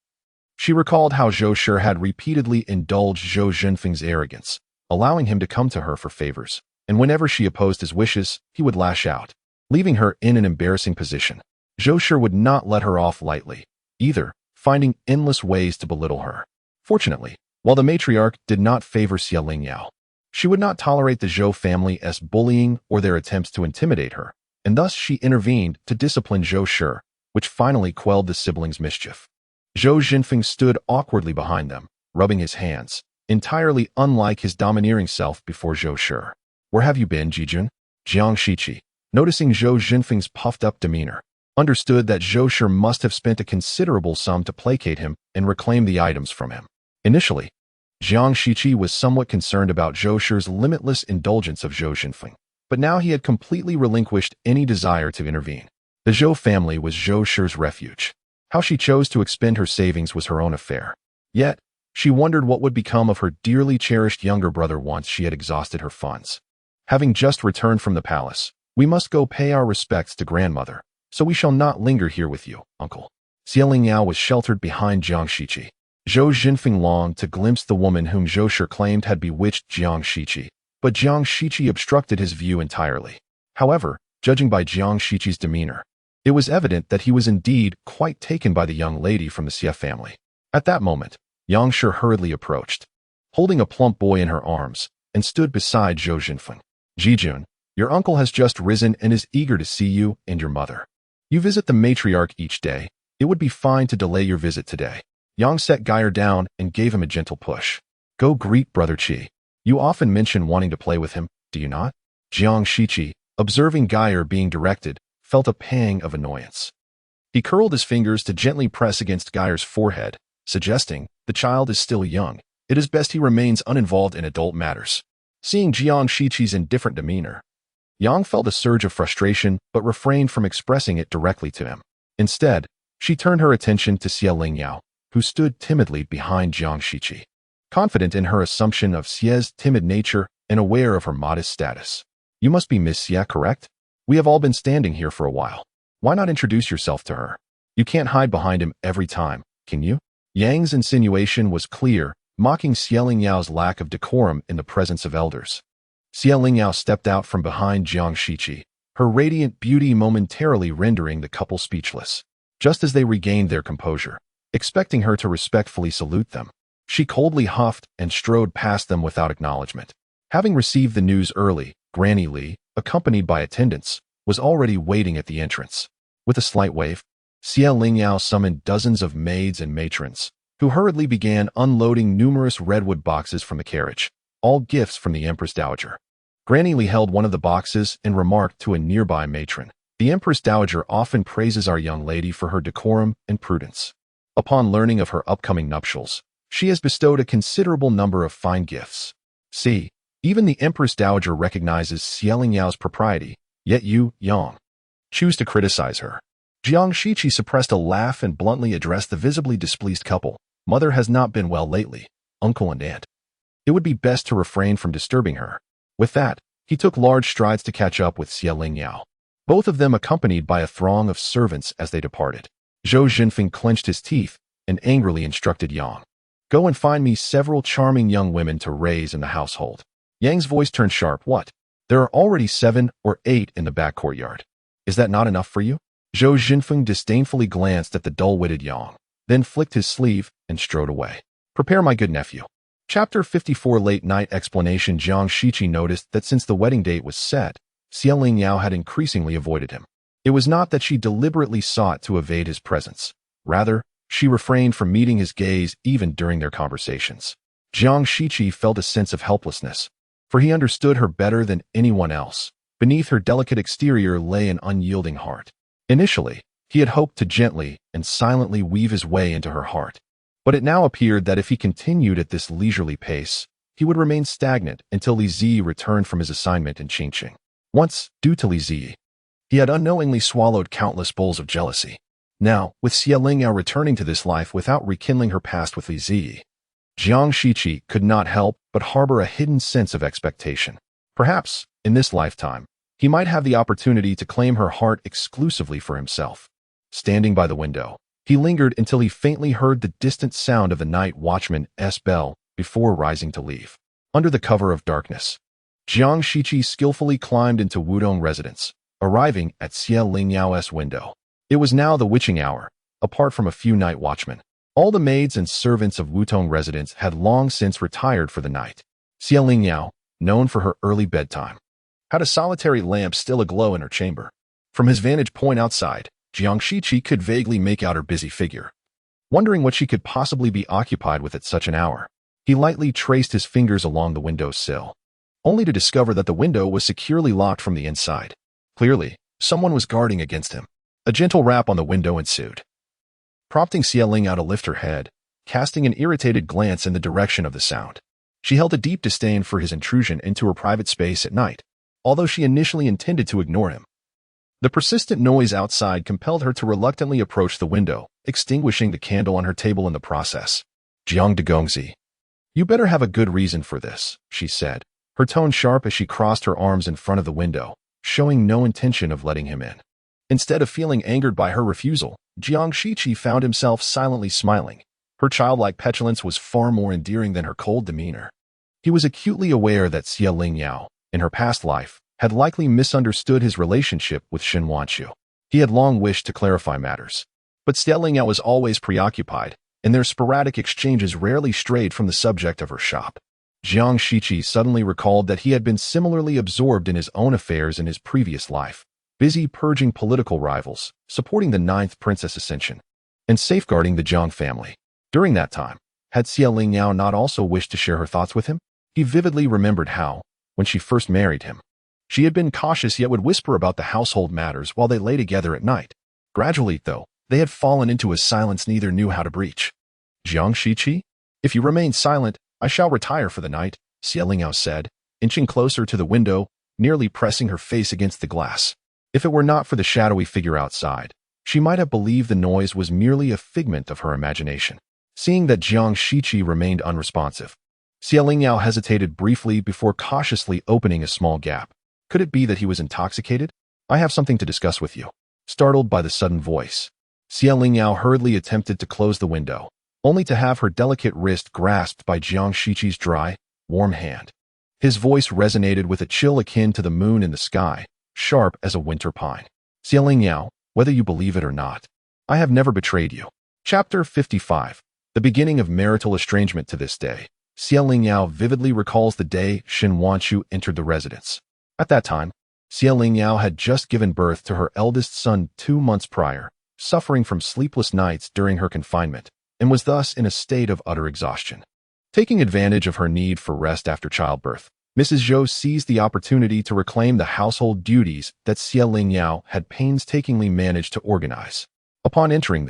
she recalled how Zhou Shi had repeatedly indulged Zhou Jinfeng's arrogance, allowing him to come to her for favors, and whenever she opposed his wishes, he would lash out, leaving her in an embarrassing position. Zhou Shi would not let her off lightly, either, finding endless ways to belittle her. Fortunately, while the matriarch did not favor Xie Lingyao, she would not tolerate the Zhou family's bullying or their attempts to intimidate her, and thus she intervened to discipline Zhou Shi, which finally quelled the siblings' mischief. Zhou Jinfeng stood awkwardly behind them, rubbing his hands, entirely unlike his domineering self before Zhou Shi. Where have you been, Jijun? Jiang Shiqi, noticing Zhou Jinfeng's puffed-up demeanor, understood that Zhou Shi must have spent a considerable sum to placate him and reclaim the items from him. Initially, Jiang Shiqi was somewhat concerned about Zhou Shi's limitless indulgence of Zhou Jinfeng, but now he had completely relinquished any desire to intervene. The Zhou family was Zhou Shi's refuge. How she chose to expend her savings was her own affair. Yet, she wondered what would become of her dearly cherished younger brother once she had exhausted her funds. Having just returned from the palace, we must go pay our respects to grandmother, so we shall not linger here with you, uncle. Xie Lingyao was sheltered behind Jiang Shiqi. Zhou Jinfeng longed to glimpse the woman whom Zhou Shi claimed had bewitched Jiang Shiqi, but Jiang Shiqi obstructed his view entirely. However, judging by Jiang Shiqi's demeanor, it was evident that he was indeed quite taken by the young lady from the Xie family. At that moment, Yang Shi hurriedly approached, holding a plump boy in her arms, and stood beside Zhou Jinfeng. Jijun, your uncle has just risen and is eager to see you and your mother. You visit the matriarch each day. It would be fine to delay your visit today. Yang set Geyer down and gave him a gentle push. Go greet Brother Qi. You often mention wanting to play with him, do you not? Jiang Shiqi, observing Geyer being directed, felt a pang of annoyance. He curled his fingers to gently press against Geyer's forehead, suggesting, the child is still young. It is best he remains uninvolved in adult matters. Seeing Jiang Shiqi's indifferent demeanor, Yang felt a surge of frustration but refrained from expressing it directly to him. Instead, she turned her attention to Xie Lingyao, who stood timidly behind Jiang Shiqi, confident in her assumption of Xie's timid nature and aware of her modest status. You must be Miss Xie, correct? We have all been standing here for a while. Why not introduce yourself to her? You can't hide behind him every time, can you? Yang's insinuation was clear, mocking Xie Lingyao's lack of decorum in the presence of elders. Xie Lingyao stepped out from behind Jiang Shiqi, her radiant beauty momentarily rendering the couple speechless. Just as they regained their composure, expecting her to respectfully salute them, she coldly huffed and strode past them without acknowledgement. Having received the news early, Granny Li, accompanied by attendants, was already waiting at the entrance. With a slight wave, Xie Lingyao summoned dozens of maids and matrons, who hurriedly began unloading numerous redwood boxes from the carriage, all gifts from the Empress Dowager. Granny Li held one of the boxes and remarked to a nearby matron, "The Empress Dowager often praises our young lady for her decorum and prudence. Upon learning of her upcoming nuptials, she has bestowed a considerable number of fine gifts. See, even the Empress Dowager recognizes Xie Lingyao's propriety, yet you, Yang, choose to criticize her." Jiang Shiqi suppressed a laugh and bluntly addressed the visibly displeased couple. "Mother has not been well lately, uncle and aunt. It would be best to refrain from disturbing her." With that, he took large strides to catch up with Xie Lingyao, both of them accompanied by a throng of servants as they departed. Zhou Jinfeng clenched his teeth and angrily instructed Yang, "Go and find me several charming young women to raise in the household." Yang's voice turned sharp. "What? There are already 7 or 8 in the back courtyard. Is that not enough for you?" Zhou Jinfeng disdainfully glanced at the dull-witted Yang, then flicked his sleeve and strode away. "Prepare, my good nephew." Chapter 54 Late Night Explanation. Jiang Shiqi noticed that since the wedding date was set, Xie Lingyao had increasingly avoided him. It was not that she deliberately sought to evade his presence. Rather, she refrained from meeting his gaze even during their conversations. Jiang Shiqi felt a sense of helplessness, for he understood her better than anyone else. Beneath her delicate exterior lay an unyielding heart. Initially, he had hoped to gently and silently weave his way into her heart. But it now appeared that if he continued at this leisurely pace, he would remain stagnant until Li Ziyi returned from his assignment in Qingqing. Once, due to Li Ziyi, he had unknowingly swallowed countless bowls of jealousy. Now, with Xie Lingyao returning to this life without rekindling her past with Li Ziyi, Jiang Shiqi could not help but harbor a hidden sense of expectation. Perhaps, in this lifetime, he might have the opportunity to claim her heart exclusively for himself. Standing by the window, he lingered until he faintly heard the distant sound of the night watchman's bell before rising to leave. Under the cover of darkness, Jiang Shiqi skillfully climbed into Wudong residence, arriving at Xie Lingyao's window. It was now the witching hour. Apart from a few night watchmen, all the maids and servants of Wudong residence had long since retired for the night. Xie Lingyao, known for her early bedtime, had a solitary lamp still aglow in her chamber. From his vantage point outside, Jiang Shiqi could vaguely make out her busy figure. Wondering what she could possibly be occupied with at such an hour, he lightly traced his fingers along the window sill, only to discover that the window was securely locked from the inside. Clearly, someone was guarding against him. A gentle rap on the window ensued, prompting Xie Lingyao to lift her head, casting an irritated glance in the direction of the sound. She held a deep disdain for his intrusion into her private space at night, although she initially intended to ignore him. The persistent noise outside compelled her to reluctantly approach the window, extinguishing the candle on her table in the process. "Jiang Degongzi, you better have a good reason for this," she said, her tone sharp as she crossed her arms in front of the window, showing no intention of letting him in. Instead of feeling angered by her refusal, Jiang Shiqi found himself silently smiling. Her childlike petulance was far more endearing than her cold demeanor. He was acutely aware that Xie Lingyao, in her past life, had likely misunderstood his relationship with Shen Wanqiu. He had long wished to clarify matters, but Xie Lingyao was always preoccupied, and their sporadic exchanges rarely strayed from the subject of her shop. Jiang Shiqi suddenly recalled that he had been similarly absorbed in his own affairs in his previous life, busy purging political rivals, supporting the 9th Princess Ascension, and safeguarding the Jiang family. During that time, had Xie Lingyao not also wished to share her thoughts with him? He vividly remembered how, when she first married him, she had been cautious yet would whisper about the household matters while they lay together at night. Gradually, though, they had fallen into a silence neither knew how to breach. "Jiang Shiqi, if you remain silent, I shall retire for the night," Xie Lingyao said, inching closer to the window, nearly pressing her face against the glass. If it were not for the shadowy figure outside, she might have believed the noise was merely a figment of her imagination. Seeing that Jiang Shiqi remained unresponsive, Xie Lingyao hesitated briefly before cautiously opening a small gap. Could it be that he was intoxicated? "I have something to discuss with you." Startled by the sudden voice, Xie Lingyao hurriedly attempted to close the window, only to have her delicate wrist grasped by Jiang Shiqi's dry, warm hand. His voice resonated with a chill akin to the moon in the sky, sharp as a winter pine. "Xie Lingyao, whether you believe it or not, I have never betrayed you." Chapter 55. The beginning of marital estrangement. To this day, Xie Lingyao vividly recalls the day Shen Wanqiu entered the residence. At that time, Xie Lingyao had just given birth to her eldest son 2 months prior, suffering from sleepless nights during her confinement, and was thus in a state of utter exhaustion. Taking advantage of her need for rest after childbirth, Mrs. Zhou seized the opportunity to reclaim the household duties that Xie Lingyao had painstakingly managed to organize. Upon entering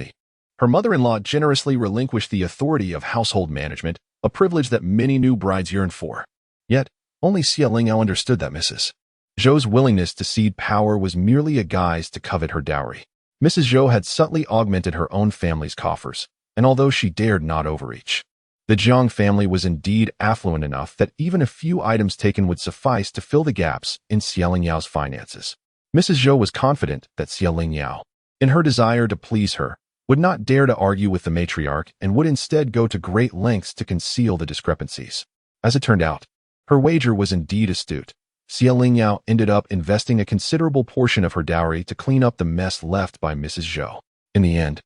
her mother-in-law generously relinquished the authority of household management, a privilege that many new brides yearned for. Yet, only Xie Lingyao understood that Mrs. Zhou's willingness to cede power was merely a guise to covet her dowry. Mrs. Zhou had subtly augmented her own family's coffers, and although she dared not overreach, the Jiang family was indeed affluent enough that even a few items taken would suffice to fill the gaps in Xie Lingyao's finances. Mrs. Zhou was confident that Xie Lingyao, in her desire to please her, would not dare to argue with the matriarch and would instead go to great lengths to conceal the discrepancies. As it turned out, her wager was indeed astute. Xie Lingyao ended up investing a considerable portion of her dowry to clean up the mess left by Mrs. Zhou. In the end,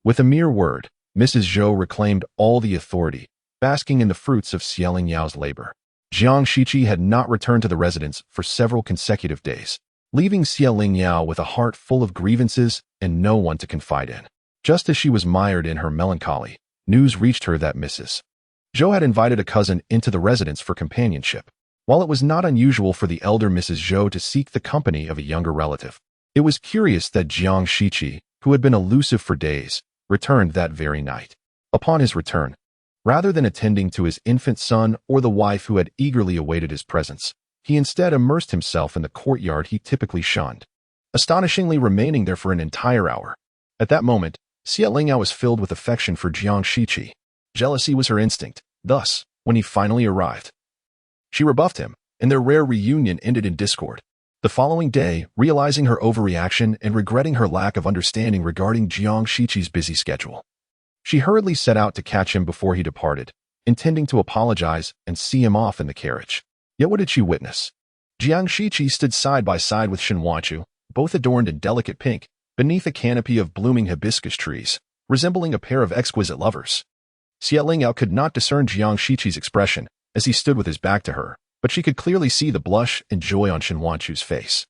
with a mere word, Mrs. Zhou reclaimed all the authority, basking in the fruits of Xie Lingyao's labor. Jiang Shiqi had not returned to the residence for several consecutive days, leaving Xie Lingyao with a heart full of grievances and no one to confide in. Just as she was mired in her melancholy, news reached her that Mrs. Zhou had invited a cousin into the residence for companionship. While it was not unusual for the elder Mrs. Zhou to seek the company of a younger relative, it was curious that Jiang Shiqi, who had been elusive for days, returned that very night. Upon his return, rather than attending to his infant son or the wife who had eagerly awaited his presence, he instead immersed himself in the courtyard he typically shunned, astonishingly remaining there for an entire hour. At that moment, Xie Lingyao was filled with affection for Jiang Shiqi. Jealousy was her instinct. Thus, when he finally arrived, she rebuffed him, and their rare reunion ended in discord. The following day, realizing her overreaction and regretting her lack of understanding regarding Jiang Shiqi's busy schedule, she hurriedly set out to catch him before he departed, intending to apologize and see him off in the carriage. Yet what did she witness? Jiang Shiqi stood side by side with Shen Wanchu, both adorned in delicate pink, beneath a canopy of blooming hibiscus trees, resembling a pair of exquisite lovers. Xie Lingyao could not discern Jiang Shiqi's expression as he stood with his back to her, but she could clearly see the blush and joy on Shen Wanchu's face.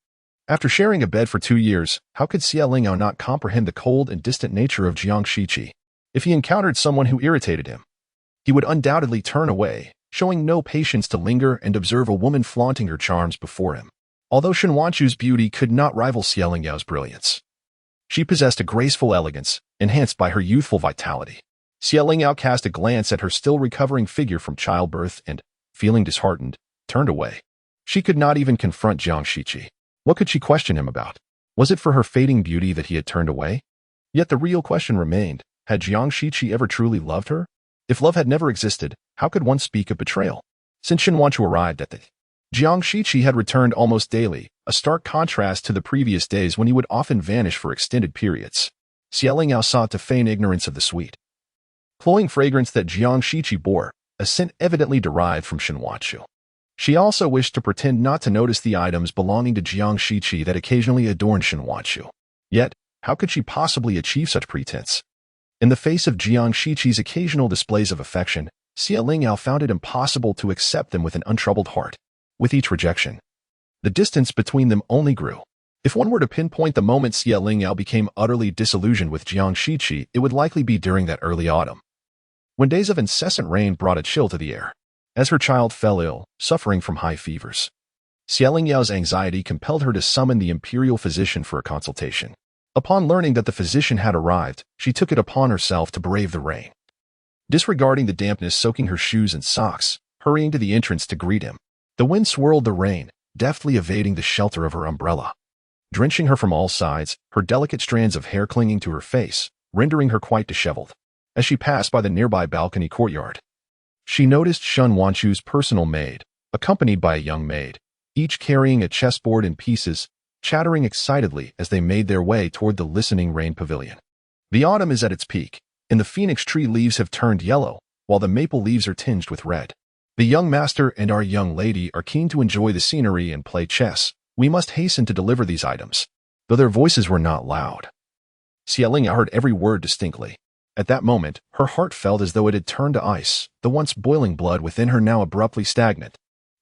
After sharing a bed for 2 years, how could Xie Lingyao not comprehend the cold and distant nature of Jiang Shiqi? If he encountered someone who irritated him, he would undoubtedly turn away, showing no patience to linger and observe a woman flaunting her charms before him. Although Shen Wanchu's beauty could not rival Xie Lingyao's brilliance, she possessed a graceful elegance, enhanced by her youthful vitality. Xie Lingyao cast a glance at her still recovering figure from childbirth and, feeling disheartened, turned away. She could not even confront Jiang Shiqi. What could she question him about? Was it for her fading beauty that he had turned away? Yet the real question remained, had Jiang Shiqi ever truly loved her? If love had never existed, how could one speak of betrayal? Since Shen Wanchu arrived at the Jiang Shiqi had returned almost daily, a stark contrast to the previous days when he would often vanish for extended periods. Xie Lingyao sought to feign ignorance of the sweet, cloying fragrance that Jiang Shiqi bore, a scent evidently derived from Shen Wanchu. She also wished to pretend not to notice the items belonging to Jiang Shiqi that occasionally adorned Shen Wanchu. Yet, how could she possibly achieve such pretense? In the face of Jiang Shiqi's occasional displays of affection, Xie Lingyao found it impossible to accept them with an untroubled heart. With each rejection, the distance between them only grew. If one were to pinpoint the moment Xie Lingyao became utterly disillusioned with Jiang Shiqi, it would likely be during that early autumn, when days of incessant rain brought a chill to the air. As her child fell ill, suffering from high fevers, Xie Lingyao's anxiety compelled her to summon the imperial physician for a consultation. Upon learning that the physician had arrived, she took it upon herself to brave the rain, disregarding the dampness soaking her shoes and socks, hurrying to the entrance to greet him. The wind swirled the rain, deftly evading the shelter of her umbrella, drenching her from all sides, her delicate strands of hair clinging to her face, rendering her quite disheveled. As she passed by the nearby balcony courtyard, she noticed Shen Wanchu's personal maid, accompanied by a young maid, each carrying a chessboard in pieces, chattering excitedly as they made their way toward the listening rain pavilion. The autumn is at its peak, and the phoenix tree leaves have turned yellow, while the maple leaves are tinged with red. The young master and our young lady are keen to enjoy the scenery and play chess. We must hasten to deliver these items. Though their voices were not loud, Xie Lingyao heard every word distinctly. At that moment, her heart felt as though it had turned to ice, the once boiling blood within her now abruptly stagnant.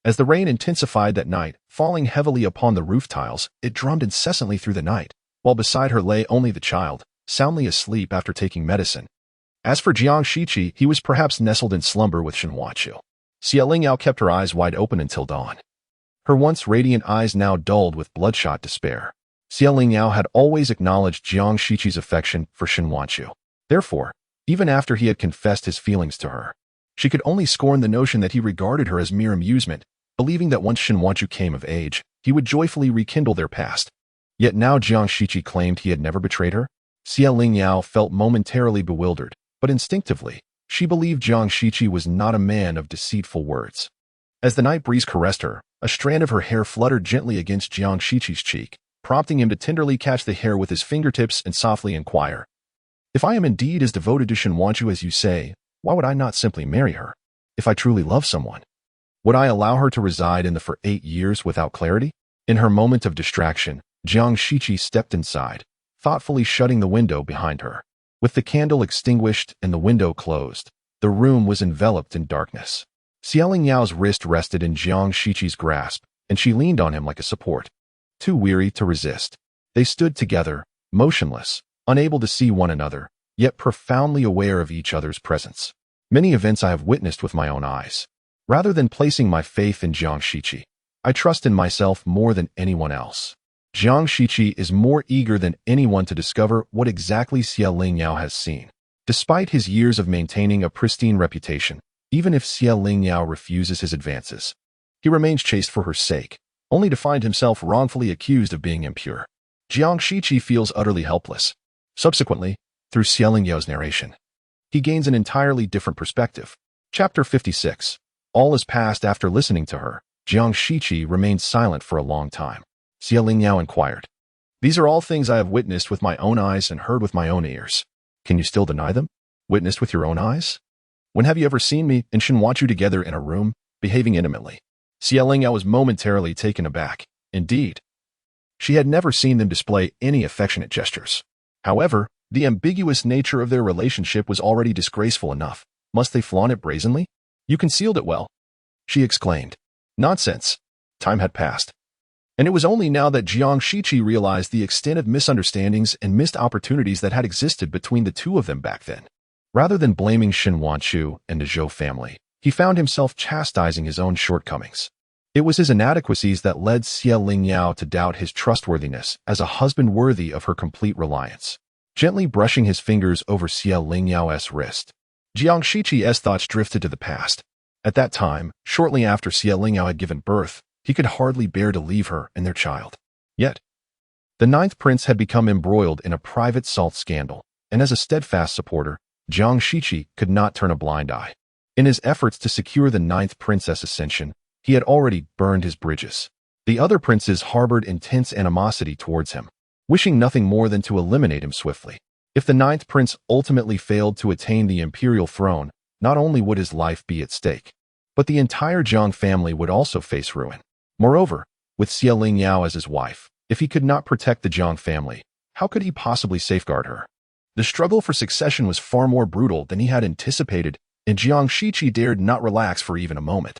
As the rain intensified that night, falling heavily upon the roof tiles, it drummed incessantly through the night, while beside her lay only the child, soundly asleep after taking medicine. As for Jiang Shiqi, he was perhaps nestled in slumber with Shen Wanchu. Lingyao kept her eyes wide open until dawn. Her once radiant eyes now dulled with bloodshot despair. Lingyao had always acknowledged Jiang Shiqi's affection for Shenwanchu. Therefore, even after he had confessed his feelings to her, she could only scorn the notion that he regarded her as mere amusement, believing that once Shenwanchu came of age, he would joyfully rekindle their past. Yet now Jiang Shiqi claimed he had never betrayed her. Lingyao felt momentarily bewildered, but instinctively, she believed Jiang Shiqi was not a man of deceitful words. As the night breeze caressed her, a strand of her hair fluttered gently against Jiang Shiqi's cheek, prompting him to tenderly catch the hair with his fingertips and softly inquire, "If I am indeed as devoted to Shenwanchu as you say, why would I not simply marry her? If I truly love someone, would I allow her to reside in the for 8 years without clarity?" In her moment of distraction, Jiang Shiqi stepped inside, thoughtfully shutting the window behind her. With the candle extinguished and the window closed, the room was enveloped in darkness. Lingyao wrist rested in Jiang Shiqi's grasp, and she leaned on him like a support. Too weary to resist, they stood together, motionless, unable to see one another, yet profoundly aware of each other's presence. Many events I have witnessed with my own eyes. Rather than placing my faith in Jiang Shiqi, I trust in myself more than anyone else. Jiang Shiqi is more eager than anyone to discover what exactly Lingyao has seen. Despite his years of maintaining a pristine reputation, even if Lingyao refuses his advances, he remains chaste for her sake, only to find himself wrongfully accused of being impure. Jiang Shiqi feels utterly helpless. Subsequently, through Lingyao's narration, he gains an entirely different perspective. Chapter 56. All is past. After listening to her, Jiang Shiqi remained silent for a long time. Lingyao inquired, "These are all things I have witnessed with my own eyes and heard with my own ears. Can you still deny them? Witnessed with your own eyes? When have you ever seen me and Shenwanchu together in a room, behaving intimately?" Lingyao was momentarily taken aback. Indeed, she had never seen them display any affectionate gestures. However, the ambiguous nature of their relationship was already disgraceful enough. Must they flaunt it brazenly? "You concealed it well," she exclaimed. Nonsense. Time had passed. And it was only now that Jiang Shiqi realized the extent of misunderstandings and missed opportunities that had existed between the two of them back then. Rather than blaming Shenwanchu and the Zhou family, he found himself chastising his own shortcomings. It was his inadequacies that led Lingyao to doubt his trustworthiness as a husband worthy of her complete reliance. Gently brushing his fingers over Lingyao's wrist, Jiang Shiqi's thoughts drifted to the past. At that time, shortly after Lingyao had given birth, he could hardly bear to leave her and their child. Yet, the 9th prince had become embroiled in a private salt scandal, and as a steadfast supporter, Jiang Shiqi could not turn a blind eye. In his efforts to secure the 9th prince's ascension, he had already burned his bridges. The other princes harbored intense animosity towards him, wishing nothing more than to eliminate him swiftly. If the 9th prince ultimately failed to attain the imperial throne, not only would his life be at stake, but the entire Jiang family would also face ruin. Moreover, with Lingyao as his wife, if he could not protect the Jiang family, how could he possibly safeguard her? The struggle for succession was far more brutal than he had anticipated, and Jiang Shiqi dared not relax for even a moment.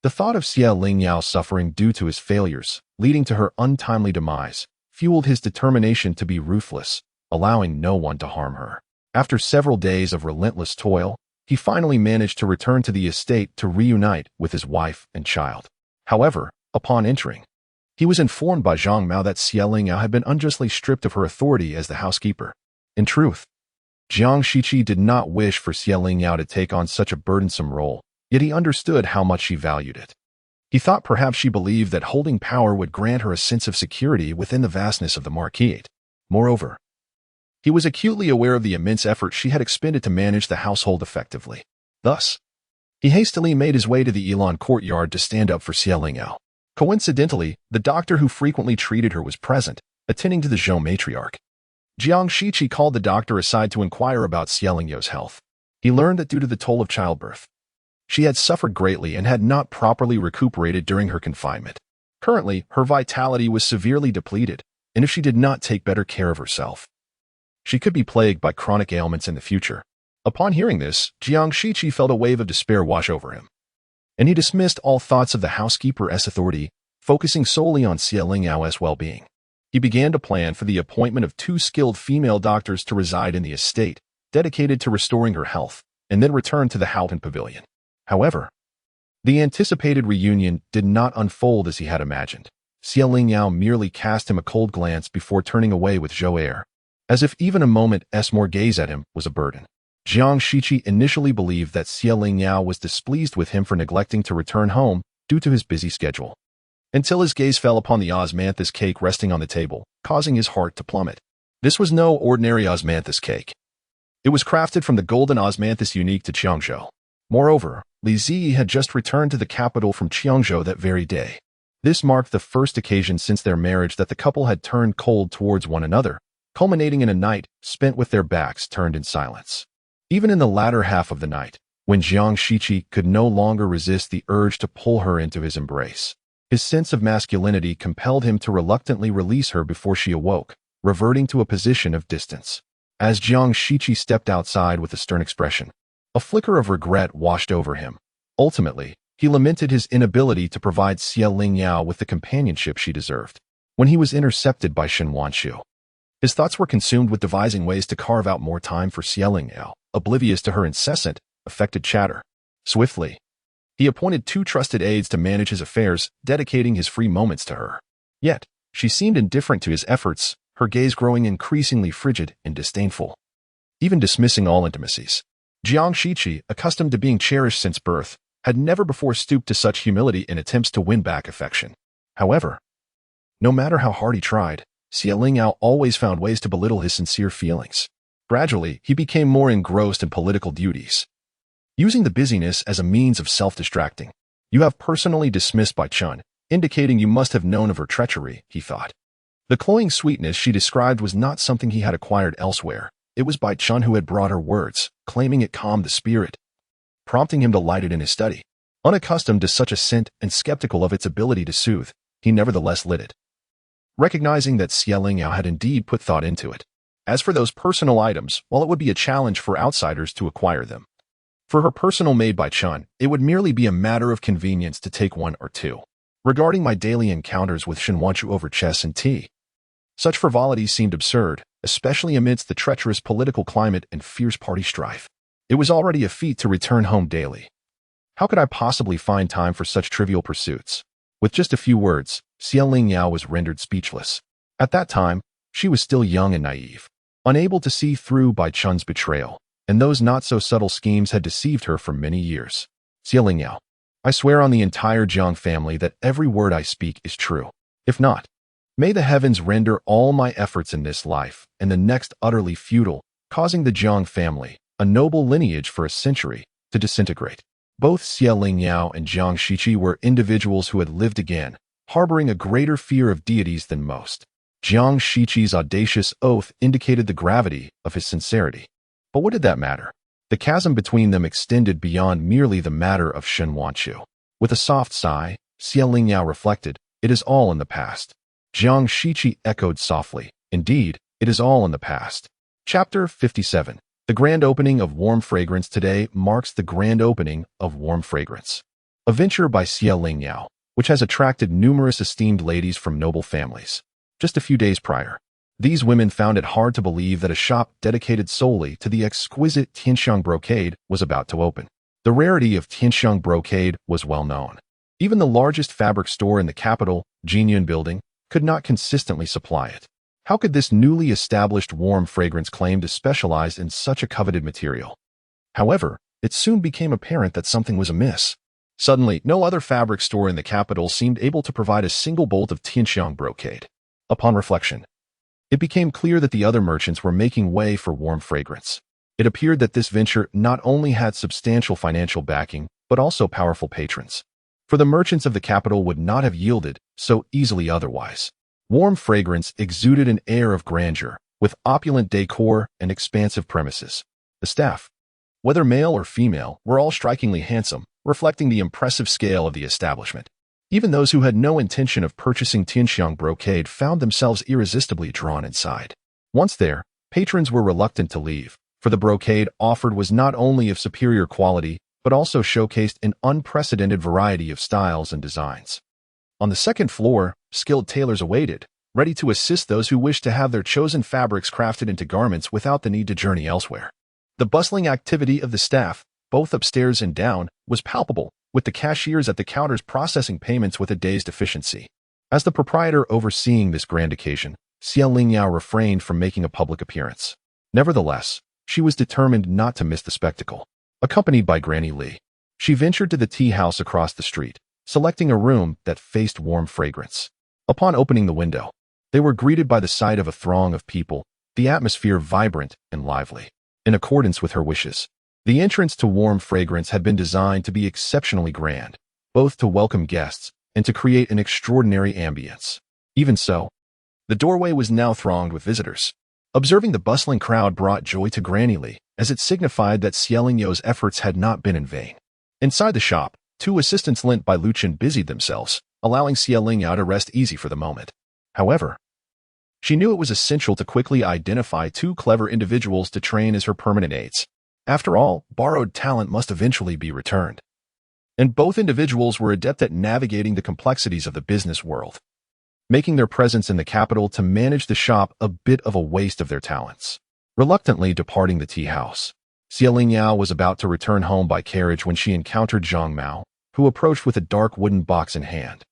The thought of Lingyao suffering due to his failures, leading to her untimely demise, fueled his determination to be ruthless, allowing no one to harm her. After several days of relentless toil, he finally managed to return to the estate to reunite with his wife and child. However, upon entering, he was informed by Zhang Mao that Lingyao had been unjustly stripped of her authority as the housekeeper. In truth, Jiang Shiqi did not wish for Lingyao to take on such a burdensome role, yet he understood how much she valued it. He thought perhaps she believed that holding power would grant her a sense of security within the vastness of the marquisate. Moreover, he was acutely aware of the immense effort she had expended to manage the household effectively. Thus, he hastily made his way to the Elan courtyard to stand up for Lingyao. Coincidentally, the doctor who frequently treated her was present, attending to the Zhou matriarch. Jiang Shiqi called the doctor aside to inquire about Lingyao health. He learned that due to the toll of childbirth, she had suffered greatly and had not properly recuperated during her confinement. Currently, her vitality was severely depleted, and if she did not take better care of herself, she could be plagued by chronic ailments in the future. Upon hearing this, Jiang Shiqi felt a wave of despair wash over him, and he dismissed all thoughts of the housekeeper's authority, focusing solely on Lingyao's well-being. He began to plan for the appointment of 2 skilled female doctors to reside in the estate, dedicated to restoring her health, and then return to the Houghton Pavilion. However, The anticipated reunion did not unfold as he had imagined. Lingyao merely cast him a cold glance before turning away with Zhou air, as if even a moment's more gaze at him was a burden. Jiang Shiqi initially believed that Lingyao was displeased with him for neglecting to return home due to his busy schedule, until his gaze fell upon the osmanthus cake resting on the table, causing his heart to plummet. This was no ordinary osmanthus cake. It was crafted from the golden osmanthus unique to Qiangzhou. Moreover, Li Ziyi had just returned to the capital from Qiangzhou that very day. This marked the first occasion since their marriage that the couple had turned cold towards one another, culminating in a night spent with their backs turned in silence. Even in the latter half of the night, when Jiang Shiqi could no longer resist the urge to pull her into his embrace, his sense of masculinity compelled him to reluctantly release her before she awoke, reverting to a position of distance. As Jiang Shiqi stepped outside with a stern expression, a flicker of regret washed over him. Ultimately, he lamented his inability to provide Lingyao with the companionship she deserved. When he was intercepted by Shen Wanqiu, his thoughts were consumed with devising ways to carve out more time for Lingyao, oblivious to her incessant, affected chatter. Swiftly, he appointed 2 trusted aides to manage his affairs, dedicating his free moments to her. Yet, she seemed indifferent to his efforts, her gaze growing increasingly frigid and disdainful, even dismissing all intimacies. Jiang Shiqi, accustomed to being cherished since birth, had never before stooped to such humility in attempts to win back affection. However, no matter how hard he tried, Lingyao always found ways to belittle his sincere feelings. Gradually, he became more engrossed in political duties, using the busyness as a means of self-distracting. "You have personally dismissed Bai Chun, indicating you must have known of her treachery," he thought. The cloying sweetness she described was not something he had acquired elsewhere. It was Bai Chun who had brought her words, claiming it calmed the spirit, prompting him to light it in his study. Unaccustomed to such a scent and skeptical of its ability to soothe, he nevertheless lit it, recognizing that Lingyao had indeed put thought into it. As for those personal items, while it would be a challenge for outsiders to acquire them, for her personal maid Bai Chun, it would merely be a matter of convenience to take 1 or 2. Regarding my daily encounters with Shen Wanqiu over chess and tea, such frivolities seemed absurd, especially amidst the treacherous political climate and fierce party strife. It was already a feat to return home daily. How could I possibly find time for such trivial pursuits? With just a few words, Lingyao was rendered speechless. At that time, she was still young and naive, unable to see through Bai Chun's betrayal, and those not-so-subtle schemes had deceived her for many years. Lingyao, I swear on the entire Jiang family that every word I speak is true. If not, may the heavens render all my efforts in this life and the next utterly futile, causing the Jiang family, a noble lineage for a century, to disintegrate. Both Lingyao and Jiang Shiqi were individuals who had lived again, harboring a greater fear of deities than most. Jiang Shiqi's audacious oath indicated the gravity of his sincerity. But what did that matter? The chasm between them extended beyond merely the matter of Shen Wanqiu. With a soft sigh, Lingyao reflected, "It is all in the past." Jiang Shiqi echoed softly, "Indeed, it is all in the past." Chapter 57. The grand opening of Warm Fragrance. Today marks the grand opening of Warm Fragrance, a venture by Lingyao, which has attracted numerous esteemed ladies from noble families. Just a few days prior, these women found it hard to believe that a shop dedicated solely to the exquisite Tianxiang brocade was about to open. The rarity of Tianxiang brocade was well known. Even the largest fabric store in the capital, Jinyun Building, could not consistently supply it. How could this newly established Warm Fragrance claim to specialize in such a coveted material? However, it soon became apparent that something was amiss. Suddenly, no other fabric store in the capital seemed able to provide a single bolt of Tianxiang brocade. Upon reflection, it became clear that the other merchants were making way for Warm Fragrance. It appeared that this venture not only had substantial financial backing, but also powerful patrons. For the merchants of the capital would not have yielded so easily otherwise. Warm Fragrance exuded an air of grandeur, with opulent decor and expansive premises. The staff, whether male or female, were all strikingly handsome, reflecting the impressive scale of the establishment. Even those who had no intention of purchasing Tianxiang brocade found themselves irresistibly drawn inside. Once there, patrons were reluctant to leave, for the brocade offered was not only of superior quality, but also showcased an unprecedented variety of styles and designs. On the second floor, skilled tailors awaited, ready to assist those who wished to have their chosen fabrics crafted into garments without the need to journey elsewhere. The bustling activity of the staff, both upstairs and down, was palpable, with the cashiers at the counters processing payments with a day's deficiency. As the proprietor overseeing this grand occasion, Lingyao refrained from making a public appearance. Nevertheless, she was determined not to miss the spectacle. Accompanied by Granny Li, she ventured to the tea house across the street, selecting a room that faced warm fragrance. Upon opening the window, they were greeted by the sight of a throng of people, the atmosphere vibrant and lively. In accordance with her wishes, the entrance to warm fragrance had been designed to be exceptionally grand, both to welcome guests and to create an extraordinary ambience. Even so, the doorway was now thronged with visitors. Observing the bustling crowd brought joy to Granny Li, as it signified that Lingyao efforts had not been in vain. Inside the shop, two assistants lent by Luchin busied themselves, allowing Lingyao to rest easy for the moment. However, she knew it was essential to quickly identify two clever individuals to train as her permanent aides. After all, borrowed talent must eventually be returned. And both individuals were adept at navigating the complexities of the business world, making their presence in the capital to manage the shop a bit of a waste of their talents. Reluctantly departing the tea house, Lingyao was about to return home by carriage when she encountered Zhang Mao, who approached with a dark wooden box in hand,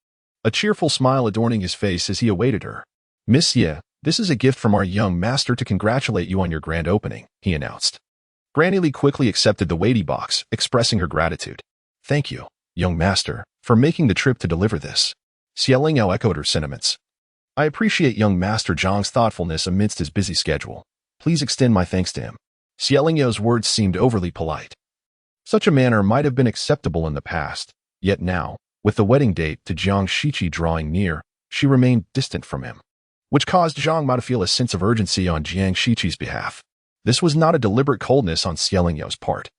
a cheerful smile adorning his face as he awaited her. "Miss Ye, this is a gift from our young master to congratulate you on your grand opening," he announced. Granny Li quickly accepted the weighty box, expressing her gratitude. "Thank you, young master, for making the trip to deliver this." Lingyao echoed her sentiments. "I appreciate young master Zhang's thoughtfulness amidst his busy schedule. Please extend my thanks to him." Lingyao words seemed overly polite. Such a manner might have been acceptable in the past, yet now, with the wedding date to Jiang Shiqi drawing near, she remained distant from him, which caused Zhang Mao to feel a sense of urgency on Jiang Shiqi's behalf. This was not a deliberate coldness on Lingyao part,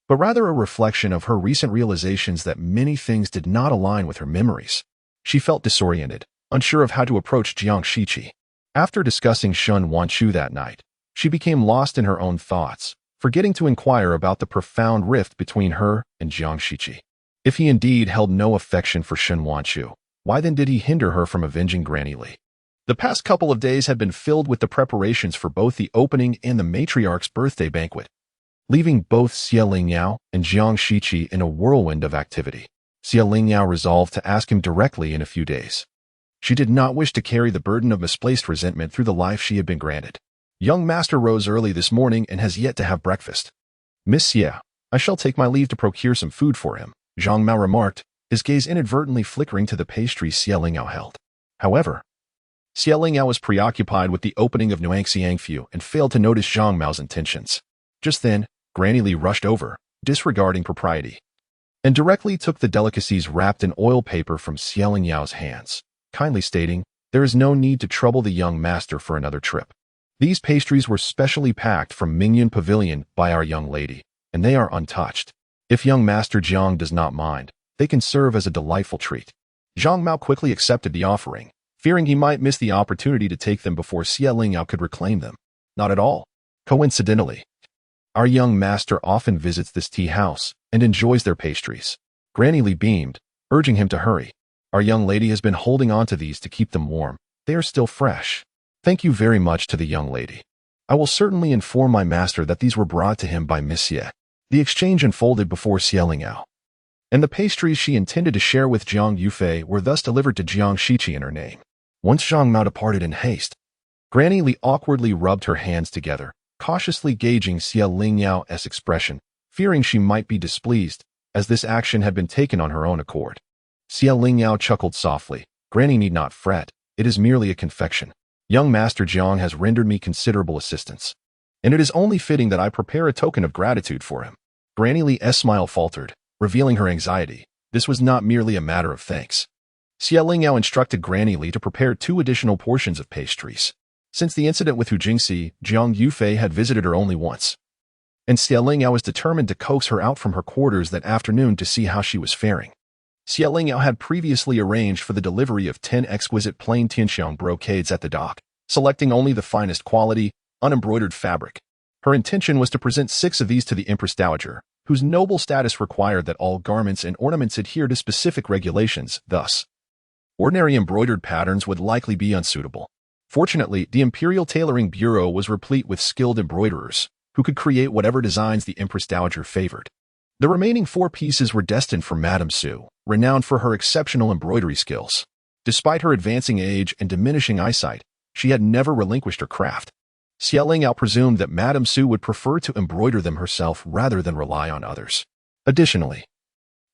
but rather a reflection of her recent realizations that many things did not align with her memories. She felt disoriented, unsure of how to approach Jiang Shiqi. After discussing Shun Wanchu that night, she became lost in her own thoughts, forgetting to inquire about the profound rift between her and Jiang Shiqi. If he indeed held no affection for Shun Wanchu, why then did he hinder her from avenging Granny Li? The past couple of days had been filled with the preparations for both the opening and the matriarch's birthday banquet, leaving both Lingyao and Jiang Shiqi in a whirlwind of activity. Lingyao resolved to ask him directly in a few days. She did not wish to carry the burden of misplaced resentment through the life she had been granted. "Young master rose early this morning and has yet to have breakfast. Miss Ye, I shall take my leave to procure some food for him," Zhang Mao remarked, his gaze inadvertently flickering to the pastry Lingyao held. However, Lingyao was preoccupied with the opening of Nuangxiangfu and failed to notice Zhang Mao's intentions. Just then, Granny Li rushed over, disregarding propriety, and directly took the delicacies wrapped in oil paper from Lingyao's hands, kindly stating, "There is no need to trouble the young master for another trip. These pastries were specially packed from Mingyun Pavilion by our young lady, and they are untouched. If young master Jiang does not mind, they can serve as a delightful treat." Zhang Mao quickly accepted the offering, fearing he might miss the opportunity to take them before Lingyao could reclaim them. "Not at all. Coincidentally, our young master often visits this tea house and enjoys their pastries." Granny Li beamed, urging him to hurry. "Our young lady has been holding on to these to keep them warm. They are still fresh." "Thank you very much to the young lady. I will certainly inform my master that these were brought to him by Miss Ye." The exchange unfolded before Lingyao, and the pastries she intended to share with Jiang Yufei were thus delivered to Jiang Shiqi in her name. Once Zhang Mao departed in haste, Granny Li awkwardly rubbed her hands together, cautiously gauging Lingyao's expression, fearing she might be displeased, as this action had been taken on her own accord. Lingyao chuckled softly. "Granny need not fret, it is merely a confection. Young Master Jiang has rendered me considerable assistance, and it is only fitting that I prepare a token of gratitude for him." Granny Li's smile faltered, revealing her anxiety. This was not merely a matter of thanks. Lingyao instructed Granny Li to prepare 2 additional portions of pastries. Since the incident with Hu Jingxi, Jiang Yufei had visited her only once, and Lingyao was determined to coax her out from her quarters that afternoon to see how she was faring. Lingyao had previously arranged for the delivery of 10 exquisite plain Tianxiang brocades at the dock, selecting only the finest quality, unembroidered fabric. Her intention was to present 6 of these to the Empress Dowager, whose noble status required that all garments and ornaments adhere to specific regulations. Thus, ordinary embroidered patterns would likely be unsuitable. Fortunately, the Imperial Tailoring Bureau was replete with skilled embroiderers, who could create whatever designs the Empress Dowager favored. The remaining 4 pieces were destined for Madame Su, renowned for her exceptional embroidery skills. Despite her advancing age and diminishing eyesight, she had never relinquished her craft. Xie Lingyao presumed that Madame Su would prefer to embroider them herself rather than rely on others. Additionally,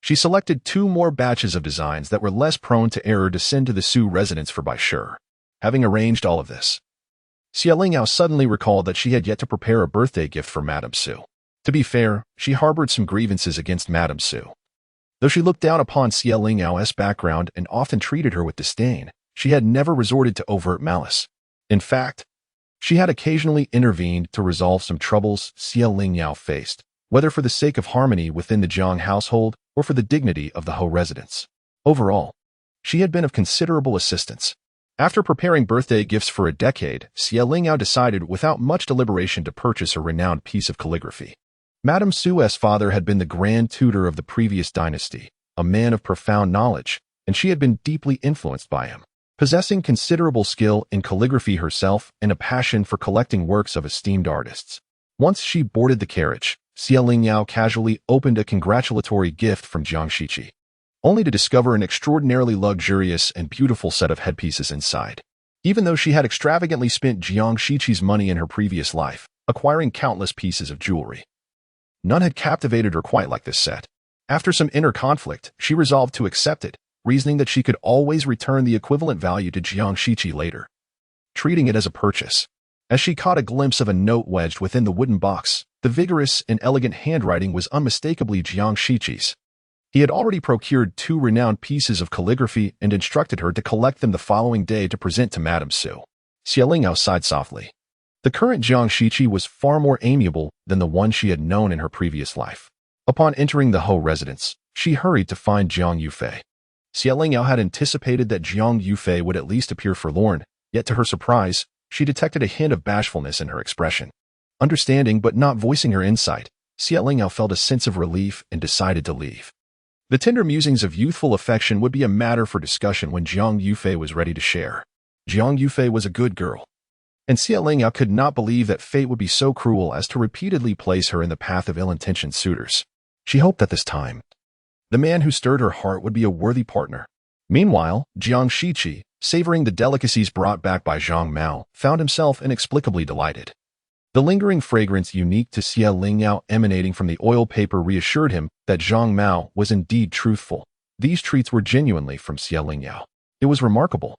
she selected 2 more batches of designs that were less prone to error to send to the Su residence for Baishur. Having arranged all of this, Xie Lingyao suddenly recalled that she had yet to prepare a birthday gift for Madame Su. To be fair, she harbored some grievances against Madame Su. Though she looked down upon Xie Lingyao's background and often treated her with disdain, she had never resorted to overt malice. In fact, she had occasionally intervened to resolve some troubles Xie Lingyao faced, whether for the sake of harmony within the Jiang household or for the dignity of the Ho residence. Overall, she had been of considerable assistance. After preparing birthday gifts for a decade, Xie Lingyao decided without much deliberation to purchase a renowned piece of calligraphy. Madame Su's father had been the grand tutor of the previous dynasty, a man of profound knowledge, and she had been deeply influenced by him. Possessing considerable skill in calligraphy herself and a passion for collecting works of esteemed artists. Once she boarded the carriage, Xie Lingyao casually opened a congratulatory gift from Jiang Shiqi, only to discover an extraordinarily luxurious and beautiful set of headpieces inside. Even though she had extravagantly spent Jiang Shiqi's money in her previous life, acquiring countless pieces of jewelry, none had captivated her quite like this set. After some inner conflict, she resolved to accept it, reasoning that she could always return the equivalent value to Jiang Shiqi later, treating it as a purchase. As she caught a glimpse of a note wedged within the wooden box, the vigorous and elegant handwriting was unmistakably Jiang Shiqi's. He had already procured 2 renowned pieces of calligraphy and instructed her to collect them the following day to present to Madame Su. Xie Lingyao sighed softly. The current Jiang Shiqi was far more amiable than the one she had known in her previous life. Upon entering the Ho residence, she hurried to find Jiang Yufei. Xie Lingyao had anticipated that Jiang Yufei would at least appear forlorn, yet to her surprise, she detected a hint of bashfulness in her expression. Understanding but not voicing her insight, Xie Lingyao felt a sense of relief and decided to leave. The tender musings of youthful affection would be a matter for discussion when Jiang Yufei was ready to share. Jiang Yufei was a good girl, and Xie Lingyao could not believe that fate would be so cruel as to repeatedly place her in the path of ill-intentioned suitors. She hoped that this time, the man who stirred her heart would be a worthy partner. Meanwhile, Jiang Shiqi, savoring the delicacies brought back by Zhang Mao, found himself inexplicably delighted. The lingering fragrance unique to Xie Lingyao emanating from the oil paper reassured him that Zhang Mao was indeed truthful. These treats were genuinely from Xie Lingyao. It was remarkable,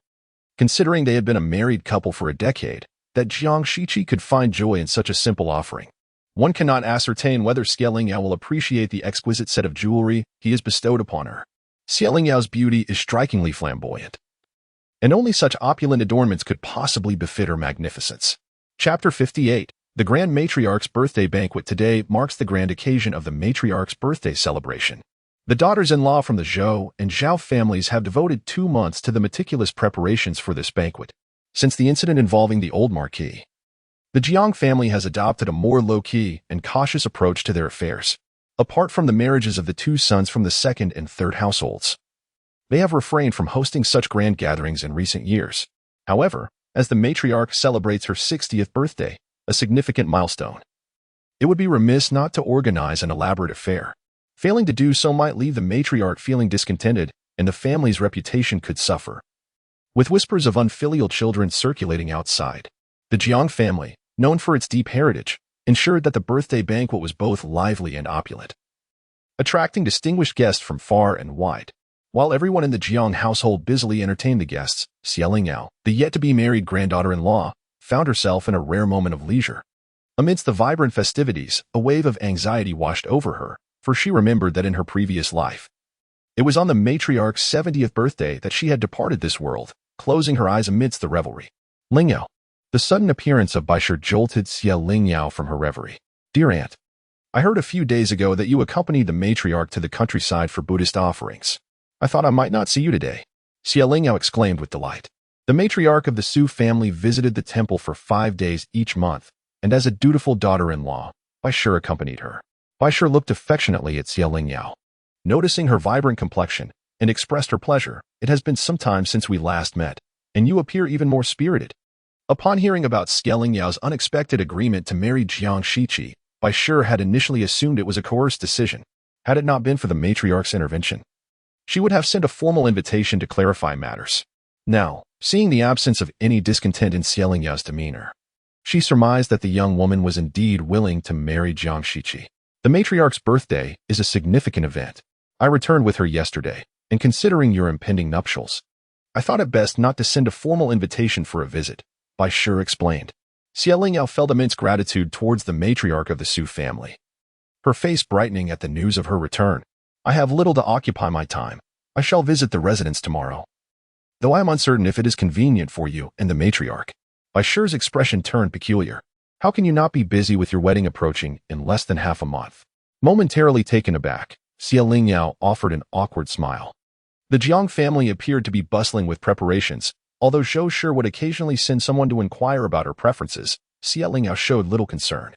considering they had been a married couple for a decade, that Jiang Shiqi could find joy in such a simple offering. One cannot ascertain whether Xie Lingyao will appreciate the exquisite set of jewelry he has bestowed upon her. Xie Lingyao's beauty is strikingly flamboyant, and only such opulent adornments could possibly befit her magnificence. Chapter 58. The Grand Matriarch's Birthday Banquet. Today marks the grand occasion of the Matriarch's birthday celebration. The daughters-in-law from the Zhou and Zhao families have devoted 2 months to the meticulous preparations for this banquet. Since the incident involving the old marquis, the Jiang family has adopted a more low-key and cautious approach to their affairs. Apart from the marriages of the 2 sons from the second and third households, they have refrained from hosting such grand gatherings in recent years. However, as the matriarch celebrates her 60th birthday, a significant milestone, it would be remiss not to organize an elaborate affair. Failing to do so might leave the matriarch feeling discontented, and the family's reputation could suffer. With whispers of unfilial children circulating outside, the Jiang family, known for its deep heritage, ensured that the birthday banquet was both lively and opulent, attracting distinguished guests from far and wide. While everyone in the Jiang household busily entertained the guests, Xie Lingyao, the yet-to-be-married granddaughter-in-law, found herself in a rare moment of leisure. Amidst the vibrant festivities, a wave of anxiety washed over her, for she remembered that in her previous life, it was on the matriarch's 70th birthday that she had departed this world, closing her eyes amidst the revelry. Lingyao. The sudden appearance of Baishur jolted Xie Lingyao from her reverie. Dear aunt, I heard a few days ago that you accompanied the matriarch to the countryside for Buddhist offerings. I thought I might not see you today. Xie Lingyao exclaimed with delight. The matriarch of the Su family visited the temple for 5 days each month, and as a dutiful daughter-in-law, Baishur accompanied her. Baishur looked affectionately at Xie Lingyao, noticing her vibrant complexion, and expressed her pleasure. It has been some time since we last met, and you appear even more spirited. Upon hearing about Xie Lingyao's unexpected agreement to marry Jiang Shiqi, Baishur had initially assumed it was a coerced decision. Had it not been for the matriarch's intervention, she would have sent a formal invitation to clarify matters. Now, seeing the absence of any discontent in Xie Lingyao's demeanor, she surmised that the young woman was indeed willing to marry Jiang Shiqi. The matriarch's birthday is a significant event. I returned with her yesterday, and considering your impending nuptials, I thought it best not to send a formal invitation for a visit, Bai Shi explained. Xie Lingyao felt immense gratitude towards the matriarch of the Su family, her face brightening at the news of her return. I have little to occupy my time. I shall visit the residence tomorrow, though I am uncertain if it is convenient for you and the matriarch. Bai Shi's expression turned peculiar. How can you not be busy with your wedding approaching in less than half a month? Momentarily taken aback, Xie Lingyao offered an awkward smile. The Jiang family appeared to be bustling with preparations. Although Zhou Shi would occasionally send someone to inquire about her preferences, Xie Lingyao showed little concern,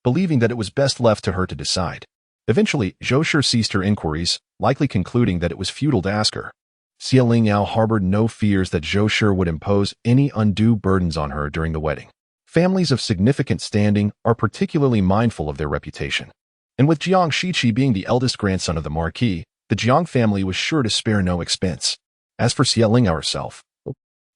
believing that it was best left to her to decide. Eventually, Zhou Shi ceased her inquiries, likely concluding that it was futile to ask her. Xie Lingyao harbored no fears that Zhou Shi would impose any undue burdens on her during the wedding. Families of significant standing are particularly mindful of their reputation. And with Jiang Shiqi being the eldest grandson of the Marquis, the Jiang family was sure to spare no expense. As for Xie Lingyao herself,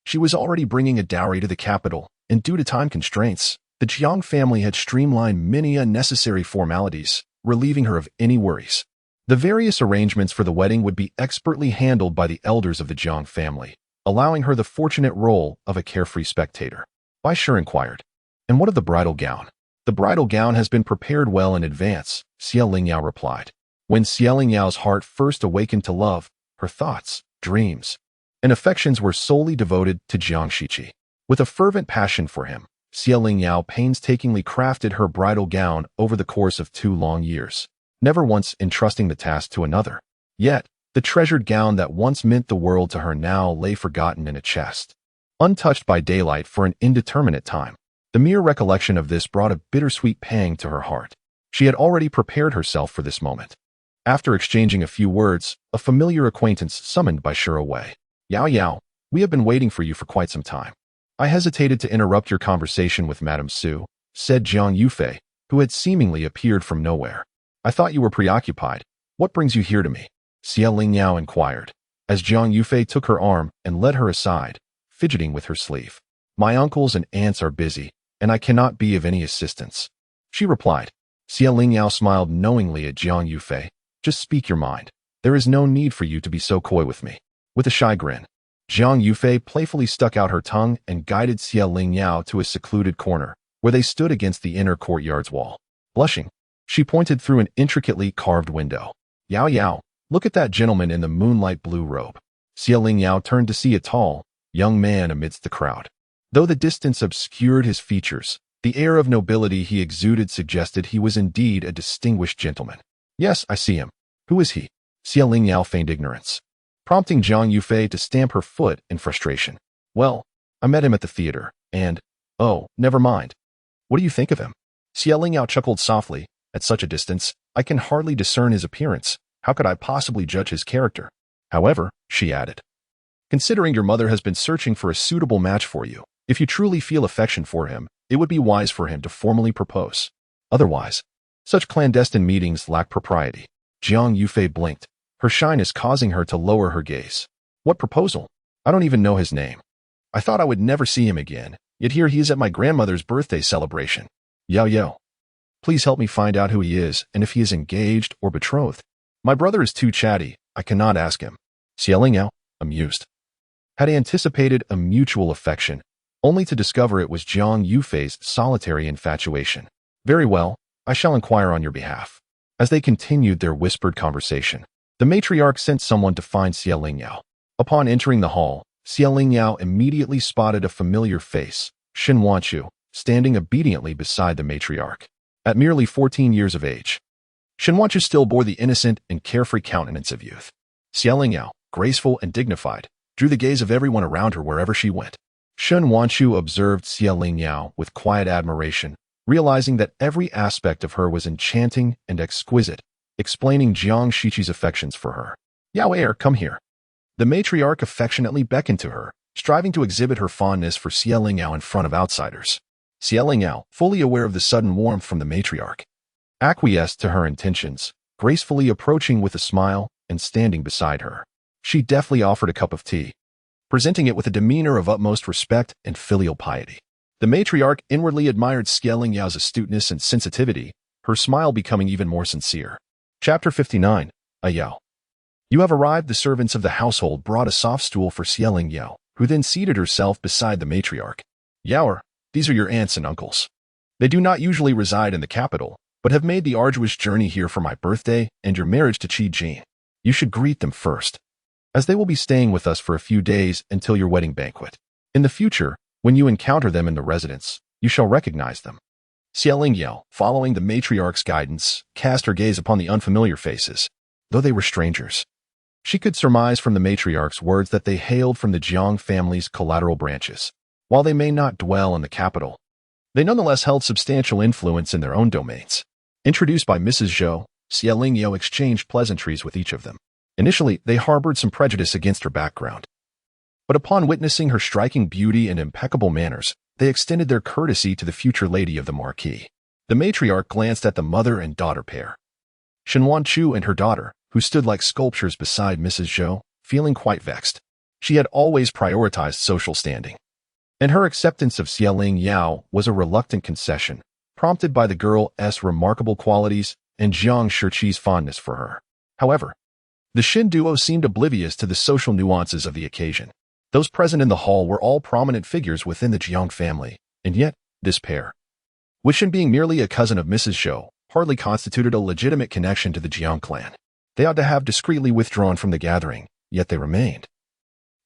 she was already bringing a dowry to the capital, and due to time constraints, the Jiang family had streamlined many unnecessary formalities, relieving her of any worries. The various arrangements for the wedding would be expertly handled by the elders of the Jiang family, allowing her the fortunate role of a carefree spectator. Bai Shi inquired, "And what of the bridal gown?" "The bridal gown has been prepared well in advance," Xie Lingyao replied. When Xie Lingyao's heart first awakened to love, her thoughts, dreams, and affections were solely devoted to Jiang Shiqi. With a fervent passion for him, Xie Lingyao painstakingly crafted her bridal gown over the course of 2 long years, never once entrusting the task to another. Yet, the treasured gown that once meant the world to her now lay forgotten in a chest, untouched by daylight for an indeterminate time. The mere recollection of this brought a bittersweet pang to her heart. She had already prepared herself for this moment. After exchanging a few words, a familiar acquaintance summoned Bai Shi away. "Yao Yao, we have been waiting for you for quite some time." "I hesitated to interrupt your conversation with Madame Su," said Jiang Yufei, who had seemingly appeared from nowhere. "I thought you were preoccupied. What brings you here to me?" Xie Lingyao inquired, as Jiang Yufei took her arm and led her aside, fidgeting with her sleeve. "My uncles and aunts are busy, and I cannot be of any assistance," she replied. Xie Lingyao smiled knowingly at Jiang Yufei. "Just speak your mind. There is no need for you to be so coy with me." With a shy grin, Jiang Yufei playfully stuck out her tongue and guided Xie Lingyao to a secluded corner, where they stood against the inner courtyard's wall. Blushing, she pointed through an intricately carved window. "Yao Yao, look at that gentleman in the moonlight blue robe." Xie Lingyao turned to see a tall, young man amidst the crowd. Though the distance obscured his features, the air of nobility he exuded suggested he was indeed a distinguished gentleman. "Yes, I see him. Who is he?" Xie Lingyao feigned ignorance, prompting Jiang Yufei to stamp her foot in frustration. "Well, I met him at the theater, and, oh, never mind. What do you think of him?" Xie Lingyao chuckled softly. "At such a distance, I can hardly discern his appearance. How could I possibly judge his character? However," she added, "considering your mother has been searching for a suitable match for you, if you truly feel affection for him, it would be wise for him to formally propose. Otherwise, such clandestine meetings lack propriety." Jiang Yufei blinked, her shyness causing her to lower her gaze. "What proposal? I don't even know his name. I thought I would never see him again, yet here he is at my grandmother's birthday celebration. Yao Yao, please help me find out who he is and if he is engaged or betrothed. My brother is too chatty, I cannot ask him." Xie Lingyao, amused, had anticipated a mutual affection, only to discover it was Jiang Yufei's solitary infatuation. "Very well, I shall inquire on your behalf." As they continued their whispered conversation, the matriarch sent someone to find Xie Lingyao. Upon entering the hall, Xie Lingyao immediately spotted a familiar face, Shen Wanchu, standing obediently beside the matriarch. At merely 14 years of age, Shen Wanchu still bore the innocent and carefree countenance of youth. Xie Lingyao, graceful and dignified, drew the gaze of everyone around her wherever she went. Shen Wanchu observed Xie Lingyao with quiet admiration, realizing that every aspect of her was enchanting and exquisite, explaining Jiang Shiqi's affections for her. "Yao Heir, come here." The matriarch affectionately beckoned to her, striving to exhibit her fondness for Xie Lingyao in front of outsiders. Xie Lingyao, fully aware of the sudden warmth from the matriarch, acquiesced to her intentions, gracefully approaching with a smile and standing beside her. She deftly offered a cup of tea, presenting it with a demeanor of utmost respect and filial piety. The matriarch inwardly admired Lingyao astuteness and sensitivity, her smile becoming even more sincere. Chapter 59. Yao. You have arrived. The servants of the household brought a soft stool for Lingyao, who then seated herself beside the matriarch. Yao, these are your aunts and uncles. They do not usually reside in the capital, but have made the arduous journey here for my birthday and your marriage to Qi Jing. You should greet them first, as they will be staying with us for a few days until your wedding banquet. In the future, when you encounter them in the residence, you shall recognize them. Lingyao, following the matriarch's guidance, cast her gaze upon the unfamiliar faces, though they were strangers. She could surmise from the matriarch's words that they hailed from the Jiang family's collateral branches. While they may not dwell in the capital, they nonetheless held substantial influence in their own domains. Introduced by Mrs. Zhou, Lingyao exchanged pleasantries with each of them. Initially, they harbored some prejudice against her background, but upon witnessing her striking beauty and impeccable manners, they extended their courtesy to the future lady of the marquis. The matriarch glanced at the mother and daughter pair, Shenwanchu and her daughter, who stood like sculptures beside Mrs. Zhou, feeling quite vexed. She had always prioritized social standing, and her acceptance of Lingyao was a reluctant concession, prompted by the girl's remarkable qualities and Jiang Shiqi's fondness for her. However, the Shen duo seemed oblivious to the social nuances of the occasion. Those present in the hall were all prominent figures within the Jiang family, and yet, this pair, which in being merely a cousin of Mrs. Zhou, hardly constituted a legitimate connection to the Jiang clan. They ought to have discreetly withdrawn from the gathering, yet they remained,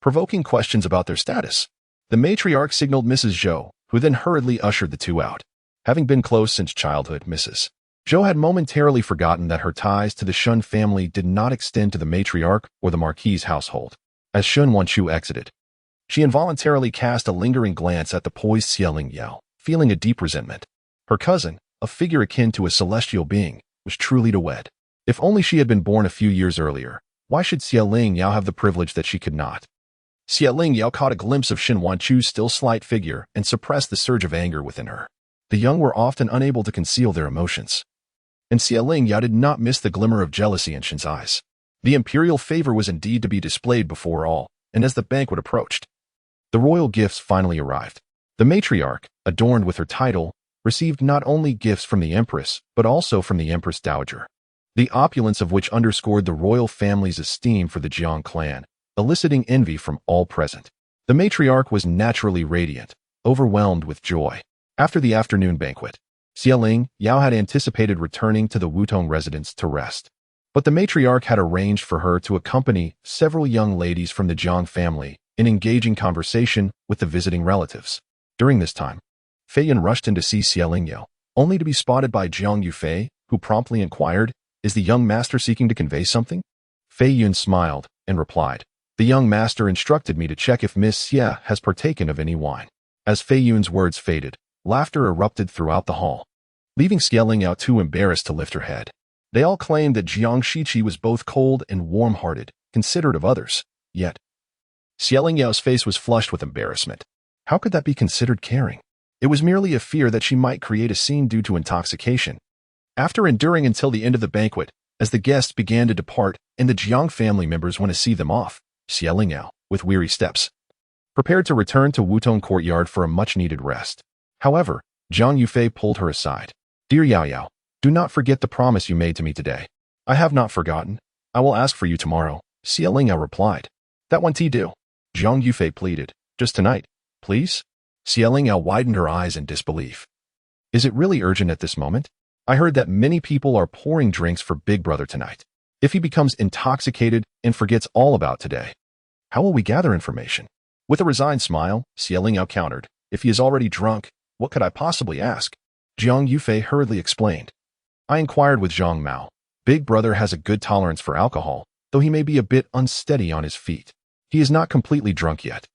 provoking questions about their status. The matriarch signaled Mrs. Zhou, who then hurriedly ushered the two out. Having been close since childhood, Mrs. Zhou had momentarily forgotten that her ties to the Shun family did not extend to the matriarch or the marquis's household. As Shun Wanchu exited, she involuntarily cast a lingering glance at the poised Lingyao, feeling a deep resentment. Her cousin, a figure akin to a celestial being, was truly to wed. If only she had been born a few years earlier, why should Lingyao have the privilege that she could not? Lingyao caught a glimpse of Shen Wanchu's still slight figure and suppressed the surge of anger within her. The young were often unable to conceal their emotions, and Lingyao did not miss the glimmer of jealousy in Shen's eyes. The imperial favor was indeed to be displayed before all, and as the banquet approached, the royal gifts finally arrived. The matriarch, adorned with her title, received not only gifts from the empress, but also from the empress dowager, the opulence of which underscored the royal family's esteem for the Jiang clan, eliciting envy from all present. The matriarch was radiant, overwhelmed with joy. After the afternoon banquet, Lingyao had anticipated returning to the Wutong residence to rest, but the matriarch had arranged for her to accompany several young ladies from the Jiang family in engaging conversation with the visiting relatives. During this time, Fei Yun rushed in to see Lingyao, only to be spotted by Jiang Yufei, who promptly inquired, "Is the young master seeking to convey something?" Fei Yun smiled and replied, "The young master instructed me to check if Miss Xie has partaken of any wine." As Fei Yun's words faded, laughter erupted throughout the hall, leaving Lingyao too embarrassed to lift her head. They all claimed that Jiang Shiqi was both cold and warm-hearted, considerate of others, yet Lingyao face was flushed with embarrassment. How could that be considered caring? It was merely a fear that she might create a scene due to intoxication. After enduring until the end of the banquet, as the guests began to depart and the Jiang family members went to see them off, Lingyao, with weary steps, prepared to return to Wutong courtyard for a much-needed rest. However, Jiang Yufei pulled her aside. "Dear Yao Yao, do not forget the promise you made to me today." "I have not forgotten. I will ask for you tomorrow," Lingyao replied. "That won't do," Jiang Yufei pleaded. "Just tonight, please?" Lingyao widened her eyes in disbelief. "Is it really urgent at this moment? I heard that many people are pouring drinks for Big Brother tonight. If he becomes intoxicated and forgets all about today, how will we gather information?" With a resigned smile, Lingyao countered, "If he is already drunk, what could I possibly ask?" Jiang Yufei hurriedly explained. "I inquired with Zhang Mao. Big Brother has a good tolerance for alcohol, though he may be a bit unsteady on his feet. He is not completely drunk yet.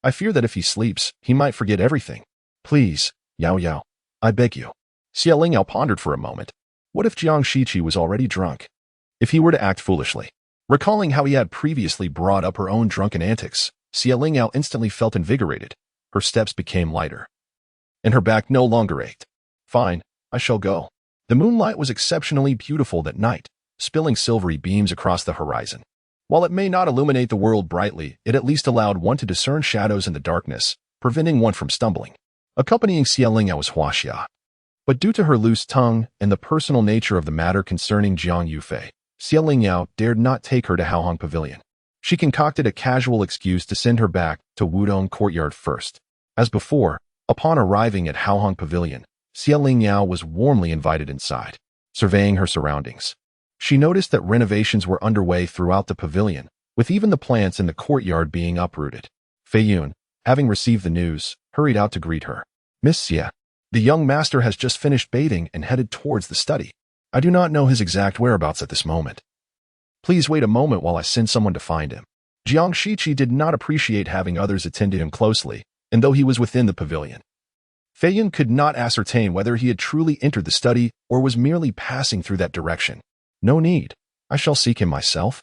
I fear that if he sleeps, he might forget everything. Please, Yao Yao, I beg you." Lingyao pondered for a moment. What if Jiang Shiqi was already drunk? If he were to act foolishly? Recalling how he had previously brought up her own drunken antics, Lingyao instantly felt invigorated. Her steps became lighter, and her back no longer ached. "Fine, I shall go." The moonlight was exceptionally beautiful that night, spilling silvery beams across the horizon. While it may not illuminate the world brightly, it at least allowed one to discern shadows in the darkness, preventing one from stumbling. Accompanying Xie Lingyao was Huaxia. But due to her loose tongue and the personal nature of the matter concerning Jiang Yufei, Xie Lingyao dared not take her to Haohong Pavilion. She concocted a casual excuse to send her back to Wudong Courtyard first. As before, upon arriving at Haohong Pavilion, Xie Lingyao was warmly invited inside. Surveying her surroundings, she noticed that renovations were underway throughout the pavilion, with even the plants in the courtyard being uprooted. Fei Yun, having received the news, hurried out to greet her. "Miss Xie, the young master has just finished bathing and headed towards the study. I do not know his exact whereabouts at this moment. Please wait a moment while I send someone to find him." Jiang Shiqi did not appreciate having others attend to him closely, and though he was within the pavilion, Fei Yun could not ascertain whether he had truly entered the study or was merely passing through that direction. "No need. I shall seek him myself."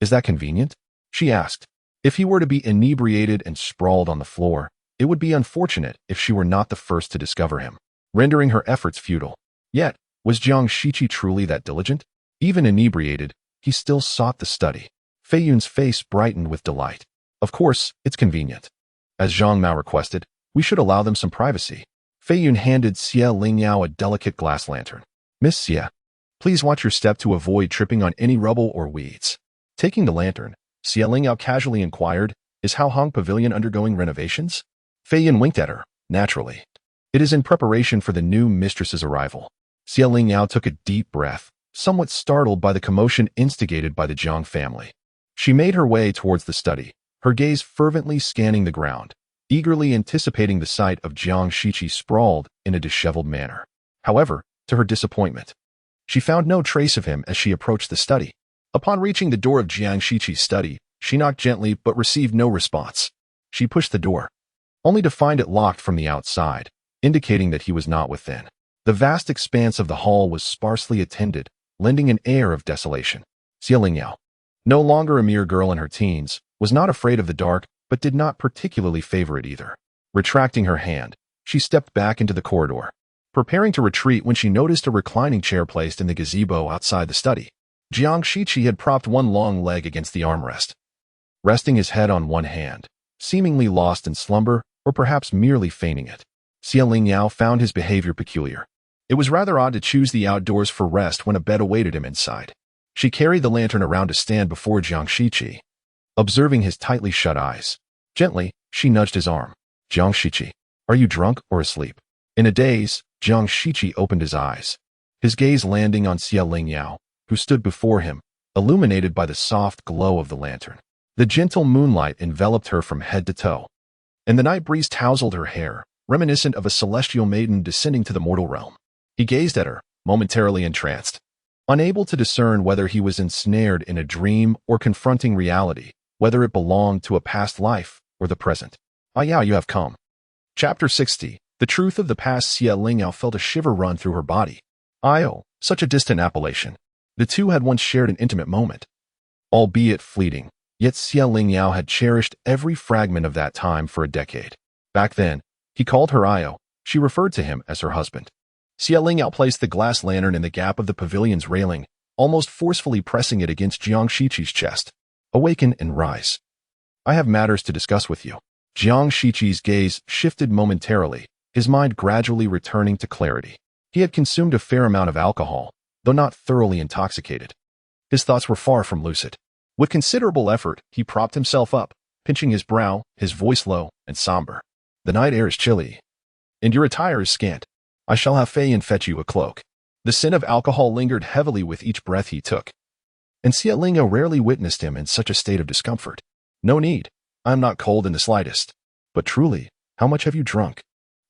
Is that convenient?" she asked. If he were to be inebriated and sprawled on the floor, it would be unfortunate if she were not the first to discover him, rendering her efforts futile. Yet, was Jiang Shiqi truly that diligent? Even inebriated, he still sought the study. Fei Yun's face brightened with delight. "Of course, it's convenient. As Zhang Mao requested, we should allow them some privacy." Fei Yun handed Xie Lingyao a delicate glass lantern. "Miss Xie, please watch your step to avoid tripping on any rubble or weeds." Taking the lantern, Xie Lingyao casually inquired, "Is Haohong Pavilion undergoing renovations?" Fei Yun winked at her, naturally. "It is in preparation for the new mistress's arrival." Xie Lingyao took a deep breath, somewhat startled by the commotion instigated by the Jiang family. She made her way towards the study, her gaze fervently scanning the ground, eagerly anticipating the sight of Jiang Shiqi sprawled in a disheveled manner. However, to her disappointment, she found no trace of him as she approached the study. Upon reaching the door of Jiang Shiqi's study, she knocked gently but received no response. She pushed the door, only to find it locked from the outside, indicating that he was not within. The vast expanse of the hall was sparsely attended, lending an air of desolation. Xie Lingyao, no longer a mere girl in her teens, was not afraid of the dark, but did not particularly favor it either. Retracting her hand, she stepped back into the corridor, preparing to retreat when she noticed a reclining chair placed in the gazebo outside the study. Jiang Shiqi had propped one long leg against the armrest, resting his head on one hand, seemingly lost in slumber or perhaps merely feigning it. Xie Lingyao found his behavior peculiar. It was rather odd to choose the outdoors for rest when a bed awaited him inside. She carried the lantern around to stand before Jiang Shiqi, observing his tightly shut eyes. Gently, she nudged his arm. "Jiang Shiqi, are you drunk or asleep?" In a daze, Jiang Shiqi opened his eyes, his gaze landing on Xie Lingyao, who stood before him, illuminated by the soft glow of the lantern. The gentle moonlight enveloped her from head to toe, and the night breeze tousled her hair, reminiscent of a celestial maiden descending to the mortal realm. He gazed at her, momentarily entranced, unable to discern whether he was ensnared in a dream or confronting reality, whether it belonged to a past life or the present. "Ah yeah, you have come." Chapter 60. The truth of the past. Xie Lingyao felt a shiver run through her body. Io, such a distant appellation. The two had once shared an intimate moment, albeit fleeting, yet Xie Lingyao had cherished every fragment of that time for a decade. Back then, he called her Io. She referred to him as her husband. Xie Lingyao placed the glass lantern in the gap of the pavilion's railing, almost forcefully pressing it against Jiang Shiqi's chest. "Awaken and rise. I have matters to discuss with you." Jiang Shiqi's gaze shifted momentarily, his mind gradually returning to clarity. He had consumed a fair amount of alcohol, though not thoroughly intoxicated. His thoughts were far from lucid. With considerable effort, he propped himself up, pinching his brow, his voice low and somber. "The night air is chilly, and your attire is scant. I shall have Fei Yun fetch you a cloak." The scent of alcohol lingered heavily with each breath he took, and Xie Lingyao rarely witnessed him in such a state of discomfort. "No need. I am not cold in the slightest. But truly, how much have you drunk?"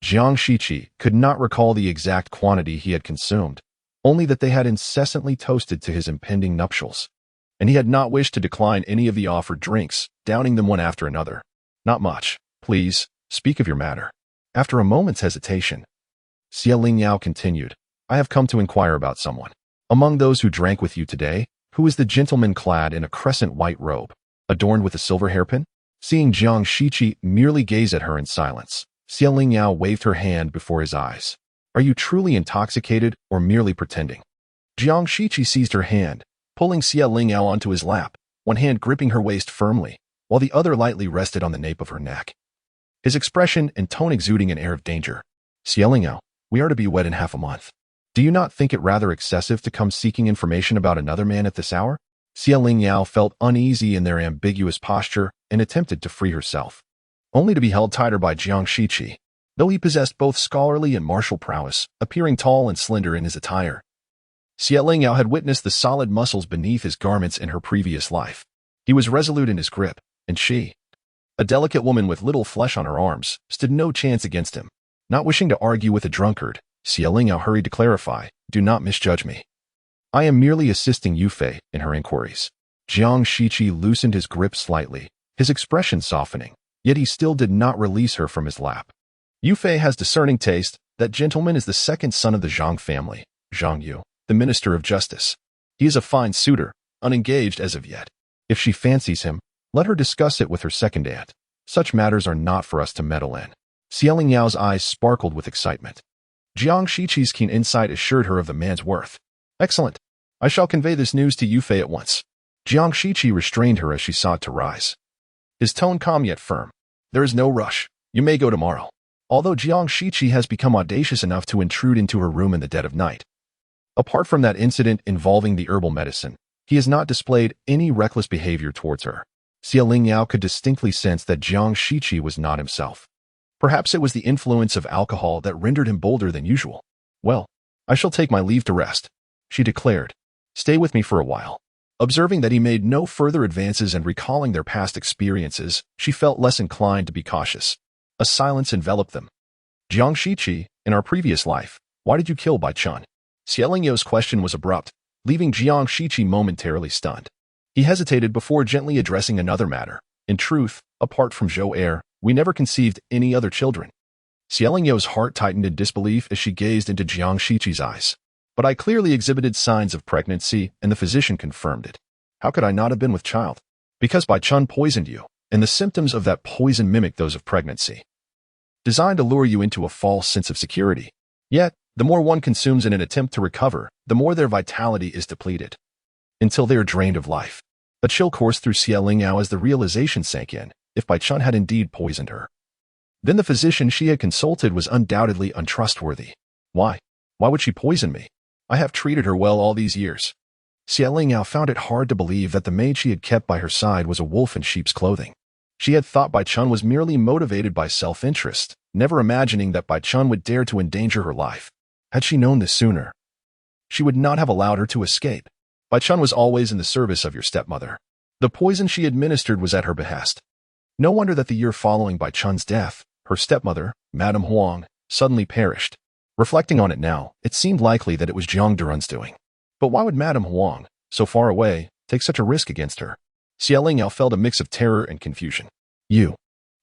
Jiang Shiqi could not recall the exact quantity he had consumed, only that they had incessantly toasted to his impending nuptials, and he had not wished to decline any of the offered drinks, downing them one after another. "Not much. Please, speak of your matter." After a moment's hesitation, Xie Lingyao continued, "I have come to inquire about someone. Among those who drank with you today, who is the gentleman clad in a crescent white robe, adorned with a silver hairpin?" Seeing Jiang Shiqi merely gaze at her in silence, Xie Lingyao waved her hand before his eyes. "Are you truly intoxicated or merely pretending?" Jiang Shiqi seized her hand, pulling Lingyao onto his lap, one hand gripping her waist firmly, while the other lightly rested on the nape of her neck. His expression and tone exuding an air of danger. Lingyao, we are to be wed in half a month. Do you not think it rather excessive to come seeking information about another man at this hour? Lingyao felt uneasy in their ambiguous posture and attempted to free herself, only to be held tighter by Jiang Shiqi. Though he possessed both scholarly and martial prowess, appearing tall and slender in his attire, Lingyao had witnessed the solid muscles beneath his garments in her previous life. He was resolute in his grip, and she, a delicate woman with little flesh on her arms, stood no chance against him. Not wishing to argue with a drunkard, Lingyao hurried to clarify, do not misjudge me. I am merely assisting Yufei in her inquiries. Jiang Shiqi loosened his grip slightly, his expression softening, yet he still did not release her from his lap. Yufei has discerning taste. That gentleman is the second son of the Zhang family, Zhang Yu, the Minister of Justice. He is a fine suitor, unengaged as of yet. If she fancies him, let her discuss it with her second aunt. Such matters are not for us to meddle in. Lingyao's eyes sparkled with excitement. Jiang Shiqi's keen insight assured her of the man's worth. Excellent. I shall convey this news to Yufei at once. Jiang Shiqi restrained her as she sought to rise. His tone calm yet firm. There is no rush. You may go tomorrow. Although Jiang Shiqi has become audacious enough to intrude into her room in the dead of night. Apart from that incident involving the herbal medicine, he has not displayed any reckless behavior towards her. Lingyao could distinctly sense that Jiang Shiqi was not himself. Perhaps it was the influence of alcohol that rendered him bolder than usual. Well, I shall take my leave to rest, she declared. Stay with me for a while. Observing that he made no further advances and recalling their past experiences, she felt less inclined to be cautious. A silence enveloped them. Jiang Shiqi, in our previous life, why did you kill Bai Chun? Lingyao question was abrupt, leaving Jiang Shiqi momentarily stunned. He hesitated before gently addressing another matter. In truth, apart from Zhou Er, we never conceived any other children. Lingyao's heart tightened in disbelief as she gazed into Jiang Shiqi's eyes. But I clearly exhibited signs of pregnancy, and the physician confirmed it. How could I not have been with child? Because Bai Chun poisoned you, and the symptoms of that poison mimic those of pregnancy, designed to lure you into a false sense of security. Yet, the more one consumes in an attempt to recover, the more their vitality is depleted, until they are drained of life. A chill coursed through Lingyao as the realization sank in. If Bai Chun had indeed poisoned her, then the physician she had consulted was undoubtedly untrustworthy. Why? Why would she poison me? I have treated her well all these years. Lingyao found it hard to believe that the maid she had kept by her side was a wolf in sheep's clothing. She had thought Bai Chun was merely motivated by self-interest, never imagining that Bai Chun would dare to endanger her life. Had she known this sooner, she would not have allowed her to escape. Bai Chun was always in the service of your stepmother. The poison she administered was at her behest. No wonder that the year following Bai Chun's death, her stepmother, Madame Huang, suddenly perished. Reflecting on it now, it seemed likely that it was Jiang Durun's doing. But why would Madame Huang, so far away, take such a risk against her? Lingyao felt a mix of terror and confusion.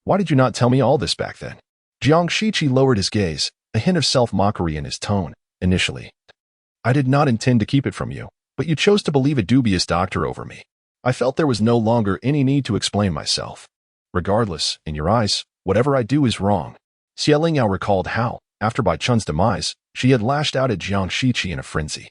Why did you not tell me all this back then? Jiang Shiqi lowered his gaze, a hint of self-mockery in his tone, initially. I did not intend to keep it from you, but you chose to believe a dubious doctor over me. I felt there was no longer any need to explain myself. Regardless, in your eyes, whatever I do is wrong. Lingyao recalled how, after Bai Chun's demise, she had lashed out at Jiang Shiqi in a frenzy.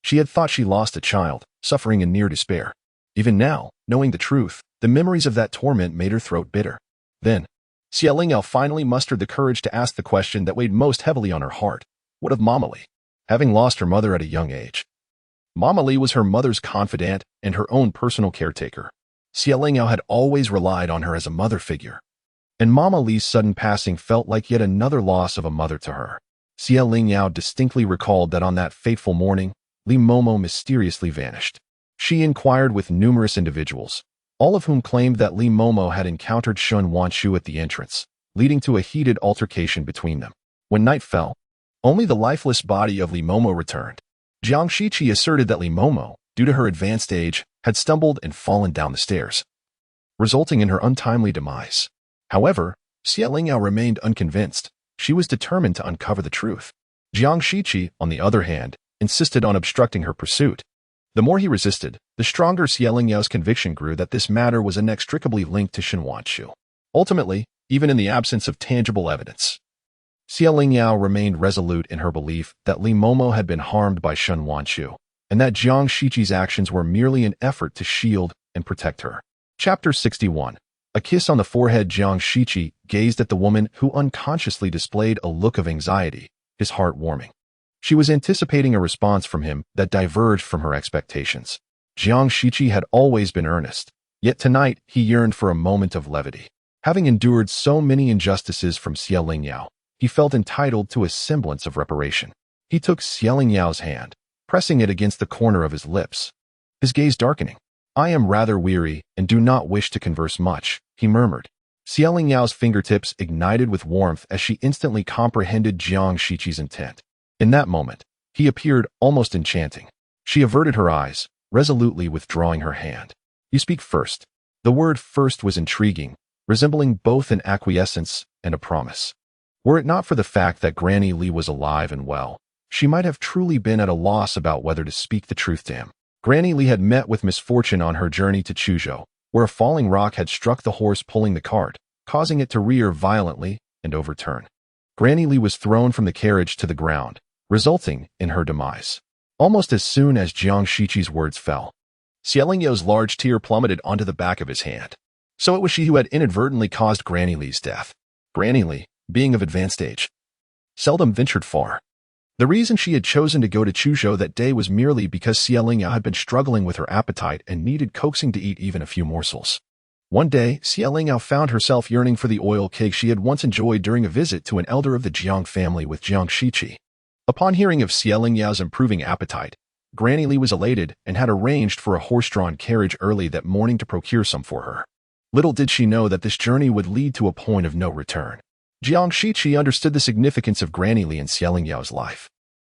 She had thought she lost a child, suffering in near despair. Even now, knowing the truth, the memories of that torment made her throat bitter. Then, Lingyao finally mustered the courage to ask the question that weighed most heavily on her heart. What of Mama Li? Having lost her mother at a young age, Mama Li was her mother's confidant and her own personal caretaker. Lingyao had always relied on her as a mother figure, and Mama Li's sudden passing felt like yet another loss of a mother to her. Lingyao distinctly recalled that on that fateful morning, Li Momo mysteriously vanished. She inquired with numerous individuals, all of whom claimed that Li Momo had encountered Shun Wanshu at the entrance, leading to a heated altercation between them. When night fell, only the lifeless body of Li Momo returned. Jiang Shiqi asserted that Li Momo, due to her advanced age, had stumbled and fallen down the stairs, resulting in her untimely demise. However, Lingyao remained unconvinced. She was determined to uncover the truth. Jiang Shiqi, on the other hand, insisted on obstructing her pursuit. The more he resisted, the stronger Lingyao's conviction grew that this matter was inextricably linked to Shun Wanshu. Ultimately, even in the absence of tangible evidence, Lingyao remained resolute in her belief that Li Momo had been harmed by Shun Wanshu. and that Jiang Shiqi's actions were merely an effort to shield and protect her. Chapter 61. A kiss on the forehead. Jiang Shiqi gazed at the woman who unconsciously displayed a look of anxiety, his heart warming. She was anticipating a response from him that diverged from her expectations. Jiang Shiqi had always been earnest, yet tonight he yearned for a moment of levity. Having endured so many injustices from Lingyao, he felt entitled to a semblance of reparation. He took Lingyao hand, pressing it against the corner of his lips, his gaze darkening. "I am rather weary and do not wish to converse much," he murmured. Lingyao fingertips ignited with warmth as she instantly comprehended Jiang Shiqi's intent. In that moment, he appeared almost enchanting. She averted her eyes, resolutely withdrawing her hand. "You speak first." The word first was intriguing, resembling both an acquiescence and a promise. Were it not for the fact that Granny Li was alive and well, she might have truly been at a loss about whether to speak the truth to him. Granny Li had met with misfortune on her journey to Chuzhou, where a falling rock had struck the horse pulling the cart, causing it to rear violently and overturn. Granny Li was thrown from the carriage to the ground, resulting in her demise. Almost as soon as Jiang Shiqi's words fell, Lingyao large tear plummeted onto the back of his hand. So it was she who had inadvertently caused Granny Li's death. Granny Li, being of advanced age, seldom ventured far. The reason she had chosen to go to Chuzhou that day was merely because Lingyao had been struggling with her appetite and needed coaxing to eat even a few morsels. One day, Lingyao found herself yearning for the oil cake she had once enjoyed during a visit to an elder of the Jiang family with Jiang Shiqi. Upon hearing of Lingyao's improving appetite, Granny Li was elated and had arranged for a horse-drawn carriage early that morning to procure some for her. Little did she know that this journey would lead to a point of no return. Jiang Shiqi understood the significance of Granny Li in Lingyao's life.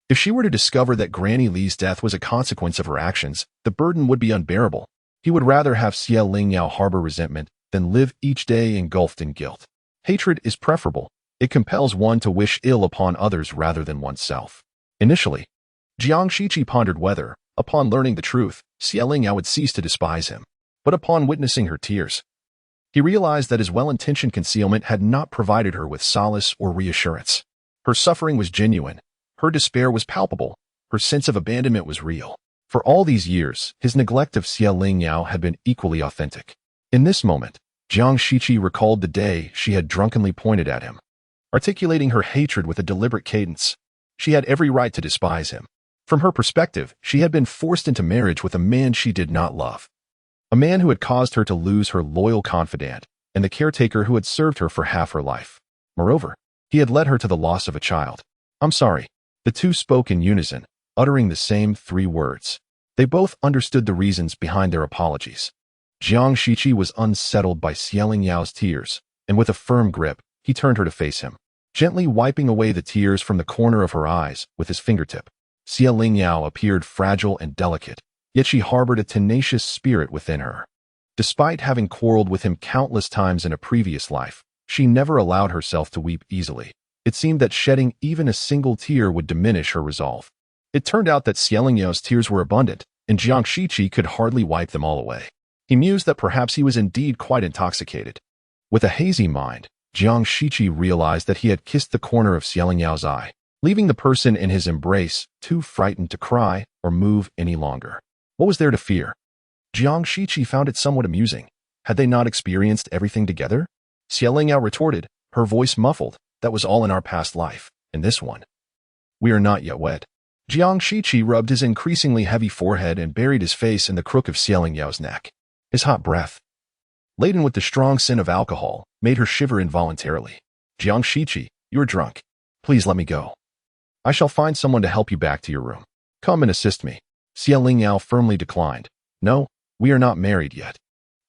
If she were to discover that Granny Li's death was a consequence of her actions, the burden would be unbearable. He would rather have Lingyao harbor resentment than live each day engulfed in guilt. Hatred is preferable. It compels one to wish ill upon others rather than oneself. Initially, Jiang Shiqi pondered whether, upon learning the truth, Lingyao would cease to despise him. But upon witnessing her tears, he realized that his well-intentioned concealment had not provided her with solace or reassurance. Her suffering was genuine. Her despair was palpable. Her sense of abandonment was real. For all these years, his neglect of Lingyao had been equally authentic. In this moment, Jiang Shiqi recalled the day she had drunkenly pointed at him, articulating her hatred with a deliberate cadence. She had every right to despise him. From her perspective, she had been forced into marriage with a man she did not love. A man who had caused her to lose her loyal confidant and the caretaker who had served her for half her life. Moreover, he had led her to the loss of a child. "I'm sorry." The two spoke in unison, uttering the same 3 words. They both understood the reasons behind their apologies. Jiang Shiqi was unsettled by Lingyao's tears, and with a firm grip, he turned her to face him, gently wiping away the tears from the corner of her eyes with his fingertip. Lingyao appeared fragile and delicate, yet she harbored a tenacious spirit within her. Despite having quarreled with him countless times in a previous life, she never allowed herself to weep easily. It seemed that shedding even a single tear would diminish her resolve. It turned out that Lingyao's tears were abundant, and Jiang Shiqi could hardly wipe them all away. He mused that perhaps he was indeed quite intoxicated. With a hazy mind, Jiang Shiqi realized that he had kissed the corner of Lingyao's eye, leaving the person in his embrace too frightened to cry or move any longer. What was there to fear? Jiang Shiqi found it somewhat amusing. Had they not experienced everything together? Lingyao retorted, her voice muffled. "That was all in our past life. In this one, we are not yet wed." Jiang Shiqi rubbed his increasingly heavy forehead and buried his face in the crook of Lingyao's neck. His hot breath, laden with the strong scent of alcohol, made her shiver involuntarily. "Jiang Shiqi, you are drunk. Please let me go. I shall find someone to help you back to your room. Come and assist me." Lingyao firmly declined. "No, we are not married yet.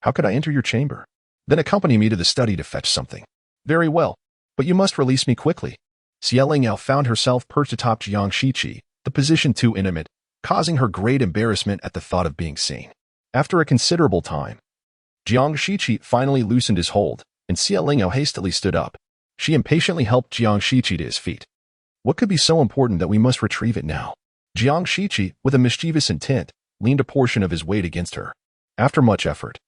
How could I enter your chamber? Then accompany me to the study to fetch something." "Very well, but you must release me quickly." Lingyao found herself perched atop Jiang Shiqi, the position too intimate, causing her great embarrassment at the thought of being seen. After a considerable time, Jiang Shiqi finally loosened his hold, and Lingyao hastily stood up. She impatiently helped Jiang Shiqi to his feet. "What could be so important that we must retrieve it now?" Jiang Shiqi, with a mischievous intent, leaned a portion of his weight against her. After much effort,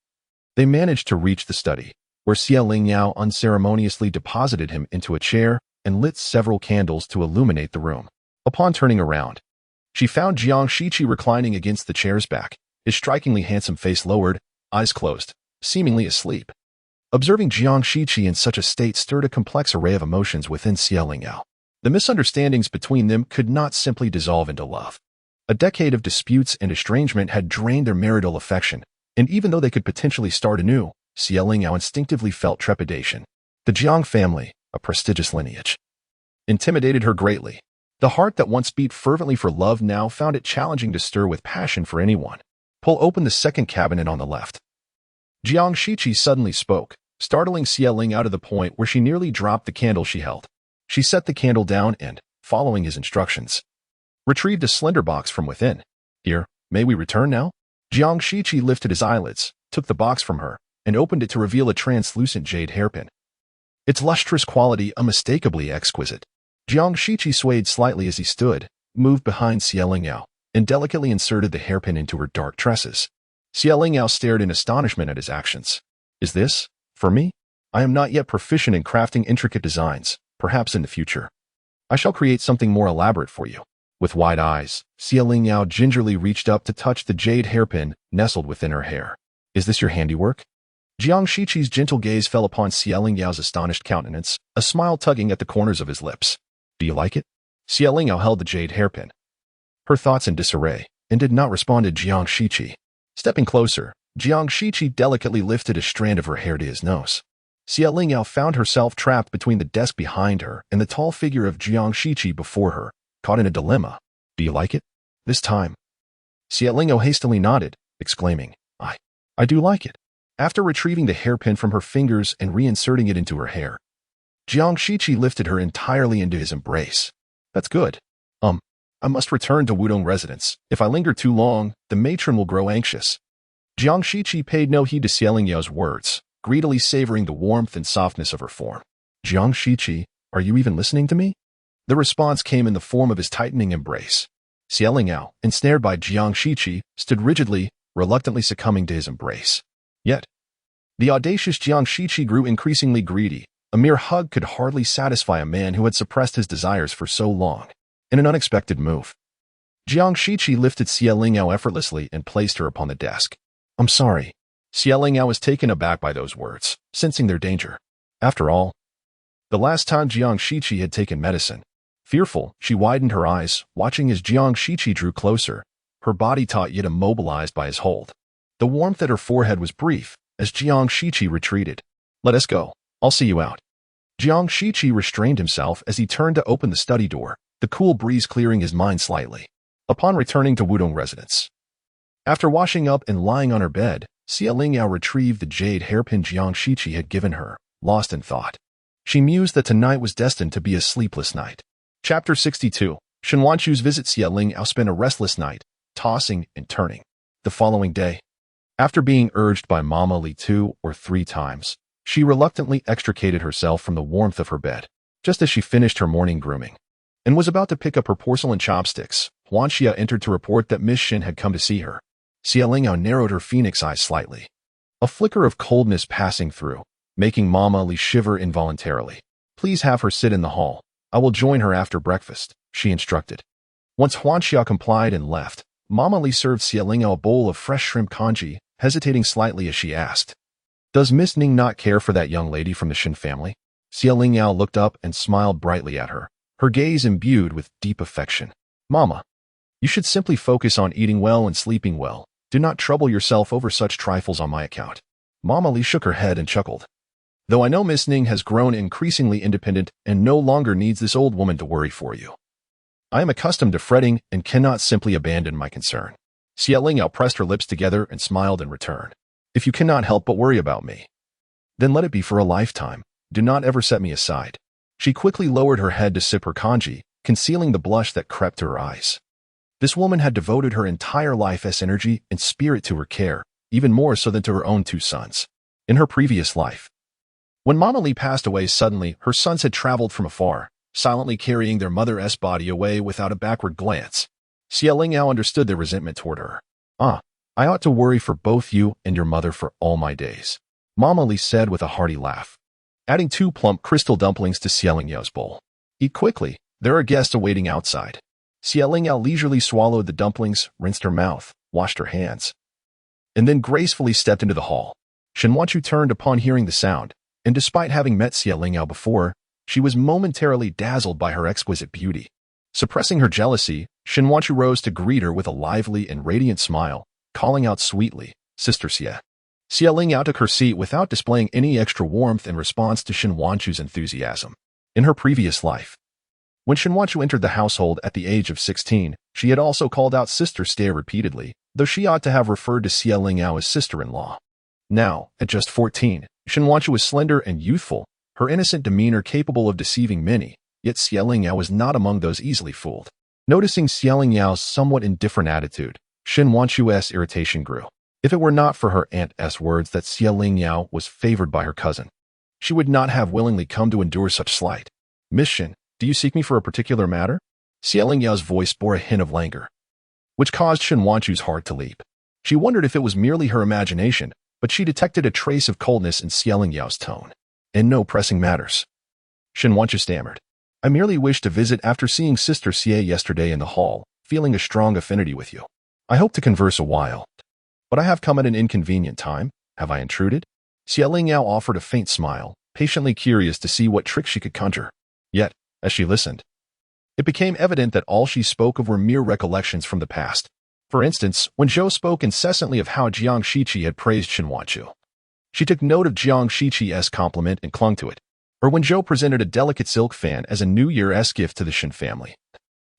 they managed to reach the study, where Lingyao unceremoniously deposited him into a chair and lit several candles to illuminate the room. Upon turning around, She found Jiang Shiqi reclining against the chair's back, his strikingly handsome face lowered, eyes closed, seemingly asleep. Observing Jiang Shiqi in such a state stirred a complex array of emotions within Lingyao. The misunderstandings between them could not simply dissolve into love. A decade of disputes and estrangement had drained their marital affection, and even though they could potentially start anew, Lingyao instinctively felt trepidation. The Jiang family, a prestigious lineage, intimidated her greatly. The heart that once beat fervently for love now found it challenging to stir with passion for anyone. Pull open the second cabinet on the left. Jiang Shiqi suddenly spoke, startling Lingyao to the point where she nearly dropped the candle she held. She set the candle down and, following his instructions, retrieved a slender box from within. Here, may we return now? Jiang Shiqi lifted his eyelids, took the box from her, and opened it to reveal a translucent jade hairpin. Its lustrous quality unmistakably exquisite. Jiang Shiqi swayed slightly as he stood, moved behind Lingyao, and delicately inserted the hairpin into her dark tresses. Lingyao stared in astonishment at his actions. Is this, for me? I am not yet proficient in crafting intricate designs, perhaps in the future. I shall create something more elaborate for you. With wide eyes, Lingyao gingerly reached up to touch the jade hairpin nestled within her hair. Is this your handiwork? Jiang Shiqi's gentle gaze fell upon Lingyao's astonished countenance, a smile tugging at the corners of his lips. Do you like it? Lingyao held the jade hairpin, her thoughts in disarray, and did not respond to Jiang Shiqi. Stepping closer, Jiang Shiqi delicately lifted a strand of her hair to his nose. Lingyao found herself trapped between the desk behind her and the tall figure of Jiang Shiqi before her, caught in a dilemma. Do you like it? This time. Lingyao hastily nodded, exclaiming, I do like it. After retrieving the hairpin from her fingers and reinserting it into her hair, Jiang Shiqi lifted her entirely into his embrace. That's good. I must return to Wudong residence. If I linger too long, the matron will grow anxious. Jiang Shiqi paid no heed to Lingyao's words, greedily savoring the warmth and softness of her form. Jiang Shiqi, are you even listening to me? The response came in the form of his tightening embrace. Lingyao, ensnared by Jiang Shiqi, stood rigidly, reluctantly succumbing to his embrace. Yet, the audacious Jiang Shiqi grew increasingly greedy. A mere hug could hardly satisfy a man who had suppressed his desires for so long. In an unexpected move, Jiang Shiqi lifted Lingyao effortlessly and placed her upon the desk. I'm sorry. Lingyao was taken aback by those words, sensing their danger. After all, the last time Jiang Shiqi had taken medicine. Fearful, she widened her eyes, watching as Jiang Shiqi drew closer, her body taut yet immobilized by his hold. The warmth at her forehead was brief, as Jiang Shiqi retreated. Let us go. I'll see you out. Jiang Shiqi restrained himself as he turned to open the study door, the cool breeze clearing his mind slightly. Upon returning to Wudong residence, after washing up and lying on her bed, Lingyao retrieved the jade hairpin Jiang Shiqi had given her, lost in thought. She mused that tonight was destined to be a sleepless night. Chapter 62. Shen Wanchu's visit. Lingyao spent a restless night, tossing and turning. The following day, after being urged by Mama Li 2 or 3 times, she reluctantly extricated herself from the warmth of her bed, just as she finished her morning grooming, and was about to pick up her porcelain chopsticks. Huanxia entered to report that Miss Shen had come to see her. Lingyao narrowed her phoenix eyes slightly, a flicker of coldness passing through, making Mama Li shiver involuntarily. Please have her sit in the hall. I will join her after breakfast, she instructed. Once Huanxia complied and left, Mama Li served Lingyao a bowl of fresh shrimp congee, hesitating slightly as she asked, Does Miss Ning not care for that young lady from the Shen family? Lingyao looked up and smiled brightly at her, her gaze imbued with deep affection. Mama, you should simply focus on eating well and sleeping well. Do not trouble yourself over such trifles on my account. Mama Li shook her head and chuckled. Though I know Miss Ning has grown increasingly independent and no longer needs this old woman to worry for you, I am accustomed to fretting and cannot simply abandon my concern. Lingyao pressed her lips together and smiled in return. If you cannot help but worry about me, then let it be for a lifetime. Do not ever set me aside. She quickly lowered her head to sip her congee, concealing the blush that crept to her eyes. This woman had devoted her entire life's energy and spirit to her care, even more so than to her own 2 sons. In her previous life, when Mama Li passed away suddenly, her sons had traveled from afar, silently carrying their mother's body away without a backward glance. Lingyao understood their resentment toward her. I ought to worry for both you and your mother for all my days, Mama Li said with a hearty laugh, adding 2 plump crystal dumplings to Lingyao's bowl. Eat quickly, there are guests awaiting outside. Xie Lingyao leisurely swallowed the dumplings, rinsed her mouth, washed her hands, and then gracefully stepped into the hall. Shen Wanchu turned upon hearing the sound, and despite having met Xie Lingyao before, she was momentarily dazzled by her exquisite beauty. Suppressing her jealousy, Shen Wanchu rose to greet her with a lively and radiant smile, calling out sweetly, "Sister Xie." Xie Lingyao took her seat without displaying any extra warmth in response to Shen Wanchu's enthusiasm. In her previous life, when Shen Wanchu entered the household at the age of 16, she had also called out Sister Xie repeatedly, though she ought to have referred to Xie Lingyao as sister-in-law. Now, at just 14, Shen Wanchu was slender and youthful, her innocent demeanor capable of deceiving many, yet Xie Lingyao was not among those easily fooled. Noticing Xie Lingyao's somewhat indifferent attitude, Shen Wanchu's irritation grew. If it were not for her aunt's words that Xie Lingyao was favored by her cousin, she would not have willingly come to endure such slight. "Miss Shen, do you seek me for a particular matter?" Xie Lingyao's voice bore a hint of languor, which caused Shen Wanchu's heart to leap. She wondered if it was merely her imagination, but she detected a trace of coldness in Xie Lingyao's tone. "In no pressing matters," Shen Wanchu stammered. "I merely wished to visit after seeing Sister Xie yesterday in the hall, feeling a strong affinity with you. I hope to converse a while. But I have come at an inconvenient time. Have I intruded?" Xie Lingyao offered a faint smile, patiently curious to see what trick she could conjure. Yet, as she listened, it became evident that all she spoke of were mere recollections from the past. For instance, when Zhou spoke incessantly of how Jiang Shiqi had praised Shen Wanchu, she took note of Jiang Shiqi's compliment and clung to it. Or when Zhou presented a delicate silk fan as a New Year's gift to the Shen family,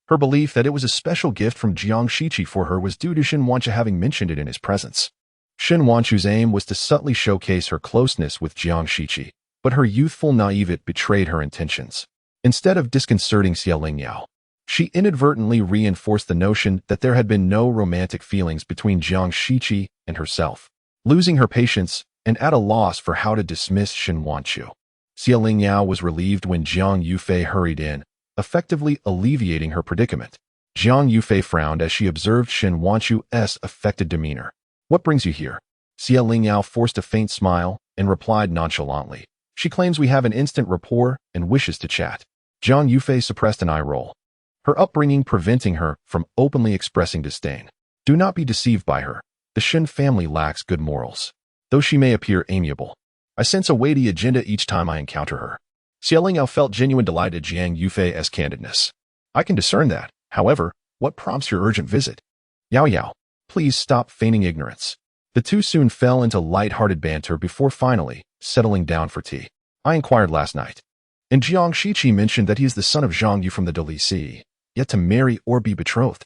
her belief that it was a special gift from Jiang Shiqi for her was due to Shen Wanchu having mentioned it in his presence. Shen Wanchu's aim was to subtly showcase her closeness with Jiang Shiqi, but her youthful naivete betrayed her intentions. Instead of disconcerting Xie Lingyao, she inadvertently reinforced the notion that there had been no romantic feelings between Jiang Shiqi and herself. Losing her patience and at a loss for how to dismiss Shen Wanchu, Xie Lingyao was relieved when Jiang Yufei hurried in, effectively alleviating her predicament. Jiang Yufei frowned as she observed Shen Wanchu's affected demeanor. "What brings you here?" Xie Lingyao forced a faint smile and replied nonchalantly. "She claims we have an instant rapport and wishes to chat." Jiang Yufei suppressed an eye roll, her upbringing preventing her from openly expressing disdain. Do not be deceived by her. The Shen family lacks good morals. Though she may appear amiable, I sense a weighty agenda each time I encounter her. Xie Lingyao felt genuine delight at Jiang Yufei's candidness. "I can discern that. However, what prompts your urgent visit?" "Yao Yao, please stop feigning ignorance." The two soon fell into light-hearted banter before finally settling down for tea. "I inquired last night, and Jiang Shiqi mentioned that he is the son of Zhang Yu from the Dali, yet to marry or be betrothed.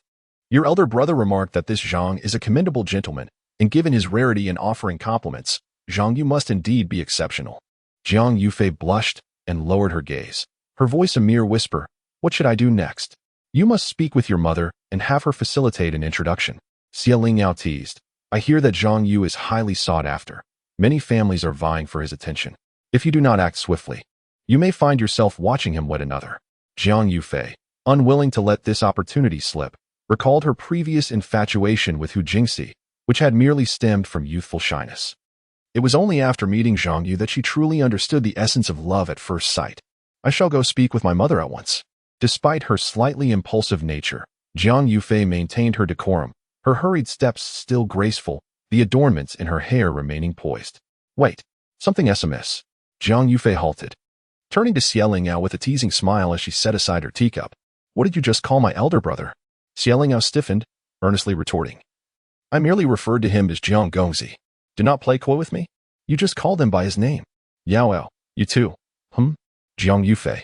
Your elder brother remarked that this Zhang is a commendable gentleman, and given his rarity in offering compliments, Zhang Yu must indeed be exceptional." Jiang Yufei blushed and lowered her gaze, her voice a mere whisper. "What should I do next?" "You must speak with your mother and have her facilitate an introduction." Xie Lingyao teased. "I hear that Zhang Yu is highly sought after. Many families are vying for his attention. If you do not act swiftly, you may find yourself watching him wed another." Jiang Yufei, unwilling to let this opportunity slip, recalled her previous infatuation with Hu Jingxi, which had merely stemmed from youthful shyness. It was only after meeting Zhang Yu that she truly understood the essence of love at first sight. "I shall go speak with my mother at once." Despite her slightly impulsive nature, Jiang Yufei maintained her decorum, her hurried steps still graceful, the adornments in her hair remaining poised. "Wait, something's amiss." Jiang Yufei halted, turning to Xie Lingyao with a teasing smile as she set aside her teacup. "What did you just call my elder brother?" Xie Lingyao stiffened, earnestly retorting. "I merely referred to him as Jiang Gongzi. Do not play coy with me. You just called him by his name." "Yao, you too." Jiang Yufei,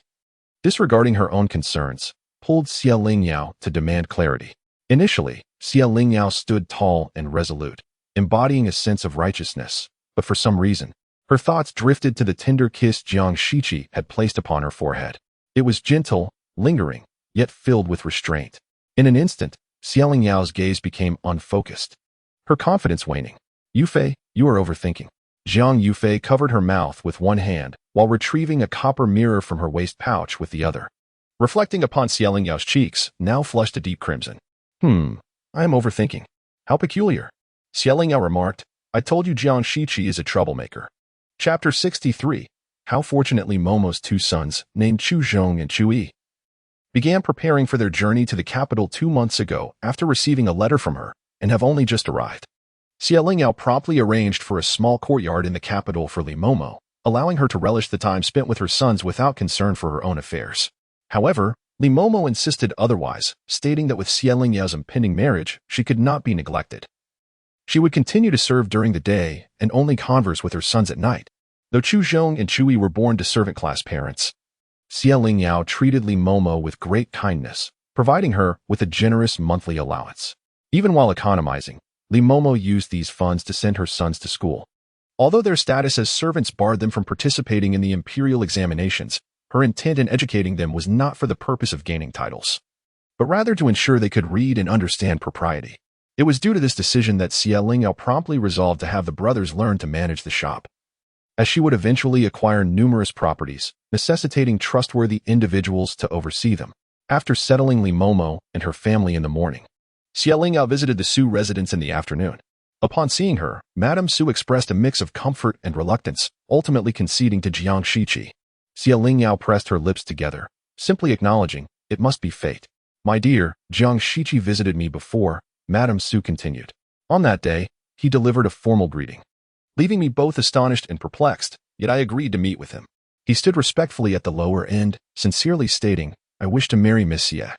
disregarding her own concerns, pulled Xie Lingyao to demand clarity. Initially, Xie Lingyao stood tall and resolute, embodying a sense of righteousness, but for some reason, her thoughts drifted to the tender kiss Jiang Shiqi had placed upon her forehead. It was gentle, lingering, yet filled with restraint. In an instant, Xie Lingyao's gaze became unfocused, her confidence waning. "Yufei, you are overthinking." Jiang Yufei covered her mouth with one hand while retrieving a copper mirror from her waist pouch with the other. Reflecting upon Xie Lingyao's cheeks, now flushed a deep crimson. I am overthinking. How peculiar." Xie Lingyao remarked. "I told you Jiang Shiqi is a troublemaker." Chapter 63. How fortunately Momo's two sons, named Chu Zhong and Chu Yi, began preparing for their journey to the capital 2 months ago after receiving a letter from her, and have only just arrived. Lingyao promptly arranged for a small courtyard in the capital for Li Momo, allowing her to relish the time spent with her sons without concern for her own affairs. However, Li Momo insisted otherwise, stating that with Lingyao impending marriage, she could not be neglected. She would continue to serve during the day and only converse with her sons at night. Though Chu Zhong and Chui were born to servant-class parents, Lingyao treated Li Momo with great kindness, providing her with a generous monthly allowance. Even while economizing, Li Momo used these funds to send her sons to school. Although their status as servants barred them from participating in the imperial examinations, her intent in educating them was not for the purpose of gaining titles, but rather to ensure they could read and understand propriety. It was due to this decision that Lingyao promptly resolved to have the brothers learn to manage the shop, as she would eventually acquire numerous properties, necessitating trustworthy individuals to oversee them. After settling Li Momo and her family in the morning, Lingyao visited the Su residence in the afternoon. Upon seeing her, Madame Su expressed a mix of comfort and reluctance, ultimately conceding to Jiang Shiqi. Lingyao pressed her lips together, simply acknowledging, "It must be fate." "My dear, Jiang Shiqi visited me before," Madame Su continued. On that day, he delivered a formal greeting, leaving me both astonished and perplexed, yet I agreed to meet with him. He stood respectfully at the lower end, sincerely stating, "I wish to marry Miss Xie.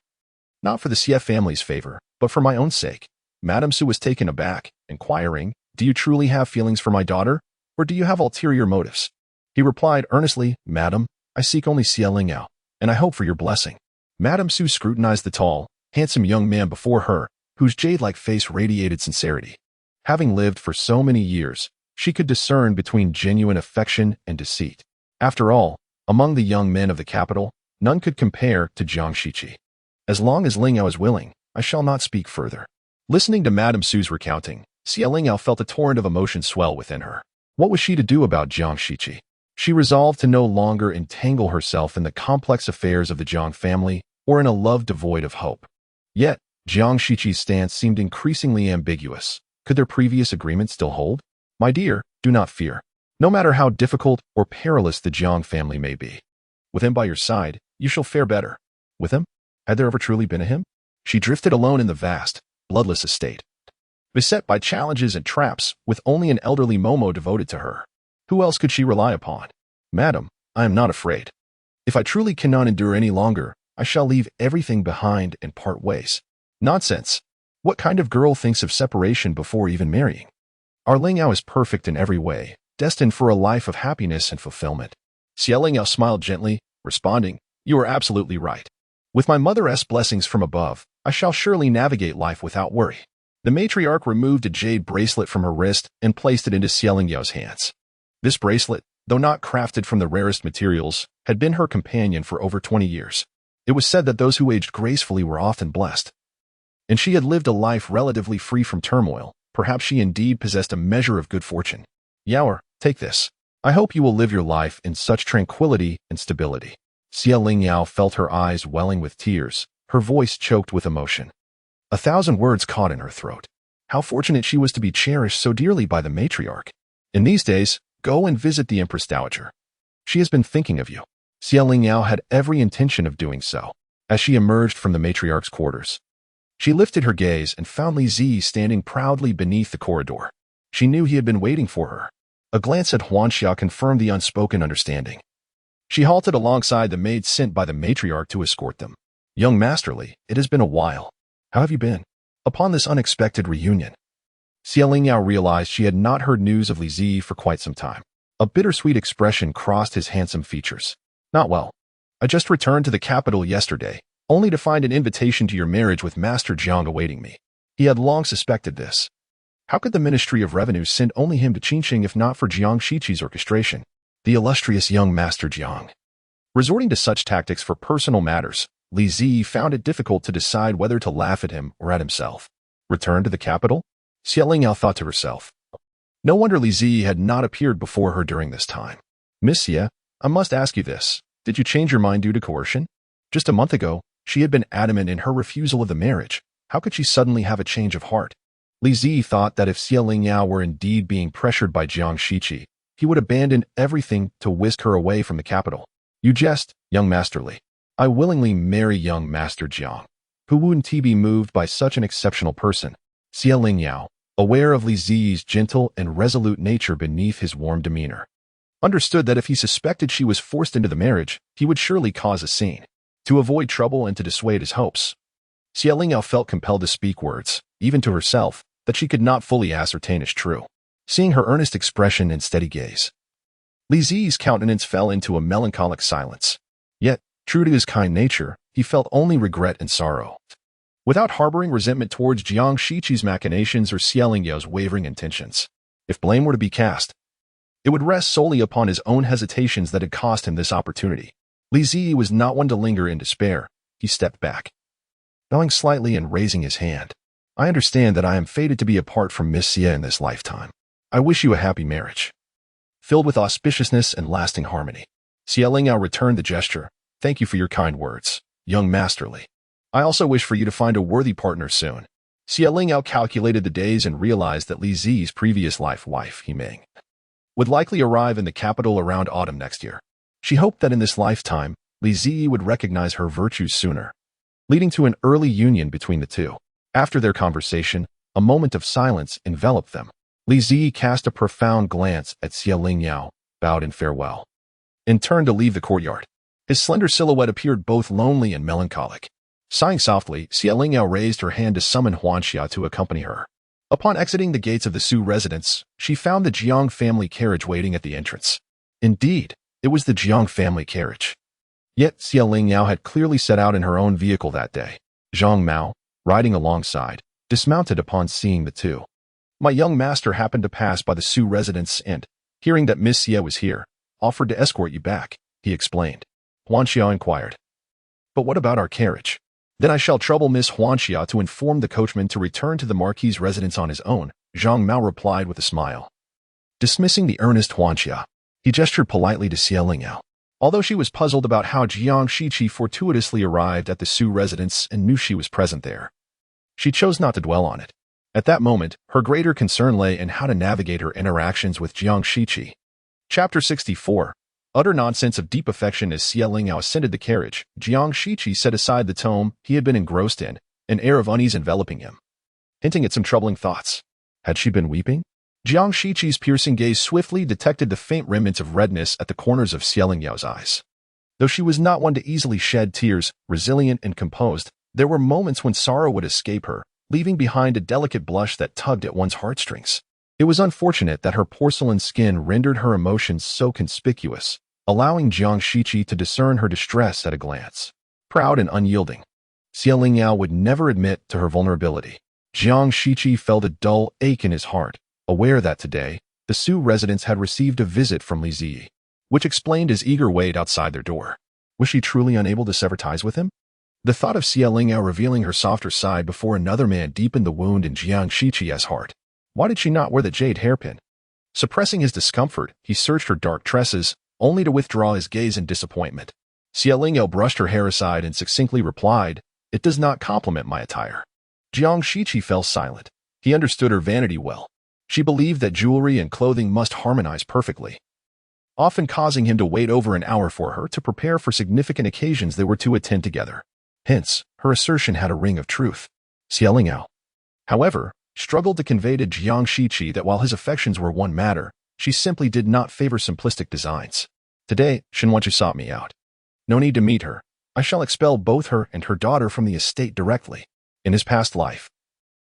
Not for the Xie family's favor, but for my own sake." Madame Su was taken aback, inquiring, "Do you truly have feelings for my daughter, or do you have ulterior motives?" He replied earnestly, "Madam, I seek only Lingyao, and I hope for your blessing." Madame Su scrutinized the tall, handsome young man before her, whose jade-like face radiated sincerity. Having lived for so many years, she could discern between genuine affection and deceit. After all, among the young men of the capital, none could compare to Jiang Shiqi. "As long as Lingyao is willing, I shall not speak further." Listening to Madame Su's recounting, Lingyao felt a torrent of emotion swell within her. What was she to do about Jiang Shiqi? She resolved to no longer entangle herself in the complex affairs of the Jiang family or in a love devoid of hope. Yet, Jiang Shiqi's stance seemed increasingly ambiguous. Could their previous agreement still hold? "My dear, do not fear. No matter how difficult or perilous the Jiang family may be, with him by your side, you shall fare better." With him? Had there ever truly been a him? She drifted alone in the vast, bloodless estate, beset by challenges and traps, with only an elderly Momo devoted to her. Who else could she rely upon? "Madam, I am not afraid. If I truly cannot endure any longer, I shall leave everything behind and part ways." Nonsense. What kind of girl thinks of separation before even marrying? Our Lingyao is perfect in every way, destined for a life of happiness and fulfillment. Lingyao smiled gently, responding, "You are absolutely right. With my mother's blessings from above, I shall surely navigate life without worry." The matriarch removed a jade bracelet from her wrist and placed it into Lingyao's hands. This bracelet, though not crafted from the rarest materials, had been her companion for over 20 years. It was said that those who aged gracefully were often blessed, and she had lived a life relatively free from turmoil. Perhaps she indeed possessed a measure of good fortune. "Yaoer, take this. I hope you will live your life in such tranquility and stability." Lingyao felt her eyes welling with tears, her voice choked with emotion. 1,000 words caught in her throat. How fortunate she was to be cherished so dearly by the matriarch. In these days, go and visit the Empress Dowager. She has been thinking of you. Lingyao had every intention of doing so. As she emerged from the matriarch's quarters, she lifted her gaze and found Li Zi standing proudly beneath the corridor. She knew he had been waiting for her. A glance at Huanxia confirmed the unspoken understanding. She halted alongside the maid sent by the matriarch to escort them. "Young Masterly, it has been a while. How have you been?" Upon this unexpected reunion, Lingyao realized she had not heard news of Li Zi for quite some time. A bittersweet expression crossed his handsome features. "Not well. I just returned to the capital yesterday, only to find an invitation to your marriage with Master Jiang awaiting me." He had long suspected this. How could the Ministry of Revenue send only him to Qingqing if not for Jiang Shiqi's orchestration? The illustrious young Master Jiang. Resorting to such tactics for personal matters, Li Zi found it difficult to decide whether to laugh at him or at himself. Return to the capital? Lingyao thought to herself. No wonder Li Zi had not appeared before her during this time. "Miss Xie, I must ask you this. Did you change your mind due to coercion? Just a month ago, she had been adamant in her refusal of the marriage. How could she suddenly have a change of heart?" Li Zi thought that if Lingyao were indeed being pressured by Jiang Shiqi, he would abandon everything to whisk her away from the capital. "You jest, young Masterly. I willingly marry young Master Jiang. Who wouldn't be moved by such an exceptional person? Xie Lingyao, aware of Li Ziyi's gentle and resolute nature beneath his warm demeanor, understood that if he suspected she was forced into the marriage, he would surely cause a scene. To avoid trouble and to dissuade his hopes, Xie Lingyao felt compelled to speak words, even to herself, that she could not fully ascertain as true. Seeing her earnest expression and steady gaze, Li Ziyi's countenance fell into a melancholic silence. Yet, true to his kind nature, he felt only regret and sorrow. Without harboring resentment towards Jiang Shiqi's machinations or Xie Lingyao's wavering intentions, if blame were to be cast, it would rest solely upon his own hesitations that had cost him this opportunity. Li Ziyi was not one to linger in despair. He stepped back, bowing slightly and raising his hand. I understand that I am fated to be apart from Miss Xie in this lifetime. I wish you a happy marriage, filled with auspiciousness and lasting harmony. Xie Lingyao returned the gesture. Thank you for your kind words, young Masterly. I also wish for you to find a worthy partner soon. Xie Lingyao calculated the days and realized that Li Ziyi's previous wife, He Ming, would likely arrive in the capital around autumn next year. She hoped that in this lifetime, Li Ziyi would recognize her virtues sooner, leading to an early union between the two. After their conversation, a moment of silence enveloped them. Li Ziyi cast a profound glance at Xie Lingyao, bowed in farewell, and turned to leave the courtyard. His slender silhouette appeared both lonely and melancholic. Sighing softly, Xie Lingyao raised her hand to summon Huanxia to accompany her. Upon exiting the gates of the Su residence, she found the Jiang family carriage waiting at the entrance. Indeed, it was the Jiang family carriage. Yet Xie Lingyao had clearly set out in her own vehicle that day. Zhang Mao, riding alongside, dismounted upon seeing the two. My young master happened to pass by the Su residence and, hearing that Miss Xie was here, offered to escort you back, he explained. Huanxia inquired. But what about our carriage? Then I shall trouble Miss Huanxia to inform the coachman to return to the Marquis's residence on his own, Zhang Mao replied with a smile. Dismissing the earnest Huanxia, he gestured politely to Xie Lingyao. Although she was puzzled about how Jiang Shiqi fortuitously arrived at the Su residence and knew she was present there, she chose not to dwell on it. At that moment, her greater concern lay in how to navigate her interactions with Jiang Shiqi. Chapter 64. Utter nonsense of deep affection. As Xie Lingyao ascended the carriage, Jiang Shiqi set aside the tome he had been engrossed in, an air of unease enveloping him, hinting at some troubling thoughts. Had she been weeping? Jiang Shiqi's piercing gaze swiftly detected the faint remnants of redness at the corners of Xie Lingyao's eyes. Though she was not one to easily shed tears, resilient and composed, there were moments when sorrow would escape her, leaving behind a delicate blush that tugged at one's heartstrings. It was unfortunate that her porcelain skin rendered her emotions so conspicuous, allowing Jiang Shiqi to discern her distress at a glance. Proud and unyielding, Xie Lingyao would never admit to her vulnerability. Jiang Shiqi felt a dull ache in his heart, aware that today, the Su residents had received a visit from Li Ziyi, which explained his eager wait outside their door. Was she truly unable to sever ties with him? The thought of Xie Lingyao revealing her softer side before another man deepened the wound in Jiang Shiqi's heart. Why did she not wear the jade hairpin? Suppressing his discomfort, he searched her dark tresses, only to withdraw his gaze in disappointment. Xie Lingyao brushed her hair aside and succinctly replied, "It does not complement my attire." Jiang Shiqi fell silent. He understood her vanity well. She believed that jewelry and clothing must harmonize perfectly, often causing him to wait over an hour for her to prepare for significant occasions they were to attend together. Hence, her assertion had a ring of truth. Xie Lingyao, however, struggled to convey to Jiang Shiqi that while his affections were one matter, she simply did not favor simplistic designs. Today, Shenwanchu sought me out. No need to meet her. I shall expel both her and her daughter from the estate directly. In his past life,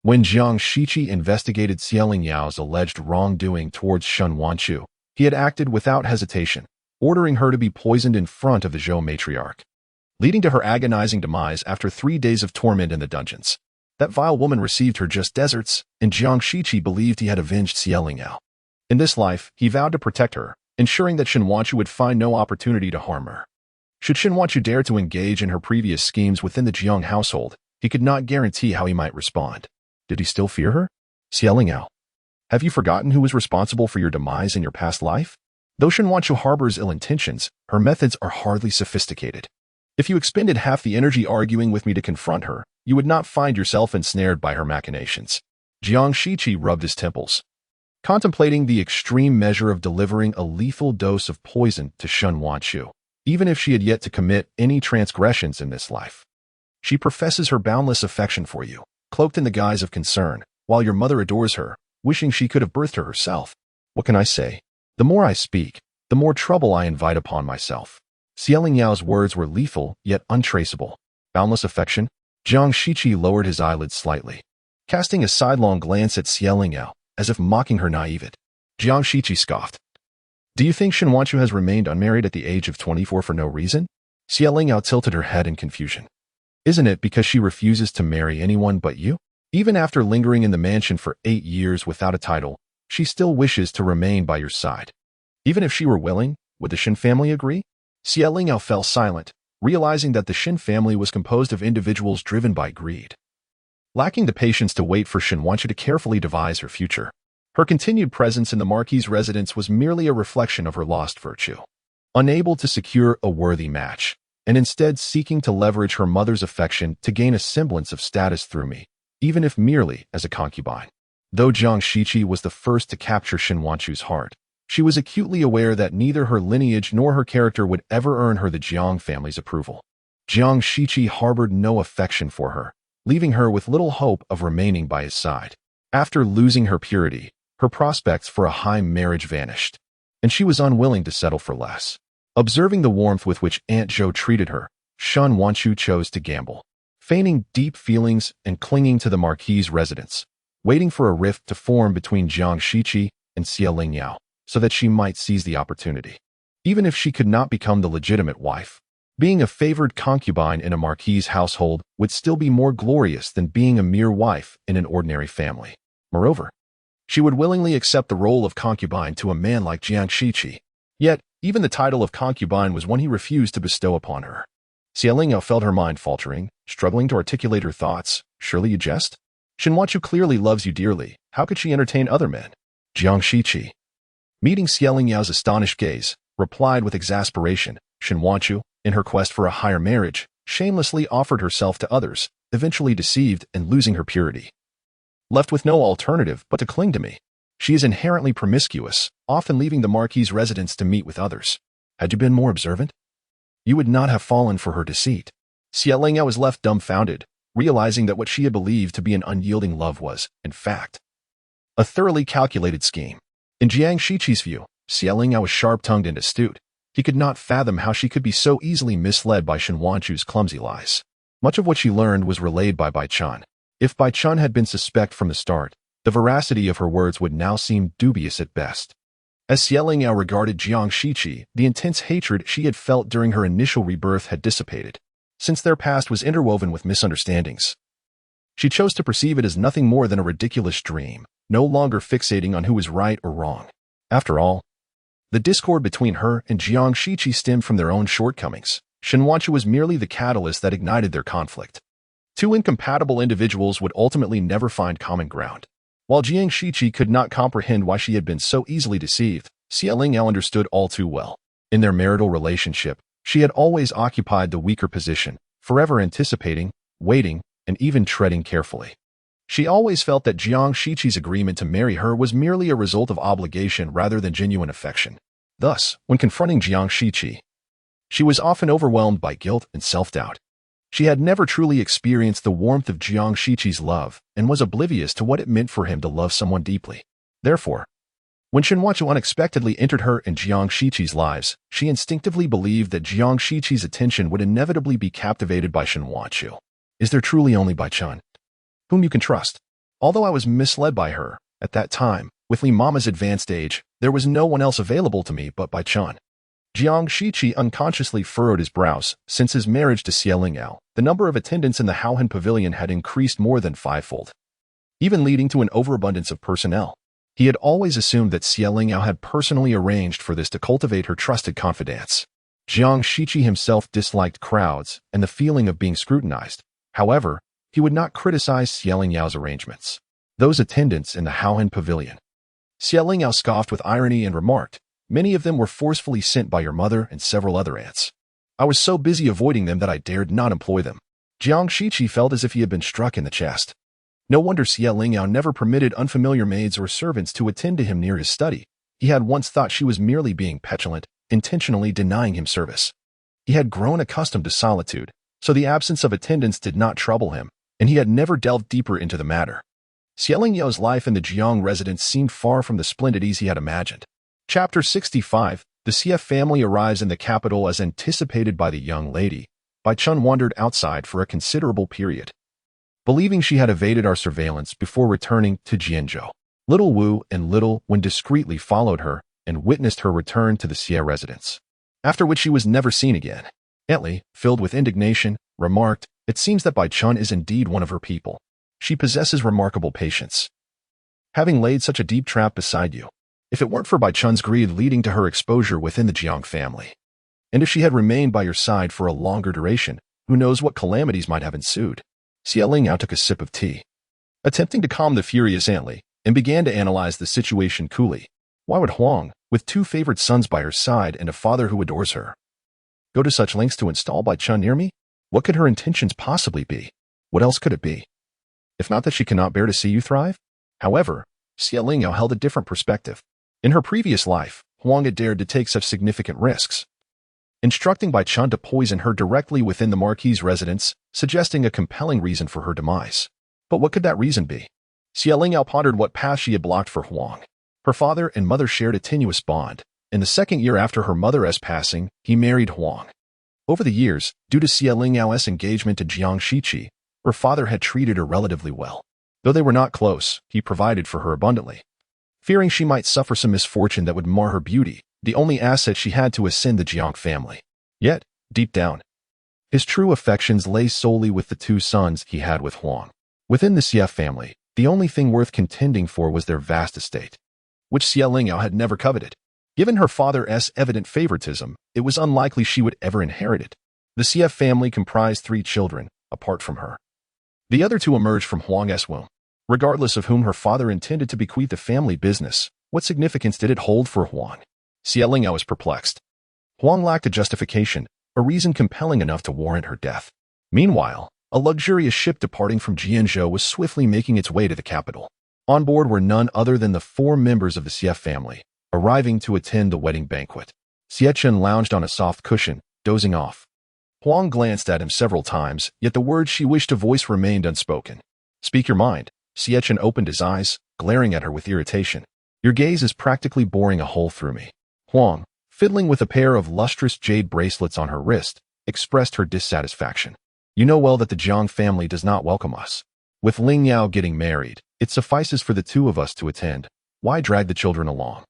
when Jiang Shiqi investigated Xie Lingyao's alleged wrongdoing towards Shenwanchu, he had acted without hesitation, ordering her to be poisoned in front of the Zhou matriarch, leading to her agonizing demise after 3 days of torment in the dungeons. That vile woman received her just deserts, and Jiang Shiqi believed he had avenged Xie Lingyao. In this life, he vowed to protect her, ensuring that Shenwanchu would find no opportunity to harm her. Should Shenwanchu dare to engage in her previous schemes within the Jiang household, he could not guarantee how he might respond. Did he still fear her? Xie Lingyao, have you forgotten who was responsible for your demise in your past life? Though Shenwanchu harbors ill intentions, her methods are hardly sophisticated. If you expended half the energy arguing with me to confront her, you would not find yourself ensnared by her machinations. Jiang Shiqi rubbed his temples, contemplating the extreme measure of delivering a lethal dose of poison to Shenwanchu. even if she had yet to commit any transgressions in this life. She professes her boundless affection for you, cloaked in the guise of concern, while your mother adores her, wishing she could have birthed her herself. What can I say? The more I speak, the more trouble I invite upon myself. Lingyao words were lethal, yet untraceable. Boundless affection? Jiang Shiqi lowered his eyelids slightly, casting a sidelong glance at Lingyao, as if mocking her naivete. Jiang Shiqi scoffed. Do you think Shenwanchu has remained unmarried at the age of 24 for no reason? Lingyao tilted her head in confusion. Isn't it because she refuses to marry anyone but you? Even after lingering in the mansion for 8 years without a title, she still wishes to remain by your side. Even if she were willing, would the Shen family agree? Lingyao fell silent, realizing that the Shen family was composed of individuals driven by greed, lacking the patience to wait for Shenwanchu to carefully devise her future. Her continued presence in the Marquis's residence was merely a reflection of her lost virtue. Unable to secure a worthy match, and instead seeking to leverage her mother's affection to gain a semblance of status through me, even if merely as a concubine. Though Jiang Shiqi was the first to capture Shenwanchu's heart, she was acutely aware that neither her lineage nor her character would ever earn her the Jiang family's approval. Jiang Shiqi harbored no affection for her, leaving her with little hope of remaining by his side. After losing her purity, her prospects for a high marriage vanished, and she was unwilling to settle for less. Observing the warmth with which Aunt Zhou treated her, Shenwanchu chose to gamble, feigning deep feelings and clinging to the Marquis's residence, waiting for a rift to form between Jiang Shiqi and Lingyao, so that she might seize the opportunity. Even if she could not become the legitimate wife, being a favored concubine in a Marquis's household would still be more glorious than being a mere wife in an ordinary family. Moreover, she would willingly accept the role of concubine to a man like Jiang Shiqi. Yet, even the title of concubine was one he refused to bestow upon her. Lingyao felt her mind faltering, struggling to articulate her thoughts. Surely you jest? Shenwanchu clearly loves you dearly. How could she entertain other men? Jiang Shiqi, meeting Lingyao's astonished gaze, replied with exasperation. Shenwanchu, in her quest for a higher marriage, shamelessly offered herself to others, eventually deceived and losing her purity. Left with no alternative but to cling to me. She is inherently promiscuous, often leaving the Marquis's residence to meet with others. Had you been more observant, you would not have fallen for her deceit. Lingyao was left dumbfounded, realizing that what she had believed to be an unyielding love was, in fact, a thoroughly calculated scheme. In Jiang Shiqi's view, Lingyao was sharp-tongued and astute. He could not fathom how she could be so easily misled by Shenwanchu's clumsy lies. Much of what she learned was relayed by Bai Chun. If Bai Chun had been suspect from the start, the veracity of her words would now seem dubious at best. As Lingyao regarded Jiang Shiqi, the intense hatred she had felt during her initial rebirth had dissipated, since their past was interwoven with misunderstandings. She chose to perceive it as nothing more than a ridiculous dream, no longer fixating on who was right or wrong. After all, the discord between her and Jiang Shiqi stemmed from their own shortcomings. Shenwanchu was merely the catalyst that ignited their conflict. Two incompatible individuals would ultimately never find common ground. While Jiang Shiqi could not comprehend why she had been so easily deceived, Lingyao understood all too well. In their marital relationship, she had always occupied the weaker position, forever anticipating, waiting, and even treading carefully. She always felt that Jiang Shiqi's agreement to marry her was merely a result of obligation rather than genuine affection. Thus, when confronting Jiang Shiqi, she was often overwhelmed by guilt and self-doubt. She had never truly experienced the warmth of Jiang Shiqi's love and was oblivious to what it meant for him to love someone deeply. Therefore, when Shenwanchu unexpectedly entered her and Jiang Shiqi's lives, she instinctively believed that Jiang Shiqi's attention would inevitably be captivated by Shenwanchu. Is there truly only Bai Chun whom you can trust? Although I was misled by her, at that time, with Li Mama's advanced age, there was no one else available to me but Bai Chun. Jiang Shiqi unconsciously furrowed his brows. Since his marriage to Lingyao, the number of attendants in the Haohan Pavilion had increased more than fivefold, even leading to an overabundance of personnel. He had always assumed that Lingyao had personally arranged for this to cultivate her trusted confidence. Jiang Shiqi himself disliked crowds and the feeling of being scrutinized. However, he would not criticize Lingyao's arrangements. Those attendants in the Haohan Pavilion. Lingyao scoffed with irony and remarked, "Many of them were forcefully sent by your mother and several other aunts. I was so busy avoiding them that I dared not employ them." Jiang Shiqi felt as if he had been struck in the chest. No wonder Lingyao never permitted unfamiliar maids or servants to attend to him near his study. He had once thought she was merely being petulant, intentionally denying him service. He had grown accustomed to solitude, so the absence of attendants did not trouble him, and he had never delved deeper into the matter. Lingyao life in the Jiang residence seemed far from the splendid ease he had imagined. Chapter 65. The CF family arrives in the capital as anticipated by the young lady. Bai Chun wandered outside for a considerable period, believing she had evaded our surveillance before returning to Jianzhou. Little Wu and Little Wen discreetly followed her and witnessed her return to the Xie residence, after which she was never seen again. Etli, filled with indignation, remarked, "It seems that Bai Chun is indeed one of her people. She possesses remarkable patience, having laid such a deep trap beside you. If it weren't for Bai Chun's greed leading to her exposure within the Jiang family, and if she had remained by your side for a longer duration, who knows what calamities might have ensued." Lingyao took a sip of tea, attempting to calm the furious Etli, and began to analyze the situation coolly. Why would Huang, with two favorite sons by her side and a father who adores her, go to such lengths to install Bai Chun near me? What could her intentions possibly be? What else could it be? If not that she cannot bear to see you thrive? However, Lingyao held a different perspective. In her previous life, Huang had dared to take such significant risks, instructing Bai Chun to poison her directly within the Marquis's residence, suggesting a compelling reason for her demise. But what could that reason be? Lingyao pondered what path she had blocked for Huang. Her father and mother shared a tenuous bond. In the second year after her mother's passing, he married Huang. Over the years, due to Lingyao's engagement to Jiang Shiqi, her father had treated her relatively well. Though they were not close, he provided for her abundantly. Fearing she might suffer some misfortune that would mar her beauty, the only asset she had to ascend the Jiang family. Yet, deep down, his true affections lay solely with the two sons he had with Huang. Within the CF family, the only thing worth contending for was their vast estate, which Lingyao had never coveted. Given her father's evident favoritism, it was unlikely she would ever inherit it. The CF family comprised 3 children, apart from her. The other 2 emerged from Huang's womb. Regardless of whom her father intended to bequeath the family business, what significance did it hold for Huang? Lingyao was perplexed. Huang lacked a justification, a reason compelling enough to warrant her death. Meanwhile, a luxurious ship departing from Jianzhou was swiftly making its way to the capital. On board were none other than the 4 members of the CF family, arriving to attend the wedding banquet. Chen lounged on a soft cushion, dozing off. Huang glanced at him several times, yet the words she wished to voice remained unspoken. "Speak your mind." Chen opened his eyes, glaring at her with irritation. "Your gaze is practically boring a hole through me." Huang, fiddling with a pair of lustrous jade bracelets on her wrist, expressed her dissatisfaction. "You know well that the Jiang family does not welcome us. With Lingyao getting married, it suffices for the 2 of us to attend. Why drag the children along?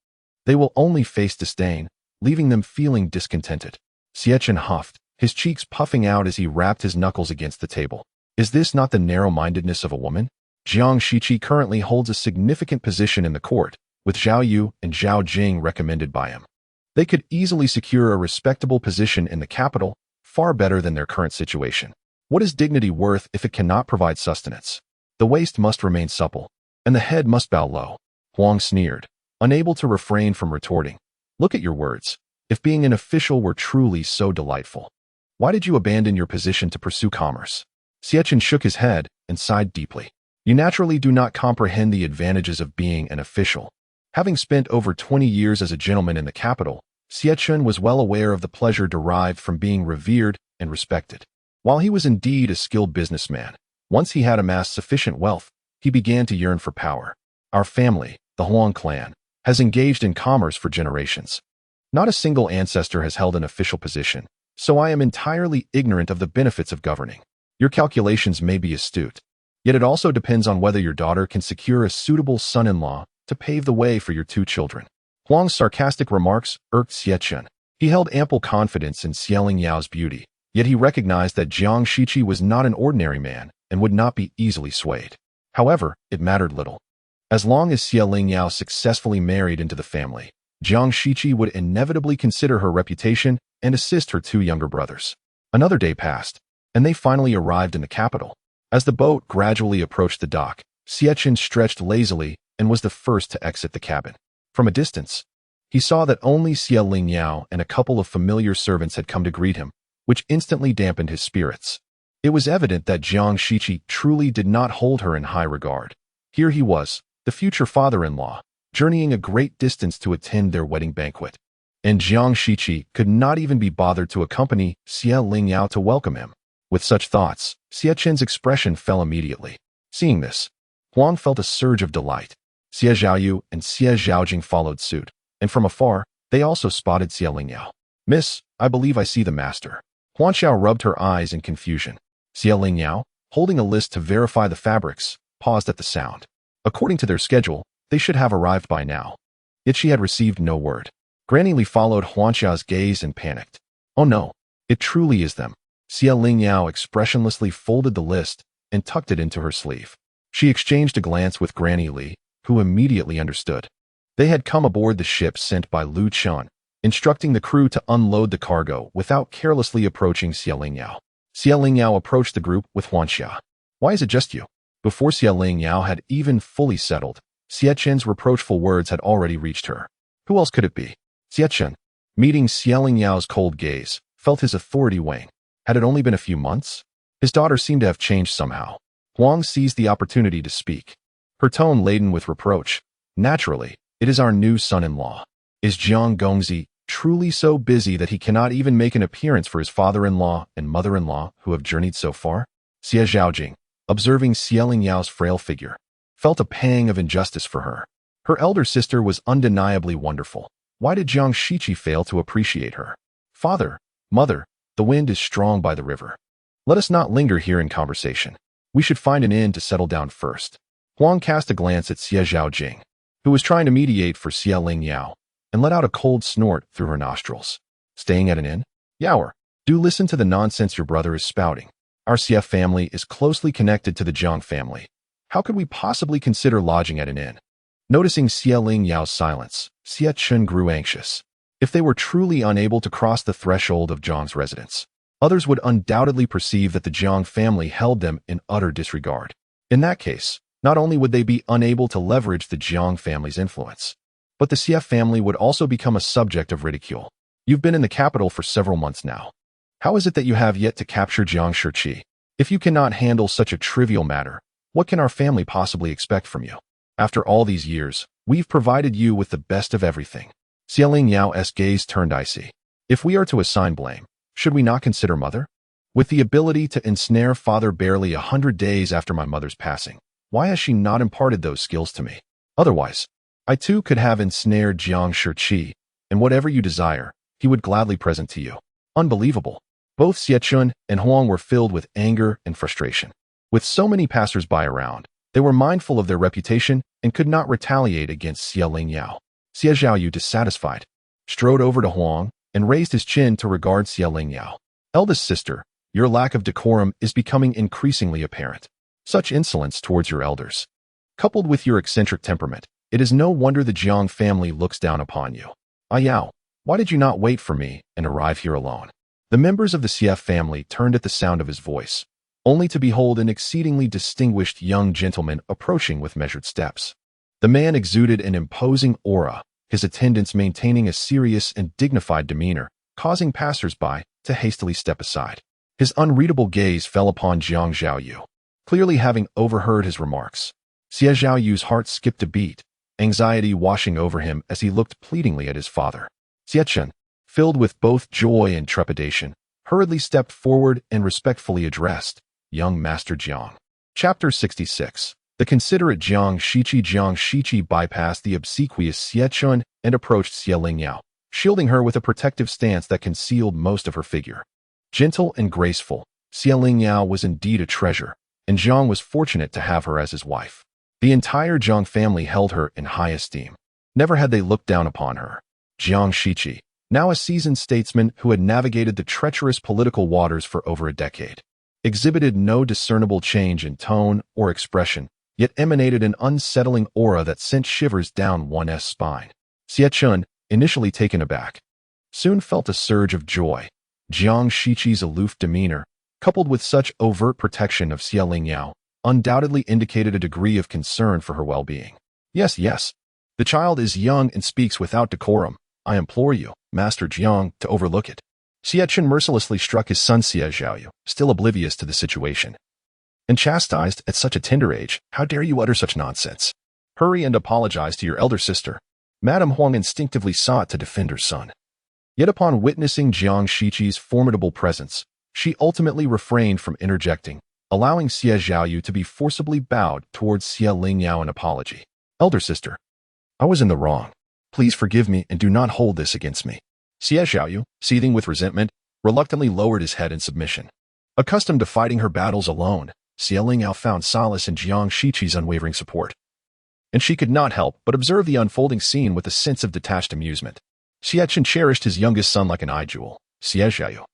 They will only face disdain, leaving them feeling discontented." Chen huffed, his cheeks puffing out as he rapped his knuckles against the table. Is this not the narrow-mindedness of a woman? Jiang Shiqi currently holds a significant position in the court, with Zhao Yu and Zhao Jing recommended by him. They could easily secure a respectable position in the capital, far better than their current situation. What is dignity worth if it cannot provide sustenance? The waist must remain supple, and the head must bow low. Huang sneered, unable to refrain from retorting. "Look at your words. If being an official were truly so delightful, why did you abandon your position to pursue commerce?" Chen shook his head and sighed deeply. "You naturally do not comprehend the advantages of being an official." Having spent over 20 years as a gentleman in the capital, Chen was well aware of the pleasure derived from being revered and respected. While he was indeed a skilled businessman, once he had amassed sufficient wealth, he began to yearn for power. Our family, the Huang clan, has engaged in commerce for generations. Not a single ancestor has held an official position, so I am entirely ignorant of the benefits of governing. Your calculations may be astute, yet it also depends on whether your daughter can secure a suitable son-in-law to pave the way for your 2 children. Huang's sarcastic remarks irked Chen. He held ample confidence in Lingyao's beauty, yet he recognized that Jiang Shiqi was not an ordinary man and would not be easily swayed. However, it mattered little. As long as Lingyao successfully married into the family, Jiang Shiqi would inevitably consider her reputation and assist her 2 younger brothers. Another day passed, and they finally arrived in the capital. As the boat gradually approached the dock, Chen stretched lazily and was the first to exit the cabin. From a distance, he saw that only Lingyao and a couple of familiar servants had come to greet him, which instantly dampened his spirits. It was evident that Jiang Shiqi truly did not hold her in high regard. Here he was, the future father-in-law, journeying a great distance to attend their wedding banquet. and Jiang Shiqi could not even be bothered to accompany Lingyao to welcome him. With such thoughts, Xie Chen's expression fell immediately. Seeing this, Huang felt a surge of delight. Xie Zhaoyu and Xie Zhaojing followed suit, and from afar, they also spotted Lingyao. "Miss, I believe I see the master." Huan Xiao rubbed her eyes in confusion. Lingyao, holding a list to verify the fabrics, paused at the sound. According to their schedule, they should have arrived by now. Yet she had received no word. Granny Li followed Huan Xiao's gaze and panicked. "Oh no, it truly is them." Lingyao expressionlessly folded the list and tucked it into her sleeve. She exchanged a glance with Granny Li, who immediately understood. They had come aboard the ship sent by Lu Chun, instructing the crew to unload the cargo without carelessly approaching Lingyao. Lingyao approached the group with Huan Xia. "Why is it just you?" Before Lingyao had even fully settled, Xie Chen's reproachful words had already reached her. Who else could it be? Xie Chen, meeting Lingyao's cold gaze, felt his authority wane. Had it only been a few months? His daughter seemed to have changed somehow. Huang seized the opportunity to speak, her tone laden with reproach. "Naturally, it is our new son-in-law. Is Jiang Gongzi truly so busy that he cannot even make an appearance for his father-in-law and mother-in-law who have journeyed so far?" Xie Zhaojing, observing Lingyao's frail figure, felt a pang of injustice for her. Her elder sister was undeniably wonderful. Why did Jiang Shiqi fail to appreciate her? "Father, mother, the wind is strong by the river. Let us not linger here in conversation. We should find an inn to settle down first." Huang cast a glance at Xie Zhaojing, who was trying to mediate for Lingyao, and let out a cold snort through her nostrils. "Staying at an inn? Yaoer, do listen to the nonsense your brother is spouting. Our Xie family is closely connected to the Jiang family. How could we possibly consider lodging at an inn?" Noticing Lingyao's silence, Xie Chen grew anxious. If they were truly unable to cross the threshold of Jiang's residence, others would undoubtedly perceive that the Jiang family held them in utter disregard. In that case, not only would they be unable to leverage the Jiang family's influence, but the Xie family would also become a subject of ridicule. "You've been in the capital for several months now. How is it that you have yet to capture Jiang Shiqi? If you cannot handle such a trivial matter, what can our family possibly expect from you? After all these years, we've provided you with the best of everything." Lingyao's gaze turned icy. "If we are to assign blame, should we not consider mother? With the ability to ensnare father barely 100 days after my mother's passing, why has she not imparted those skills to me? Otherwise, I too could have ensnared Jiang Shiqi, and whatever you desire, he would gladly present to you." Unbelievable. Both Xie Chen and Huang were filled with anger and frustration. With so many passers-by around, they were mindful of their reputation and could not retaliate against Lingyao. Xie Zhaoyu, dissatisfied, strode over to Huang and raised his chin to regard Lingyao. "Eldest sister, your lack of decorum is becoming increasingly apparent. Such insolence towards your elders, coupled with your eccentric temperament, it is no wonder the Jiang family looks down upon you. Yao, why did you not wait for me and arrive here alone?" The members of the Xie family turned at the sound of his voice, only to behold an exceedingly distinguished young gentleman approaching with measured steps. The man exuded an imposing aura, his attendants maintaining a serious and dignified demeanor, causing passers-by to hastily step aside. His unreadable gaze fell upon Jiang Zhaoyu, clearly having overheard his remarks. Xie Zhaoyu's heart skipped a beat, anxiety washing over him as he looked pleadingly at his father. Xie Chen, filled with both joy and trepidation, hurriedly stepped forward and respectfully addressed young Master Jiang. Chapter 66. The considerate Jiang Shiqi bypassed the obsequious Xie Chen and approached Lingyao, shielding her with a protective stance that concealed most of her figure. Gentle and graceful, Lingyao was indeed a treasure, and Jiang was fortunate to have her as his wife. The entire Jiang family held her in high esteem. Never had they looked down upon her. Jiang Shiqi, now a seasoned statesman who had navigated the treacherous political waters for over a decade, exhibited no discernible change in tone or expression, yet emanated an unsettling aura that sent shivers down one's spine. Xie Chen, initially taken aback, soon felt a surge of joy. Jiang Shiqi's aloof demeanor, coupled with such overt protection of Lingyao, undoubtedly indicated a degree of concern for her well-being. Yes, the child is young and speaks without decorum. I implore you, Master Jiang, to overlook it. Xie Chen mercilessly struck his son Xie Zhaoyu, still oblivious to the situation, and chastised at such a tender age. "How dare you utter such nonsense? Hurry and apologize to your elder sister." Madame Huang instinctively sought to defend her son. Yet upon witnessing Jiang Shiqi's formidable presence, she ultimately refrained from interjecting, allowing Xie Zhaoyu to be forcibly bowed towards Xie Lingyao in apology. Elder sister, I was in the wrong. Please forgive me and do not hold this against me. Xie Zhaoyu, seething with resentment, reluctantly lowered his head in submission. Accustomed to fighting her battles alone, Xie Lingyao found solace in Jiang Shiqi's unwavering support. And she could not help but observe the unfolding scene with a sense of detached amusement. Xie Chen cherished his youngest son like an eye jewel. Xie Zhaoyu,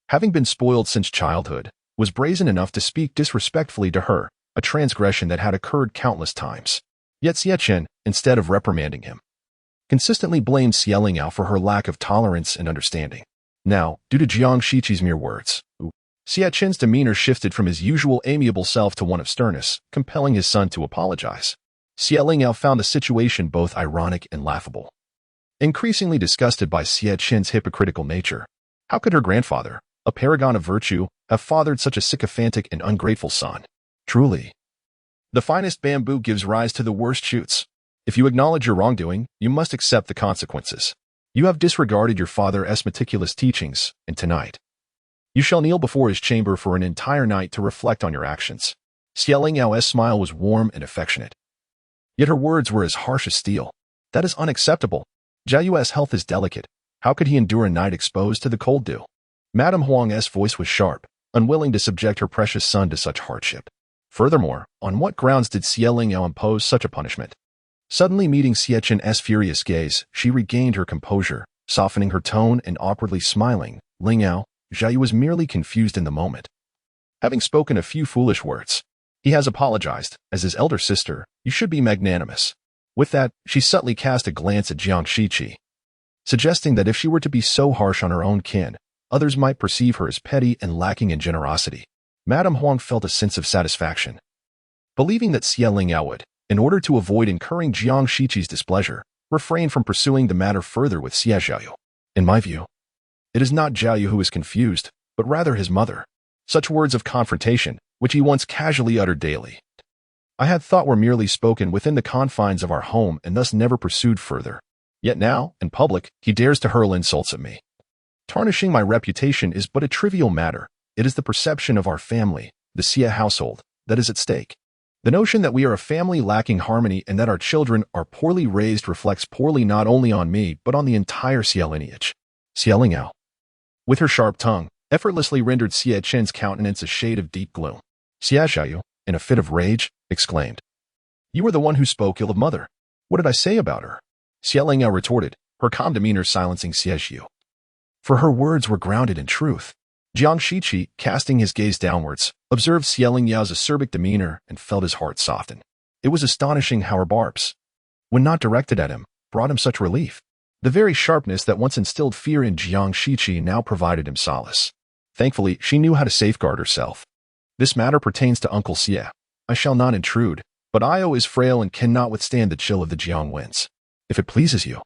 having been spoiled since childhood, was brazen enough to speak disrespectfully to her, a transgression that had occurred countless times. Yet Xie Chen, instead of reprimanding him, consistently blamed Xie Lingyao for her lack of tolerance and understanding. Now, due to Jiang Shiqi's mere words, Xie Chen's demeanor shifted from his usual amiable self to one of sternness, compelling his son to apologize. Xie Lingyao found the situation both ironic and laughable. Increasingly disgusted by Xie Chen's hypocritical nature, how could her grandfather, a paragon of virtue, have fathered such a sycophantic and ungrateful son? Truly, the finest bamboo gives rise to the worst shoots. If you acknowledge your wrongdoing, you must accept the consequences. You have disregarded your father's meticulous teachings, and tonight, you shall kneel before his chamber for an entire night to reflect on your actions. Xie Lingyao's smile was warm and affectionate. Yet her words were as harsh as steel. That is unacceptable. Zhaoyu's health is delicate. How could he endure a night exposed to the cold dew? Madame Huang's voice was sharp, unwilling to subject her precious son to such hardship. Furthermore, on what grounds did Xie Lingyao impose such a punishment? Suddenly meeting Xie Chen's furious gaze, she regained her composure, softening her tone and awkwardly smiling. Lingyao, Zhaoyu was merely confused in the moment. Having spoken a few foolish words, he has apologized. As his elder sister, you should be magnanimous. With that, she subtly cast a glance at Jiang Shiqi, suggesting that if she were to be so harsh on her own kin, others might perceive her as petty and lacking in generosity. Madame Huang felt a sense of satisfaction, believing that Xie Lingyao would, in order to avoid incurring Jiang Shiqi's displeasure, refrain from pursuing the matter further with Xie Zhaoyu. In my view, it is not Zhaoyu who is confused, but rather his mother. Such words of confrontation, which he once casually uttered daily, I had thought were merely spoken within the confines of our home and thus never pursued further. Yet now, in public, he dares to hurl insults at me. Tarnishing my reputation is but a trivial matter. It is the perception of our family, the Xie household, that is at stake. The notion that we are a family lacking harmony and that our children are poorly raised reflects poorly not only on me but on the entire Xie lineage. Xie Lingyao, with her sharp tongue, effortlessly rendered Xie Chen's countenance a shade of deep gloom. Xie Zhaoyu, in a fit of rage, exclaimed, "You are the one who spoke ill of mother. What did I say about her?" Xie Lingyao retorted, her calm demeanor silencing Xie Zhaoyu, for her words were grounded in truth. Jiang Shiqi, casting his gaze downwards, observed Xie Lingyao's acerbic demeanor and felt his heart soften. It was astonishing how her barbs, when not directed at him, brought him such relief. The very sharpness that once instilled fear in Jiang Shiqi now provided him solace. Thankfully, she knew how to safeguard herself. This matter pertains to Uncle Xie. I shall not intrude, but Io is frail and cannot withstand the chill of the Jiang winds. If it pleases you,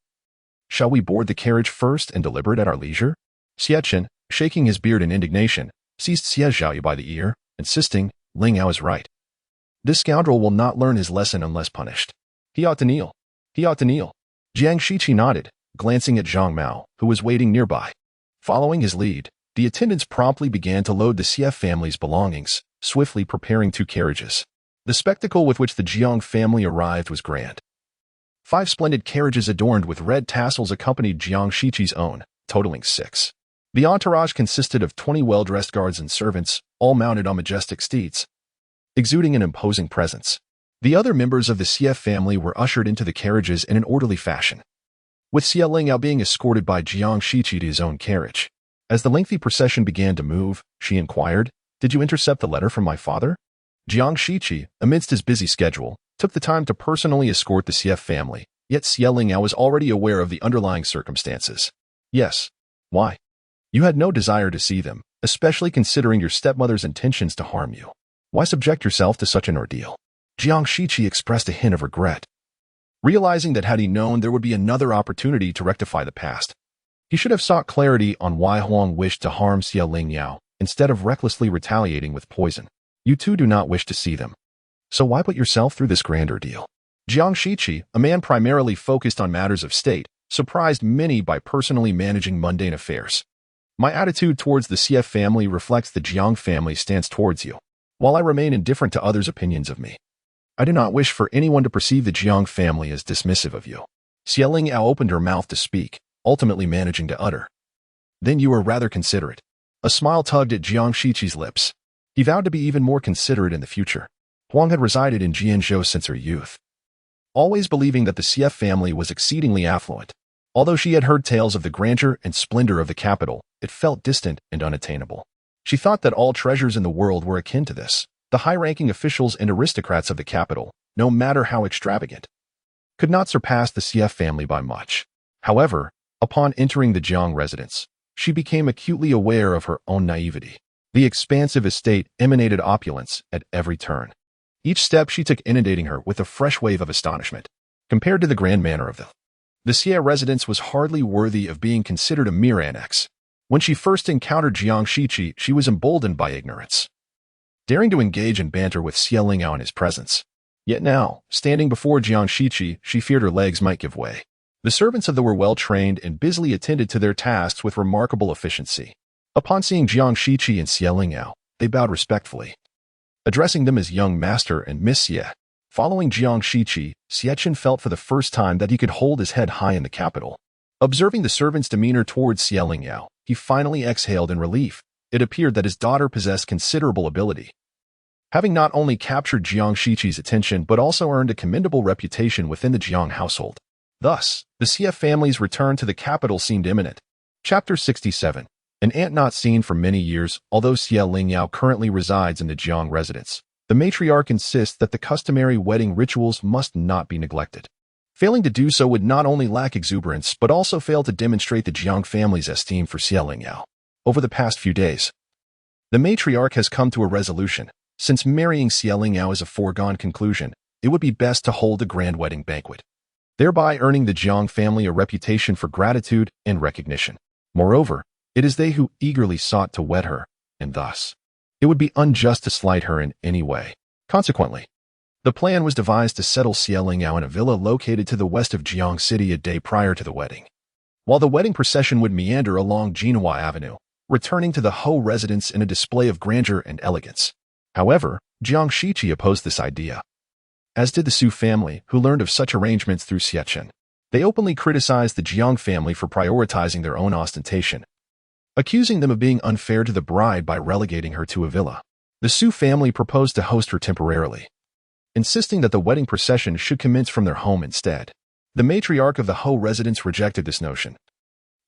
shall we board the carriage first and deliberate at our leisure? Xie Chen, shaking his beard in indignation, seized Xie Zhaoyu by the ear, insisting, Lingyao is right. This scoundrel will not learn his lesson unless punished. He ought to kneel. He ought to kneel. Jiang Shiqi nodded, glancing at Zhang Mao, who was waiting nearby. Following his lead, the attendants promptly began to load the Xie family's belongings, swiftly preparing 2 carriages. The spectacle with which the Jiang family arrived was grand. 5 splendid carriages adorned with red tassels accompanied Jiang Shiqi's own, totaling 6. The entourage consisted of 20 well-dressed guards and servants, all mounted on majestic steeds, exuding an imposing presence. The other members of the Xie family were ushered into the carriages in an orderly fashion, with Xie Lingyao being escorted by Jiang Shiqi to his own carriage. As the lengthy procession began to move, she inquired, "Did you intercept the letter from my father?" Jiang Shiqi, amidst his busy schedule, took the time to personally escort the Xie family, yet Xie Lingyao was already aware of the underlying circumstances. Yes. Why? You had no desire to see them, especially considering your stepmother's intentions to harm you. Why subject yourself to such an ordeal? Jiang Shiqi expressed a hint of regret, realizing that had he known there would be another opportunity to rectify the past, he should have sought clarity on why Huang wished to harm Xie Lingyao, instead of recklessly retaliating with poison. You too do not wish to see them. So why put yourself through this grand ordeal? Jiang Shiqi, a man primarily focused on matters of state, surprised many by personally managing mundane affairs. My attitude towards the CF family reflects the Jiang family's stance towards you. While I remain indifferent to others' opinions of me, I do not wish for anyone to perceive the Jiang family as dismissive of you. Xie Lingyao opened her mouth to speak, ultimately managing to utter, "Then you are rather considerate." A smile tugged at Jiang Shiqi's lips. He vowed to be even more considerate in the future. Huang had resided in Jianzhou since her youth, always believing that the CF family was exceedingly affluent. Although she had heard tales of the grandeur and splendor of the capital, it felt distant and unattainable. She thought that all treasures in the world were akin to this. The high-ranking officials and aristocrats of the capital, no matter how extravagant, could not surpass the CF family by much. However, upon entering the Jiang residence, she became acutely aware of her own naivety. The expansive estate emanated opulence at every turn. Each step she took inundating her with a fresh wave of astonishment. Compared to the grand manner of the Xie residence was hardly worthy of being considered a mere annex. When she first encountered Jiang Shiqi, she was emboldened by ignorance, daring to engage in banter with Xie Lingyao in his presence. Yet now, standing before Jiang Shiqi, she feared her legs might give way. The servants of the were well-trained and busily attended to their tasks with remarkable efficiency. Upon seeing Jiang Shiqi and Xie Lingyao, they bowed respectfully, addressing them as young master and Miss Xie. Following Jiang Shiqi, Xie felt for the first time that he could hold his head high in the capital. Observing the servant's demeanor towards Xie Lingyao, he finally exhaled in relief. It appeared that his daughter possessed considerable ability, having not only captured Jiang Shiqi's attention but also earned a commendable reputation within the Jiang household. Thus, the Xie family's return to the capital seemed imminent. Chapter 67. An aunt not seen for many years. Although Xie Lingyao currently resides in the Jiang residence, the matriarch insists that the customary wedding rituals must not be neglected. Failing to do so would not only lack exuberance but also fail to demonstrate the Jiang family's esteem for Xie Lingyao. Over the past few days, the matriarch has come to a resolution. Since marrying Xie Lingyao is a foregone conclusion, it would be best to hold a grand wedding banquet, thereby earning the Jiang family a reputation for gratitude and recognition. Moreover, it is they who eagerly sought to wed her, and thus, it would be unjust to slight her in any way. Consequently, the plan was devised to settle Xie Lingyao in a villa located to the west of Jiang City a day prior to the wedding. While the wedding procession would meander along Jinhua Avenue, returning to the Ho residence in a display of grandeur and elegance. However, Jiang Shiqi opposed this idea, as did the Su family, who learned of such arrangements through Xie. They openly criticized the Jiang family for prioritizing their own ostentation, accusing them of being unfair to the bride by relegating her to a villa. The Su family proposed to host her temporarily, insisting that the wedding procession should commence from their home instead. The matriarch of the Ho residence rejected this notion,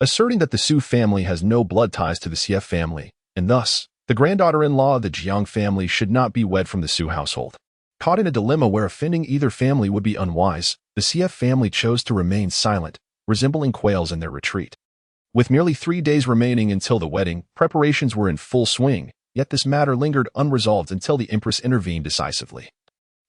asserting that the Su family has no blood ties to the Xie family, and thus, the granddaughter-in-law of the Jiang family should not be wed from the Su household. Caught in a dilemma where offending either family would be unwise, the CF family chose to remain silent, resembling quails in their retreat. With merely 3 days remaining until the wedding, preparations were in full swing, yet this matter lingered unresolved until the empress intervened decisively,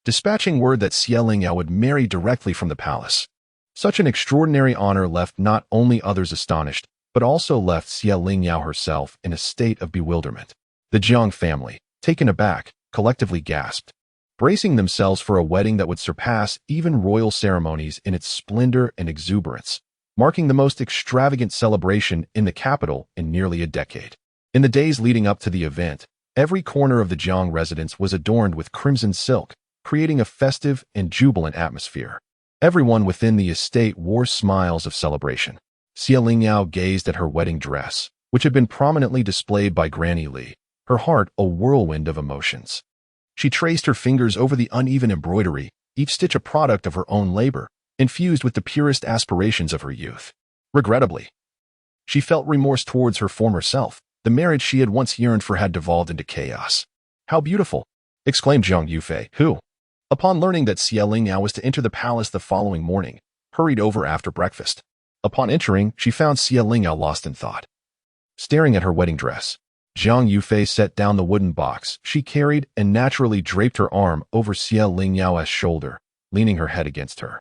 dispatching word that Xie Lingyao would marry directly from the palace. Such an extraordinary honor left not only others astonished, but also left Xie Lingyao herself in a state of bewilderment. The Jiang family, taken aback, collectively gasped, bracing themselves for a wedding that would surpass even royal ceremonies in its splendor and exuberance, marking the most extravagant celebration in the capital in nearly a decade. In the days leading up to the event, every corner of the Jiang residence was adorned with crimson silk, creating a festive and jubilant atmosphere. Everyone within the estate wore smiles of celebration. Xie Lingyao gazed at her wedding dress, which had been prominently displayed by Granny Li, her heart a whirlwind of emotions. She traced her fingers over the uneven embroidery, each stitch a product of her own labor, infused with the purest aspirations of her youth. Regrettably, she felt remorse towards her former self. The marriage she had once yearned for had devolved into chaos. "How beautiful!" exclaimed Zhang Yufei, who, upon learning that Xie Lingyao was to enter the palace the following morning, hurried over after breakfast. Upon entering, she found Xie Lingyao lost in thought, staring at her wedding dress. Zhang Yufei set down the wooden box she carried and naturally draped her arm over Xie Lingyao's shoulder, leaning her head against her.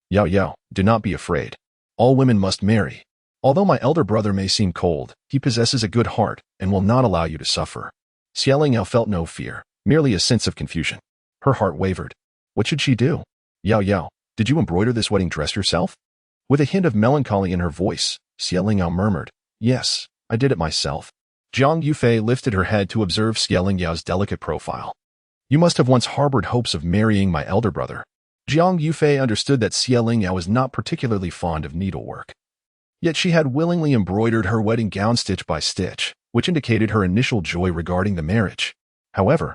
"Yao Yao, do not be afraid. All women must marry. Although my elder brother may seem cold, he possesses a good heart and will not allow you to suffer." Xie Lingyao felt no fear, merely a sense of confusion. Her heart wavered. What should she do? "Yao Yao, did you embroider this wedding dress yourself?" With a hint of melancholy in her voice, Xie Lingyao murmured, "Yes, I did it myself." Jiang Yufei lifted her head to observe Xie Lingyao's delicate profile. "You must have once harbored hopes of marrying my elder brother." Jiang Yufei understood that Xie Lingyao was not particularly fond of needlework. Yet she had willingly embroidered her wedding gown stitch by stitch, which indicated her initial joy regarding the marriage. However,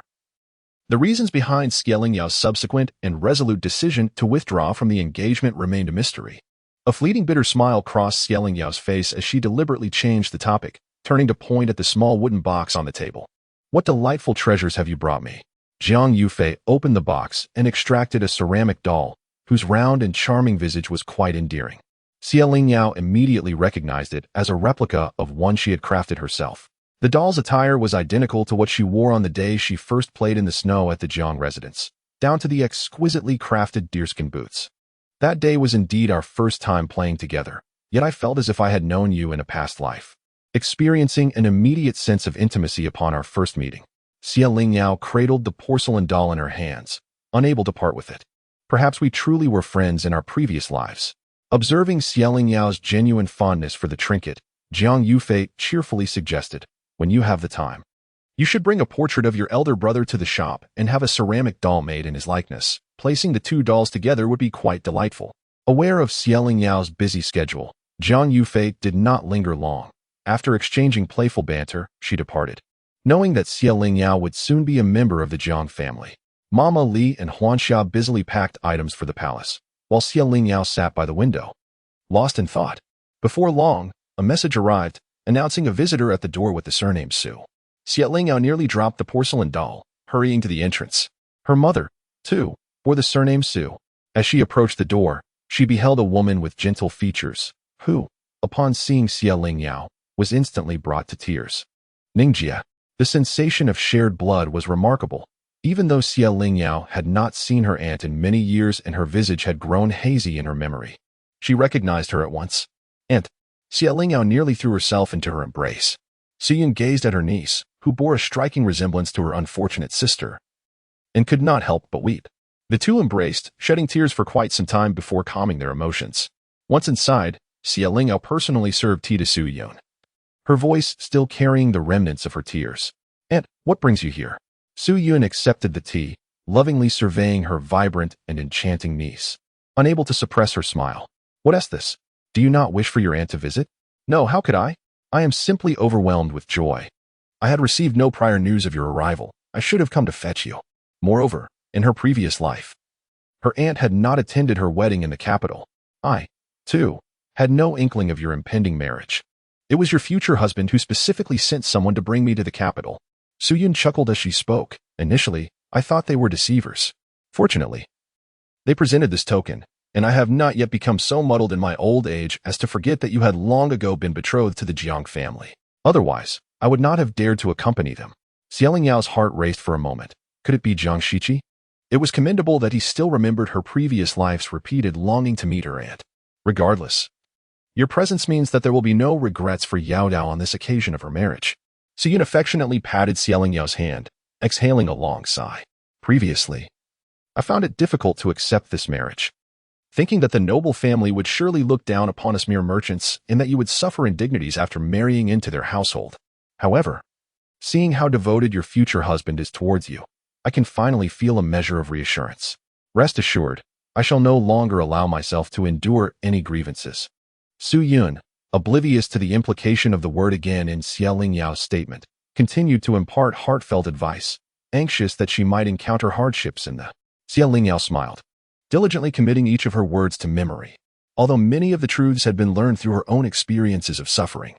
the reasons behind Xie Lingyao's subsequent and resolute decision to withdraw from the engagement remained a mystery. A fleeting bitter smile crossed Xie Lingyao's face as she deliberately changed the topic, turning to point at the small wooden box on the table. "What delightful treasures have you brought me?" Jiang Yufei opened the box and extracted a ceramic doll, whose round and charming visage was quite endearing. Xie Lingyao immediately recognized it as a replica of one she had crafted herself. The doll's attire was identical to what she wore on the day she first played in the snow at the Jiang residence, down to the exquisitely crafted deerskin boots. "That day was indeed our first time playing together, yet I felt as if I had known you in a past life." Experiencing an immediate sense of intimacy upon our first meeting, Xie Lingyao cradled the porcelain doll in her hands, unable to part with it. "Perhaps we truly were friends in our previous lives." Observing Xie Lingyao's genuine fondness for the trinket, Jiang Yufei cheerfully suggested, "When you have the time, you should bring a portrait of your elder brother to the shop and have a ceramic doll made in his likeness. Placing the two dolls together would be quite delightful." Aware of Xie Lingyao's busy schedule, Jiang Yufei did not linger long. After exchanging playful banter, she departed. Knowing that Xie Lingyao would soon be a member of the Jiang family, Mama Li and Huanxia busily packed items for the palace, while Xie Lingyao sat by the window, lost in thought. Before long, a message arrived, announcing a visitor at the door with the surname Su. Xie Lingyao nearly dropped the porcelain doll, hurrying to the entrance. Her mother, too, bore the surname Su. As she approached the door, she beheld a woman with gentle features, who, upon seeing Xie Lingyao, was instantly brought to tears. Lingyao. The sensation of shared blood was remarkable. Even though Xie Lingyao had not seen her aunt in many years and her visage had grown hazy in her memory, she recognized her at once. "Aunt." Xie Lingyao nearly threw herself into her embrace. Suyun gazed at her niece, who bore a striking resemblance to her unfortunate sister, and could not help but weep. The two embraced, shedding tears for quite some time before calming their emotions. Once inside, Xie Lingyao personally served tea to Suyun, her voice still carrying the remnants of her tears. "Aunt, what brings you here?" Suyun accepted the tea, lovingly surveying her vibrant and enchanting niece, unable to suppress her smile. "What is this? Do you not wish for your aunt to visit?" "No, how could I? I am simply overwhelmed with joy. I had received no prior news of your arrival. I should have come to fetch you." Moreover, in her previous life, her aunt had not attended her wedding in the capital. "I, too, had no inkling of your impending marriage. It was your future husband who specifically sent someone to bring me to the capital." Suyun chuckled as she spoke. "Initially, I thought they were deceivers. Fortunately, they presented this token, and I have not yet become so muddled in my old age as to forget that you had long ago been betrothed to the Jiang family. Otherwise, I would not have dared to accompany them." Xie Lingyao's heart raced for a moment. Could it be Jiang Shiqi? It was commendable that he still remembered her previous life's repeated longing to meet her aunt. "Regardless, your presence means that there will be no regrets for Yao Dao on this occasion of her marriage." Suyun affectionately patted Xie Lingyao's hand, exhaling a long sigh. "Previously, I found it difficult to accept this marriage, thinking that the noble family would surely look down upon us mere merchants and that you would suffer indignities after marrying into their household. However, seeing how devoted your future husband is towards you, I can finally feel a measure of reassurance. Rest assured, I shall no longer allow myself to endure any grievances." Suyun, oblivious to the implication of the word again in Xie Lingyao's statement, continued to impart heartfelt advice, anxious that she might encounter hardships in the. Xie Lingyao smiled, diligently committing each of her words to memory. Although many of the truths had been learned through her own experiences of suffering,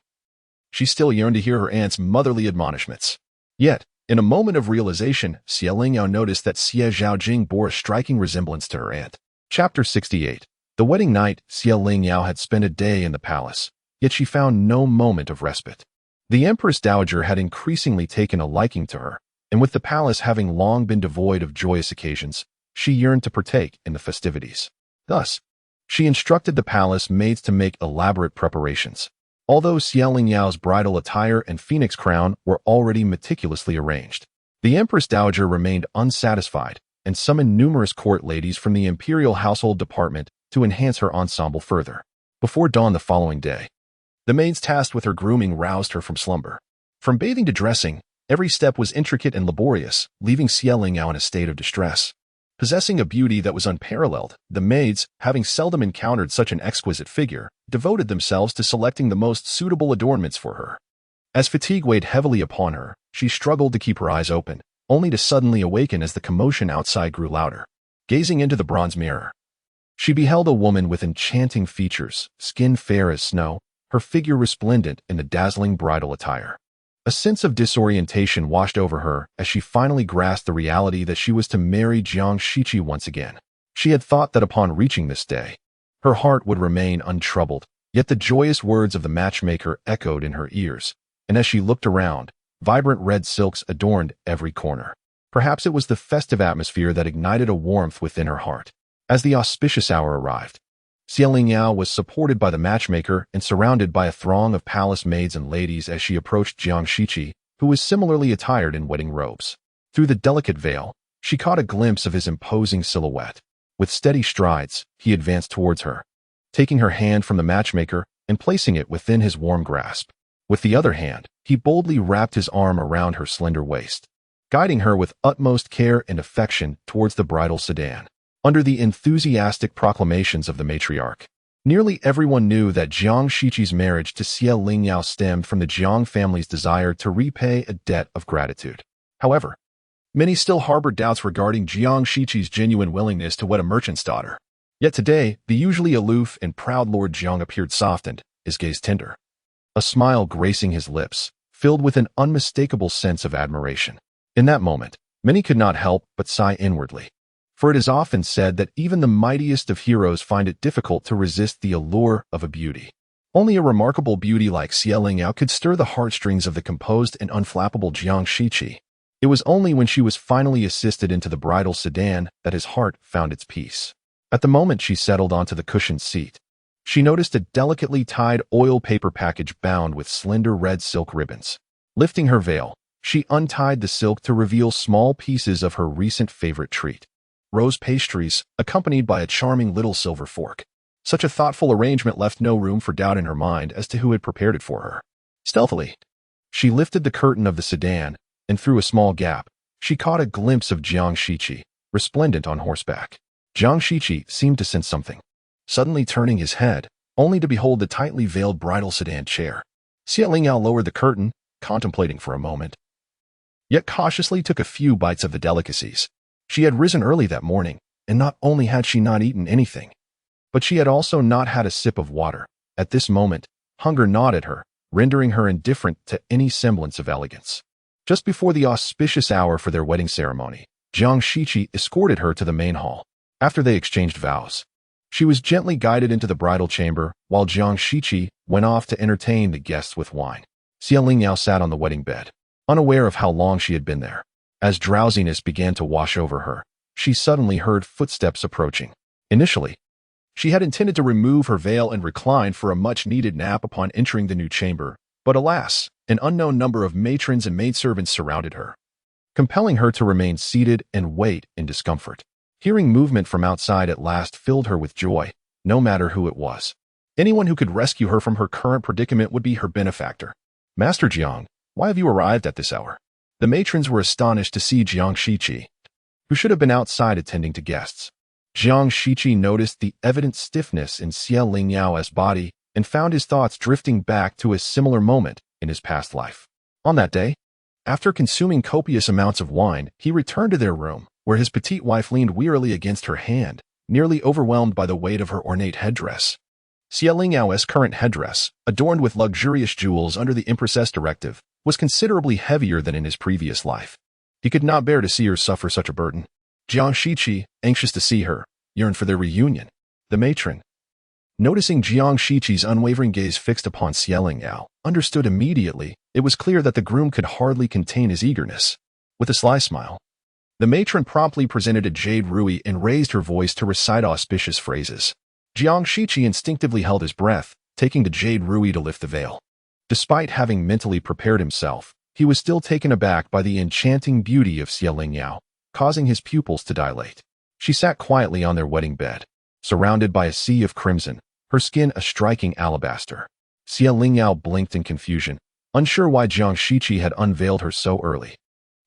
she still yearned to hear her aunt's motherly admonishments. Yet, in a moment of realization, Xie Lingyao noticed that Xie Zhaojing bore a striking resemblance to her aunt. Chapter 68. The wedding night, Xie Lingyao had spent a day in the palace, yet she found no moment of respite. The Empress Dowager had increasingly taken a liking to her, and with the palace having long been devoid of joyous occasions, she yearned to partake in the festivities. Thus, she instructed the palace maids to make elaborate preparations. Although Xie Lingyao's bridal attire and phoenix crown were already meticulously arranged, the Empress Dowager remained unsatisfied and summoned numerous court ladies from the imperial household department to enhance her ensemble further. Before dawn the following day, the maids tasked with her grooming roused her from slumber. From bathing to dressing, every step was intricate and laborious, leaving Xie Lingyao in a state of distress. Possessing a beauty that was unparalleled, the maids, having seldom encountered such an exquisite figure, devoted themselves to selecting the most suitable adornments for her. As fatigue weighed heavily upon her, she struggled to keep her eyes open, only to suddenly awaken as the commotion outside grew louder. Gazing into the bronze mirror, she beheld a woman with enchanting features, skin fair as snow, her figure resplendent in the dazzling bridal attire. A sense of disorientation washed over her as she finally grasped the reality that she was to marry Jiang Shiqi once again. She had thought that upon reaching this day, her heart would remain untroubled, yet the joyous words of the matchmaker echoed in her ears, and as she looked around, vibrant red silks adorned every corner. Perhaps it was the festive atmosphere that ignited a warmth within her heart. As the auspicious hour arrived, Xie Lingyao was supported by the matchmaker and surrounded by a throng of palace maids and ladies as she approached Jiang Shiqi, who was similarly attired in wedding robes. Through the delicate veil, she caught a glimpse of his imposing silhouette. With steady strides, he advanced towards her, taking her hand from the matchmaker and placing it within his warm grasp. With the other hand, he boldly wrapped his arm around her slender waist, guiding her with utmost care and affection towards the bridal sedan. Under the enthusiastic proclamations of the matriarch, nearly everyone knew that Jiang Shiqi's marriage to Xie Lingyao stemmed from the Jiang family's desire to repay a debt of gratitude. However, many still harbored doubts regarding Jiang Shiqi's genuine willingness to wed a merchant's daughter. Yet today, the usually aloof and proud Lord Jiang appeared softened, his gaze tender, a smile gracing his lips, filled with an unmistakable sense of admiration. In that moment, many could not help but sigh inwardly. For it is often said that even the mightiest of heroes find it difficult to resist the allure of a beauty. Only a remarkable beauty like Xie Lingyao could stir the heartstrings of the composed and unflappable Jiang Shiqi. It was only when she was finally assisted into the bridal sedan that his heart found its peace. At the moment she settled onto the cushioned seat, she noticed a delicately tied oil paper package bound with slender red silk ribbons. Lifting her veil, she untied the silk to reveal small pieces of her recent favorite treat: rose pastries, accompanied by a charming little silver fork. Such a thoughtful arrangement left no room for doubt in her mind as to who had prepared it for her. Stealthily, she lifted the curtain of the sedan, and through a small gap, she caught a glimpse of Jiang Shiqi, resplendent on horseback. Jiang Shiqi seemed to sense something, suddenly turning his head, only to behold the tightly veiled bridal sedan chair. Xie Lingyao lowered the curtain, contemplating for a moment, yet cautiously took a few bites of the delicacies. She had risen early that morning, and not only had she not eaten anything, but she had also not had a sip of water. At this moment, hunger gnawed at her, rendering her indifferent to any semblance of elegance. Just before the auspicious hour for their wedding ceremony, Jiang Shiqi escorted her to the main hall. After they exchanged vows, she was gently guided into the bridal chamber, while Jiang Shiqi went off to entertain the guests with wine. Xie Lingyao sat on the wedding bed, unaware of how long she had been there. As drowsiness began to wash over her, she suddenly heard footsteps approaching. Initially, she had intended to remove her veil and recline for a much-needed nap upon entering the new chamber, but alas, an unknown number of matrons and maidservants surrounded her, compelling her to remain seated and wait in discomfort. Hearing movement from outside at last filled her with joy, no matter who it was. Anyone who could rescue her from her current predicament would be her benefactor. "Master Jiang, why have you arrived at this hour?" The matrons were astonished to see Jiang Shiqi, who should have been outside attending to guests. Jiang Shiqi noticed the evident stiffness in Xie Lingyao's body and found his thoughts drifting back to a similar moment in his past life. On that day, after consuming copious amounts of wine, he returned to their room, where his petite wife leaned wearily against her hand, nearly overwhelmed by the weight of her ornate headdress. Xie Lingyao's current headdress, adorned with luxurious jewels under the Empress's directive, was considerably heavier than in his previous life. He could not bear to see her suffer such a burden. Jiang Shiqi, anxious to see her, yearned for their reunion. The matron, noticing Jiang Shiqi's unwavering gaze fixed upon Xie Lingyao, understood immediately it was clear that the groom could hardly contain his eagerness. With a sly smile, the matron promptly presented a jade ruby and raised her voice to recite auspicious phrases. Jiang Shiqi instinctively held his breath, taking the jade ruby to lift the veil. Despite having mentally prepared himself, he was still taken aback by the enchanting beauty of Xie Lingyao, causing his pupils to dilate. She sat quietly on their wedding bed, surrounded by a sea of crimson, her skin a striking alabaster. Lingyao blinked in confusion, unsure why Jiang Shiqi had unveiled her so early.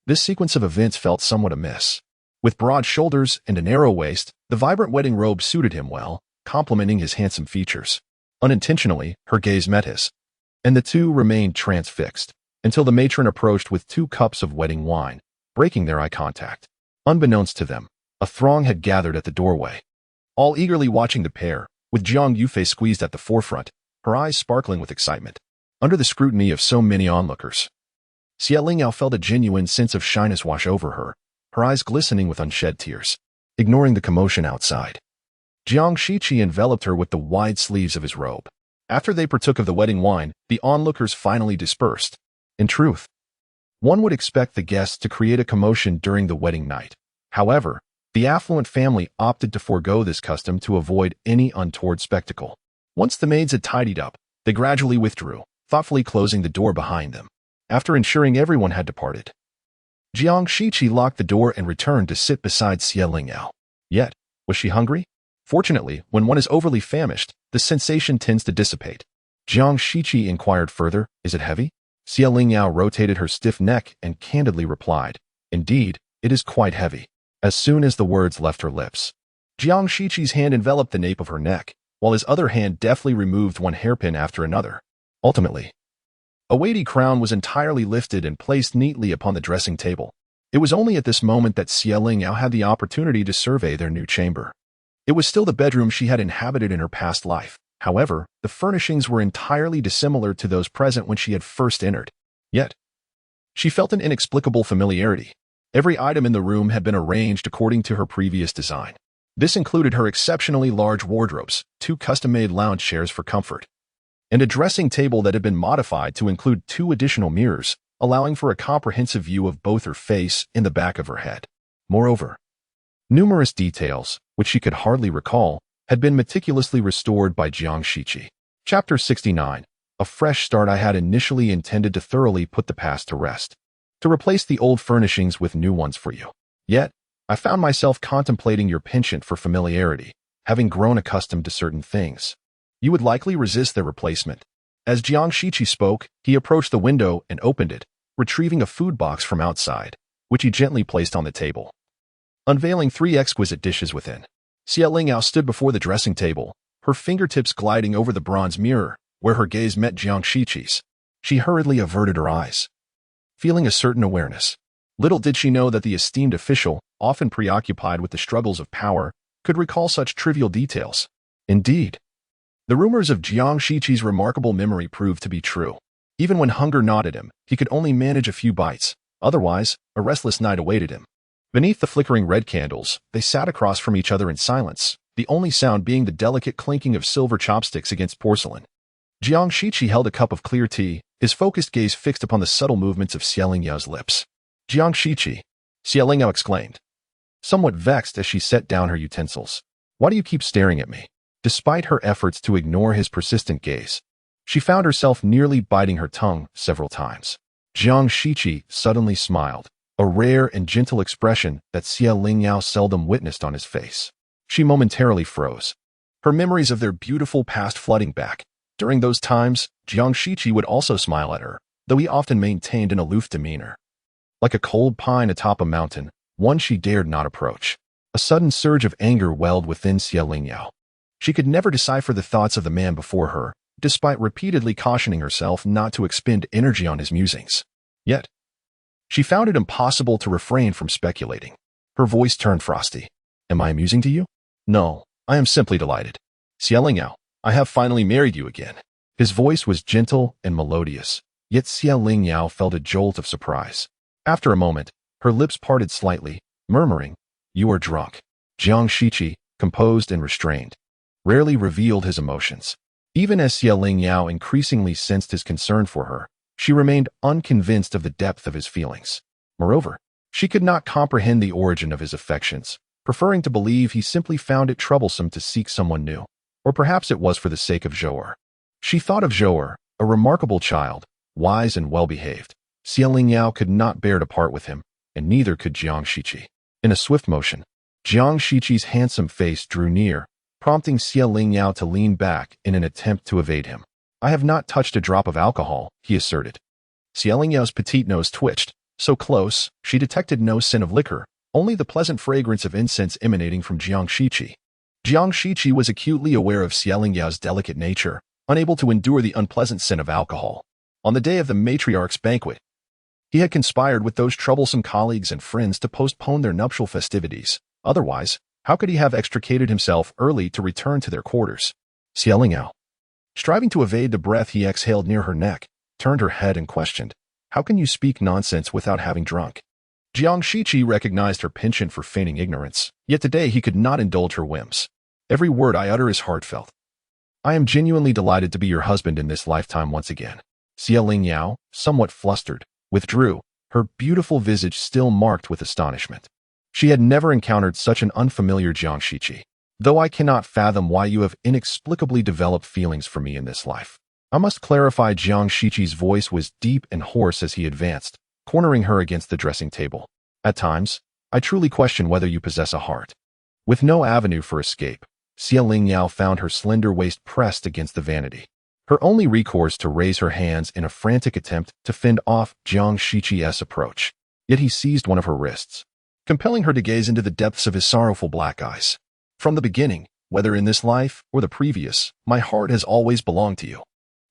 This sequence of events felt somewhat amiss. With broad shoulders and a narrow waist, the vibrant wedding robe suited him well, complementing his handsome features. Unintentionally, her gaze met his, and the two remained transfixed, until the matron approached with 2 cups of wedding wine, breaking their eye contact. Unbeknownst to them, a throng had gathered at the doorway, all eagerly watching the pair, with Jiang Yufei squeezed at the forefront, her eyes sparkling with excitement. Under the scrutiny of so many onlookers, Lingyao felt a genuine sense of shyness wash over her, her eyes glistening with unshed tears. Ignoring the commotion outside, Jiang Shiqi enveloped her with the wide sleeves of his robe. After they partook of the wedding wine, the onlookers finally dispersed. In truth, one would expect the guests to create a commotion during the wedding night. However, the affluent family opted to forego this custom to avoid any untoward spectacle. Once the maids had tidied up, they gradually withdrew, thoughtfully closing the door behind them. After ensuring everyone had departed, Jiang Shiqi locked the door and returned to sit beside Lingyao. Yet, was she hungry? Fortunately, when one is overly famished, the sensation tends to dissipate. Jiang Shiqi inquired further, "Is it heavy?" Lingyao rotated her stiff neck and candidly replied, "Indeed, it is quite heavy." As soon as the words left her lips, Jiang Shiqi's hand enveloped the nape of her neck, while his other hand deftly removed one hairpin after another. Ultimately, a weighty crown was entirely lifted and placed neatly upon the dressing table. It was only at this moment that Lingyao had the opportunity to survey their new chamber. It was still the bedroom she had inhabited in her past life. However, the furnishings were entirely dissimilar to those present when she had first entered. Yet, she felt an inexplicable familiarity. Every item in the room had been arranged according to her previous design. This included her exceptionally large wardrobes, 2 custom-made lounge chairs for comfort, and a dressing table that had been modified to include 2 additional mirrors, allowing for a comprehensive view of both her face and the back of her head. Moreover, numerous details, which she could hardly recall, had been meticulously restored by Jiang Shiqi. Chapter 69. A fresh start. I had initially intended to thoroughly put the past to rest, to replace the old furnishings with new ones for you. Yet, I found myself contemplating your penchant for familiarity, having grown accustomed to certain things. You would likely resist their replacement. As Jiang Shiqi spoke, he approached the window and opened it, retrieving a food box from outside, which he gently placed on the table, unveiling 3 exquisite dishes within. Lingyao stood before the dressing table, her fingertips gliding over the bronze mirror, where her gaze met Jiang Shiqi's. She hurriedly averted her eyes, feeling a certain awareness. Little did she know that the esteemed official, often preoccupied with the struggles of power, could recall such trivial details. Indeed, the rumors of Jiang Shiqi's remarkable memory proved to be true. Even when hunger gnawed at him, he could only manage a few bites. Otherwise, a restless night awaited him. Beneath the flickering red candles, they sat across from each other in silence, the only sound being the delicate clinking of silver chopsticks against porcelain. Jiang Shiqi held a cup of clear tea, his focused gaze fixed upon the subtle movements of Lingyao's lips. "Jiang Shiqi," Lingyao exclaimed, somewhat vexed as she set down her utensils. "Why do you keep staring at me?" Despite her efforts to ignore his persistent gaze, she found herself nearly biting her tongue several times. Jiang Shiqi suddenly smiled, a rare and gentle expression that Lingyao seldom witnessed on his face. She momentarily froze, her memories of their beautiful past flooding back. During those times, Jiang Shiqi would also smile at her, though he often maintained an aloof demeanor. Like a cold pine atop a mountain, one she dared not approach. A sudden surge of anger welled within Lingyao. She could never decipher the thoughts of the man before her, despite repeatedly cautioning herself not to expend energy on his musings. Yet, she found it impossible to refrain from speculating. Her voice turned frosty. "Am I amusing to you?" "No, I am simply delighted. Lingyao, I have finally married you again." His voice was gentle and melodious, yet Lingyao felt a jolt of surprise. After a moment, her lips parted slightly, murmuring, "You are drunk." Jiang Shiqi, composed and restrained, rarely revealed his emotions. Even as Lingyao increasingly sensed his concern for her, she remained unconvinced of the depth of his feelings. Moreover, she could not comprehend the origin of his affections, preferring to believe he simply found it troublesome to seek someone new. Or perhaps it was for the sake of Zhou'er. She thought of Zhou'er, a remarkable child, wise and well-behaved. Lingyao could not bear to part with him, and neither could Jiang Shiqi. In a swift motion, Jiang Shiqi's handsome face drew near, prompting Lingyao to lean back in an attempt to evade him. I have not touched a drop of alcohol, he asserted. Lingyao petite nose twitched. So close, she detected no scent of liquor, only the pleasant fragrance of incense emanating from Jiang Shiqi. Jiang Shiqi was acutely aware of Lingyao's delicate nature, unable to endure the unpleasant scent of alcohol. On the day of the matriarch's banquet, he had conspired with those troublesome colleagues and friends to postpone their nuptial festivities. Otherwise, how could he have extricated himself early to return to their quarters? Lingyao, striving to evade the breath he exhaled near her neck, turned her head and questioned, "How can you speak nonsense without having drunk?" Jiang Shiqi recognized her penchant for feigning ignorance, yet today he could not indulge her whims. "Every word I utter is heartfelt. I am genuinely delighted to be your husband in this lifetime once again." Lingyao, somewhat flustered, withdrew, her beautiful visage still marked with astonishment. She had never encountered such an unfamiliar Jiang Shiqi. "Though I cannot fathom why you have inexplicably developed feelings for me in this life. I must clarify." Jiang Shiqi's voice was deep and hoarse as he advanced, cornering her against the dressing table. "At times, I truly question whether you possess a heart." With no avenue for escape, Lingyao found her slender waist pressed against the vanity. Her only recourse to raise her hands in a frantic attempt to fend off Jiang Shiqi's approach. Yet he seized one of her wrists, compelling her to gaze into the depths of his sorrowful black eyes. "From the beginning, whether in this life or the previous, my heart has always belonged to you.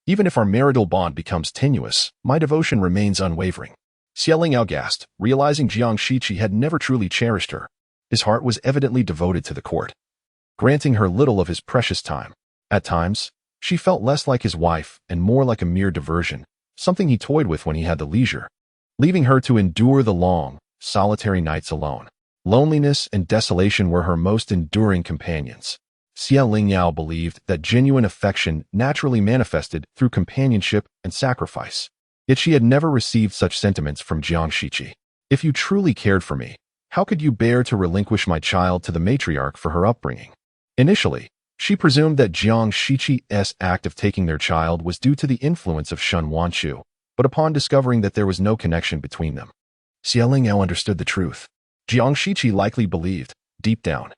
Even if our marital bond becomes tenuous, my devotion remains unwavering." Lingyao gasped, realizing Jiang Shiqi had never truly cherished her. His heart was evidently devoted to the court, granting her little of his precious time. At times, she felt less like his wife and more like a mere diversion, something he toyed with when he had the leisure, leaving her to endure the long, solitary nights alone. Loneliness and desolation were her most enduring companions. Lingyao believed that genuine affection naturally manifested through companionship and sacrifice. Yet she had never received such sentiments from Jiang Shiqi. "If you truly cared for me, how could you bear to relinquish my child to the matriarch for her upbringing?" Initially, she presumed that Jiang Shiqi's act of taking their child was due to the influence of Shen Wanchu, but upon discovering that there was no connection between them, Lingyao understood the truth. Jiang Shiqi likely believed, deep down,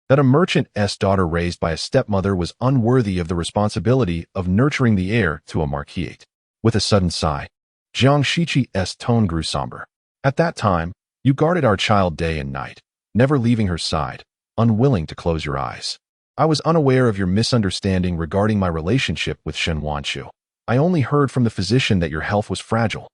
that a merchant's daughter raised by a stepmother was unworthy of the responsibility of nurturing the heir to a marquisate. With a sudden sigh, Jiang Shiqi's tone grew somber. "At that time, you guarded our child day and night, never leaving her side, unwilling to close your eyes. I was unaware of your misunderstanding regarding my relationship with Shen Wanchu. I only heard from the physician that your health was fragile,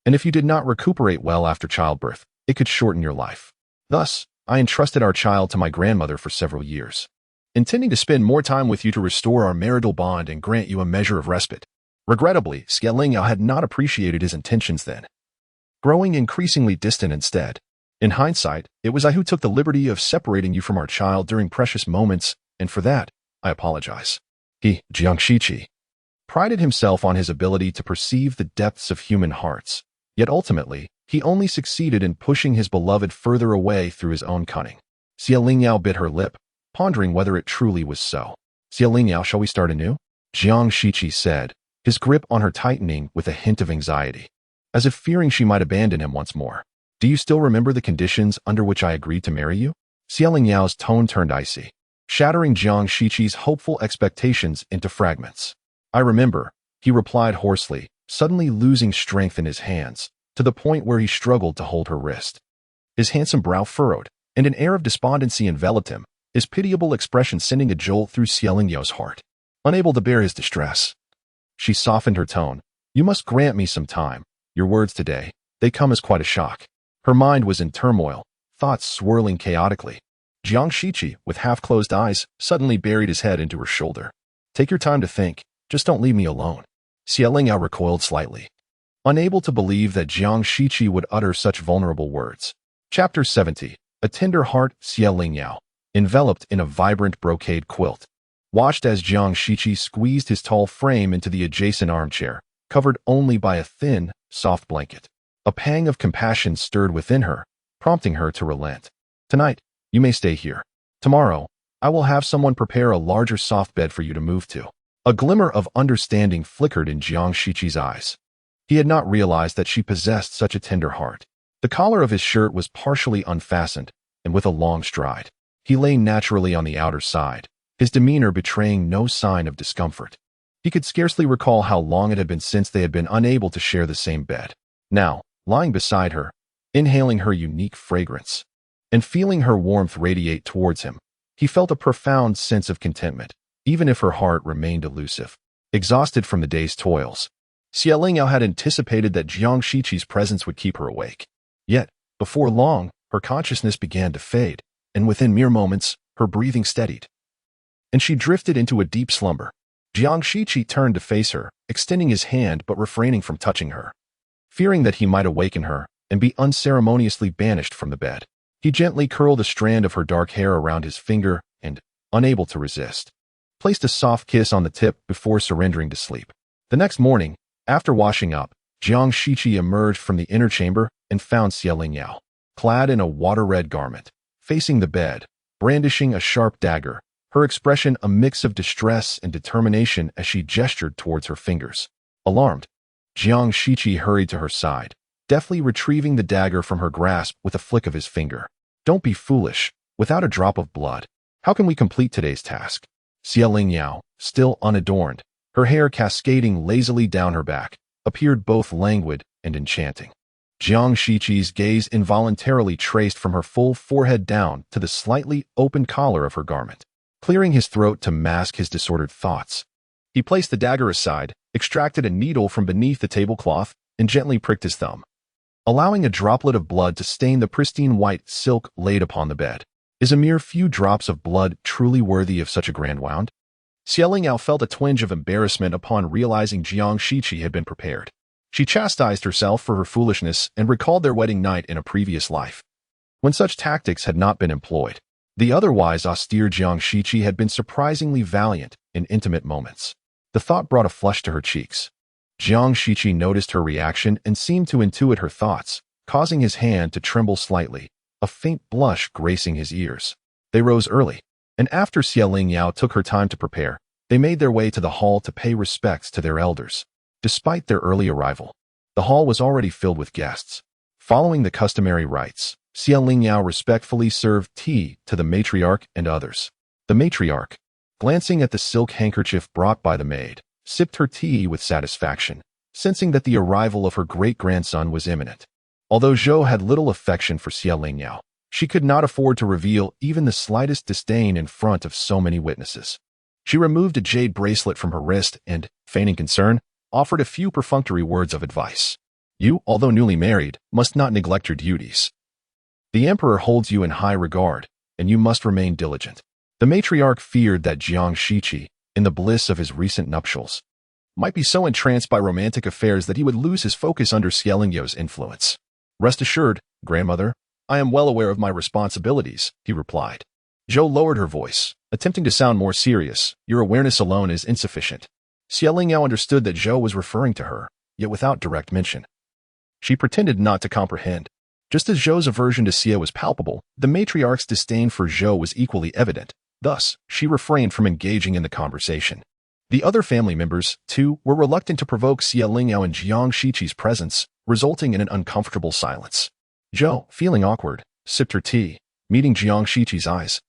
and if you did not recuperate well after childbirth, it could shorten your life. Thus, I entrusted our child to my grandmother for several years, intending to spend more time with you to restore our marital bond and grant you a measure of respite." Regrettably, Lingyao had not appreciated his intentions then, growing increasingly distant instead. "In hindsight, it was I who took the liberty of separating you from our child during precious moments, and for that, I apologize." Jiang Shiqi, prided himself on his ability to perceive the depths of human hearts, yet ultimately, he only succeeded in pushing his beloved further away through his own cunning. Lingyao bit her lip, pondering whether it truly was so. "Lingyao, shall we start anew?" Jiang Shiqi said, his grip on her tightening with a hint of anxiety, as if fearing she might abandon him once more. "Do you still remember the conditions under which I agreed to marry you?" Lingyao's tone turned icy, shattering Jiang Shiqi's hopeful expectations into fragments. "I remember," he replied hoarsely, suddenly losing strength in his hands, to the point where he struggled to hold her wrist. His handsome brow furrowed, and an air of despondency enveloped him, his pitiable expression sending a jolt through Lingyao's heart. Unable to bear his distress, she softened her tone. "You must grant me some time. Your words today, they come as quite a shock." Her mind was in turmoil, thoughts swirling chaotically. Jiang Shiqi, with half-closed eyes, suddenly buried his head into her shoulder. "Take your time to think. Just don't leave me alone." Lingyao recoiled slightly, unable to believe that Jiang Shiqi would utter such vulnerable words. Chapter 70. A Tender Heart. Lingyao, enveloped in a vibrant brocade quilt, watched as Jiang Shiqi squeezed his tall frame into the adjacent armchair, covered only by a thin, soft blanket. A pang of compassion stirred within her, prompting her to relent. "Tonight, you may stay here. Tomorrow, I will have someone prepare a larger soft bed for you to move to." A glimmer of understanding flickered in Jiang Shiqi's eyes. He had not realized that she possessed such a tender heart. The collar of his shirt was partially unfastened, and with a long stride, he lay naturally on the outer side, his demeanor betraying no sign of discomfort. He could scarcely recall how long it had been since they had been unable to share the same bed. Now, lying beside her, inhaling her unique fragrance, and feeling her warmth radiate towards him, he felt a profound sense of contentment, even if her heart remained elusive. Exhausted from the day's toils, Lingyao had anticipated that Jiang Shiqi's presence would keep her awake. Yet, before long, her consciousness began to fade, and within mere moments, her breathing steadied, and she drifted into a deep slumber. Jiang Shiqi turned to face her, extending his hand but refraining from touching her. Fearing that he might awaken her and be unceremoniously banished from the bed, he gently curled a strand of her dark hair around his finger and, unable to resist, placed a soft kiss on the tip before surrendering to sleep. The next morning, after washing up, Jiang Shiqi emerged from the inner chamber and found Lingyao, clad in a water-red garment, facing the bed, brandishing a sharp dagger, her expression a mix of distress and determination as she gestured towards her fingers. Alarmed, Jiang Shiqi hurried to her side, deftly retrieving the dagger from her grasp with a flick of his finger. "Don't be foolish. Without a drop of blood, how can we complete today's task?" Lingyao, still unadorned, her hair cascading lazily down her back, appeared both languid and enchanting. Jiang Shiqi's gaze involuntarily traced from her full forehead down to the slightly open collar of her garment, clearing his throat to mask his disordered thoughts. He placed the dagger aside, extracted a needle from beneath the tablecloth, and gently pricked his thumb, allowing a droplet of blood to stain the pristine white silk laid upon the bed. Is a mere few drops of blood truly worthy of such a grand wound? Lingyao felt a twinge of embarrassment upon realizing Jiang Shiqi had been prepared. She chastised herself for her foolishness and recalled their wedding night in a previous life, when such tactics had not been employed. The otherwise austere Jiang Shiqi had been surprisingly valiant in intimate moments. The thought brought a flush to her cheeks. Jiang Shiqi noticed her reaction and seemed to intuit her thoughts, causing his hand to tremble slightly, a faint blush gracing his ears. They rose early, and after Lingyao took her time to prepare, they made their way to the hall to pay respects to their elders. Despite their early arrival, the hall was already filled with guests. Following the customary rites, Lingyao respectfully served tea to the matriarch and others. The matriarch, glancing at the silk handkerchief brought by the maid, sipped her tea with satisfaction, sensing that the arrival of her great-grandson was imminent. Although Zhou had little affection for Lingyao, she could not afford to reveal even the slightest disdain in front of so many witnesses. She removed a jade bracelet from her wrist and, feigning concern, offered a few perfunctory words of advice. "You, although newly married, must not neglect your duties. The emperor holds you in high regard, and you must remain diligent." The matriarch feared that Jiang Shiqi, in the bliss of his recent nuptials, might be so entranced by romantic affairs that he would lose his focus under Lingyao influence. "Rest assured, grandmother, I am well aware of my responsibilities," he replied. Zhou lowered her voice, attempting to sound more serious. "Your awareness alone is insufficient." Lingyao understood that Zhou was referring to her, yet without direct mention. She pretended not to comprehend. Just as Zhou's aversion to Xia was palpable, the matriarch's disdain for Zhou was equally evident. Thus, she refrained from engaging in the conversation. The other family members, too, were reluctant to provoke Lingyao in Jiang Shiqi's presence, resulting in an uncomfortable silence. Zhou, feeling awkward, sipped her tea, meeting Jiang Shiqi's eyes,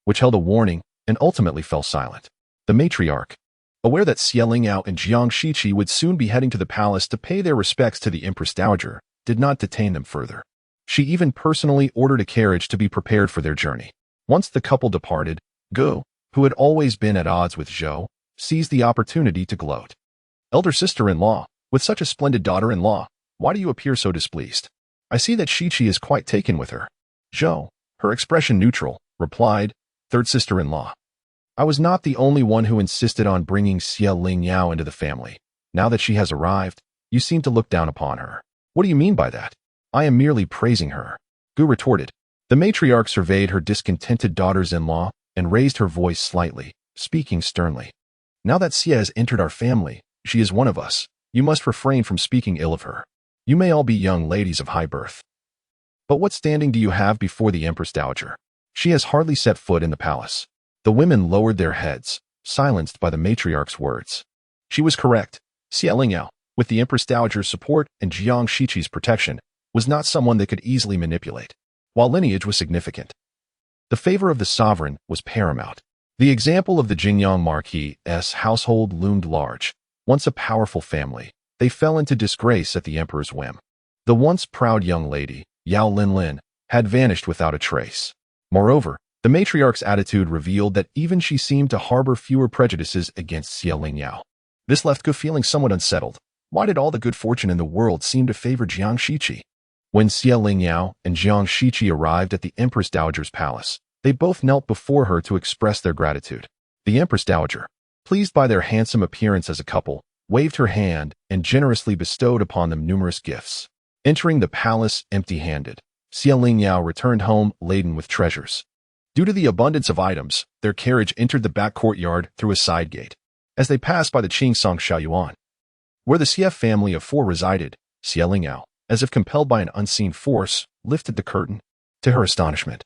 which held a warning, and ultimately fell silent. The matriarch, aware that Lingyao and Jiang Shiqi would soon be heading to the palace to pay their respects to the Empress Dowager, did not detain them further. She even personally ordered a carriage to be prepared for their journey. Once the couple departed, Gu, who had always been at odds with Zhou, seized the opportunity to gloat. "Elder sister-in-law, with such a splendid daughter-in-law, why do you appear so displeased? I see that Shiqi is quite taken with her." Zhou, her expression neutral, replied, "Third sister-in-law, I was not the only one who insisted on bringing Lingyao into the family. Now that she has arrived, you seem to look down upon her. What do you mean by that? I am merely praising her." Gu retorted. The matriarch surveyed her discontented daughters-in-law and raised her voice slightly, speaking sternly. "Now that Xia has entered our family, she is one of us. You must refrain from speaking ill of her. You may all be young ladies of high birth, but what standing do you have before the Empress Dowager? She has hardly set foot in the palace." The women lowered their heads, silenced by the matriarch's words. She was correct. Lingyao, with the Empress Dowager's support and Jiang Shiqi's protection, was not someone they could easily manipulate. While lineage was significant, the favor of the sovereign was paramount. The example of the Jiang Marquis' household loomed large. Once a powerful family, they fell into disgrace at the emperor's whim. The once proud young lady, Yao Linlin, had vanished without a trace. Moreover, the matriarch's attitude revealed that even she seemed to harbor fewer prejudices against Lingyao. This left Gu feeling somewhat unsettled. Why did all the good fortune in the world seem to favor Jiang Shiqi? When Lingyao and Jiang Shiqi arrived at the Empress Dowager's palace, they both knelt before her to express their gratitude. The Empress Dowager, pleased by their handsome appearance as a couple, waved her hand and generously bestowed upon them numerous gifts. Entering the palace empty-handed, Lingyao returned home laden with treasures. Due to the abundance of items, their carriage entered the back courtyard through a side gate. As they passed by the Qingsong Shaoyuan, where the CF family of four resided, Lingyao, as if compelled by an unseen force, lifted the curtain. To her astonishment,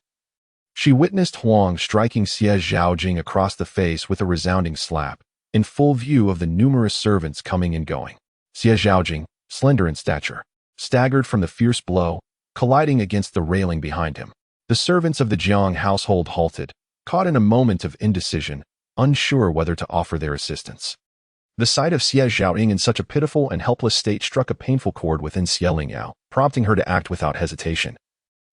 she witnessed Huang striking Xie Zhaojing across the face with a resounding slap, in full view of the numerous servants coming and going. Xie Zhaojing, slender in stature, staggered from the fierce blow, colliding against the railing behind him. The servants of the Jiang household halted, caught in a moment of indecision, unsure whether to offer their assistance. The sight of Xie Zhaojing in such a pitiful and helpless state struck a painful chord within Lingyao, prompting her to act without hesitation.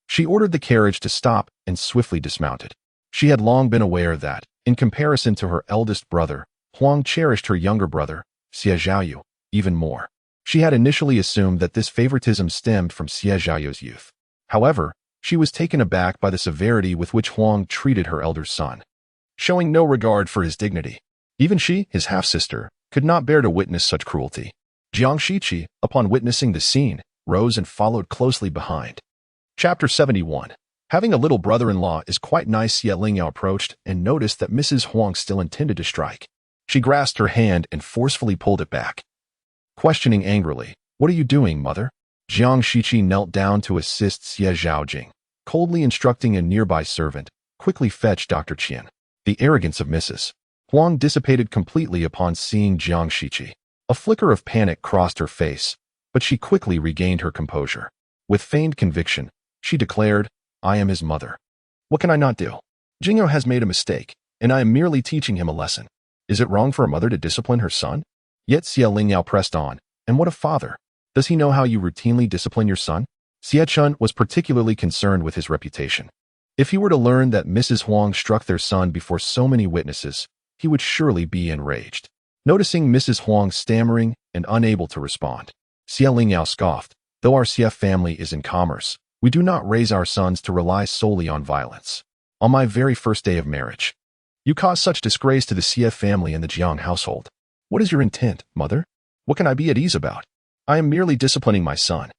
She ordered the carriage to stop and swiftly dismounted. She had long been aware that, in comparison to her eldest brother, Huang cherished her younger brother, Xie Zhaoyu, even more. She had initially assumed that this favoritism stemmed from Xie Zhaoyu's youth. However, she was taken aback by the severity with which Huang treated her elder son, showing no regard for his dignity. Even she, his half-sister, could not bear to witness such cruelty. Jiang Shiqi, upon witnessing the scene, rose and followed closely behind. Chapter 71. Having a little brother-in-law is quite nice. Lingyao approached and noticed that Mrs. Huang still intended to strike. She grasped her hand and forcefully pulled it back. Questioning angrily, "What are you doing, mother?" Jiang Shiqi knelt down to assist Xie Zhaojing, coldly instructing a nearby servant, "Quickly fetch Dr. Qian." The arrogance of Mrs. Huang dissipated completely upon seeing Jiang Shiqi. A flicker of panic crossed her face, but she quickly regained her composure. With feigned conviction, she declared, "I am his mother. What can I not do? Jingo has made a mistake, and I am merely teaching him a lesson. Is it wrong for a mother to discipline her son?" Yet Lingyao pressed on, "And what a father? Does he know how you routinely discipline your son?" Xie Chun was particularly concerned with his reputation. If he were to learn that Mrs. Huang struck their son before so many witnesses, he would surely be enraged. Noticing Mrs. Huang stammering and unable to respond, Lingyao scoffed, "Though our CF family is in commerce, we do not raise our sons to rely solely on violence. On my very first day of marriage, you caused such disgrace to the CF family and the Jiang household. What is your intent, mother? What can I be at ease about? I am merely disciplining my son.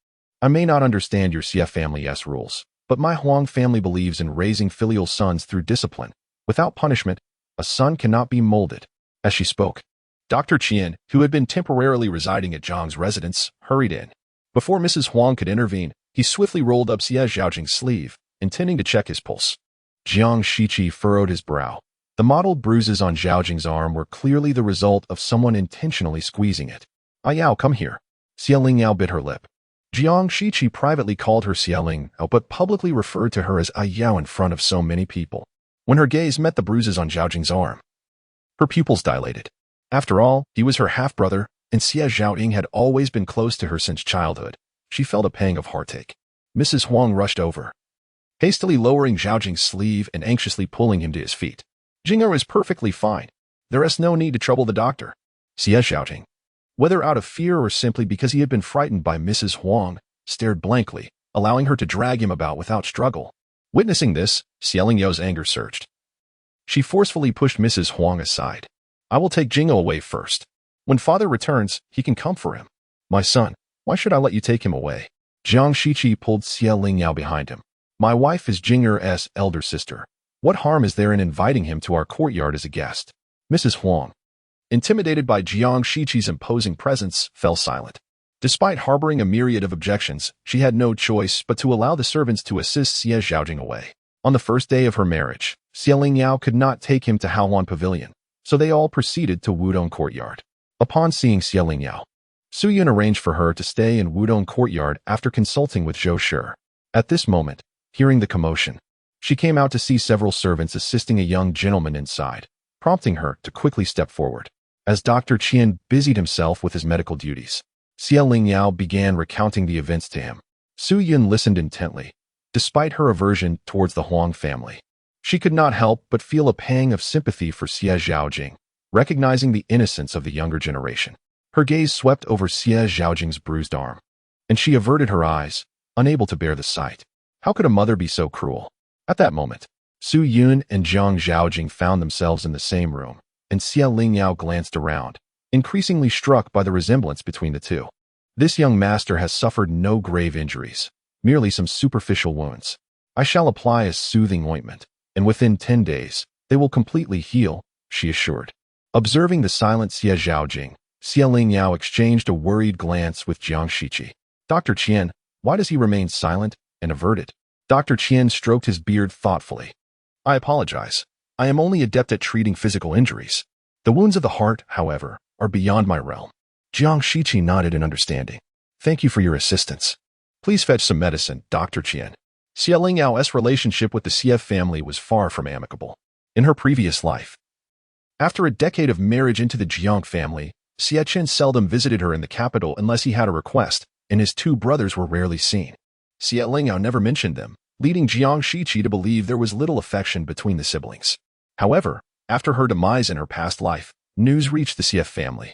I may not understand your CF family's rules, but my Huang family believes in raising filial sons through discipline. Without punishment, a son cannot be molded." As she spoke, Dr. Qian, who had been temporarily residing at Zhang's residence, hurried in. Before Mrs. Huang could intervene, he swiftly rolled up Xie Zhaojing's sleeve, intending to check his pulse. Jiang Shiqi furrowed his brow. The mottled bruises on Zhaojing's arm were clearly the result of someone intentionally squeezing it. "Ayao, come here." Lingyao bit her lip. Jiang Shiqi privately called her Lingyao, but publicly referred to her as Ayao in front of so many people. When her gaze met the bruises on Zhaojing's arm, her pupils dilated. After all, he was her half-brother, and Xie Zhaojing had always been close to her since childhood. She felt a pang of heartache. Mrs. Huang rushed over, hastily lowering Zhaojing's sleeve and anxiously pulling him to his feet. "Jingo is perfectly fine. There is no need to trouble the doctor." Xie Zhaojing, whether out of fear or simply because he had been frightened by Mrs. Huang, stared blankly, allowing her to drag him about without struggle. Witnessing this, Lingyao anger surged. She forcefully pushed Mrs. Huang aside. "I will take Jingo away first. When father returns, he can come for him." "My son, why should I let you take him away?" Jiang Shiqi pulled Lingyao behind him. "My wife is Jinger's elder sister. What harm is there in inviting him to our courtyard as a guest?" Mrs. Huang, intimidated by Jiang Shiqi's imposing presence, fell silent. Despite harboring a myriad of objections, she had no choice but to allow the servants to assist Xie Zhaojing away. On the first day of her marriage, Lingyao could not take him to Haolan Pavilion, so they all proceeded to Wudong Courtyard. Upon seeing Lingyao, Su Yun arranged for her to stay in Wudong Courtyard after consulting with Zhou Shi. At this moment, hearing the commotion, She came out to see several servants assisting a young gentleman inside, prompting her to quickly step forward. As Dr. Qian busied himself with his medical duties, Lingyao began recounting the events to him. Su Yun listened intently. Despite her aversion towards the Huang family, she could not help but feel a pang of sympathy for Xie Zhaojing, recognizing the innocence of the younger generation. Her gaze swept over Xie Zhaojing's bruised arm, and she averted her eyes, unable to bear the sight. How could a mother be so cruel? At that moment, Su Yun and Jiang Zhaojing found themselves in the same room, and Xie Lingyao glanced around, increasingly struck by the resemblance between the two. This young master has suffered no grave injuries, merely some superficial wounds. I shall apply a soothing ointment, and within 10 days, they will completely heal, she assured. Observing the silent Xie Zhaojing, Xie Lingyao exchanged a worried glance with Jiang Shiqi. Dr. Qian, why does he remain silent and averted? Dr. Qian stroked his beard thoughtfully. I apologize. I am only adept at treating physical injuries. The wounds of the heart, however, are beyond my realm. Jiang Shiqi nodded in understanding. Thank you for your assistance. Please fetch some medicine, Dr. Qian. Xie Lingyao's relationship with the Xie family was far from amicable. In her previous life, after a decade of marriage into the Jiang family, Xie Chen seldom visited her in the capital unless he had a request, and his two brothers were rarely seen. Xie Lingyao never mentioned them, leading Jiang Shiqi to believe there was little affection between the siblings. However, after her demise in her past life, news reached the Xie family,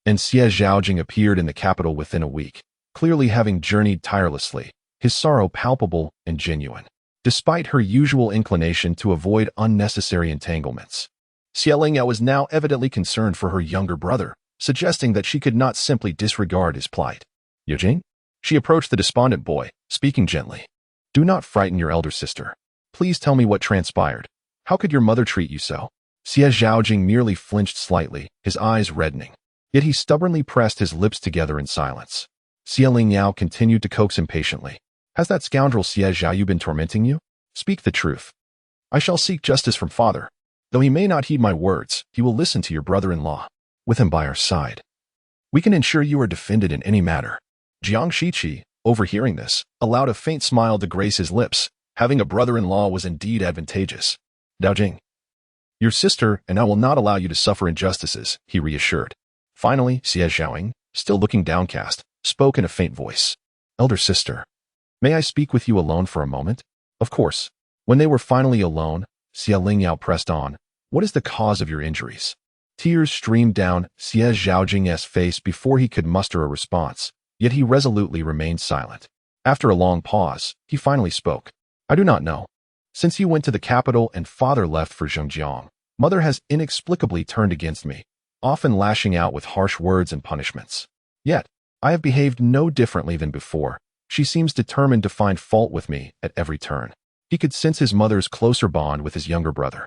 and Xie Zhaojing appeared in the capital within a week, clearly having journeyed tirelessly, his sorrow palpable and genuine, despite her usual inclination to avoid unnecessary entanglements. Xie Lingyao was now evidently concerned for her younger brother, suggesting that she could not simply disregard his plight. Yujing? She approached the despondent boy, speaking gently. Do not frighten your elder sister. Please tell me what transpired. How could your mother treat you so? Xie Zhaojing merely flinched slightly, his eyes reddening. Yet he stubbornly pressed his lips together in silence. Xie Lingyao continued to coax impatiently. Has that scoundrel Xie Zhaoyu been tormenting you? Speak the truth. I shall seek justice from father. Though he may not heed my words, he will listen to your brother-in-law. With him by our side, we can ensure you are defended in any matter. Jiang Shiqi, overhearing this, allowed a faint smile to grace his lips. Having a brother-in-law was indeed advantageous. Daojing, your sister and I will not allow you to suffer injustices, he reassured. Finally, Xie Zhaoying, still looking downcast, spoke in a faint voice. Elder sister, may I speak with you alone for a moment? Of course. When they were finally alone, Xie Lingyao pressed on. What is the cause of your injuries? Tears streamed down Xie Zhaojing's face before he could muster a response, yet he resolutely remained silent. After a long pause, he finally spoke. I do not know. Since you went to the capital and father left for Zhengjiang, mother has inexplicably turned against me, often lashing out with harsh words and punishments. Yet, I have behaved no differently than before. She seems determined to find fault with me at every turn. He could sense his mother's closer bond with his younger brother,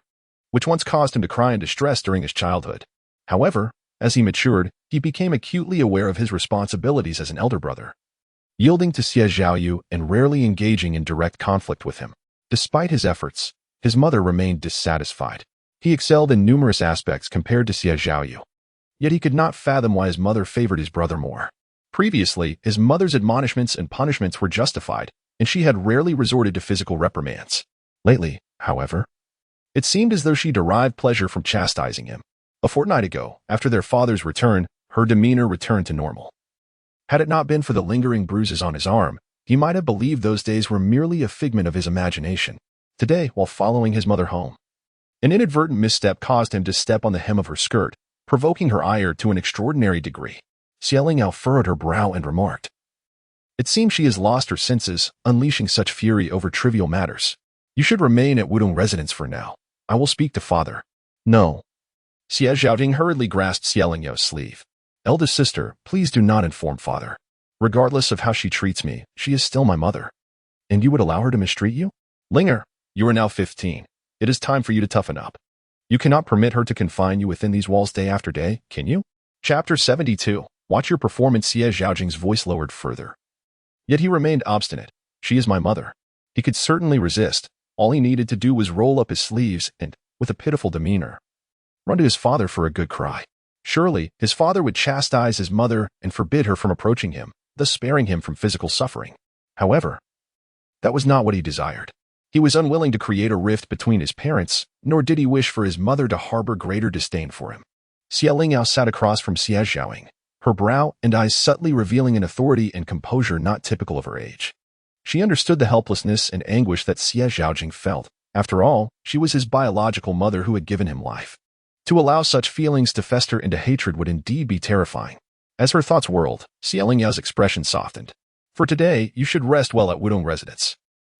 which once caused him to cry in distress during his childhood. However, as he matured, he became acutely aware of his responsibilities as an elder brother, yielding to Xie Zhaoyu and rarely engaging in direct conflict with him. Despite his efforts, his mother remained dissatisfied. He excelled in numerous aspects compared to Xie Zhaoyu, yet he could not fathom why his mother favored his brother more. Previously, his mother's admonishments and punishments were justified, and she had rarely resorted to physical reprimands. Lately, however, it seemed as though she derived pleasure from chastising him. A fortnight ago, after their father's return, her demeanor returned to normal. Had it not been for the lingering bruises on his arm, he might have believed those days were merely a figment of his imagination. Today, while following his mother home, an inadvertent misstep caused him to step on the hem of her skirt, provoking her ire to an extraordinary degree. Xie Lingyao furrowed her brow and remarked, It seems she has lost her senses, unleashing such fury over trivial matters. You should remain at Wudong residence for now. I will speak to father. No. Xie Zhaojing hurriedly grasped Xie Lingyao's sleeve. Eldest sister, please do not inform father. Regardless of how she treats me, she is still my mother. And you would allow her to mistreat you? Linger, you are now 15. It is time for you to toughen up. You cannot permit her to confine you within these walls day after day, can you? Chapter 72. Watch your performance. Xie Zhaojing's voice lowered further. Yet he remained obstinate. She is my mother. He could certainly resist. All he needed to do was roll up his sleeves and, with a pitiful demeanor, run to his father for a good cry. Surely, his father would chastise his mother and forbid her from approaching him, thus sparing him from physical suffering. However, that was not what he desired. He was unwilling to create a rift between his parents, nor did he wish for his mother to harbor greater disdain for him. Xie Lingyao sat across from Xie Zhaoying, her brow and eyes subtly revealing an authority and composure not typical of her age. She understood the helplessness and anguish that Xie Zhaoying felt. After all, she was his biological mother who had given him life. To allow such feelings to fester into hatred would indeed be terrifying. As her thoughts whirled, Xie Lingyao's expression softened. For today, you should rest well at Wudong residence.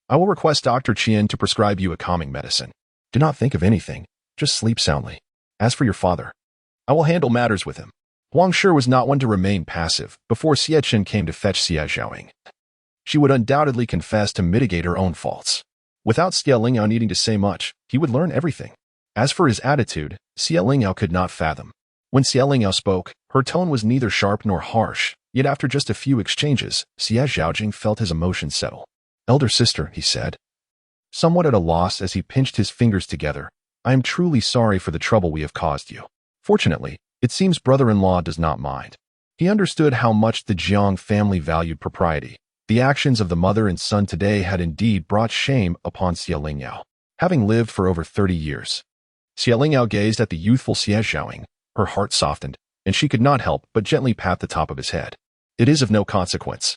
I will request Dr. Qian to prescribe you a calming medicine. Do not think of anything, just sleep soundly. As for your father, I will handle matters with him. Huang Shi was not one to remain passive before Xie Qin came to fetch Xie Zhaoying. She would undoubtedly confess to mitigate her own faults. Without Xie Lingyao needing to say much, he would learn everything. As for his attitude, Xie Lingyao could not fathom. When Xie Lingyao spoke, her tone was neither sharp nor harsh, yet after just a few exchanges, Xie Zhaoying felt his emotions settle. Elder sister, he said, somewhat at a loss as he pinched his fingers together, I am truly sorry for the trouble we have caused you. Fortunately, it seems brother-in-law does not mind. He understood how much the Jiang family valued propriety. The actions of the mother and son today had indeed brought shame upon Xie Lingyao, having lived for over 30 years. Xie Lingyao gazed at the youthful Xie Zhaoying, her heart softened, and she could not help but gently pat the top of his head. It is of no consequence.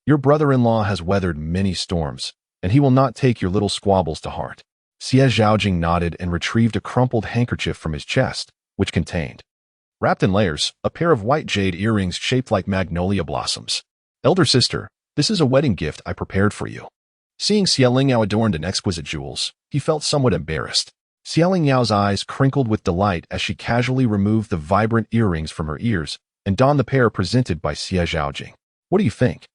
Your brother-in-law has weathered many storms, and he will not take your little squabbles to heart. Xie Zhaoying nodded and retrieved a crumpled handkerchief from his chest, which contained, wrapped in layers, a pair of white jade earrings shaped like magnolia blossoms. Elder sister, this is a wedding gift I prepared for you. Seeing Xie Lingyao adorned in exquisite jewels, he felt somewhat embarrassed. Xie Lingyao's eyes crinkled with delight as she casually removed the vibrant earrings from her ears and donned the pair presented by Xie Zhaoying. What do you think?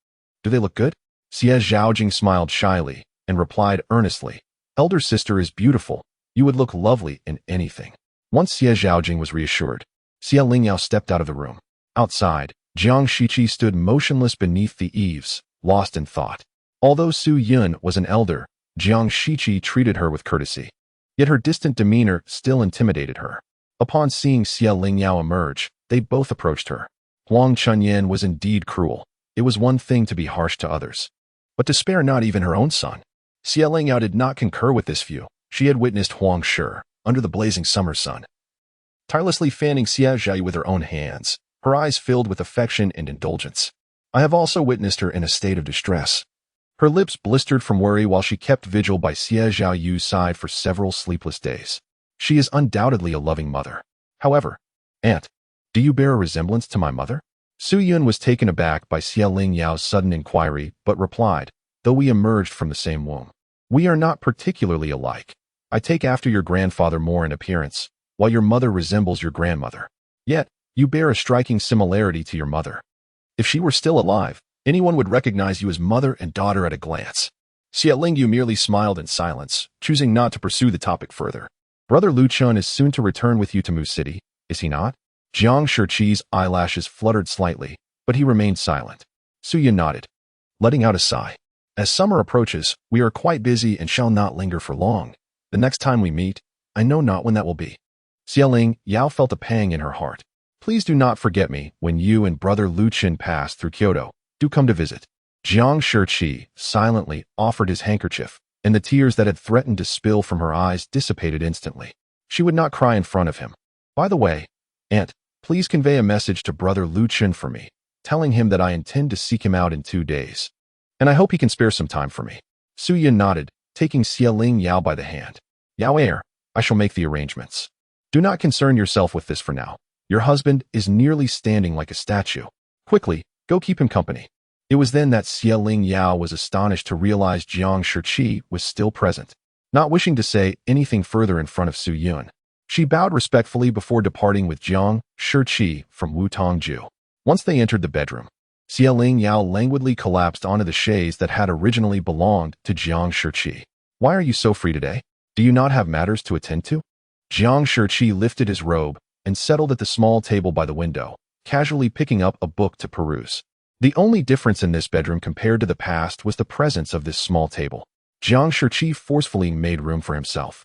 Do they look good? Xie Zhaoying smiled shyly and replied earnestly, Elder sister is beautiful. You would look lovely in anything. Once Xie Zhaoying was reassured, Xie Lingyao stepped out of the room. Outside, Jiang Shiqi stood motionless beneath the eaves, lost in thought. Although Su Yun was an elder, Jiang Shiqi treated her with courtesy. Yet her distant demeanor still intimidated her. Upon seeing Xie Lingyao emerge, they both approached her. Huang Chunyan was indeed cruel. It was one thing to be harsh to others, but to spare not even her own son. Xie Lingyao did not concur with this view. She had witnessed Huang Shi, under the blazing summer sun, tirelessly fanning Xie Zhaoying with her own hands, her eyes filled with affection and indulgence. I have also witnessed her in a state of distress. Her lips blistered from worry while she kept vigil by Xie Zhaoyu's side for several sleepless days. She is undoubtedly a loving mother. However, Aunt, do you bear a resemblance to my mother? Su Yun was taken aback by Xie Lingyao's sudden inquiry, but replied, though we emerged from the same womb, we are not particularly alike. I take after your grandfather more in appearance, while your mother resembles your grandmother. Yet, you bear a striking similarity to your mother. If she were still alive, anyone would recognize you as mother and daughter at a glance. Xie Lingyu merely smiled in silence, choosing not to pursue the topic further. Brother Lu Chun is soon to return with you to Mu City, is he not? Jiang Shiqi's eyelashes fluttered slightly, but he remained silent. Su Yun nodded, letting out a sigh. As summer approaches, we are quite busy and shall not linger for long. The next time we meet, I know not when that will be. Xie Lingyao felt a pang in her heart. Please do not forget me when you and brother Lu Chun pass through Kyoto. Do come to visit. Jiang Shiqi silently offered his handkerchief, and the tears that had threatened to spill from her eyes dissipated instantly. She would not cry in front of him. By the way, Aunt, please convey a message to brother Lu Chun for me, telling him that I intend to seek him out in 2 days. And I hope he can spare some time for me. Su Yun nodded, taking Xie Lingyao by the hand. Yao Air, I shall make the arrangements. Do not concern yourself with this for now. Your husband is nearly standing like a statue. Quickly, go keep him company. It was then that Xie Lingyao was astonished to realize Jiang Shiqi was still present. Not wishing to say anything further in front of Su Yun, she bowed respectfully before departing with Jiang Shiqi from Wutongju. Once they entered the bedroom, Xie Lingyao languidly collapsed onto the chaise that had originally belonged to Jiang Shiqi. Why are you so free today? Do you not have matters to attend to? Jiang Shiqi lifted his robe and settled at the small table by the window, casually picking up a book to peruse. The only difference in this bedroom compared to the past was the presence of this small table. Jiang Shiqi forcefully made room for himself.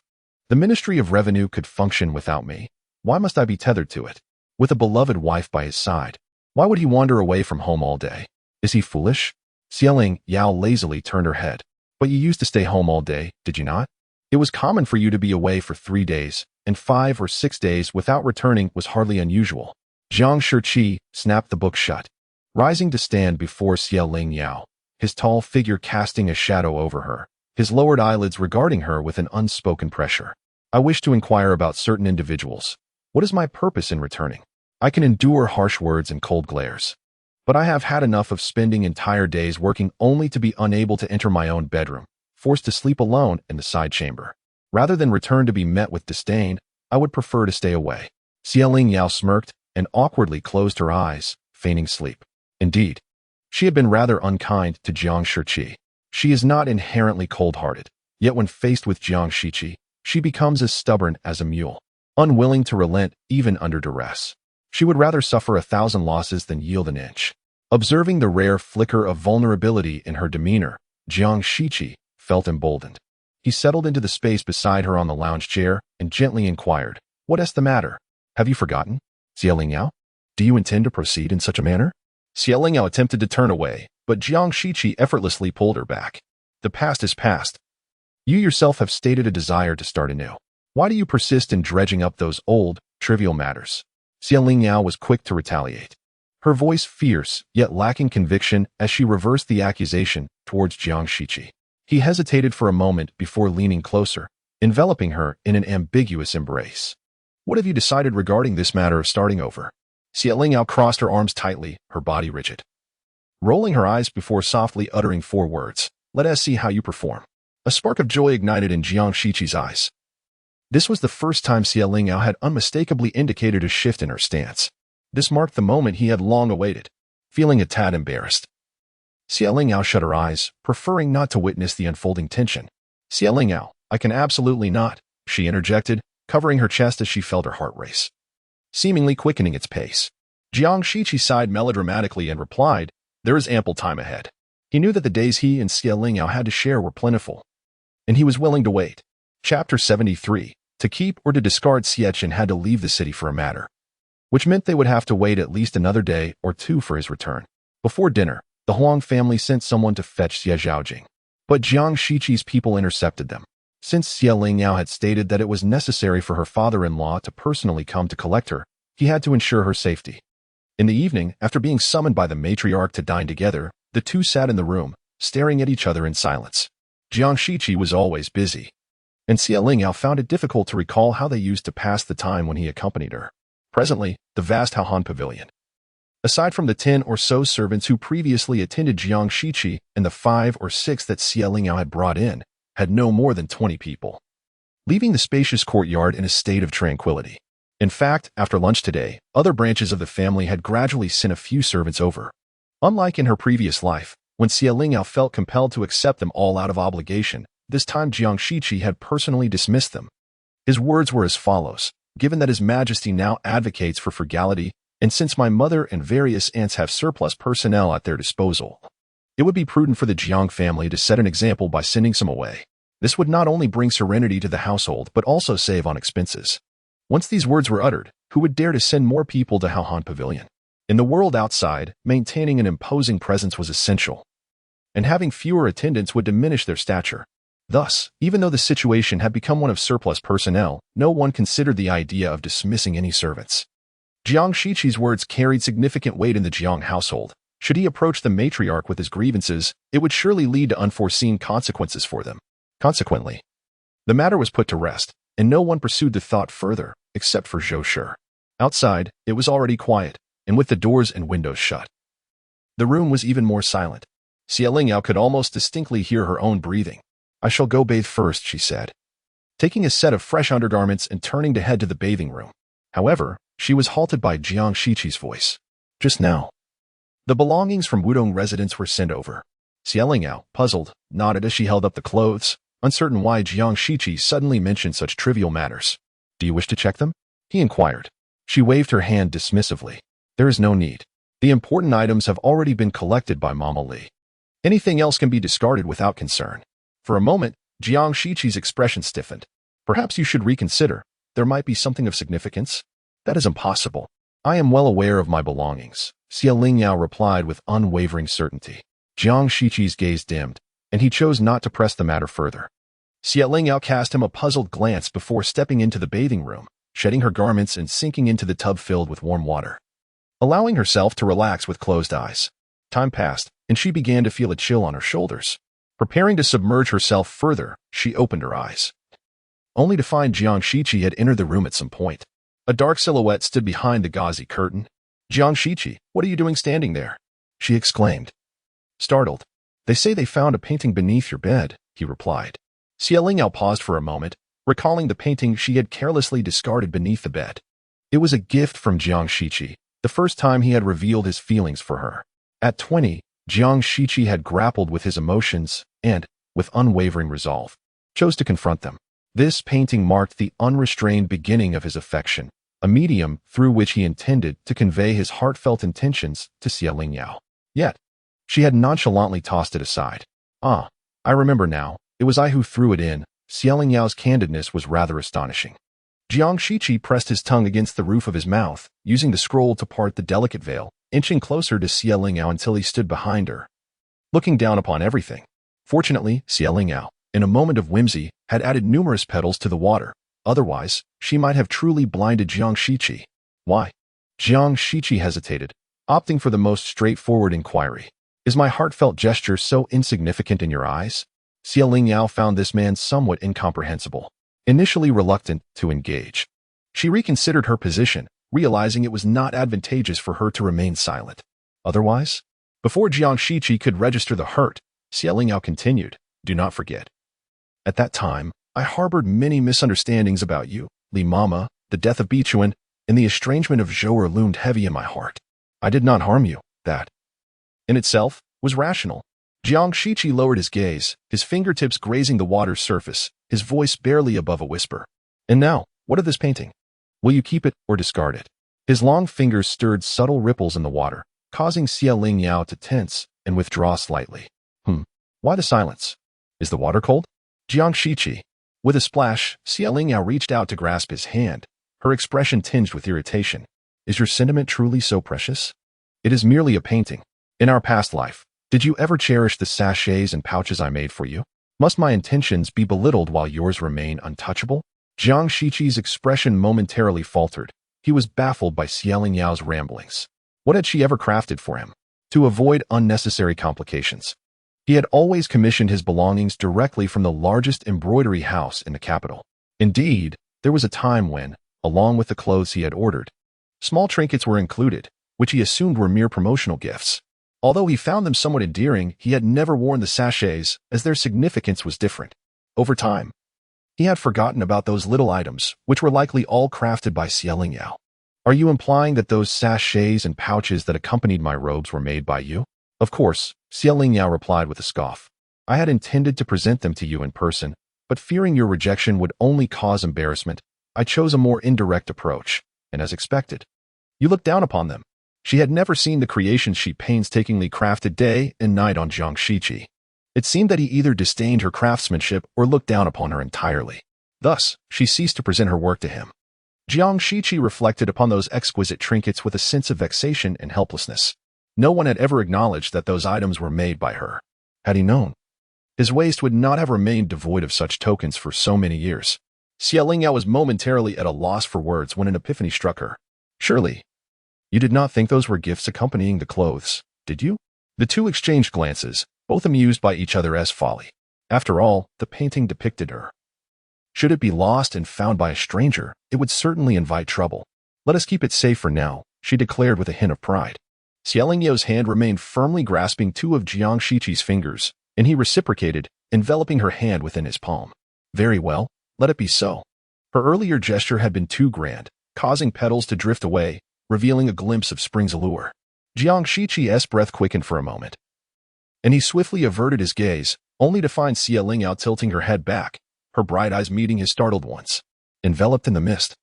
The Ministry of Revenue could function without me. Why must I be tethered to it? With a beloved wife by his side, why would he wander away from home all day? Is he foolish? Xie Lingyao lazily turned her head. But you used to stay home all day, did you not? It was common for you to be away for 3 days, and 5 or 6 days without returning was hardly unusual. Jiang Shiqi snapped the book shut, rising to stand before Lingyao, his tall figure casting a shadow over her, his lowered eyelids regarding her with an unspoken pressure. I wish to inquire about certain individuals. What is my purpose in returning? I can endure harsh words and cold glares, but I have had enough of spending entire days working only to be unable to enter my own bedroom, forced to sleep alone in the side chamber. Rather than return to be met with disdain, I would prefer to stay away. Lingyao smirked and awkwardly closed her eyes, feigning sleep. Indeed, she had been rather unkind to Jiang Shiqi. She is not inherently cold-hearted, yet when faced with Jiang Shiqi, she becomes as stubborn as a mule, unwilling to relent even under duress. She would rather suffer 1,000 losses than yield an inch. Observing the rare flicker of vulnerability in her demeanor, Jiang Shiqi felt emboldened. He settled into the space beside her on the lounge chair and gently inquired, "What is the matter? Have you forgotten? Lingyao? Do you intend to proceed in such a manner?" Lingyao attempted to turn away, but Jiang Shiqi effortlessly pulled her back. "The past is past. You yourself have stated a desire to start anew. Why do you persist in dredging up those old, trivial matters?" Lingyao was quick to retaliate, her voice fierce yet lacking conviction as she reversed the accusation towards Jiang Shiqi. He hesitated for a moment before leaning closer, enveloping her in an ambiguous embrace. "What have you decided regarding this matter of starting over?" Lingyao crossed her arms tightly, her body rigid, rolling her eyes before softly uttering 4 words. "Let us see how you perform." A spark of joy ignited in Jiang Shiqi's eyes. This was the first time Lingyao had unmistakably indicated a shift in her stance. This marked the moment he had long awaited. Feeling a tad embarrassed, Lingyao shut her eyes, preferring not to witness the unfolding tension. "Lingyao, I can absolutely not," she interjected, covering her chest as she felt her heart race, seemingly quickening its pace. Jiang Shiqi sighed melodramatically and replied, "There is ample time ahead." He knew that the days he and Lingyao had to share were plentiful, and he was willing to wait. Chapter 73. To keep or to discard Xietchen had to leave the city for a matter, which meant they would have to wait at least another day or 2 for his return. Before dinner, the Huang family sent someone to fetch Xie Zhaojing, but Jiang Shiqi's people intercepted them. Since Lingyao had stated that it was necessary for her father-in-law to personally come to collect her, he had to ensure her safety. In the evening, after being summoned by the matriarch to dine together, the two sat in the room, staring at each other in silence. Jiang Shiqi was always busy, and Lingyao found it difficult to recall how they used to pass the time when he accompanied her. Presently, the vast Haohan pavilion, aside from the 10 or so servants who previously attended Jiang Shiqi and the 5 or 6 that Lingyao had brought in, had no more than 20 people, leaving the spacious courtyard in a state of tranquility. In fact, after lunch today, other branches of the family had gradually sent a few servants over. Unlike in her previous life, when Lingyao felt compelled to accept them all out of obligation, this time Jiang Shiqi had personally dismissed them. His words were as follows: "Given that His Majesty now advocates for frugality, and since my mother and various aunts have surplus personnel at their disposal, it would be prudent for the Jiang family to set an example by sending some away. This would not only bring serenity to the household but also save on expenses." Once these words were uttered, who would dare to send more people to Haohan Pavilion? In the world outside, maintaining an imposing presence was essential, and having fewer attendants would diminish their stature. Thus, even though the situation had become one of surplus personnel, no one considered the idea of dismissing any servants. Jiang Shiqi's words carried significant weight in the Jiang household. Should he approach the matriarch with his grievances, it would surely lead to unforeseen consequences for them. Consequently, the matter was put to rest, and no one pursued the thought further, except for Zhou Shi. Outside, it was already quiet, and with the doors and windows shut, the room was even more silent. Lingyao could almost distinctly hear her own breathing. "I shall go bathe first," she said, taking a set of fresh undergarments and turning to head to the bathing room. However, she was halted by Jiang Shiqi's voice. "Just now." The belongings from Wudong residence were sent over. Lingyao, puzzled, nodded as she held up the clothes, uncertain why Jiang Shiqi suddenly mentioned such trivial matters. "Do you wish to check them?" he inquired. She waved her hand dismissively. "There is no need. The important items have already been collected by Mama Li. Anything else can be discarded without concern." For a moment, Jiang Shiqi's expression stiffened. "Perhaps you should reconsider. There might be something of significance." "That is impossible. I am well aware of my belongings," Lingyao replied with unwavering certainty. Jiang Shiqi's gaze dimmed, and he chose not to press the matter further. Lingyao cast him a puzzled glance before stepping into the bathing room, shedding her garments and sinking into the tub filled with warm water, allowing herself to relax with closed eyes. Time passed, and she began to feel a chill on her shoulders. Preparing to submerge herself further, she opened her eyes, only to find Jiang Shiqi had entered the room at some point. A dark silhouette stood behind the gauzy curtain. "Jiang Shiqi, what are you doing standing there?" she exclaimed, startled. "They say they found a painting beneath your bed," he replied. Lingyao paused for a moment, recalling the painting she had carelessly discarded beneath the bed. It was a gift from Jiang Shiqi, the first time he had revealed his feelings for her. At 20, Jiang Shiqi had grappled with his emotions and, with unwavering resolve, chose to confront them. This painting marked the unrestrained beginning of his affection, a medium through which he intended to convey his heartfelt intentions to Lingyao. Yet, she had nonchalantly tossed it aside. "Ah, I remember now. It was I who threw it in." Lingyao candidness was rather astonishing. Jiang Shiqi pressed his tongue against the roof of his mouth, using the scroll to part the delicate veil, inching closer to Lingyao until he stood behind her, looking down upon everything. Fortunately, Lingyao, in a moment of whimsy, had added numerous petals to the water. Otherwise, she might have truly blinded Jiang Shiqi. "Why?" Jiang Shiqi hesitated, opting for the most straightforward inquiry. "Is my heartfelt gesture so insignificant in your eyes?" Lingyao found this man somewhat incomprehensible. Initially reluctant to engage, she reconsidered her position, realizing it was not advantageous for her to remain silent. Otherwise, before Jiang Shiqi could register the hurt, Lingyao continued, "Do not forget. At that time, I harbored many misunderstandings about you. Li Mama, the death of Bichuan, and the estrangement of Zhou'er loomed heavy in my heart. I did not harm you. That, in itself, was rational." Jiang Shiqi lowered his gaze, his fingertips grazing the water's surface, his voice barely above a whisper. "And now, what of this painting? Will you keep it or discard it?" His long fingers stirred subtle ripples in the water, causing Lingyao to tense and withdraw slightly. Why the silence? Is the water cold?" Jiang Shiqi. With a splash, Lingyao reached out to grasp his hand, her expression tinged with irritation. "Is your sentiment truly so precious? It is merely a painting. In our past life, did you ever cherish the sachets and pouches I made for you? Must my intentions be belittled while yours remain untouchable?" Jiang Shiqi's expression momentarily faltered. He was baffled by Lingyao's ramblings. What had she ever crafted for him? To avoid unnecessary complications, he had always commissioned his belongings directly from the largest embroidery house in the capital. Indeed, there was a time when, along with the clothes he had ordered, small trinkets were included, which he assumed were mere promotional gifts. Although he found them somewhat endearing, he had never worn the sachets, as their significance was different. Over time, he had forgotten about those little items, which were likely all crafted by Lingyao. "Are you implying that those sachets and pouches that accompanied my robes were made by you?" "Of course," Lingyao replied with a scoff. "I had intended to present them to you in person, but fearing your rejection would only cause embarrassment, I chose a more indirect approach, and as expected, you looked down upon them." She had never seen the creations she painstakingly crafted day and night on Jiang Shiqi. It seemed that he either disdained her craftsmanship or looked down upon her entirely. Thus, she ceased to present her work to him. Jiang Shiqi reflected upon those exquisite trinkets with a sense of vexation and helplessness. No one had ever acknowledged that those items were made by her. Had he known, his waist would not have remained devoid of such tokens for so many years. Lingyao was momentarily at a loss for words when an epiphany struck her. "Surely, you did not think those were gifts accompanying the clothes, did you?" The two exchanged glances, both amused by each other's folly. After all, the painting depicted her. Should it be lost and found by a stranger, it would certainly invite trouble. "Let us keep it safe for now," she declared with a hint of pride. Lingyao's hand remained firmly grasping two of Jiang Shiqi's fingers, and he reciprocated, enveloping her hand within his palm. "Very well, let it be so." Her earlier gesture had been too grand, causing petals to drift away, revealing a glimpse of spring's allure. Jiang Shiqi's breath quickened for a moment, and he swiftly averted his gaze, only to find Lingyao tilting her head back, her bright eyes meeting his startled ones. Enveloped in the mist,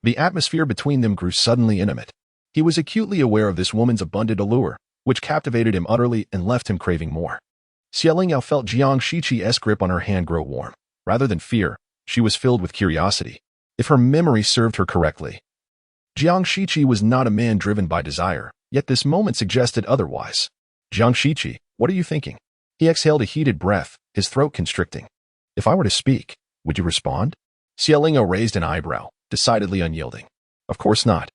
the atmosphere between them grew suddenly intimate. He was acutely aware of this woman's abundant allure, which captivated him utterly and left him craving more. Lingyao felt Jiang Shiqi's grip on her hand grow warm. Rather than fear, she was filled with curiosity. If her memory served her correctly, Jiang Shiqi was not a man driven by desire, yet this moment suggested otherwise. "Jiang Shiqi, what are you thinking?" He exhaled a heated breath, his throat constricting. If I were to speak, would you respond? Xie Lingyao raised an eyebrow, decidedly unyielding. Of course not.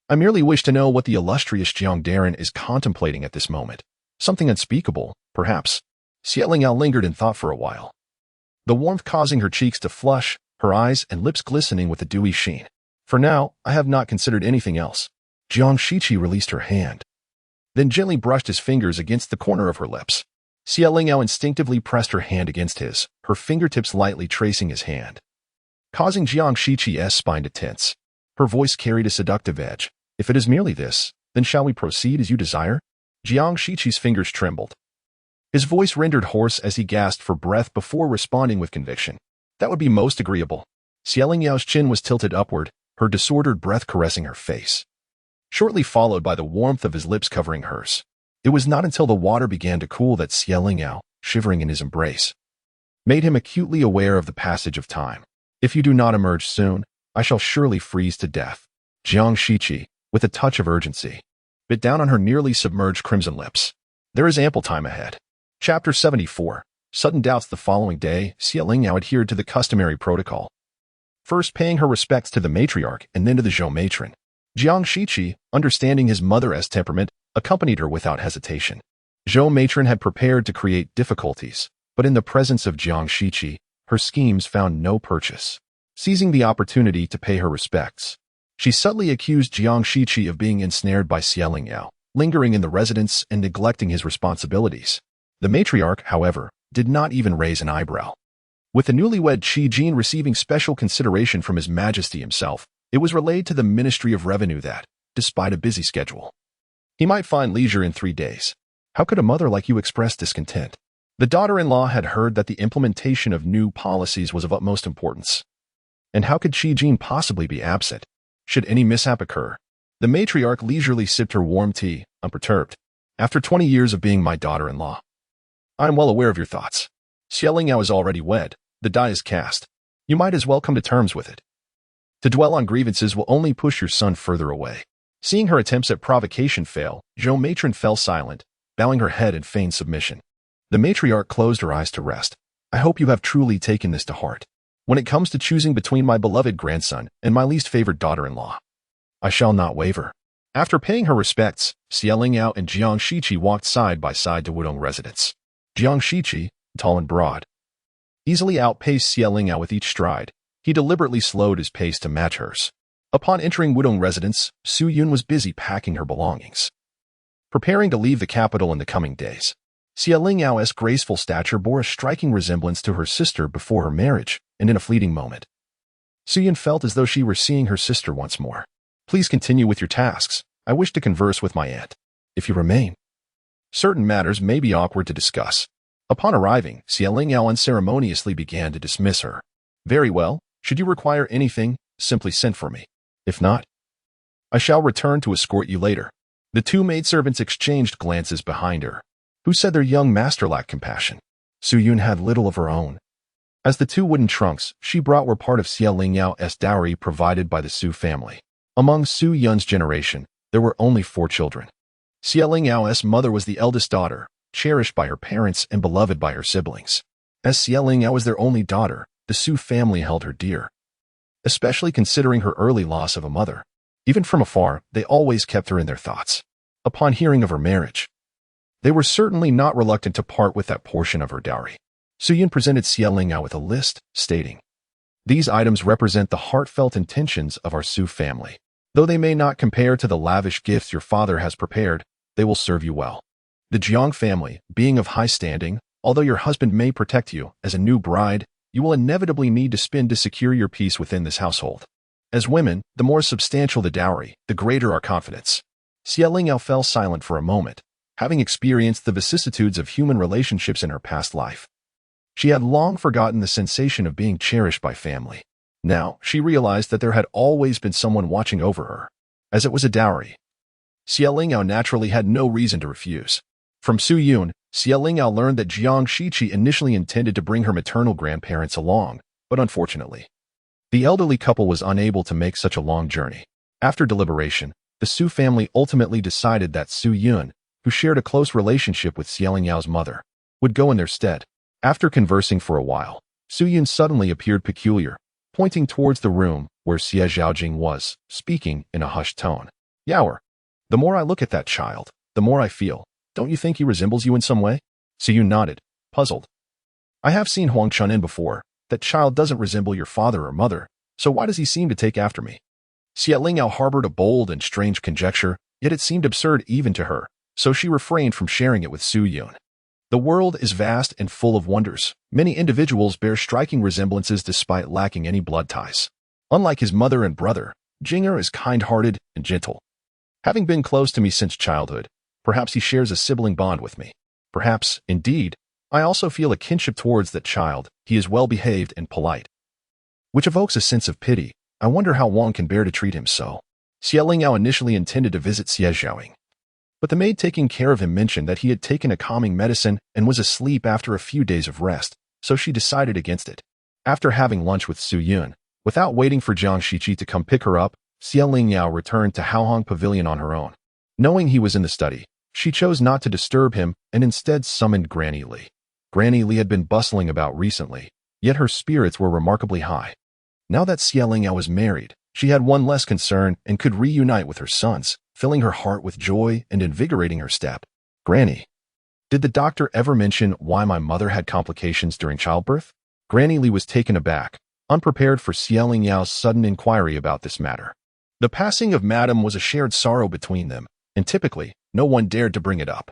I merely wish to know what the illustrious Jiang Darren is contemplating at this moment. Something unspeakable, perhaps. Xie Lingyao lingered in thought for a while, the warmth causing her cheeks to flush, her eyes and lips glistening with a dewy sheen. For now, I have not considered anything else. Jiang Shiqi released her hand, then gently brushed his fingers against the corner of her lips. Xie Lingyao instinctively pressed her hand against his, her fingertips lightly tracing his hand, causing Jiang Shiqi's spine to tense. Her voice carried a seductive edge. If it is merely this, then shall we proceed as you desire? Jiang Shiqi's fingers trembled. His voice rendered hoarse as he gasped for breath before responding with conviction. That would be most agreeable. Xie Lingyao's chin was tilted upward, her disordered breath caressing her face, shortly followed by the warmth of his lips covering hers. It was not until the water began to cool that Xie Lingyao, shivering in his embrace, made him acutely aware of the passage of time. If you do not emerge soon, I shall surely freeze to death. Jiang Shiqi, with a touch of urgency, bit down on her nearly submerged crimson lips. There is ample time ahead. Chapter 74. Sudden doubts. The following day, Xie Lingyao adhered to the customary protocol, first paying her respects to the matriarch and then to the Zhou matron. Jiang Shiqi, understanding his mother's temperament, accompanied her without hesitation. Zhou matron had prepared to create difficulties, but in the presence of Jiang Shiqi, her schemes found no purchase. Seizing the opportunity to pay her respects, she subtly accused Jiang Shiqi of being ensnared by Xie Lingyao, lingering in the residence and neglecting his responsibilities. The matriarch, however, did not even raise an eyebrow. With the newlywed Qi Jin receiving special consideration from His Majesty himself, it was relayed to the Ministry of Revenue that, despite a busy schedule, he might find leisure in 3 days. How could a mother like you express discontent? The daughter-in-law had heard that the implementation of new policies was of utmost importance. And how could Qi Jin possibly be absent should any mishap occur? The matriarch leisurely sipped her warm tea, unperturbed. After 20 years of being my daughter-in-law, I am well aware of your thoughts. Xie Lingyao is already wed. The die is cast. You might as well come to terms with it. To dwell on grievances will only push your son further away. Seeing her attempts at provocation fail, Zhou matron fell silent, bowing her head in feigned submission. The matriarch closed her eyes to rest. I hope you have truly taken this to heart. When it comes to choosing between my beloved grandson and my least favored daughter-in-law, I shall not waver. After paying her respects, Xie Lingyao and Jiang Shiqi walked side by side to Wudong residence. Jiang Shiqi, tall and broad, easily outpaced Xie Lingyao with each stride. He deliberately slowed his pace to match hers. Upon entering Wudong residence, Su Yun was busy packing her belongings, preparing to leave the capital in the coming days. Xie Lingyao's graceful stature bore a striking resemblance to her sister before her marriage, and in a fleeting moment, Su Yun felt as though she were seeing her sister once more. Please continue with your tasks. I wish to converse with my aunt. If you remain, certain matters may be awkward to discuss. Upon arriving, Xie Lingyao unceremoniously began to dismiss her. Very well. Should you require anything, simply send for me. If not, I shall return to escort you later. The two maidservants exchanged glances behind her. Who said their young master lacked compassion? Su Yun had little of her own, as the 2 wooden trunks she brought were part of Xie Lingyao's dowry provided by the Su family. Among Su Yun's generation, there were only 4 children. Xie Lingyao's mother was the eldest daughter, cherished by her parents and beloved by her siblings. As Xie Lingyao was their only daughter, the Su family held her dear, especially considering her early loss of a mother. Even from afar, they always kept her in their thoughts. Upon hearing of her marriage, they were certainly not reluctant to part with that portion of her dowry. Su Yun presented Xie Lingyao with a list, stating, these items represent the heartfelt intentions of our Su family. Though they may not compare to the lavish gifts your father has prepared, they will serve you well. The Jiang family, being of high standing, although your husband may protect you as a new bride, you will inevitably need to spend to secure your peace within this household. As women, the more substantial the dowry, the greater our confidence. Xie Lingyao fell silent for a moment, having experienced the vicissitudes of human relationships in her past life. She had long forgotten the sensation of being cherished by family. Now, she realized that there had always been someone watching over her. As it was a dowry, Xie Lingyao naturally had no reason to refuse. From Su Yun, Xie Lingyao learned that Jiang Shiqi initially intended to bring her maternal grandparents along, but unfortunately, the elderly couple was unable to make such a long journey. After deliberation, the Su family ultimately decided that Su Yun, who shared a close relationship with Xie Lingyao's mother, would go in their stead. After conversing for a while, Su Yun suddenly appeared peculiar, pointing towards the room where Xie Zhaojing was, speaking in a hushed tone. Yaoer, the more I look at that child, the more I feel. Don't you think he resembles you in some way? Su Yun nodded, puzzled. I have seen Huang Chunin before. That child doesn't resemble your father or mother, so why does he seem to take after me? Xie Lingyao harbored a bold and strange conjecture, yet it seemed absurd even to her, so she refrained from sharing it with Su Yun. The world is vast and full of wonders. Many individuals bear striking resemblances despite lacking any blood ties. Unlike his mother and brother, Jinger is kind-hearted and gentle. Having been close to me since childhood, perhaps he shares a sibling bond with me. Perhaps, indeed, I also feel a kinship towards that child. He is well-behaved and polite, which evokes a sense of pity. I wonder how Wang can bear to treat him so. Xie Lingyao initially intended to visit Xie Zhaojing, but the maid taking care of him mentioned that he had taken a calming medicine and was asleep after a few days of rest, so she decided against it. After having lunch with Su Yun, without waiting for Jiang Shiqi to come pick her up, Xie Lingyao returned to Haohong Pavilion on her own. Knowing he was in the study, she chose not to disturb him and instead summoned Granny Li. Granny Li had been bustling about recently, yet her spirits were remarkably high. Now that Xie Lingyao was married, she had one less concern and could reunite with her sons, filling her heart with joy and invigorating her step. Granny, did the doctor ever mention why my mother had complications during childbirth? Granny Li was taken aback, unprepared for Xie Lingyao's sudden inquiry about this matter. The passing of Madame was a shared sorrow between them, and typically, no one dared to bring it up.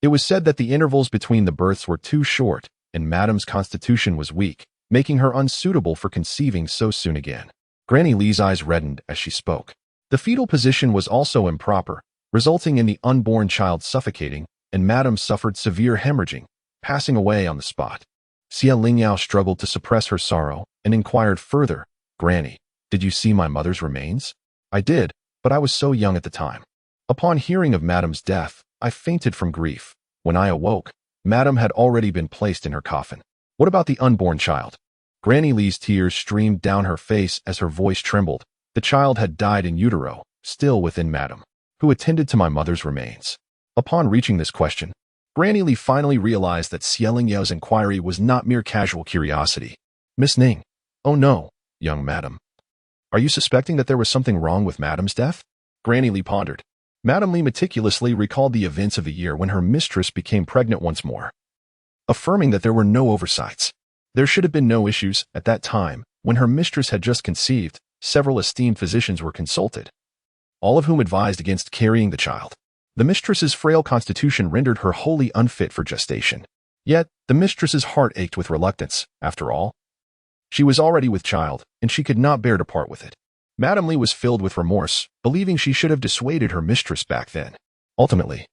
It was said that the intervals between the births were too short, and Madame's constitution was weak, making her unsuitable for conceiving so soon again. Granny Li's eyes reddened as she spoke. The fetal position was also improper, resulting in the unborn child suffocating, and Madame suffered severe hemorrhaging, passing away on the spot. Xie Lingyao struggled to suppress her sorrow and inquired further, Granny, did you see my mother's remains? I did, but I was so young at the time. Upon hearing of Madame's death, I fainted from grief. When I awoke, Madame had already been placed in her coffin. What about the unborn child? Granny Li's tears streamed down her face as her voice trembled. The child had died in utero, still within Madame, who attended to my mother's remains. Upon reaching this question, Granny Li finally realized that Xie Lingyao's inquiry was not mere casual curiosity. Miss Ning, oh no, young Madame. Are you suspecting that there was something wrong with Madame's death? Granny Li pondered. Madame Li meticulously recalled the events of the year when her mistress became pregnant once more, affirming that there were no oversights. There should have been no issues at that time. When her mistress had just conceived, several esteemed physicians were consulted, all of whom advised against carrying the child. The mistress's frail constitution rendered her wholly unfit for gestation. Yet, the mistress's heart ached with reluctance. After all, she was already with child, and she could not bear to part with it. Madame Li was filled with remorse, believing she should have dissuaded her mistress back then. Ultimately,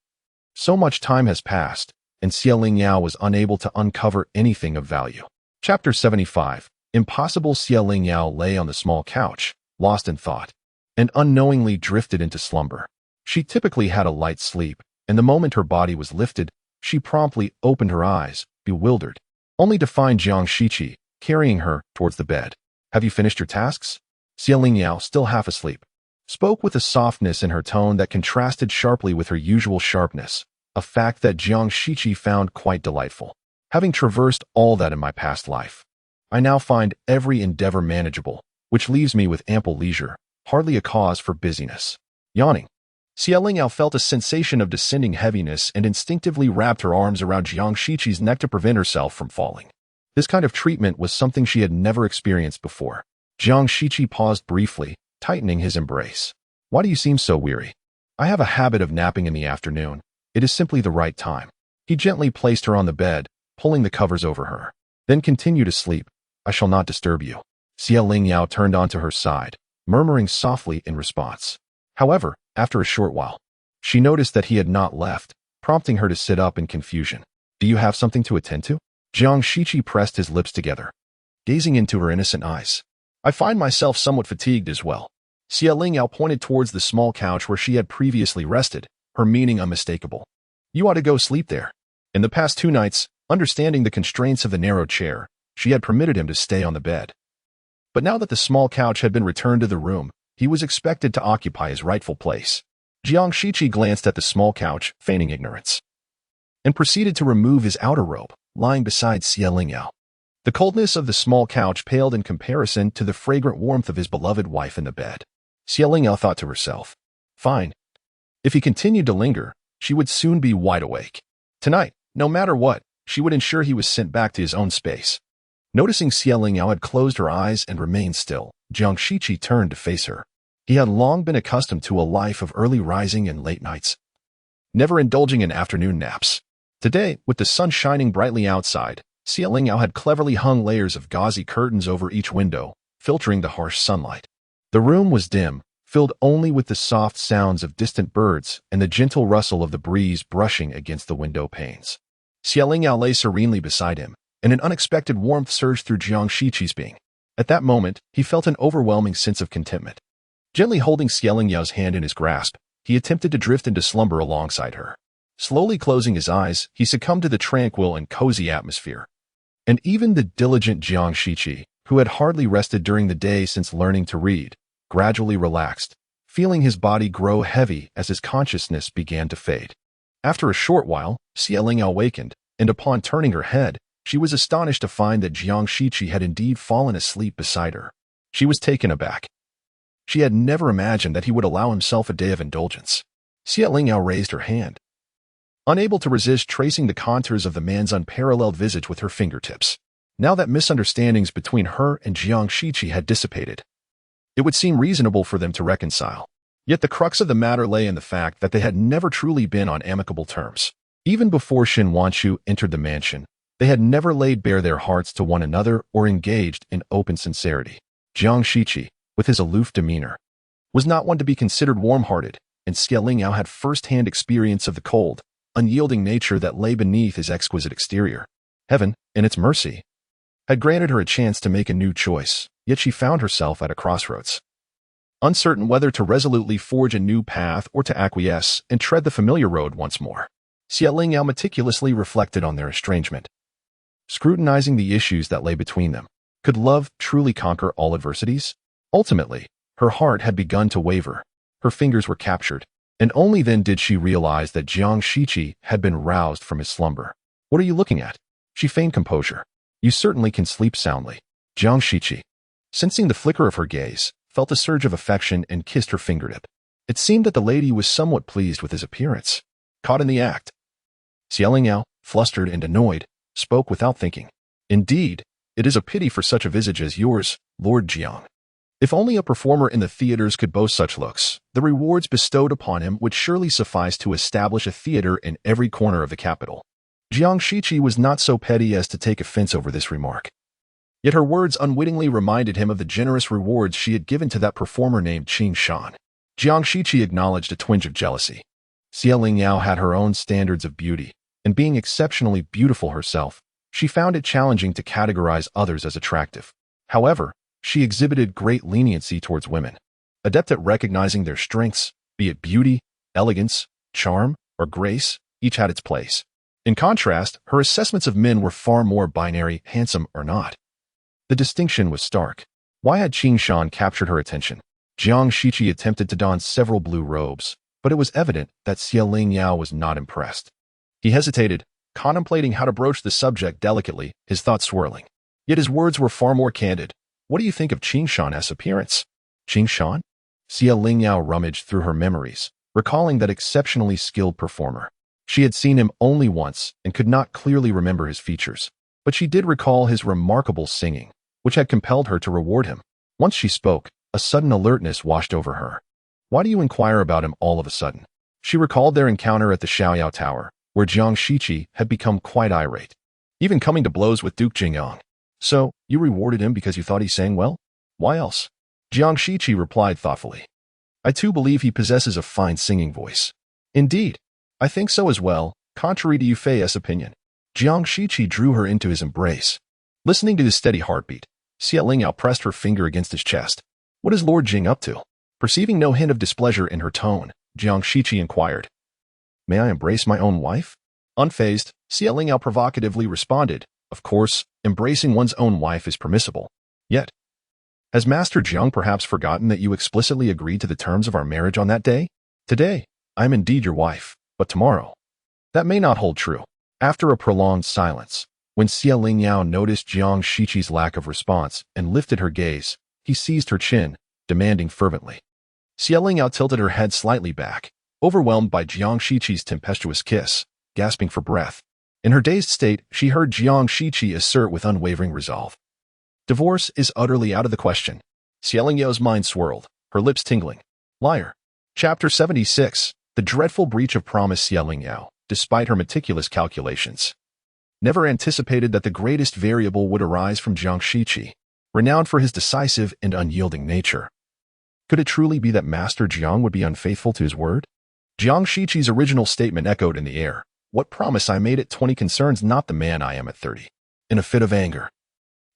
so much time has passed, and Xie Lingyao was unable to uncover anything of value. Chapter 75. Impossible. Xie Lingyao lay on the small couch, lost in thought, and unknowingly drifted into slumber. She typically had a light sleep, and the moment her body was lifted, she promptly opened her eyes, bewildered, only to find Jiang Shiqi carrying her towards the bed. Have you finished your tasks? Xie Lingyao, still half asleep, spoke with a softness in her tone that contrasted sharply with her usual sharpness, a fact that Jiang Shiqi found quite delightful. Having traversed all that in my past life, I now find every endeavor manageable, which leaves me with ample leisure, hardly a cause for busyness. Yawning, Xie Lingyao felt a sensation of descending heaviness and instinctively wrapped her arms around Jiang Shiqi's neck to prevent herself from falling. This kind of treatment was something she had never experienced before. Jiang Shiqi paused briefly, tightening his embrace. Why do you seem so weary? I have a habit of napping in the afternoon. It is simply the right time. He gently placed her on the bed, pulling the covers over her. Then continue to sleep. I shall not disturb you. Xie Lingyao turned onto her side, murmuring softly in response. However, after a short while, she noticed that he had not left, prompting her to sit up in confusion. Do you have something to attend to? Jiang Shiqi pressed his lips together, gazing into her innocent eyes. I find myself somewhat fatigued as well. Xie Lingyao pointed towards the small couch where she had previously rested, her meaning unmistakable. You ought to go sleep there. In the past 2 nights, understanding the constraints of the narrow chair, she had permitted him to stay on the bed. But now that the small couch had been returned to the room, he was expected to occupy his rightful place. Jiang Shiqi glanced at the small couch, feigning ignorance. and proceeded to remove his outer robe, lying beside Lingyao. The coldness of the small couch paled in comparison to the fragrant warmth of his beloved wife in the bed. Lingyao thought to herself, fine. If he continued to linger, she would soon be wide awake. Tonight, no matter what, she would ensure he was sent back to his own space. Noticing Lingyao had closed her eyes and remained still, Jiang Shiqi turned to face her. He had long been accustomed to a life of early rising and late nights, never indulging in afternoon naps. Today, with the sun shining brightly outside, Lingyao had cleverly hung layers of gauzy curtains over each window, filtering the harsh sunlight. The room was dim, filled only with the soft sounds of distant birds and the gentle rustle of the breeze brushing against the window panes. Lingyao lay serenely beside him, and an unexpected warmth surged through Jiang Shiqi's being. At that moment, he felt an overwhelming sense of contentment. Gently holding Lingyao's hand in his grasp, he attempted to drift into slumber alongside her. Slowly closing his eyes, he succumbed to the tranquil and cozy atmosphere. And even the diligent Jiang Shiqi, who had hardly rested during the day since learning to read, gradually relaxed, feeling his body grow heavy as his consciousness began to fade. After a short while, Lingyao awakened, and upon turning her head, she was astonished to find that Jiang Shiqi had indeed fallen asleep beside her. She was taken aback. She had never imagined that he would allow himself a day of indulgence. Lingyao raised her hand, unable to resist tracing the contours of the man's unparalleled visage with her fingertips. Now that misunderstandings between her and Jiang Shiqi had dissipated, it would seem reasonable for them to reconcile. Yet the crux of the matter lay in the fact that they had never truly been on amicable terms. Even before Shen Wanchu entered the mansion, they had never laid bare their hearts to one another or engaged in open sincerity. Jiang Shiqi, with his aloof demeanor, was not one to be considered warm-hearted, and Lingyao had first-hand experience of the cold, unyielding nature that lay beneath his exquisite exterior. Heaven, in its mercy, had granted her a chance to make a new choice, yet she found herself at a crossroads. Uncertain whether to resolutely forge a new path or to acquiesce and tread the familiar road once more, Lingyao meticulously reflected on their estrangement, scrutinizing the issues that lay between them. Could love truly conquer all adversities? Ultimately, her heart had begun to waver, her fingers were captured, and only then did she realize that Jiang Shiqi had been roused from his slumber. What are you looking at? She feigned composure. You certainly can sleep soundly. Jiang Shiqi, sensing the flicker of her gaze, felt a surge of affection and kissed her fingertip. It seemed that the lady was somewhat pleased with his appearance. Caught in the act, Lingyao, flustered and annoyed, spoke without thinking. Indeed, it is a pity for such a visage as yours, Lord Jiang. If only a performer in the theaters could boast such looks, the rewards bestowed upon him would surely suffice to establish a theater in every corner of the capital. Jiang Shiqi was not so petty as to take offense over this remark. Yet her words unwittingly reminded him of the generous rewards she had given to that performer named Qing Shan. Jiang Shiqi acknowledged a twinge of jealousy. Lingyao had her own standards of beauty, and being exceptionally beautiful herself, she found it challenging to categorize others as attractive. However, she exhibited great leniency towards women, adept at recognizing their strengths, be it beauty, elegance, charm, or grace, each had its place. In contrast, her assessments of men were far more binary, handsome or not. The distinction was stark. Why had Qing Shan captured her attention? Jiang Shiqi attempted to don several blue robes, but it was evident that Lingyao was not impressed. He hesitated, contemplating how to broach the subject delicately, his thoughts swirling. Yet his words were far more candid. What do you think of Qing Shan's appearance? Qing Shan? Lingyao rummaged through her memories, recalling that exceptionally skilled performer. She had seen him only once and could not clearly remember his features, but she did recall his remarkable singing, which had compelled her to reward him. Once she spoke, a sudden alertness washed over her. Why do you inquire about him all of a sudden? She recalled their encounter at the Xiaoyao Tower, where Jiang Shiqi had become quite irate, even coming to blows with Duke Jingyang. So, you rewarded him because you thought he sang well? Why else? Jiang Shiqi replied thoughtfully. I too believe he possesses a fine singing voice. Indeed, I think so as well, contrary to Yufei's opinion. Jiang Shiqi drew her into his embrace. Listening to his steady heartbeat, Lingyao pressed her finger against his chest. What is Lord Jing up to? Perceiving no hint of displeasure in her tone, Jiang Shiqi inquired. May I embrace my own wife? Unfazed, Lingyao provocatively responded. Of course, embracing one's own wife is permissible. Yet, has Master Jiang perhaps forgotten that you explicitly agreed to the terms of our marriage on that day? Today, I am indeed your wife, but tomorrow, that may not hold true. After a prolonged silence, when Lingyao noticed Jiang Shiqi's lack of response and lifted her gaze, he seized her chin, demanding fervently. Lingyao tilted her head slightly back, overwhelmed by Jiang Shiqi's tempestuous kiss, gasping for breath. In her dazed state, she heard Jiang Shiqi assert with unwavering resolve. Divorce is utterly out of the question. Lingyao mind swirled, her lips tingling. Liar. Chapter 76. The dreadful breach of promise. Lingyao, despite her meticulous calculations, never anticipated that the greatest variable would arise from Jiang Shiqi, renowned for his decisive and unyielding nature. Could it truly be that Master Jiang would be unfaithful to his word? Jiang Shiqi's original statement echoed in the air. What promise I made at 20 concerns not the man I am at 30. In a fit of anger,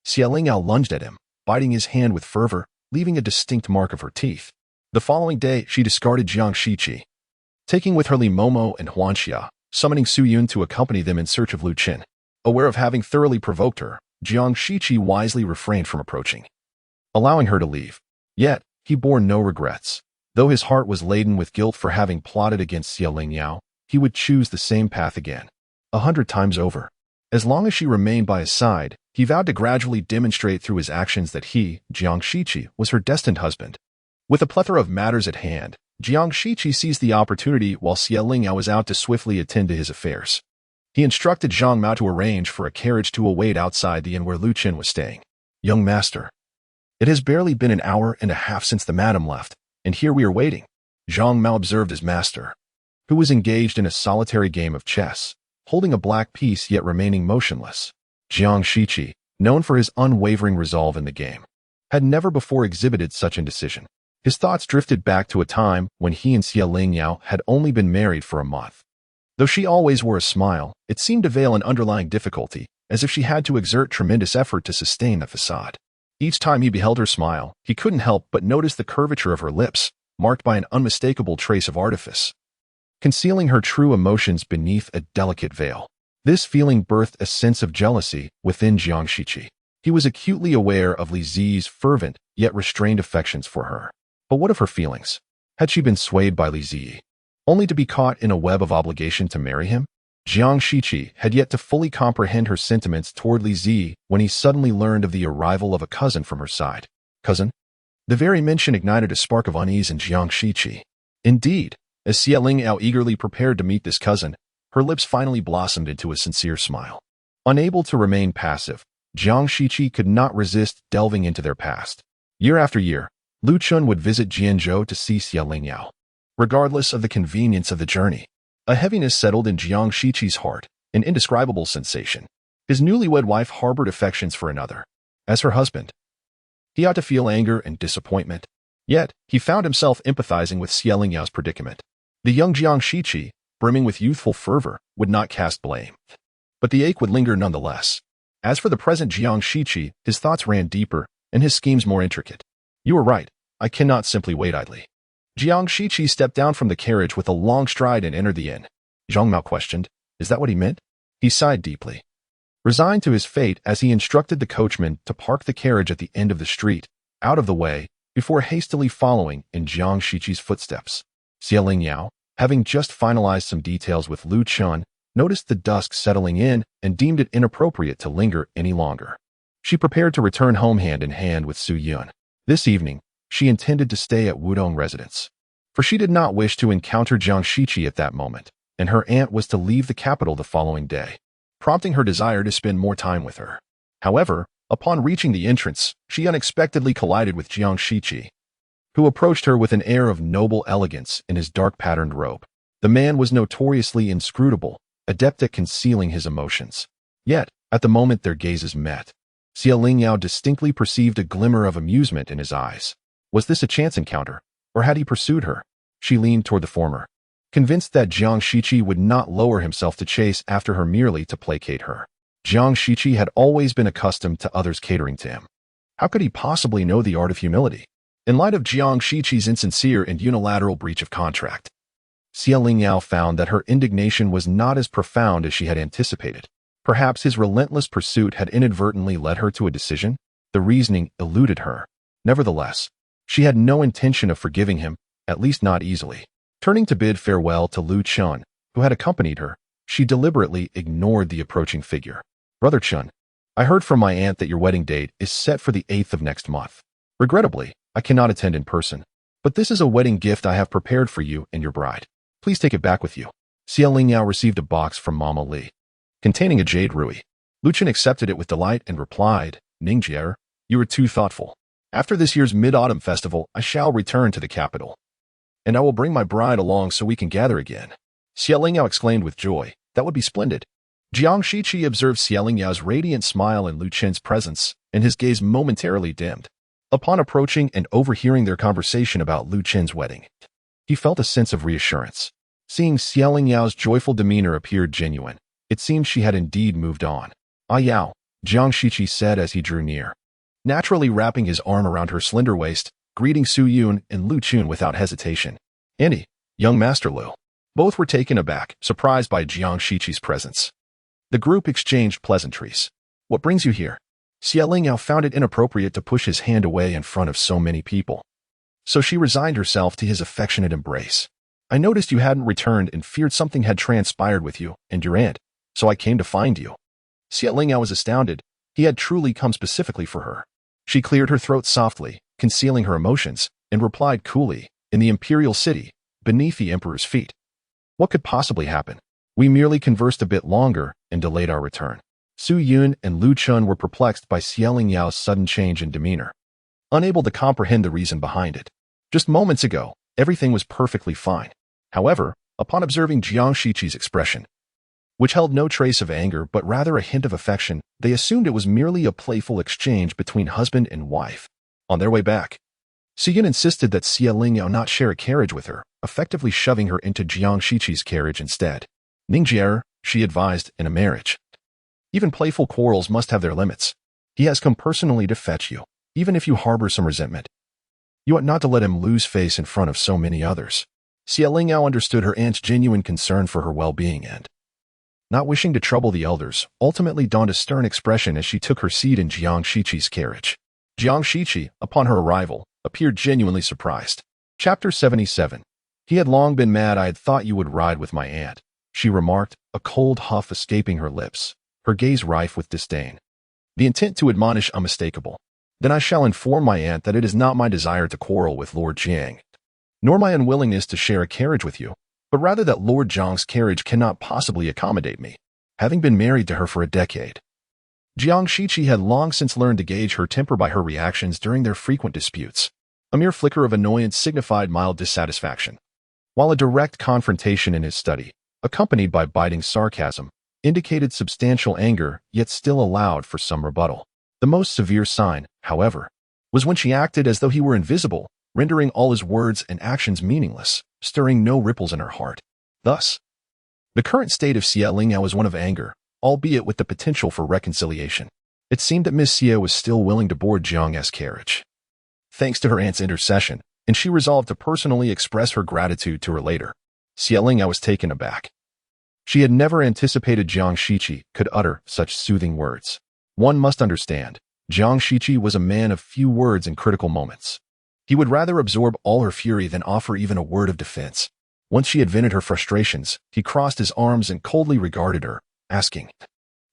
Lingyao lunged at him, biting his hand with fervor, leaving a distinct mark of her teeth. The following day, she discarded Jiang Shiqi, taking with her Li Momo and Huanxia, summoning Su Yun to accompany them in search of Lu Qin. Aware of having thoroughly provoked her, Jiang Shiqi wisely refrained from approaching, allowing her to leave. Yet, he bore no regrets. Though his heart was laden with guilt for having plotted against Lingyao, he would choose the same path again, 100 times over. As long as she remained by his side, he vowed to gradually demonstrate through his actions that he, Jiang Shiqi, was her destined husband. With a plethora of matters at hand, Jiang Shiqi seized the opportunity while Lingyao was out to swiftly attend to his affairs. He instructed Zhang Mao to arrange for a carriage to await outside the inn where Lu Qin was staying. Young master, it has barely been an hour and a half since the madam left, and here we are waiting, Zhang Mao observed his master, who was engaged in a solitary game of chess, holding a black piece yet remaining motionless. Jiang Shiqi, known for his unwavering resolve in the game, had never before exhibited such indecision. His thoughts drifted back to a time when he and Lingyao had only been married for a month. Though she always wore a smile, it seemed to veil an underlying difficulty, as if she had to exert tremendous effort to sustain the facade. Each time he beheld her smile, he couldn't help but notice the curvature of her lips, marked by an unmistakable trace of artifice, concealing her true emotions beneath a delicate veil. This feeling birthed a sense of jealousy within Jiang Shiqi. He was acutely aware of Li Zi's fervent yet restrained affections for her. But what of her feelings? Had she been swayed by Li Zi, only to be caught in a web of obligation to marry him? Jiang Shiqi had yet to fully comprehend her sentiments toward Li Zi when he suddenly learned of the arrival of a cousin from her side. Cousin? The very mention ignited a spark of unease in Jiang Shiqi. Indeed, as Lingyao eagerly prepared to meet this cousin, her lips finally blossomed into a sincere smile. Unable to remain passive, Jiang Shiqi could not resist delving into their past. Year after year, Lu Qin would visit Jianzhou to see Lingyao. Regardless of the convenience of the journey, a heaviness settled in Jiang Shiqi's heart, an indescribable sensation. His newlywed wife harbored affections for another. As her husband, he ought to feel anger and disappointment. Yet, he found himself empathizing with Lingyao predicament. The young Jiang Shiqi, brimming with youthful fervor, would not cast blame. But the ache would linger nonetheless. As for the present Jiang Shiqi, his thoughts ran deeper, and his schemes more intricate. You are right, I cannot simply wait idly. Jiang Shiqi stepped down from the carriage with a long stride and entered the inn. Zhang Mao questioned, is that what he meant? He sighed deeply, resigned to his fate as he instructed the coachman to park the carriage at the end of the street, out of the way, before hastily following in Jiang Shiqi's footsteps. Lingyao, having just finalized some details with Lu Qin, noticed the dusk settling in and deemed it inappropriate to linger any longer. She prepared to return home hand in hand with Su Yun. This evening, she intended to stay at Wudong residence, for she did not wish to encounter Jiang Shiqi at that moment, and her aunt was to leave the capital the following day, prompting her desire to spend more time with her. However, upon reaching the entrance, she unexpectedly collided with Jiang Shiqi, who approached her with an air of noble elegance in his dark patterned robe. The man was notoriously inscrutable, adept at concealing his emotions. Yet, at the moment their gazes met, Lingyao distinctly perceived a glimmer of amusement in his eyes. Was this a chance encounter, or had he pursued her? She leaned toward the former, convinced that Jiang Shiqi would not lower himself to chase after her merely to placate her. Jiang Shiqi had always been accustomed to others catering to him. How could he possibly know the art of humility? In light of Jiang Shiqi's insincere and unilateral breach of contract, Lingyao found that her indignation was not as profound as she had anticipated. Perhaps his relentless pursuit had inadvertently led her to a decision. The reasoning eluded her. Nevertheless, she had no intention of forgiving him, at least not easily. Turning to bid farewell to Lu Qin, who had accompanied her, She deliberately ignored the approaching figure. Brother Chun, I heard from my aunt that your wedding date is set for the 8th of next month. Regrettably, I cannot attend in person, but this is a wedding gift I have prepared for you and your bride. Please take it back with you. Xia Lingyao received a box from Mama Li, containing a jade ruby. Lu Chen accepted it with delight and replied, Lingyao, you are too thoughtful. After this year's Mid-Autumn Festival, I shall return to the capital, and I will bring my bride along so we can gather again. Xia Lingyao exclaimed with joy, that would be splendid. Jiang Shiqi observed Xia Lingyao's radiant smile in Lu Chen's presence, and his gaze momentarily dimmed. Upon approaching and overhearing their conversation about Lu Chen's wedding, he felt a sense of reassurance. Seeing Xia Lingyao's joyful demeanor appeared genuine, it seemed she had indeed moved on. Ah Yao, Jiang Shiqi said as he drew near, naturally wrapping his arm around her slender waist, greeting Su Yun and Lu Chun without hesitation. Annie, young Master Lu. Both were taken aback, surprised by Jiang Shiqi's presence. The group exchanged pleasantries. What brings you here? Xia Lingyao found it inappropriate to push his hand away in front of so many people, so she resigned herself to his affectionate embrace. I noticed you hadn't returned and feared something had transpired with you and your aunt, so I came to find you. Xia Lingyao was astounded. He had truly come specifically for her. She cleared her throat softly, concealing her emotions, and replied coolly, in the imperial city, beneath the emperor's feet. What could possibly happen? We merely conversed a bit longer and delayed our return. Su Yun and Lu Chun were perplexed by Xia Lingyao's sudden change in demeanor, unable to comprehend the reason behind it. Just moments ago, everything was perfectly fine. However, upon observing Jiang Shiqi's expression, which held no trace of anger but rather a hint of affection, they assumed it was merely a playful exchange between husband and wife. On their way back, Su Yun insisted that Xia Lingyao not share a carriage with her, effectively shoving her into Jiang Shiqi's carriage instead. Lingyao, she advised, in a marriage, even playful quarrels must have their limits. He has come personally to fetch you, even if you harbor some resentment. You ought not to let him lose face in front of so many others. Xia Lingyao understood her aunt's genuine concern for her well-being and, not wishing to trouble the elders, ultimately donned a stern expression as she took her seat in Jiang Shiqi's carriage. Jiang Shiqi, upon her arrival, appeared genuinely surprised. Chapter 77. He had long been mad I had thought you would ride with my aunt, she remarked, a cold huff escaping her lips, her gaze rife with disdain. The intent to admonish unmistakable. Then I shall inform my aunt that it is not my desire to quarrel with Lord Jiang, nor my unwillingness to share a carriage with you, but rather that Lord Jiang's carriage cannot possibly accommodate me, having been married to her for a decade. Jiang Shiqi had long since learned to gauge her temper by her reactions during their frequent disputes. A mere flicker of annoyance signified mild dissatisfaction, while a direct confrontation in his study, accompanied by biting sarcasm, indicated substantial anger yet still allowed for some rebuttal. The most severe sign, however, was when she acted as though he were invisible, rendering all his words and actions meaningless, stirring no ripples in her heart. Thus, the current state of Xia Lingyao was one of anger, albeit with the potential for reconciliation. It seemed that Miss Xia was still willing to board Jiang's carriage, thanks to her aunt's intercession, and she resolved to personally express her gratitude to her later. Xia Lingyao was taken aback. She had never anticipated Jiang Shiqi could utter such soothing words. One must understand, Jiang Shiqi was a man of few words in critical moments. He would rather absorb all her fury than offer even a word of defense. Once she had vented her frustrations, he crossed his arms and coldly regarded her, asking,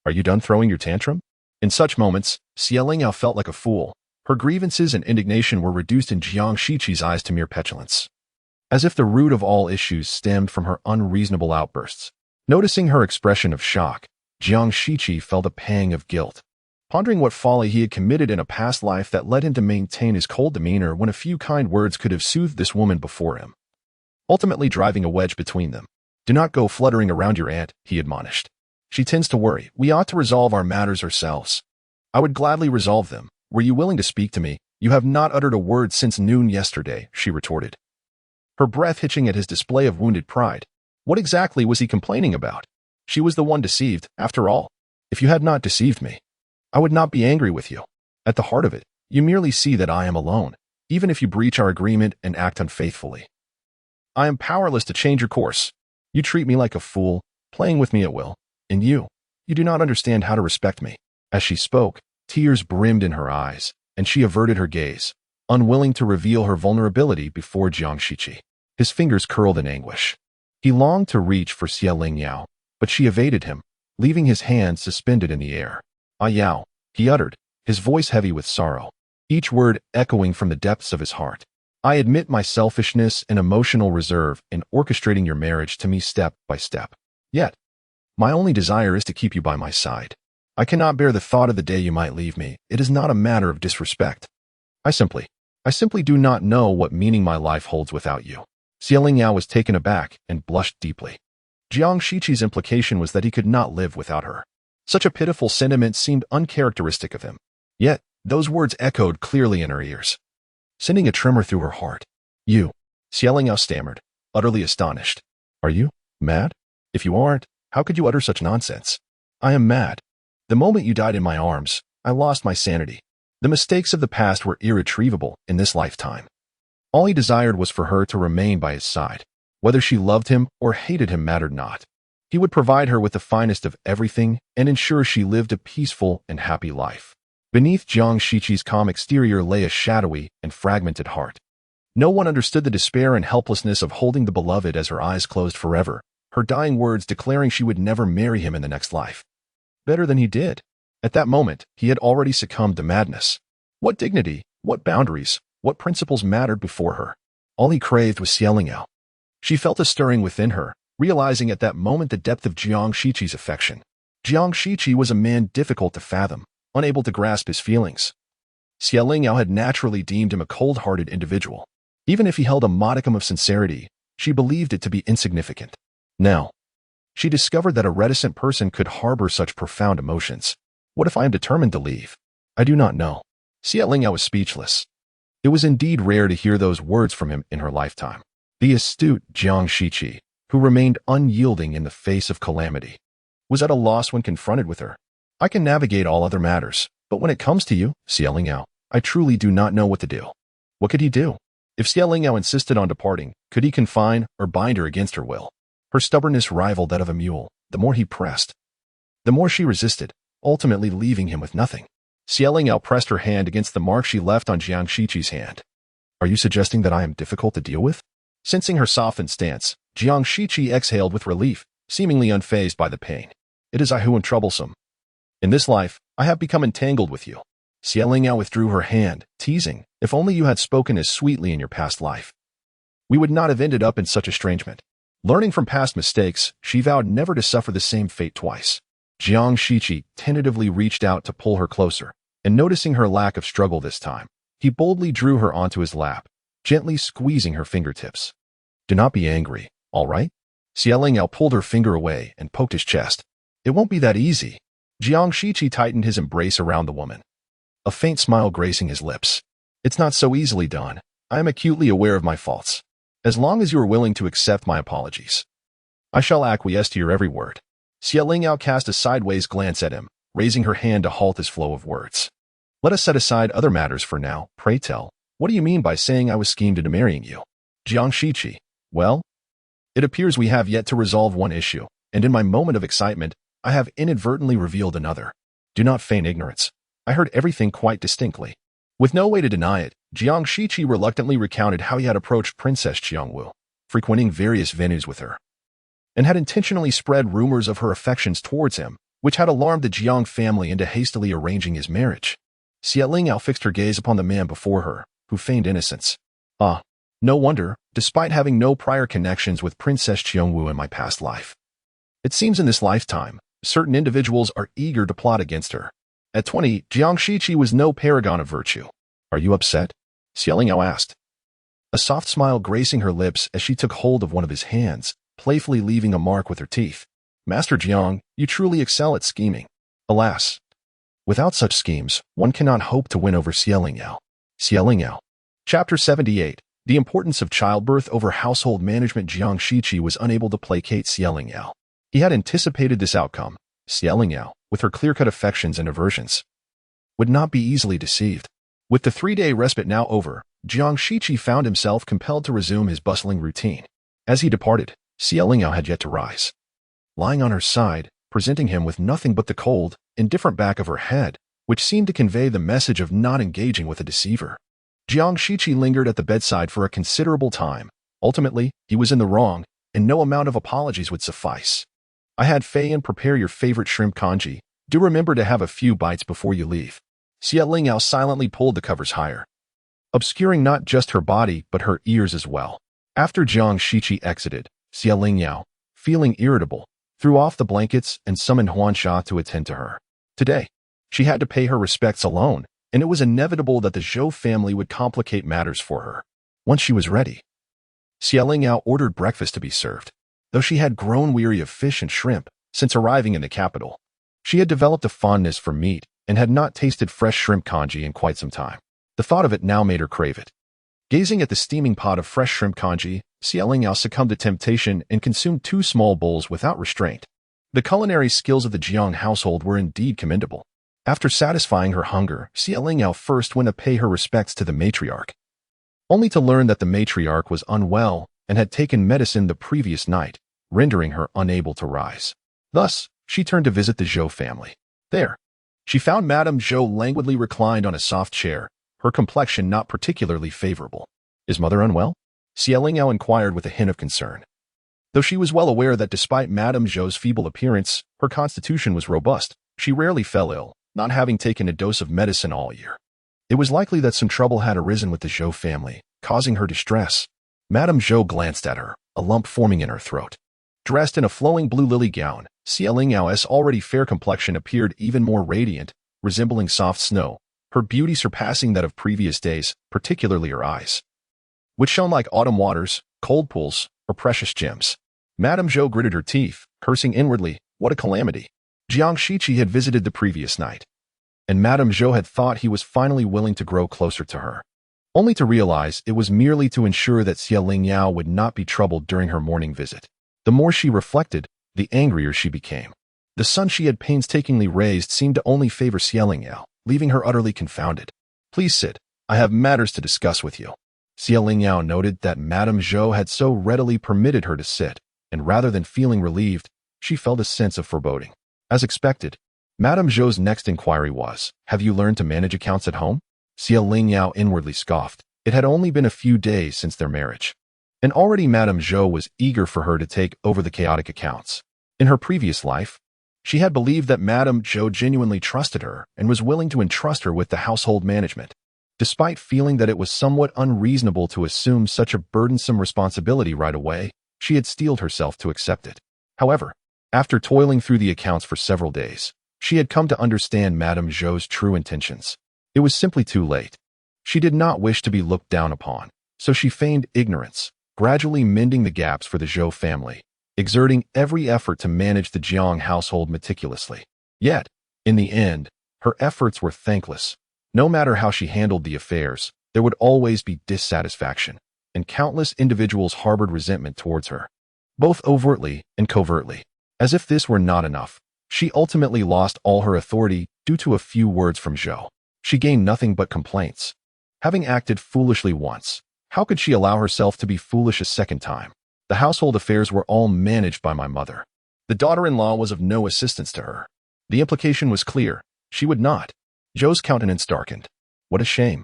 "Are you done throwing your tantrum?" In such moments, Xia Lingyao felt like a fool. Her grievances and indignation were reduced in Jiang Shiqi's eyes to mere petulance, as if the root of all issues stemmed from her unreasonable outbursts. Noticing her expression of shock, Jiang Shiqi felt a pang of guilt, pondering what folly he had committed in a past life that led him to maintain his cold demeanor when a few kind words could have soothed this woman before him, ultimately driving a wedge between them. "Do not go fluttering around your aunt," he admonished. "She tends to worry. We ought to resolve our matters ourselves." "I would gladly resolve them. Were you willing to speak to me? You have not uttered a word since noon yesterday," she retorted, her breath hitching at his display of wounded pride. What exactly was he complaining about? She was the one deceived, after all. "If you had not deceived me, I would not be angry with you. At the heart of it, you merely see that I am alone, even if you breach our agreement and act unfaithfully. I am powerless to change your course. You treat me like a fool, playing with me at will, and you do not understand how to respect me." As she spoke, tears brimmed in her eyes, and she averted her gaze, unwilling to reveal her vulnerability before Jiang Shiqi. His fingers curled in anguish. He longed to reach for Xia Lingyao, but she evaded him, leaving his hand suspended in the air. "Ah Yao," he uttered, his voice heavy with sorrow, each word echoing from the depths of his heart. "I admit my selfishness and emotional reserve in orchestrating your marriage to me step by step. Yet, my only desire is to keep you by my side. I cannot bear the thought of the day you might leave me. It is not a matter of disrespect. I simply do not know what meaning my life holds without you." Lingyao was taken aback and blushed deeply. Jiang Shiqi's implication was that he could not live without her. Such a pitiful sentiment seemed uncharacteristic of him. Yet, those words echoed clearly in her ears, sending a tremor through her heart. "You," Lingyao stammered, utterly astonished. "Are you mad? If you aren't, how could you utter such nonsense?" "I am mad. The moment you died in my arms, I lost my sanity. The mistakes of the past were irretrievable in this lifetime." All he desired was for her to remain by his side. Whether she loved him or hated him mattered not. He would provide her with the finest of everything and ensure she lived a peaceful and happy life. Beneath Jiang Shiqi's calm exterior lay a shadowy and fragmented heart. No one understood the despair and helplessness of holding the beloved as her eyes closed forever, her dying words declaring she would never marry him in the next life. Better than he did. At that moment, he had already succumbed to madness. What dignity, what boundaries, what principles mattered before her? All he craved was Lingyao. She felt a stirring within her, realizing at that moment the depth of Jiang Shiqi's affection. Jiang Shiqi was a man difficult to fathom, unable to grasp his feelings. Lingyao had naturally deemed him a cold-hearted individual. Even if he held a modicum of sincerity, she believed it to be insignificant. Now, she discovered that a reticent person could harbor such profound emotions. What if I am determined to leave? I do not know. Lingyao was speechless. It was indeed rare to hear those words from him in her lifetime. The astute Jiang Shiqi, who remained unyielding in the face of calamity, was at a loss when confronted with her. "I can navigate all other matters, but when it comes to you, Lingyao, I truly do not know what to do." What could he do? If Lingyao insisted on departing, could he confine or bind her against her will? Her stubbornness rivaled that of a mule. The more he pressed, the more she resisted, ultimately leaving him with nothing. Lingyao pressed her hand against the mark she left on Jiang Shiqi's hand. "Are you suggesting that I am difficult to deal with?" Sensing her softened stance, Jiang Shiqi exhaled with relief, seemingly unfazed by the pain. "It is I who am troublesome. In this life, I have become entangled with you." Lingyao withdrew her hand, teasing, "If only you had spoken as sweetly in your past life, we would not have ended up in such estrangement." Learning from past mistakes, she vowed never to suffer the same fate twice. Jiang Shiqi tentatively reached out to pull her closer, and noticing her lack of struggle this time, he boldly drew her onto his lap, gently squeezing her fingertips. "Do not be angry, all right?" Lingyao pulled her finger away and poked his chest. "It won't be that easy." Jiang Shiqi tightened his embrace around the woman, a faint smile gracing his lips. "It's not so easily done. I am acutely aware of my faults. As long as you are willing to accept my apologies, I shall acquiesce to your every word." Lingyao cast a sideways glance at him, raising her hand to halt his flow of words. "Let us set aside other matters for now. Pray tell, what do you mean by saying I was schemed into marrying you?" Jiang Shiqi: "Well, it appears we have yet to resolve one issue, and in my moment of excitement, I have inadvertently revealed another. Do not feign ignorance. I heard everything quite distinctly." With no way to deny it, Jiang Shiqi reluctantly recounted how he had approached Princess Qiangwu, frequenting various venues with her, and had intentionally spread rumors of her affections towards him, which had alarmed the Jiang family into hastily arranging his marriage. Lingyao fixed her gaze upon the man before her, who feigned innocence. "Ah, no wonder, despite having no prior connections with Princess Qiangwu in my past life. It seems in this lifetime, certain individuals are eager to plot against her." At 20, Jiang Shiqi was no paragon of virtue. "Are you upset?" Lingyao asked, a soft smile gracing her lips as she took hold of one of his hands, playfully leaving a mark with her teeth. "Master Jiang, you truly excel at scheming. Alas, without such schemes, one cannot hope to win over Lingyao." Lingyao. Chapter 78. The importance of childbirth over household management. Jiang Shiqi was unable to placate Lingyao. He had anticipated this outcome. Lingyao, with her clear-cut affections and aversions, would not be easily deceived. With the 3-day respite now over, Jiang Shiqi found himself compelled to resume his bustling routine. As he departed, Lingyao had yet to rise. Lying on her side, presenting him with nothing but the cold, indifferent back of her head, which seemed to convey the message of not engaging with a deceiver. Jiang Shiqi lingered at the bedside for a considerable time. Ultimately, he was in the wrong, and no amount of apologies would suffice. I had Fei prepare your favorite shrimp congee. Do remember to have a few bites before you leave. Lingyao silently pulled the covers higher, obscuring not just her body but her ears as well. After Jiang Shiqi exited, Lingyao, feeling irritable, threw off the blankets and summoned Huansha to attend to her. Today, she had to pay her respects alone, and it was inevitable that the Zhou family would complicate matters for her. Once she was ready, Lingyao ordered breakfast to be served. Though she had grown weary of fish and shrimp since arriving in the capital, she had developed a fondness for meat and had not tasted fresh shrimp congee in quite some time. The thought of it now made her crave it. Gazing at the steaming pot of fresh shrimp congee, Lingyao succumbed to temptation and consumed 2 small bowls without restraint. The culinary skills of the Jiang household were indeed commendable. After satisfying her hunger, Lingyao first went to pay her respects to the matriarch, only to learn that the matriarch was unwell and had taken medicine the previous night, rendering her unable to rise. Thus, she turned to visit the Zhou family. There, she found Madame Zhou languidly reclined on a soft chair, her complexion not particularly favorable. Is mother unwell? Lingyao inquired with a hint of concern. Though she was well aware that despite Madame Zhou's feeble appearance, her constitution was robust, she rarely fell ill, not having taken a dose of medicine all year. It was likely that some trouble had arisen with the Zhou family, causing her distress. Madame Zhou glanced at her, a lump forming in her throat. Dressed in a flowing blue lily gown, Lingyao's already fair complexion appeared even more radiant, resembling soft snow, her beauty surpassing that of previous days, particularly her eyes, which shone like autumn waters, cold pools, or precious gems. Madame Zhou gritted her teeth, cursing inwardly, what a calamity. Jiang Shiqi had visited the previous night, and Madame Zhou had thought he was finally willing to grow closer to her, only to realize it was merely to ensure that Lingyao would not be troubled during her morning visit. The more she reflected, the angrier she became. The sun she had painstakingly raised seemed to only favor Lingyao, leaving her utterly confounded. Please sit, I have matters to discuss with you. Lingyao noted that Madame Zhou had so readily permitted her to sit, and rather than feeling relieved, she felt a sense of foreboding. As expected, Madame Zhou's next inquiry was, have you learned to manage accounts at home? Lingyao inwardly scoffed. It had only been a few days since their marriage, and already Madame Zhou was eager for her to take over the chaotic accounts. In her previous life, she had believed that Madame Zhou genuinely trusted her and was willing to entrust her with the household management, despite feeling that it was somewhat unreasonable to assume such a burdensome responsibility right away. She had steeled herself to accept it. However, after toiling through the accounts for several days, she had come to understand Madame Zhou's true intentions. It was simply too late. She did not wish to be looked down upon, so she feigned ignorance, gradually mending the gaps for the Zhou family, exerting every effort to manage the Jiang household meticulously. Yet, in the end, her efforts were thankless. No matter how she handled the affairs, there would always be dissatisfaction, and countless individuals harbored resentment towards her, both overtly and covertly. As if this were not enough, she ultimately lost all her authority due to a few words from Zhou. She gained nothing but complaints. Having acted foolishly once, how could she allow herself to be foolish a second time? The household affairs were all managed by my mother. The daughter-in-law was of no assistance to her. The implication was clear. She would not. Zhou's countenance darkened. What a shame.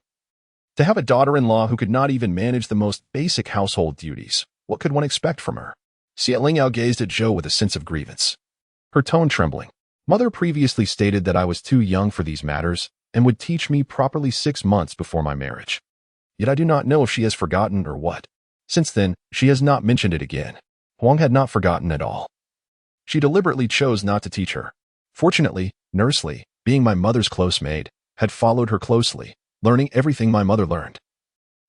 To have a daughter-in-law who could not even manage the most basic household duties. What could one expect from her? Lingyao gazed at Zhou with a sense of grievance, her tone trembling. Mother previously stated that I was too young for these matters and would teach me properly 6 months before my marriage. Yet I do not know if she has forgotten or what. Since then, she has not mentioned it again. Huang had not forgotten at all. She deliberately chose not to teach her. Fortunately, Nurse Li, being my mother's close maid, had followed her closely, learning everything my mother learned,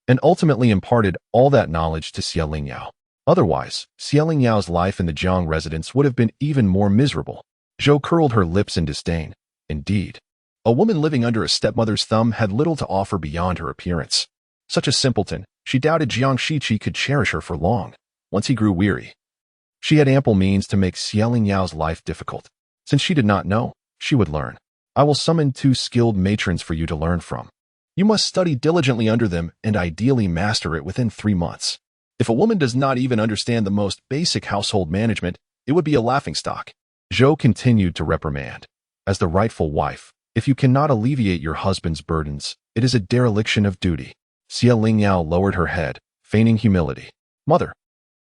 and ultimately imparted all that knowledge to Lingyao. Otherwise, Lingyao's life in the Jiang residence would have been even more miserable. Zhou curled her lips in disdain. Indeed, a woman living under a stepmother's thumb had little to offer beyond her appearance. Such a simpleton, she doubted Jiang Shiqi could cherish her for long. Once he grew weary, she had ample means to make Lingyao's life difficult. Since she did not know, she would learn. I will summon 2 skilled matrons for you to learn from. You must study diligently under them and ideally master it within 3 months. If a woman does not even understand the most basic household management, it would be a laughingstock. Zhou continued to reprimand. As the rightful wife, if you cannot alleviate your husband's burdens, it is a dereliction of duty. Lingyao lowered her head, feigning humility. Mother,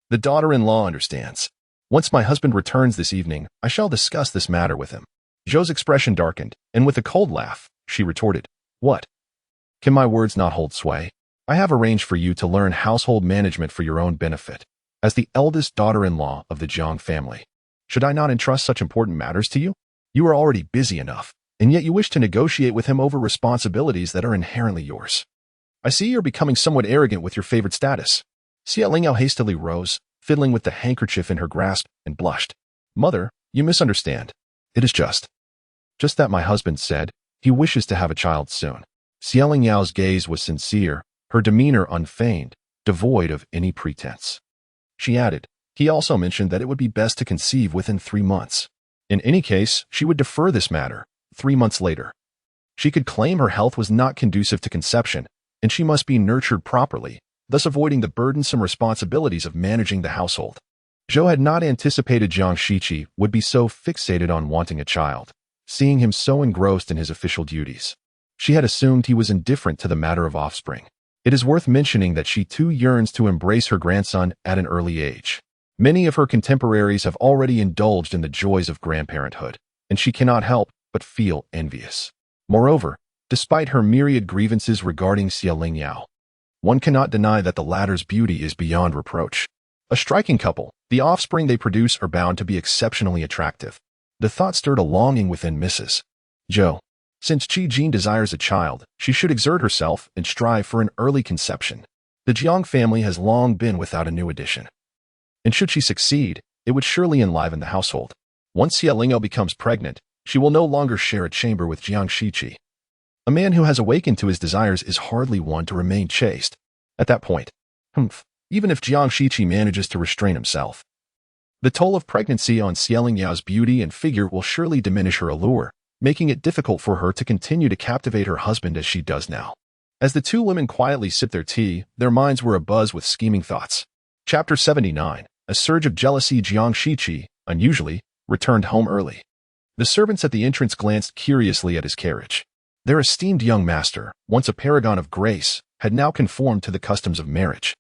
the daughter-in-law understands. Once my husband returns this evening, I shall discuss this matter with him. Zhou's expression darkened, and with a cold laugh, she retorted, "What? Can my words not hold sway? I have arranged for you to learn household management for your own benefit. As the eldest daughter-in-law of the Jiang family, should I not entrust such important matters to you? You are already busy enough, and yet you wish to negotiate with him over responsibilities that are inherently yours. I see you're becoming somewhat arrogant with your favored status." Lingyao hastily rose, fiddling with the handkerchief in her grasp, and blushed. "Mother, you misunderstand. It is just that my husband said he wishes to have a child soon." Lingyao gaze was sincere, her demeanor unfeigned, devoid of any pretense. She added, "He also mentioned that it would be best to conceive within 3 months. In any case, she would defer this matter 3 months later. She could claim her health was not conducive to conception, and she must be nurtured properly, thus avoiding the burdensome responsibilities of managing the household." Zhou had not anticipated Jiang Shiqi would be so fixated on wanting a child, seeing him so engrossed in his official duties. She had assumed he was indifferent to the matter of offspring. It is worth mentioning that she too yearns to embrace her grandson at an early age. Many of her contemporaries have already indulged in the joys of grandparenthood, and she cannot help but feel envious. Moreover, despite her myriad grievances regarding Lingyao, one cannot deny that the latter's beauty is beyond reproach. A striking couple, the offspring they produce are bound to be exceptionally attractive. The thought stirred a longing within Mrs. Zhou. Since Qi Jin desires a child, she should exert herself and strive for an early conception. The Jiang family has long been without a new addition, and should she succeed, it would surely enliven the household. Once Lingyao becomes pregnant, she will no longer share a chamber with Jiang Shiqi. A man who has awakened to his desires is hardly one to remain chaste. At that point, even if Jiang Shiqi manages to restrain himself, the toll of pregnancy on Lingyao beauty and figure will surely diminish her allure, making it difficult for her to continue to captivate her husband as she does now. As the two women quietly sipped their tea, their minds were abuzz with scheming thoughts. Chapter 79. A surge of jealousy. Jiang Shiqi, unusually, returned home early. The servants at the entrance glanced curiously at his carriage. Their esteemed young master, once a paragon of grace, had now conformed to the customs of marriage.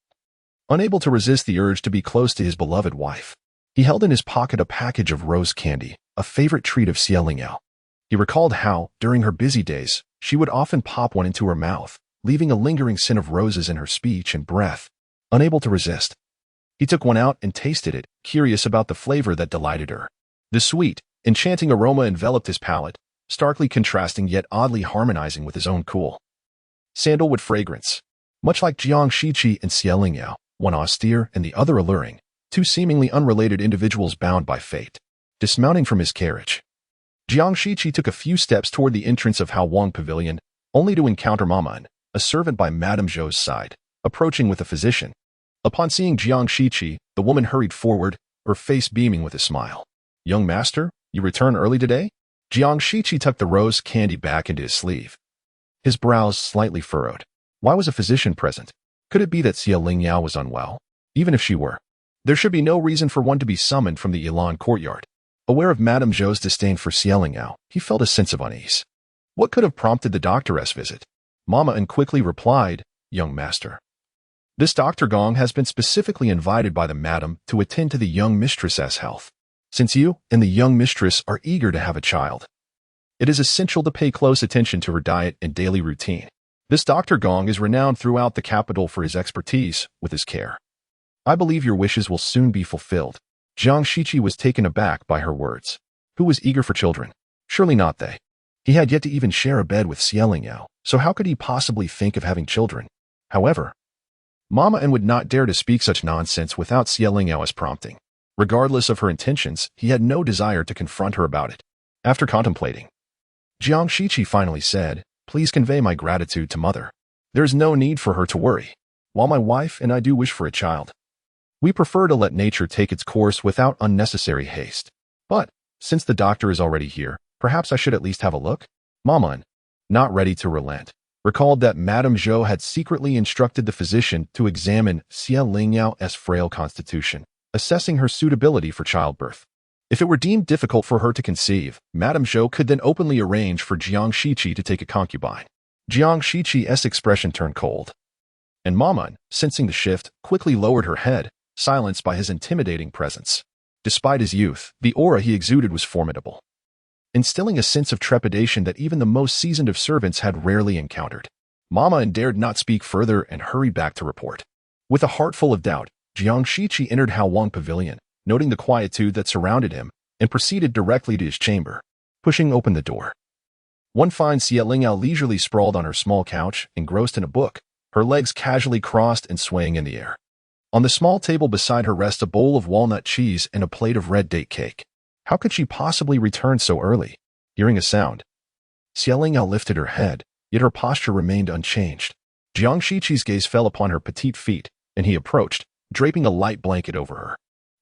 Unable to resist the urge to be close to his beloved wife, he held in his pocket a package of rose candy, a favorite treat of Lingyao. He recalled how, during her busy days, she would often pop one into her mouth, leaving a lingering scent of roses in her speech and breath. Unable to resist, he took one out and tasted it, curious about the flavor that delighted her. The sweet, enchanting aroma enveloped his palate, starkly contrasting yet oddly harmonizing with his own cool sandalwood fragrance. Much like Jiang Shiqi and Lingyao, one austere and the other alluring, two seemingly unrelated individuals bound by fate. Dismounting from his carriage, Jiang Shiqi took a few steps toward the entrance of Hao Wang Pavilion, only to encounter Mama, a servant by Madame Zhou's side, approaching with a physician. Upon seeing Jiang Shiqi, the woman hurried forward, her face beaming with a smile. "Young master, you return early today?" Jiang Shiqi tucked the rose candy back into his sleeve. His brows slightly furrowed. Why was a physician present? Could it be that Lingyao was unwell? Even if she were, there should be no reason for one to be summoned from the Elan courtyard. Aware of Madame Zhou's disdain for Lingyao, he felt a sense of unease. What could have prompted the doctoress visit? Mama quickly replied, "Young master, this Dr. Gong has been specifically invited by the madam to attend to the young mistress's health. Since you and the young mistress are eager to have a child, it is essential to pay close attention to her diet and daily routine. This Dr. Gong is renowned throughout the capital for his expertise with his care. I believe your wishes will soon be fulfilled." Jiang Shiqi was taken aback by her words. Who was eager for children? Surely not they. He had yet to even share a bed with Lingyao, so how could he possibly think of having children? However, Mama would not dare to speak such nonsense without Lingyao's prompting. Regardless of her intentions, he had no desire to confront her about it. After contemplating, Jiang Shiqi finally said, "Please convey my gratitude to Mother. There is no need for her to worry. While my wife and I do wish for a child, we prefer to let nature take its course without unnecessary haste. But, since the doctor is already here, perhaps I should at least have a look?" Mama, not ready to relent, recalled that Madame Zhou had secretly instructed the physician to examine Lingyao's frail constitution, assessing her suitability for childbirth. If it were deemed difficult for her to conceive, Madame Zhou could then openly arrange for Jiang Shiqi to take a concubine. Jiang Shiqi's expression turned cold, and Mama, sensing the shift, quickly lowered her head, silenced by his intimidating presence. Despite his youth, the aura he exuded was formidable, instilling a sense of trepidation that even the most seasoned of servants had rarely encountered. Mama dared not speak further and hurried back to report. With a heart full of doubt, Jiang Shiqi entered Hao Wang Pavilion, noting the quietude that surrounded him, and proceeded directly to his chamber, pushing open the door. One fine Lingyao leisurely sprawled on her small couch, engrossed in a book, her legs casually crossed and swaying in the air. On the small table beside her rests a bowl of walnut cheese and a plate of red date cake. How could she possibly return so early? Hearing a sound, Lingyao lifted her head, yet her posture remained unchanged. Jiang Shiqi's gaze fell upon her petite feet, and he approached, draping a light blanket over her.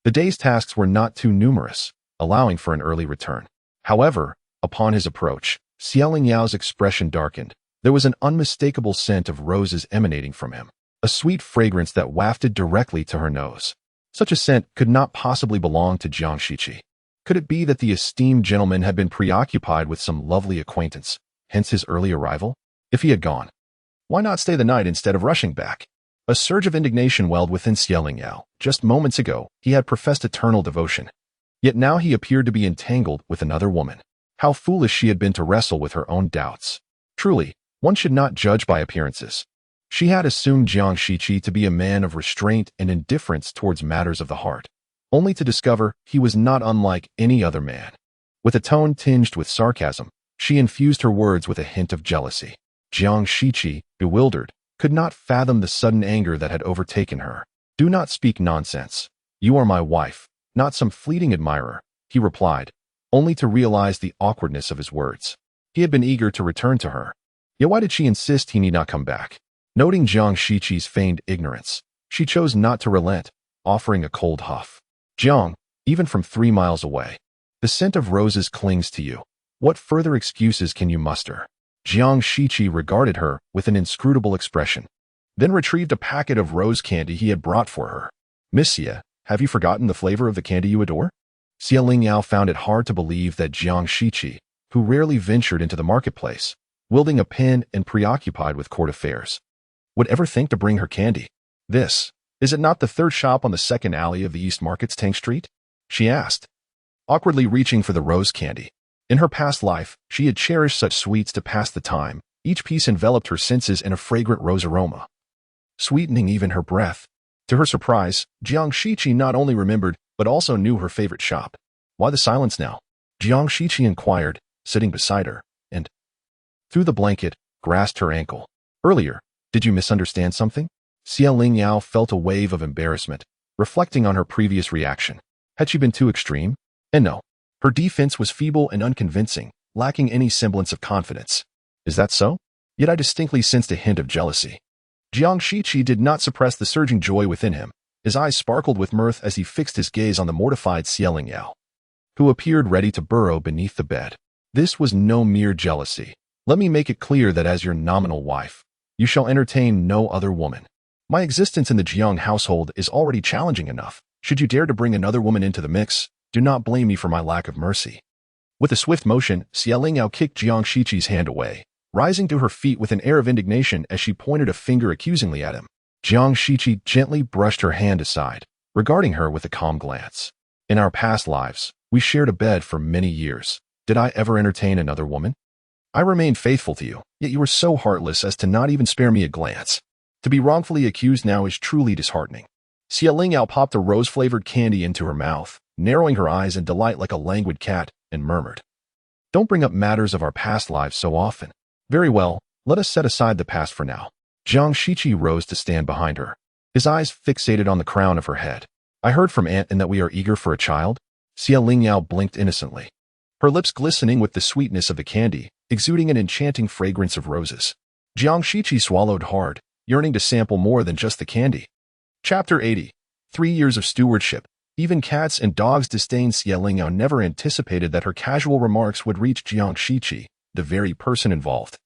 The day's tasks were not too numerous, allowing for an early return. However, upon his approach, Lingyao expression darkened. There was an unmistakable scent of roses emanating from him, a sweet fragrance that wafted directly to her nose. Such a scent could not possibly belong to Jiang Shiqi. Could it be that the esteemed gentleman had been preoccupied with some lovely acquaintance, hence his early arrival? If he had gone, why not stay the night instead of rushing back? A surge of indignation welled within Lingyao. Just moments ago, he had professed eternal devotion. Yet now he appeared to be entangled with another woman. How foolish she had been to wrestle with her own doubts. Truly, one should not judge by appearances. She had assumed Jiang Shiqi to be a man of restraint and indifference towards matters of the heart, only to discover he was not unlike any other man. With a tone tinged with sarcasm, she infused her words with a hint of jealousy. Jiang Shiqi, bewildered, could not fathom the sudden anger that had overtaken her. "Do not speak nonsense. You are my wife, not some fleeting admirer," he replied, only to realize the awkwardness of his words. He had been eager to return to her. Yet why did she insist he need not come back? Noting Jiang Shiqi's feigned ignorance, she chose not to relent, offering a cold huff. "Jiang, even from 3 miles away, the scent of roses clings to you. What further excuses can you muster?" Jiang Shiqi regarded her with an inscrutable expression, then retrieved a packet of rose candy he had brought for her. "Miss Xie, have you forgotten the flavor of the candy you adore?" Lingyao found it hard to believe that Jiang Shiqi, who rarely ventured into the marketplace, wielding a pen and preoccupied with court affairs, would ever think to bring her candy. "Is it not the third shop on the second alley of the East Market's Tank Street?" she asked, awkwardly reaching for the rose candy. In her past life, she had cherished such sweets to pass the time. Each piece enveloped her senses in a fragrant rose aroma, sweetening even her breath. To her surprise, Jiang Shiqi not only remembered, but also knew her favorite shop. "Why the silence now?" Jiang Shiqi inquired, sitting beside her, and, through the blanket, grasped her ankle. "Earlier, did you misunderstand something?" Lingyao felt a wave of embarrassment, reflecting on her previous reaction. Had she been too extreme? And no. Her defense was feeble and unconvincing, lacking any semblance of confidence. "Is that so?" Yet I distinctly sensed a hint of jealousy. Jiang Shiqi did not suppress the surging joy within him. His eyes sparkled with mirth as he fixed his gaze on the mortified Lingyao, who appeared ready to burrow beneath the bed. "This was no mere jealousy. Let me make it clear that as your nominal wife, you shall entertain no other woman. My existence in the Jiang household is already challenging enough. Should you dare to bring another woman into the mix, do not blame me for my lack of mercy." With a swift motion, Lingyao kicked Jiang Shiqi's hand away, rising to her feet with an air of indignation as she pointed a finger accusingly at him. Jiang Shiqi gently brushed her hand aside, regarding her with a calm glance. "In our past lives, we shared a bed for many years. Did I ever entertain another woman? I remained faithful to you, yet you were so heartless as to not even spare me a glance. To be wrongfully accused now is truly disheartening." Lingyao popped a rose-flavored candy into her mouth, narrowing her eyes in delight like a languid cat, and murmured, "Don't bring up matters of our past lives so often." "Very well, let us set aside the past for now." Jiang Shiqi rose to stand behind her, his eyes fixated on the crown of her head. "I heard from Aunt that we are eager for a child." Lingyao blinked innocently, her lips glistening with the sweetness of the candy, exuding an enchanting fragrance of roses. Jiang Shiqi swallowed hard, yearning to sample more than just the candy. Chapter 80. 3 years of stewardship. Even cats and dogs disdained Lingyao never anticipated that her casual remarks would reach Jiang Shiqi, the very person involved.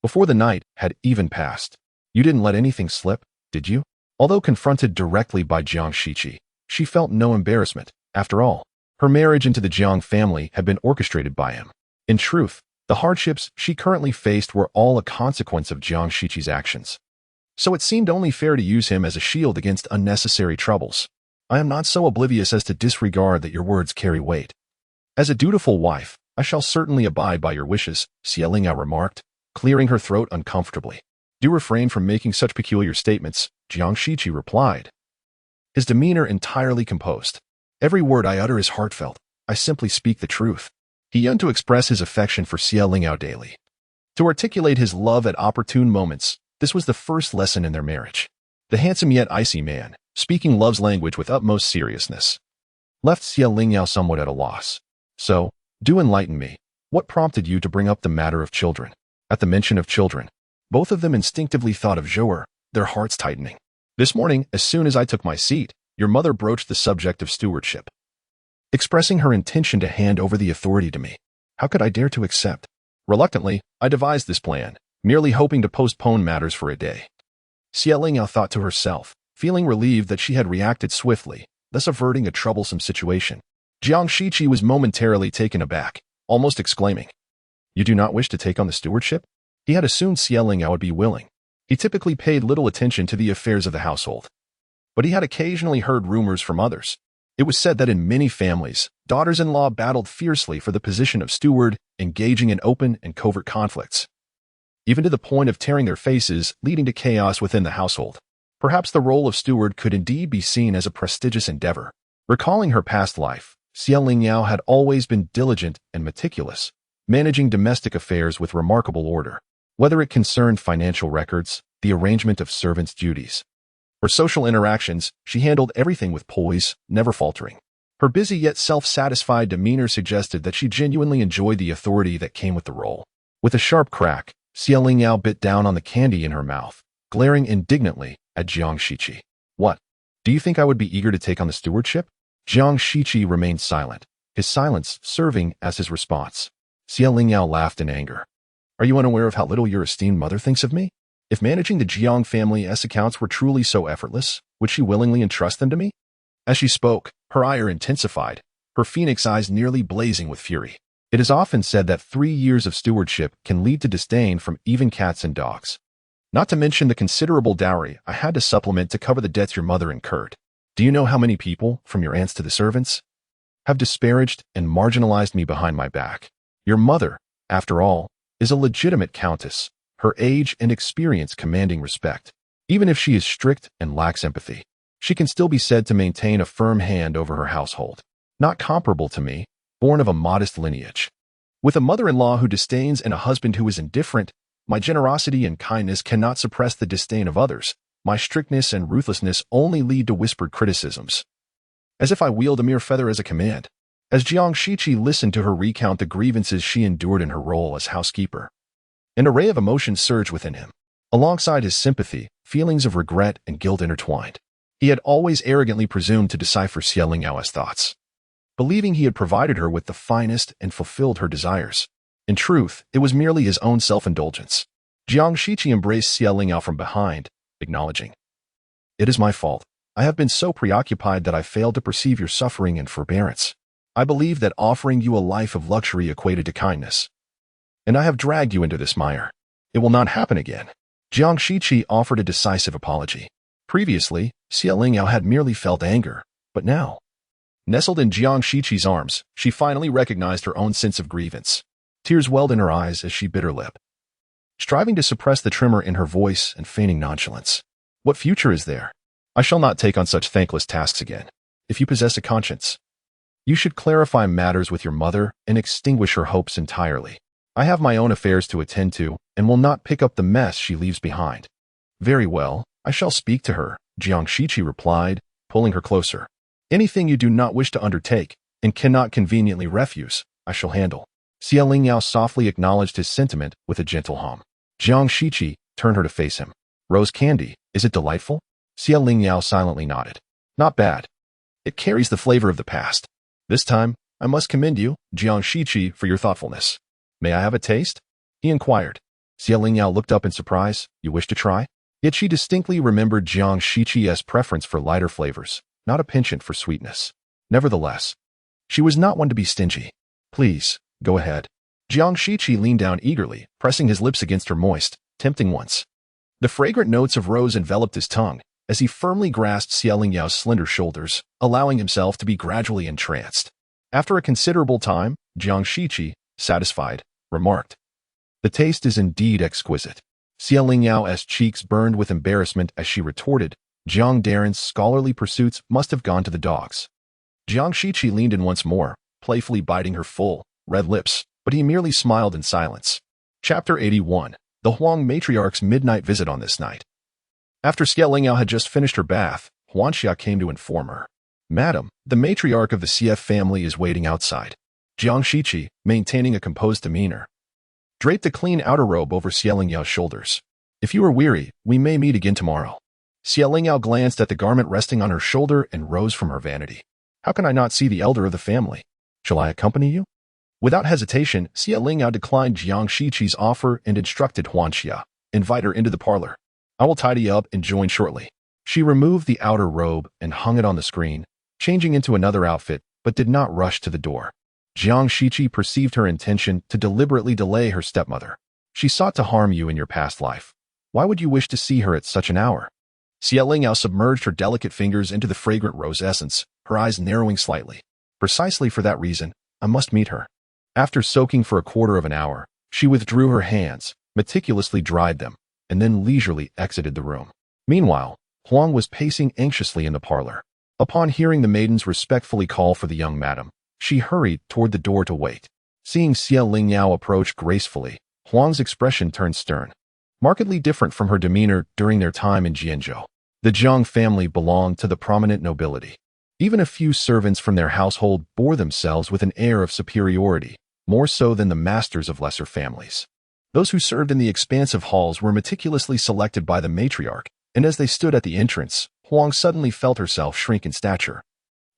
Before the night had even passed, "You didn't let anything slip, did you?" Although confronted directly by Jiang Shiqi, she felt no embarrassment. After all, her marriage into the Jiang family had been orchestrated by him. In truth, the hardships she currently faced were all a consequence of Jiang Shiqi's actions. So it seemed only fair to use him as a shield against unnecessary troubles. I am not so oblivious as to disregard that your words carry weight. As a dutiful wife, I shall certainly abide by your wishes, Xie Lingyao remarked, clearing her throat uncomfortably. Do refrain from making such peculiar statements, Jiang Shiqi replied, his demeanor entirely composed. Every word I utter is heartfelt. I simply speak the truth. He yearned to express his affection for Xie Lingyao daily. To articulate his love at opportune moments, this was the first lesson in their marriage. The handsome yet icy man, speaking love's language with utmost seriousness, left Xie Lingyao somewhat at a loss. So, do enlighten me. What prompted you to bring up the matter of children? At the mention of children, both of them instinctively thought of Zhou'er, their hearts tightening. This morning, as soon as I took my seat, your mother broached the subject of stewardship, expressing her intention to hand over the authority to me. How could I dare to accept? Reluctantly, I devised this plan, merely hoping to postpone matters for a day. Xie Lingyao thought to herself, feeling relieved that she had reacted swiftly, thus averting a troublesome situation. Jiang Shiqi was momentarily taken aback, almost exclaiming, "You do not wish to take on the stewardship?" He had assumed Xie Lingyao would be willing. He typically paid little attention to the affairs of the household, but he had occasionally heard rumors from others. It was said that in many families, daughters-in-law battled fiercely for the position of steward, engaging in open and covert conflicts, even to the point of tearing their faces, leading to chaos within the household. Perhaps the role of steward could indeed be seen as a prestigious endeavor. Recalling her past life, Xie Lingyao had always been diligent and meticulous, managing domestic affairs with remarkable order. Whether it concerned financial records, the arrangement of servants' duties, or social interactions, she handled everything with poise, never faltering. Her busy yet self-satisfied demeanor suggested that she genuinely enjoyed the authority that came with the role. With a sharp crack, Xie Lingyao bit down on the candy in her mouth, glaring indignantly at Jiang Shiqi. What? Do you think I would be eager to take on the stewardship? Jiang Shiqi remained silent, his silence serving as his response. Xie Lingyao laughed in anger. Are you unaware of how little your esteemed mother thinks of me? If managing the Jiang family's accounts were truly so effortless, would she willingly entrust them to me? As she spoke, her ire intensified, her phoenix eyes nearly blazing with fury. It is often said that 3 years of stewardship can lead to disdain from even cats and dogs. Not to mention the considerable dowry I had to supplement to cover the debts your mother incurred. Do you know how many people, from your aunts to the servants, have disparaged and marginalized me behind my back? Your mother, after all, is a legitimate countess, her age and experience commanding respect. Even if she is strict and lacks empathy, she can still be said to maintain a firm hand over her household. Not comparable to me, born of a modest lineage. With a mother-in-law who disdains and a husband who is indifferent, my generosity and kindness cannot suppress the disdain of others. My strictness and ruthlessness only lead to whispered criticisms, as if I wield a mere feather as a command. As Jiang Shiqi listened to her recount the grievances she endured in her role as housekeeper, an array of emotions surged within him. Alongside his sympathy, feelings of regret and guilt intertwined. He had always arrogantly presumed to decipher Xie Lingyao's thoughts, believing he had provided her with the finest and fulfilled her desires. In truth, it was merely his own self-indulgence. Jiang Shiqi embraced Xie Lingyao from behind, acknowledging, "It is my fault. I have been so preoccupied that I failed to perceive your suffering and forbearance. I believe that offering you a life of luxury equated to kindness, and I have dragged you into this mire. It will not happen again." Jiang Shiqi offered a decisive apology. Previously, Xie Lingyao had merely felt anger, but now, nestled in Jiang Shiqi's arms, she finally recognized her own sense of grievance. Tears welled in her eyes as she bit her lip, striving to suppress the tremor in her voice and feigning nonchalance. "What future is there? I shall not take on such thankless tasks again. If you possess a conscience, you should clarify matters with your mother and extinguish her hopes entirely. I have my own affairs to attend to and will not pick up the mess she leaves behind." "Very well, I shall speak to her," Jiang Shiqi replied, pulling her closer. "Anything you do not wish to undertake and cannot conveniently refuse, I shall handle." Xie Lingyao softly acknowledged his sentiment with a gentle hum. Jiang Shiqi turned her to face him. "Rose candy, is it delightful?" Xie Lingyao silently nodded. "Not bad. It carries the flavor of the past. This time, I must commend you, Jiang Shiqi, for your thoughtfulness. May I have a taste?" he inquired. Xie Lingyao looked up in surprise. "You wish to try?" Yet she distinctly remembered Jiang Shiqi's preference for lighter flavors, not a penchant for sweetness. Nevertheless, she was not one to be stingy. "Please, go ahead." Jiang Shiqi leaned down eagerly, pressing his lips against her moist, tempting ones. The fragrant notes of rose enveloped his tongue, as he firmly grasped Xie Lingyao's slender shoulders, allowing himself to be gradually entranced. After a considerable time, Jiang Shiqi, satisfied, remarked, "The taste is indeed exquisite." Xie Lingyao's cheeks burned with embarrassment as she retorted, "Jiang Darren's scholarly pursuits must have gone to the dogs." Jiang Shiqi leaned in once more, playfully biting her full, red lips, but he merely smiled in silence. Chapter 81. The Huang Matriarch's Midnight Visit on this night. After Xie Lingyao had just finished her bath, Huanxia came to inform her. "Madam, the matriarch of the CF family is waiting outside." Jiang Shiqi, maintaining a composed demeanor, draped a clean outer robe over Xie Lingyao's shoulders. "If you are weary, we may meet again tomorrow." Xie Lingyao glanced at the garment resting on her shoulder and rose from her vanity. "How can I not see the elder of the family? Shall I accompany you?" Without hesitation, Xie Lingyao declined Jiang Shiqi's offer and instructed Huanxia, "Invite her into the parlor. I will tidy up and join shortly." She removed the outer robe and hung it on the screen, changing into another outfit, but did not rush to the door. Jiang Shiqi perceived her intention to deliberately delay her stepmother. "She sought to harm you in your past life. Why would you wish to see her at such an hour?" Xie Lingyao submerged her delicate fingers into the fragrant rose essence, her eyes narrowing slightly. "Precisely for that reason, I must meet her." After soaking for a quarter of an hour, she withdrew her hands, meticulously dried them, and then leisurely exited the room. Meanwhile, Huang was pacing anxiously in the parlor. Upon hearing the maidens respectfully call for the young madam, she hurried toward the door to wait. Seeing Xie Lingyao approach gracefully, Huang's expression turned stern, markedly different from her demeanor during their time in Jianzhou. The Jiang family belonged to the prominent nobility. Even a few servants from their household bore themselves with an air of superiority, more so than the masters of lesser families. Those who served in the expansive halls were meticulously selected by the matriarch, and as they stood at the entrance, Huang suddenly felt herself shrink in stature,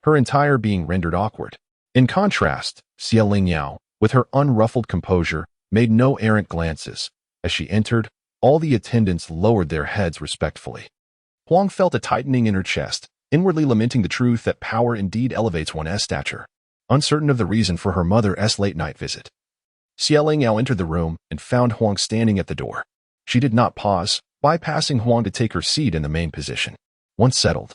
her entire being rendered awkward. In contrast, Xie Lingyao, with her unruffled composure, made no errant glances. As she entered, all the attendants lowered their heads respectfully. Huang felt a tightening in her chest, inwardly lamenting the truth that power indeed elevates one's stature. Uncertain of the reason for her mother's late-night visit, Xie Lingyao entered the room and found Huang standing at the door. She did not pause, bypassing Huang to take her seat in the main position. Once settled,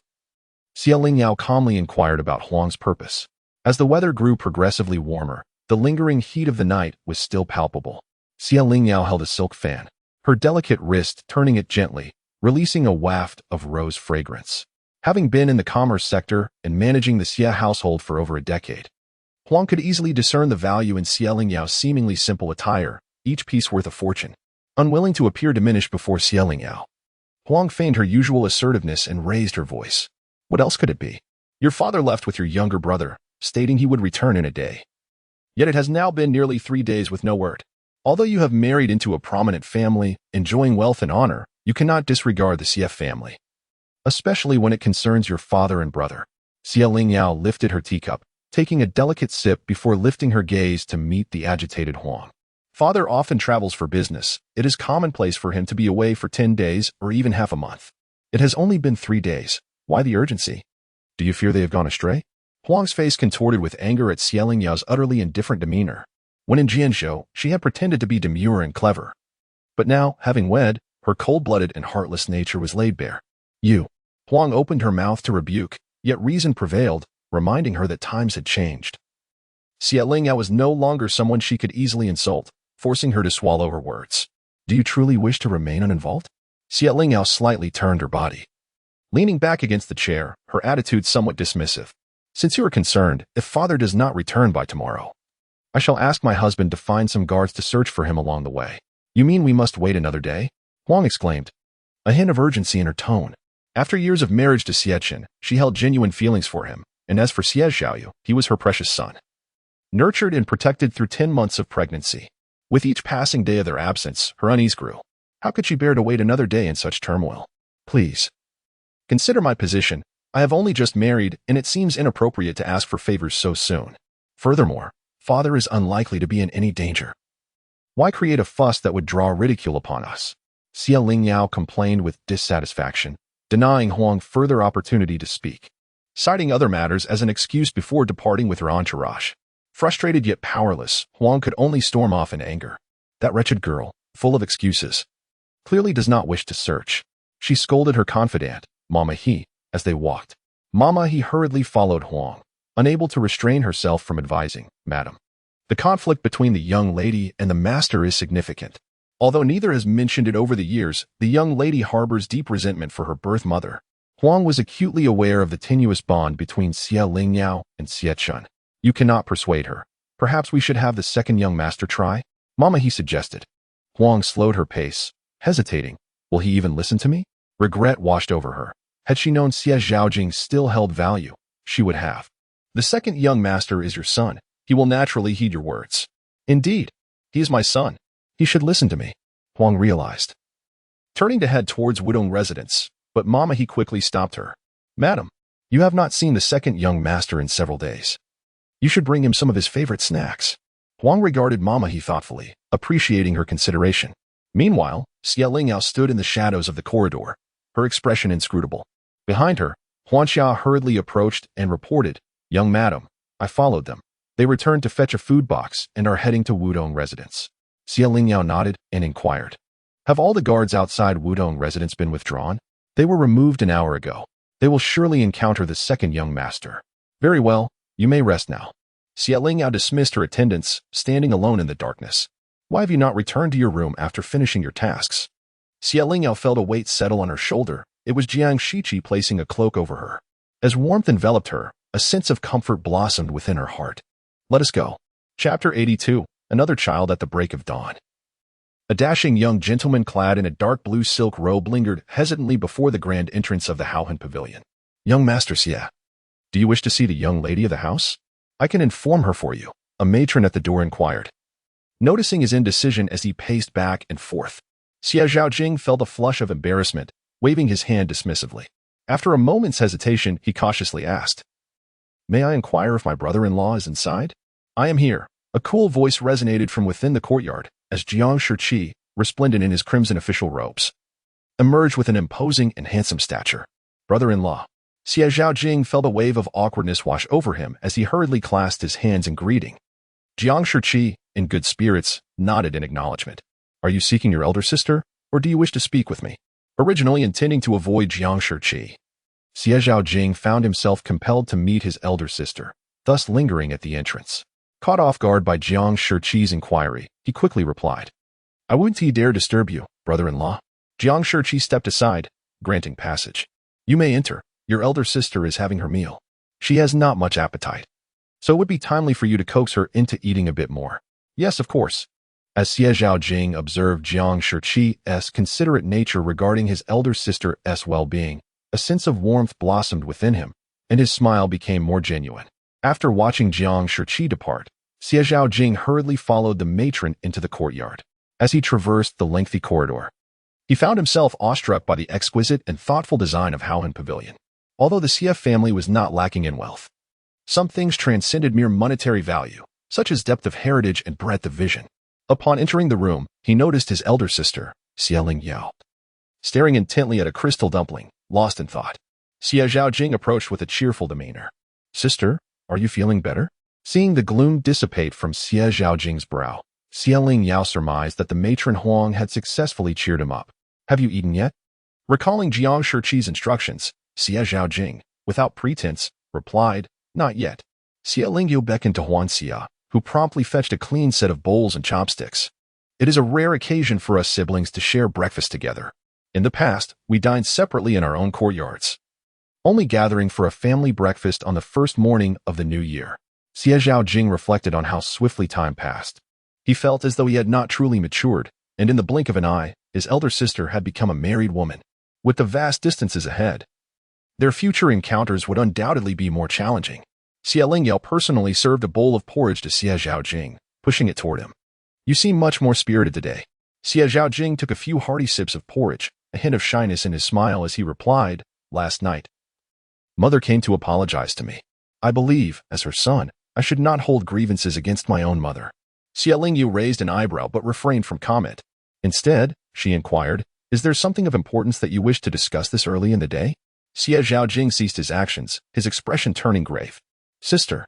Xie Lingyao calmly inquired about Huang's purpose. As the weather grew progressively warmer, the lingering heat of the night was still palpable. Xie Lingyao held a silk fan, her delicate wrist turning it gently, releasing a waft of rose fragrance. Having been in the commerce sector and managing the Xie household for over a decade, Huang could easily discern the value in Xie Lingyao's seemingly simple attire, each piece worth a fortune. Unwilling to appear diminished before Xie Lingyao, Huang feigned her usual assertiveness and raised her voice. "What else could it be? Your father left with your younger brother, stating he would return in a day. Yet it has now been nearly 3 days with no word. Although you have married into a prominent family, enjoying wealth and honor, you cannot disregard the Xie family, especially when it concerns your father and brother." Xie Lingyao lifted her teacup, taking a delicate sip before lifting her gaze to meet the agitated Huang. "Father often travels for business. It is commonplace for him to be away for 10 days or even half a month. It has only been 3 days. Why the urgency? Do you fear they have gone astray?" Huang's face contorted with anger at Xie Lingyao's utterly indifferent demeanor. When in Jianzhou, she had pretended to be demure and clever. But now, having wed, her cold-blooded and heartless nature was laid bare. "You." Huang opened her mouth to rebuke, yet reason prevailed, reminding her that times had changed. Xie Lingyao was no longer someone she could easily insult, forcing her to swallow her words. "Do you truly wish to remain uninvolved?" Xie Lingyao slightly turned her body, leaning back against the chair, her attitude somewhat dismissive. "Since you are concerned, if father does not return by tomorrow, I shall ask my husband to find some guards to search for him along the way." "You mean we must wait another day?" Huang exclaimed, a hint of urgency in her tone. After years of marriage to Xiechen, she held genuine feelings for him, and as for Xie Xiaoyu, he was her precious son, nurtured and protected through 10 months of pregnancy. With each passing day of their absence, her unease grew. How could she bear to wait another day in such turmoil? "Please consider my position. I have only just married, and it seems inappropriate to ask for favors so soon. Furthermore, father is unlikely to be in any danger. Why create a fuss that would draw ridicule upon us?" Xie Lingyao complained with dissatisfaction, denying Huang further opportunity to speak, citing other matters as an excuse before departing with her entourage. Frustrated yet powerless, Huang could only storm off in anger. That wretched girl, full of excuses, clearly does not wish to search. She scolded her confidant, Mama He, as they walked. Mama He hurriedly followed Huang, unable to restrain herself from advising, Madam. The conflict between the young lady and the master is significant. Although neither has mentioned it over the years, the young lady harbors deep resentment for her birth mother. Huang was acutely aware of the tenuous bond between Xie Lingyao and Xie Chun. You cannot persuade her. Perhaps we should have the second young master try? Mama He suggested. Huang slowed her pace, hesitating. Will he even listen to me? Regret washed over her. Had she known Xie Zhaojing still held value, she would have. The second young master is your son. He will naturally heed your words. Indeed, he is my son. He should listen to me, Huang realized. Turning to head towards Wudong residence, but Mama He quickly stopped her. Madam, you have not seen the second young master in several days. You should bring him some of his favorite snacks. Huang regarded Mama He thoughtfully, appreciating her consideration. Meanwhile, Xie Lingyao stood in the shadows of the corridor, her expression inscrutable. Behind her, Huanxia hurriedly approached and reported, Young madam, I followed them. They returned to fetch a food box and are heading to Wudong residence. Xie Lingyao nodded and inquired. Have all the guards outside Wudong residence been withdrawn? They were removed an hour ago. They will surely encounter the second young master. Very well, you may rest now. Xie Lingyao dismissed her attendants, standing alone in the darkness. Why have you not returned to your room after finishing your tasks? Xie Lingyao felt a weight settle on her shoulder. It was Jiang Shiqi placing a cloak over her. As warmth enveloped her, a sense of comfort blossomed within her heart. Let us go. Chapter 82. Another child at the break of dawn. A dashing young gentleman clad in a dark blue silk robe lingered hesitantly before the grand entrance of the Haohan Pavilion. Young Master Xie, do you wish to see the young lady of the house? I can inform her for you, a matron at the door inquired. Noticing his indecision as he paced back and forth, Xie Zhaojing felt a flush of embarrassment, waving his hand dismissively. After a moment's hesitation, he cautiously asked, May I inquire if my brother-in-law is inside? I am here. A cool voice resonated from within the courtyard as Jiang Shiqi, resplendent in his crimson official robes, emerged with an imposing and handsome stature. Brother-in-law. Xie Zhaojing felt a wave of awkwardness wash over him as he hurriedly clasped his hands in greeting. Jiang Shiqi, in good spirits, nodded in acknowledgement. Are you seeking your elder sister, or do you wish to speak with me? Originally intending to avoid Jiang Shiqi, Xie Zhaojing found himself compelled to meet his elder sister, thus lingering at the entrance. Caught off guard by Jiang Shiqi's inquiry, he quickly replied, I wouldn't dare disturb you, brother-in-law. Jiang Shiqi stepped aside, granting passage. You may enter. Your elder sister is having her meal. She has not much appetite, so it would be timely for you to coax her into eating a bit more. Yes, of course. As Xie Zhaojing observed Jiang Shiqi's considerate nature regarding his elder sister's well-being, a sense of warmth blossomed within him, and his smile became more genuine. After watching Jiang Shiqi depart, Xie Zhaojing hurriedly followed the matron into the courtyard. As he traversed the lengthy corridor, he found himself awestruck by the exquisite and thoughtful design of Haohan Pavilion. Although the Xie family was not lacking in wealth, some things transcended mere monetary value, such as depth of heritage and breadth of vision. Upon entering the room, he noticed his elder sister, Xie Lingyao, staring intently at a crystal dumpling, lost in thought. Xie Zhaojing approached with a cheerful demeanor. Sister, are you feeling better? Seeing the gloom dissipate from Xie Zhaojing's brow, Xie Lingyao surmised that the matron Huang had successfully cheered him up. Have you eaten yet? Recalling Jiang Shiqi's instructions, Xie Zhaojing, without pretense, replied, Not yet. Xie Lingyao beckoned to Huanxia, who promptly fetched a clean set of bowls and chopsticks. It is a rare occasion for us siblings to share breakfast together. In the past, we dined separately in our own courtyards, only gathering for a family breakfast on the first morning of the new year. Xie Zhaojing reflected on how swiftly time passed. He felt as though he had not truly matured, and in the blink of an eye, his elder sister had become a married woman. With the vast distances ahead, their future encounters would undoubtedly be more challenging. Xie Lingyao personally served a bowl of porridge to Xie Zhaojing, pushing it toward him. You seem much more spirited today. Xie Zhaojing took a few hearty sips of porridge, a hint of shyness in his smile as he replied, Last night, Mother came to apologize to me. I believe, as her son, I should not hold grievances against my own mother. Xie Lingyao raised an eyebrow but refrained from comment. Instead, she inquired, Is there something of importance that you wish to discuss this early in the day? Xie Zhaojing ceased his actions, his expression turning grave. Sister,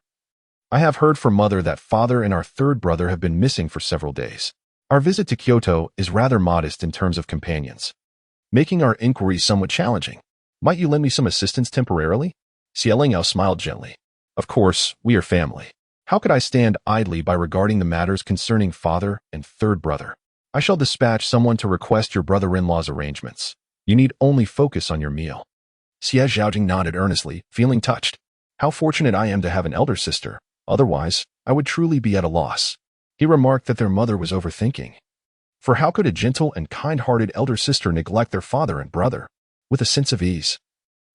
I have heard from Mother that Father and our third brother have been missing for several days. Our visit to Kyoto is rather modest in terms of companions, making our inquiries somewhat challenging. Might you lend me some assistance temporarily? Lingyao smiled gently. Of course, we are family. How could I stand idly by regarding the matters concerning father and third brother? I shall dispatch someone to request your brother-in-law's arrangements. You need only focus on your meal. Xie Zhaojing nodded earnestly, feeling touched. How fortunate I am to have an elder sister. Otherwise, I would truly be at a loss. He remarked that their mother was overthinking. For how could a gentle and kind-hearted elder sister neglect their father and brother? With a sense of ease.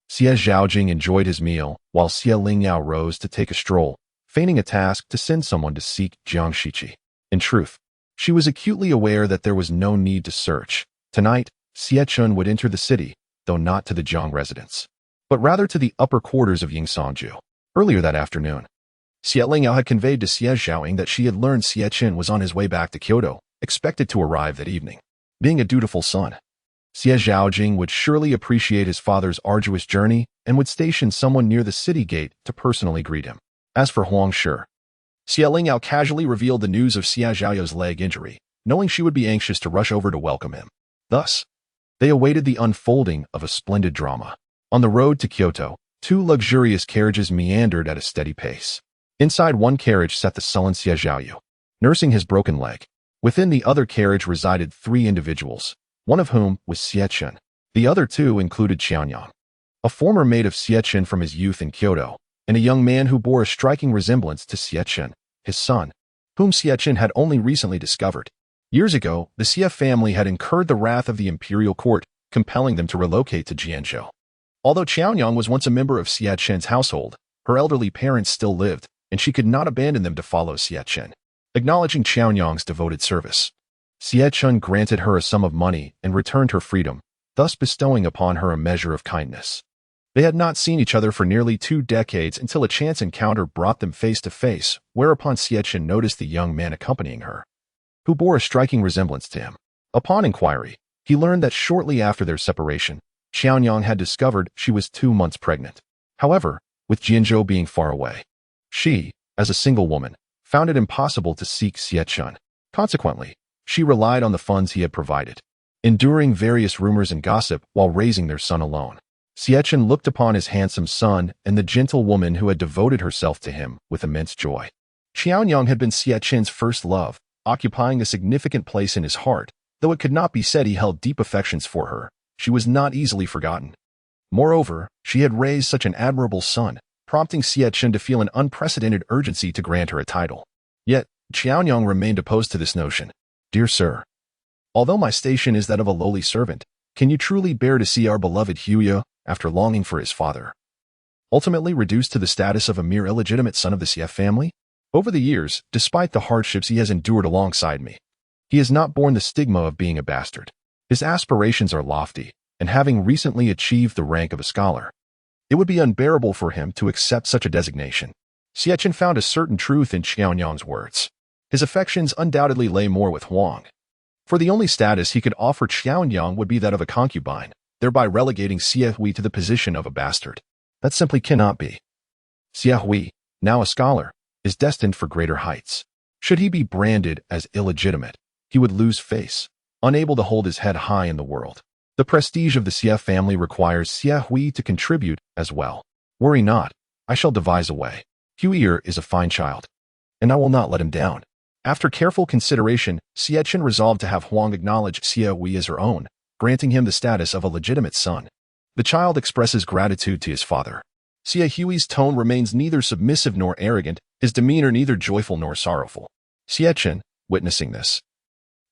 Xie Zhaojing enjoyed his meal, while Xie Lingyao rose to take a stroll, feigning a task to send someone to seek Jiang Shiqi. In truth, she was acutely aware that there was no need to search. Tonight, Xie Chun would enter the city, though not to the Jiang residence, but rather to the upper quarters of Yingsongju. Earlier that afternoon, Xie Lingyao had conveyed to Xie Zhaoying that she had learned Xie Chen was on his way back to Kyoto, expected to arrive that evening. Being a dutiful son, Xie Zhaojing would surely appreciate his father's arduous journey and would station someone near the city gate to personally greet him. As for Huang Shi, Xie Lingyao casually revealed the news of Xie Zhaoyou's leg injury, knowing she would be anxious to rush over to welcome him. Thus, they awaited the unfolding of a splendid drama. On the road to Kyoto, two luxurious carriages meandered at a steady pace. Inside one carriage sat the sullen Xie Zhaoyou, nursing his broken leg. Within the other carriage resided three individuals, one of whom was Xie Chen. The other two included Qianyang, a former mate of Xie Chen from his youth in Kyoto, and a young man who bore a striking resemblance to Xie Chen, his son, whom Xie Chen had only recently discovered. Years ago, the Xie family had incurred the wrath of the imperial court, compelling them to relocate to Jianzhou. Although Qianyang was once a member of Xie Chen's household, her elderly parents still lived, and she could not abandon them to follow Xie Chen. Acknowledging Qianyang's devoted service, Xie Chen granted her a sum of money and returned her freedom, thus bestowing upon her a measure of kindness. They had not seen each other for nearly 2 decades until a chance encounter brought them face to face, whereupon Xie Chen noticed the young man accompanying her, who bore a striking resemblance to him. Upon inquiry, he learned that shortly after their separation, Qianyang had discovered she was 2 months pregnant. However, with Jianzhou being far away, she, as a single woman, found it impossible to seek Xie Chen. Consequently, she relied on the funds he had provided, enduring various rumors and gossip while raising their son alone. Xie Chen looked upon his handsome son and the gentle woman who had devoted herself to him with immense joy. Qianyang had been Xie Chen's first love, occupying a significant place in his heart. Though it could not be said he held deep affections for her, she was not easily forgotten. Moreover, she had raised such an admirable son, prompting Xie Chen to feel an unprecedented urgency to grant her a title. Yet, Qianyang remained opposed to this notion. Dear sir, although my station is that of a lowly servant, can you truly bear to see our beloved Huya, after longing for his father, ultimately reduced to the status of a mere illegitimate son of the Xie family? Over the years, despite the hardships he has endured alongside me, he has not borne the stigma of being a bastard. His aspirations are lofty, and having recently achieved the rank of a scholar, it would be unbearable for him to accept such a designation. Xie Chen found a certain truth in Qianyang's words. His affections undoubtedly lay more with Huang, for the only status he could offer Qianyang would be that of a concubine, thereby relegating Xie Hui to the position of a bastard. That simply cannot be. Xie Hui, now a scholar, is destined for greater heights. Should he be branded as illegitimate, he would lose face, unable to hold his head high in the world. The prestige of the Xie family requires Xie Hui to contribute as well. Worry not, I shall devise a way. Huier is a fine child, and I will not let him down. After careful consideration, Xie Chen resolved to have Huang acknowledge Xie Hui as her own, granting him the status of a legitimate son. The child expresses gratitude to his father. Xie Hui's tone remains neither submissive nor arrogant, his demeanor neither joyful nor sorrowful. Xie Chen, witnessing this,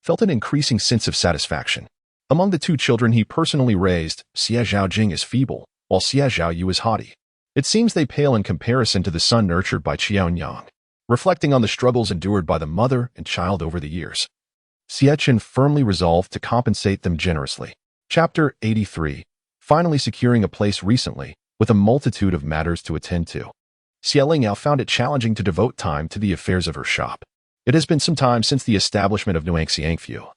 felt an increasing sense of satisfaction. Among the 2 children he personally raised, Xie Zhaojing is feeble, while Xie Zhaoyu is haughty. It seems they pale in comparison to the son nurtured by Qianyang. Reflecting on the struggles endured by the mother and child over the years, Xie Chen firmly resolved to compensate them generously. Chapter 83. Finally securing a place recently, with a multitude of matters to attend to, Xie Lingyao found it challenging to devote time to the affairs of her shop. It has been some time since the establishment of Nuangxiangfu,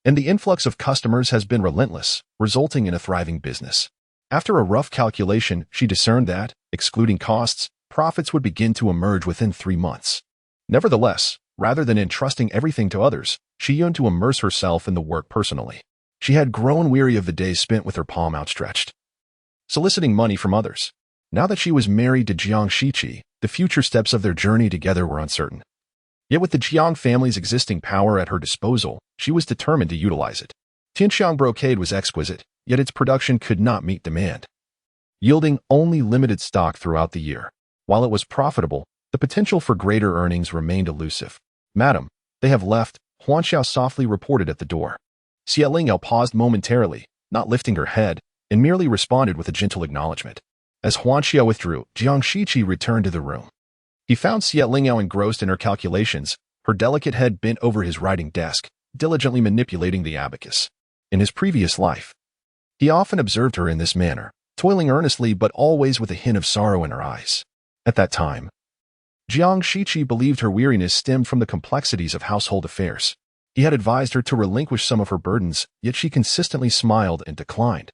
and the influx of customers has been relentless, resulting in a thriving business. After a rough calculation, she discerned that, excluding costs, profits would begin to emerge within 3 months. Nevertheless, rather than entrusting everything to others, she yearned to immerse herself in the work personally. She had grown weary of the days spent with her palm outstretched, soliciting money from others. Now that she was married to Jiang Shiqi, the future steps of their journey together were uncertain. Yet with the Jiang family's existing power at her disposal, she was determined to utilize it. Tianxiang brocade was exquisite, yet its production could not meet demand, yielding only limited stock throughout the year. While it was profitable, the potential for greater earnings remained elusive. "Madam, they have left," Huanxiao softly reported at the door. Xie Lingyao paused momentarily, not lifting her head, and merely responded with a gentle acknowledgement. As Huanxiao withdrew, Jiang Shiqi returned to the room. He found Xie Lingyao engrossed in her calculations, her delicate head bent over his writing desk, diligently manipulating the abacus. In his previous life, he often observed her in this manner, toiling earnestly but always with a hint of sorrow in her eyes. At that time, Jiang Shiqi believed her weariness stemmed from the complexities of household affairs. He had advised her to relinquish some of her burdens, yet she consistently smiled and declined,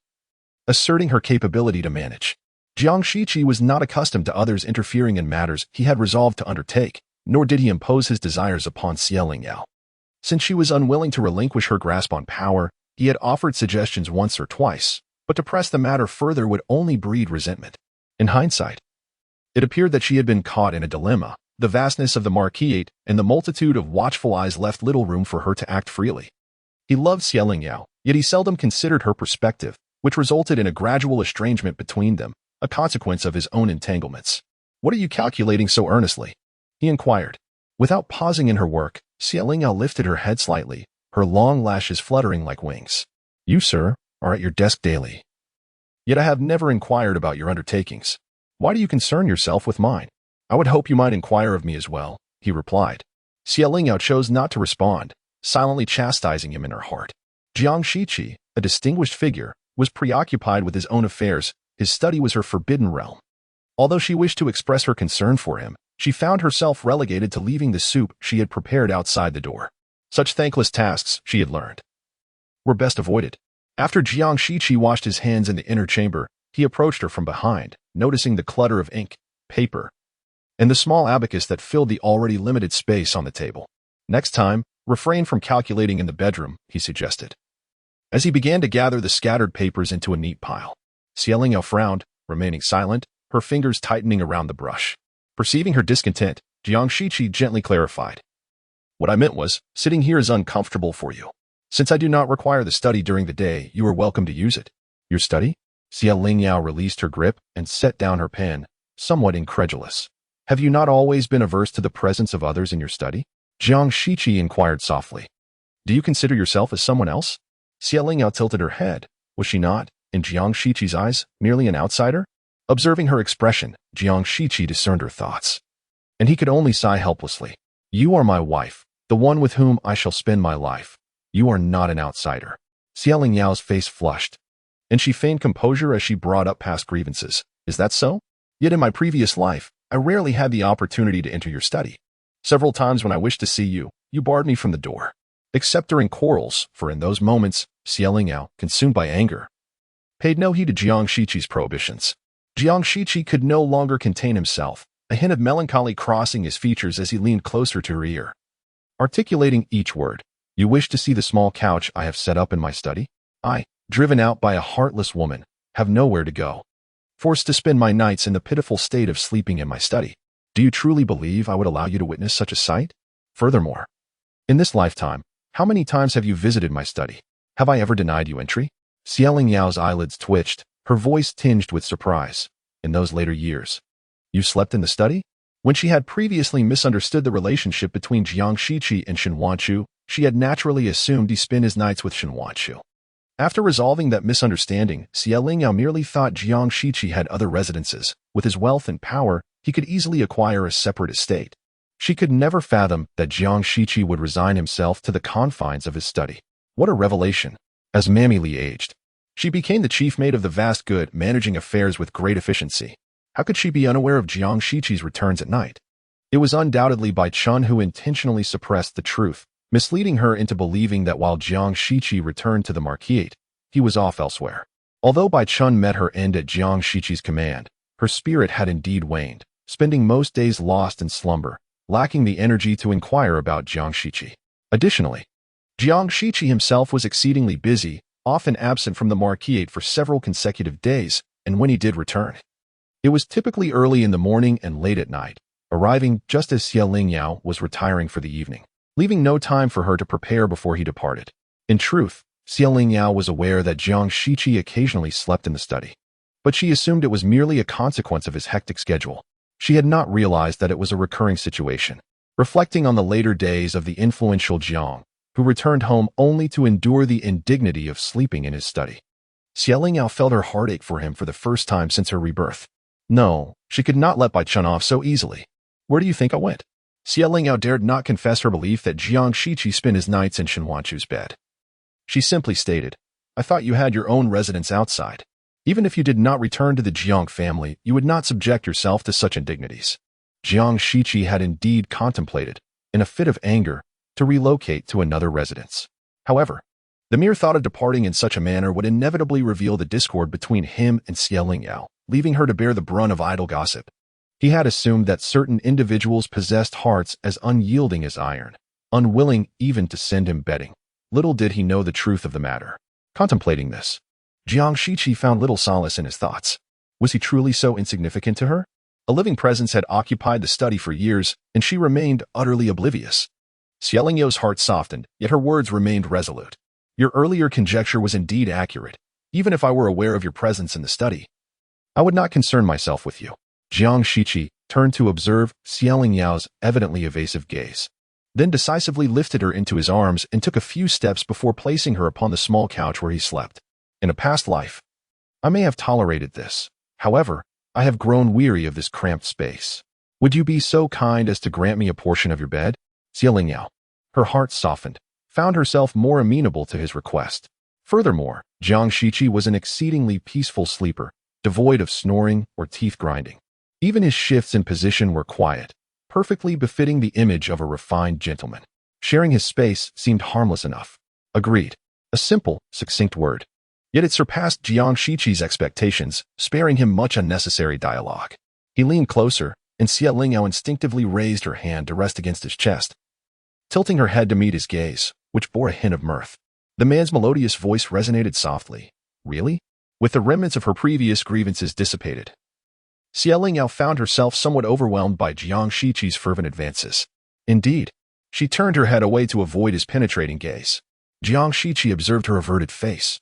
asserting her capability to manage. Jiang Shiqi was not accustomed to others interfering in matters he had resolved to undertake, nor did he impose his desires upon Xie Lingyao. Since she was unwilling to relinquish her grasp on power, he had offered suggestions once or twice, but to press the matter further would only breed resentment. In hindsight, it appeared that she had been caught in a dilemma. The vastness of the marquisate and the multitude of watchful eyes left little room for her to act freely. He loved Xie Lingyao, yet he seldom considered her perspective, which resulted in a gradual estrangement between them, a consequence of his own entanglements. "What are you calculating so earnestly?" he inquired. Without pausing in her work, Xie Lingyao lifted her head slightly, her long lashes fluttering like wings. "You, sir, are at your desk daily. Yet I have never inquired about your undertakings. Why do you concern yourself with mine?" "I would hope you might inquire of me as well," he replied. Xie Lingyao chose not to respond, silently chastising him in her heart. Jiang Shiqi, a distinguished figure, was preoccupied with his own affairs. His study was her forbidden realm. Although she wished to express her concern for him, she found herself relegated to leaving the soup she had prepared outside the door. Such thankless tasks, she had learned, were best avoided. After Jiang Shiqi washed his hands in the inner chamber, he approached her from behind, noticing the clutter of ink, paper, and the small abacus that filled the already limited space on the table. "Next time, refrain from calculating in the bedroom," he suggested, as he began to gather the scattered papers into a neat pile. Xie Lingyao frowned, remaining silent, her fingers tightening around the brush. Perceiving her discontent, Jiang Shiqi gently clarified. "What I meant was, sitting here is uncomfortable for you. Since I do not require the study during the day, you are welcome to use it." "Your study?" Xie Lingyao released her grip and set down her pen, somewhat incredulous. "Have you not always been averse to the presence of others in your study?" Jiang Shiqi inquired softly. "Do you consider yourself as someone else?" Xie Lingyao tilted her head. Was she not, in Jiang Shiqi's eyes, merely an outsider? Observing her expression, Jiang Shiqi discerned her thoughts, and he could only sigh helplessly. "You are my wife, the one with whom I shall spend my life. You are not an outsider." Xie Lingyao's face flushed, and she feigned composure as she brought up past grievances. "Is that so? Yet in my previous life, I rarely had the opportunity to enter your study. Several times when I wished to see you, you barred me from the door. Except during quarrels, for in those moments, Xie Lingyao, consumed by anger, paid no heed to Jiang Shiqi's prohibitions." Jiang Shiqi could no longer contain himself, a hint of melancholy crossing his features as he leaned closer to her ear, articulating each word. "You wish to see the small couch I have set up in my study? I, driven out by a heartless woman, have nowhere to go, forced to spend my nights in the pitiful state of sleeping in my study. Do you truly believe I would allow you to witness such a sight? Furthermore, in this lifetime, how many times have you visited my study? Have I ever denied you entry?" Xie Lingyao's eyelids twitched, her voice tinged with surprise. "In those later years, you slept in the study?" When she had previously misunderstood the relationship between Jiang Shiqi and Shen Wanchu, she had naturally assumed he spent his nights with Shen Wanchu. After resolving that misunderstanding, Xie Lingyao merely thought Jiang Shiqi had other residences. With his wealth and power, he could easily acquire a separate estate. She could never fathom that Jiang Shiqi would resign himself to the confines of his study. What a revelation! As Mammy Li aged, she became the chief mate of the vast good, managing affairs with great efficiency. How could she be unaware of Jiang Shiqi's returns at night? It was undoubtedly Bai Chun who intentionally suppressed the truth, misleading her into believing that while Jiang Shiqi returned to the marquisate, he was off elsewhere. Although Bai Chun met her end at Jiang Shiqi's command, her spirit had indeed waned, spending most days lost in slumber, lacking the energy to inquire about Jiang Shiqi. Additionally, Jiang Shiqi himself was exceedingly busy, often absent from the marquisate for several consecutive days, and when he did return, it was typically early in the morning and late at night, arriving just as Lingyao was retiring for the evening, leaving no time for her to prepare before he departed. In truth, Lingyao was aware that Jiang Shiqi occasionally slept in the study, but she assumed it was merely a consequence of his hectic schedule. She had not realized that it was a recurring situation. Reflecting on the later days of the influential Jiang, who returned home only to endure the indignity of sleeping in his study, Lingyao felt her heartache for him for the first time since her rebirth. No, she could not let Bai Chun off so easily. Where do you think I went? Lingyao dared not confess her belief that Jiang Shiqi spent his nights in Shenhuachu's bed. She simply stated, I thought you had your own residence outside. Even if you did not return to the Jiang family, you would not subject yourself to such indignities. Jiang Shiqi had indeed contemplated, in a fit of anger, to relocate to another residence. However, the mere thought of departing in such a manner would inevitably reveal the discord between him and Lingyao, leaving her to bear the brunt of idle gossip. He had assumed that certain individuals possessed hearts as unyielding as iron, unwilling even to send him bedding. Little did he know the truth of the matter. Contemplating this, Jiang Shiqi found little solace in his thoughts. Was he truly so insignificant to her? A living presence had occupied the study for years, and she remained utterly oblivious. Lingyao heart softened, yet her words remained resolute. Your earlier conjecture was indeed accurate. Even if I were aware of your presence in the study, I would not concern myself with you. Jiang Shiqi turned to observe Lingyao evidently evasive gaze, then decisively lifted her into his arms and took a few steps before placing her upon the small couch where he slept. In a past life, I may have tolerated this. However, I have grown weary of this cramped space. Would you be so kind as to grant me a portion of your bed? Lingyao, her heart softened, found herself more amenable to his request. Furthermore, Jiang Shiqi was an exceedingly peaceful sleeper, devoid of snoring or teeth grinding. Even his shifts in position were quiet, perfectly befitting the image of a refined gentleman. Sharing his space seemed harmless enough. Agreed. A simple, succinct word. Yet it surpassed Jiang Shiqi's expectations, sparing him much unnecessary dialogue. He leaned closer, and Lingyao instinctively raised her hand to rest against his chest, tilting her head to meet his gaze, which bore a hint of mirth. The man's melodious voice resonated softly. Really? With the remnants of her previous grievances dissipated, Lingyao found herself somewhat overwhelmed by Jiang Shiqi's fervent advances. Indeed, she turned her head away to avoid his penetrating gaze. Jiang Shiqi observed her averted face,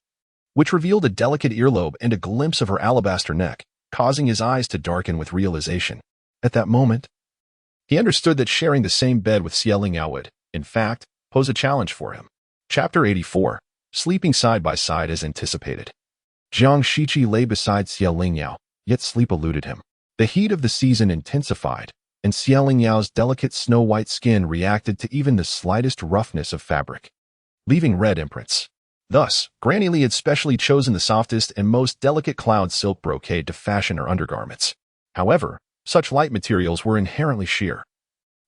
which revealed a delicate earlobe and a glimpse of her alabaster neck, causing his eyes to darken with realization. At that moment, he understood that sharing the same bed with Lingyao would, in fact, pose a challenge for him. Chapter 84. Sleeping side by side as anticipated. Jiang Shiqi lay beside Lingyao, yet sleep eluded him. The heat of the season intensified, and Lingyao delicate snow-white skin reacted to even the slightest roughness of fabric, leaving red imprints. Thus, Granny Li had specially chosen the softest and most delicate cloud silk brocade to fashion her undergarments. However, such light materials were inherently sheer,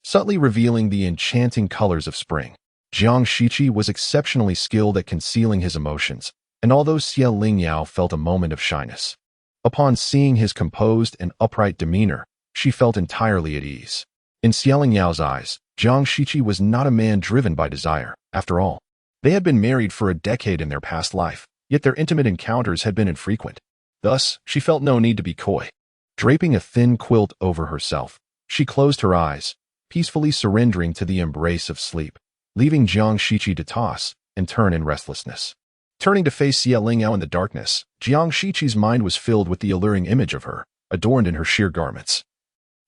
subtly revealing the enchanting colors of spring. Jiang Shiqi was exceptionally skilled at concealing his emotions, and although Lingyao felt a moment of shyness, upon seeing his composed and upright demeanor, she felt entirely at ease. In Lingyao eyes, Jiang Shiqi was not a man driven by desire. After all, they had been married for a decade in their past life, yet their intimate encounters had been infrequent. Thus, she felt no need to be coy. Draping a thin quilt over herself, she closed her eyes, peacefully surrendering to the embrace of sleep, leaving Jiang Shiqi to toss and turn in restlessness. Turning to face Lingyao in the darkness, Jiang Shiqi's mind was filled with the alluring image of her, adorned in her sheer garments.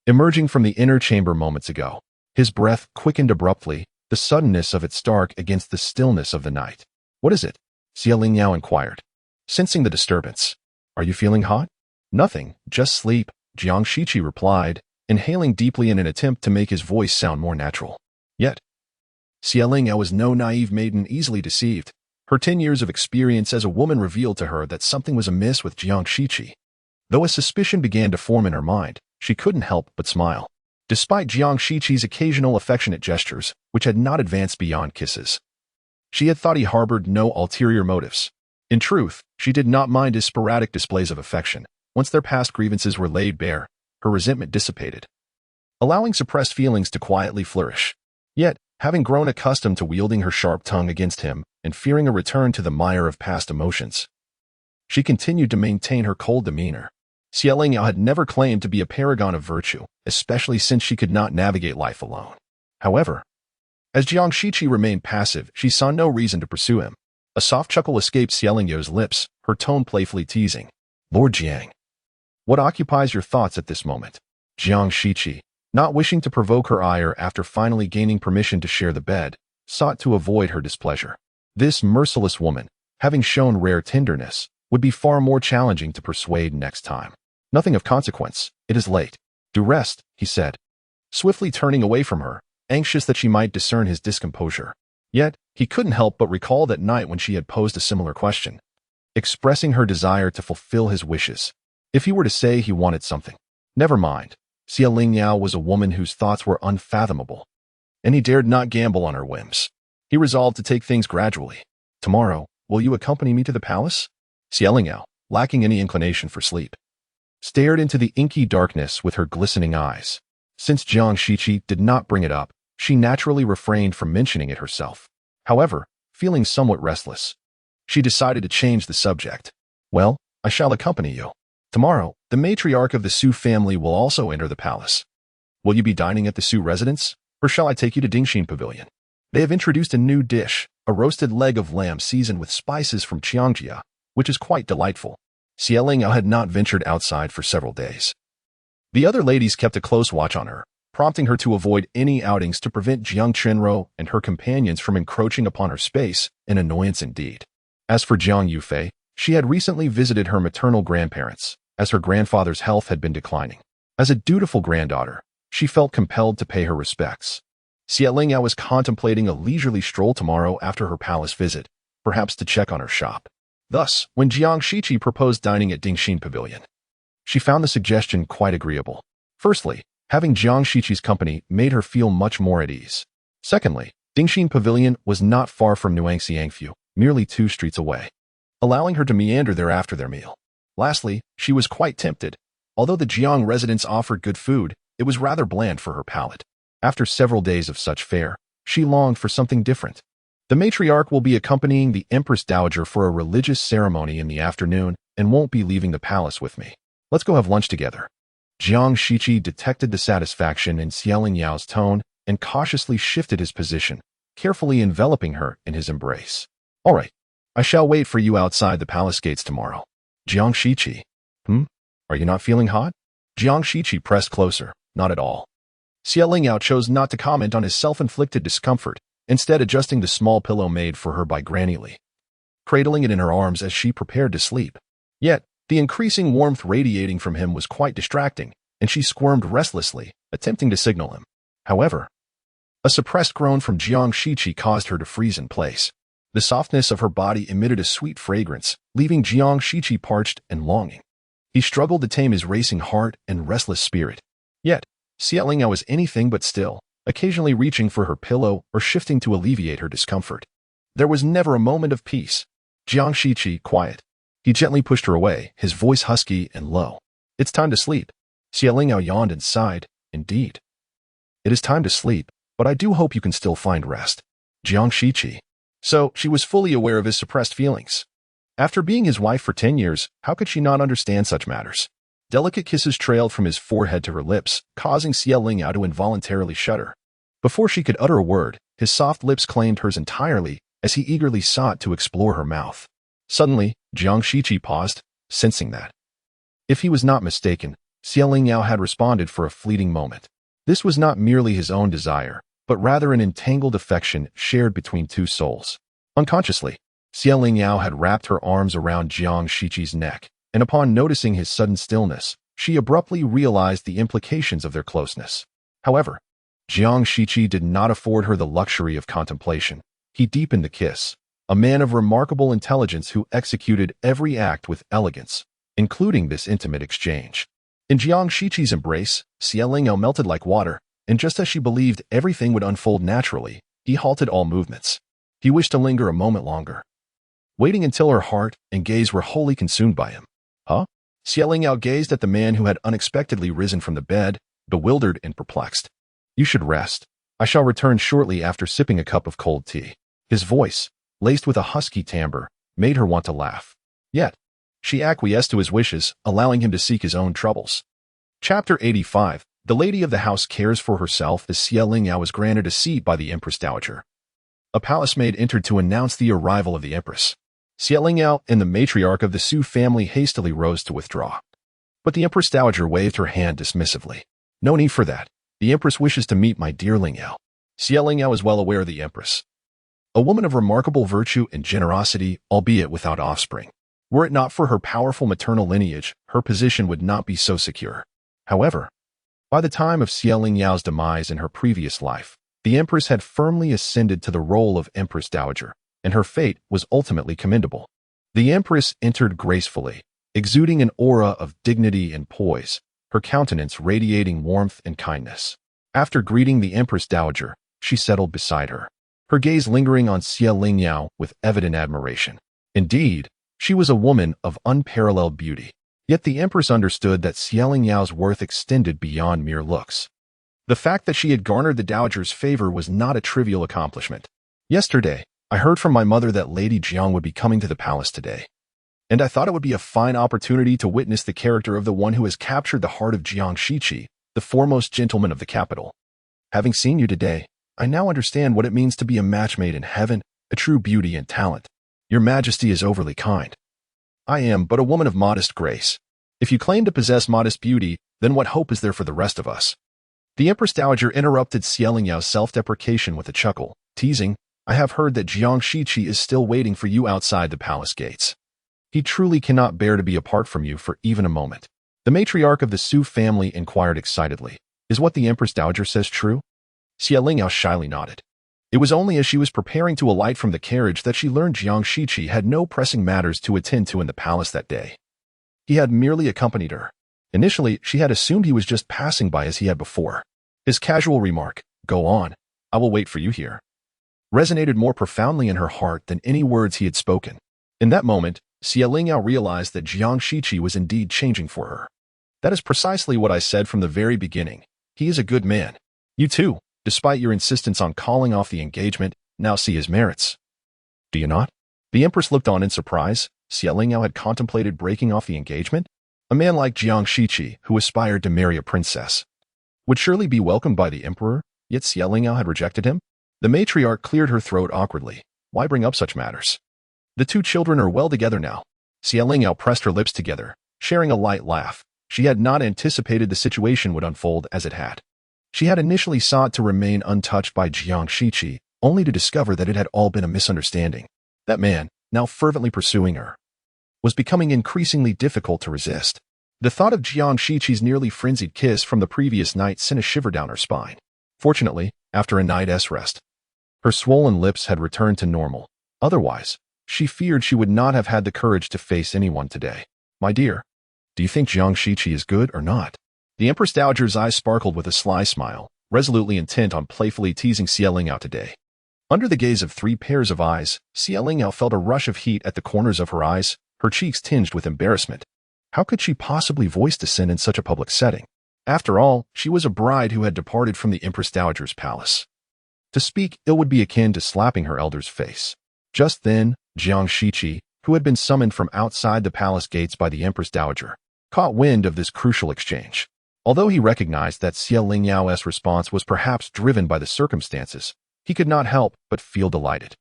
Emerging from the inner chamber moments ago, his breath quickened abruptly, the suddenness of it stark against the stillness of the night. What is it? Lingyao inquired, sensing the disturbance. Are you feeling hot? Nothing, just sleep, Jiang Shiqi replied, inhaling deeply in an attempt to make his voice sound more natural. Yet, Lingyao was no naive maiden easily deceived. Her 10 years of experience as a woman revealed to her that something was amiss with Jiang Shiqi. Though a suspicion began to form in her mind, she couldn't help but smile. Despite Jiang Shiqi's occasional affectionate gestures, which had not advanced beyond kisses, she had thought he harbored no ulterior motives. In truth, she did not mind his sporadic displays of affection. Once their past grievances were laid bare, her resentment dissipated, allowing suppressed feelings to quietly flourish. Yet, having grown accustomed to wielding her sharp tongue against him and fearing a return to the mire of past emotions, She continued to maintain her cold demeanor. Xie Lingyao had never claimed to be a paragon of virtue, especially since she could not navigate life alone. However, as Jiang Shiqi remained passive, she saw no reason to pursue him. A soft chuckle escaped Xie Lingyao's lips, her tone playfully teasing. Lord Jiang, what occupies your thoughts at this moment? Jiang Shiqi, not wishing to provoke her ire after finally gaining permission to share the bed, sought to avoid her displeasure. This merciless woman, having shown rare tenderness, would be far more challenging to persuade next time. Nothing of consequence. It is late. Do rest, he said, swiftly turning away from her, anxious that she might discern his discomposure. Yet, he couldn't help but recall that night when she had posed a similar question, expressing her desire to fulfill his wishes. If he were to say he wanted something, never mind. Xie Lingyao was a woman whose thoughts were unfathomable, and he dared not gamble on her whims. He resolved to take things gradually. Tomorrow, will you accompany me to the palace? Xie Lingyao, lacking any inclination for sleep, stared into the inky darkness with her glistening eyes. Since Jiang Shiqi did not bring it up, she naturally refrained from mentioning it herself. However, feeling somewhat restless, she decided to change the subject. Well, I shall accompany you. Tomorrow, the matriarch of the Su family will also enter the palace. Will you be dining at the Su residence, or shall I take you to Dingxin Pavilion? They have introduced a new dish, a roasted leg of lamb seasoned with spices from Qiangjia, which is quite delightful. Xie Lingyao had not ventured outside for several days. The other ladies kept a close watch on her, prompting her to avoid any outings to prevent Jiang Chenro and her companions from encroaching upon her space, an annoyance indeed. As for Jiang Yufei, she had recently visited her maternal grandparents, as her grandfather's health had been declining. As a dutiful granddaughter, she felt compelled to pay her respects. Xie Lingyao was contemplating a leisurely stroll tomorrow after her palace visit, perhaps to check on her shop. Thus, when Jiang Shiqi proposed dining at Dingxin Pavilion, she found the suggestion quite agreeable. Firstly, having Jiang Shiqi's company made her feel much more at ease. Secondly, Dingxin Pavilion was not far from Nuangxiangfu, merely 2 streets away, allowing her to meander there after their meal. Lastly, she was quite tempted. Although the Jiang residence offered good food, it was rather bland for her palate. After several days of such fare, she longed for something different. The matriarch will be accompanying the Empress Dowager for a religious ceremony in the afternoon and won't be leaving the palace with me. Let's go have lunch together. Jiang Shiqi detected the satisfaction in Xie Lingyao's tone and cautiously shifted his position, carefully enveloping her in his embrace. All right, I shall wait for you outside the palace gates tomorrow. Jiang Shiqi. Are you not feeling hot? Jiang Shiqi pressed closer. Not at all. Xie Lingyao chose not to comment on his self-inflicted discomfort, instead adjusting the small pillow made for her by Granny Li, cradling it in her arms as she prepared to sleep. Yet, the increasing warmth radiating from him was quite distracting, and she squirmed restlessly, attempting to signal him. However, a suppressed groan from Jiang Shiqi caused her to freeze in place. The softness of her body emitted a sweet fragrance, leaving Jiang Shiqi parched and longing. He struggled to tame his racing heart and restless spirit. Yet, Xie Lingyao was anything but still, occasionally reaching for her pillow or shifting to alleviate her discomfort. There was never a moment of peace. Jiang Shiqi, quiet. He gently pushed her away, his voice husky and low. It's time to sleep. Xie Lingyao yawned and sighed. Indeed. It is time to sleep, but I do hope you can still find rest. Jiang Shiqi. So, she was fully aware of his suppressed feelings. After being his wife for 10 years, how could she not understand such matters? Delicate kisses trailed from his forehead to her lips, causing Xie Lingyao to involuntarily shudder. Before she could utter a word, his soft lips claimed hers entirely as he eagerly sought to explore her mouth. Suddenly, Jiang Shiqi paused, sensing that, if he was not mistaken, Xie Lingyao had responded for a fleeting moment. This was not merely his own desire, but rather an entangled affection shared between 2 souls. Unconsciously, Xie Lingyao had wrapped her arms around Jiang Shiqi's neck, and upon noticing his sudden stillness, she abruptly realized the implications of their closeness. However, Jiang Shiqi did not afford her the luxury of contemplation. He deepened the kiss, a man of remarkable intelligence who executed every act with elegance, including this intimate exchange. In Jiang Shiqi's embrace, Xie Lingyao melted like water, and just as she believed everything would unfold naturally, he halted all movements. He wished to linger a moment longer, waiting until her heart and gaze were wholly consumed by him. Huh? Xie Lingyao gazed at the man who had unexpectedly risen from the bed, bewildered and perplexed. You should rest. I shall return shortly after sipping a cup of cold tea. His voice, laced with a husky timbre, made her want to laugh. Yet, She acquiesced to his wishes, allowing him to seek his own troubles. Chapter 85. The lady of the house cares for herself as Xie Lingyao was granted a seat by the Empress Dowager. A palace maid entered to announce the arrival of the Empress. Xie Lingyao and the matriarch of the Su family hastily rose to withdraw. But the Empress Dowager waved her hand dismissively. No need for that. The Empress wishes to meet my dear Lingyao. Xie Lingyao is well aware of the Empress. A woman of remarkable virtue and generosity, albeit without offspring. Were it not for her powerful maternal lineage, her position would not be so secure. However, by the time of Xie Lingyao's demise in her previous life, the Empress had firmly ascended to the role of Empress Dowager, and her fate was ultimately commendable. The Empress entered gracefully, exuding an aura of dignity and poise, her countenance radiating warmth and kindness. After greeting the Empress Dowager, she settled beside her, her gaze lingering on Xie Lingyao with evident admiration. Indeed, she was a woman of unparalleled beauty. Yet the Empress understood that Xie Lingyao's worth extended beyond mere looks. The fact that she had garnered the Dowager's favor was not a trivial accomplishment. Yesterday, I heard from my mother that Lady Jiang would be coming to the palace today, and I thought it would be a fine opportunity to witness the character of the one who has captured the heart of Jiang Shiqi, the foremost gentleman of the capital. Having seen you today, I now understand what it means to be a match made in heaven, a true beauty and talent. Your Majesty is overly kind. I am but a woman of modest grace. If you claim to possess modest beauty, then what hope is there for the rest of us? The Empress Dowager interrupted Xie Lingyao's self-deprecation with a chuckle, teasing, I have heard that Jiang Shiqi is still waiting for you outside the palace gates. He truly cannot bear to be apart from you for even a moment. The matriarch of the Su family inquired excitedly, is what the Empress Dowager says true? Xie Lingyao shyly nodded. It was only as she was preparing to alight from the carriage that she learned Jiang Shiqi had no pressing matters to attend to in the palace that day. He had merely accompanied her. Initially, she had assumed he was just passing by as he had before. His casual remark, go on, I will wait for you here, resonated more profoundly in her heart than any words he had spoken. In that moment, Xie Lingyao realized that Jiang Shiqi was indeed changing for her. That is precisely what I said from the very beginning. He is a good man. You too, despite your insistence on calling off the engagement, now see his merits. Do you not? The Empress looked on in surprise. Xie Lingyao had contemplated breaking off the engagement? A man like Jiang Shiqi, who aspired to marry a princess, would surely be welcomed by the Emperor, yet Xie Lingyao had rejected him? The matriarch cleared her throat awkwardly. Why bring up such matters? The two children are well together now. Xie Lingyao pressed her lips together, sharing a light laugh. She had not anticipated the situation would unfold as it had. She had initially sought to remain untouched by Jiang Shiqi, only to discover that it had all been a misunderstanding. That man, now fervently pursuing her, was becoming increasingly difficult to resist. The thought of Jiang Shiqi's nearly frenzied kiss from the previous night sent a shiver down her spine. Fortunately, after a night's rest, her swollen lips had returned to normal. Otherwise, she feared she would not have had the courage to face anyone today. My dear, do you think Jiang Shiqi is good or not? The Empress Dowager's eyes sparkled with a sly smile, resolutely intent on playfully teasing Xie Lingyao today. Under the gaze of three pairs of eyes, Xie Lingyao felt a rush of heat at the corners of her eyes, her cheeks tinged with embarrassment. How could she possibly voice dissent in such a public setting? After all, she was a bride who had departed from the Empress Dowager's palace. To speak ill would be akin to slapping her elder's face. Just then, Jiang Shiqi, who had been summoned from outside the palace gates by the Empress Dowager, caught wind of this crucial exchange. Although he recognized that Xie Lingyao's response was perhaps driven by the circumstances, he could not help but feel delighted.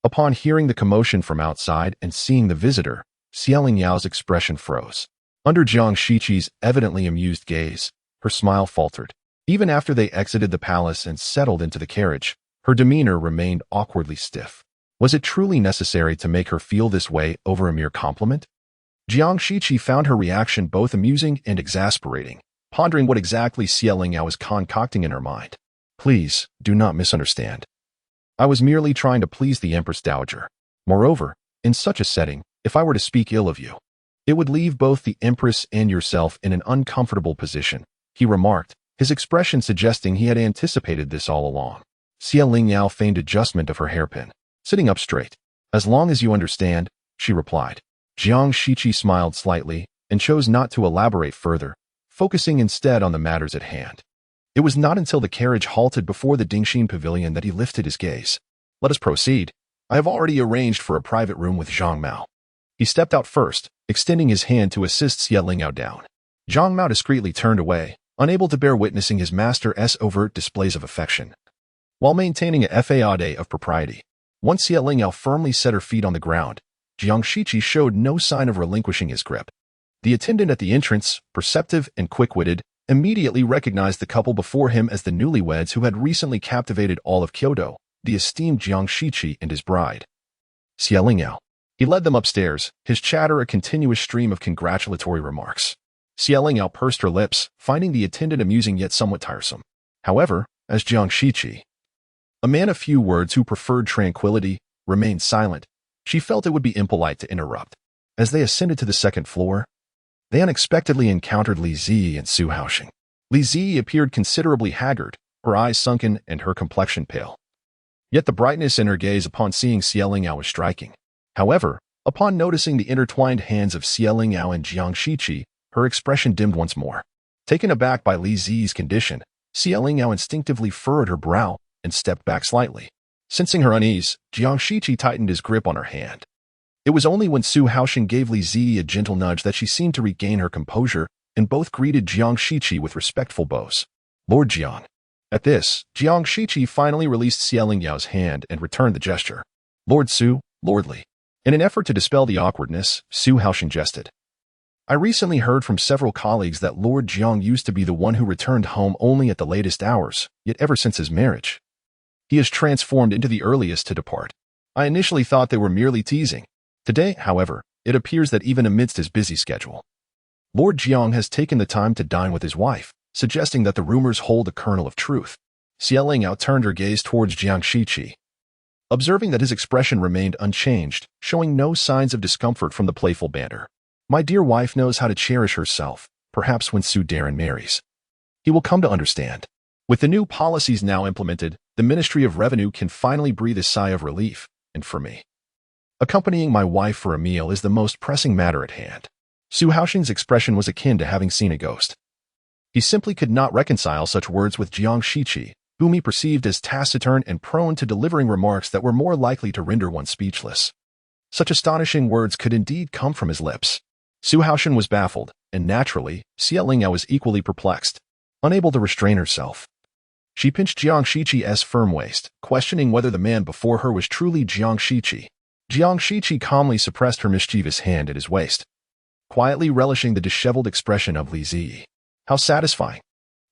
Upon hearing the commotion from outside and seeing the visitor, Xie Lingyao's expression froze. Under Jiang Shiqi's evidently amused gaze, her smile faltered. Even after they exited the palace and settled into the carriage, her demeanor remained awkwardly stiff. Was it truly necessary to make her feel this way over a mere compliment? Jiang Shiqi found her reaction both amusing and exasperating, pondering what exactly Xie Lingyao was concocting in her mind. Please, do not misunderstand. I was merely trying to please the Empress Dowager. Moreover, in such a setting, if I were to speak ill of you, it would leave both the Empress and yourself in an uncomfortable position, he remarked, his expression suggesting he had anticipated this all along. Xie Lingyao feigned adjustment of her hairpin, sitting up straight. As long as you understand, she replied. Jiang Shiqi smiled slightly and chose not to elaborate further, focusing instead on the matters at hand. It was not until the carriage halted before the Dingxin pavilion that he lifted his gaze. Let us proceed. I have already arranged for a private room with Zhang Mao. He stepped out first, extending his hand to assist Xie Lingyao down. Zhang Mao discreetly turned away, unable to bear witnessing his master's overt displays of affection. While maintaining a facade of propriety, once Xie Lingyao firmly set her feet on the ground, Jiang Shiqi showed no sign of relinquishing his grip. The attendant at the entrance, perceptive and quick-witted, immediately recognized the couple before him as the newlyweds who had recently captivated all of Kyoto, the esteemed Jiang Shiqi and his bride. Xie Lingyao. He led them upstairs, his chatter a continuous stream of congratulatory remarks. Xie Lingyao pursed her lips, finding the attendant amusing yet somewhat tiresome. However, as Jiang Shiqi, a man of few words who preferred tranquility, remained silent, she felt it would be impolite to interrupt. As they ascended to the second floor, they unexpectedly encountered Li Zi and Su Haoxing. Li Zi appeared considerably haggard, her eyes sunken and her complexion pale. Yet the brightness in her gaze upon seeing Xie Lingyao was striking. However, upon noticing the intertwined hands of Xie Lingyao and Jiang Shiqi, her expression dimmed once more. Taken aback by Li Zi's condition, Xie Lingyao instinctively furrowed her brow and stepped back slightly. Sensing her unease, Jiang Shiqi tightened his grip on her hand. It was only when Su Haoxing gave Li Zi a gentle nudge that she seemed to regain her composure, and both greeted Jiang Shiqi with respectful bows. Lord Jiang. At this, Jiang Shiqi finally released Xie Lingyao's hand and returned the gesture. Lord Su, lordly. In an effort to dispel the awkwardness, Su Haoxing jested. I recently heard from several colleagues that Lord Jiang used to be the one who returned home only at the latest hours, yet ever since his marriage, he has transformed into the earliest to depart. I initially thought they were merely teasing. Today, however, it appears that even amidst his busy schedule, Lord Jiang has taken the time to dine with his wife, suggesting that the rumors hold a kernel of truth. Xie Lingyao turned her gaze towards Jiang Shiqi, observing that his expression remained unchanged, showing no signs of discomfort from the playful banter. My dear wife knows how to cherish herself, perhaps when Su Darren marries, he will come to understand. With the new policies now implemented, the Ministry of Revenue can finally breathe a sigh of relief, and for me, accompanying my wife for a meal is the most pressing matter at hand. Su Haoxing's expression was akin to having seen a ghost. He simply could not reconcile such words with Jiang Shiqi, whom he perceived as taciturn and prone to delivering remarks that were more likely to render one speechless. Such astonishing words could indeed come from his lips. Su Haoxing was baffled, and naturally, Xie Lingyao was equally perplexed, unable to restrain herself. She pinched Jiang Shiqi's firm waist, questioning whether the man before her was truly Jiang Shiqi. Jiang Shiqi calmly suppressed her mischievous hand at his waist, quietly relishing the disheveled expression of Li Zi. How satisfying.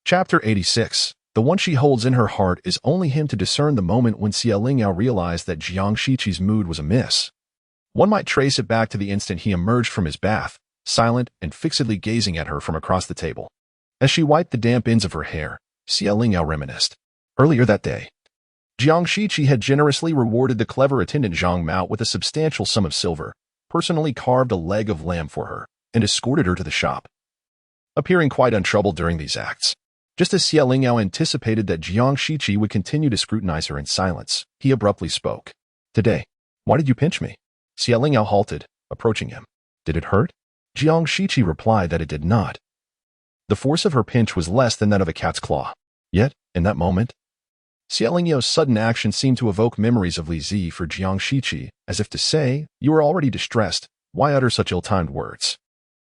Chapter 86. The one she holds in her heart is only him to discern the moment when Xie Lingyao realized that Jiang Shiqi's mood was amiss. One might trace it back to the instant he emerged from his bath, silent and fixedly gazing at her from across the table. As she wiped the damp ends of her hair, Xie Lingyao reminisced. Earlier that day, Jiang Shiqi had generously rewarded the clever attendant Zhang Mao with a substantial sum of silver, personally carved a leg of lamb for her, and escorted her to the shop. Appearing quite untroubled during these acts, just as Xie Lingyao anticipated that Jiang Shiqi would continue to scrutinize her in silence, he abruptly spoke. Today, why did you pinch me? Xie Lingyao halted, approaching him. Did it hurt? Jiang Shiqi replied that it did not. The force of her pinch was less than that of a cat's claw. Yet, in that moment, Xie Lingyao's sudden action seemed to evoke memories of Li Zi for Jiang Shiqi, as if to say, you are already distressed, why utter such ill-timed words?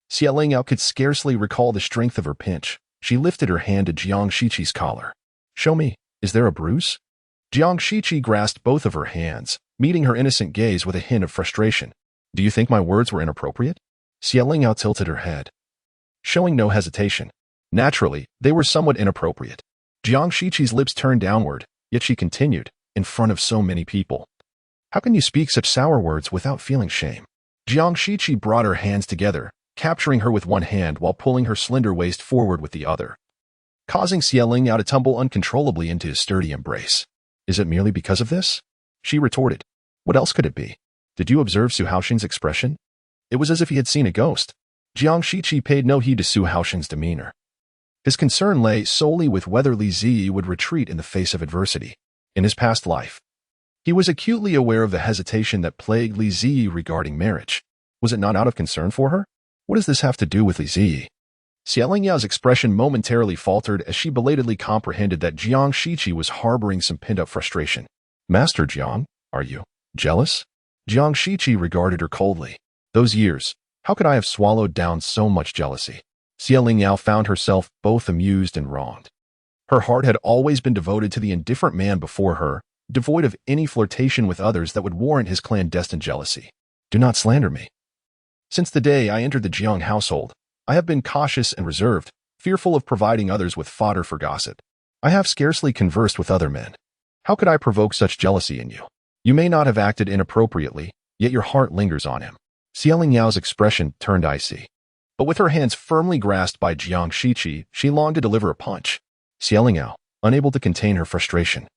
Xie Lingyao could scarcely recall the strength of her pinch. She lifted her hand to Jiang Shiqi's collar. Show me, is there a bruise? Jiang Shiqi grasped both of her hands, meeting her innocent gaze with a hint of frustration. Do you think my words were inappropriate? Xie Lingyao tilted her head, showing no hesitation. Naturally, they were somewhat inappropriate. Jiang Shiqi's lips turned downward, yet she continued, in front of so many people. How can you speak such sour words without feeling shame? Jiang Shiqi brought her hands together, capturing her with one hand while pulling her slender waist forward with the other, causing Xie Lingyao to tumble uncontrollably into his sturdy embrace. Is it merely because of this? She retorted. What else could it be? Did you observe Su Haoxing's expression? It was as if he had seen a ghost. Jiang Shiqi paid no heed to Su Haoxing's demeanor. His concern lay solely with whether Li Zi would retreat in the face of adversity. In his past life, he was acutely aware of the hesitation that plagued Li Zi regarding marriage. Was it not out of concern for her? What does this have to do with Li Zi? Xie Lingyao's expression momentarily faltered as she belatedly comprehended that Jiang Shiqi was harboring some pent-up frustration. Master Jiang, are you jealous? Jiang Shiqi regarded her coldly. Those years, how could I have swallowed down so much jealousy? Lingyao found herself both amused and wronged. Her heart had always been devoted to the indifferent man before her, devoid of any flirtation with others that would warrant his clandestine jealousy. Do not slander me. Since the day I entered the Jiang household, I have been cautious and reserved, fearful of providing others with fodder for gossip. I have scarcely conversed with other men. How could I provoke such jealousy in you? You may not have acted inappropriately, yet your heart lingers on him. Lingyao expression turned icy. But with her hands firmly grasped by Jiang Shiqi, she longed to deliver a punch. Lingyao, unable to contain her frustration,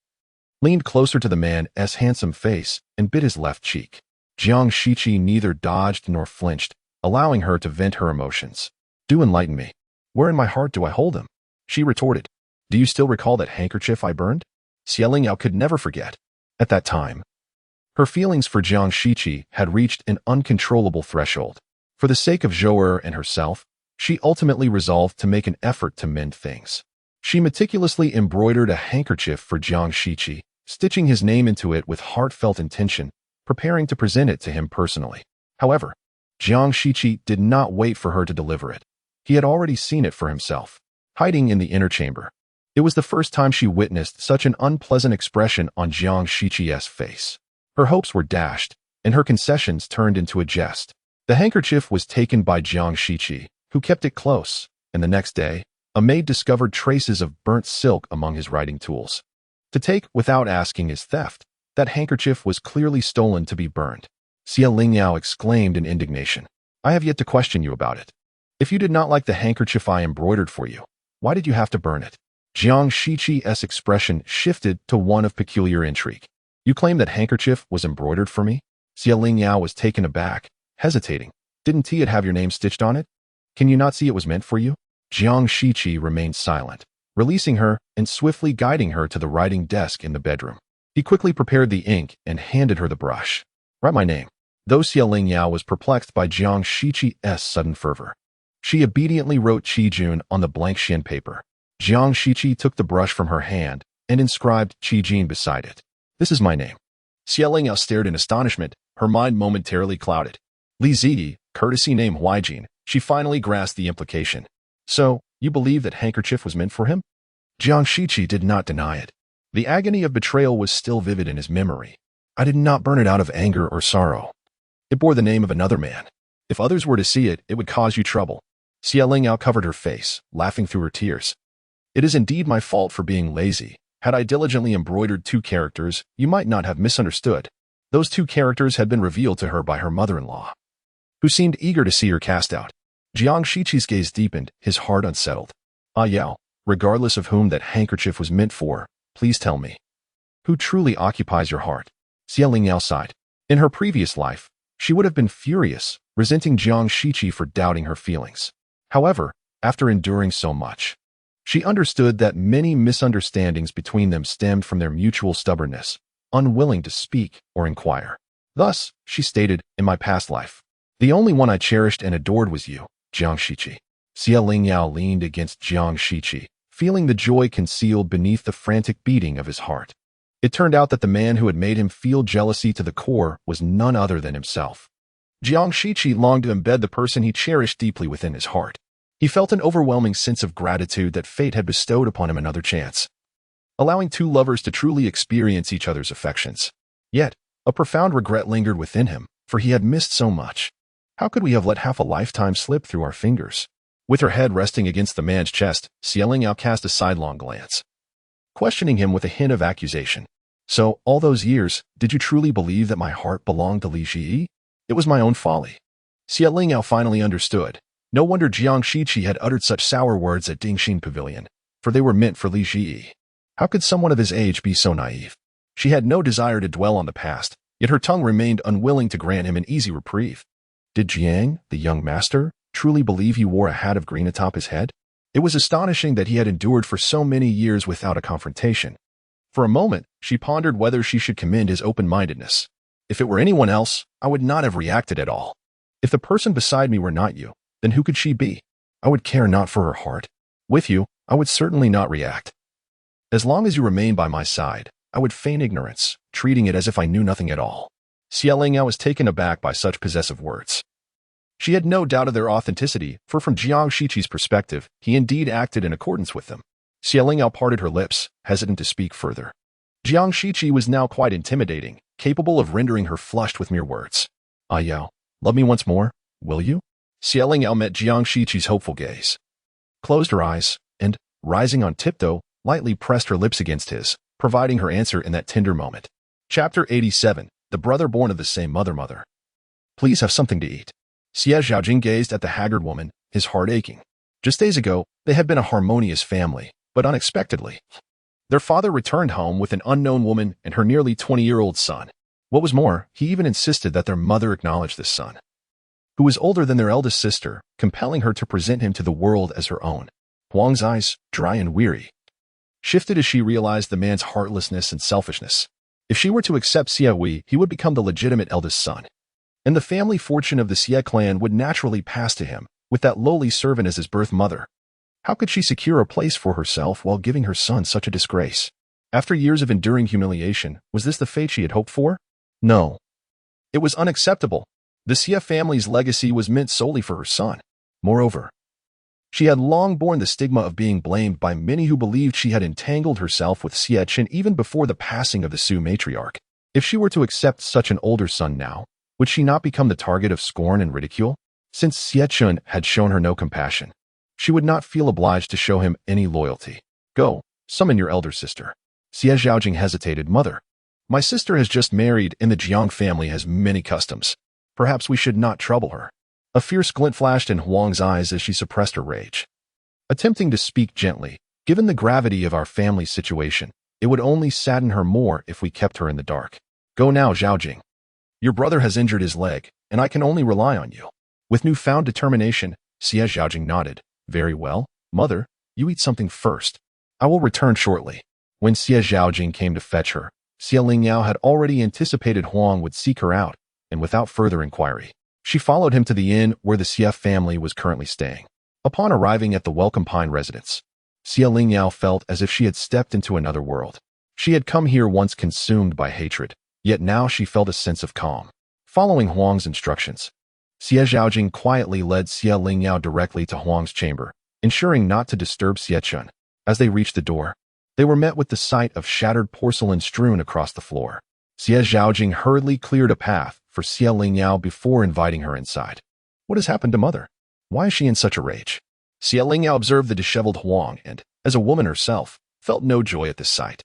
leaned closer to the man's handsome face and bit his left cheek. Jiang Shiqi neither dodged nor flinched, allowing her to vent her emotions. Do enlighten me. Where in my heart do I hold him? She retorted. Do you still recall that handkerchief I burned? Lingyao could never forget. At that time, her feelings for Jiang Shiqi had reached an uncontrollable threshold. For the sake of Zhou and herself, she ultimately resolved to make an effort to mend things. She meticulously embroidered a handkerchief for Jiang Shiqi, stitching his name into it with heartfelt intention, preparing to present it to him personally. However, Jiang Shiqi did not wait for her to deliver it. He had already seen it for himself, hiding in the inner chamber. It was the first time she witnessed such an unpleasant expression on Jiang Shiqi's face. Her hopes were dashed, and her concessions turned into a jest. The handkerchief was taken by Jiang Shiqi, who kept it close, and the next day, a maid discovered traces of burnt silk among his writing tools. To take without asking is theft. That handkerchief was clearly stolen to be burned. Lingyao exclaimed in indignation. I have yet to question you about it. If you did not like the handkerchief I embroidered for you, why did you have to burn it? Jiang Shiqi's expression shifted to one of peculiar intrigue. You claim that handkerchief was embroidered for me? Lingyao was taken aback, hesitating. Didn't it have your name stitched on it? Can you not see it was meant for you? Jiang Shiqi remained silent, releasing her and swiftly guiding her to the writing desk in the bedroom. He quickly prepared the ink and handed her the brush. Write my name. Though Lingyao was perplexed by Jiang Shiqi's sudden fervor, she obediently wrote Qijun on the blank shin paper. Jiang Shiqi took the brush from her hand and inscribed Qijun beside it. This is my name. Lingyao stared in astonishment, her mind momentarily clouded. Li Ziyi, courtesy name Huijin, she finally grasped the implication. So, you believe that handkerchief was meant for him? Jiang Shiqi did not deny it. The agony of betrayal was still vivid in his memory. I did not burn it out of anger or sorrow. It bore the name of another man. If others were to see it, it would cause you trouble. Lingyao covered her face, laughing through her tears. It is indeed my fault for being lazy. Had I diligently embroidered 2 characters, you might not have misunderstood. Those 2 characters had been revealed to her by her mother-in-law, who seemed eager to see her cast out. Jiang Shiqi's gaze deepened, his heart unsettled. Ah Yao, regardless of whom that handkerchief was meant for, please tell me, who truly occupies your heart? Lingyao sighed. In her previous life, she would have been furious, resenting Jiang Shiqi for doubting her feelings. However, after enduring so much, she understood that many misunderstandings between them stemmed from their mutual stubbornness, unwilling to speak or inquire. Thus, she stated, in my past life, the only one I cherished and adored was you, Jiang Shiqi. Lingyao leaned against Jiang Shiqi, feeling the joy concealed beneath the frantic beating of his heart. It turned out that the man who had made him feel jealousy to the core was none other than himself. Jiang Shiqi longed to embed the person he cherished deeply within his heart. He felt an overwhelming sense of gratitude that fate had bestowed upon him another chance, allowing 2 lovers to truly experience each other's affections. Yet, a profound regret lingered within him, for he had missed so much. How could we have let half a lifetime slip through our fingers? With her head resting against the man's chest, Lingyao cast a sidelong glance, questioning him with a hint of accusation. So, all those years, did you truly believe that my heart belonged to Li Ziyi? It was my own folly. Lingyao finally understood. No wonder Jiang Shiqi had uttered such sour words at Dingxin Pavilion, for they were meant for Li Ziyi. How could someone of his age be so naive? She had no desire to dwell on the past, yet her tongue remained unwilling to grant him an easy reprieve. Did Jiang, the young master, truly believe he wore a hat of green atop his head? It was astonishing that he had endured for so many years without a confrontation. For a moment, she pondered whether she should commend his open-mindedness. If it were anyone else, I would not have reacted at all. If the person beside me were not you, then who could she be? I would care not for her heart. With you, I would certainly not react. As long as you remain by my side, I would feign ignorance, treating it as if I knew nothing at all. Lingyao was taken aback by such possessive words. She had no doubt of their authenticity, for from Jiang Shiqi's perspective, he indeed acted in accordance with them. Xie Lingyao parted her lips, hesitant to speak further. Jiang Shiqi was now quite intimidating, capable of rendering her flushed with mere words. "Ah Yao, love me once more, will you?" Xie Lingyao met Jiang Shiqi's hopeful gaze, closed her eyes, and, rising on tiptoe, lightly pressed her lips against his, providing her answer in that tender moment. Chapter 87, The Brother Born of the Same Mother. "Please have something to eat." Xie Zhaojing gazed at the haggard woman, his heart aching. Just days ago, they had been a harmonious family, but unexpectedly, their father returned home with an unknown woman and her nearly 20-year-old son. What was more, he even insisted that their mother acknowledge this son, who was older than their eldest sister, compelling her to present him to the world as her own. Huang's eyes, dry and weary, shifted as she realized the man's heartlessness and selfishness. If she were to accept Xie Hui, he would become the legitimate eldest son, and the family fortune of the Xie clan would naturally pass to him, with that lowly servant as his birth mother. How could she secure a place for herself while giving her son such a disgrace? After years of enduring humiliation, was this the fate she had hoped for? No. It was unacceptable. The Xie family's legacy was meant solely for her son. Moreover, she had long borne the stigma of being blamed by many who believed she had entangled herself with Xie Chen even before the passing of the Su matriarch. If she were to accept such an older son now, would she not become the target of scorn and ridicule? Since Xie Chen had shown her no compassion, she would not feel obliged to show him any loyalty. "Go, summon your elder sister." Xie Zhaojing hesitated. "Mother, my sister has just married and the Jiang family has many customs. Perhaps we should not trouble her." A fierce glint flashed in Huang's eyes as she suppressed her rage, attempting to speak gently. "Given the gravity of our family's situation, it would only sadden her more if we kept her in the dark. Go now, Zhaojing. Your brother has injured his leg, and I can only rely on you." With newfound determination, Xie Zhaojing nodded. "Very well, mother, you eat something first. I will return shortly." When Xie Zhaojing came to fetch her, Xie Lingyao had already anticipated Huang would seek her out, and without further inquiry, she followed him to the inn where the Xie family was currently staying. Upon arriving at the Welcome Pine residence, Xie Lingyao felt as if she had stepped into another world. She had come here once consumed by hatred, yet now she felt a sense of calm. Following Huang's instructions, Xie Zhaojing quietly led Xie Lingyao directly to Huang's chamber, ensuring not to disturb Xie Chen. As they reached the door, they were met with the sight of shattered porcelain strewn across the floor. Xie Zhaojing hurriedly cleared a path for Xie Lingyao before inviting her inside. "What has happened to mother? Why is she in such a rage?" Xie Lingyao observed the disheveled Huang and, as a woman herself, felt no joy at this sight.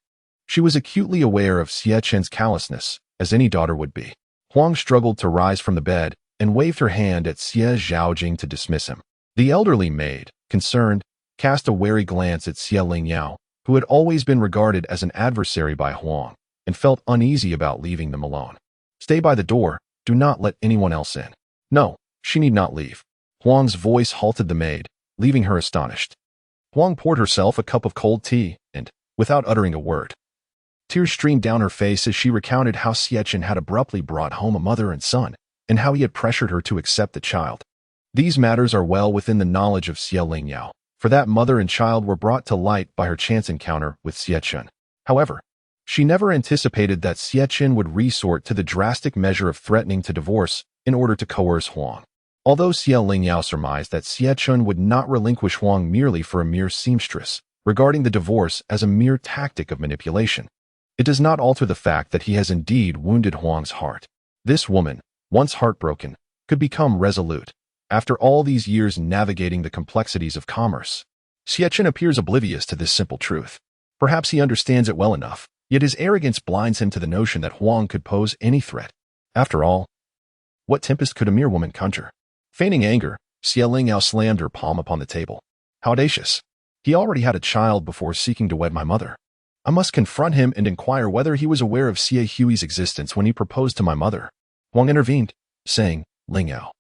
She was acutely aware of Xie Chen's callousness, as any daughter would be. Huang struggled to rise from the bed and waved her hand at Xie Zhaojing to dismiss him. The elderly maid, concerned, cast a wary glance at Xie Lingyao, who had always been regarded as an adversary by Huang, and felt uneasy about leaving them alone. "Stay by the door, do not let anyone else in." "No, she need not leave." Huang's voice halted the maid, leaving her astonished. Huang poured herself a cup of cold tea, and, without uttering a word, tears streamed down her face as she recounted how Xie Chen had abruptly brought home a mother and son, and how he had pressured her to accept the child. These matters are well within the knowledge of Xie Lingyao, for that mother and child were brought to light by her chance encounter with Xie Chen. However, she never anticipated that Xie Chen would resort to the drastic measure of threatening to divorce in order to coerce Huang. Although Xie Lingyao surmised that Xie Chen would not relinquish Huang merely for a mere seamstress, regarding the divorce as a mere tactic of manipulation, it does not alter the fact that he has indeed wounded Huang's heart. This woman, once heartbroken, could become resolute. After all these years navigating the complexities of commerce, Xie Chen appears oblivious to this simple truth. Perhaps he understands it well enough, yet his arrogance blinds him to the notion that Huang could pose any threat. After all, what tempest could a mere woman conjure? Feigning anger, Xie Lingyao slammed her palm upon the table. "How audacious! He already had a child before seeking to wed my mother. I must confront him and inquire whether he was aware of Xie Hui's existence when he proposed to my mother." Huang intervened, saying, "Lingyao,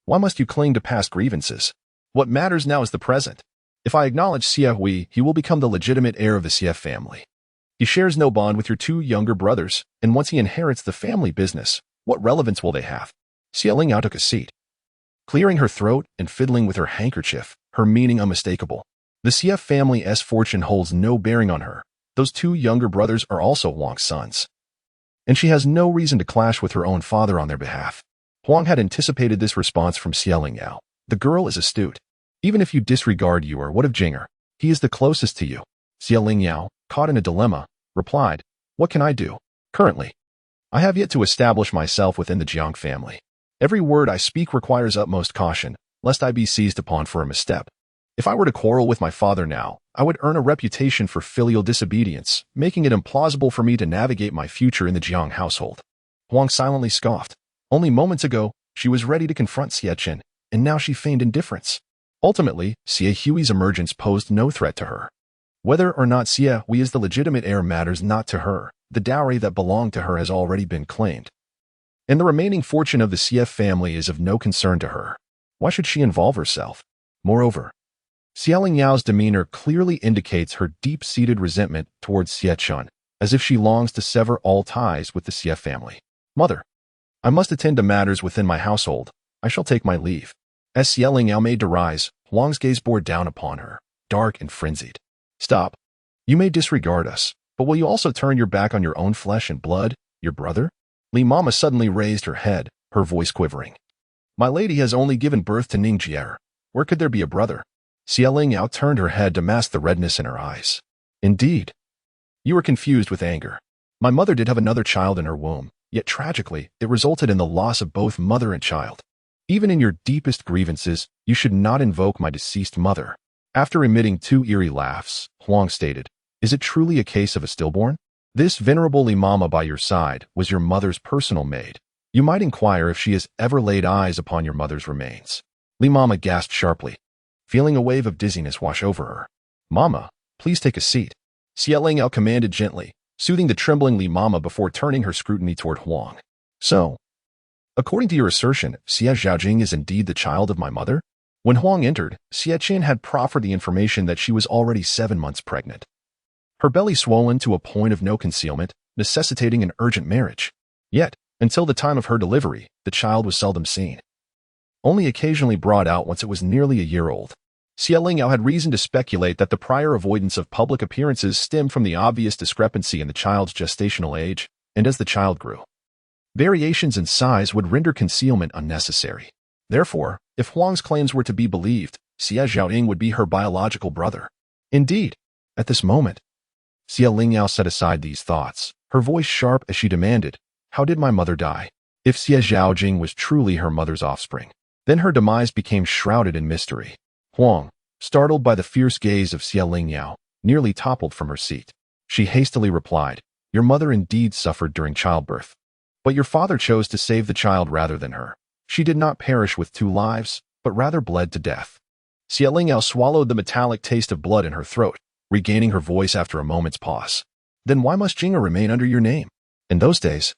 why must you cling to past grievances? What matters now is the present. If I acknowledge Xie Hui, he will become the legitimate heir of the Xie family. He shares no bond with your two younger brothers, and once he inherits the family business, what relevance will they have?" Xie Lingyao took a seat, clearing her throat and fiddling with her handkerchief, her meaning unmistakable. The Xie family's fortune holds no bearing on her. Those two younger brothers are also Huang's sons, and she has no reason to clash with her own father on their behalf. Huang had anticipated this response from Lingyao. The girl is astute. Even if you disregard you or what of Jinger, he is the closest to you. Lingyao, caught in a dilemma, replied, what can I do? Currently, I have yet to establish myself within the Jiang family. Every word I speak requires utmost caution, lest I be seized upon for a misstep. If I were to quarrel with my father now, I would earn a reputation for filial disobedience, making it implausible for me to navigate my future in the Jiang household. Huang silently scoffed. Only moments ago, she was ready to confront Xie Chen, and now she feigned indifference. Ultimately, Xie Hui's emergence posed no threat to her. Whether or not Xie Hui is the legitimate heir matters not to her. The dowry that belonged to her has already been claimed. And the remaining fortune of the Xie family is of no concern to her. Why should she involve herself? Moreover, Lingyao demeanor clearly indicates her deep-seated resentment towards Xie Chen, as if she longs to sever all ties with the Xie family. Mother, I must attend to matters within my household. I shall take my leave. As Lingyao made to rise, Huang's gaze bore down upon her, dark and frenzied. Stop. You may disregard us, but will you also turn your back on your own flesh and blood, your brother? Li Mama suddenly raised her head, her voice quivering. My lady has only given birth to Lingyao. Where could there be a brother? Lingyao turned her head to mask the redness in her eyes. Indeed. You are confused with anger. My mother did have another child in her womb, yet tragically, it resulted in the loss of both mother and child. Even in your deepest grievances, you should not invoke my deceased mother. After emitting two eerie laughs, Huang stated, is it truly a case of a stillborn? This venerable Limama by your side was your mother's personal maid. You might inquire if she has ever laid eyes upon your mother's remains. Limama gasped sharply, feeling a wave of dizziness wash over her. Mama, please take a seat. Lingyao commanded gently, soothing the trembling Limama before turning her scrutiny toward Huang. So, according to your assertion, Xie Zhaojing is indeed the child of my mother? When Huang entered, Xie Chen had proffered the information that she was already 7 months pregnant. Her belly swollen to a point of no concealment, necessitating an urgent marriage. Yet, until the time of her delivery, the child was seldom seen. Only occasionally brought out once it was nearly a year old. Lingyao had reason to speculate that the prior avoidance of public appearances stemmed from the obvious discrepancy in the child's gestational age, and as the child grew, variations in size would render concealment unnecessary. Therefore, if Huang's claims were to be believed, Xie Zhaojing would be her biological brother. Indeed, at this moment, Lingyao set aside these thoughts, her voice sharp as she demanded, how did my mother die? If Xie Zhaojing was truly her mother's offspring, then her demise became shrouded in mystery. Huang, startled by the fierce gaze of Lingyao, nearly toppled from her seat. She hastily replied, your mother indeed suffered during childbirth, but your father chose to save the child rather than her. She did not perish with 2 lives, but rather bled to death. Lingyao swallowed the metallic taste of blood in her throat, regaining her voice after a moment's pause. Then why must Jinger remain under your name? In those days,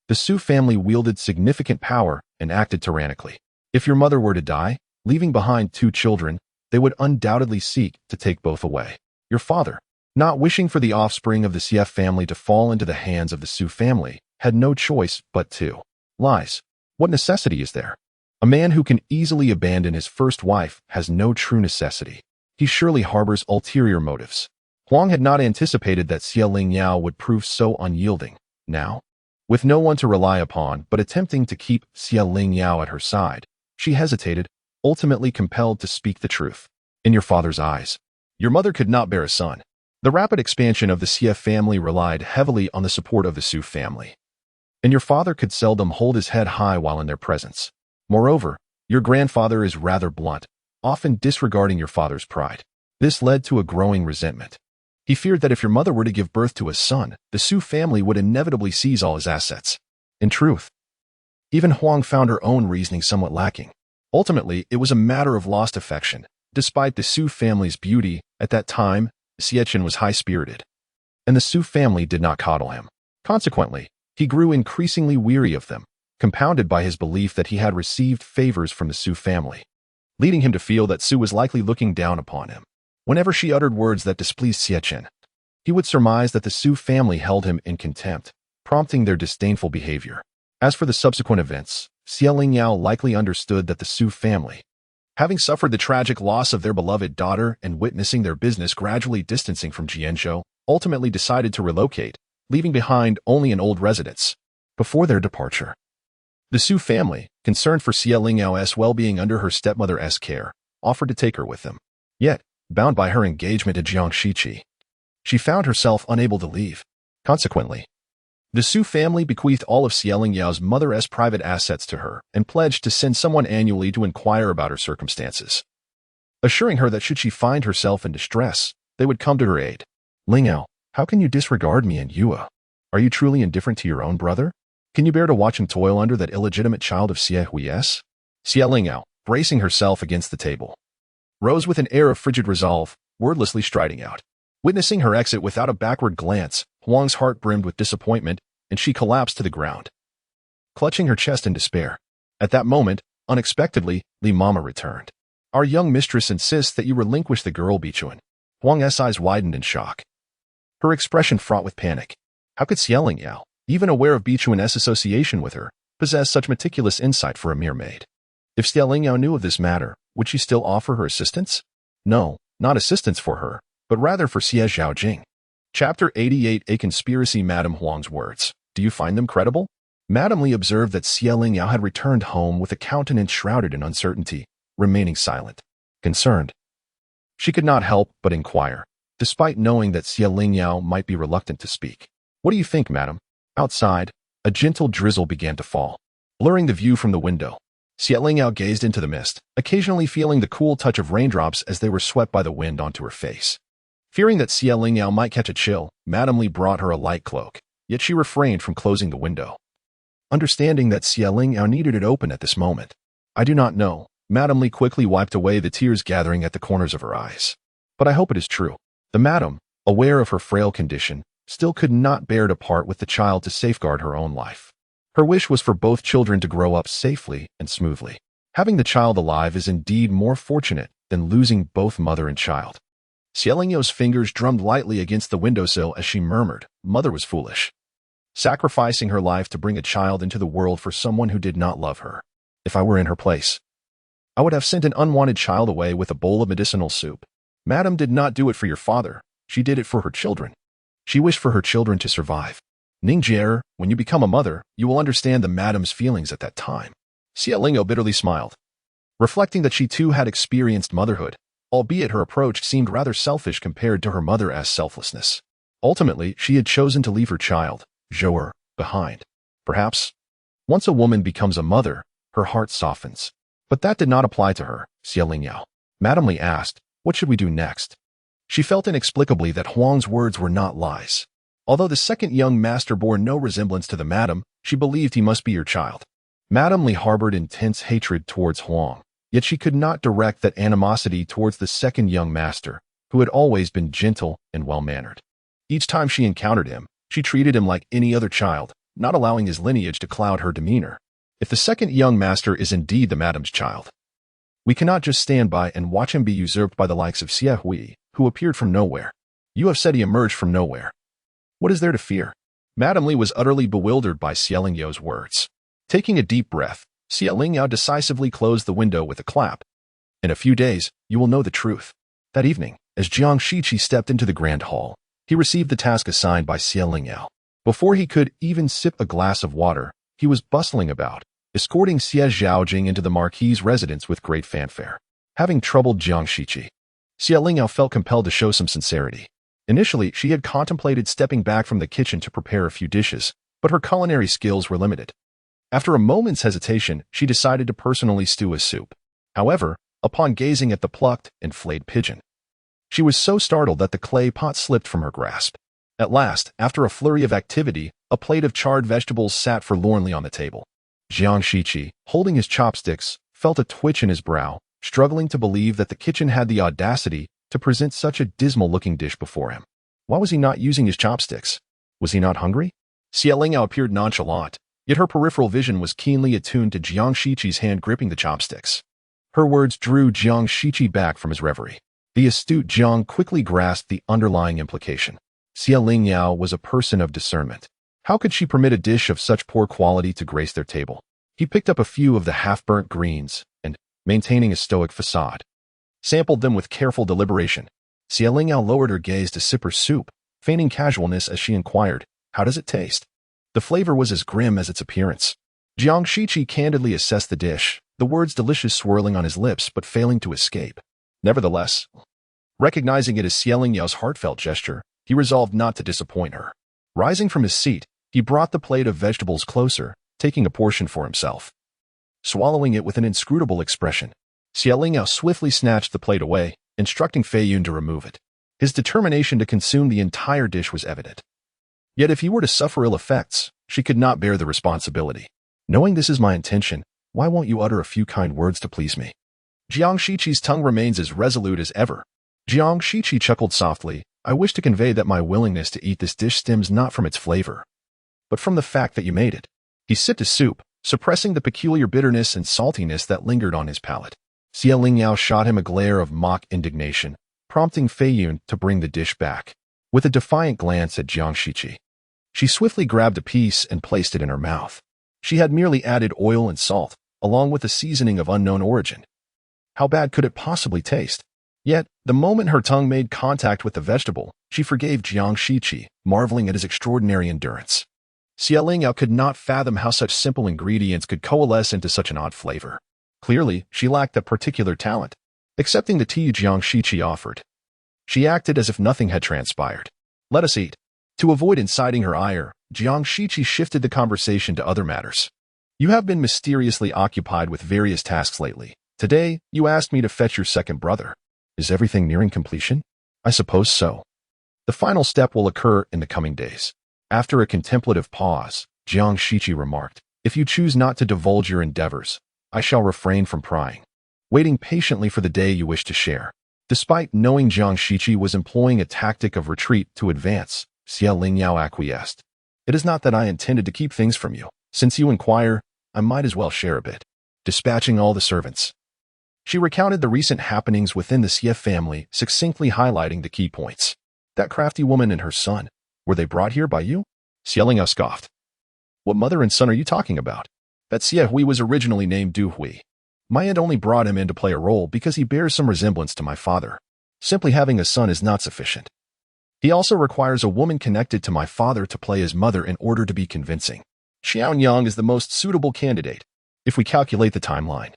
the Su family wielded significant power and acted tyrannically. If your mother were to die, leaving behind 2 children, they would undoubtedly seek to take both away. Your father, not wishing for the offspring of the Xie family to fall into the hands of the Su family, had no choice but to. Lies. What necessity is there? A man who can easily abandon his first wife has no true necessity. He surely harbors ulterior motives. Huang had not anticipated that Lingyao would prove so unyielding. Now, with no one to rely upon but attempting to keep Lingyao at her side, she hesitated, ultimately compelled to speak the truth. In your father's eyes, your mother could not bear a son. The rapid expansion of the Xie family relied heavily on the support of the Su family, and your father could seldom hold his head high while in their presence. Moreover, your grandfather is rather blunt, often disregarding your father's pride. This led to a growing resentment. He feared that if your mother were to give birth to a son, the Su family would inevitably seize all his assets. In truth, even Huang found her own reasoning somewhat lacking. Ultimately, it was a matter of lost affection. Despite the Su family's beauty, at that time, Xie Chen was high-spirited, and the Su family did not coddle him. Consequently, he grew increasingly weary of them, compounded by his belief that he had received favors from the Su family, leading him to feel that Su was likely looking down upon him. Whenever she uttered words that displeased Xie Chen, he would surmise that the Su family held him in contempt, prompting their disdainful behavior. As for the subsequent events, Lingyao likely understood that the Su family, having suffered the tragic loss of their beloved daughter and witnessing their business gradually distancing from Jianzhou, ultimately decided to relocate, leaving behind only an old residence. Before their departure, The Su family, concerned for Xie Lingyao's well-being under her stepmother's care, offered to take her with them. Yet, bound by her engagement to Jiang Shiqi, she found herself unable to leave. Consequently, the Su family bequeathed all of Xie Lingyao's mother's private assets to her and pledged to send someone annually to inquire about her circumstances, assuring her that should she find herself in distress, they would come to her aid. Lingyao, how can you disregard me and Yua? Are you truly indifferent to your own brother? Can you bear to watch him toil under that illegitimate child of Xie Hui's? Xie Lingyao, bracing herself against the table, rose with an air of frigid resolve, wordlessly striding out. Witnessing her exit without a backward glance, Huang's heart brimmed with disappointment, and she collapsed to the ground, clutching her chest in despair. At that moment, unexpectedly, Li Mama returned. Our young mistress insists that you relinquish the girl, Bichuan. Huang's eyes widened in shock, her expression fraught with panic. How could Xie Lingyao, even aware of Bichuan's association with her, possess such meticulous insight for a mere maid? If Xie Lingyao knew of this matter, would she still offer her assistance? No, not assistance for her, but rather for Xie Zhaojing. Chapter 88. A conspiracy. Madame Huang's words. Do you find them credible? Madame Li observed that Xie Lingyao had returned home with a countenance shrouded in uncertainty, remaining silent. Concerned, she could not help but inquire, despite knowing that Xie Lingyao might be reluctant to speak. What do you think, madam? Outside, a gentle drizzle began to fall, blurring the view from the window. Xie Lingyao gazed into the mist, occasionally feeling the cool touch of raindrops as they were swept by the wind onto her face. Fearing that Xie Lingyao might catch a chill, Madame Li brought her a light cloak, yet she refrained from closing the window, understanding that Xie Lingyao needed it open at this moment. I do not know. Madame Li quickly wiped away the tears gathering at the corners of her eyes. But I hope it is true. The madam, aware of her frail condition, still could not bear to part with the child to safeguard her own life. Her wish was for both children to grow up safely and smoothly. Having the child alive is indeed more fortunate than losing both mother and child. Xie Lingyao's fingers drummed lightly against the windowsill as she murmured, Mother was foolish, sacrificing her life to bring a child into the world for someone who did not love her. If I were in her place, I would have sent an unwanted child away with a bowl of medicinal soup. Madame did not do it for your father, she did it for her children. She wished for her children to survive. Ningjier, when you become a mother, you will understand the madam's feelings at that time. Xie Lingyao bitterly smiled, reflecting that she too had experienced motherhood, albeit her approach seemed rather selfish compared to her mother's selflessness. Ultimately, she had chosen to leave her child, Zhou'er, behind. Perhaps, once a woman becomes a mother, her heart softens. But that did not apply to her, Xie Lingyao. Madame Li asked, what should we do next? She felt inexplicably that Huang's words were not lies. Although the second young master bore no resemblance to the madam, she believed he must be her child. Madame Li harbored intense hatred towards Huang, yet she could not direct that animosity towards the second young master, who had always been gentle and well-mannered. Each time she encountered him, she treated him like any other child, not allowing his lineage to cloud her demeanor. If the second young master is indeed the madam's child, we cannot just stand by and watch him be usurped by the likes of Xie Hui, who appeared from nowhere. You have said he emerged from nowhere. What is there to fear? Madame Li was utterly bewildered by Xie Lingyao's words. Taking a deep breath, Xie Lingyao decisively closed the window with a clap. In a few days, you will know the truth. That evening, as Jiang Shiqi stepped into the grand hall, he received the task assigned by Xie Lingyao. Before he could even sip a glass of water, he was bustling about, escorting Xie Zhaojing into the Marquis's residence with great fanfare. Having troubled Jiang Shiqi, Xie Lingyao felt compelled to show some sincerity. Initially, she had contemplated stepping back from the kitchen to prepare a few dishes, but her culinary skills were limited. After a moment's hesitation, she decided to personally stew a soup. However, upon gazing at the plucked and flayed pigeon, she was so startled that the clay pot slipped from her grasp. At last, after a flurry of activity, a plate of charred vegetables sat forlornly on the table. Jiang Shiqi, holding his chopsticks, felt a twitch in his brow, struggling to believe that the kitchen had the audacity to present such a dismal-looking dish before him. Why was he not using his chopsticks? Was he not hungry? Xie Lingyao appeared nonchalant, yet her peripheral vision was keenly attuned to Jiang Shiqi's hand gripping the chopsticks. Her words drew Jiang Shiqi back from his reverie. The astute Jiang quickly grasped the underlying implication. Xie Lingyao was a person of discernment. How could she permit a dish of such poor quality to grace their table? He picked up a few of the half-burnt greens and, maintaining a stoic facade, sampled them with careful deliberation. Xie Lingyao lowered her gaze to sip her soup, feigning casualness as she inquired, how does it taste? The flavor was as grim as its appearance. Jiang Shiqi candidly assessed the dish, the words delicious swirling on his lips but failing to escape. Nevertheless, recognizing it as Xie Lingyao's heartfelt gesture, he resolved not to disappoint her. Rising from his seat, he brought the plate of vegetables closer, taking a portion for himself. Swallowing it with an inscrutable expression, Xie Lingyao swiftly snatched the plate away, instructing Fei Yun to remove it. His determination to consume the entire dish was evident. Yet if he were to suffer ill effects, she could not bear the responsibility. Knowing this is my intention, why won't you utter a few kind words to please me? Jiang Shiqi's tongue remains as resolute as ever. Jiang Shiqi chuckled softly. I wish to convey that my willingness to eat this dish stems not from its flavor, but from the fact that you made it. He sipped his soup, suppressing the peculiar bitterness and saltiness that lingered on his palate. Xie Lingyao shot him a glare of mock indignation, prompting Fei Yun to bring the dish back. With a defiant glance at Jiang Shiqi, she swiftly grabbed a piece and placed it in her mouth. She had merely added oil and salt, along with a seasoning of unknown origin. How bad could it possibly taste? Yet, the moment her tongue made contact with the vegetable, she forgave Jiang Shiqi, marveling at his extraordinary endurance. Xie Lingyao could not fathom how such simple ingredients could coalesce into such an odd flavor. Clearly, she lacked that particular talent. Accepting the tea Jiang Shiqi offered, she acted as if nothing had transpired. Let us eat. To avoid inciting her ire, Jiang Shiqi shifted the conversation to other matters. You have been mysteriously occupied with various tasks lately. Today, you asked me to fetch your second brother. Is everything nearing completion? I suppose so. The final step will occur in the coming days. After a contemplative pause, Jiang Shiqi remarked, if you choose not to divulge your endeavors, I shall refrain from prying, waiting patiently for the day you wish to share. Despite knowing Jiang Shiqi was employing a tactic of retreat to advance, Xie Lingyao acquiesced. It is not that I intended to keep things from you. Since you inquire, I might as well share a bit. Dispatching all the servants, she recounted the recent happenings within the Xie family, succinctly highlighting the key points. That crafty woman and her son, were they brought here by you? Xie Lingyao scoffed. What mother and son are you talking about? That Xie Hui was originally named Du Hui. My aunt only brought him in to play a role because he bears some resemblance to my father. Simply having a son is not sufficient. He also requires a woman connected to my father to play his mother in order to be convincing. Xiaonyang is the most suitable candidate, if we calculate the timeline.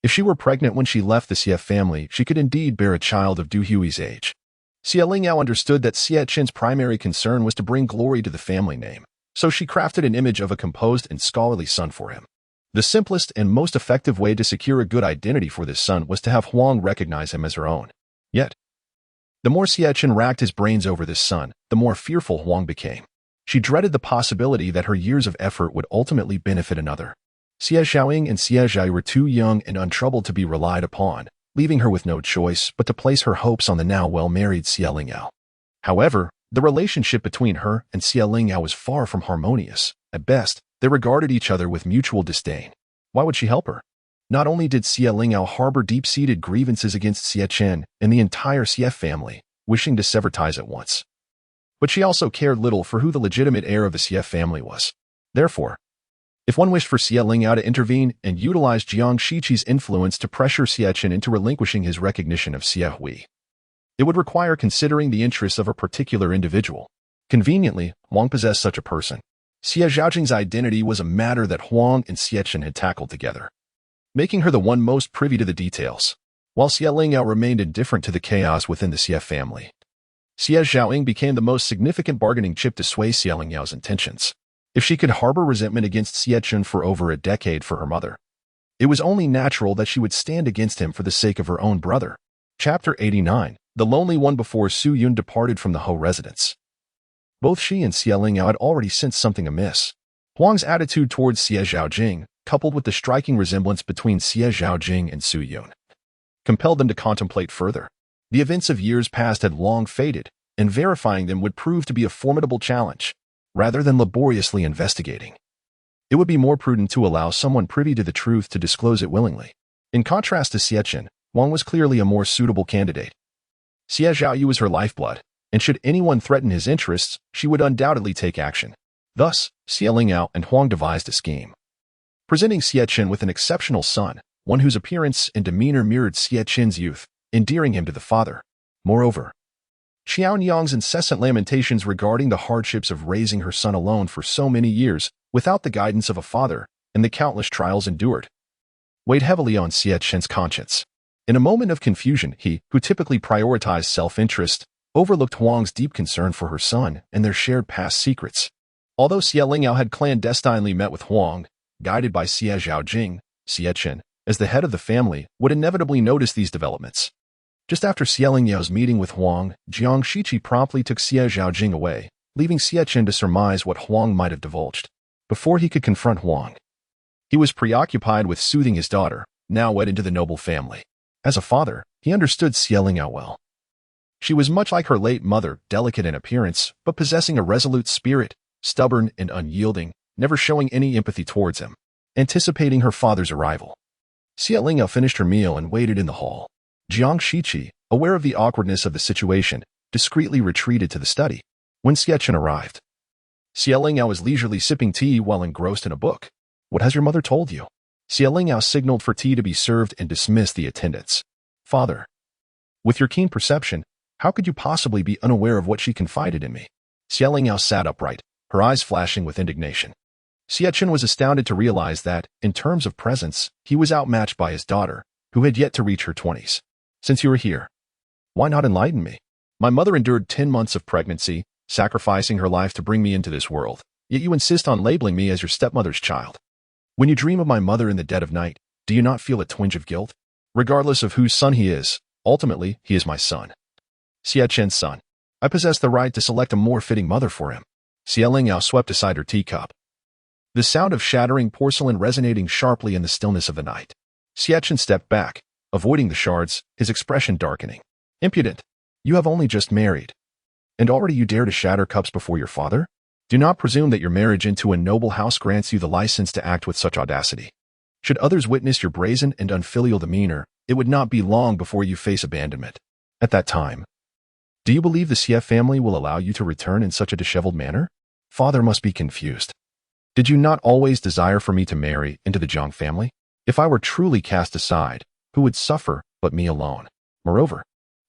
If she were pregnant when she left the Xie family, she could indeed bear a child of Du Hui's age. Xie Lingyao understood that Xie Qin's primary concern was to bring glory to the family name, so she crafted an image of a composed and scholarly son for him. The simplest and most effective way to secure a good identity for this son was to have Huang recognize him as her own. Yet, the more Xie Qin racked his brains over this son, the more fearful Huang became. She dreaded the possibility that her years of effort would ultimately benefit another. Xie Xiaoying and Xie Zhai were too young and untroubled to be relied upon, leaving her with no choice but to place her hopes on the now well-married Xie Lingyao. However, the relationship between her and Xie Lingyao was far from harmonious. At best, they regarded each other with mutual disdain. Why would she help her? Not only did Xie Lingyao harbor deep-seated grievances against Xie Qin and the entire Xie family, wishing to sever ties at once, but she also cared little for who the legitimate heir of the Xie family was. Therefore, if one wished for Xie Lingyao to intervene and utilize Jiang Shiqi's influence to pressure Xie Qin into relinquishing his recognition of Xie Hui, it would require considering the interests of a particular individual. Conveniently, Huang possessed such a person. Xie Zhaojing's identity was a matter that Huang and Xie Qin had tackled together, making her the one most privy to the details, while Xie Lingyao remained indifferent to the chaos within the Xie family. Xie Zhaoying became the most significant bargaining chip to sway Xie Lingyao's intentions. If she could harbor resentment against Xie Qin for over a decade for her mother, it was only natural that she would stand against him for the sake of her own brother. Chapter 89. The Lonely One. Before Su Yun departed from the Ho residence, both she and Xie Lingyao had already sensed something amiss. Huang's attitude towards Xie Zhaojing, coupled with the striking resemblance between Xie Zhaojing and Su Yun, compelled them to contemplate further. The events of years past had long faded, and verifying them would prove to be a formidable challenge. Rather than laboriously investigating, it would be more prudent to allow someone privy to the truth to disclose it willingly. In contrast to Xie Qin, Huang was clearly a more suitable candidate. Xie Zhaoyu was her lifeblood, and should anyone threaten his interests, she would undoubtedly take action. Thus, Xie Lingyao and Huang devised a scheme, presenting Xie Qin with an exceptional son, one whose appearance and demeanor mirrored Xie Qin's youth, endearing him to the father. Moreover, Xiaonyang's incessant lamentations regarding the hardships of raising her son alone for so many years, without the guidance of a father, and the countless trials endured weighed heavily on Xie Chen's conscience. In a moment of confusion, he, who typically prioritized self-interest, overlooked Huang's deep concern for her son and their shared past secrets. Although Xie Lingyao had clandestinely met with Huang, guided by Xie Zhaojing, Xie Chen, as the head of the family, would inevitably notice these developments. Just after Xie Lingyao's meeting with Huang, Jiang Shiqi promptly took Xie Zhaojing away, leaving Xie Chen to surmise what Huang might have divulged. Before he could confront Huang, he was preoccupied with soothing his daughter, now wedded to the noble family. As a father, he understood Xie Lingyao well. She was much like her late mother, delicate in appearance, but possessing a resolute spirit, stubborn and unyielding, never showing any empathy towards him. Anticipating her father's arrival, Xie Lingyao finished her meal and waited in the hall. Jiang Shiqi, aware of the awkwardness of the situation, discreetly retreated to the study. When Xie Chen arrived, Xie Lingyao was leisurely sipping tea while engrossed in a book. "What has your mother told you?" Xie Lingyao signaled for tea to be served and dismissed the attendants. "Father, with your keen perception, how could you possibly be unaware of what she confided in me?" Xie Lingyao sat upright, her eyes flashing with indignation. Xie Chen was astounded to realize that, in terms of presence, he was outmatched by his daughter, who had yet to reach her 20s. "Since you are here, why not enlighten me? My mother endured 10 months of pregnancy, sacrificing her life to bring me into this world, yet you insist on labeling me as your stepmother's child. When you dream of my mother in the dead of night, do you not feel a twinge of guilt? Regardless of whose son he is, ultimately, he is my son. Xie Chen's son. I possess the right to select a more fitting mother for him." Xie Lingyao swept aside her teacup, the sound of shattering porcelain resonating sharply in the stillness of the night. Xie Chen stepped back, avoiding the shards, his expression darkening. "Impudent! You have only just married, and already you dare to shatter cups before your father? Do not presume that your marriage into a noble house grants you the license to act with such audacity. Should others witness your brazen and unfilial demeanor, it would not be long before you face abandonment. At that time, do you believe the Xie family will allow you to return in such a disheveled manner? Father must be confused. Did you not always desire for me to marry into the Jiang family? If I were truly cast aside, who would suffer but me alone? Moreover,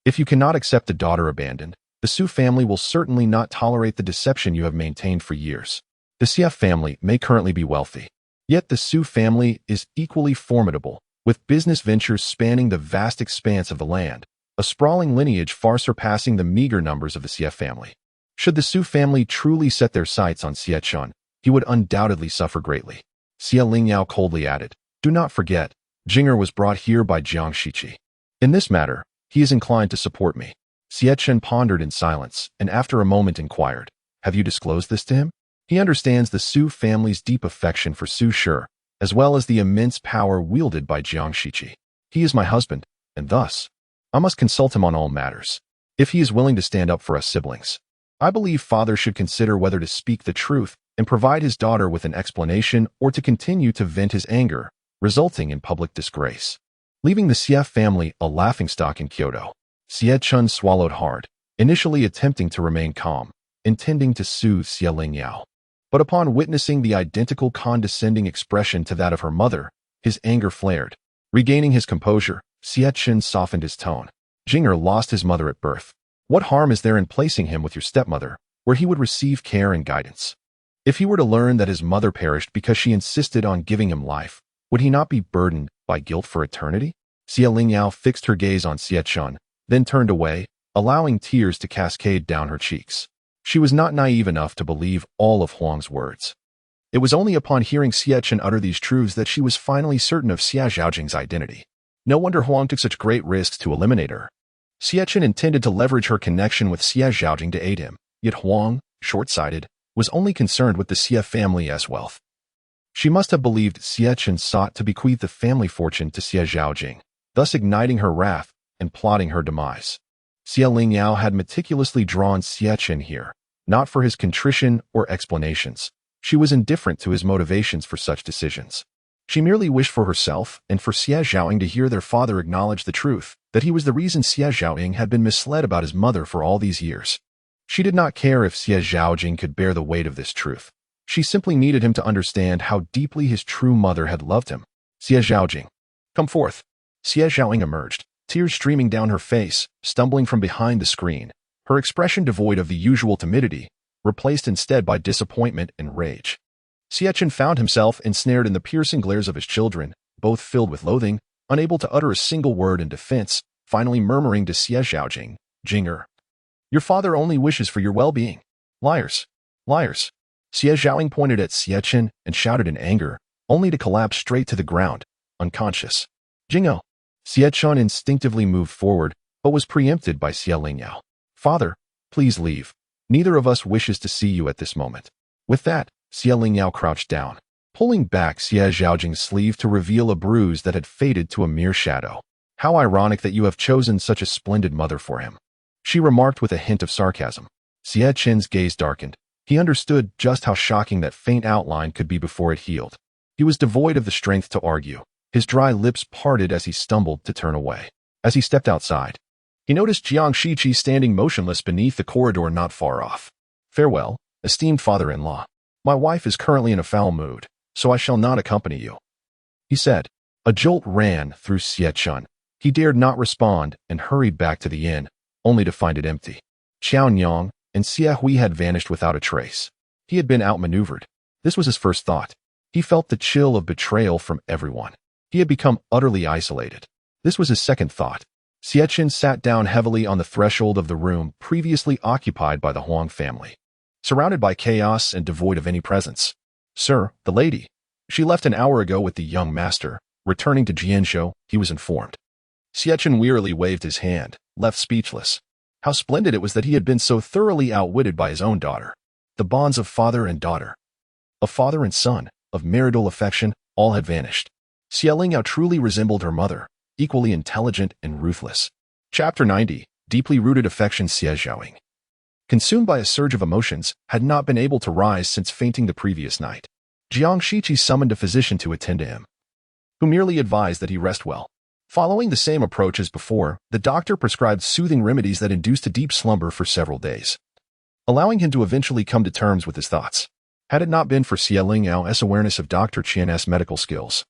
if you cannot accept a daughter abandoned, the Su family will certainly not tolerate the deception you have maintained for years. The Xie family may currently be wealthy, yet the Su family is equally formidable, with business ventures spanning the vast expanse of the land, a sprawling lineage far surpassing the meager numbers of the Xie family. Should the Su family truly set their sights on Xie Chen, he would undoubtedly suffer greatly." Xie Lingyao coldly added, "Do not forget, Jinger was brought here by Jiang Shiqi. In this matter, he is inclined to support me." Xie Chen pondered in silence, and after a moment inquired, "Have you disclosed this to him? He understands the Su family's deep affection for Su Shi, as well as the immense power wielded by Jiang Shiqi. He is my husband, and thus, I must consult him on all matters. If he is willing to stand up for us siblings, I believe father should consider whether to speak the truth and provide his daughter with an explanation or to continue to vent his anger, resulting in public disgrace." Leaving the Xie family a laughingstock in Kyoto, Xie Chen swallowed hard, initially attempting to remain calm, intending to soothe Xie Lingyao. But upon witnessing the identical condescending expression to that of her mother, his anger flared. Regaining his composure, Xie Chen softened his tone. "Jinger lost his mother at birth. What harm is there in placing him with your stepmother, where he would receive care and guidance? If he were to learn that his mother perished because she insisted on giving him life, would he not be burdened by guilt for eternity?" Xie Lingyao fixed her gaze on Xie Chen, then turned away, allowing tears to cascade down her cheeks. She was not naive enough to believe all of Huang's words. It was only upon hearing Xie Chen utter these truths that she was finally certain of Xie Zhaojing's identity. No wonder Huang took such great risks to eliminate her. Xie Chen intended to leverage her connection with Xie Zhaojing to aid him, yet Huang, short-sighted, was only concerned with the Xie family as wealth. She must have believed Xie Chen sought to bequeath the family fortune to Xie Zhaojing, thus igniting her wrath and plotting her demise. Xie Lingyao had meticulously drawn Xie Chen here, not for his contrition or explanations. She was indifferent to his motivations for such decisions. She merely wished for herself and for Xie Zhaojing to hear their father acknowledge the truth, that he was the reason Xie Zhaojing had been misled about his mother for all these years. She did not care if Xie Zhaojing could bear the weight of this truth. She simply needed him to understand how deeply his true mother had loved him. "Xie Zhaojing, come forth." Xie Zhaojing emerged, tears streaming down her face, stumbling from behind the screen, her expression devoid of the usual timidity, replaced instead by disappointment and rage. Xie found himself ensnared in the piercing glares of his children, both filled with loathing, unable to utter a single word in defense, finally murmuring to Xie Zhaojing, "Jinger, your father only wishes for your well-being. Liars! Liars!" Xie Zhaoying pointed at Xie and shouted in anger, only to collapse straight to the ground, unconscious. "Jingao!" Xie instinctively moved forward, but was preempted by Xie Lingyao. "Father, please leave. Neither of us wishes to see you at this moment." With that, Xie Lingyao crouched down, pulling back Xie Zhaojing's sleeve to reveal a bruise that had faded to a mere shadow. "How ironic that you have chosen such a splendid mother for him," she remarked with a hint of sarcasm. Xie Qin's gaze darkened. He understood just how shocking that faint outline could be before it healed. He was devoid of the strength to argue. His dry lips parted as he stumbled to turn away. As he stepped outside, he noticed Jiang Shiqi standing motionless beneath the corridor not far off. "Farewell, esteemed father-in-law. My wife is currently in a foul mood, so I shall not accompany you," he said. A jolt ran through Xie. He dared not respond and hurried back to the inn, only to find it empty. Qiaonyang and Xie Hui had vanished without a trace. He had been outmaneuvered. This was his first thought. He felt the chill of betrayal from everyone. He had become utterly isolated. This was his second thought. Xie sat down heavily on the threshold of the room previously occupied by the Huang family, surrounded by chaos and devoid of any presence. "Sir, the lady. She left an hour ago with the young master. Returning to Jianzhou, he was informed." Xie wearily waved his hand, left speechless. How splendid it was that he had been so thoroughly outwitted by his own daughter. The bonds of father and daughter, of father and son, of marital affection, all had vanished. Xie Lingyao truly resembled her mother, equally intelligent and ruthless. Chapter 90, Deeply Rooted Affection. Xie Zhaoying, consumed by a surge of emotions, had not been able to rise since fainting the previous night. Jiang Shiqi summoned a physician to attend to him, who merely advised that he rest well. Following the same approach as before, the doctor prescribed soothing remedies that induced a deep slumber for several days, allowing him to eventually come to terms with his thoughts. Had it not been for Xie Lingyao's awareness of Dr. Qian's medical skills,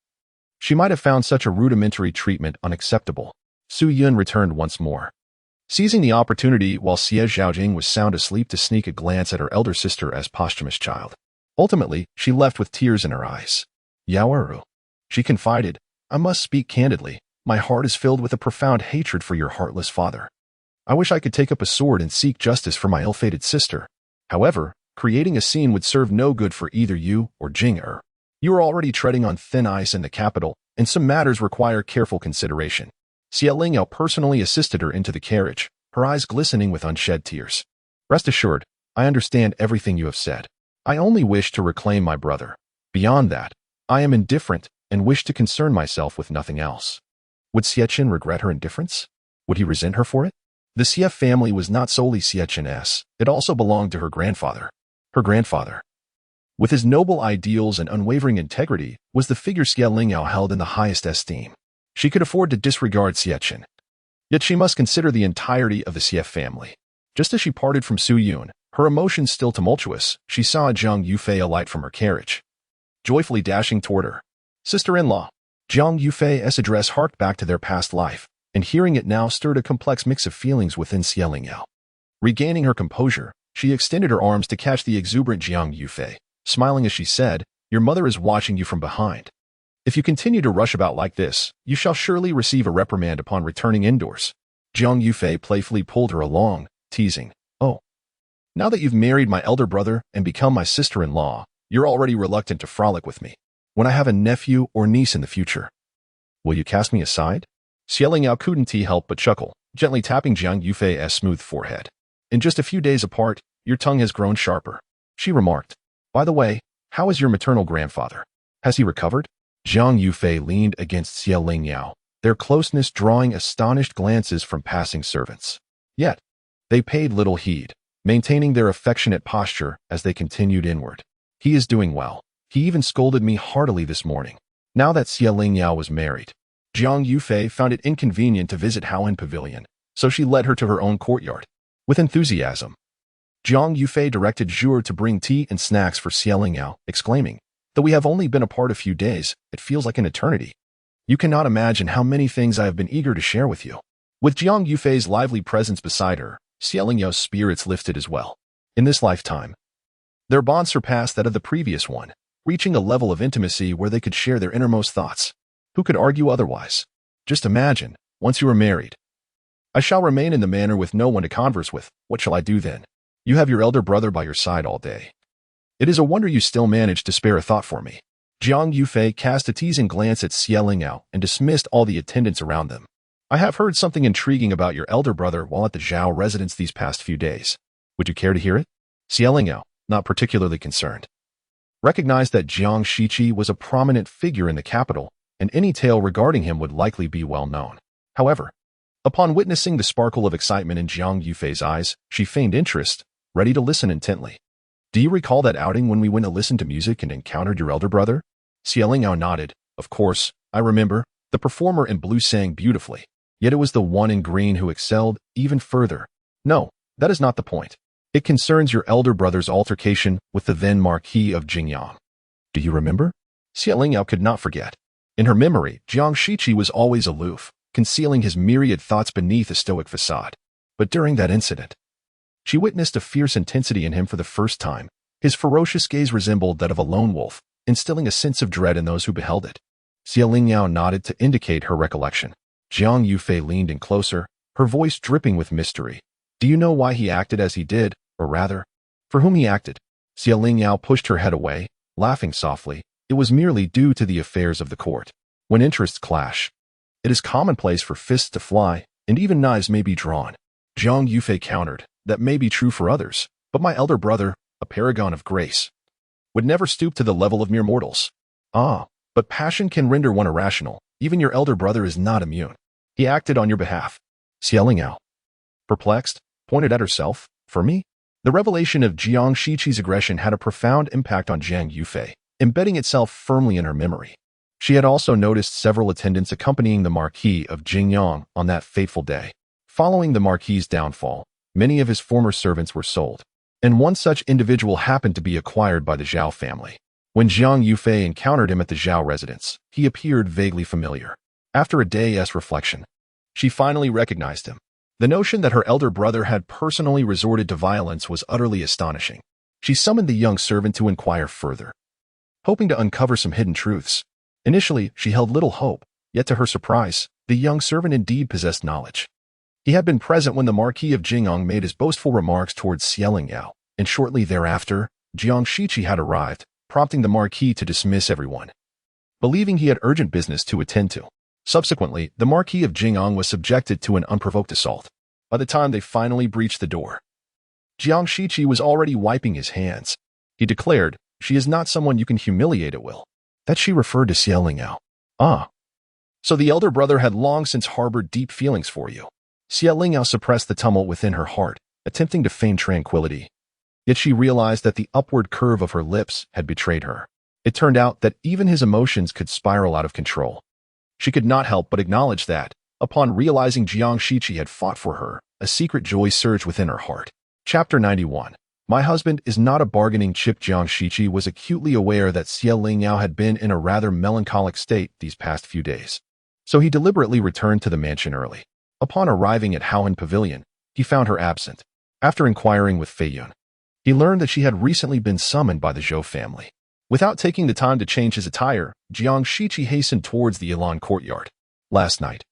she might have found such a rudimentary treatment unacceptable. Su Yun returned once more, seizing the opportunity while Xie Zhaojing was sound asleep to sneak a glance at her elder sister as posthumous child. Ultimately, she left with tears in her eyes. "Yaoru," she confided, "I must speak candidly. My heart is filled with a profound hatred for your heartless father. I wish I could take up a sword and seek justice for my ill-fated sister. However, creating a scene would serve no good for either you or Jing. You are already treading on thin ice in the capital, and some matters require careful consideration." Xie Lingyao personally assisted her into the carriage, her eyes glistening with unshed tears. "Rest assured, I understand everything you have said. I only wish to reclaim my brother. Beyond that, I am indifferent and wish to concern myself with nothing else." Would Xie regret her indifference? Would he resent her for it? The Xie family was not solely Xie's, it also belonged to her grandfather. Her grandfather, with his noble ideals and unwavering integrity, was the figure Xie Lingyao held in the highest esteem. She could afford to disregard Xie. Yet she must consider the entirety of the Xie family. Just as she parted from Su Yun, her emotions still tumultuous, she saw Jiang Yufei alight from her carriage, joyfully dashing toward her. "Sister-in-law." Jiang Yufei's address harked back to their past life, and hearing it now stirred a complex mix of feelings within Xie Lingyao. Regaining her composure, she extended her arms to catch the exuberant Jiang Yufei, smiling as she said, "Your mother is watching you from behind. If you continue to rush about like this, you shall surely receive a reprimand upon returning indoors." Jiang Yufei playfully pulled her along, teasing, "Oh, now that you've married my elder brother and become my sister-in-law, you're already reluctant to frolic with me. When I have a nephew or niece in the future, will you cast me aside?" Xie Lingyao couldn't help but chuckle, gently tapping Jiang Yufei's smooth forehead. "In just a few days apart, your tongue has grown sharper," she remarked. "By the way, how is your maternal grandfather? Has he recovered?" Jiang Yufei leaned against Xie Lingyao, their closeness drawing astonished glances from passing servants. Yet, they paid little heed, maintaining their affectionate posture as they continued inward. "He is doing well. He even scolded me heartily this morning." Now that Xie Lingyao was married, Jiang Yufei found it inconvenient to visit Haoan Pavilion, so she led her to her own courtyard. With enthusiasm, Jiang Yufei directed Zhu to bring tea and snacks for Xie Lingyao, exclaiming, "Though we have only been apart a few days, it feels like an eternity. You cannot imagine how many things I have been eager to share with you." With Jiang Yufei's lively presence beside her, Xie Lingyao's spirits lifted as well. In this lifetime, their bond surpassed that of the previous one. reaching a level of intimacy where they could share their innermost thoughts. Who could argue otherwise? Just imagine, once you are married. I shall remain in the manor with no one to converse with. What shall I do then? You have your elder brother by your side all day. It is a wonder you still managed to spare a thought for me. Jiang Yufei cast a teasing glance at Xie Lingyao and dismissed all the attendants around them. I have heard something intriguing about your elder brother while at the Zhao residence these past few days. Would you care to hear it? Xie Lingyao, not particularly concerned, recognized that Jiang Shiqi was a prominent figure in the capital, and any tale regarding him would likely be well known. However, upon witnessing the sparkle of excitement in Jiang Yufei's eyes, she feigned interest, ready to listen intently. Do you recall that outing when we went to listen to music and encountered your elder brother? Xie Lingyao nodded. Of course, I remember. The performer in blue sang beautifully, yet it was the one in green who excelled even further. No, that is not the point. It concerns your elder brother's altercation with the then Marquis of Jingyang. Do you remember? Xie Lingyao could not forget. In her memory, Jiang Shiqi was always aloof, concealing his myriad thoughts beneath a stoic facade. But during that incident, she witnessed a fierce intensity in him for the first time. His ferocious gaze resembled that of a lone wolf, instilling a sense of dread in those who beheld it. Xie Lingyao nodded to indicate her recollection. Jiang Yufei leaned in closer, her voice dripping with mystery. Do you know why he acted as he did, or rather, for whom he acted? Xie Lingyao pushed her head away, laughing softly. It was merely due to the affairs of the court. When interests clash, it is commonplace for fists to fly, and even knives may be drawn. Jiang Yufei countered. That may be true for others, but my elder brother, a paragon of grace, would never stoop to the level of mere mortals. Ah, but passion can render one irrational. Even your elder brother is not immune. He acted on your behalf. Xie Lingyao, perplexed, pointed at herself. For me? The revelation of Jiang Shiqi's aggression had a profound impact on Jiang Yufei, embedding itself firmly in her memory. She had also noticed several attendants accompanying the Marquis of Jingyang on that fateful day. Following the Marquis's downfall, many of his former servants were sold, and one such individual happened to be acquired by the Zhao family. When Jiang Yufei encountered him at the Zhao residence, he appeared vaguely familiar. After a day's reflection, she finally recognized him. The notion that her elder brother had personally resorted to violence was utterly astonishing. She summoned the young servant to inquire further, hoping to uncover some hidden truths. Initially, she held little hope, yet to her surprise, the young servant indeed possessed knowledge. He had been present when the Marquis of Jingyang made his boastful remarks towards Xie Lingyao, and shortly thereafter, Jiang Shiqi had arrived, prompting the Marquis to dismiss everyone, believing he had urgent business to attend to. Subsequently, the Marquis of Jingyang was subjected to an unprovoked assault. By the time they finally breached the door, Jiang Shiqi was already wiping his hands. He declared, she is not someone you can humiliate at will. That she referred to Xie Lingyao. Ah. So the elder brother had long since harbored deep feelings for you. Xie Lingyao suppressed the tumult within her heart, attempting to feign tranquility. Yet she realized that the upward curve of her lips had betrayed her. It turned out that even his emotions could spiral out of control. She could not help but acknowledge that, upon realizing Jiang Shiqi had fought for her, a secret joy surged within her heart. Chapter 91. My husband is not a bargaining chip. Jiang Shiqi was acutely aware that Xie Lingyao had been in a rather melancholic state these past few days. So he deliberately returned to the mansion early. Upon arriving at Haohan Pavilion, he found her absent. After inquiring with Fei Yun, he learned that she had recently been summoned by the Zhou family. Without taking the time to change his attire, Jiang Shiqi hastened towards the Ilan courtyard. Last night,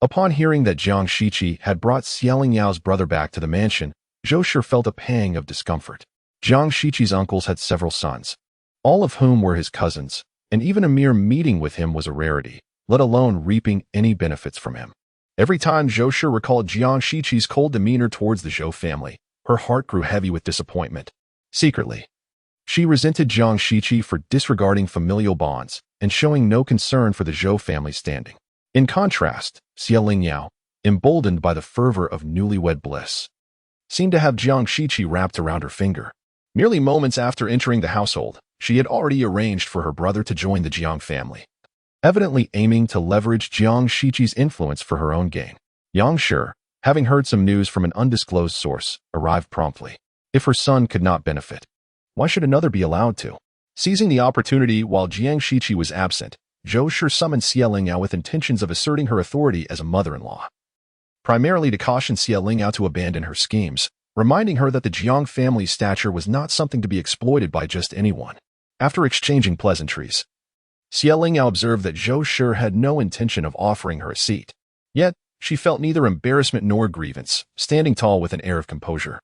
upon hearing that Jiang Shiqi had brought Xie Lingyao's brother back to the mansion, Zhou Shi felt a pang of discomfort. Jiang Shiqi's uncles had several sons, all of whom were his cousins, and even a mere meeting with him was a rarity, let alone reaping any benefits from him. Every time Zhou Shi recalled Jiang Shiqi's cold demeanor towards the Zhou family, her heart grew heavy with disappointment. Secretly, she resented Jiang Shiqi for disregarding familial bonds and showing no concern for the Zhou family's standing. In contrast, Xie Lingyao, emboldened by the fervor of newlywed bliss, seemed to have Jiang Shiqi wrapped around her finger. Merely moments after entering the household, she had already arranged for her brother to join the Jiang family, evidently aiming to leverage Jiang Shiqi's influence for her own gain. Yang Shi, having heard some news from an undisclosed source, arrived promptly. If her son could not benefit, why should another be allowed to? Seizing the opportunity while Jiang Shiqi was absent, Zhou Shi summoned Xie Lingyao with intentions of asserting her authority as a mother-in-law, primarily to caution Xie Lingyao to abandon her schemes, reminding her that the Jiang family's stature was not something to be exploited by just anyone. After exchanging pleasantries, Lingyao observed that Zhou Shi had no intention of offering her a seat. Yet, she felt neither embarrassment nor grievance, standing tall with an air of composure.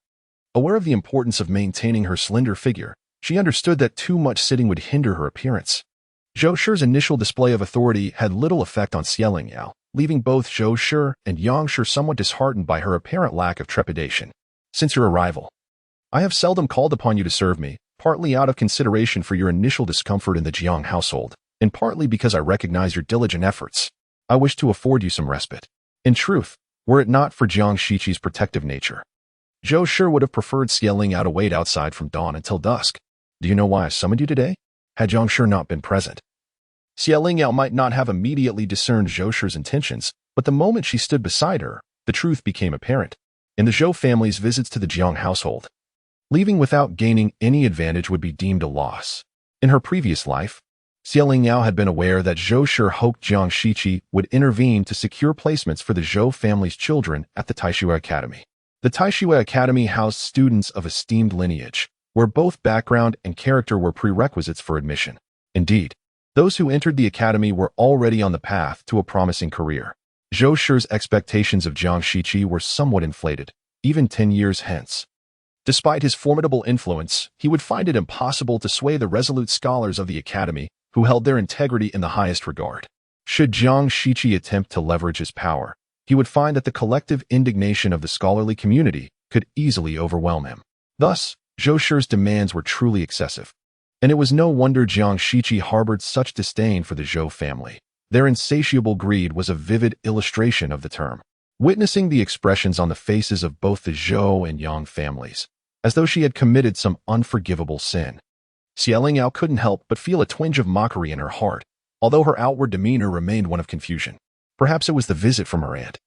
Aware of the importance of maintaining her slender figure, she understood that too much sitting would hinder her appearance. Zhou Shi's initial display of authority had little effect on Lingyao, leaving both Zhou Shi and Jiang Shiqi somewhat disheartened by her apparent lack of trepidation. Since your arrival, I have seldom called upon you to serve me, partly out of consideration for your initial discomfort in the Jiang household, and partly because I recognize your diligent efforts. I wish to afford you some respite. In truth, were it not for Jiang Shiqi's protective nature, Zhou Shi would have preferred Lingyao to wait outside from dawn until dusk. Do you know why I summoned you today? Had Jiang Shi not been present, Lingyao might not have immediately discerned Zhou Shi's intentions, but the moment she stood beside her, the truth became apparent. In the Zhou family's visits to the Jiang household, leaving without gaining any advantage would be deemed a loss. In her previous life, Lingyao had been aware that Zhou Shi hoped Jiang Shiqi would intervene to secure placements for the Zhou family's children at the Taishui Academy. The Taishui Academy housed students of esteemed lineage, where both background and character were prerequisites for admission. Indeed, those who entered the academy were already on the path to a promising career. Zhou Shi's expectations of Jiang Shiqi were somewhat inflated, even 10 years hence. Despite his formidable influence, he would find it impossible to sway the resolute scholars of the academy who held their integrity in the highest regard. Should Jiang Shiqi attempt to leverage his power, he would find that the collective indignation of the scholarly community could easily overwhelm him. Thus, Zhou Shi's demands were truly excessive. And it was no wonder Jiang Shiqi harbored such disdain for the Zhou family. Their insatiable greed was a vivid illustration of the term. Witnessing the expressions on the faces of both the Zhou and Yang families, as though she had committed some unforgivable sin, Lingyao couldn't help but feel a twinge of mockery in her heart, although her outward demeanor remained one of confusion. Perhaps it was the visit from her aunt,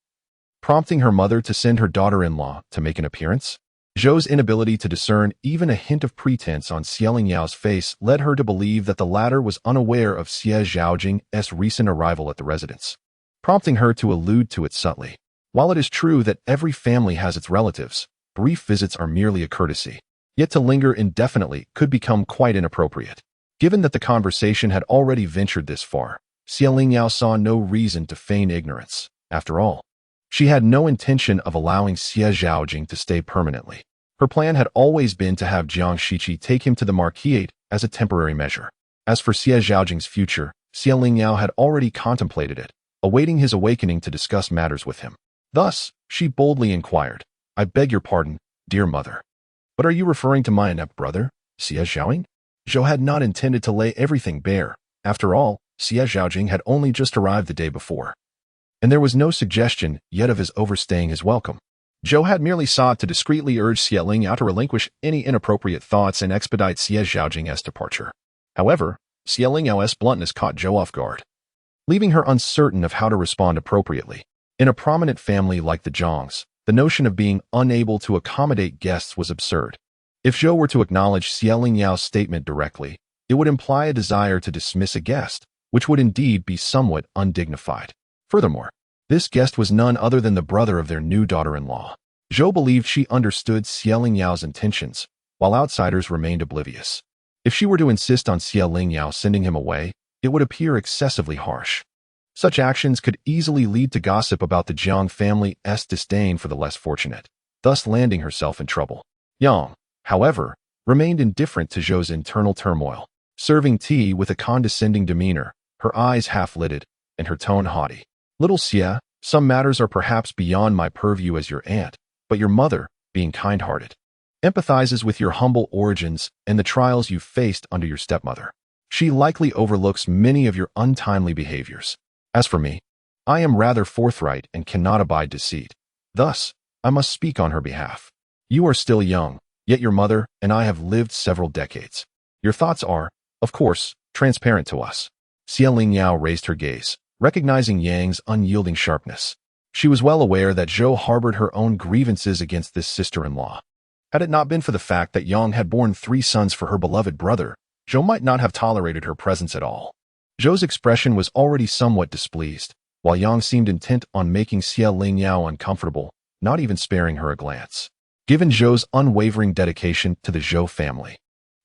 prompting her mother to send her daughter-in-law to make an appearance. Zhou's inability to discern even a hint of pretense on Lingyao face led her to believe that the latter was unaware of Xie Zhaojing's recent arrival at the residence, prompting her to allude to it subtly. While it is true that every family has its relatives, brief visits are merely a courtesy, yet to linger indefinitely could become quite inappropriate. Given that the conversation had already ventured this far, Lingyao saw no reason to feign ignorance. After all, she had no intention of allowing Xie Zhaojing to stay permanently. Her plan had always been to have Jiang Shiqi take him to the Marquisate as a temporary measure. As for Xie Zhaojing's future, Lingyao had already contemplated it, awaiting his awakening to discuss matters with him. Thus, she boldly inquired, "I beg your pardon, dear mother. But are you referring to my inept brother, Xie Zhaojing?" Zhou had not intended to lay everything bare. After all, Xie Zhaojing had only just arrived the day before, and there was no suggestion yet of his overstaying his welcome. Zhou had merely sought to discreetly urge Lingyao to relinquish any inappropriate thoughts and expedite Xie Zhaojing's departure. However, Lingyao's bluntness caught Zhou off guard, leaving her uncertain of how to respond appropriately. In a prominent family like the Zhangs, the notion of being unable to accommodate guests was absurd. If Zhou were to acknowledge Lingyao's statement directly, it would imply a desire to dismiss a guest, which would indeed be somewhat undignified. Furthermore, this guest was none other than the brother of their new daughter-in-law. Zhou believed she understood Lingyao's intentions, while outsiders remained oblivious. If she were to insist on Lingyao sending him away, it would appear excessively harsh. Such actions could easily lead to gossip about the Jiang family's disdain for the less fortunate, thus landing herself in trouble. Yang, however, remained indifferent to Zhou's internal turmoil, serving tea with a condescending demeanor, her eyes half-lidded, and her tone haughty. "Little Xie, some matters are perhaps beyond my purview as your aunt, but your mother, being kind-hearted, empathizes with your humble origins and the trials you faced under your stepmother. She likely overlooks many of your untimely behaviors. As for me, I am rather forthright and cannot abide deceit. Thus, I must speak on her behalf. You are still young, yet your mother and I have lived several decades. Your thoughts are, of course, transparent to us." Lingyao raised her gaze, recognizing Yang's unyielding sharpness. She was well aware that Zhou harbored her own grievances against this sister-in-law. Had it not been for the fact that Yang had borne 3 sons for her beloved brother, Zhou might not have tolerated her presence at all. Zhou's expression was already somewhat displeased, while Yang seemed intent on making Lingyao uncomfortable, not even sparing her a glance. Given Zhou's unwavering dedication to the Zhou family,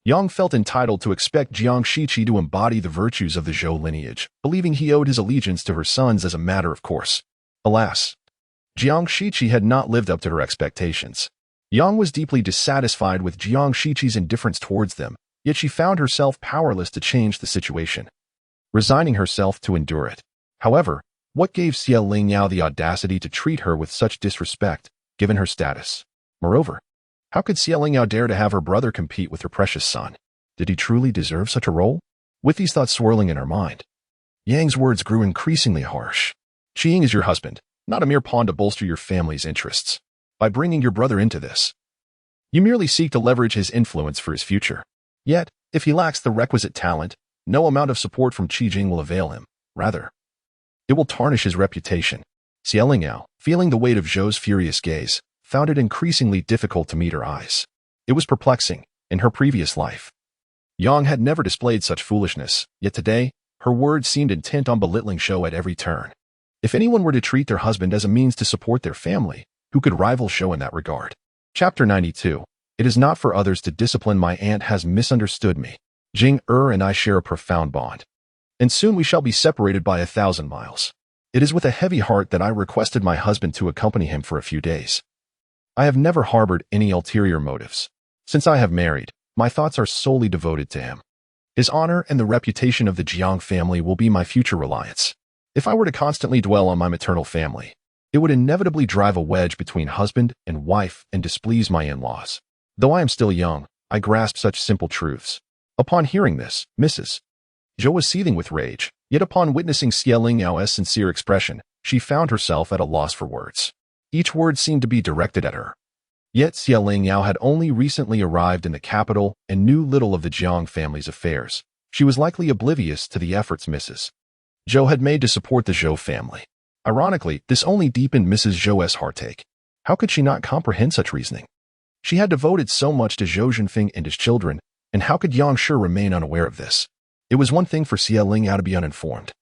Yang felt entitled to expect Jiang Shiqi to embody the virtues of the Zhou lineage, believing he owed his allegiance to her sons as a matter of course. Alas, Jiang Shiqi had not lived up to her expectations. Yang was deeply dissatisfied with Jiang Shiqi's indifference towards them, yet she found herself powerless to change the situation, resigning herself to endure it. However, what gave Lingyao the audacity to treat her with such disrespect, given her status? Moreover, how could Lingyao dare to have her brother compete with her precious son? Did he truly deserve such a role? With these thoughts swirling in her mind, Yang's words grew increasingly harsh. Qiying is your husband, not a mere pawn to bolster your family's interests. By bringing your brother into this, you merely seek to leverage his influence for his future. Yet, if he lacks the requisite talent, no amount of support from Qijing will avail him. Rather, it will tarnish his reputation. Lingyao, feeling the weight of Zhou's furious gaze, found it increasingly difficult to meet her eyes. It was perplexing. In her previous life, Yang had never displayed such foolishness, yet today, her words seemed intent on belittling Zhou at every turn. If anyone were to treat their husband as a means to support their family, who could rival Zhou in that regard? Chapter 92. It is not for others to discipline. My aunt has misunderstood me. Jing and I share a profound bond, and soon we shall be separated by 1,000 miles. It is with a heavy heart that I requested my husband to accompany him for a few days. I have never harbored any ulterior motives. Since I have married, my thoughts are solely devoted to him. His honor and the reputation of the Jiang family will be my future reliance. If I were to constantly dwell on my maternal family, it would inevitably drive a wedge between husband and wife and displease my in-laws. Though I am still young, I grasp such simple truths. Upon hearing this, Mrs. Zhou was seething with rage, yet upon witnessing Lingyao's sincere expression, she found herself at a loss for words. Each word seemed to be directed at her. Yet Lingyao had only recently arrived in the capital and knew little of the Jiang family's affairs. She was likely oblivious to the efforts Mrs. Zhou had made to support the Zhou family. Ironically, this only deepened Mrs. Zhou's heartache. How could she not comprehend such reasoning? She had devoted so much to Zhou Zhenfeng and his children, and how could Yang Shi remain unaware of this? It was one thing for Lingyao to be uninformed,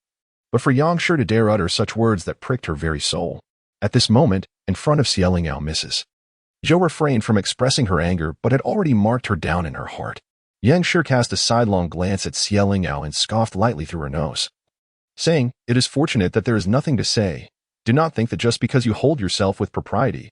but for Yang Shi to dare utter such words that pricked her very soul. At this moment, in front of Lingyao, Mrs. Zhou refrained from expressing her anger but had already marked her down in her heart. Yang Shi cast a sidelong glance at Lingyao and scoffed lightly through her nose, saying, "It is fortunate that there is nothing to say. Do not think that just because you hold yourself with propriety,